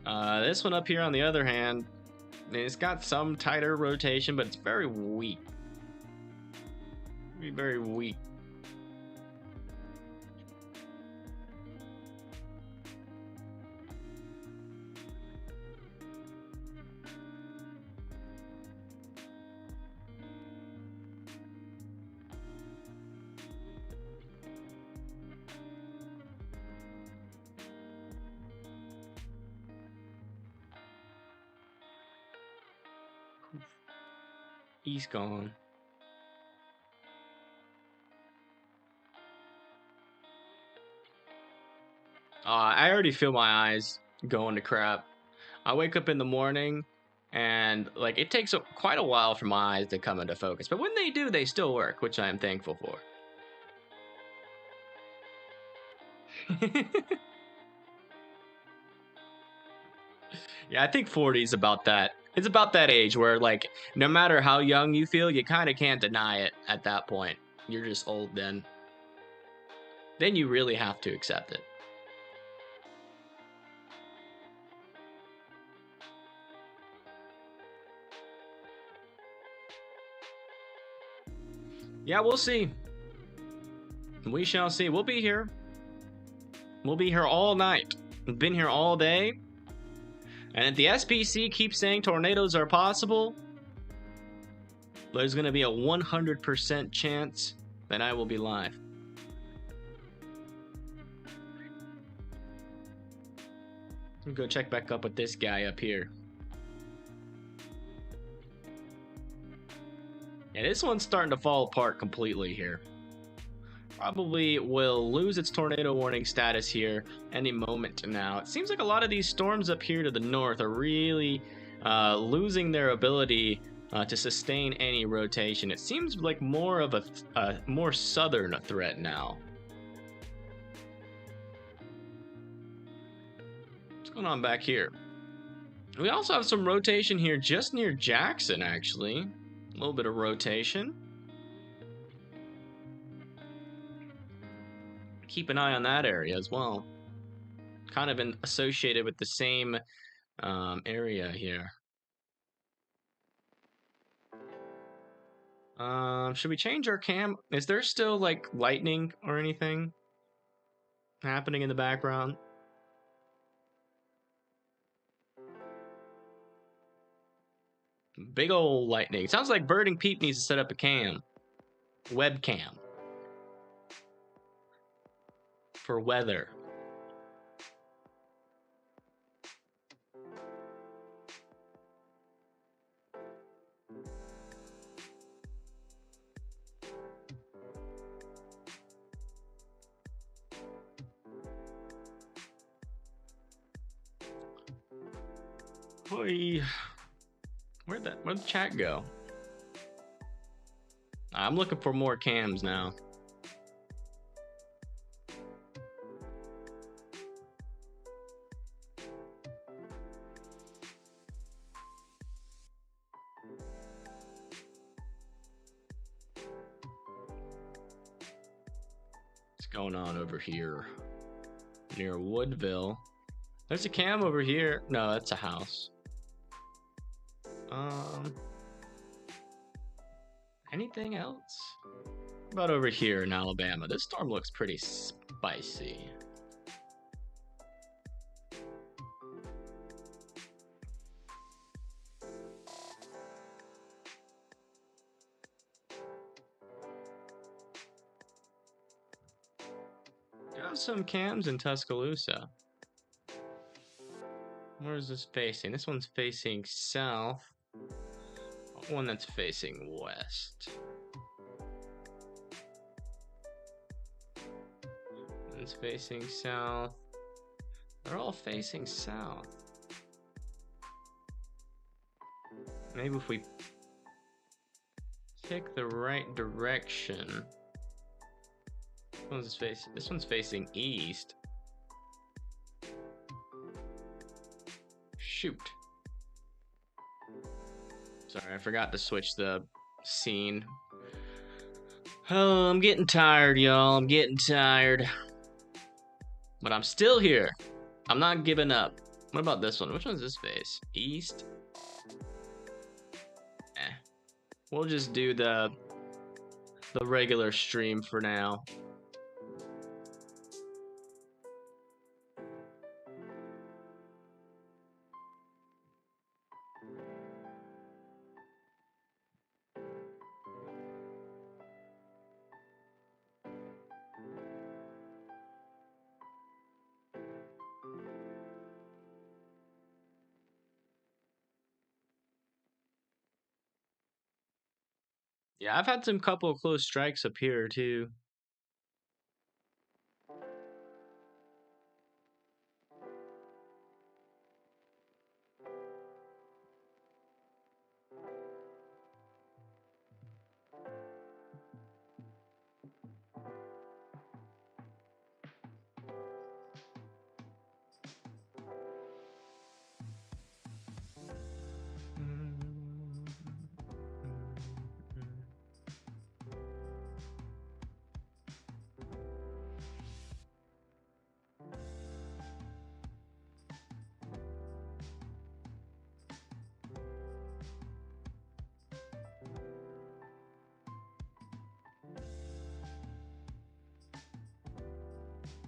This one up here, on the other hand, it's got some tighter rotation, but it's very weak. Very weak. He's gone. I already feel my eyes going to crap. I wake up in the morning and like it takes quite a while for my eyes to come into focus, but when they do, they still work, which I am thankful for. Yeah, I think 40 is about that. It's about that age where, like, no matter how young you feel, you kind of can't deny it at that point. You're just old then. Then you really have to accept it. Yeah, we'll see. We shall see. We'll be here. We'll be here all night. We've been here all day. And if the SPC keeps saying tornadoes are possible, there's going to be a 100% chance that I will be live. I'll go check back up with this guy up here. Yeah, this one's starting to fall apart completely here. Probably will lose its tornado warning status here any moment now. It seems like a lot of these storms up here to the north are really losing their ability to sustain any rotation. It seems like more of a more southern threat now. What's going on back here? We also have some rotation here just near Jackson, actually. A little bit of rotation. Keep an eye on that area as well. Kind of associated with the same area here. Should we change our cam? Is there still like lightning or anything happening in the background? Big old lightning. Sounds like Bird and Peep needs to set up a cam. Webcam. For weather. Boy, where'd the chat go? I'm looking for more cams now. What's going on over here? Near Woodville. There's a cam over here. No, that's a house. Anything else? What about over here in Alabama? This storm looks pretty spicy. Got some cams in Tuscaloosa. Where is this facing? This one's facing south. one that's facing west. One's facing south. They're all facing south. Maybe if we pick the right direction. This one's facing east. Shoot. Sorry, I forgot to switch the scene. Oh, I'm getting tired, y'all. I'm getting tired. But I'm still here. I'm not giving up. What about this one? Which one's this face? East? We'll just do the regular stream for now. Yeah, I've had some couple of close strikes up here too.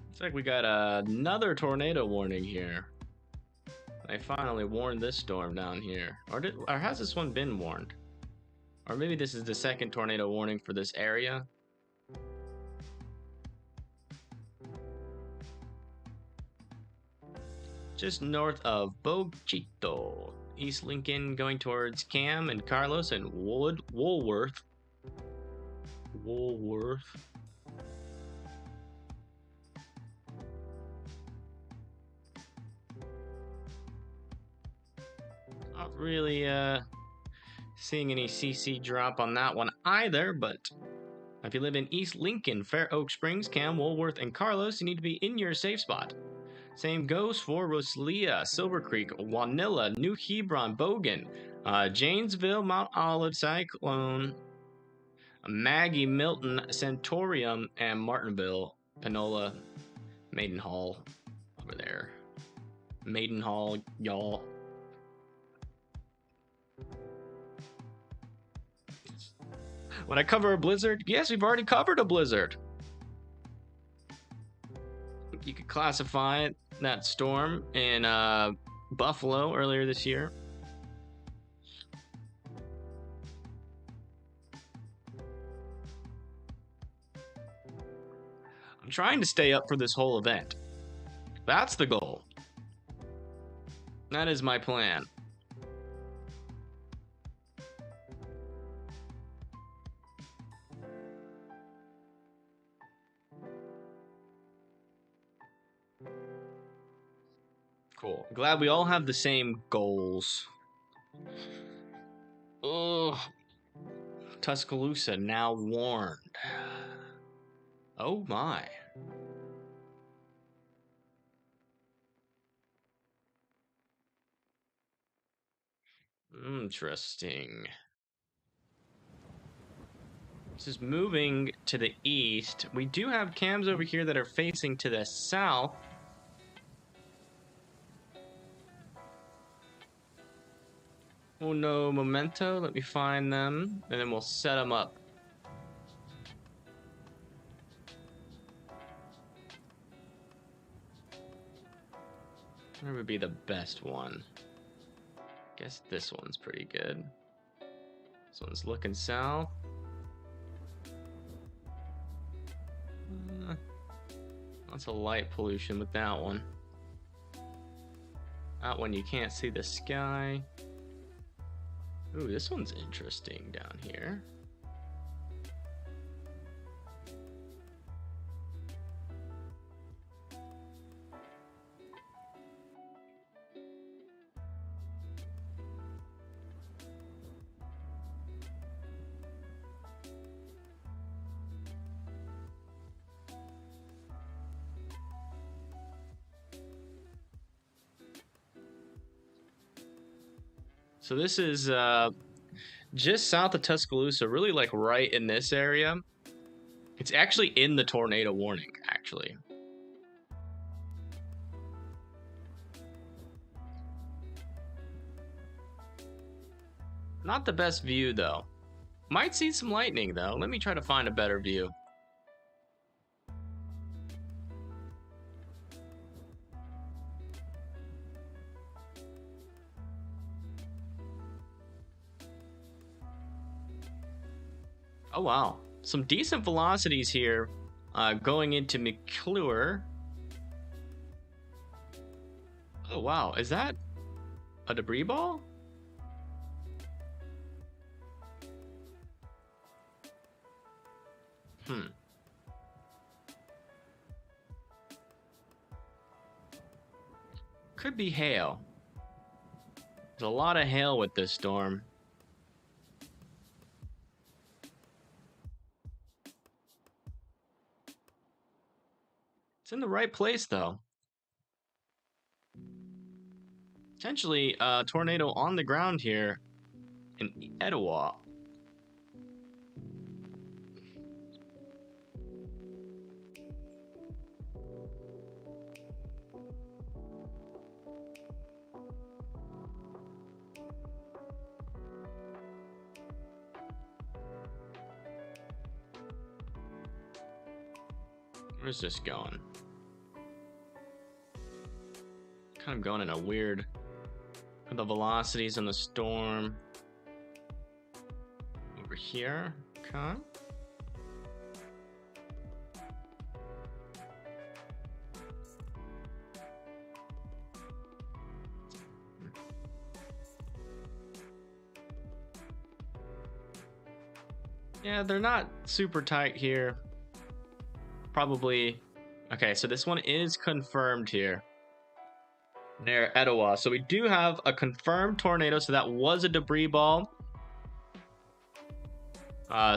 Looks like we got another tornado warning here. They finally warned this storm down here. Or has this one been warned? Or maybe this is the second tornado warning for this area. Just north of Bogchito. East Lincoln going towards Cam and Carlos and Woolworth. Not really seeing any CC drop on that one either, but if you live in East Lincoln, Fair Oak Springs, Cam, Woolworth, and Carlos, you need to be in your safe spot. Same goes for Rosalia, Silver Creek, Wanilla, New Hebron, Bogan, Janesville, Mount Olive, Cyclone, Maggie, Milton, Centurium, and Martinville, Panola, Maidenhall, over there. Maidenhall, y'all. When I cover a blizzard, yes, we've already covered a blizzard. You could classify that storm in Buffalo earlier this year. I'm trying to stay up for this whole event. That's the goal. That is my plan. Cool. Glad we all have the same goals. Ugh. Tuscaloosa now warned. Oh my. Interesting. This is moving to the east. We do have cams over here that are facing to the south. Oh no, memento. Let me find them, and then we'll set them up. Where would be the best one? Guess this one's pretty good. This one's looking south. Lots of light pollution with that one. That one you can't see the sky. Ooh, this one's interesting down here. So this is just south of Tuscaloosa, really like right in this area. It's actually in the tornado warning, actually. Not the best view, though. Might see some lightning, though. Let me try to find a better view. Oh, wow. Some decent velocities here going into McClure. Oh, wow. Is that a debris ball? Could be hail. There's a lot of hail with this storm. It's in the right place, though. Potentially a tornado on the ground here in Etowah. Where's this going? Kind of going in a weird... The velocities in the storm. Over here. Okay. Yeah, they're not super tight here. Probably. Okay, so this one is confirmed here near Etowah. So we do have a confirmed tornado. So that was a debris ball.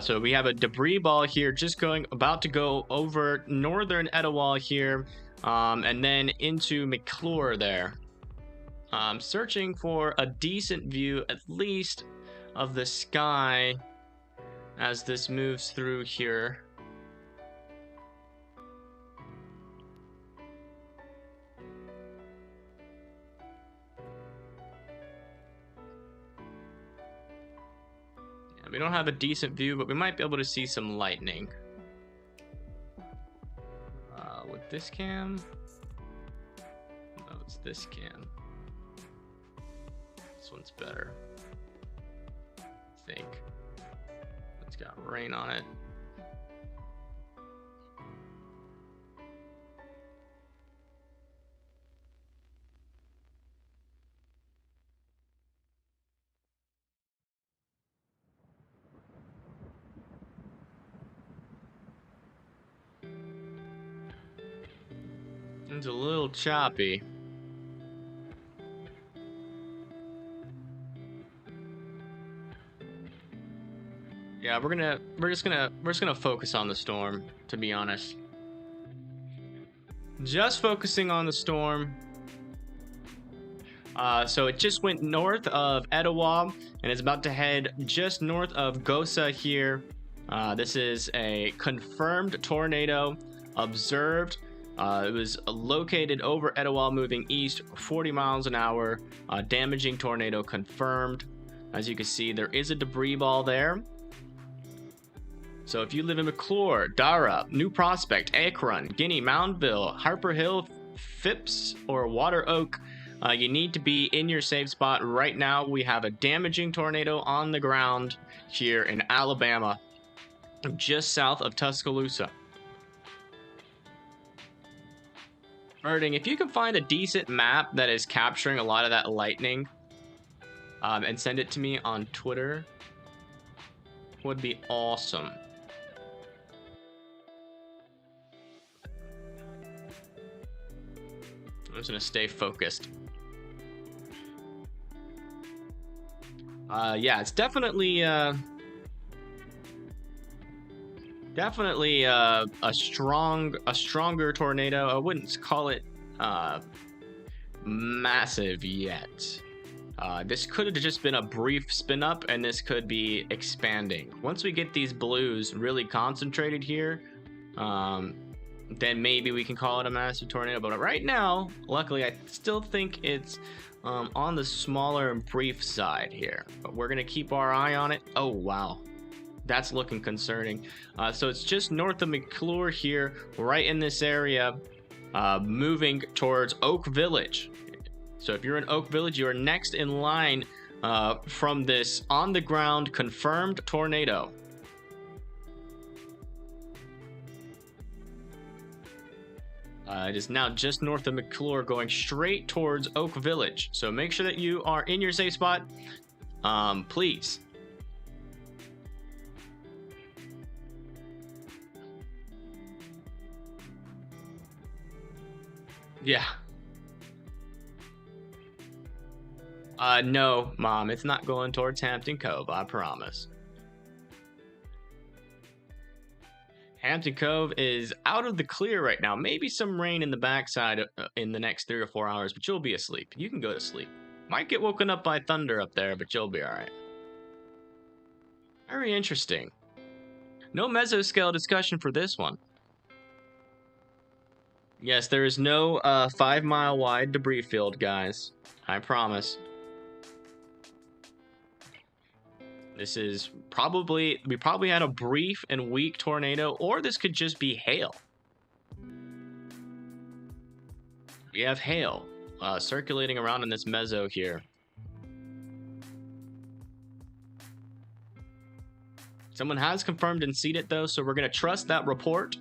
So we have a debris ball here just about to go over northern Etowah here, and then into McClure there. Searching for a decent view, at least, of the sky as this moves through here. We don't have a decent view, but we might be able to see some lightning. With this cam? No, it's this cam. This one's better, I think. It's got rain on it. It's a little choppy. Yeah, we're just gonna focus on the storm, to be honest. Just focusing on the storm. So it just went north of Etowah and is about to head just north of Gosa here. This is a confirmed tornado observed. It was located over Etowah, moving east 40 miles an hour. Damaging tornado confirmed. As you can see, there is a debris ball there. So if you live in McClure, Dara, New Prospect, Akron, Guinea, Moundville, Harper Hill, Phipps, or Water Oak, you need to be in your safe spot. Right now, we have a damaging tornado on the ground here in Alabama, just south of Tuscaloosa. Meridian, if you can find a decent map that is capturing a lot of that lightning, and send it to me on Twitter. Would be awesome. I'm just gonna stay focused. Yeah, it's definitely a stronger tornado. I wouldn't call it massive yet. This could have just been a brief spin up, and this could be expanding. Once we get these blues really concentrated here, then maybe we can call it a massive tornado. But right now, luckily, I still think it's on the smaller and brief side here. But we're gonna keep our eye on it. Oh wow, that's looking concerning. So it's just north of McClure here, right in this area, moving towards Oak Village. So if you're in Oak Village, you are next in line from this on-the-ground confirmed tornado. It is now just north of McClure, going straight towards Oak Village. So make sure that you are in your safe spot, please. Yeah. No, Mom, it's not going towards Hampton Cove, I promise. Hampton Cove is out of the clear right now. Maybe some rain in the backside in the next 3 or 4 hours, but you'll be asleep. You can go to sleep. Might get woken up by thunder up there, but you'll be alright. Very interesting. No mesoscale discussion for this one. Yes, there is no 5-mile wide debris field, guys. I promise. This is we probably had a brief and weak tornado, or this could just be hail. We have hail circulating around in this meso here. Someone has confirmed and seen it though, so we're going to trust that report,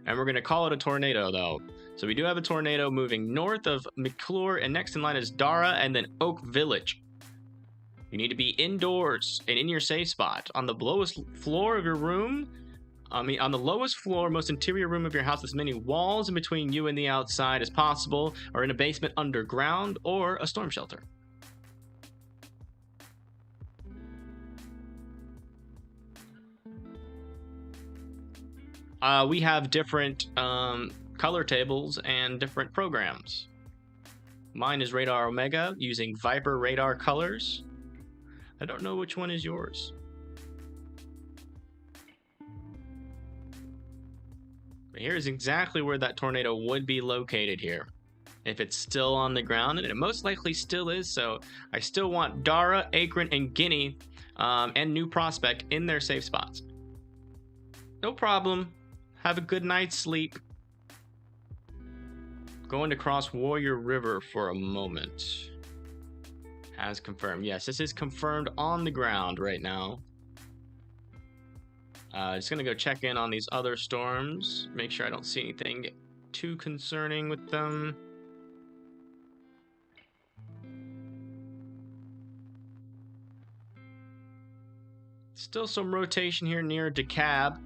and we're going to call it a tornado though. So we do have a tornado moving north of McClure, and next in line is Dara and then Oak Village. You need to be indoors and in your safe spot. On the lowest floor of your room, on the lowest floor, most interior room of your house, as many walls in between you and the outside as possible, or in a basement underground, or a storm shelter. We have different color tables and different programs. Mine is Radar Omega using Viper radar colors. I don't know which one is yours. But here's exactly where that tornado would be located here. If it's still on the ground, and it most likely still is, so I still want Dara, Akron, and Guinea, and New Prospect in their safe spots. No problem. Have a good night's sleep. Going to cross Warrior River for a moment. As confirmed. Yes, this is confirmed on the ground right now. Just gonna go check in on these other storms. Make sure I don't see anything too concerning with them. Still some rotation here near DeKalb.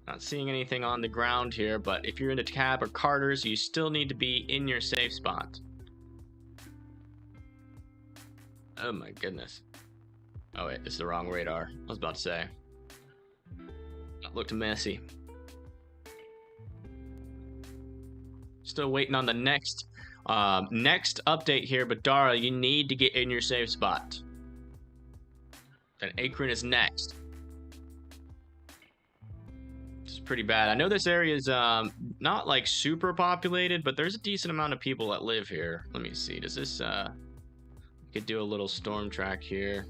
Not seeing anything on the ground here, but if you're in DeKalb or Carter's, you still need to be in your safe spot. Oh my goodness. Oh wait, this is the wrong radar. I was about to say. That looked messy. Still waiting on the next update here, but Dara, you need to get in your safe spot. Then Akron is next. This is pretty bad. I know this area is not like super populated, but there's a decent amount of people that live here. Let me see. Does this could do a little storm track here.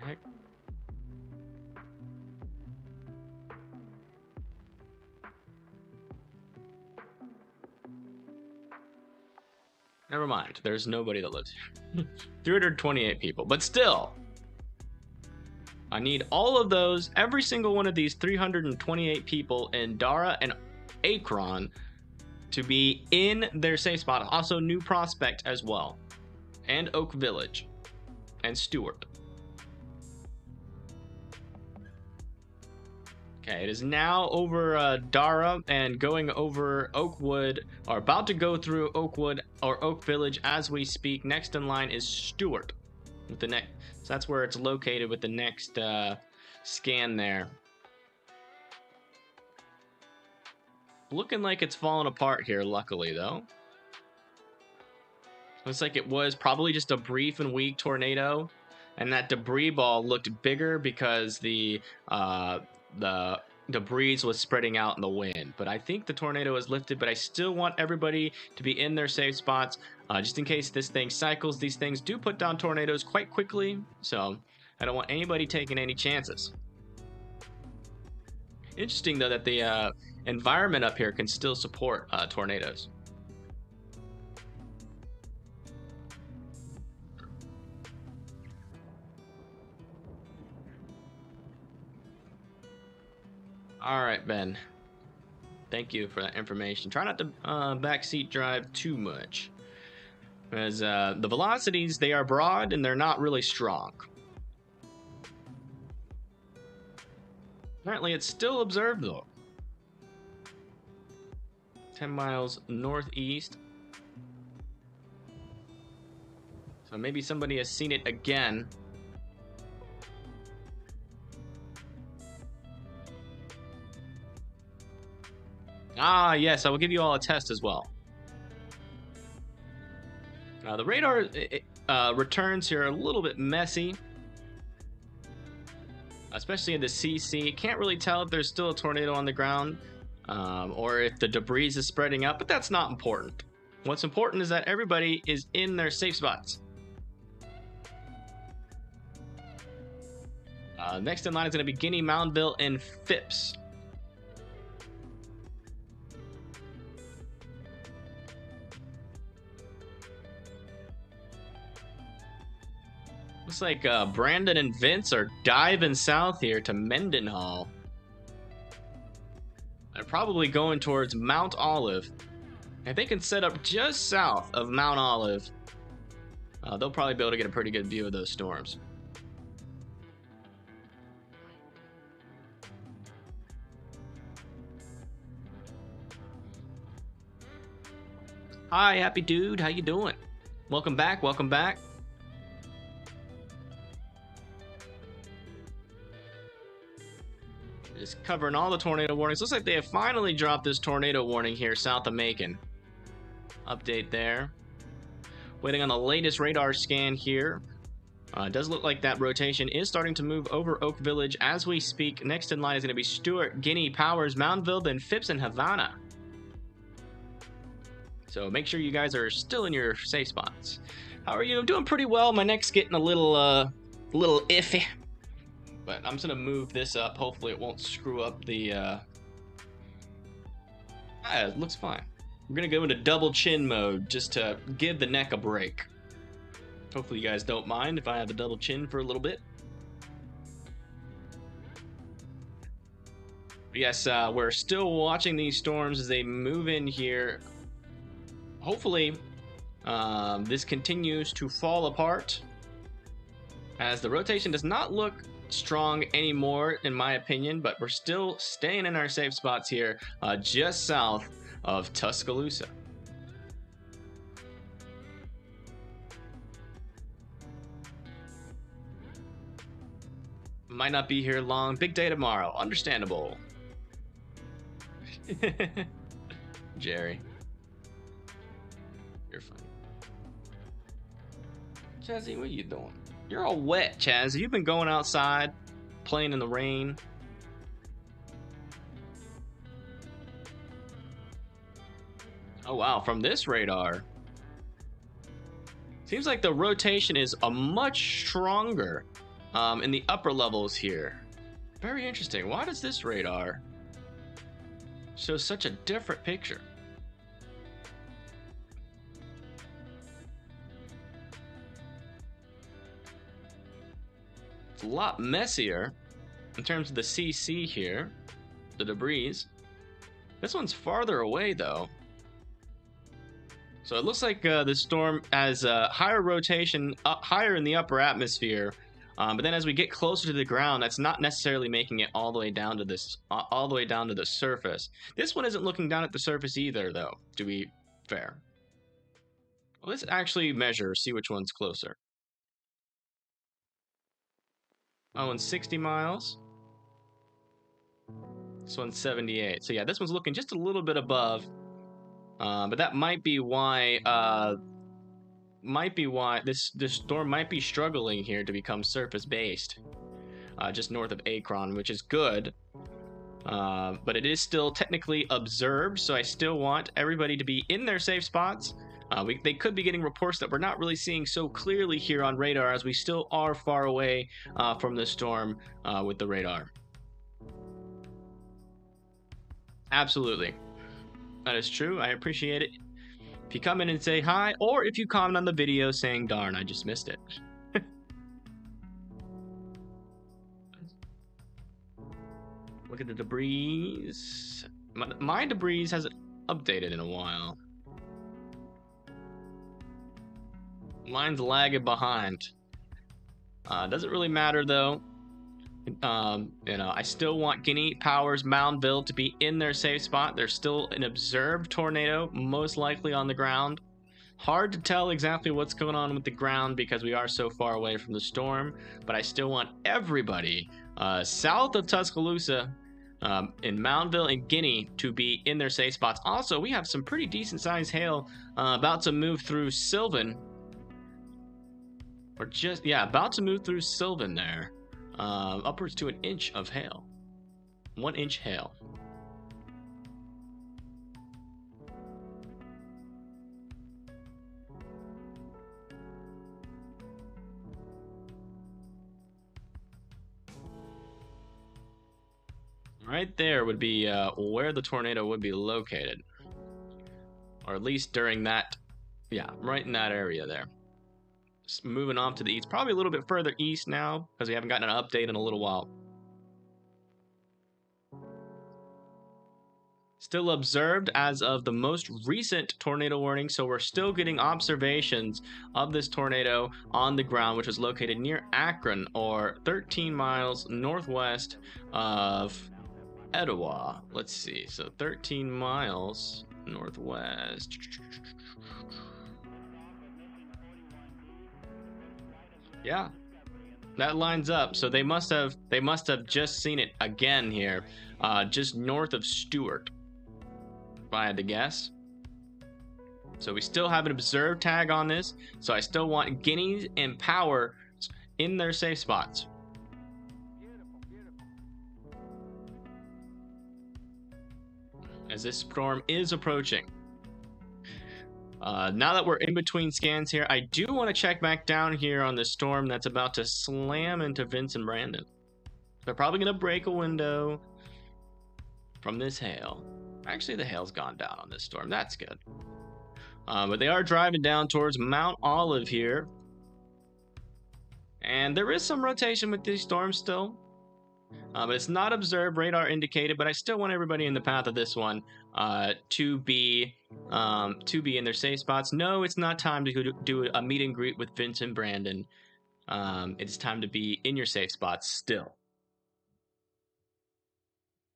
Heck. Never mind. There's nobody that lives here. 328 people, but still. I need all of those, every single one of these 328 people in Dara and Akron to be in their safe spot. Also, New Prospect as well, and Oak Village, and Stewart. Okay, it is now over Dara and going over Oakwood, or about to go through Oakwood or Oak Village as we speak. Next in line is Stewart with the next. So that's where it's located with the next scan there. Looking like it's falling apart here, luckily, though. Looks like it was probably just a brief and weak tornado, and that debris ball looked bigger because the debris was spreading out in the wind. But I think the tornado is lifted, but I still want everybody to be in their safe spots, just in case this thing cycles. These things do put down tornadoes quite quickly, so I don't want anybody taking any chances. Interesting, though, that the environment up here can still support tornadoes. All right, Ben. Thank you for that information. Try not to backseat drive too much, because the velocities, they are broad and they're not really strong. Apparently, it's still observed, though. 10 miles northeast. So maybe somebody has seen it again. Ah, yes, I will give you all a test as well. The radar returns here are a little bit messy, especially in the CC. Can't really tell if there's still a tornado on the ground or if the debris is spreading out, but that's not important. What's important is that everybody is in their safe spots. Next in line is going to be Guinea, Moundville, and Phipps. Looks like Brandon and Vince are diving south here to Mendenhall. They're probably going towards Mount Olive. If they can set up just south of Mount Olive, they'll probably be able to get a pretty good view of those storms. Hi, happy dude. How you doing? Welcome back. Welcome back. Just covering all the tornado warnings. Looks like they have finally dropped this tornado warning here south of Macon. Update there. Waiting on the latest radar scan here. It does look like that rotation is starting to move over Oak Village as we speak. Next in line is going to be Stewart, Guinea, Powers, Moundville, then Phipps, and Havana. So make sure you guys are still in your safe spots. How are you? I'm doing pretty well. My neck's getting a little iffy. But I'm just going to move this up. Hopefully it won't screw up the... it looks fine. We're going to go into double chin mode just to give the neck a break. Hopefully you guys don't mind if I have a double chin for a little bit. But yes, we're still watching these storms as they move in here. Hopefully, this continues to fall apart, as the rotation does not look strong anymore, in my opinion, but we're still staying in our safe spots here, just south of Tuscaloosa. Might not be here long. Big day tomorrow. Understandable. Jerry. You're fine. Chazzy, what are you doing? You're all wet, Chaz. You've been going outside, playing in the rain. Oh, wow. From this radar, seems like the rotation is a much stronger in the upper levels here. Very interesting. Why does this radar show such a different picture? It's a lot messier in terms of the CC here, the debris. This one's farther away though. So it looks like the storm has higher rotation, higher in the upper atmosphere, but then as we get closer to the ground, that's not necessarily making it all the way down to this, all the way down to the surface. This one isn't looking down at the surface either, though. To be fair, well, let's actually measure, see which one's closer. Oh, and 60 miles. This one's 78. So yeah, this one's looking just a little bit above. But that might be why this storm might be struggling here to become surface based, just north of Akron, which is good. But it is still technically observed, so I still want everybody to be in their safe spots. They could be getting reports that we're not really seeing so clearly here on radar, as we still are far away from the storm with the radar. Absolutely. That is true. I appreciate it. If you come in and say hi, or if you comment on the video saying, darn, I just missed it. Look at the debris. My debris hasn't updated in a while. Mine's lagging behind. Doesn't really matter though. I still want Guinea, Powers, Moundville to be in their safe spot. There's still an observed tornado, most likely on the ground. Hard to tell exactly what's going on with the ground because we are so far away from the storm, but I still want everybody south of Tuscaloosa, in Moundville and Guinea, to be in their safe spots. Also, we have some pretty decent sized hail about to move through Sylvan. Or just, yeah, about to move through Sylvan there. Upwards to 1 inch of hail. 1 inch hail. Right there would be where the tornado would be located. Or at least during that, yeah, right in that area there. Moving off to the east, probably a little bit further east now because we haven't gotten an update in a little while. Still observed as of the most recent tornado warning, so we're still getting observations of this tornado on the ground, which was located near Akron, or 13 miles northwest of Etowah. Let's see, so 13 miles northwest. Yeah, that lines up. So they must have just seen it again here, just north of Stewart, if I had to guess. So we still have an observed tag on this. So I still want Guineas and Power in their safe spots. As this storm is approaching. Now that we're in between scans here, I do want to check back down here on the storm that's about to slam into Vince and Brandon. They're probably going to break a window from this hail. Actually, the hail's gone down on this storm. That's good. But they are driving down towards Mount Olive here. And there is some rotation with these storms still. But it's not observed, radar indicated, but I still want everybody in the path of this one to be in their safe spots. No, it's not time to do a meet and greet with Vince and Brandon. It's time to be in your safe spots still.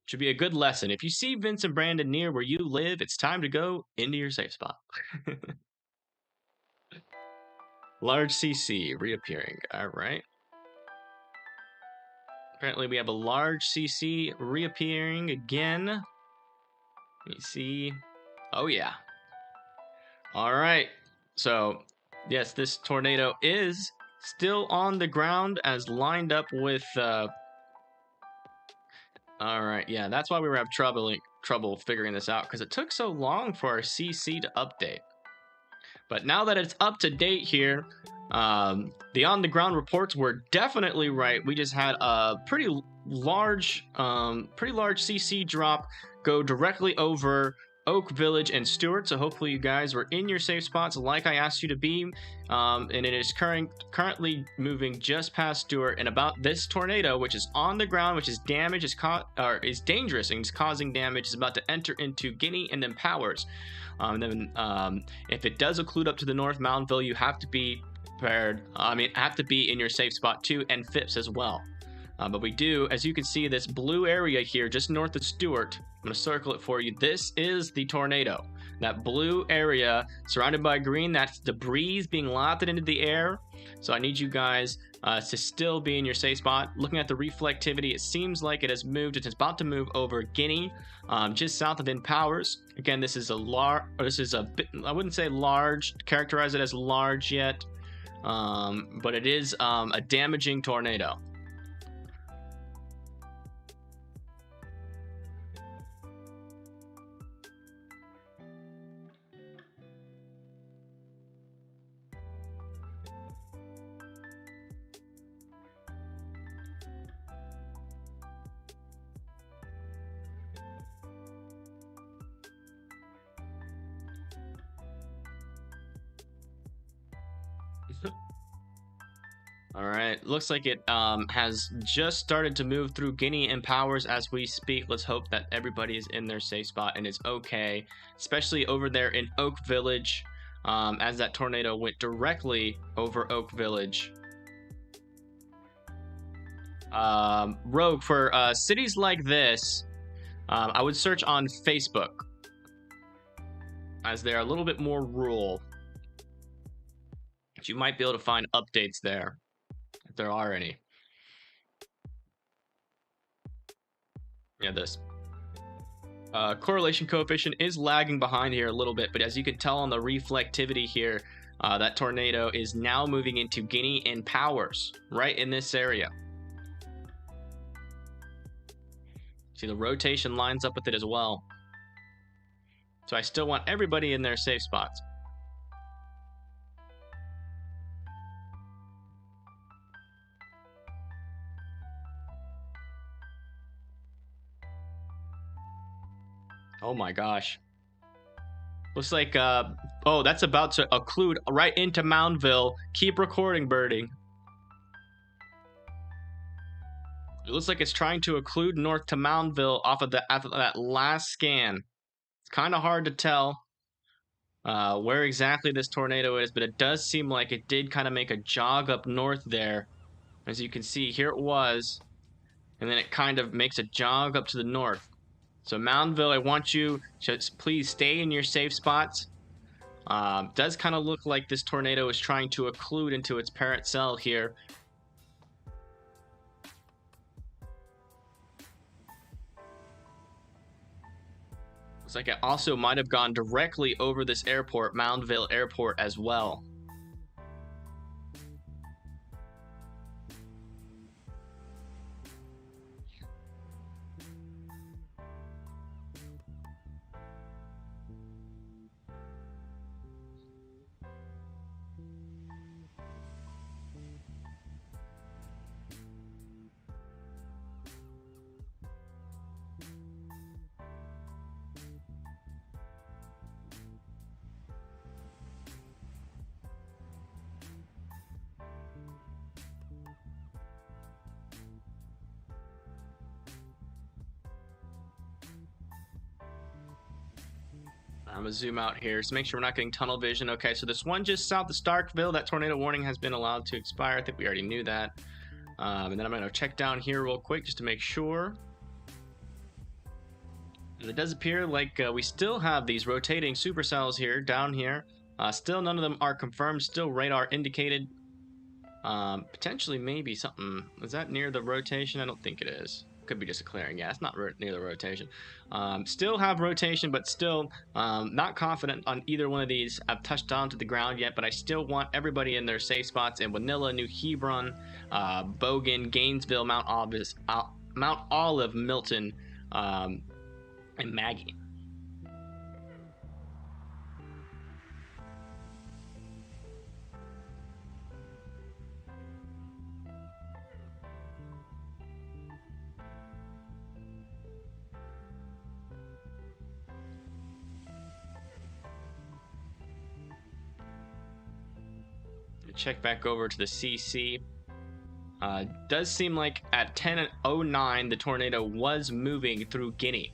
Should be a good lesson. If you see Vince and Brandon near where you live, it's time to go into your safe spot. Large CC reappearing. All right. Apparently we have a large CC reappearing again. Let me see. Oh yeah. All right. So yes, this tornado is still on the ground as lined up with all right, yeah, that's why we were having trouble figuring this out, because it took so long for our CC to update. But now that it's up to date here, the on-the-ground reports were definitely right. We just had a pretty large CC drop go directly over Oak Village and Stewart. So hopefully you guys were in your safe spots like I asked you to be. And it is currently moving just past Stewart, and about this tornado, which is on the ground, which is damage, is dangerous and is causing damage, is about to enter into Guinea and then Powers. If it does occlude up to the north, Moundville, you have to be prepared. Have to be in your safe spot too, and Phipps as well. But we do, as you can see, this blue area here just north of Stewart. I'm going to circle it for you. This is the tornado. That blue area surrounded by green, that's debris being lofted into the air. So I need you guys to still be in your safe spot. Looking at the reflectivity, it seems like it has moved. It's about to move over Guinea, just south of Powers. Again, this is a bit, I wouldn't say large, characterize it as large yet, but it is a damaging tornado. All right, looks like it has just started to move through Guinea and Powers as we speak. Let's hope that everybody is in their safe spot and is okay, especially over there in Oak Village, as that tornado went directly over Oak Village. Rogue, for cities like this, I would search on Facebook, as they're a little bit more rural. You might be able to find updates there, if there are any. Yeah, this correlation coefficient is lagging behind here a little bit, but as you can tell on the reflectivity here, that tornado is now moving into Guinea and Powers, right in this area. See, the rotation lines up with it as well. So I still want everybody in their safe spots. Oh my gosh. Looks like, oh, that's about to occlude right into Moundville. Keep recording, birding. It looks like it's trying to occlude north to Moundville after that last scan. It's kind of hard to tell where exactly this tornado is, but it does seem like it did kind of make a jog up north there. As you can see, here it was, and then it kind of makes a jog up to the north. So Moundville, I want you to please stay in your safe spots. Does kind of look like this tornado is trying to occlude into its parent cell here. Looks like it also might have gone directly over this airport, Moundville Airport, as well. I'm gonna zoom out here so make sure we're not getting tunnel vision. Okay, so this one just south of Starkville, that tornado warning has been allowed to expire. I think we already knew that. And then I'm gonna check down here real quick just to make sure. And it does appear like we still have these rotating supercells here, down here. Still none of them are confirmed, still radar indicated. Potentially maybe something, is that near the rotation? I don't think it is. Could be just a clearing. Yeah, it's not near the rotation. Still have rotation, but still not confident on either one of these. I've touched down to the ground yet, but I still want everybody in their safe spots in Winilla, New Hebron, Bogan, Gainesville, Mount Olive, Milton, and Maggie. Check back over to the CC. Does seem like at 10:09 the tornado was moving through Guinea.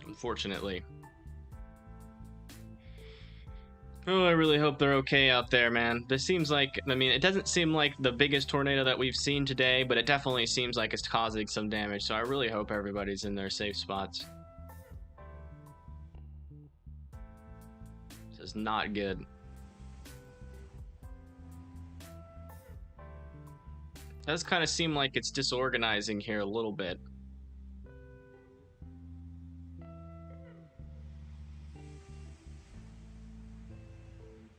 Unfortunately. Oh, I really hope they're okay out there, man. This seems like, I mean, it doesn't seem like the biggest tornado that we've seen today, but it definitely seems like it's causing some damage. So I really hope everybody's in their safe spots. This is not good. It does kind of seem like it's disorganizing here a little bit.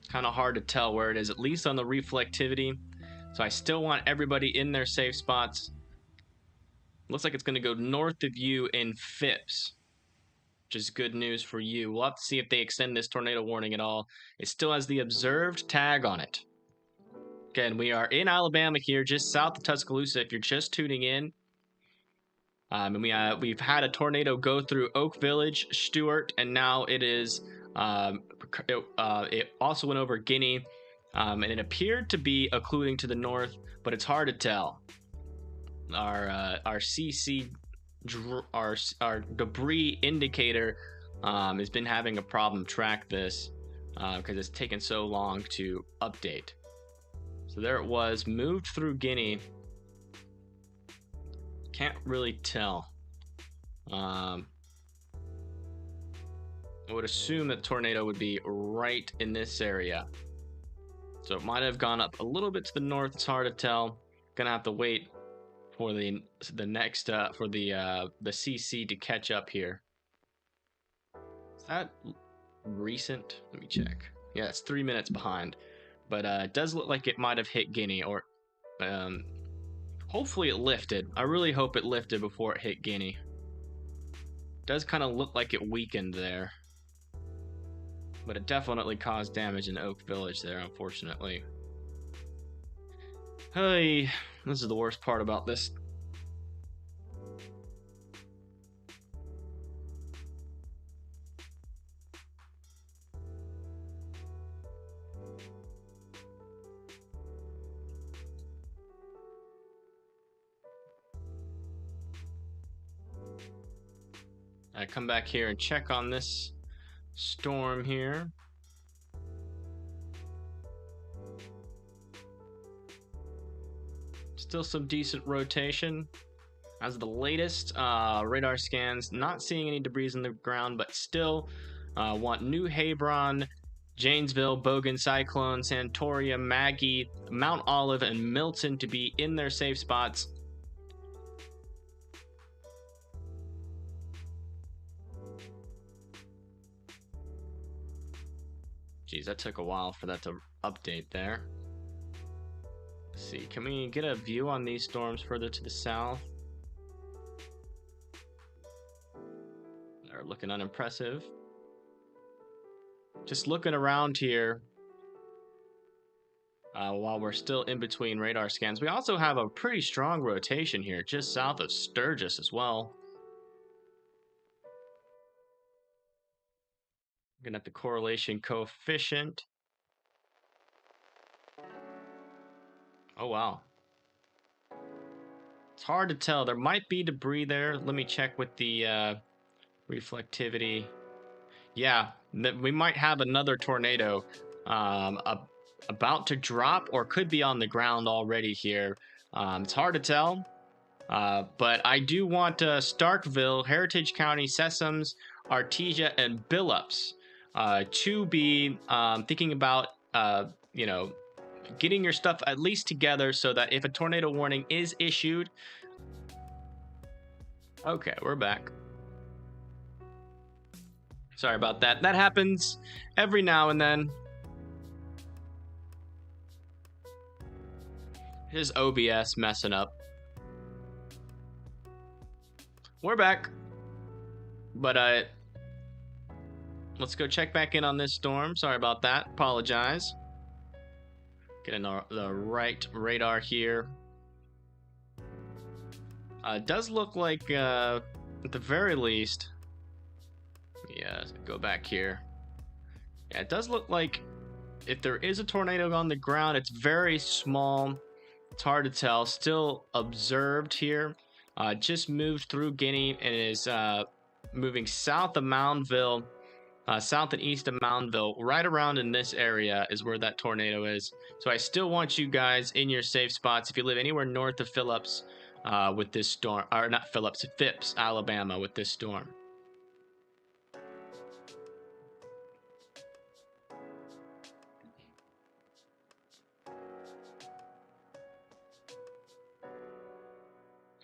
Kind of hard to tell where it is, at least on the reflectivity. So I still want everybody in their safe spots. Looks like it's going to go north of you in Phipps, which is good news for you. We'll have to see if they extend this tornado warning at all. It still has the observed tag on it. Again, we are in Alabama here, just south of Tuscaloosa, if you're just tuning in. And we've had a tornado go through Oak Village, Stuart, and now it is... it also went over Guinea, and it appeared to be occluding to the north, but it's hard to tell. Our CC, our debris indicator, has been having a problem track this because it's taken so long to update. So there it was, moved through Guinea. Can't really tell. I would assume that tornado would be right in this area. So it might have gone up a little bit to the north. It's hard to tell. Gonna have to wait for the next for the CC to catch up here. Is that recent? Let me check. Yeah, it's 3 minutes behind, but it does look like it might have hit Guinea, or hopefully it lifted. I really hope it lifted before it hit Guinea. Does kind of look like it weakened there. But it definitely caused damage in Oak Village there, unfortunately. Hey, this is the worst part about this. I come back here and check on this storm here. Still some decent rotation. As the latest radar scans, not seeing any debris in the ground, but still want New Hebron, Janesville, Bogan, Cyclone, Santoria, Maggie, Mount Olive, and Milton to be in their safe spots. Geez, that took a while for that to update there. Let's see, can we get a view on these storms further to the south? They're looking unimpressive. Just looking around here while we're still in between radar scans. We also have a pretty strong rotation here just south of Sturgis as well. Looking at the correlation coefficient. Oh, wow. It's hard to tell. There might be debris there. Let me check with the reflectivity. Yeah, we might have another tornado about to drop, or could be on the ground already here. It's hard to tell. But I do want Starkville, Heritage County, Sessoms, Artesia, and Billups to be thinking about, you know, getting your stuff at least together so that if a tornado warning is issued... Okay, we're back. Sorry about that. That happens every now and then. Here's OBS messing up. We're back. But let's go check back in on this storm. Sorry about that. Apologize. Getting the right radar here. It does look like, at the very least... Yeah, go back here. Yeah, it does look like if there is a tornado on the ground, it's very small. It's hard to tell. Still observed here. Just moved through Guinea and is moving south of Moundville, south and east of Moundville. Right around in this area is where that tornado is. So I still want you guys in your safe spots. If you live anywhere north of Phillips with this storm, or not Phillips, Phipps, Alabama with this storm.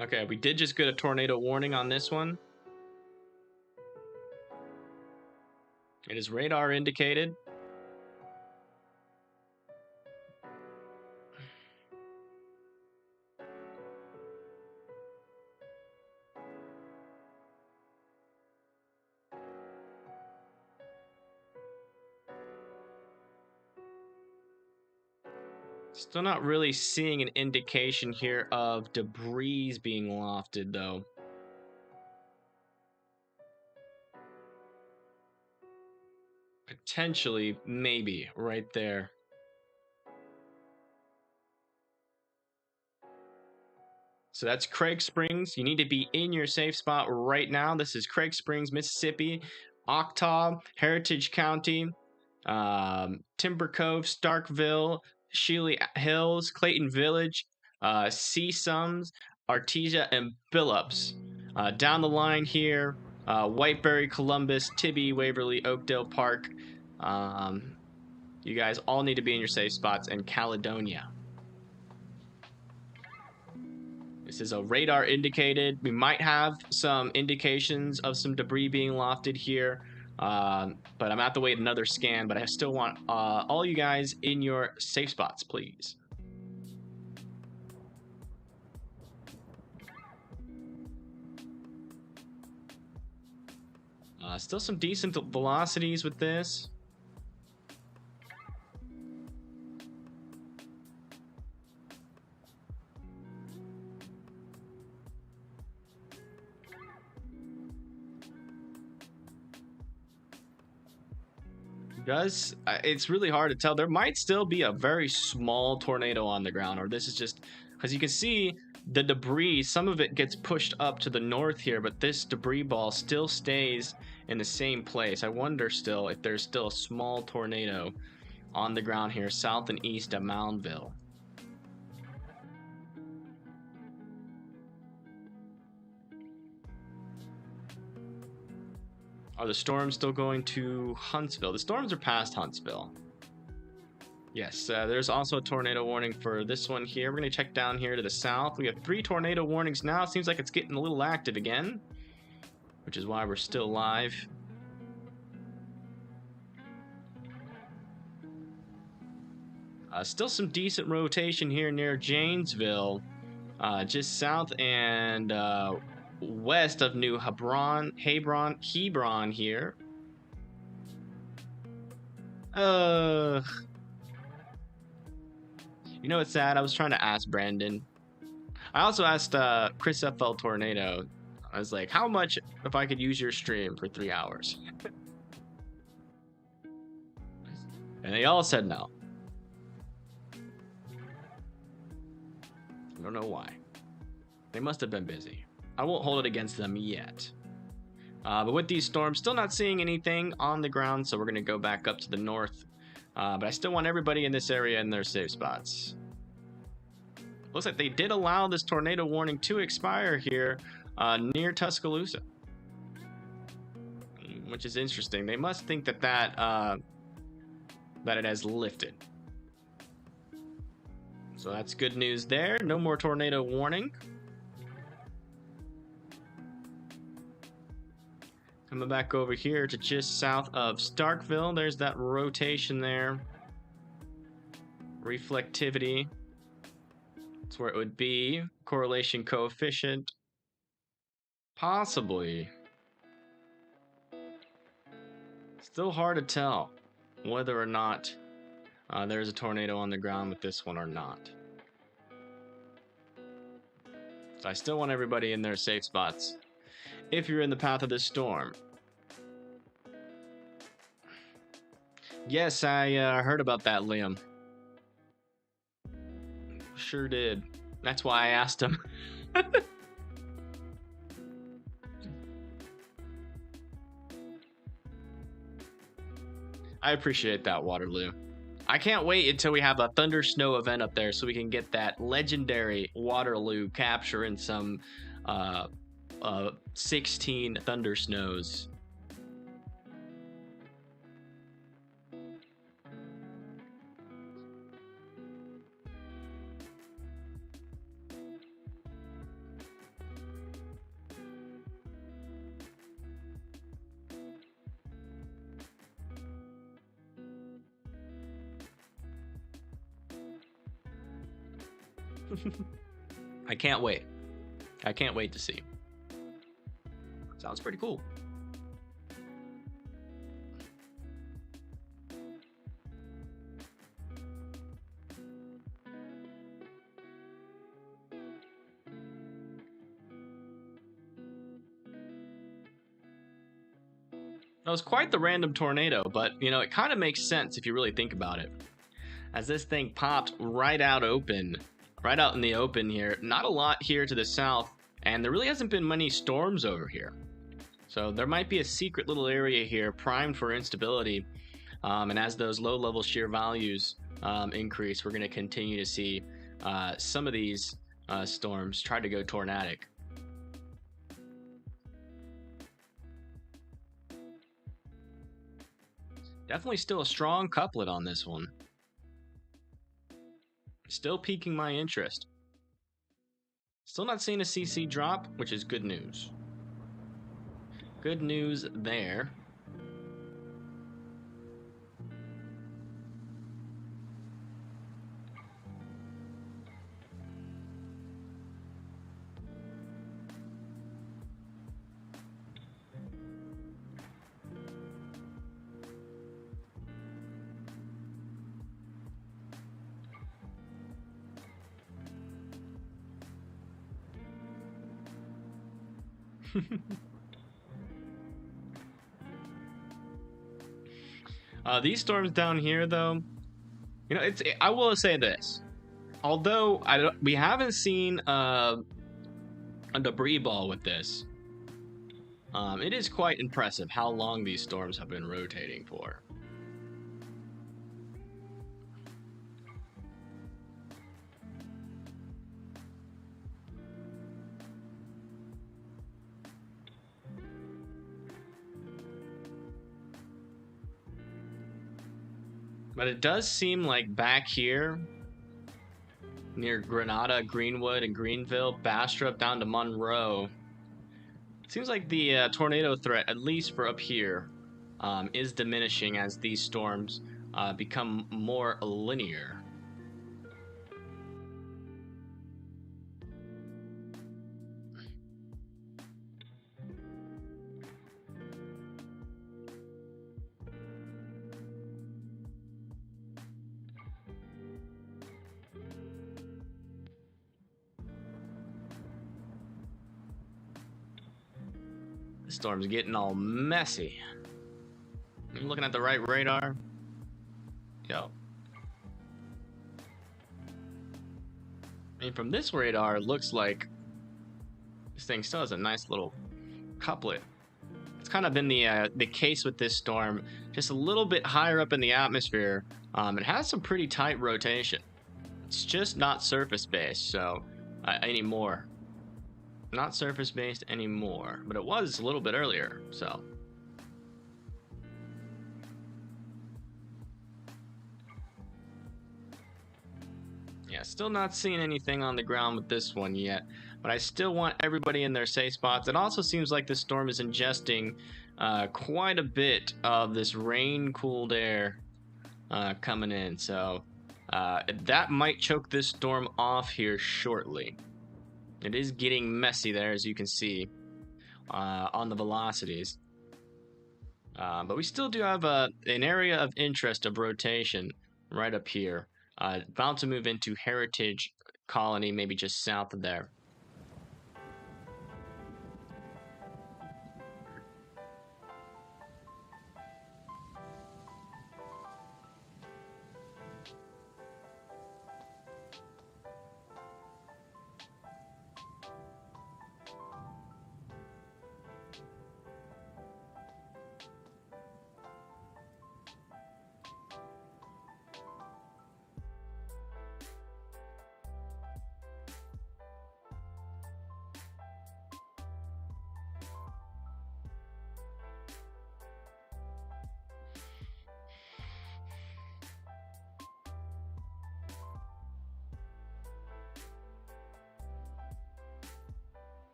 Okay, we did just get a tornado warning on this one. It is radar indicated. Still not really seeing an indication here of debris being lofted, though. Potentially, maybe, right there. So that's Craig Springs. You need to be in your safe spot right now. This is Craig Springs, Mississippi, Octaw, Heritage County, Timber Cove, Starkville, Shealy Hills, Clayton Village, Seasums, Artesia, and Billups. Down the line here, Whiteberry, Columbus, Tibby, Waverly, Oakdale Park. You guys all need to be in your safe spots, and Caledonia. This is a radar indicated. We might have some indications of some debris being lofted here, but I'm gonna have to wait another scan. But I still want all you guys in your safe spots, please. Still some decent velocities with this. It's really hard to tell. There might still be a very small tornado on the ground, or this is just because you can see the debris. Some of it gets pushed up to the north here, but this debris ball still stays in the same place. I wonder still if there's still a small tornado on the ground here, south and east of Moundville. Are the storms still going to Huntsville? The storms are past Huntsville. Yes, there's also a tornado warning for this one here. We're going to check down here to the south. We have 3 tornado warnings now. It seems like it's getting a little active again, which is why we're still live. Still some decent rotation here near Janesville, just south and west of New Hebron here. You know what's sad? I was trying to ask Brandon. I also asked Chris FL Tornado. I was like, how much if I could use your stream for 3 hours? And they all said no. I don't know why. They must have been busy. I won't hold it against them yet. But with these storms, still not seeing anything on the ground, so we're going to go back up to the north. But I still want everybody in this area in their safe spots. Looks like they did allow this tornado warning to expire here near Tuscaloosa, which is interesting. They must think that that it has lifted. So that's good news there. No more tornado warning. Coming back over here to just south of Starkville. There's that rotation there. Reflectivity. That's where it would be. Correlation coefficient. Possibly. Still hard to tell whether or not there's a tornado on the ground with this one or not. So I still want everybody in their safe spots if you're in the path of this storm. Yes, I heard about that, Liam. Sure did. That's why I asked him. I appreciate that, Waterloo. I can't wait until we have a Thunder Snow event up there so we can get that legendary Waterloo capture in some 16 Thunder Snows. I can't wait. I can't wait to see. Sounds pretty cool. That was quite the random tornado, but you know, it kind of makes sense if you really think about it. As this thing popped right out in the open here. Not a lot here to the south, and there really hasn't been many storms over here. So there might be a secret little area here primed for instability. And as those low-level shear values increase, we're going to continue to see some of these storms try to go tornadic. Definitely still a strong couplet on this one. Still piquing my interest. Still not seeing a CC drop, which is good news. Good news there. These storms down here, though, you know, I will say this. Although we haven't seen a debris ball with this, it is quite impressive how long these storms have been rotating for. But it does seem like back here, near Grenada, Greenwood, and Greenville, Bastrop down to Monroe, it seems like the tornado threat, at least for up here, is diminishing as these storms become more linear. The storm's getting all messy. You looking at the right radar? Yo. I mean, from this radar, it looks like this thing still has a nice little couplet. It's kind of been the case with this storm, just a little bit higher up in the atmosphere. It has some pretty tight rotation. It's just not surface-based, so anymore. Not surface-based anymore, but it was a little bit earlier, so. Yeah, still not seeing anything on the ground with this one yet, but I still want everybody in their safe spots. It also seems like the storm is ingesting quite a bit of this rain-cooled air coming in, so that might choke this storm off here shortly. It is getting messy there, as you can see, on the velocities. But we still do have an area of interest of rotation right up here. About to move into Heritage Colony, maybe just south of there.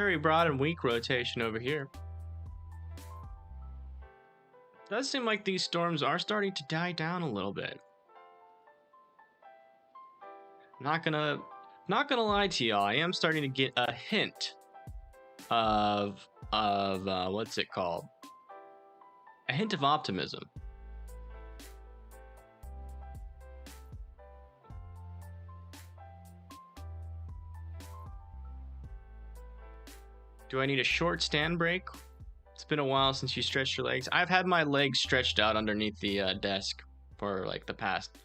Very broad and weak rotation over here. Does seem like these storms are starting to die down a little bit. Not gonna lie to y'all. I am starting to get a hint of what's it called? A hint of optimism. Do I need a short stand break? It's been a while since you stretched your legs. I've had my legs stretched out underneath the desk for like the past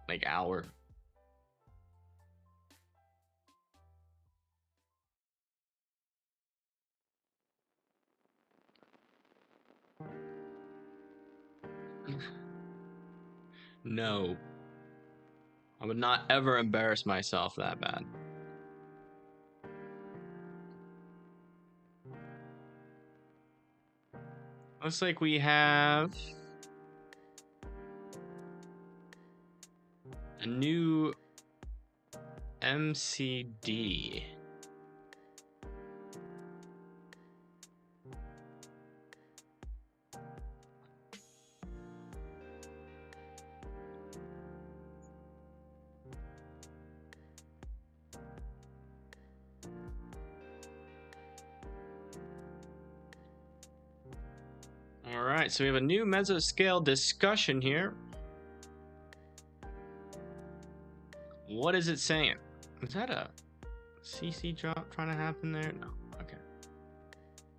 like hour. No. I would not ever embarrass myself that bad. Looks like we have a new MCD. All right, so we have a new mesoscale discussion here. What is it saying? Is that a CC drop trying to happen there? No. Okay.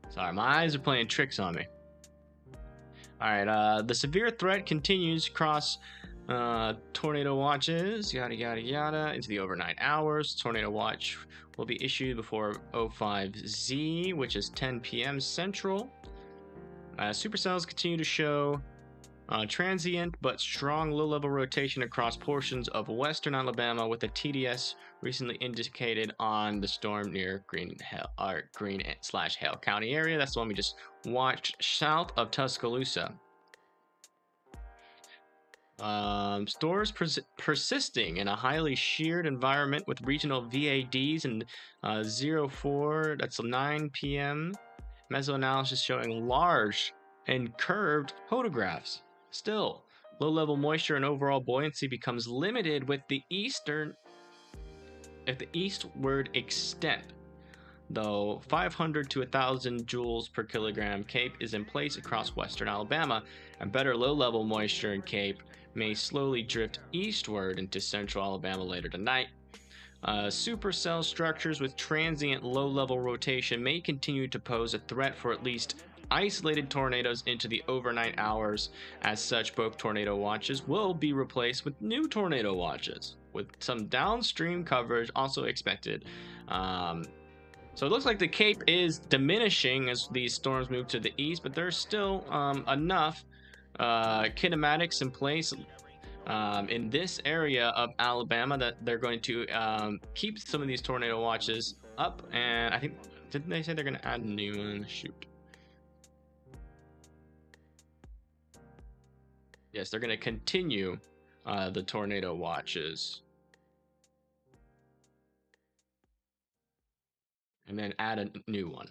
Sorry, my eyes are playing tricks on me. All right, the severe threat continues across tornado watches, yada, yada, yada, into the overnight hours. Tornado watch will be issued before 05Z, which is 10 p.m. Central. Supercells continue to show transient but strong low-level rotation across portions of western Alabama, with a TDS recently indicated on the storm near Green/Hale County area. That's the one we just watched south of Tuscaloosa. Stores persisting in a highly sheared environment with regional VADs and 04, that's 9 p.m. Mesoanalysis showing large and curved photographs. Still, low-level moisture and overall buoyancy becomes limited with the eastward extent. Though 500 to 1,000 joules per kilogram Cape is in place across western Alabama, and better low-level moisture in Cape may slowly drift eastward into central Alabama later tonight. Supercell structures with transient low-level rotation may continue to pose a threat for at least isolated tornadoes into the overnight hours. As such, both tornado watches will be replaced with new tornado watches, with some downstream coverage also expected. So it looks like the Cape is diminishing as these storms move to the east, but there's still enough kinematics in place in this area of Alabama that they're going to keep some of these tornado watches up. And I think, didn't they say they're going to add a new one? Shoot. Yes, they're going to continue the tornado watches. And then add a new one.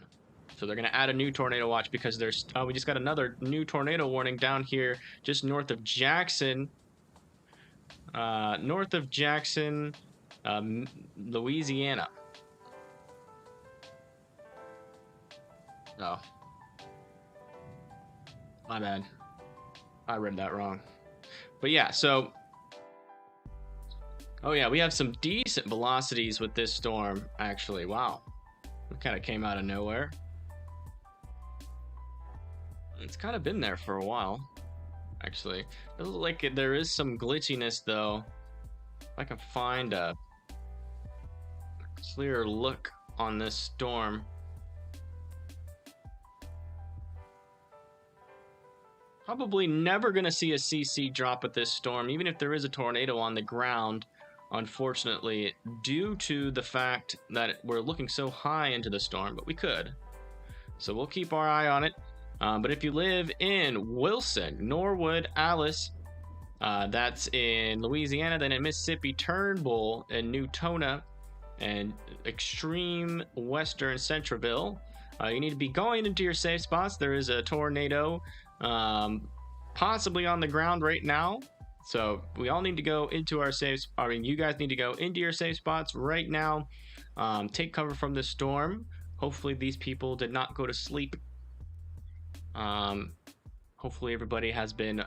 So they're going to add a new tornado watch because there's we just got another new tornado warning down here just north of Jackson. Louisiana. Oh. My bad. I read that wrong. But yeah, so... Oh yeah, we have some decent velocities with this storm, actually. Wow. It kind of came out of nowhere. It's kind of been there for a while, actually. It looks like there is some glitchiness, though. If I can find a clear look on this storm. Probably never going to see a CC drop with this storm, even if there is a tornado on the ground, unfortunately, due to the fact that we're looking so high into the storm, but we could. So we'll keep our eye on it. But if you live in Wilson, Norwood, Alice, that's in Louisiana, then in Mississippi, Turnbull, and Newtona, and extreme western Centreville. You need to be going into your safe spots. There is a tornado possibly on the ground right now. So we all need to go into our you guys need to go into your safe spots right now. Take cover from the storm. Hopefully these people did not go to sleep. Hopefully everybody has been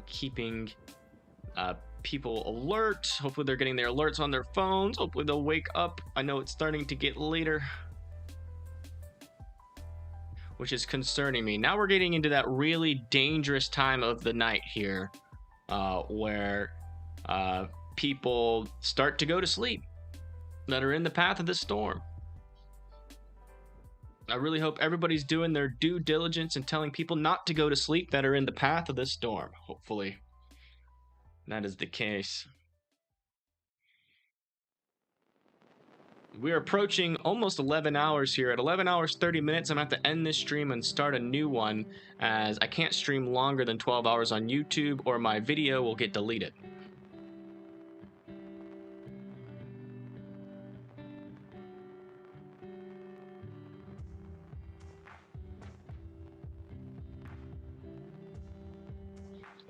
keeping people alert. Hopefully they're getting their alerts on their phones. Hopefully they'll wake up. I know it's starting to get later, which is concerning me. Now we're getting into that really dangerous time of the night here, where people start to go to sleep that are in the path of the storm. I really hope everybody's doing their due diligence and telling people not to go to sleep that are in the path of the storm. Hopefully that is the case. We're approaching almost 11 hours here. At 11 hours 30 minutes, I'm going to have to end this stream and start a new one, as I can't stream longer than 12 hours on YouTube or my video will get deleted.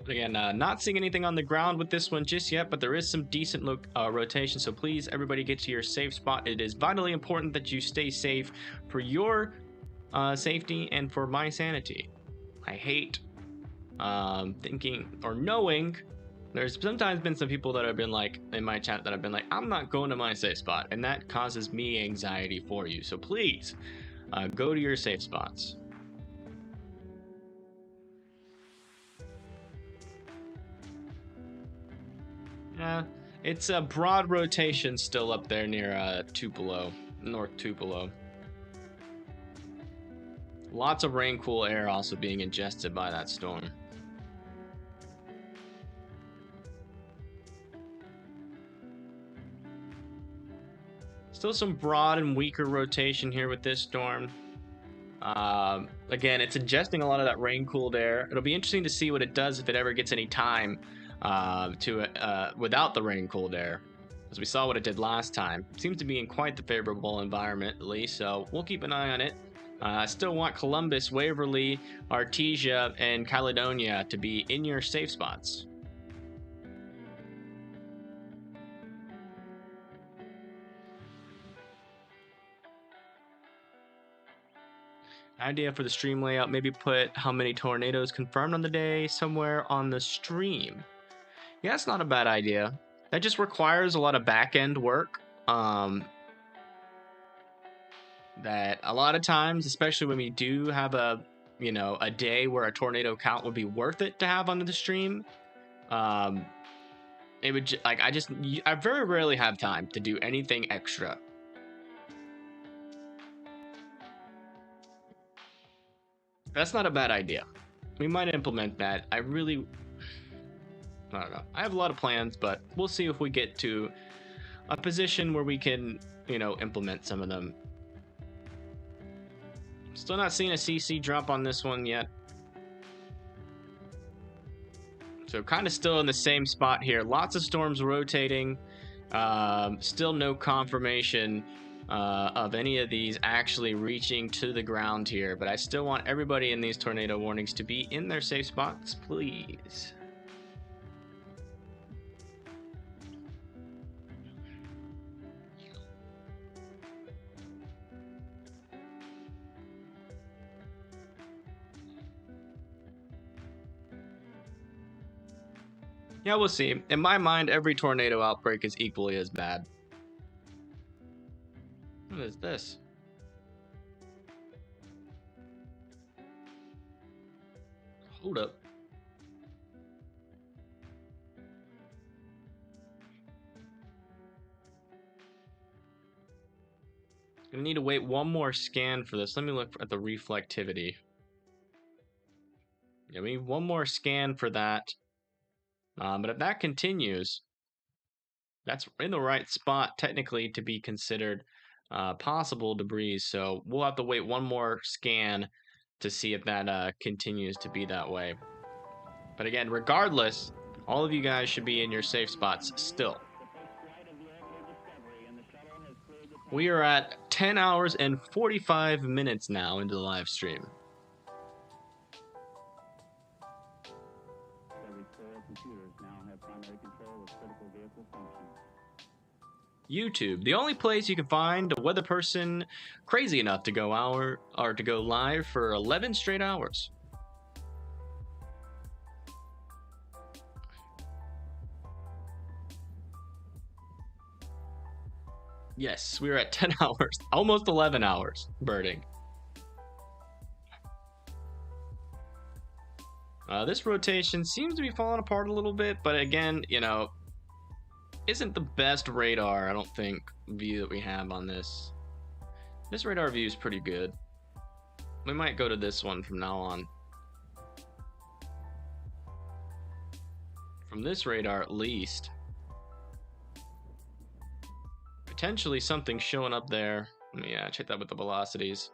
Again, not seeing anything on the ground with this one just yet, but there is some decent rotation, so please, everybody get to your safe spot. It is vitally important that you stay safe for your safety and for my sanity. I hate thinking or knowing. There's sometimes been some people that have been like, in my chat, that have been like, I'm not going to my safe spot, and that causes me anxiety for you. So please, go to your safe spots. It's a broad rotation still up there near Tupelo, North Tupelo. Lots of rain cool air also being ingested by that storm. Still some broad and weaker rotation here with this storm. Again, it's ingesting a lot of that rain cooled air. It'll be interesting to see what it does if it ever gets any time without the rain cooled air, as we saw what it did last time. It seems to be in quite the favorable environment, at least, so we'll keep an eye on it. I still want Columbus, Waverly, Artesia, and Caledonia to be in your safe spots. Idea for the stream layout, maybe put how many tornadoes confirmed on the day somewhere on the stream. Yeah, that's not a bad idea. That just requires a lot of back-end work. That a lot of times, especially when we do have a day where a tornado count would be worth it to have on the stream. It would I very rarely have time to do anything extra. That's not a bad idea. We might implement that. I don't know. I have a lot of plans, but we'll see if we get to a position where we can, implement some of them. Still not seeing a CC drop on this one yet. So kind of still in the same spot here. Lots of storms rotating. Still no confirmation of any of these actually reaching to the ground here. But I still want everybody in these tornado warnings to be in their safe spots, please. Yeah, we'll see. In my mind, every tornado outbreak is equally as bad. What is this? Hold up. We need to wait one more scan for this. Let me look at the reflectivity. Yeah, we need one more scan for that. But if that continues, that's in the right spot technically to be considered possible debris. So we'll have to wait one more scan to see if that continues to be that way. But again, regardless, all of you guys should be in your safe spots still. The first flight of the Outbreak Discovery, and the shuttle has We are at 10 hours and 45 minutes now into the live stream. Every square computers now have primary control of critical vehicle functions. YouTube, the only place you can find a weather person crazy enough to go live for 11 straight hours. Yes, we are at 10 hours, almost 11 hours birding. This rotation seems to be falling apart a little bit, but again, you know, isn't the best radar, I don't think, view that we have on this. This radar view is pretty good. We might go to this one from now on. From this radar, at least. Potentially something showing up there. Let me check that with the velocities.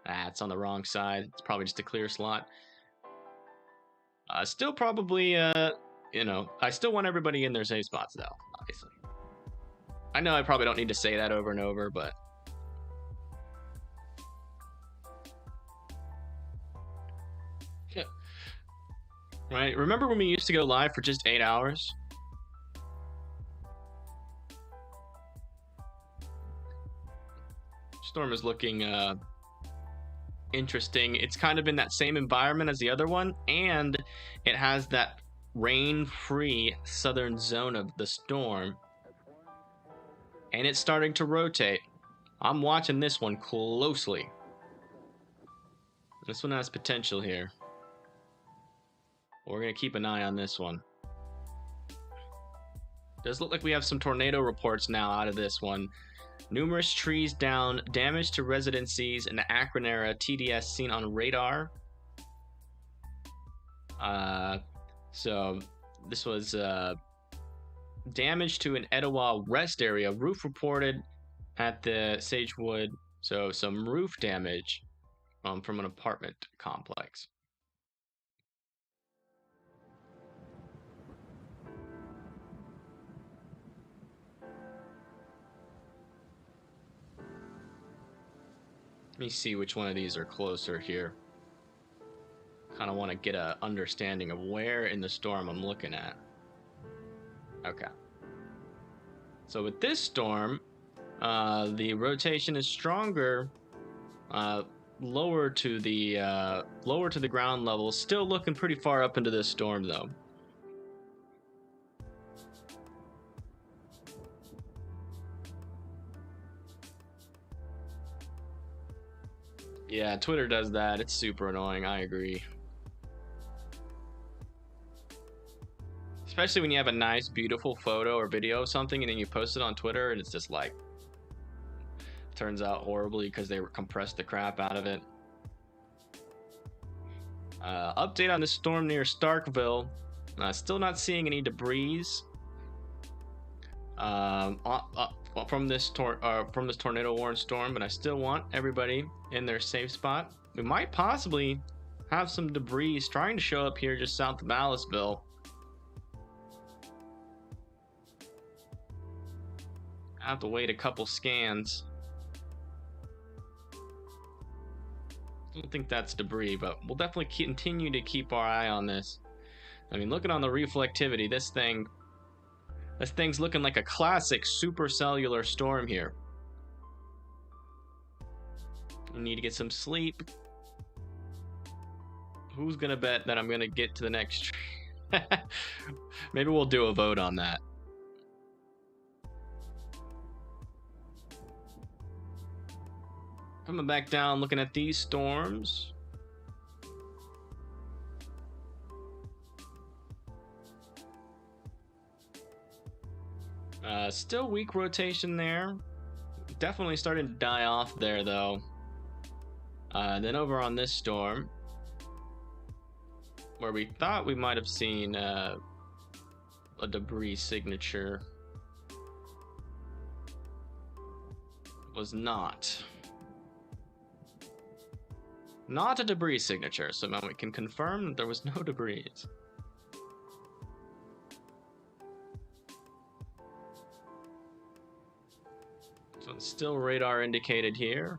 Ah, it's on the wrong side. It's probably just a clear slot. Still probably, you know, I still want everybody in their safe spots, though, obviously. I know I probably don't need to say that over and over, but... Yeah. Right, remember when we used to go live for just 8 hours? Storm is looking interesting. It's kind of in that same environment as the other one, and it has that rain-free southern zone of the storm, and it's starting to rotate. I'm watching this one closely. This one has potential here. We're gonna keep an eye on this one. Does look like we have some tornado reports now out of this one. Numerous trees down, damage to residencies in the Akron area, TDS seen on radar. So this was damage to an Etowah rest area. Roof reported at the Sagewood. So some roof damage from an apartment complex. Let me see which one of these are closer here. Kind of want to get an understanding of where in the storm I'm looking at. Okay. So with this storm, the rotation is stronger, lower to the ground level. Still looking pretty far up into this storm, though. Yeah, Twitter does that. It's super annoying. I agree. Especially when you have a nice, beautiful photo or video of something and then you post it on Twitter and it's just like... turns out horribly because they compressed the crap out of it. Update on the storm near Starkville. Still not seeing any debris. From this tornado warned storm, but I still want everybody in their safe spot. We might possibly have some debris trying to show up here just south of Aliceville. I have to wait a couple scans. Don't think that's debris, but we'll definitely continue to keep our eye on this. I mean, looking on the reflectivity, this thing's looking like a classic supercellular storm here. You need to get some sleep. Who's gonna bet that I'm gonna get to the next Maybe we'll do a vote on that. Coming back down, looking at these storms. Still weak rotation there. Definitely starting to die off there, though. Then over on this storm, where we thought we might have seen a debris signature, was not. Not a debris signature, so now we can confirm that there was no debris. So Still radar indicated here.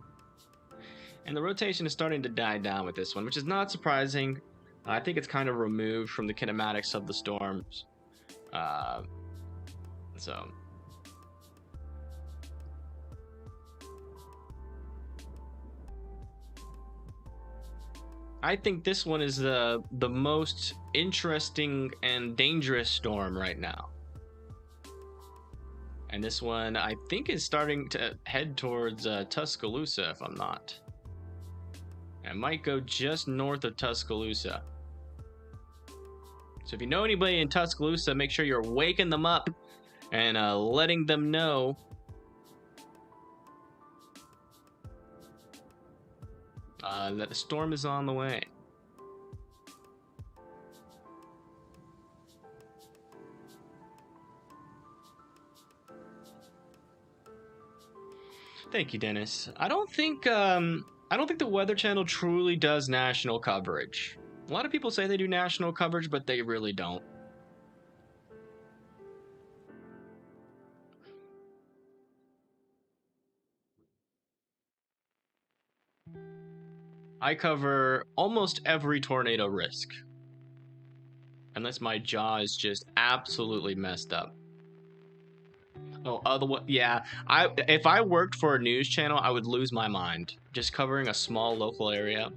And the rotation is starting to die down with this one, which is not surprising. I think it's kind of removed from the kinematics of the storms. So I think this one is the most interesting and dangerous storm right now. And this one, I think, is starting to head towards Tuscaloosa, if I'm not. It might go just north of Tuscaloosa. So if you know anybody in Tuscaloosa, make sure you're waking them up and letting them know that the storm is on the way. Thank you, Dennis. I don't think the Weather Channel truly does national coverage. A lot of people say they do national coverage, but they really don't. I cover almost every tornado risk. Unless my jaw is just absolutely messed up. Oh, otherwise, yeah. If I worked for a news channel, I would lose my mind. Just covering a small local area.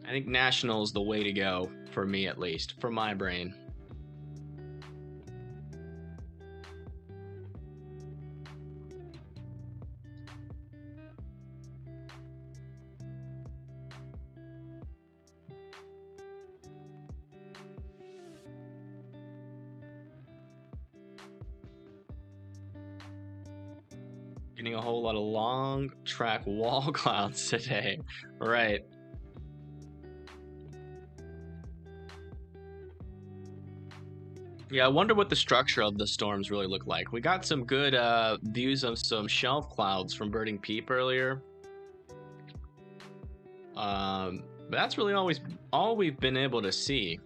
I think national is the way to go, for me at least, for my brain. Getting a whole lot of long track wall clouds today. Right. Yeah, I wonder what the structure of the storms really look like. We got some good views of some shelf clouds from Birding Peep earlier. But that's really all we've been able to see.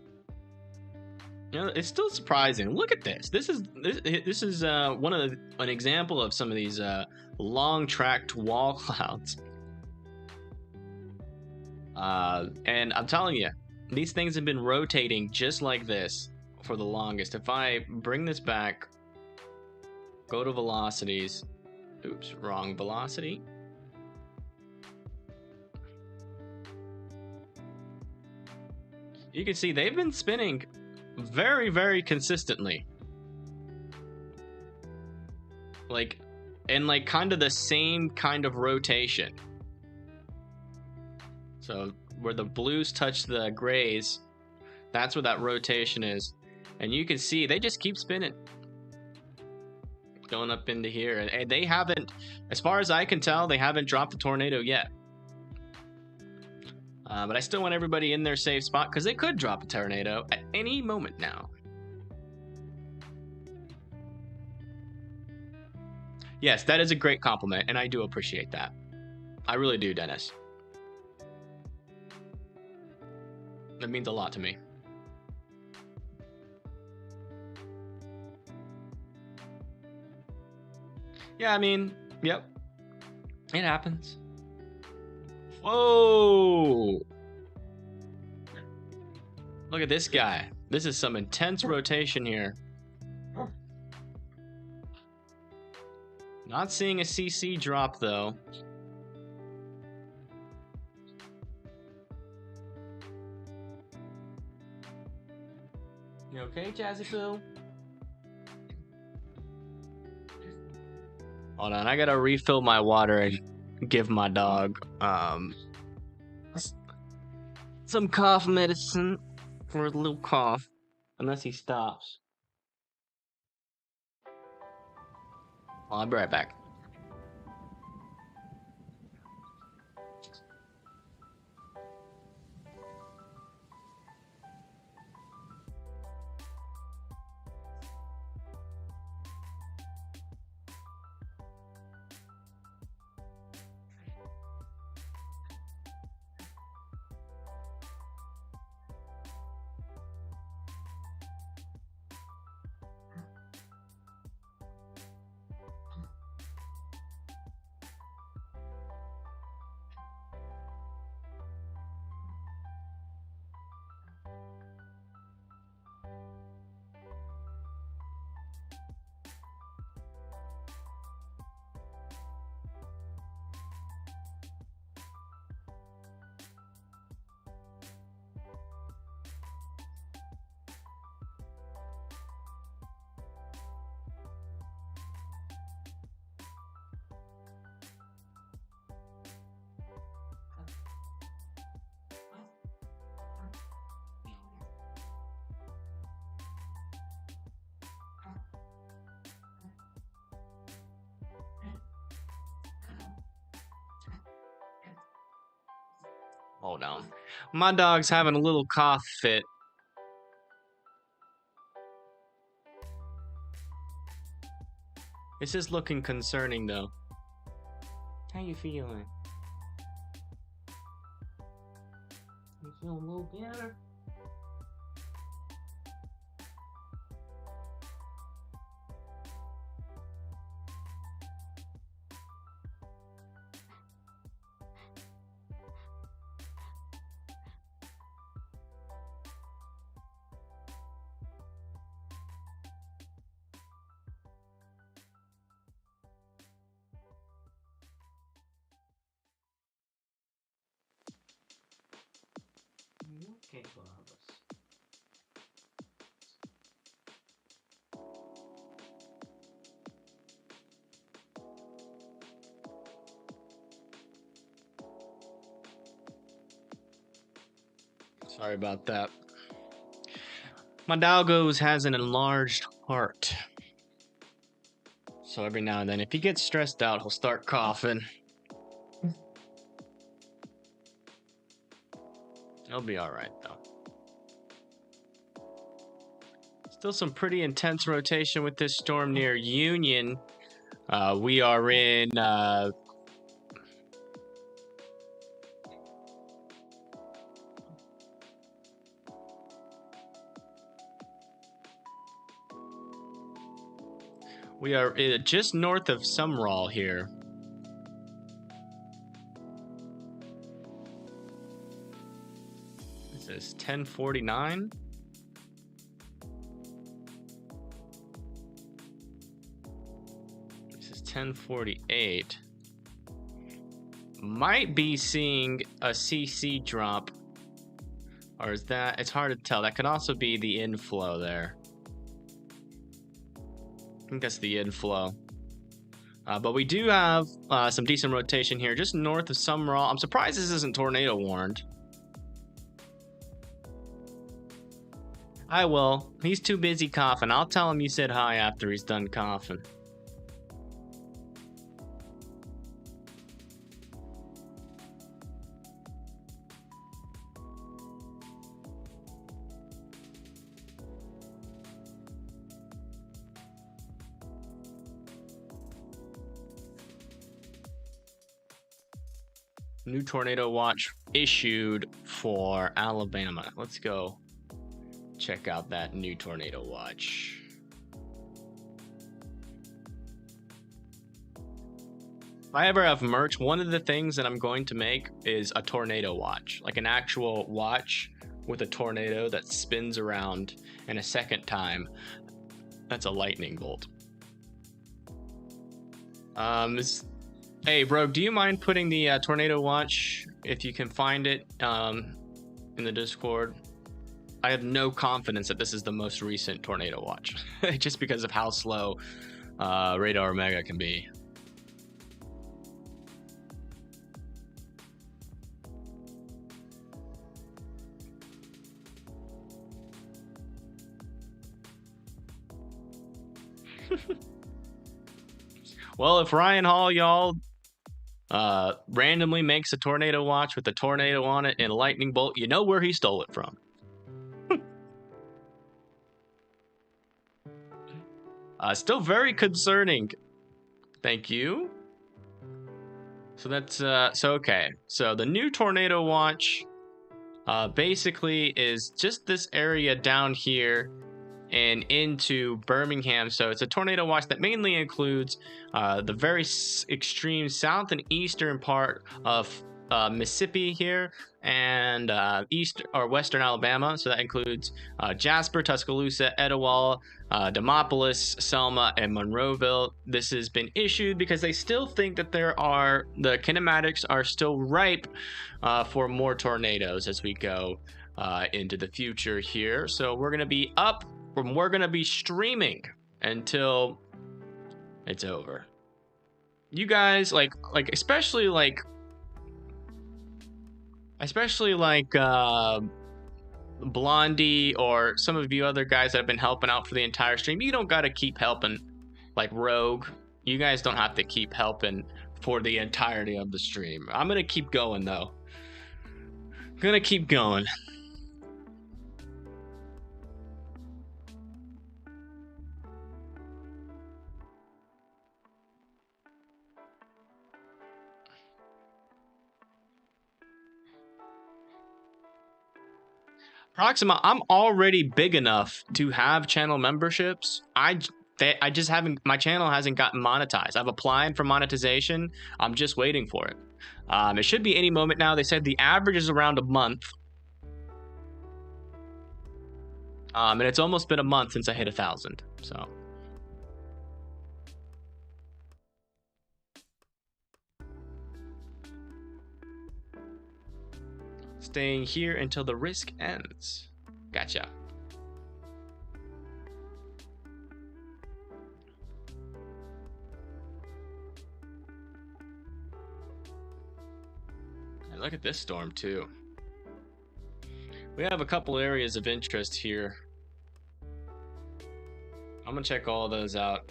You know, it's still surprising. Look at this. This is an example of some of these long tracked wall clouds. And I'm telling you, these things have been rotating just like this for the longest. If I bring this back, go to velocities. Oops, wrong velocity. You can see they've been spinning very, very consistently. Like, and like kind of the same kind of rotation. So where the blues touch the grays, that's where that rotation is. And you can see they just keep spinning. Going up into here. And they haven't, as far as I can tell, they haven't dropped the tornado yet. But I still want everybody in their safe spot because they could drop a tornado at any moment now. Yes, that is a great compliment, and I do appreciate that. I really do, Dennis. That means a lot to me. Yeah, I mean, yep. It happens. Whoa! Look at this guy. This is some intense rotation here. Not seeing a CC drop, though. You okay, Jazzy Phil? Hold on, I gotta refill my water and give my dog some cough medicine for a little cough, unless he stops. I'll be right back. Hold on. My dog's having a little cough fit. It's just looking concerning, though. How you feeling? You feel a little better? Okay, Columbus. Sorry about that. My doggo's has an enlarged heart. So every now and then, if he gets stressed out, he'll start coughing. He'll be alright, though. Still some pretty intense rotation with this storm near Union. We are in... we are just north of Sumrall here. This is 1049. This is 1048. Might be seeing a CC drop. Or is that... It's hard to tell. That could also be the inflow there. I think that's the inflow. But we do have some decent rotation here just north of Sumrall. I'm surprised this isn't tornado warned. I will. He's too busy coughing. I'll tell him you said hi after he's done coughing. New tornado watch issued for Alabama. Let's go check out that new tornado watch. If I ever have merch, one of the things that I'm going to make is a tornado watch, like an actual watch with a tornado that spins around, and a second time that's a lightning bolt. Hey, bro, do you mind putting the tornado watch, if you can find it, in the Discord? I have no confidence that this is the most recent tornado watch, just because of how slow Radar Omega can be. Well, if Ryan Hall, y'all, randomly makes a tornado watch with a tornado on it and a lightning bolt, you know where he stole it from. Still very concerning. Thank you. So that's so okay. So the new tornado watch basically is just this area down here and into Birmingham. So it's a tornado watch that mainly includes the very extreme south and eastern part of Mississippi here, and east or western Alabama. So that includes Jasper, Tuscaloosa, Etowah, Demopolis, Selma, and Monroeville. This has been issued because they still think that the kinematics are still ripe for more tornadoes as we go into the future here. So we're gonna be up, and we're gonna be streaming until it's over. You guys especially Blondie or some of you other guys that have been helping out for the entire stream, you don't gotta keep helping. Like Rogue, you guys don't have to keep helping for the entirety of the stream. I'm gonna keep going though. Gonna keep going. Proxima, I'm already big enough to have channel memberships. I just haven't, my channel hasn't gotten monetized. I've applied for monetization. I'm just waiting for it. It should be any moment now. They said the average is around a month. And it's almost been a month since I hit 1,000. So. Staying here until the risk ends. Gotcha. And look at this storm too. We have a couple areas of interest here. I'm gonna check all those out.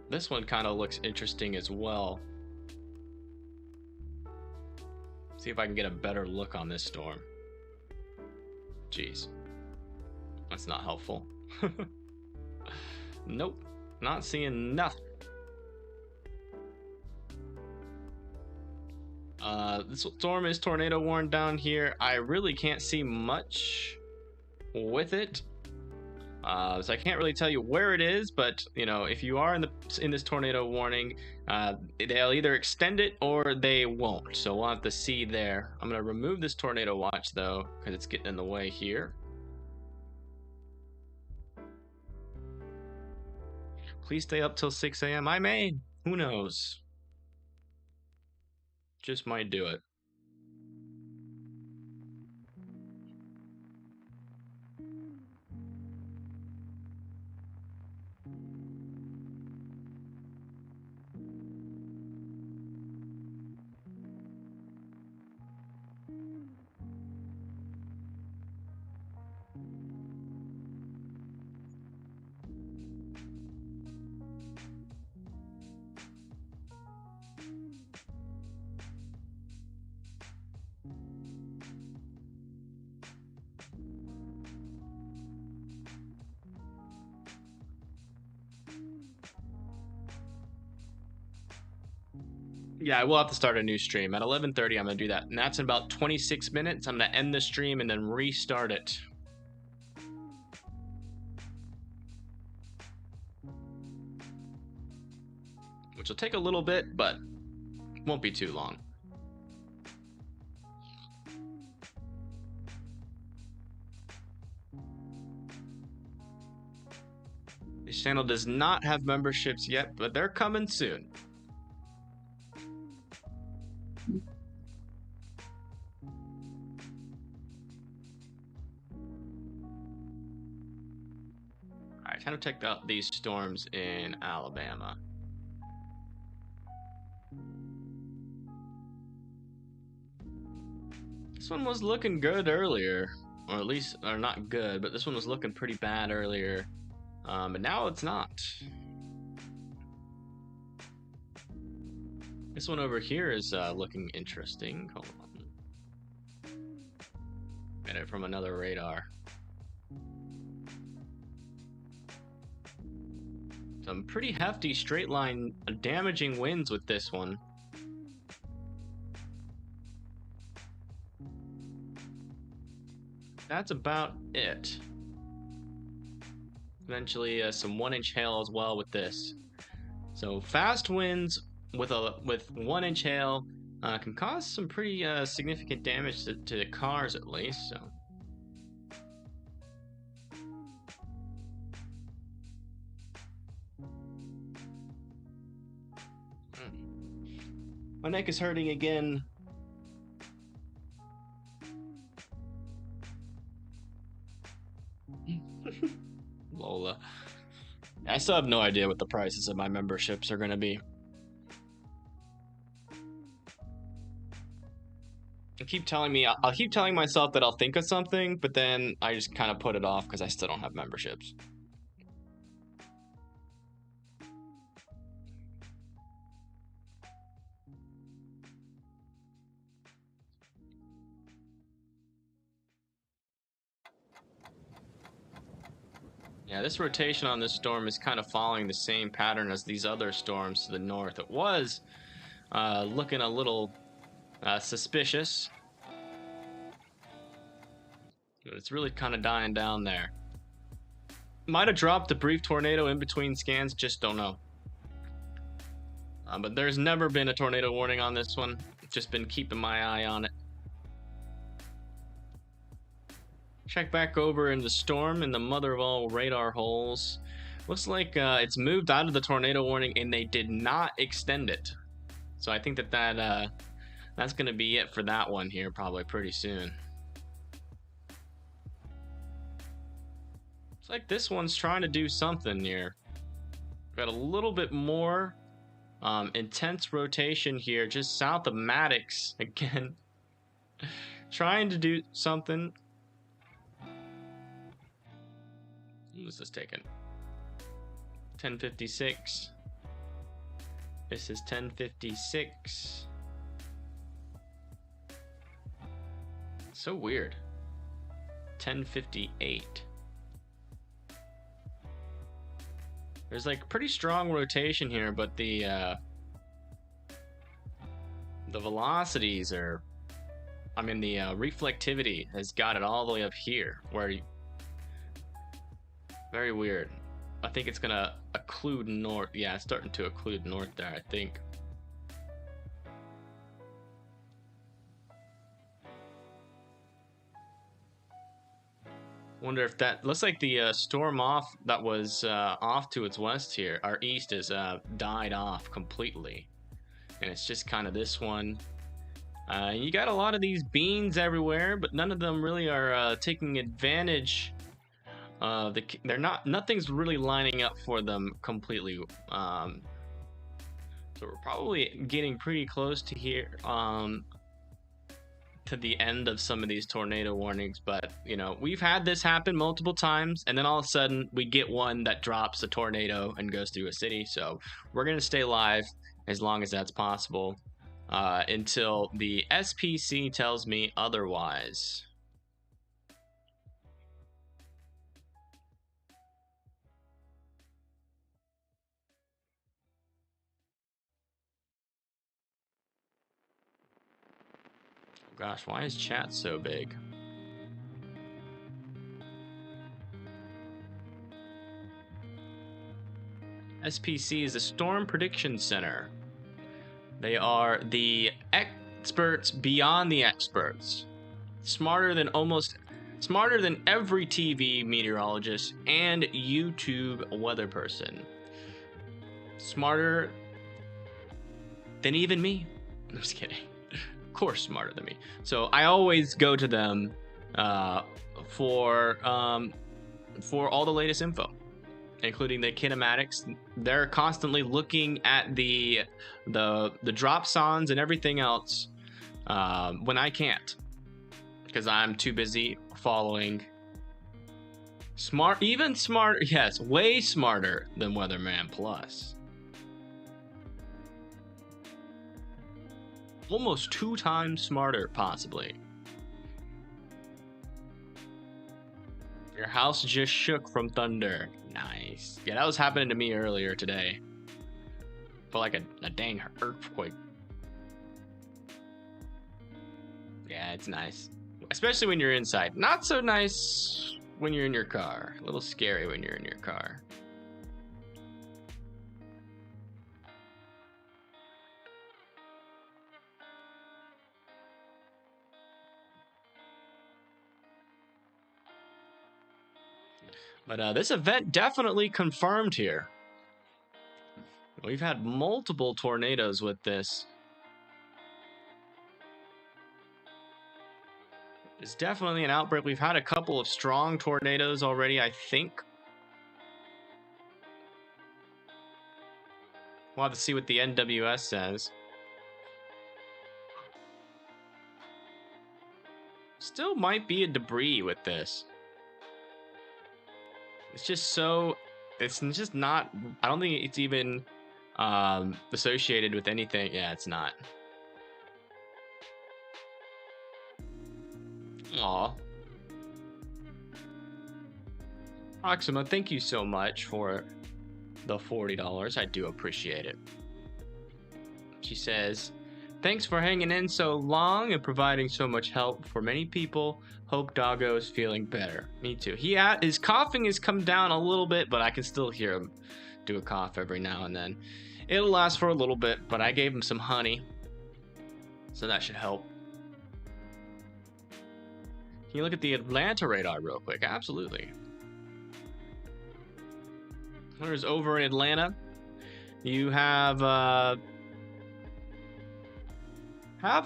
This one kind of looks interesting as well. See if I can get a better look on this storm. Jeez. That's not helpful. Nope. Not seeing nothing. This storm is tornado warned down here. I really can't see much with it. So I can't really tell you where it is, but you know, if you are in this tornado warning, they'll either extend it or they won't. So we'll have to see there. I'm gonna remove this tornado watch though, because it's getting in the way here. Please stay up till 6 a.m. I may. Who knows? Just might do it. Yeah, I will have to start a new stream. At 11:30, I'm going to do that. And that's in about 26 minutes. I'm going to end the stream and then restart it. Which will take a little bit, but won't be too long. This channel does not have memberships yet, but they're coming soon. Alright, time to check out these storms in Alabama. This one was looking good earlier, or at least, or not good, but this one was looking pretty bad earlier, but now it's not. This one over here is looking interesting. Hold on. Get it from another radar. Some pretty hefty straight line damaging winds with this one. That's about it. Eventually some 1-inch hail as well with this. So fast winds with 1-inch hail can cause some pretty significant damage to cars at least. So. My neck is hurting again. Lola. I still have no idea what the prices of my memberships are going to be. I'll keep telling myself that I'll think of something, but then I just kind of put it off because I still don't have memberships. Yeah, this rotation on this storm is kind of following the same pattern as these other storms to the north. It was looking a little suspicious. But it's really kind of dying down there. Might have dropped a brief tornado in between scans, just don't know. But there's never been a tornado warning on this one. Just been keeping my eye on it. Check back over in the storm in the mother of all radar holes. Looks like it's moved out of the tornado warning and they did not extend it. So I think that's going to be it for that one here probably pretty soon. Looks like this one's trying to do something here. Got a little bit more intense rotation here just south of Maddox again. Trying to do something. What is this taking? 10:56. This is 10:56. So weird. 10:58. There's like pretty strong rotation here, but the velocities are, I mean the reflectivity has got it all the way up here where very weird. I think it's gonna occlude north. Yeah, it's starting to occlude north there, I think. Wonder if that looks like the storm off that was off to its west here. Our east is died off completely, and it's just kind of this one. You got a lot of these beans everywhere, but none of them really are taking advantage. They're not. Nothing's really lining up for them completely. So we're probably getting pretty close to here. To the end of some of these tornado warnings, but you know, we've had this happen multiple times, and then all of a sudden we get one that drops a tornado and goes through a city. So we're gonna stay live as long as that's possible until the SPC tells me otherwise. Gosh, why is chat so big? SPC is the Storm Prediction Center. They are the experts beyond the experts. Smarter than every TV meteorologist and YouTube weather person. Smarter than even me. I'm just kidding. Of course smarter than me. So I always go to them for all the latest info, including the kinematics. They're constantly looking at the drop songs and everything else when I can't, because I'm too busy following even smarter, yes, way smarter than Weatherman Plus. Almost 2 times smarter, possibly. Your house just shook from thunder. Nice. Yeah, that was happening to me earlier today. Felt like a dang earthquake. Yeah, it's nice. Especially when you're inside. Not so nice when you're in your car. A little scary when you're in your car. But this event definitely confirmed here. We've had multiple tornadoes with this. It's definitely an outbreak. We've had a couple of strong tornadoes already, I think. We'll have to see what the NWS says. Still might be a debris with this. It's just not, I don't think it's even associated with anything. Yeah, it's not. Aw. Proxima, thank you so much for the $40. I do appreciate it. She says, thanks for hanging in so long and providing so much help for many people. Hope Doggo is feeling better. Me too. His coughing has come down a little bit, but I can still hear him do a cough every now and then. It'll last for a little bit, but I gave him some honey, so that should help. Can you look at the Atlanta radar real quick? Absolutely. There's over in Atlanta. You have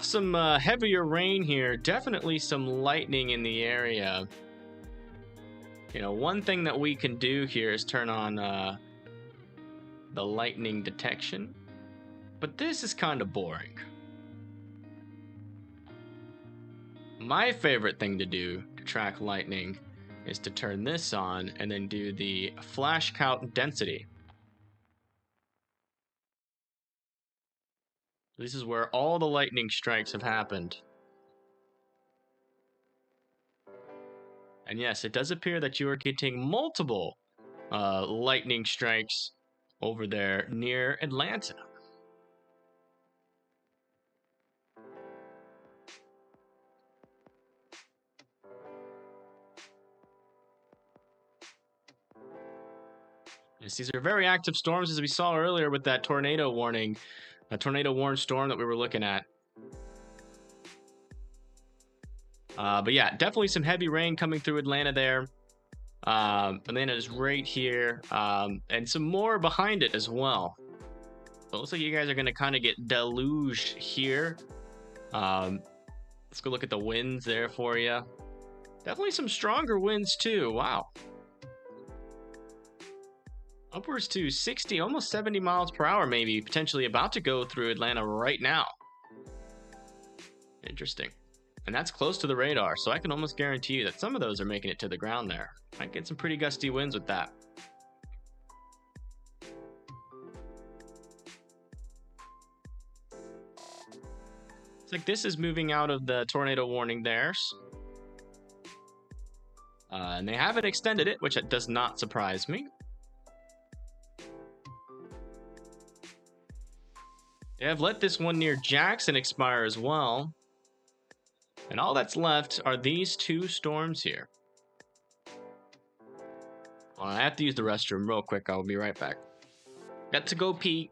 some heavier rain here. Definitely some lightning in the area. You know, one thing that we can do here is turn on the lightning detection. But this is kind of boring. My favorite thing to do to track lightning is to turn this on and then do the flash count density. This is where all the lightning strikes have happened. And yes, it does appear that you are getting multiple lightning strikes over there near Atlanta. Yes, these are very active storms, as we saw earlier with that tornado warning, a tornado warned storm that we were looking at. But yeah, definitely some heavy rain coming through Atlanta there. Atlanta is right here, and some more behind it as well. So it looks like you guys are going to kind of get deluged here. Let's go look at the winds there for you. Definitely some stronger winds too. Wow. Upwards to 60, almost 70 miles per hour maybe, potentially about to go through Atlanta right now. Interesting. And that's close to the radar, so I can almost guarantee you that some of those are making it to the ground there. Might get some pretty gusty winds with that. It's like this is moving out of the tornado warning there. And they haven't extended it, which does not surprise me. They have let this one near Jackson expire as well. And all that's left are these two storms here. Well, I have to use the restroom real quick. I'll be right back. Got to go pee.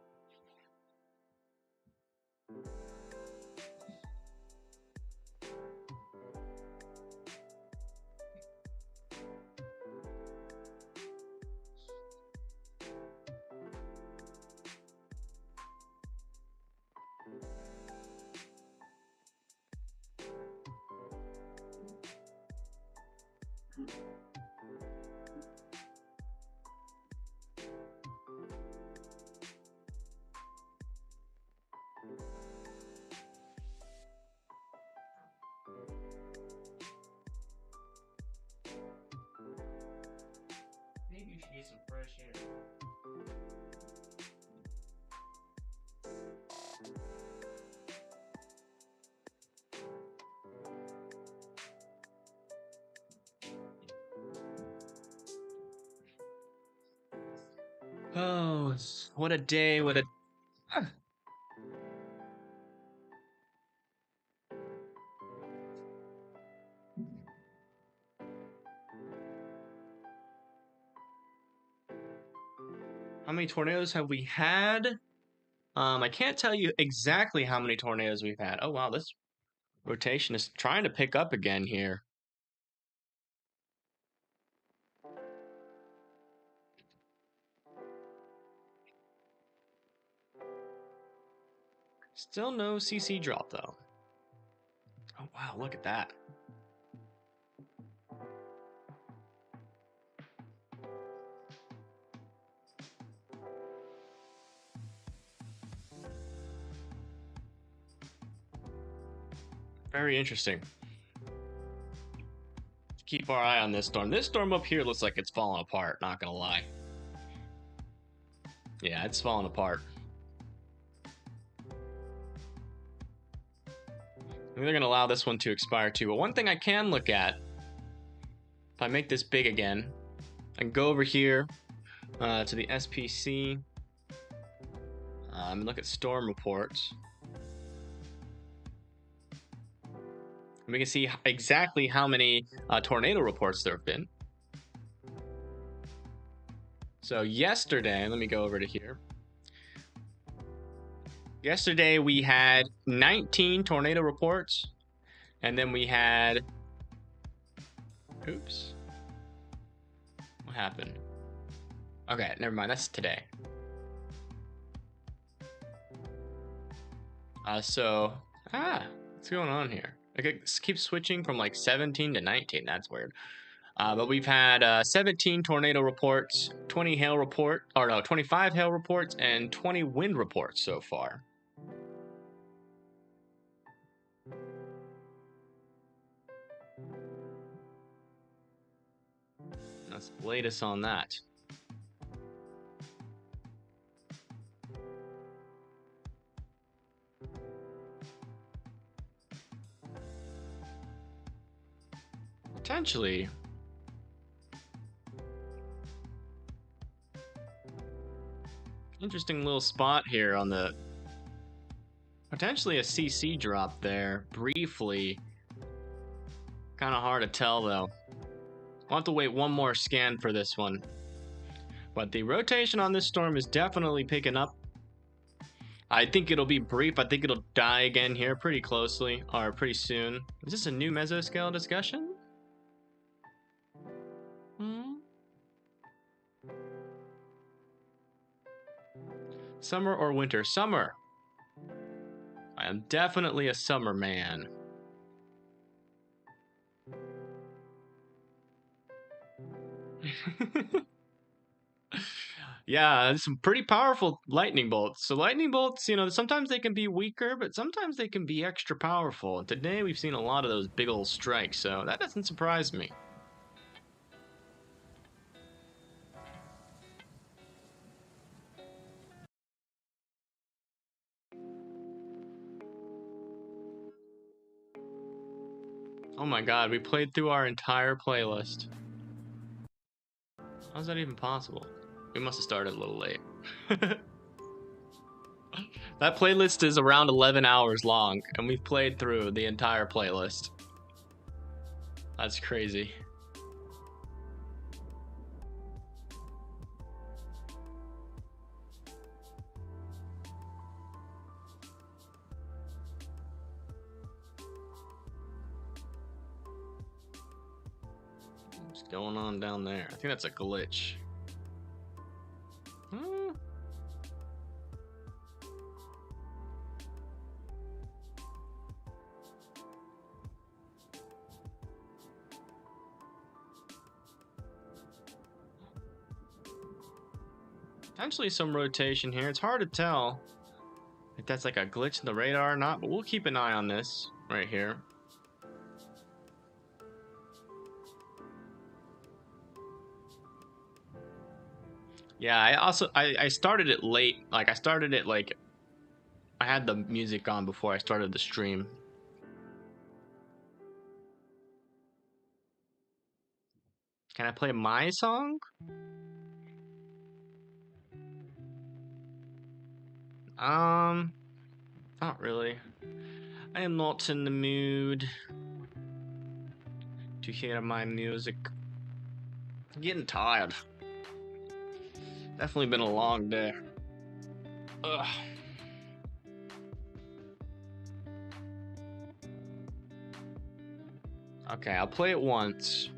Maybe you should get some fresh air. Oh, what a day, what a... How many tornadoes have we had? I can't tell you exactly how many tornadoes we've had. Oh, wow, this rotation is trying to pick up again here. Still no CC drop, though. Oh, wow, look at that. Very interesting. Keep our eye on this storm. This storm up here looks like it's falling apart, not gonna lie. Yeah, it's falling apart. They're gonna allow this one to expire too. But one thing I can look at, if I make this big again, I can go over here to the SPC and look at storm reports. We can see exactly how many tornado reports there have been. So yesterday, let me go over to here. Yesterday we had 19 tornado reports, and then we had, oops, what happened? Okay, never mind, that's today. What's going on here? It keeps switching from like 17 to 19, that's weird. But we've had 17 tornado reports, 25 hail reports, and 20 wind reports so far. That's the latest on that. Potentially. Interesting little spot here on the... Potentially a CC drop there, briefly. Kind of hard to tell though. I'll have to wait one more scan for this one. But the rotation on this storm is definitely picking up. I think it'll be brief. I think it'll die again here pretty closely, or pretty soon. Is this a new mesoscale discussion? Summer or winter? Summer. I am definitely a summer man. Yeah, some pretty powerful lightning bolts. So lightning bolts, you know, sometimes they can be weaker, but sometimes they can be extra powerful. And today we've seen a lot of those big old strikes, so that doesn't surprise me. Oh my god, we played through our entire playlist. How's that even possible? We must have started a little late. That playlist is around 11 hours long, and we've played through the entire playlist. That's crazy. What's going on down there? I think that's a glitch. Potentially some rotation here. It's hard to tell if that's like a glitch in the radar or not, but we'll keep an eye on this right here. Yeah, I started it late. Like I started it like I had the music on before I started the stream. Can I play my song? Not really. I am not in the mood to hear my music. I'm getting tired. Definitely been a long day. Ugh. Okay, I'll play it once.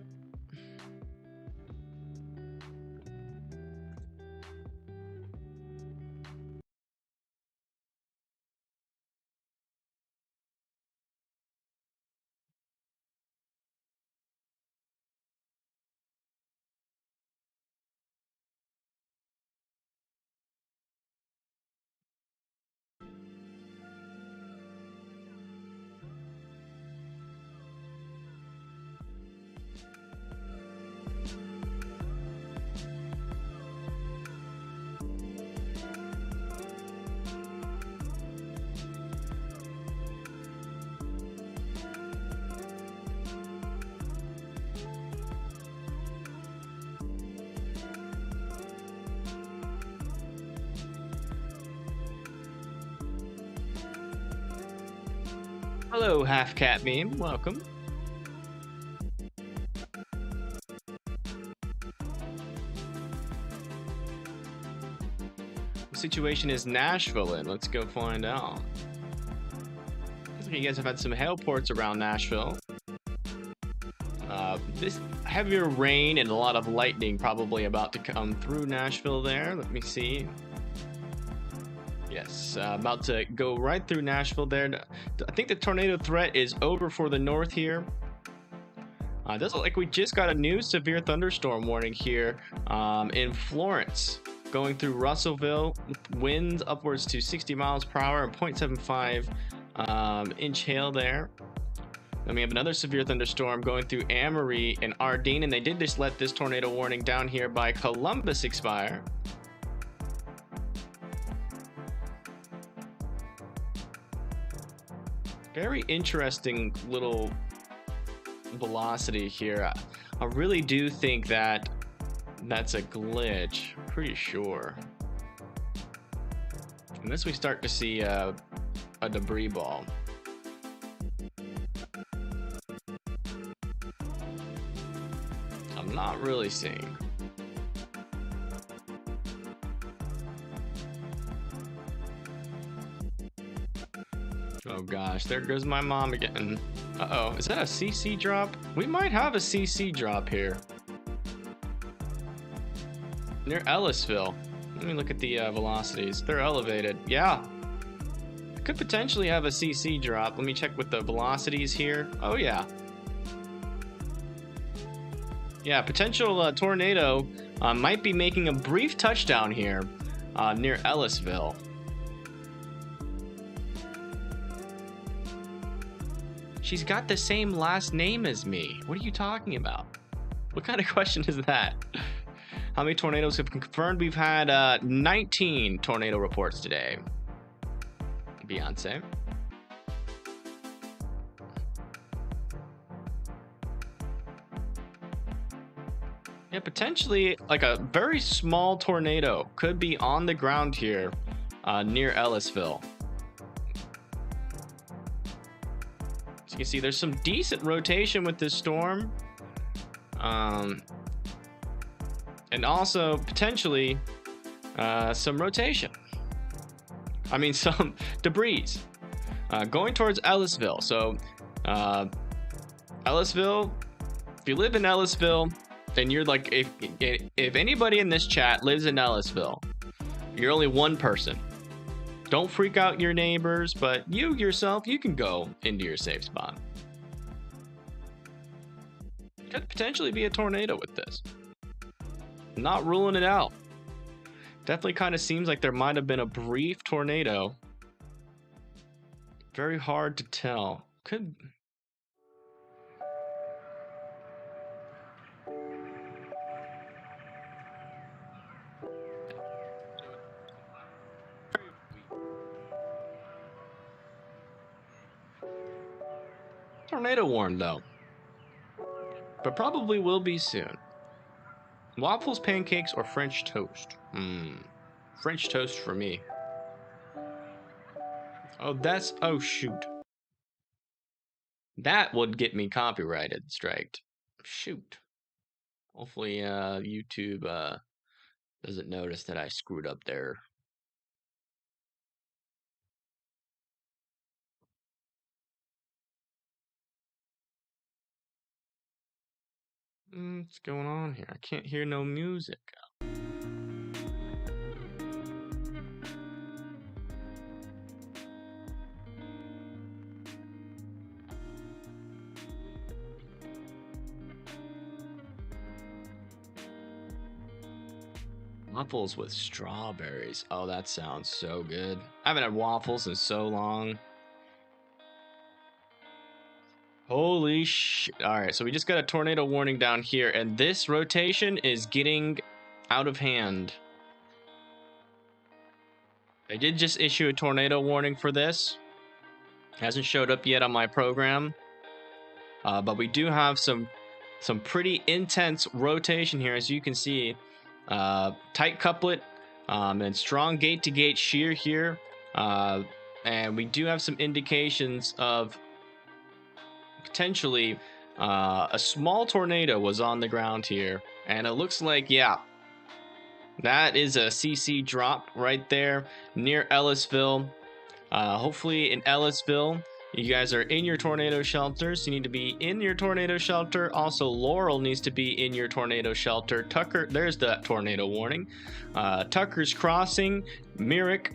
Hello, Half Cat Meme. Welcome. The situation is Nashville in. Let's go find out. Looks like you guys have had some hail reports around Nashville. This heavier rain and a lot of lightning probably about to come through Nashville there. Let me see. Yes, about to go right through Nashville there. I think the tornado threat is over for the north here. It does look like we just got a new severe thunderstorm warning here in Florence, going through Russellville, with winds upwards to 60 miles per hour and 0.75 inch hail there. Then we have another severe thunderstorm going through Amory and Ardene, and they did just let this tornado warning down here by Columbus expire. Very interesting little velocity here. I really do think that that's a glitch. Pretty sure. Unless we start to see a debris ball. I'm not really seeing. Oh gosh, there goes my mom again. Uh-oh, is that a CC drop? We might have a CC drop here. Near Ellisville. Let me look at the velocities. They're elevated. Yeah. Could potentially have a CC drop. Let me check with the velocities here. Oh yeah. Yeah, potential tornado might be making a brief touchdown here near Ellisville. She's got the same last name as me. What are you talking about? What kind of question is that? How many tornadoes have been confirmed? We've had 19 tornado reports today. Beyonce. Yeah, potentially like a very small tornado could be on the ground here near Ellisville. As you can see, there's some decent rotation with this storm. And also potentially some rotation. I mean, some debris going towards Ellisville. So Ellisville, if you live in Ellisville, then you're like, if anybody in this chat lives in Ellisville, you're only one person. Don't freak out your neighbors, but you yourself, you can go into your safe spot. Could potentially be a tornado with this. Not ruling it out. Definitely kind of seems like there might have been a brief tornado. Very hard to tell. Could... Tornado warned though, but probably will be soon. Waffles, pancakes, or French toast? French toast for me. Oh, that's... Oh, shoot. That would get me copyrighted striked. Shoot. Hopefully, YouTube doesn't notice that I screwed up there. What's going on here? I can't hear no music. Waffles with strawberries. Oh, that sounds so good. I haven't had waffles in so long. Holy shit. Alright, so we just got a tornado warning down here, and this rotation is getting out of hand. They did just issue a tornado warning for this. Hasn't showed up yet on my program. But we do have some pretty intense rotation here, as you can see. Tight couplet and strong gate-to-gate shear here. And we do have some indications of potentially a small tornado was on the ground here, and it looks like, yeah, that is a CC drop right there near Ellisville. Hopefully in Ellisville, you guys are in your tornado shelters. You need to be in your tornado shelter. Also, Laurel needs to be in your tornado shelter. Tucker, there's the tornado warning. Tucker's Crossing, Myrick,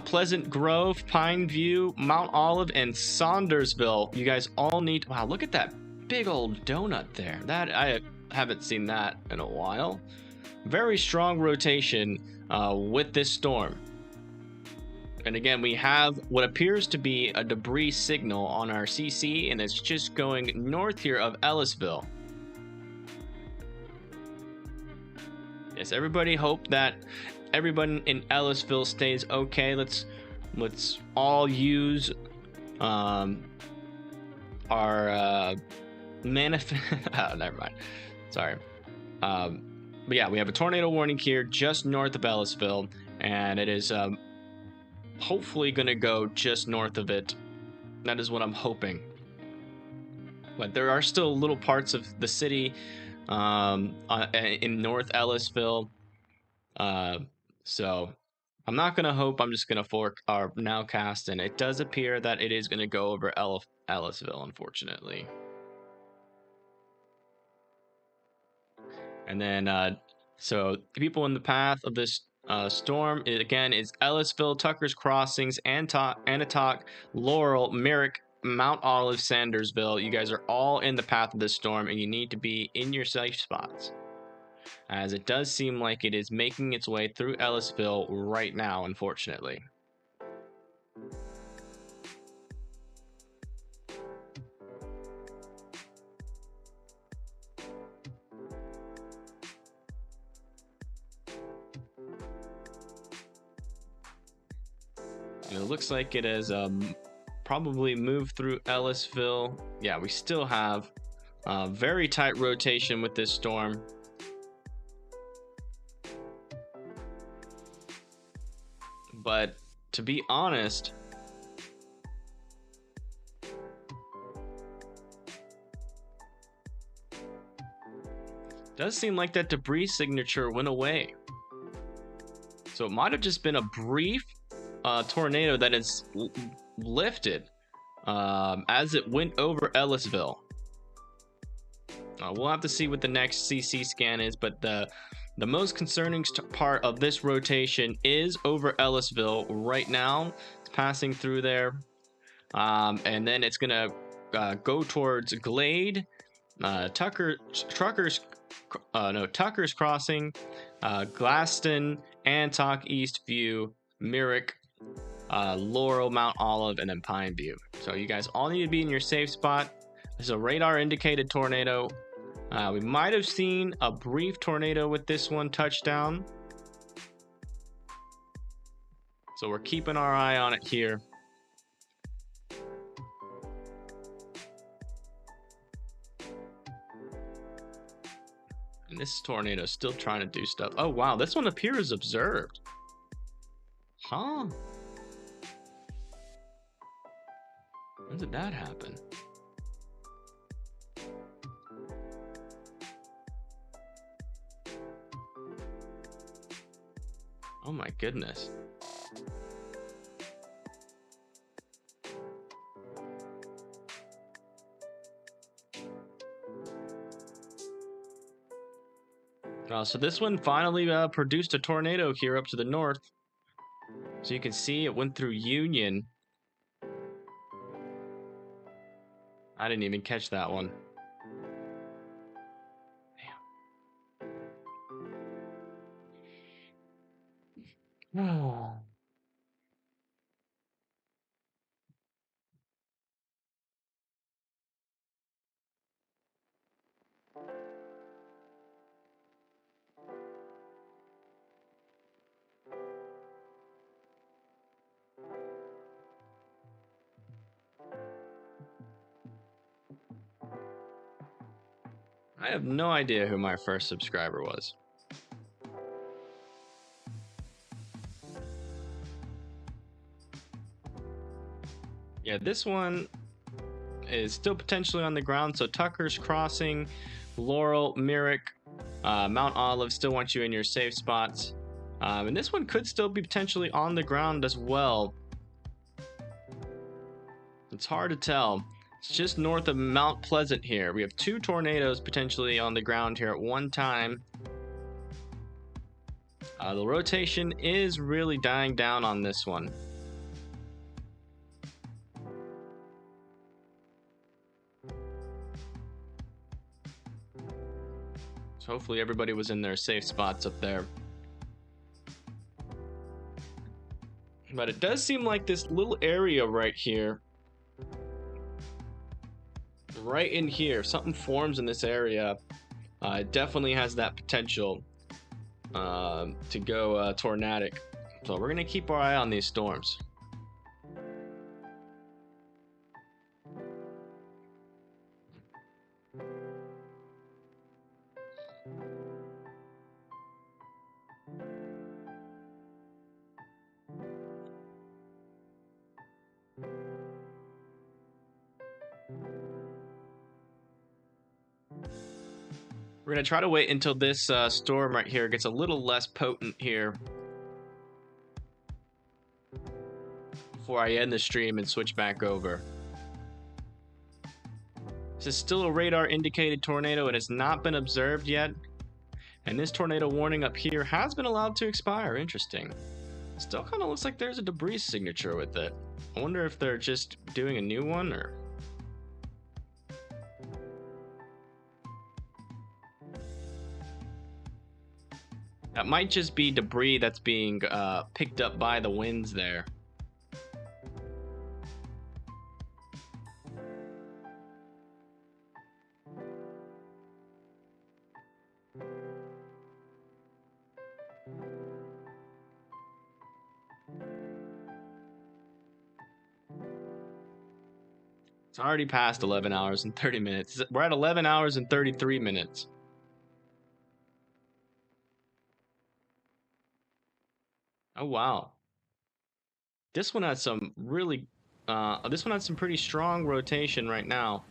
Pleasant Grove, Pine View, Mount Olive, and Saundersville. You guys all need. Wow, look at that big old donut there. That I haven't seen that in a while. Very strong rotation with this storm. And again, we have what appears to be a debris signal on our CC, and it's just going north here of Ellisville. Yes, everybody hope that everyone in Ellisville stays okay. Let's all use our manifest. Oh, never mind. Sorry. But yeah, we have a tornado warning here just north of Ellisville, and it is hopefully going to go just north of it. That is what I'm hoping. But there are still little parts of the city in North Ellisville. So I'm not going to hope. I'm just going to fork our nowcast, and it does appear that it is going to go over Ellisville, unfortunately. And then, so the people in the path of this storm, again, is Ellisville, Tucker's Crossings, Anatoc, Laurel, Myrick, Mount Olive, Sandersville. You guys are all in the path of this storm, and you need to be in your safe spots, as it does seem like it is making its way through Ellisville right now, unfortunately. It looks like it has probably moved through Ellisville. Yeah, we still have very tight rotation with this storm. But to be honest, it does seem like that debris signature went away. So it might have just been a brief tornado that is lifted as it went over Ellisville. We'll have to see what the next CC scan is, but the most concerning part of this rotation is over Ellisville right now. It's passing through there, and then it's gonna go towards Glade, Tucker's Crossing, Glaston, Antoc, Eastview, Myrick, Laurel, Mount Olive, and then Pine View. So you guys all need to be in your safe spot. There's a radar indicated tornado. We might have seen a brief tornado with this one touchdown. So we're keeping our eye on it here. And this tornado is still trying to do stuff. Oh, wow. This one appears observed. Huh? When did that happen? Oh my goodness. So this one finally produced a tornado here up to the north. So you can see it went through Union. I didn't even catch that one. Damn. Oh. I have no idea who my first subscriber was. Yeah, this one, is still potentially on the ground. So Tucker's Crossing, Laurel, Myrick, Mount Olive still want you in your safe spots. And this one could still be potentially on the ground as well. It's hard to tell. It's just north of Mount Pleasant here. We have 2 tornadoes potentially on the ground here at one time. The rotation is really dying down on this one. So hopefully everybody was in their safe spots up there. But it does seem like this little area right here, right in here, if something forms in this area, it definitely has that potential to go tornadic. So we're gonna keep our eye on these storms. We're going to try to wait until this storm right here gets a little less potent here before I end the stream and switch back over. This is still a radar indicated tornado. It has not been observed yet. And this tornado warning up here has been allowed to expire. Interesting. Still kind of looks like there's a debris signature with it. I wonder if they're just doing a new one or... That might just be debris that's being picked up by the winds there. It's already past 11 hours and 30 minutes. We're at 11 hours and 33 minutes. Oh, wow. This one has some really, this one has some pretty strong rotation right now.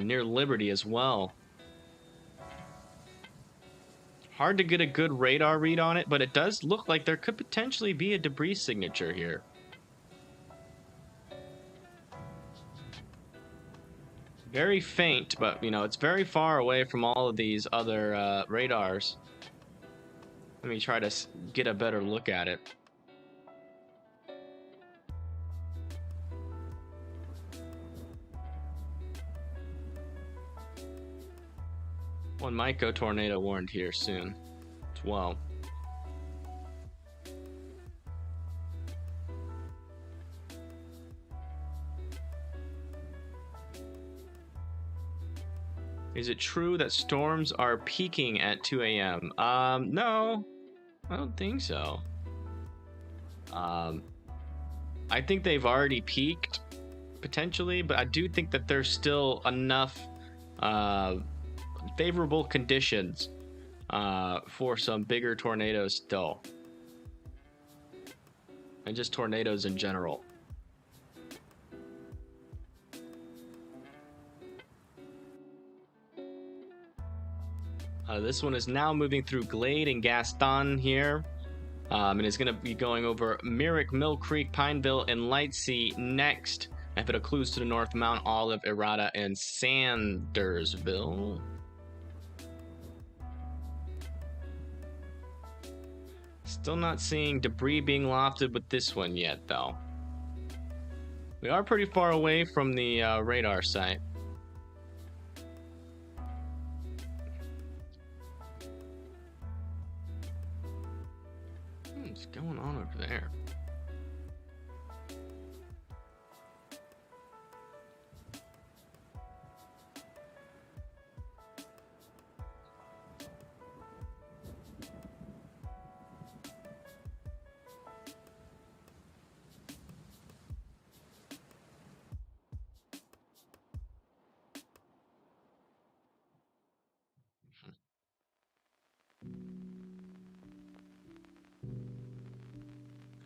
Near Liberty as well. Hard to get a good radar read on it, but it does look like there could potentially be a debris signature here. Very faint, but, you know, it's very far away from all of these other radars. Let me try to get a better look at it. One might go tornado warned here soon as well. Is it true that storms are peaking at 2 a.m.? No, I don't think so. I think they've already peaked, potentially, but I do think that there's still enough favorable conditions for some bigger tornadoes still. And just tornadoes in general. This one is now moving through Glade and Gaston here. And it's going to be going over Myrick, Mill Creek, Pineville, and Lightsea next. If it occludes to the north, Mount Olive, Errata, and Sandersville. Still not seeing debris being lofted with this one yet, though. We are pretty far away from the radar site. What's going on over there?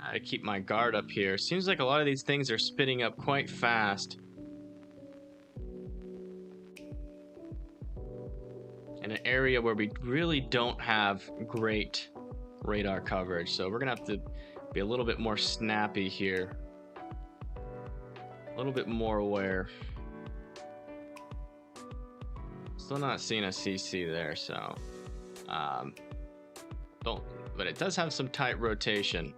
I keep my guard up here. Seems like a lot of these things are spitting up quite fast. area where we really don't have great radar coverage, so we're gonna have to be a little bit more snappy here, a little bit more aware. Still not seeing a CC there, so don't, but it does have some tight rotation.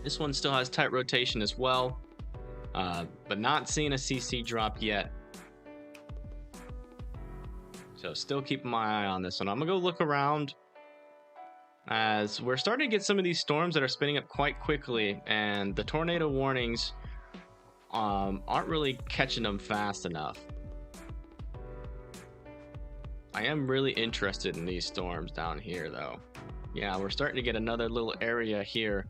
This one still has tight rotation as well, but not seeing a CC drop yet. So still keeping my eye on this one. I'm gonna go look around, as we're starting to get some of these storms that are spinning up quite quickly, and the tornado warnings aren't really catching them fast enough. I am really interested in these storms down here though. Yeah, we're starting to get another little area here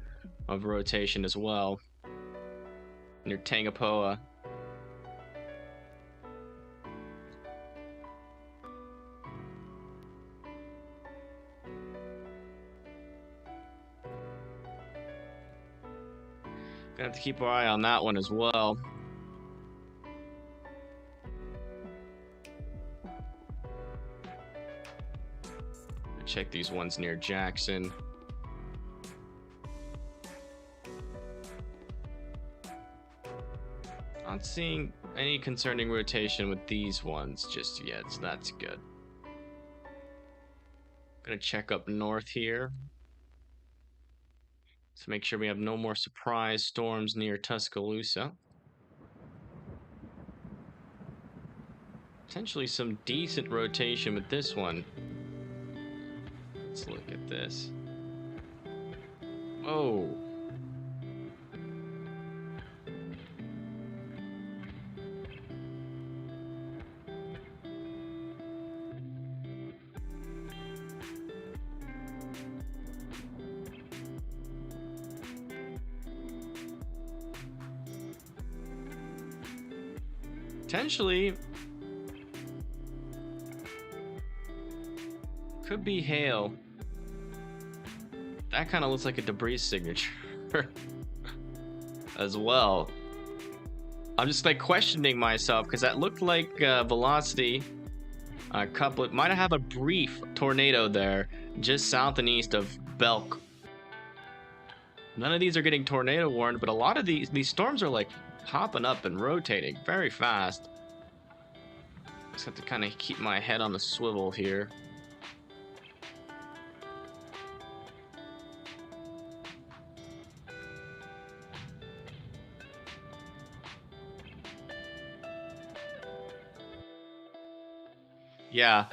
of rotation as well near Tangapoa. Gonna have to keep our eye on that one as well. Check these ones near Jackson. Not seeing any concerning rotation with these ones just yet, so that's good. Gonna check up north here to make sure we have no more surprise storms near Tuscaloosa. Potentially some decent rotation with this one. Let's look at this. Oh. Potentially could be hail. That kind of looks like a debris signature as well. I'm just like questioning myself because that looked like velocity couplet might have a brief tornado there just south and east of Belk. None of these are getting tornado warned, but a lot of these storms are like popping up and rotating very fast. Just have to kind of keep my head on the swivel here. Yeah,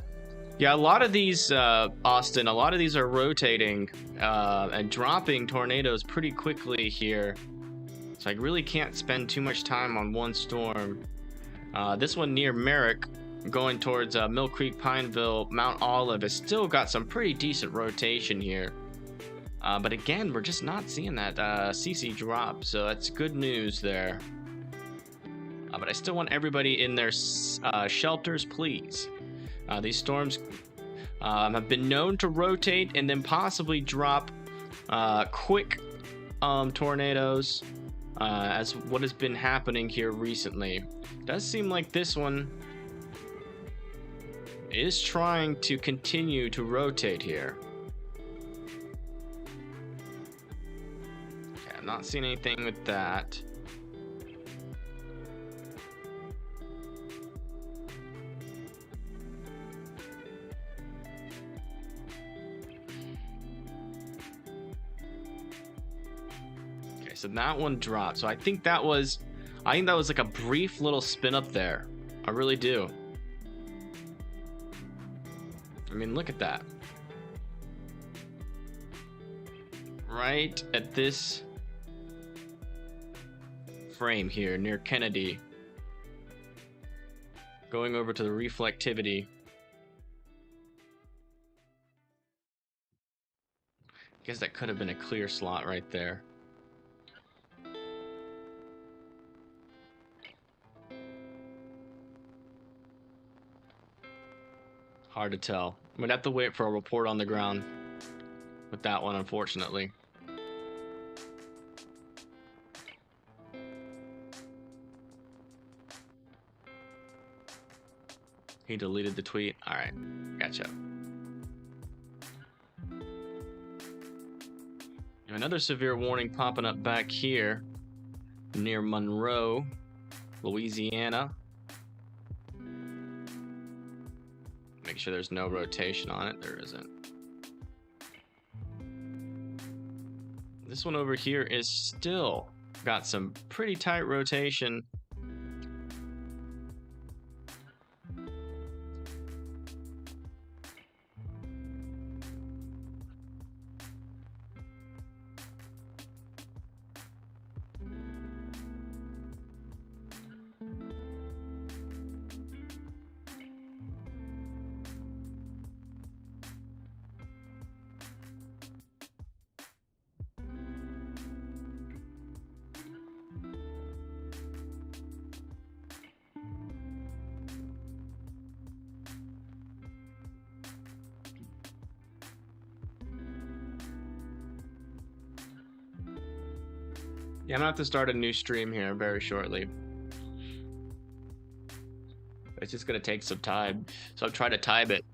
a lot of these, Austin, a lot of these are rotating and dropping tornadoes pretty quickly here. So I really can't spend too much time on one storm. This one near Merrick, going towards Mill Creek, Pineville, Mount Olive, has still got some pretty decent rotation here. But again, we're just not seeing that CC drop, so that's good news there. But I still want everybody in their shelters, please. These storms have been known to rotate and then possibly drop quick tornadoes, as what has been happening here recently. Does seem like this one is trying to continue to rotate here. Okay, I'm not seeing anything with that. So that one dropped. So I think that was like a brief little spin up there. I really do. I mean, look at that. Right at this frame here near Kennedy. Going over to the reflectivity. Guess that could have been a clear slot right there. Hard to tell. I'm gonna have to wait for a report on the ground with that one, unfortunately. He deleted the tweet. All right, gotcha. Another severe warning popping up back here near Monroe, Louisiana. Make sure there's no rotation on it. There isn't. This one over here is still got some pretty tight rotation. Yeah, I'm gonna have to start a new stream here very shortly. It's just gonna take some time, so I'm trying to time it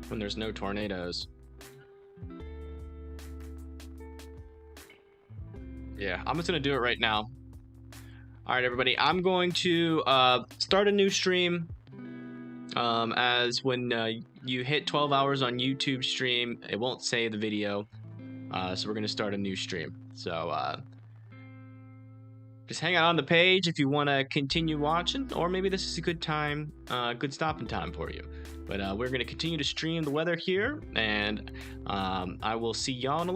when there's no tornadoes. Yeah, I'm just gonna do it right now. All right, everybody, I'm going to start a new stream. As when you hit 12 hours on YouTube stream, it won't save the video. So we're gonna start a new stream. So just hang out on the page if you want to continue watching, or maybe this is a good time, good stopping time for you. But we're going to continue to stream the weather here, and I will see y'all in a little